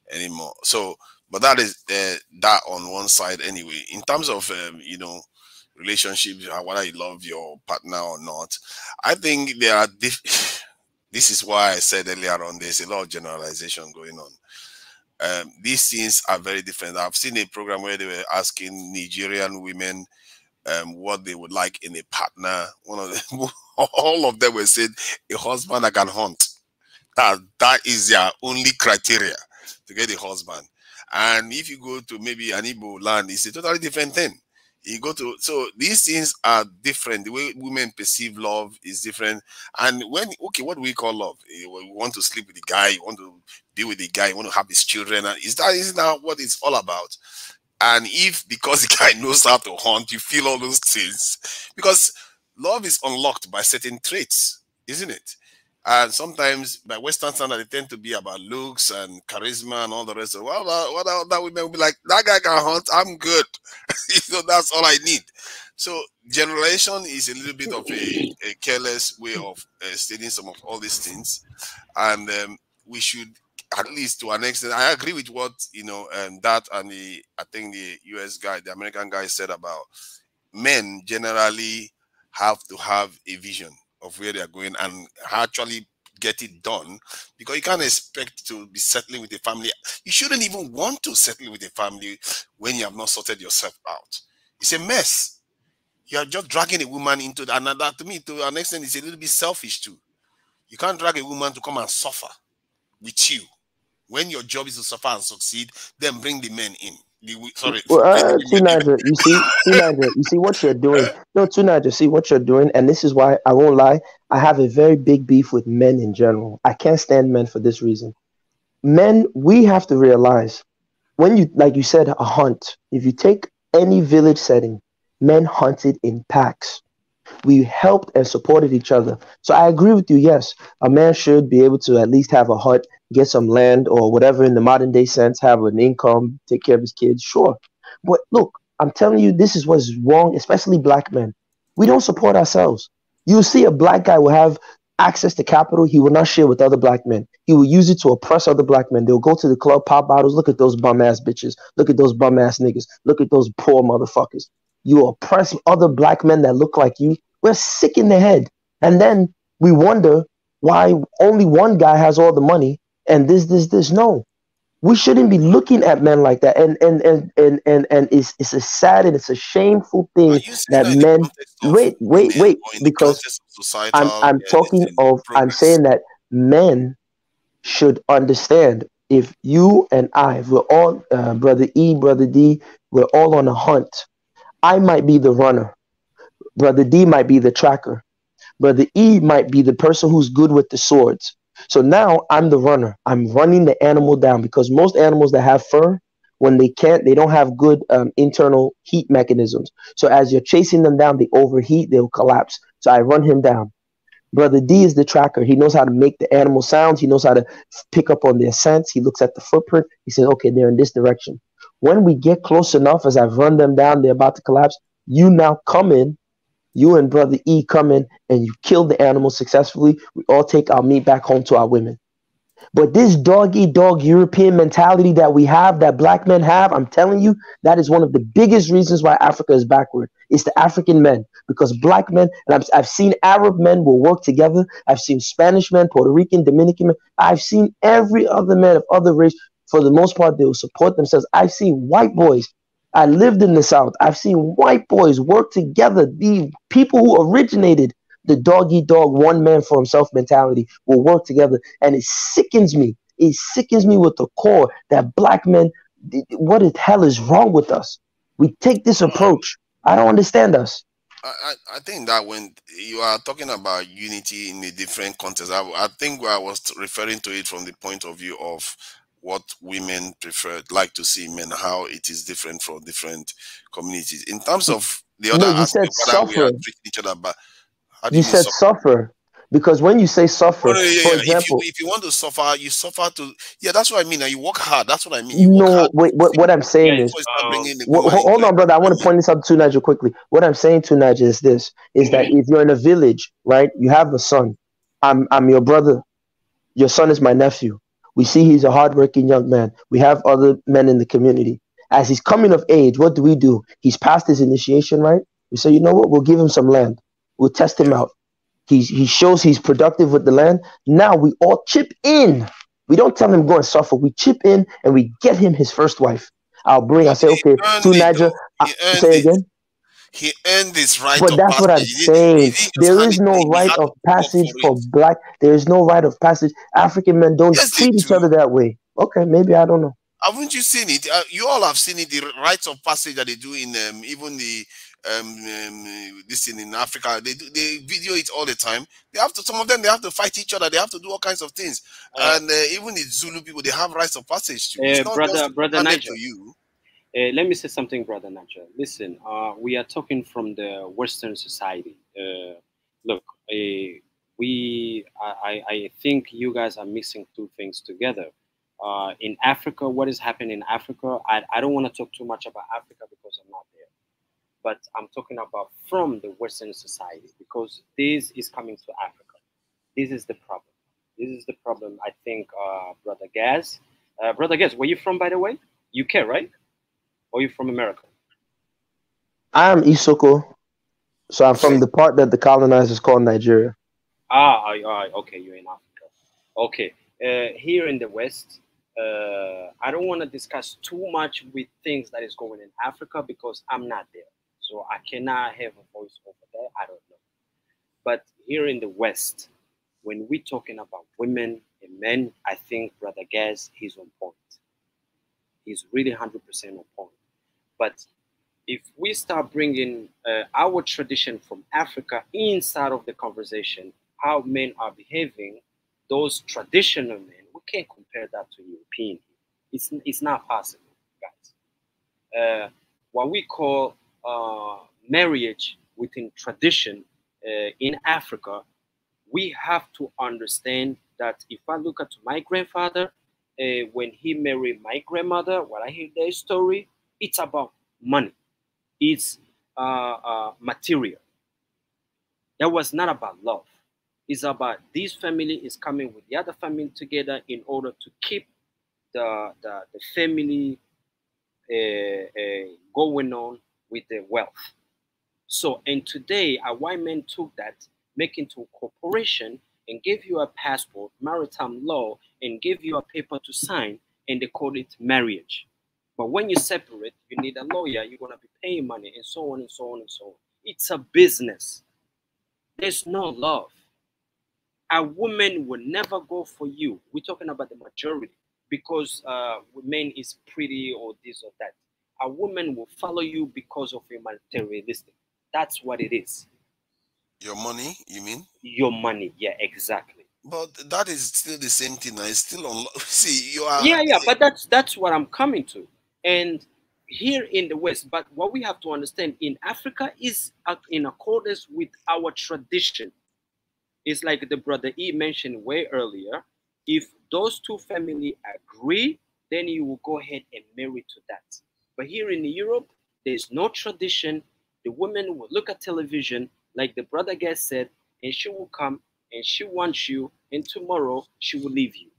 anymore. So, but that is that on one side anyway. In terms of relationships, whether you love your partner or not, I think there are this is why I said earlier on, there's a lot of generalization going on. These things are very different. I've seen a program where they were asking Nigerian women what they would like in a partner. One of them, all of them were saying a husband that can hunt. That is their only criteria to get a husband. And if you go to maybe an Igbo land, it's a totally different thing. You go to, so these things are different. The way women perceive love is different. And what do we call love? You want to sleep with the guy, you want to be with the guy, you want to have his children. And isn't that what it's all about? And if because the guy knows how to hunt, you feel all those things, because love is unlocked by certain traits, isn't it? And sometimes by Western standard, they tend to be about looks and charisma and all the rest of it. What other women will be like, that guy can hunt, I'm good. So that's all I need. So generalization is a little bit of a careless way of stating some of all these things. And we should, at least to an extent, I agree with what, that and I think the US guy, the American guy said about men generally have to have a vision of where they are going and actually get it done, because you can't expect to be settling with a family. You shouldn't even want to settle with a family when you have not sorted yourself out. It's a mess. You are just dragging a woman into another. To me, to an extent, it's a little bit selfish too. You can't drag a woman to come and suffer with you. When your job is to suffer and succeed, then bring the men in. Sorry. Tunaja, you see, Tunaja, you see what you're doing. No, Tunaja, see what you're doing, and this is why I won't lie. I have a very big beef with men in general. I can't stand men for this reason. Men, we have to realize when you, like you said, a hunt. If you take any village setting, men hunted in packs. We helped and supported each other. So I agree with you. Yes, a man should be able to at least have a hut, get some land or whatever in the modern day sense, have an income, take care of his kids. Sure. But look, I'm telling you, this is what's wrong, especially black men. We don't support ourselves. You see a black guy will have access to capital. He will not share with other black men. He will use it to oppress other black men. They'll go to the club, pop bottles. Look at those bum ass bitches. Look at those bum ass niggas. Look at those poor motherfuckers. You oppress other black men that look like you. We're sick in the head. And then we wonder why only one guy has all the money and this. No. We shouldn't be looking at men like that. And it's a sad and it's a shameful thing that men wait, because I'm saying that men should understand if you and I, we're all brother E, brother D, we're all on a hunt. I might be the runner. Brother D might be the tracker. Brother E might be the person who's good with the swords. So now I'm the runner. I'm running the animal down because most animals that have fur, when they don't have good internal heat mechanisms. So as you're chasing them down, they overheat, they'll collapse. So I run him down. Brother D is the tracker. He knows how to make the animal sounds. He knows how to pick up on their scents. He looks at the footprint. He says, okay, they're in this direction. When we get close enough, as I've run them down, they're about to collapse. You now come in. You and Brother E come in and you kill the animal successfully. We all take our meat back home to our women. But this dog-eat-dog European mentality that we have, that black men have, I'm telling you, that is one of the biggest reasons why Africa is backward. It's the African men. Because black men, and I've seen Arab men will work together. I've seen Spanish men, Puerto Rican, Dominican men. I've seen every other man of other race. For the most part, they will support themselves. I've seen white boys. I lived in the South. I've seen white boys work together. The people who originated the dog-eat-dog, one man for himself mentality will work together. And it sickens me. It sickens me with the core that black men, what the hell is wrong with us? We take this approach. I don't understand us. I think that when you are talking about unity in a different context, I think I was referring to it from the point of view of what women like to see men, how it is different from different communities. In terms of the other aspect, whether we are treating each other, but how do you said suffer? Because when you say suffer, for example, if you want to suffer, you suffer to. Yeah, that's what I mean. And you work hard. That's what I mean. You work hard. Wait. What I'm saying is, hold on, brother. I want to point this out to Nigel quickly. What I'm saying to Nigel is this: is that if you're in a village, right, you have a son. I'm your brother. Your son is my nephew. We see he's a hardworking young man. We have other men in the community. As he's coming of age, what do? He's passed his initiation, right? We say, you know what? We'll give him some land. We'll test him out. He shows he's productive with the land. Now we all chip in. We don't tell him go and suffer. We chip in and we get him his first wife. I say, okay, to Niger, say again. He earned this right but of that's passage. what I'm saying. There is no right of passage for black. There is no right of passage. African men don't treat each other that way. Okay, maybe I don't know. Haven't you seen it? You all have seen it. The rites of passage that they do in even the this thing in Africa. They video it all the time. Some of them they have to fight each other. They have to do all kinds of things. And even the Zulu people, they have rites of passage too. It's not brother Nigel. to you. Let me say something, brother Nigel. Listen, we are talking from the Western society. Look, I think you guys are mixing two things together. In Africa, what is happening in Africa, I don't want to talk too much about Africa because I'm not there. But I'm talking about from the Western society because this is coming to Africa. This is the problem. This is the problem, I think, Brother Gaz. Brother Gaz, where you from, by the way? UK, right? Or are you from America? I'm Isoko. So I'm from the part that the colonizers call Nigeria. Okay, you're in Africa. Okay. Here in the West, I don't want to discuss too much with things that is going in Africa because I'm not there. So I cannot have a voice over there. I don't know. But here in the West, when we're talking about women and men, I think Brother Gaz, he's on point. He's really 100% on point. But if we start bringing our tradition from Africa inside of the conversation, how men are behaving, those traditional men, we can't compare that to European. It's not possible, guys. What we call marriage within tradition in Africa, we have to understand that if I look at my grandfather, when he married my grandmother, when I hear their story, it's about money. It's material. That was not about love. It's about this family is coming with the other family together in order to keep the family going on with the wealth. So, and today, a white man took that, make into a corporation, and gave you a passport, maritime law, and gave you a paper to sign, and they call it marriage. But when you separate, you need a lawyer, you're going to be paying money, and so on and so on and so on. It's a business. There's no love. A woman will never go for you. We're talking about the majority, because men is pretty or this or that. A woman will follow you because of your materialistic. That's what it is. Your money, you mean? Your money, yeah, exactly. But that is still the same thing. It's still on. See, you are. Yeah, but that's what I'm coming to. And here in the West, but what we have to understand in Africa is in accordance with our tradition. It's like the brother E mentioned way earlier. If those two families agree, then you will go ahead and marry to that. But here in Europe, there's no tradition. The woman will look at television, like the brother guest said, and she will come and she wants you, and tomorrow she will leave you.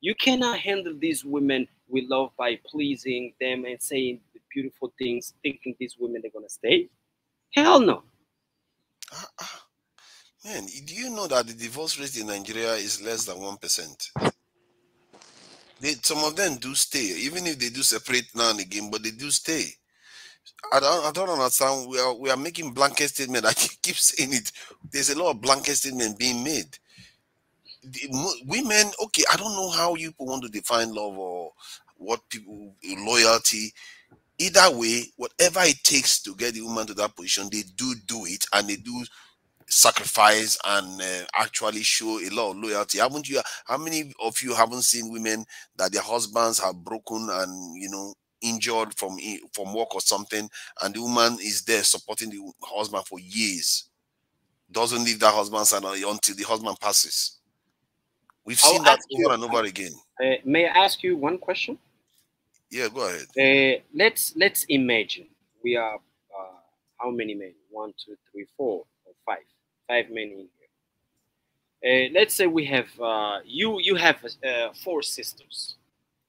You cannot handle these women with love by pleasing them and saying the beautiful things, thinking these women are going to stay. Hell no. Man, do you know that the divorce rate in Nigeria is less than 1%? Some of them do stay, even if they do separate now and again, but they do stay. I don't understand. We are making blanket statement. I keep saying it. There's a lot of blanket statement being made. Women, okay, I don't know how you want to define love or what people loyalty. Either way, whatever it takes to get the woman to that position, they do it, and they do sacrifice and actually show a lot of loyalty. Haven't you? How many of you haven't seen women that their husbands have broken and injured from work or something, and the woman is there supporting the husband for years, doesn't leave that husband's side until the husband passes? We've seen that over and over again. May I ask you one question? Yeah, go ahead. Let's imagine we are how many men? 1, 2, 3, 4, or 5. 5 men in here. Let's say we have you have 4 sisters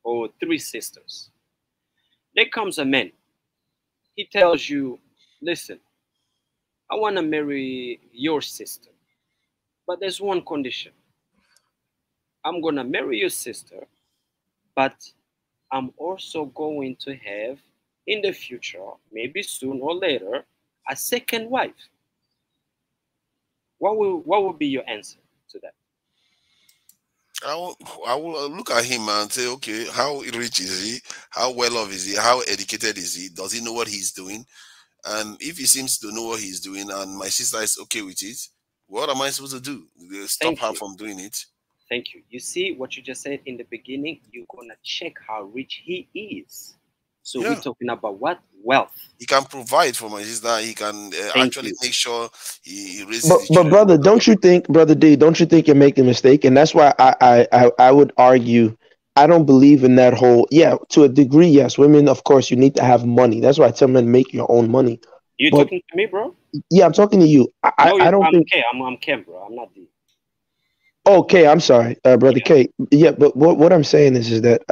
or 3 sisters. There comes a man. He tells you, listen, I want to marry your sister, but there's one condition. I'm going to marry your sister, but I'm also going to have, in the future, maybe soon or later, a second wife. What will be your answer to that? I will look at him and say, okay, how rich is he? How well off is he? How educated is he? Does he know what he's doing? And if he seems to know what he's doing and my sister is okay with it, what am I supposed to do? Stop her from doing it? Thank you. You see what you just said in the beginning? You're going to check how rich he is. So we're talking about what? Wealth. He can provide for my sister. He can actually make sure he raises but brother, don't you think, Brother D, don't you think you're making a mistake? And that's why I would argue, I don't believe in that whole, to a degree, yes. Women, of course, you need to have money. That's why I tell men, make your own money. You talking to me, bro? Yeah, I'm talking to you. I don't think... I'm Ken, bro. I'm not D. Okay, I'm sorry, Brother K. Yeah, but what I'm saying is that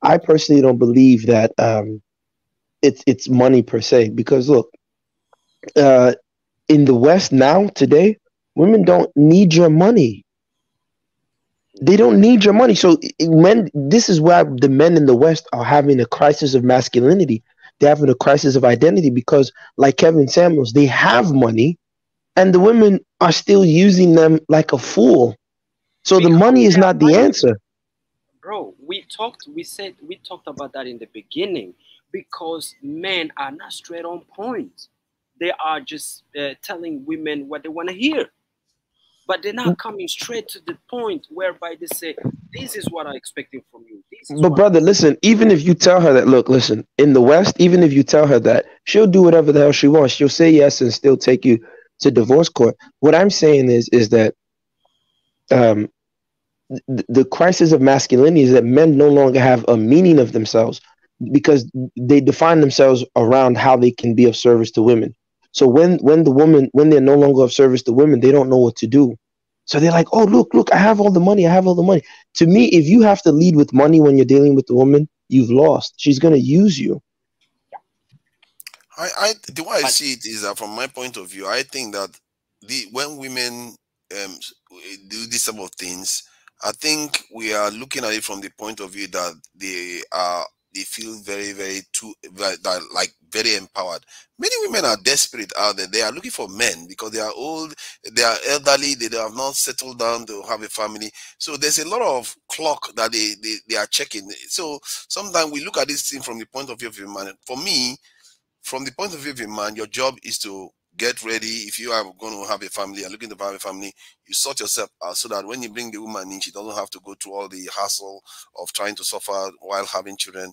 I personally don't believe that it's money per se, because look, in the West now today, women don't need your money. They don't need your money. So this is why the men in the West are having a crisis of masculinity. They're having a crisis of identity because, like Kevin Samuels, they have money, and the women are still using them like a fool. So the money is not the answer. bro, we talked about that in the beginning, because men are not straight on point. They are just telling women what they want to hear, but they're not coming straight to the point whereby they say, this is what I'm expecting from you. But brother, listen, even if you tell her that, look, listen, in the West, even if you tell her that, she'll do whatever the hell she wants. She'll say yes and still take you to divorce court. What I'm saying is that the crisis of masculinity is that men no longer have a meaning of themselves because they define themselves around how they can be of service to women. So when they're no longer of service to women, they don't know what to do. So they're like, oh, look, I have all the money. To me, if you have to lead with money when you're dealing with the woman, you've lost. She's going to use you. The way I see it is that from my point of view, I think that when women do these type of things, I think we are looking at it from the point of view that they feel very, very very empowered. Many women are desperate out there. They are looking for men because they are old, they are elderly, they have not settled down to have a family. So there's a lot of clock that they are checking. So sometimes we look at this thing from the point of view of a man. For me, from the point of view of a man, your job is to get ready. If you are going to have a family and looking to have a family, you sort yourself out so that when you bring the woman in, she doesn't have to go through all the hassle of trying to suffer while having children.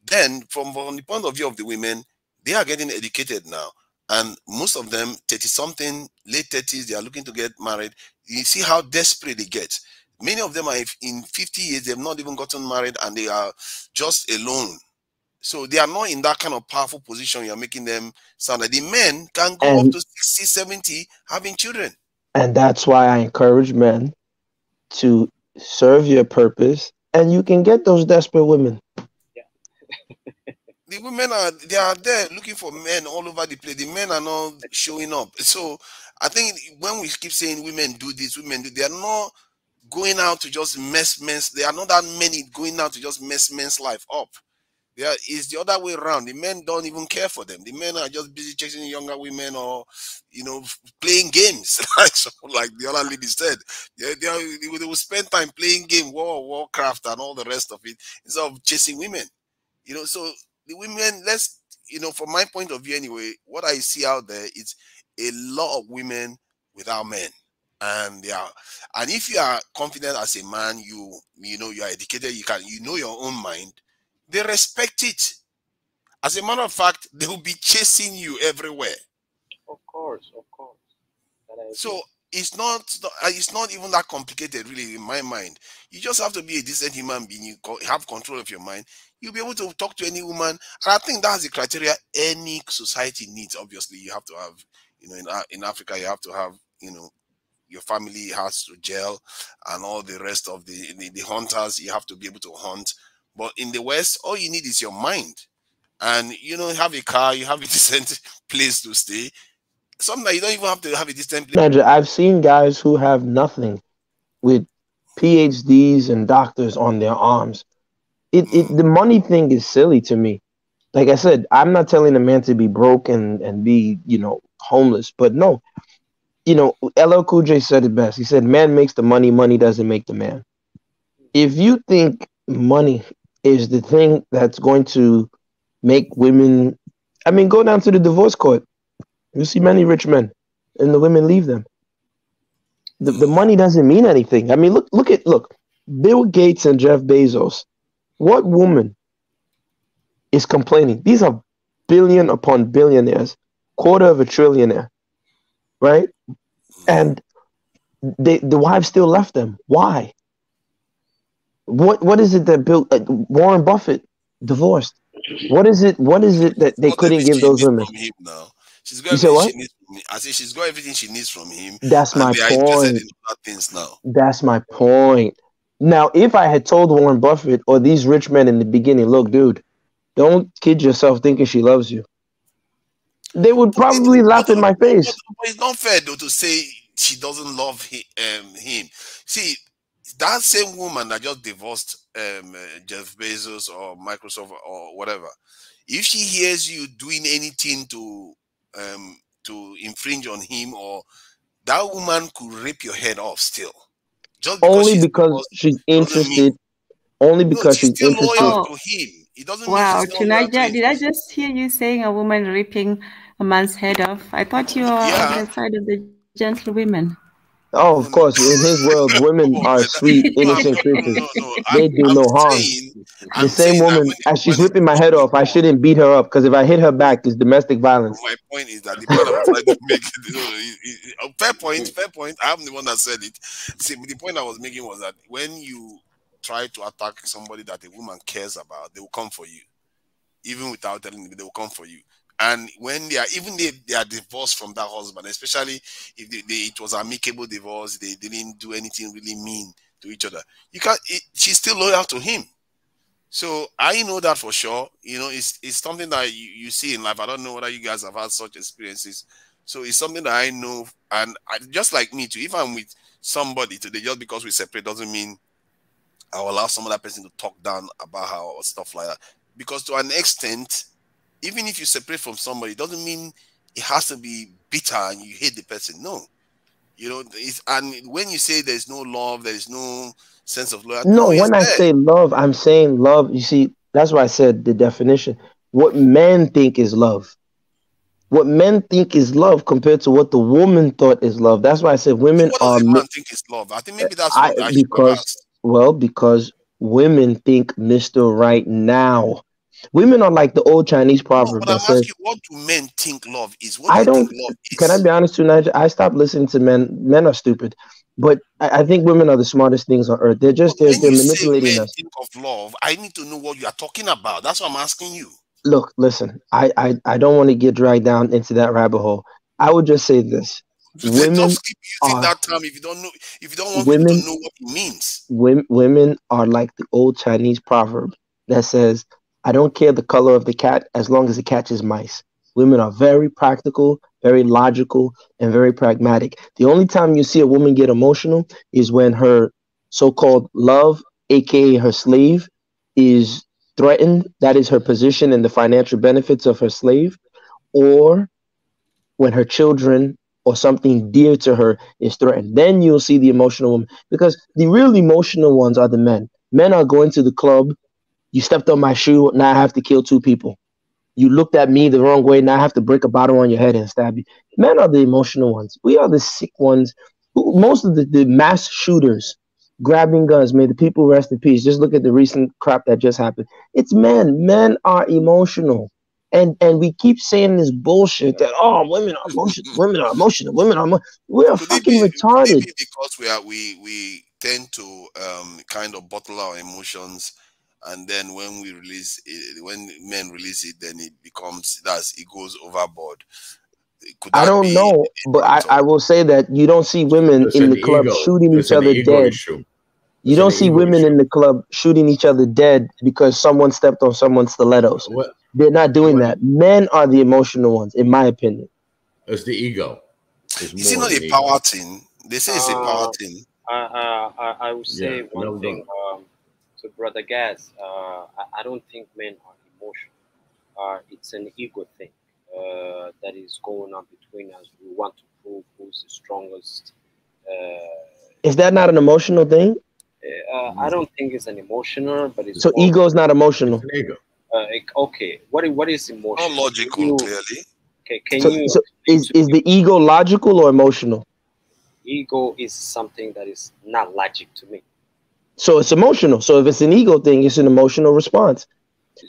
Then from the point of view of the women, they are getting educated now. And most of them, 30-something, late 30s, they are looking to get married. You see how desperate they get. Many of them are in 50 years, they've not even gotten married and they are just alone. So they are not in that kind of powerful position. You're making them sound like the men can go up to 60, 70 having children. And that's why I encourage men to serve your purpose, and you can get those desperate women. The women they are there looking for men all over the place. The men are not showing up. So I think when we keep saying women do this, women do, they are not going out to just mess men's. There are not that many going out to just mess men's life up. It's the other way around. The men don't even care for them. The men are just busy chasing younger women or, playing games. like the other lady said, they will spend time playing game, Warcraft and all the rest of it instead of chasing women. So the women, from my point of view anyway, what I see out there is a lot of women without men. And if you are confident as a man, you are educated, you know your own mind, they respect it. As a matter of fact, they will be chasing you everywhere. Of course. So it's not even that complicated, really, in my mind. You just have to be a decent human being. You have control of your mind. You'll be able to talk to any woman. And I think that's the criteria any society needs. Obviously, you have to have, in Africa, you have to have, your family has to gel and all the rest of the hunters, you have to be able to hunt. But in the West, all you need is your mind. And, have a car, you have a decent place to stay. Sometimes you don't even have to have a decent place. I've seen guys who have nothing with PhDs and doctors on their arms. The money thing is silly to me. Like I said, I'm not telling a man to be broke and be, homeless. But no, LL Cool J said it best. He said, man makes the money, money doesn't make the man. If you think money is the thing that's going to make women, go down to the divorce court. You see many rich men and the women leave them. The money doesn't mean anything. Look, Bill Gates and Jeff Bezos. What woman is complaining? These are billion upon billionaires, quarter of a trillionaire, right? And the wives still left them. Why? What is it that Warren Buffett divorced? What is it that they couldn't give those women? She's got everything she needs from him. I say she's got everything she needs from him. That's my point. In other things now. That's my point. Now, if I had told Warren Buffett or these rich men in the beginning, look, dude, don't kid yourself thinking she loves you, they would probably laugh in my face. But it's not fair, though, to say she doesn't love him. See, that same woman that just divorced Jeff Bezos or Microsoft or whatever, if she hears you doing anything to infringe on him, or that woman could rip your head off still. Just only because she's interested. only because she's still interested. loyal to him. It doesn't mean Wow, she's not loyal to him. did I just hear you saying a woman ripping a man's head off? I thought you were on the side of the gentlewomen. Oh, of course. In his world, women are sweet, innocent creatures. They do no harm. The same woman, as she's ripping my head off, I shouldn't beat her up because if I hit her back, it's domestic violence. My point is that the point I was trying to make, fair point. I'm the one that said it. See, the point I was making was that when you try to attack somebody that a woman cares about, they will come for you, even without telling them. They will come for you. And when they are, even if they are divorced from that husband, especially if it was amicable divorce, they didn't do anything really mean to each other. She's still loyal to him. So I know that for sure. You know, it's something that you see in life. I don't know whether you guys have had such experiences. So it's something that I know, and just like me too. If I'm with somebody today, just because we separate doesn't mean I'll allow some other person to talk down about her or stuff like that. Because to an extent, even if you separate from somebody, it doesn't mean it has to be bitter and you hate the person. No. You know, and when you say there's no love, there is no sense of loyalty. No, when I say love, I'm saying love. You see, that's why I said the definition. What men think is love. What men think is love compared to what the woman thought is love. That's why I said women what are. What does a man think is love? I think maybe that's what I should have asked. Because women think Mr. Right Now. Women are like the old Chinese proverb that says, asking, what do men think love is? What I do you don't. think love is? Can I be honest too, Nigel? I stopped listening to men. Men are stupid, but I think women are the smartest things on earth. They're just they're manipulating us. Think of love. I need to know what you are talking about. That's what I'm asking you. Look, listen. I don't want to get dragged down into that rabbit hole. I would just say this: women just keep using that term if you don't know. If you don't want people to know what it means. Women are like the old Chinese proverb that says, I don't care the color of the cat as long as it catches mice. Women are very practical, very logical, and very pragmatic. The only time you see a woman get emotional is when her so-called love, aka her slave, is threatened. That is her position and the financial benefits of her slave, or when her children or something dear to her is threatened. Then you'll see the emotional woman, because the real emotional ones are the men. Men are going to the club. You stepped on my shoe. Now I have to kill 2 people. You looked at me the wrong way. Now I have to break a bottle on your head and stab you. Men are the emotional ones. We are the sick ones. Most of the mass shooters grabbing guns, may the people rest in peace. Just look at the recent crap that just happened. It's men. Men are emotional. And we keep saying this bullshit that, oh, women are emotional. Women are emotional. Women are emotional. We are fucking retarded. Could it be because we tend to kind of bottle our emotions, and then when we release it, when men release it, then it becomes it goes overboard. I don't know, but I will say that you don't see women in the club shooting each other dead. You don't see women in the club shooting each other dead because someone stepped on someone's stilettos. They're not doing that. Men are the emotional ones, in my opinion. It's the ego. Is it not a power thing? They say it's a power thing. I would say one thing to Brother Gaz. I don't think men are emotional. It's an ego thing that is going on between us. We want to prove who's the strongest. Is that not an emotional thing? I don't think it's an emotional, but it's so ego is not emotional. It's an ego. Okay, what is emotional? Not logical, clearly. Okay, can you? So is the ego logical or emotional? Ego is something that is not logic to me. So it's emotional. So if it's an ego thing, it's an emotional response.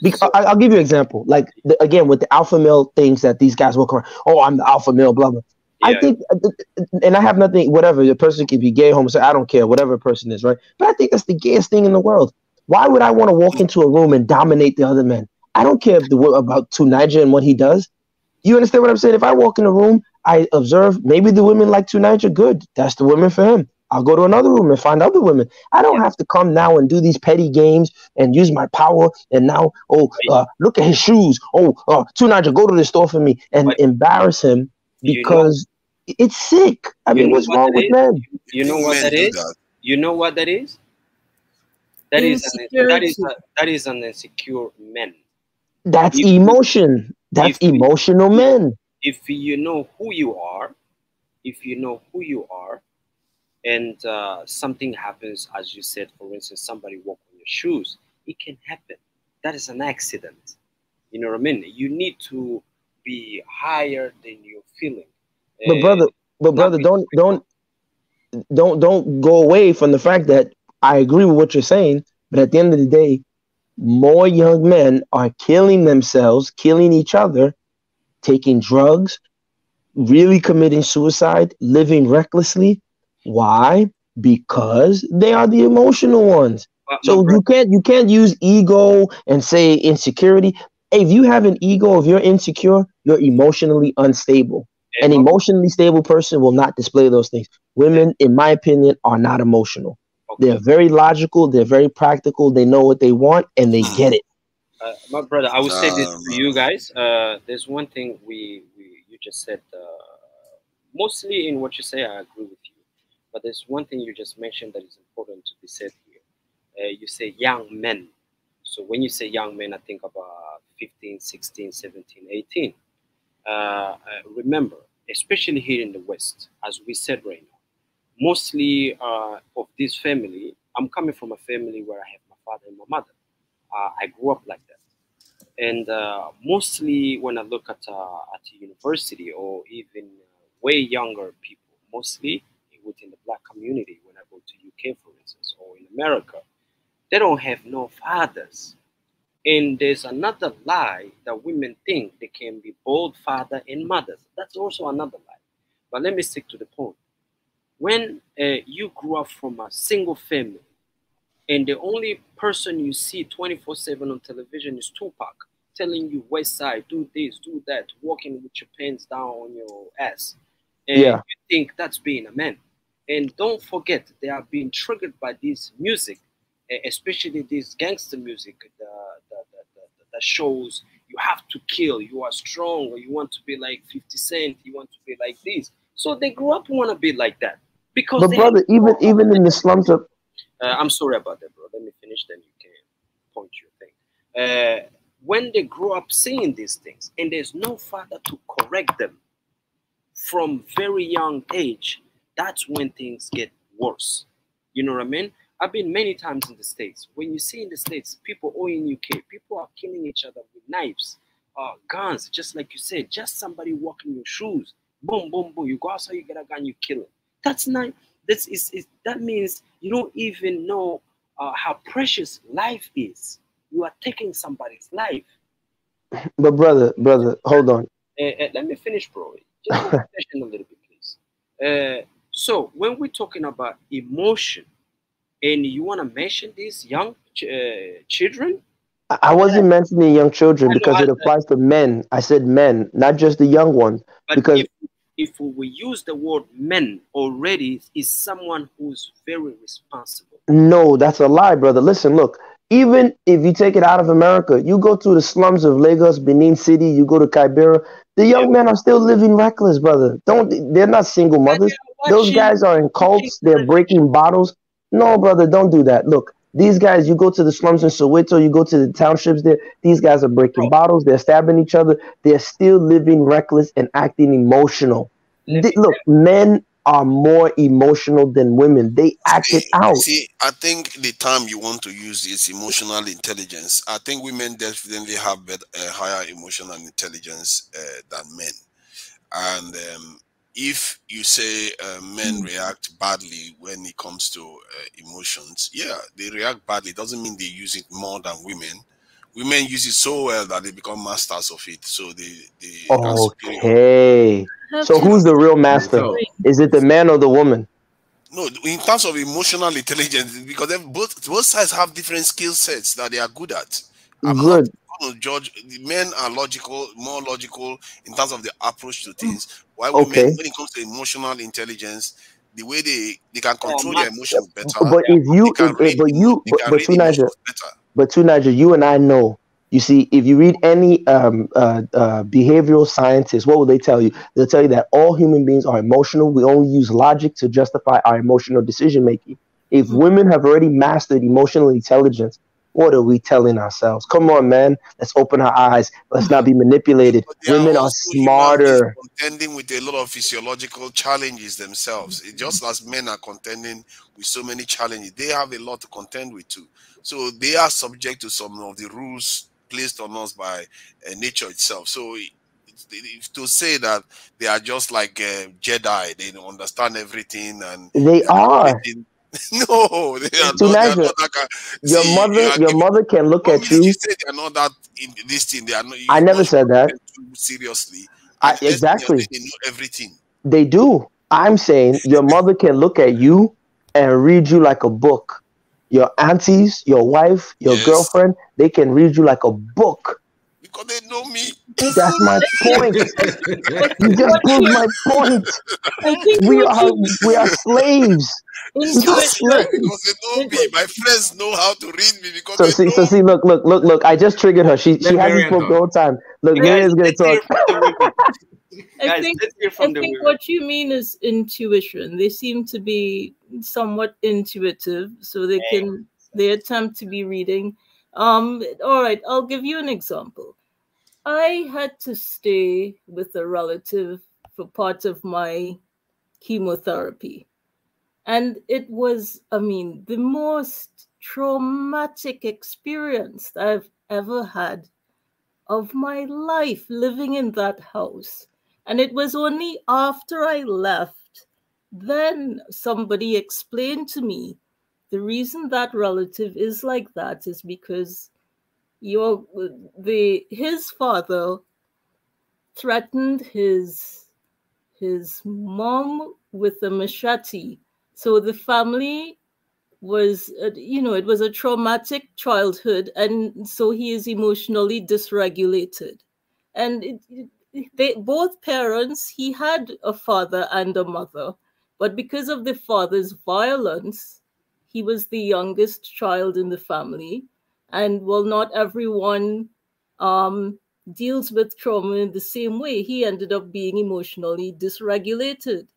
Because I'll give you an example. Like again with the alpha male things that these guys walk around. Oh, I'm the alpha male, blah blah. Yeah. I think, and I have nothing. Whatever, the person can be gay, homosexual. I don't care. Whatever a person is, right? But I think that's the gayest thing in the world. Why would I want to walk into a room and dominate the other men? I don't care about Tunija and what he does. You understand what I'm saying? If I walk in a room, I observe maybe the women like Tunija. Good, that's the women for him. I'll go to another room and find other women. I don't have to come now and do these petty games and use my power. And now, look at his shoes. Tunija, go to the store for me and embarrass him because it's sick. I mean, what's wrong with men? You know what that is? You know what that is? That is an insecure man. That's emotion. That's emotional men. If you know who you are, and something happens, as you said, for instance, somebody walk on your shoes. It can happen. That is an accident. You know what I mean? You need to be higher than your feeling. But brother, don't go away from the fact that I agree with what you're saying. But at the end of the day, more young men are killing themselves, killing each other, taking drugs, really committing suicide, living recklessly. Why? Because they are the emotional ones. So you can't use ego and say insecurity. Hey, if you have an ego, if you're insecure, you're emotionally unstable. An emotionally stable person will not display those things. Women, in my opinion, are not emotional. They're very logical. They're very practical. They know what they want and they get it. My brother, I will say this to you guys. There's one thing you just said. Mostly in what you say, I agree with you. But there's one thing you just mentioned that is important to be said here. You say young men. So when you say young men, I think about 15, 16, 17, 18. Remember, especially here in the West, as we said right now, mostly of this family, I'm coming from a family where I have my father and my mother. I grew up like that. And mostly when I look at university or even way younger people, mostly within the Black community, when I go to UK, for instance, or in America, they don't have no fathers. And there's another lie that women think they can be both father and mothers. That's also another lie. But let me stick to the point. When you grew up from a single family, and the only person you see 24/7 on television is Tupac, telling you West Side, do this, do that, walking with your pants down on your ass. And you think that's being a man. And don't forget, they are being triggered by this music, especially this gangster music that shows you have to kill, you are strong, or you want to be like 50 Cent, you want to be like this. So they grew up want to be like that. Because but brother, even in the slums of I'm sorry about that, bro. Let me finish, then you can point your thing. When they grow up seeing these things and there's no father to correct them from very young age, that's when things get worse. You know what I mean? I've been many times in the States. When you see in the States, people, or in UK, people are killing each other with knives, guns, just like you said, just somebody walking your shoes. Boom, boom, boom. You go outside, you get a gun, you kill him. That's not, that means you don't even know how precious life is. You are taking somebody's life. But brother, hold on. Let me finish, bro. Just a little bit, please. So when we're talking about emotion, and you want to mention these young children? I wasn't mentioning young children because it applies to men. I said men, not just the young ones. But because if we use the word men already, is someone who's very responsible. No, that's a lie, brother. Listen, look, even if you take it out of America, you go to the slums of Lagos, Benin City, you go to Kibera, the young men are still living reckless, brother. They're not single mothers. Those guys are in cults. They're breaking bottles. No, brother, don't do that. Look, these guys, you go to the slums in Soweto, you go to the townships there, these guys are breaking bottles, they're stabbing each other, they're still living reckless and acting emotional. Look, men are more emotional than women. They act it out. See, I think the term you want to use is emotional intelligence. I think women definitely have higher emotional intelligence than men. And if you say men react badly when it comes to emotions, yeah, they react badly. It doesn't mean they use it more than women. Women use it so well that they become masters of it. So they are superior. Okay. So who's the real master? Is it the man or the woman? No, in terms of emotional intelligence, because both sides have different skill sets that they are good at. I'm not going to judge. Men are more logical in terms of the approach to things. While women, when it comes to emotional intelligence, the way they can control their emotions better. But Tunaja, you and I know. You see, if you read any behavioral scientist, what will they tell you? They'll tell you that all human beings are emotional. We only use logic to justify our emotional decision making. If women have already mastered emotional intelligence, What are we telling ourselves? Come on, man. Let's open our eyes. Let's not be manipulated. Women are smarter. Contending with a lot of physiological challenges themselves. Just as men are contending with so many challenges, they have a lot to contend with too. So they are subject to some of the rules placed on us by nature itself. So to say that they are just like Jedi, they understand everything and they are. No, they are So not. They are Nigel, not that kind. your mother can look at you. You say they are not that in this thing. They are not. I never said that. Seriously, and exactly. They know everything. They do. I'm saying your mother can look at you and read you like a book. Your aunties, your wife, your girlfriend, they can read you like a book. Because they know me. That's my point. You just proved my point. We are slaves. Because they know me. My friends know how to read me because So see, look. I just triggered her. She hasn't spoken the whole time. Look, Maria's gonna talk. I think what you mean is intuition. They seem to be somewhat intuitive, so they attempt to be reading. All right, I'll give you an example. I had to stay with a relative for part of my chemotherapy. And it was, the most traumatic experience that I've ever had of my life living in that house. And it was only after I left, then somebody explained to me the reason that relative is like that is because his father threatened his mom with a machete. So the family was, it was a traumatic childhood, and so he is emotionally dysregulated. And both parents, he had a father and a mother, but because of the father's violence, he was the youngest child in the family. And well, not everyone deals with trauma in the same way. He ended up being emotionally dysregulated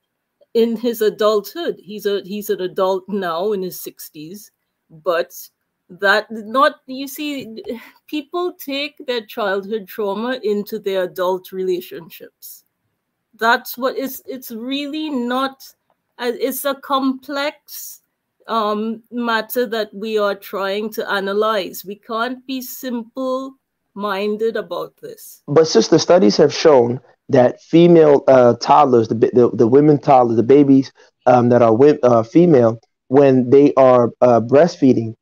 in his adulthood. He's an adult now in his 60s, but people take their childhood trauma into their adult relationships. That's what it's really not. It's a complex matter that we are trying to analyze. We can't be simple-minded about this. But sister, studies have shown that female toddlers, the women toddlers, the babies that are female, when they are breastfeeding,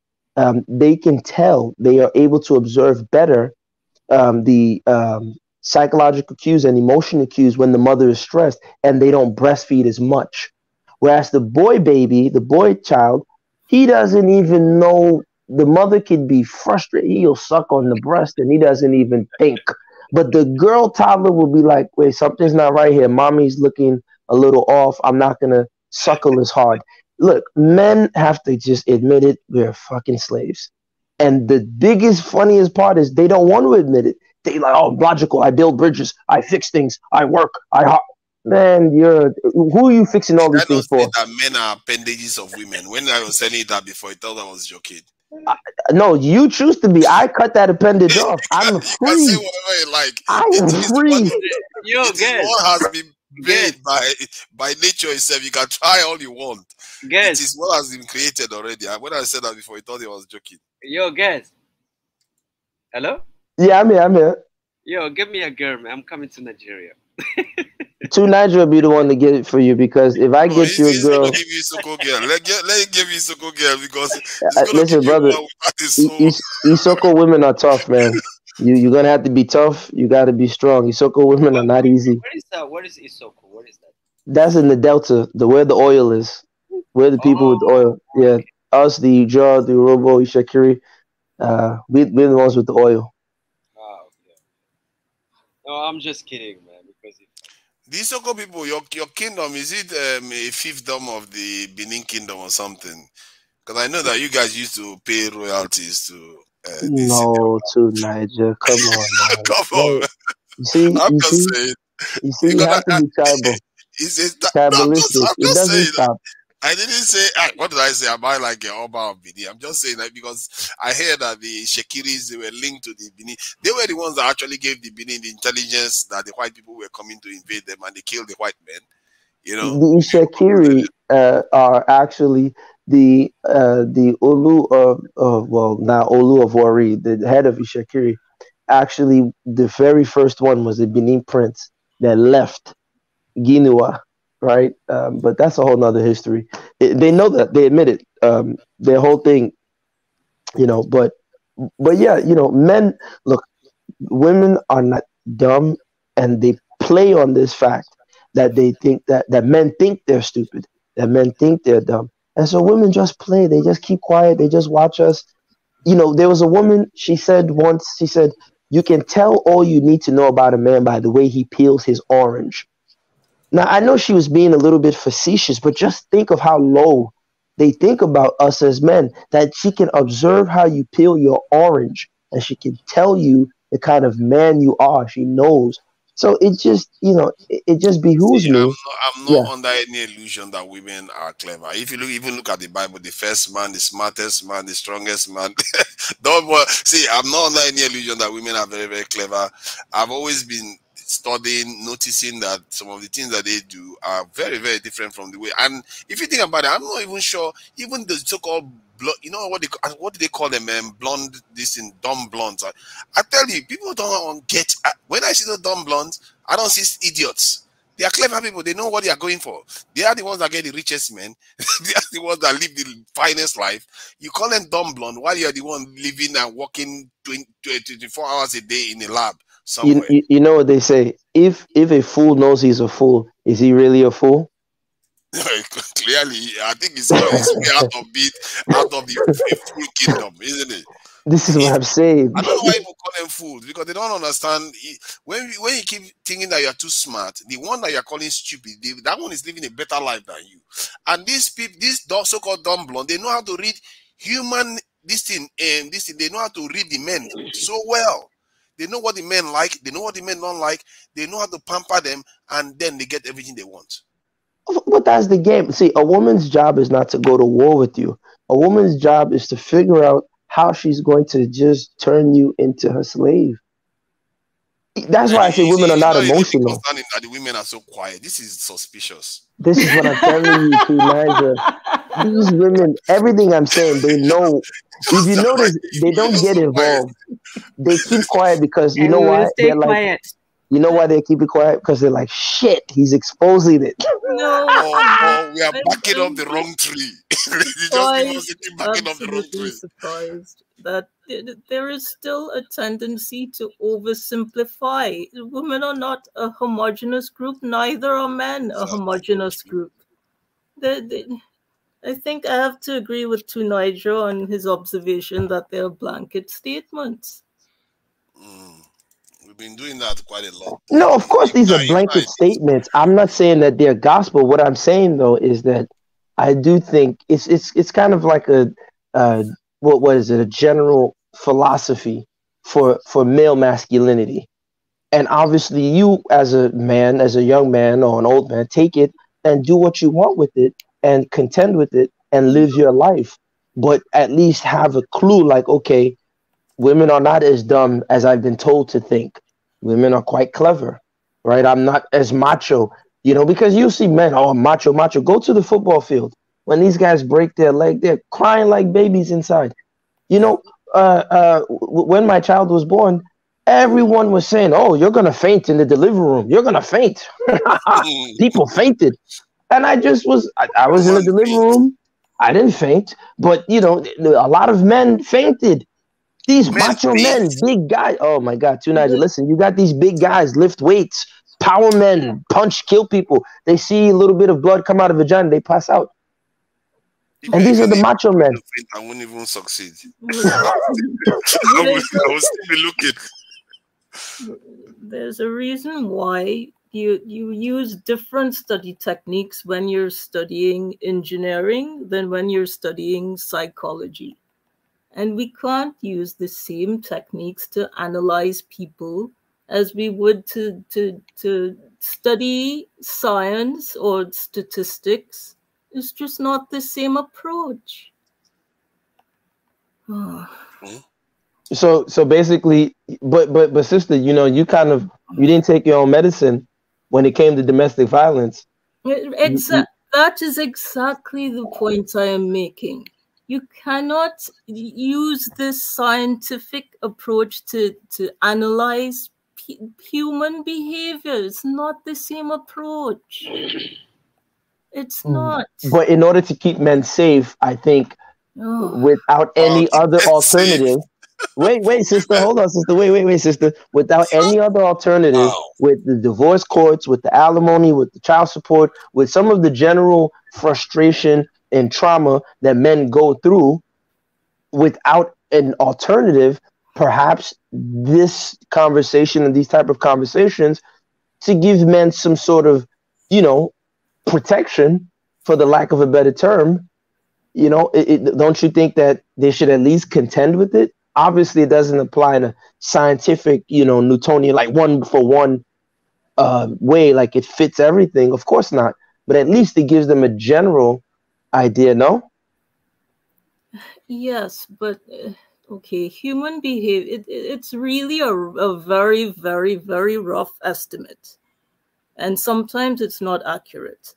they can tell, they are able to observe better the psychological cues and emotional cues when the mother is stressed, and they don't breastfeed as much. Whereas the boy baby, the boy child, he doesn't even know. The mother could be frustrated. He'll suck on the breast and he doesn't even think. But the girl toddler will be like, wait, something's not right here. Mommy's looking a little off. I'm not going to suckle as hard. Look, men have to just admit it. We're fucking slaves. And the biggest, funniest part is they don't want to admit it. They like, oh, logical. I build bridges. I fix things. I work. Man, who are you fixing all these things for? That men are appendages of women. When I was saying that before, I thought I was joking. No, you choose to be. I cut that appendage off. I'm free. You can say whatever you like. I am free. What has been made by nature itself. You can try all you want. It is what has been created already. When I said that before, I thought I was joking. Yo, guys. Hello? Yeah, I'm here. Yo, give me a girl, man. I'm coming to Nigeria. To Nigeria be the one to get it for you, because if I get you a girl, let him give you Isoko girl, because listen, brother, Isoko women are tough, man. You're gonna have to be tough. You got to be strong. Isoko women are not easy. What is Isoko? What is that? That's in the Delta, where the oil is, where the people with the oil. Yeah, us, the Ujah, the Urobo, Ishakiri, we're the ones with the oil. Okay. No, I'm just kidding, man. Because the Isoko people, your kingdom, is it a fiefdom of the Benin kingdom or something? Because I know that you guys used to pay royalties to. No, to Niger. Come on, man. Come on. Man. You see, I'm just saying. You have to be tribal. Tribalistic. It doesn't stop. I didn't say, what did I say? Am I like a Oba of Benin? I'm just saying that because I heard that the Shekiris, they were linked to the Benin. They were the ones that actually gave the Benin the intelligence that the white people were coming to invade them, and they killed the white men. You know, the Ishakiri are actually the Olu of well, now Olu of Wari, the head of Ishakiri. Actually, the very first one was the Benin prince that left Guinea, right? But that's a whole nother history. They know that, they admit it. Their whole thing, you know. But yeah, you know, men look. Women are not dumb, and they play on this fact that they think that men think they're stupid, that men think they're dumb, and so women just play. They just keep quiet. They just watch us. You know, there was a woman. She said once. She said, "You can tell all you need to know about a man by the way he peels his orange." Now, I know she was being a little bit facetious, but just think of how low they think about us as men, that she can observe how you peel your orange and she can tell you the kind of man you are. She knows. So it just, you know, it just behooves me. I'm not under any illusion that women are clever. If you even look at the Bible, the first man, the smartest man, the strongest man. See, I'm not under any illusion that women are very, very clever. I've always been studying, noticing that some of the things that they do are very, very different from the way. And if you think about it, I'm not even sure, even the so-called you know what do they call them? Blonde, this in dumb blondes. I tell you, people don't get. When I see the dumb blondes, I don't see idiots. They are clever people. They know what they are going for. They are the ones that get the richest men. They are the ones that live the finest life. You call them dumb blonde while you are the one living and working 24 hours a day in a lab somewhere. You know what they say? If a fool knows he's a fool, is he really a fool? Clearly, I think it's out of the full kingdom, isn't it? This is what I'm saying. I don't know why people call them fools, because they don't understand. When you keep thinking that you're too smart, the one that you're calling stupid, that one is living a better life than you. And these people, these so-called dumb blonde, they know how to read human they know how to read the men so well. They know what the men like, they know what the men don't like, they know how to pamper them, and then they get everything they want. But that's the game. See, a woman's job is not to go to war with you. A woman's job is to figure out how she's going to just turn you into her slave. That's why I say women are not emotional. That the women are so quiet. This is suspicious. This is what I'm telling you, Nigel. These women, everything I'm saying, they know. If you notice, they don't get involved. They keep quiet because you know why? They're like, quiet. You know why they keep it quiet? Because they're like, shit, he's exposing it. No, we are backing up the wrong tree. Absolutely surprised that there is still a tendency to oversimplify. Women are not a homogeneous group, neither are men a homogeneous group. I think I have to agree with Tunija on his observation that they're blanket statements. We've been doing that quite a lot. No, of course, these are blanket statements. I'm not saying that they're gospel. What I'm saying, though, is that I do think it's kind of like a what is it? A general philosophy for male masculinity. And obviously, you as a man, as a young man or an old man, take it and do what you want with it and contend with it and live your life. But at least have a clue, like, okay, women are not as dumb as I've been told to think. Women are quite clever, right? I'm not as macho, you know, because you see men, oh, macho. Go to the football field. When these guys break their leg, they're crying like babies inside. You know, when my child was born, everyone was saying, oh, you're going to faint in the delivery room. You're going to faint. People fainted. And I just was, I was in the delivery room. I didn't faint. But, you know, a lot of men fainted. These macho men, big guys. Oh my God, Tunija, listen, you got these big guys, lift weights, power men, punch, kill people. They see a little bit of blood come out of vagina, they pass out. And these are the macho men. I won't even succeed. I will still be looking. There's a reason why you use different study techniques when you're studying engineering than when you're studying psychology. And we can't use the same techniques to analyze people as we would to study science or statistics. It's just not the same approach. So basically, but sister, you know, you didn't take your own medicine when it came to domestic violence. That is exactly the point I am making. You cannot use this scientific approach to analyze human behavior. It's not the same approach. It's not. But in order to keep men safe, I think without any other alternative. Wait, sister, hold on, sister. Wait, sister. Without any other alternative, with the divorce courts, with the alimony, with the child support, with some of the general frustration and trauma that men go through, without an alternative, perhaps this conversation and these type of conversations to give men some sort of, you know, protection, for the lack of a better term, you know, don't you think that they should at least contend with it? Obviously, it doesn't apply in a scientific, you know, Newtonian, like one-for-one way, like it fits everything. Of course not. But at least it gives them a general idea, no? Yes, but okay, human behavior, it's really a very, very, very rough estimate. And sometimes it's not accurate.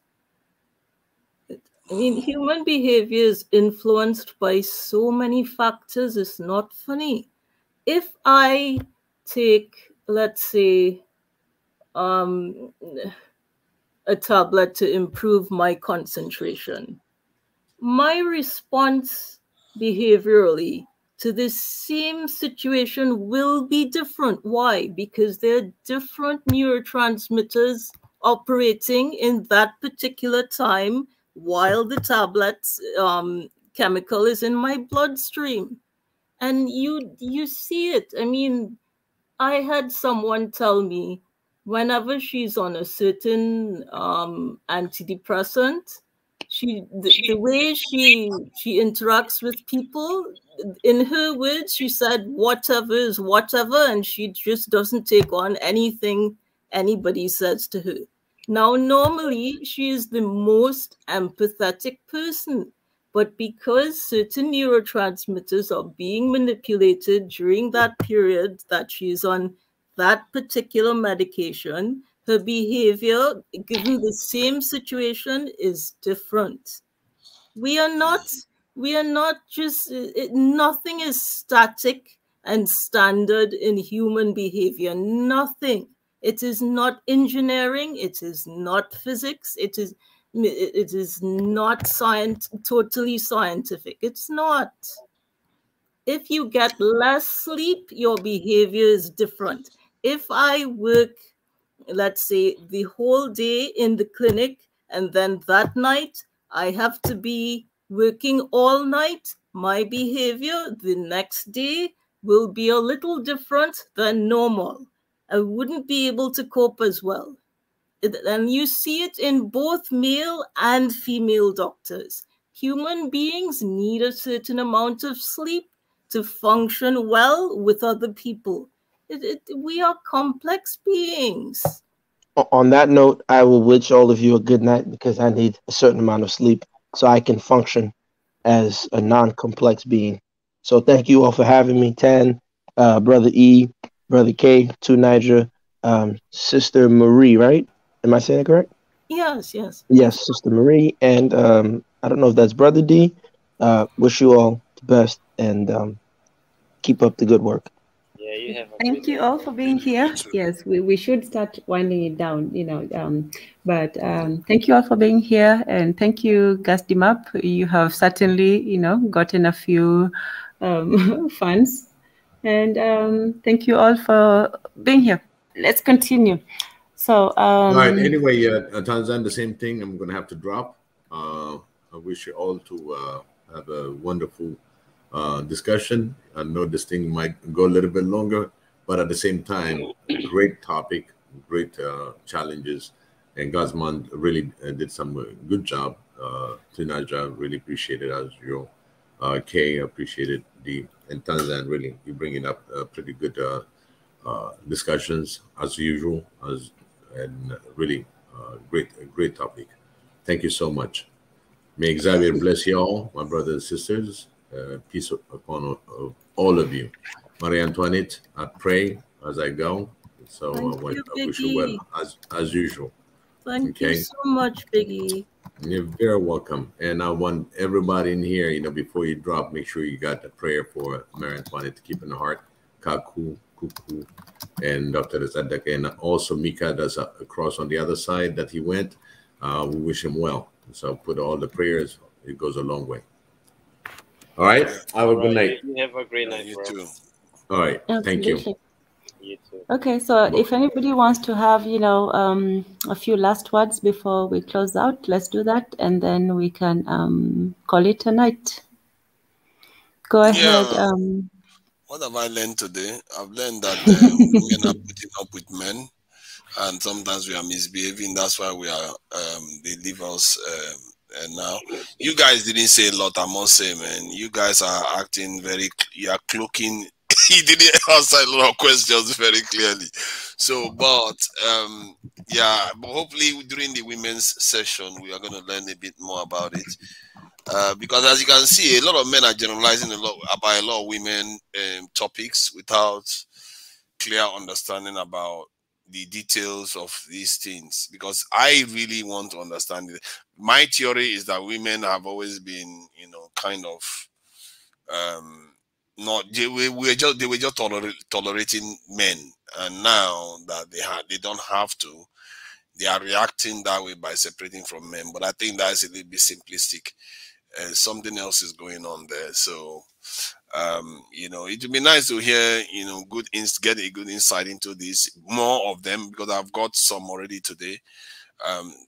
I mean, human behavior is influenced by so many factors, it's not funny. If I take, let's say, a tablet to improve my concentration, my response behaviorally to the same situation will be different. Why? Because there are different neurotransmitters operating in that particular time while the tablet's chemical is in my bloodstream. And you see it. I mean, I had someone tell me whenever she's on a certain antidepressant, the way she interacts with people, in her words, she said whatever is whatever, and she just doesn't take on anything anybody says to her. Now, normally she is the most empathetic person, but because certain neurotransmitters are being manipulated during that period that she's on that particular medication, her behavior, given the same situation, is different. We are not just, nothing is static and standard in human behavior. Nothing. It is not engineering. It is not physics. It is not totally scientific. It's not. If you get less sleep, your behavior is different. If I work, let's say, the whole day in the clinic, and then that night I have to be working all night, my behavior the next day will be a little different than normal. I wouldn't be able to cope as well. And you see it in both male and female doctors. Human beings need a certain amount of sleep to function well with other people. We are complex beings. On that note, I will wish all of you a good night, because I need a certain amount of sleep so I can function as a non-complex being. So thank you all for having me. Tan, Brother E, Brother K, to Niger, Sister Marie, right? Am I saying it correct? Yes, yes. Yes, Sister Marie. And I don't know if that's Brother D. Wish you all the best, and keep up the good work. Yeah, you have Thank you all for being here. Yes, we should start winding it down, you know. But thank you all for being here, and thank you, Gasdimap. You have certainly, you know, gotten a few fans, and thank you all for being here. Let's continue. So, all right. Anyway, Tanzan, the same thing. I'm going to have to drop. I wish you all to have a wonderful discussion. I know this thing might go a little bit longer, but at the same time, great topic, great challenges, and Gazman really did some good job. Tunaja really appreciate it as usual. Kay appreciated and Tanzan really you bringing up pretty good discussions as usual, and really great topic. Thank you so much. May Xavier bless you all, my brothers and sisters. Peace upon all of you. Marie Antoinette, I pray as I go. So I wish you well as usual. Thank you so much, Biggie. You're very welcome. And I want everybody in here, you know, before you drop, make sure you got the prayer for Marie Antoinette to keep in the heart. Kaku, Kuku, and Dr. Zadaka, and also Mika that's across on the other side that he went. We wish him well. So put all the prayers, it goes a long way. All right. Have a good night. You have a great night, bro. You too. All right. Thank you. You too. Okay, so if anybody wants to have, you know, a few last words before we close out, let's do that, and then we can call it a night. Go ahead. What have I learned today? I've learned that women are putting up with men, and sometimes we are misbehaving. That's why we are they leave us. And now, you guys didn't say a lot, I must say, man. You guys are acting you are cloaking. You didn't answer a lot of questions very clearly. So, but yeah, but hopefully during the women's session, we are going to learn a bit more about it. Because as you can see, a lot of men are generalizing about a lot of women topics without clear understanding about the details of these things, because I really want to understand it. My theory is that women have always been, you know, kind of they were just tolerating men, and now that they don't have to, they are reacting that way by separating from men. But I think that's a little bit simplistic. Something else is going on there. So you know, it would be nice to hear, you know, get a good insight into this, more of them, because I've got some already today.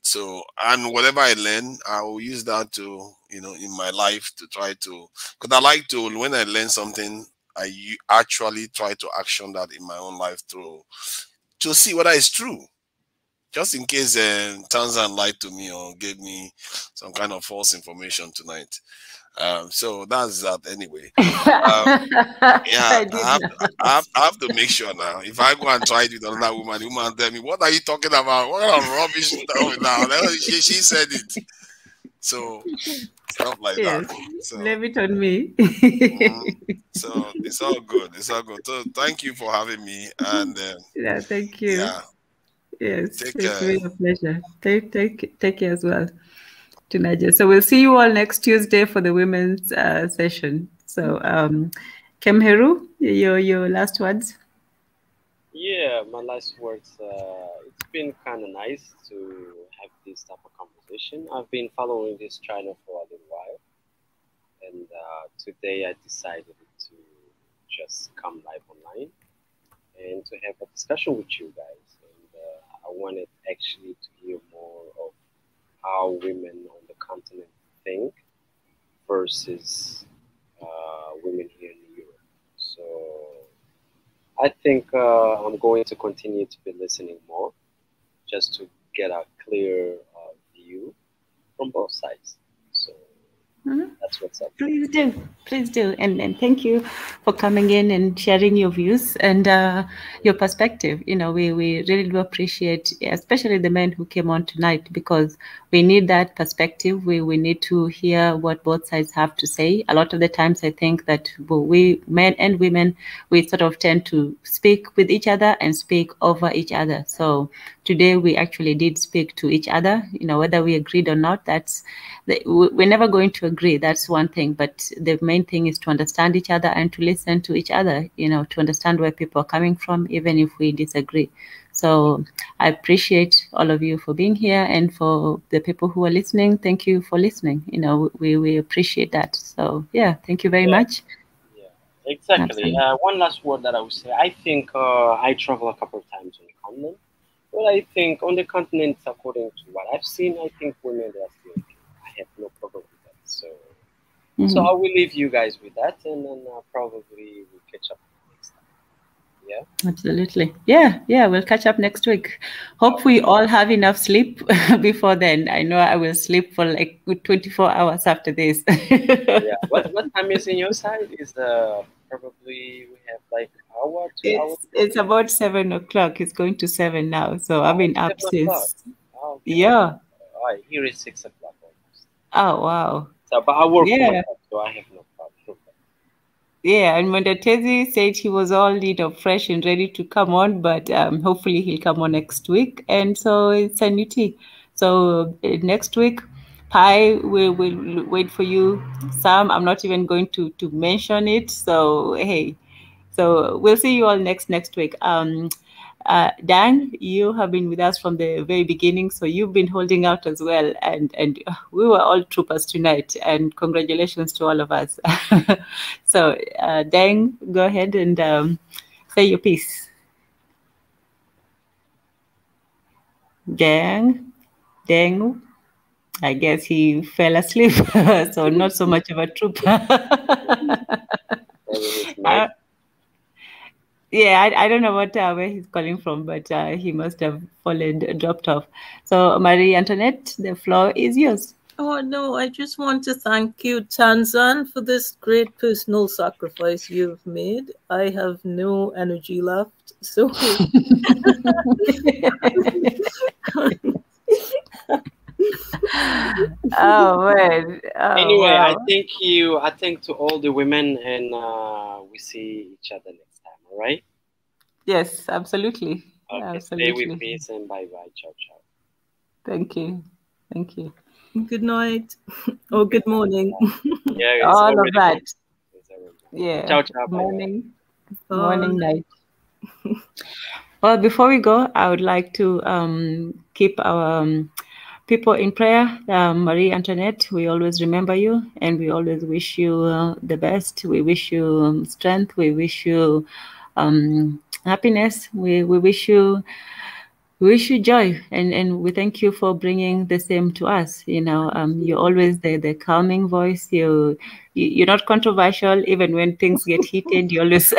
So, and whatever I learn, I will use that to, you know, in my life to try to, because I like to, when I learn something, I actually try to action that in my own life to see whether it's true. Just in case Tanzan lied to me or gave me some kind of false information tonight. So that's that anyway. Yeah, I have to make sure now. If I go and try it with another woman, the woman tell me, "What are you talking about? What kind of rubbish stuff now?" She said it. So stuff like that. So Blame it on me. so it's all good. It's all good. So thank you for having me. And yeah, thank you. Yeah. Yes, it's really a pleasure. Take care as well, Tunaja. So we'll see you all next Tuesday for the women's session. So, Kemheru, your last words. Yeah, my last words. It's been kind of nice to have this type of conversation. I've been following this channel for a little while, and today I decided to just come live online and to have a discussion with you guys. I wanted actually to hear more of how women on the continent think versus women here in Europe. So I think I'm going to continue to be listening more just to get a clear view from both sides. So that's what's up. Please do, and thank you for coming in and sharing your views and your perspective. You know, we really do appreciate, especially the men who came on tonight, because we need that perspective. We need to hear what both sides have to say. A lot of the times, I think that we men and women, we sort of tend to speak with each other and speak over each other. So today we actually did speak to each other. You know, whether we agreed or not, we're never going to agree. That's one thing, but the main thing is to understand each other and to listen to each other, you know, to understand where people are coming from, even if we disagree. So I appreciate all of you for being here, and for the people who are listening, thank you for listening. You know, we appreciate that. So yeah, thank you very much. Yeah, exactly. One last word that I would say, I think I travel a couple of times on the continent, but I think on the continent, according to what I've seen, I think women are still okay. I have no problem with that. So so I will leave you guys with that, and then probably we'll catch up next time. Yeah? Absolutely. Yeah, we'll catch up next week. Hope we all have enough sleep before then. I know I will sleep for like 24 hours after this. Yeah. What time is in your side? Is probably we have like hour, 2 hours? It's about 7 o'clock. It's going to 7 now. So I've been up since. Okay. Yeah. All right, here is 6 o'clock almost. Oh, wow. So, but I work for Yeah. myself, so I have no problem. Yeah, and Mondatezi said he was all, fresh and ready to come on, but hopefully he'll come on next week. And so it's a new tea. So next week, Pi will wait for you. Sam, I'm not even going to mention it. So hey, so we'll see you all next week. Dan, you have been with us from the very beginning, so you've been holding out as well, and we were all troopers tonight, and congratulations to all of us. So, Dan, go ahead and say your piece. Dan, I guess he fell asleep, so not so much of a trooper. Yeah, I don't know where he's calling from, but he must have dropped off. So, Marie Antoinette, the floor is yours. Oh, no, I just want to thank you, Tanzan, for this great personal sacrifice you've made. I have no energy left, so... Oh, man. Oh, anyway, wow. I thank to all the women, and we see each other next time, all right? Yes, absolutely. Okay, absolutely. Stay with peace and bye-bye. Ciao, ciao. Thank you. Thank you. Good night. Or good morning. Yeah, all of that. Yeah. Ciao, ciao. Morning. Morning, night. Well, before we go, I would like to keep our people in prayer. Marie Antoinette, we always remember you, and we always wish you the best. We wish you strength. We wish you happiness. We wish you joy, and we thank you for bringing the same to us. You're always the calming voice. You're not controversial, even when things get heated. You always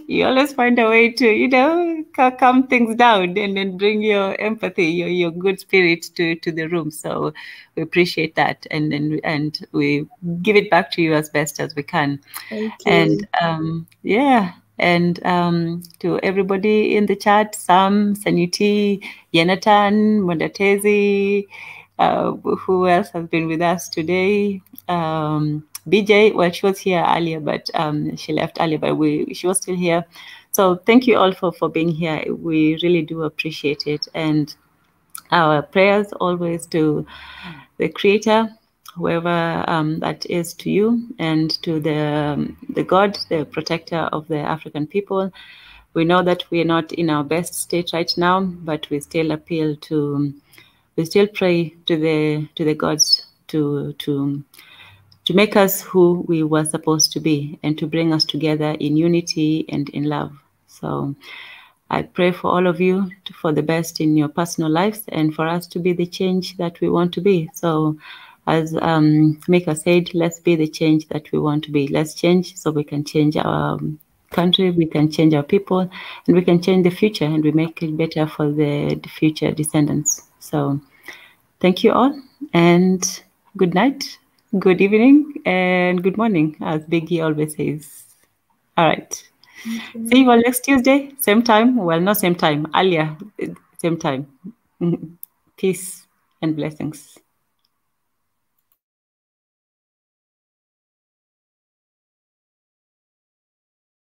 you always find a way to calm things down and then bring your empathy, your good spirit to the room. So we appreciate that, and we give it back to you as best as we can. Thank you. And and to everybody in the chat, Sam, Saniti, Yenatan, Mondatezi, who else has been with us today? BJ, well, she was here earlier, but she left earlier, but she was still here. So thank you all for being here. We really do appreciate it. And our prayers always to the Creator, whoever that is to you, and to the God, the protector of the African people. We know that we are not in our best state right now, but we still we still pray to the gods to make us who we were supposed to be, and to bring us together in unity and in love. So I pray for all of you for the best in your personal lives, and for us to be the change that we want to be. So as Mika said, let's be the change that we want to be. Let's change so we can change our country, we can change our people, and we can change the future, and we make it better for the future descendants. So thank you all, and good night, good evening, and good morning, as Biggie always says. All right. See you all next Tuesday, same time. Well, not same time, earlier, same time. Peace and blessings.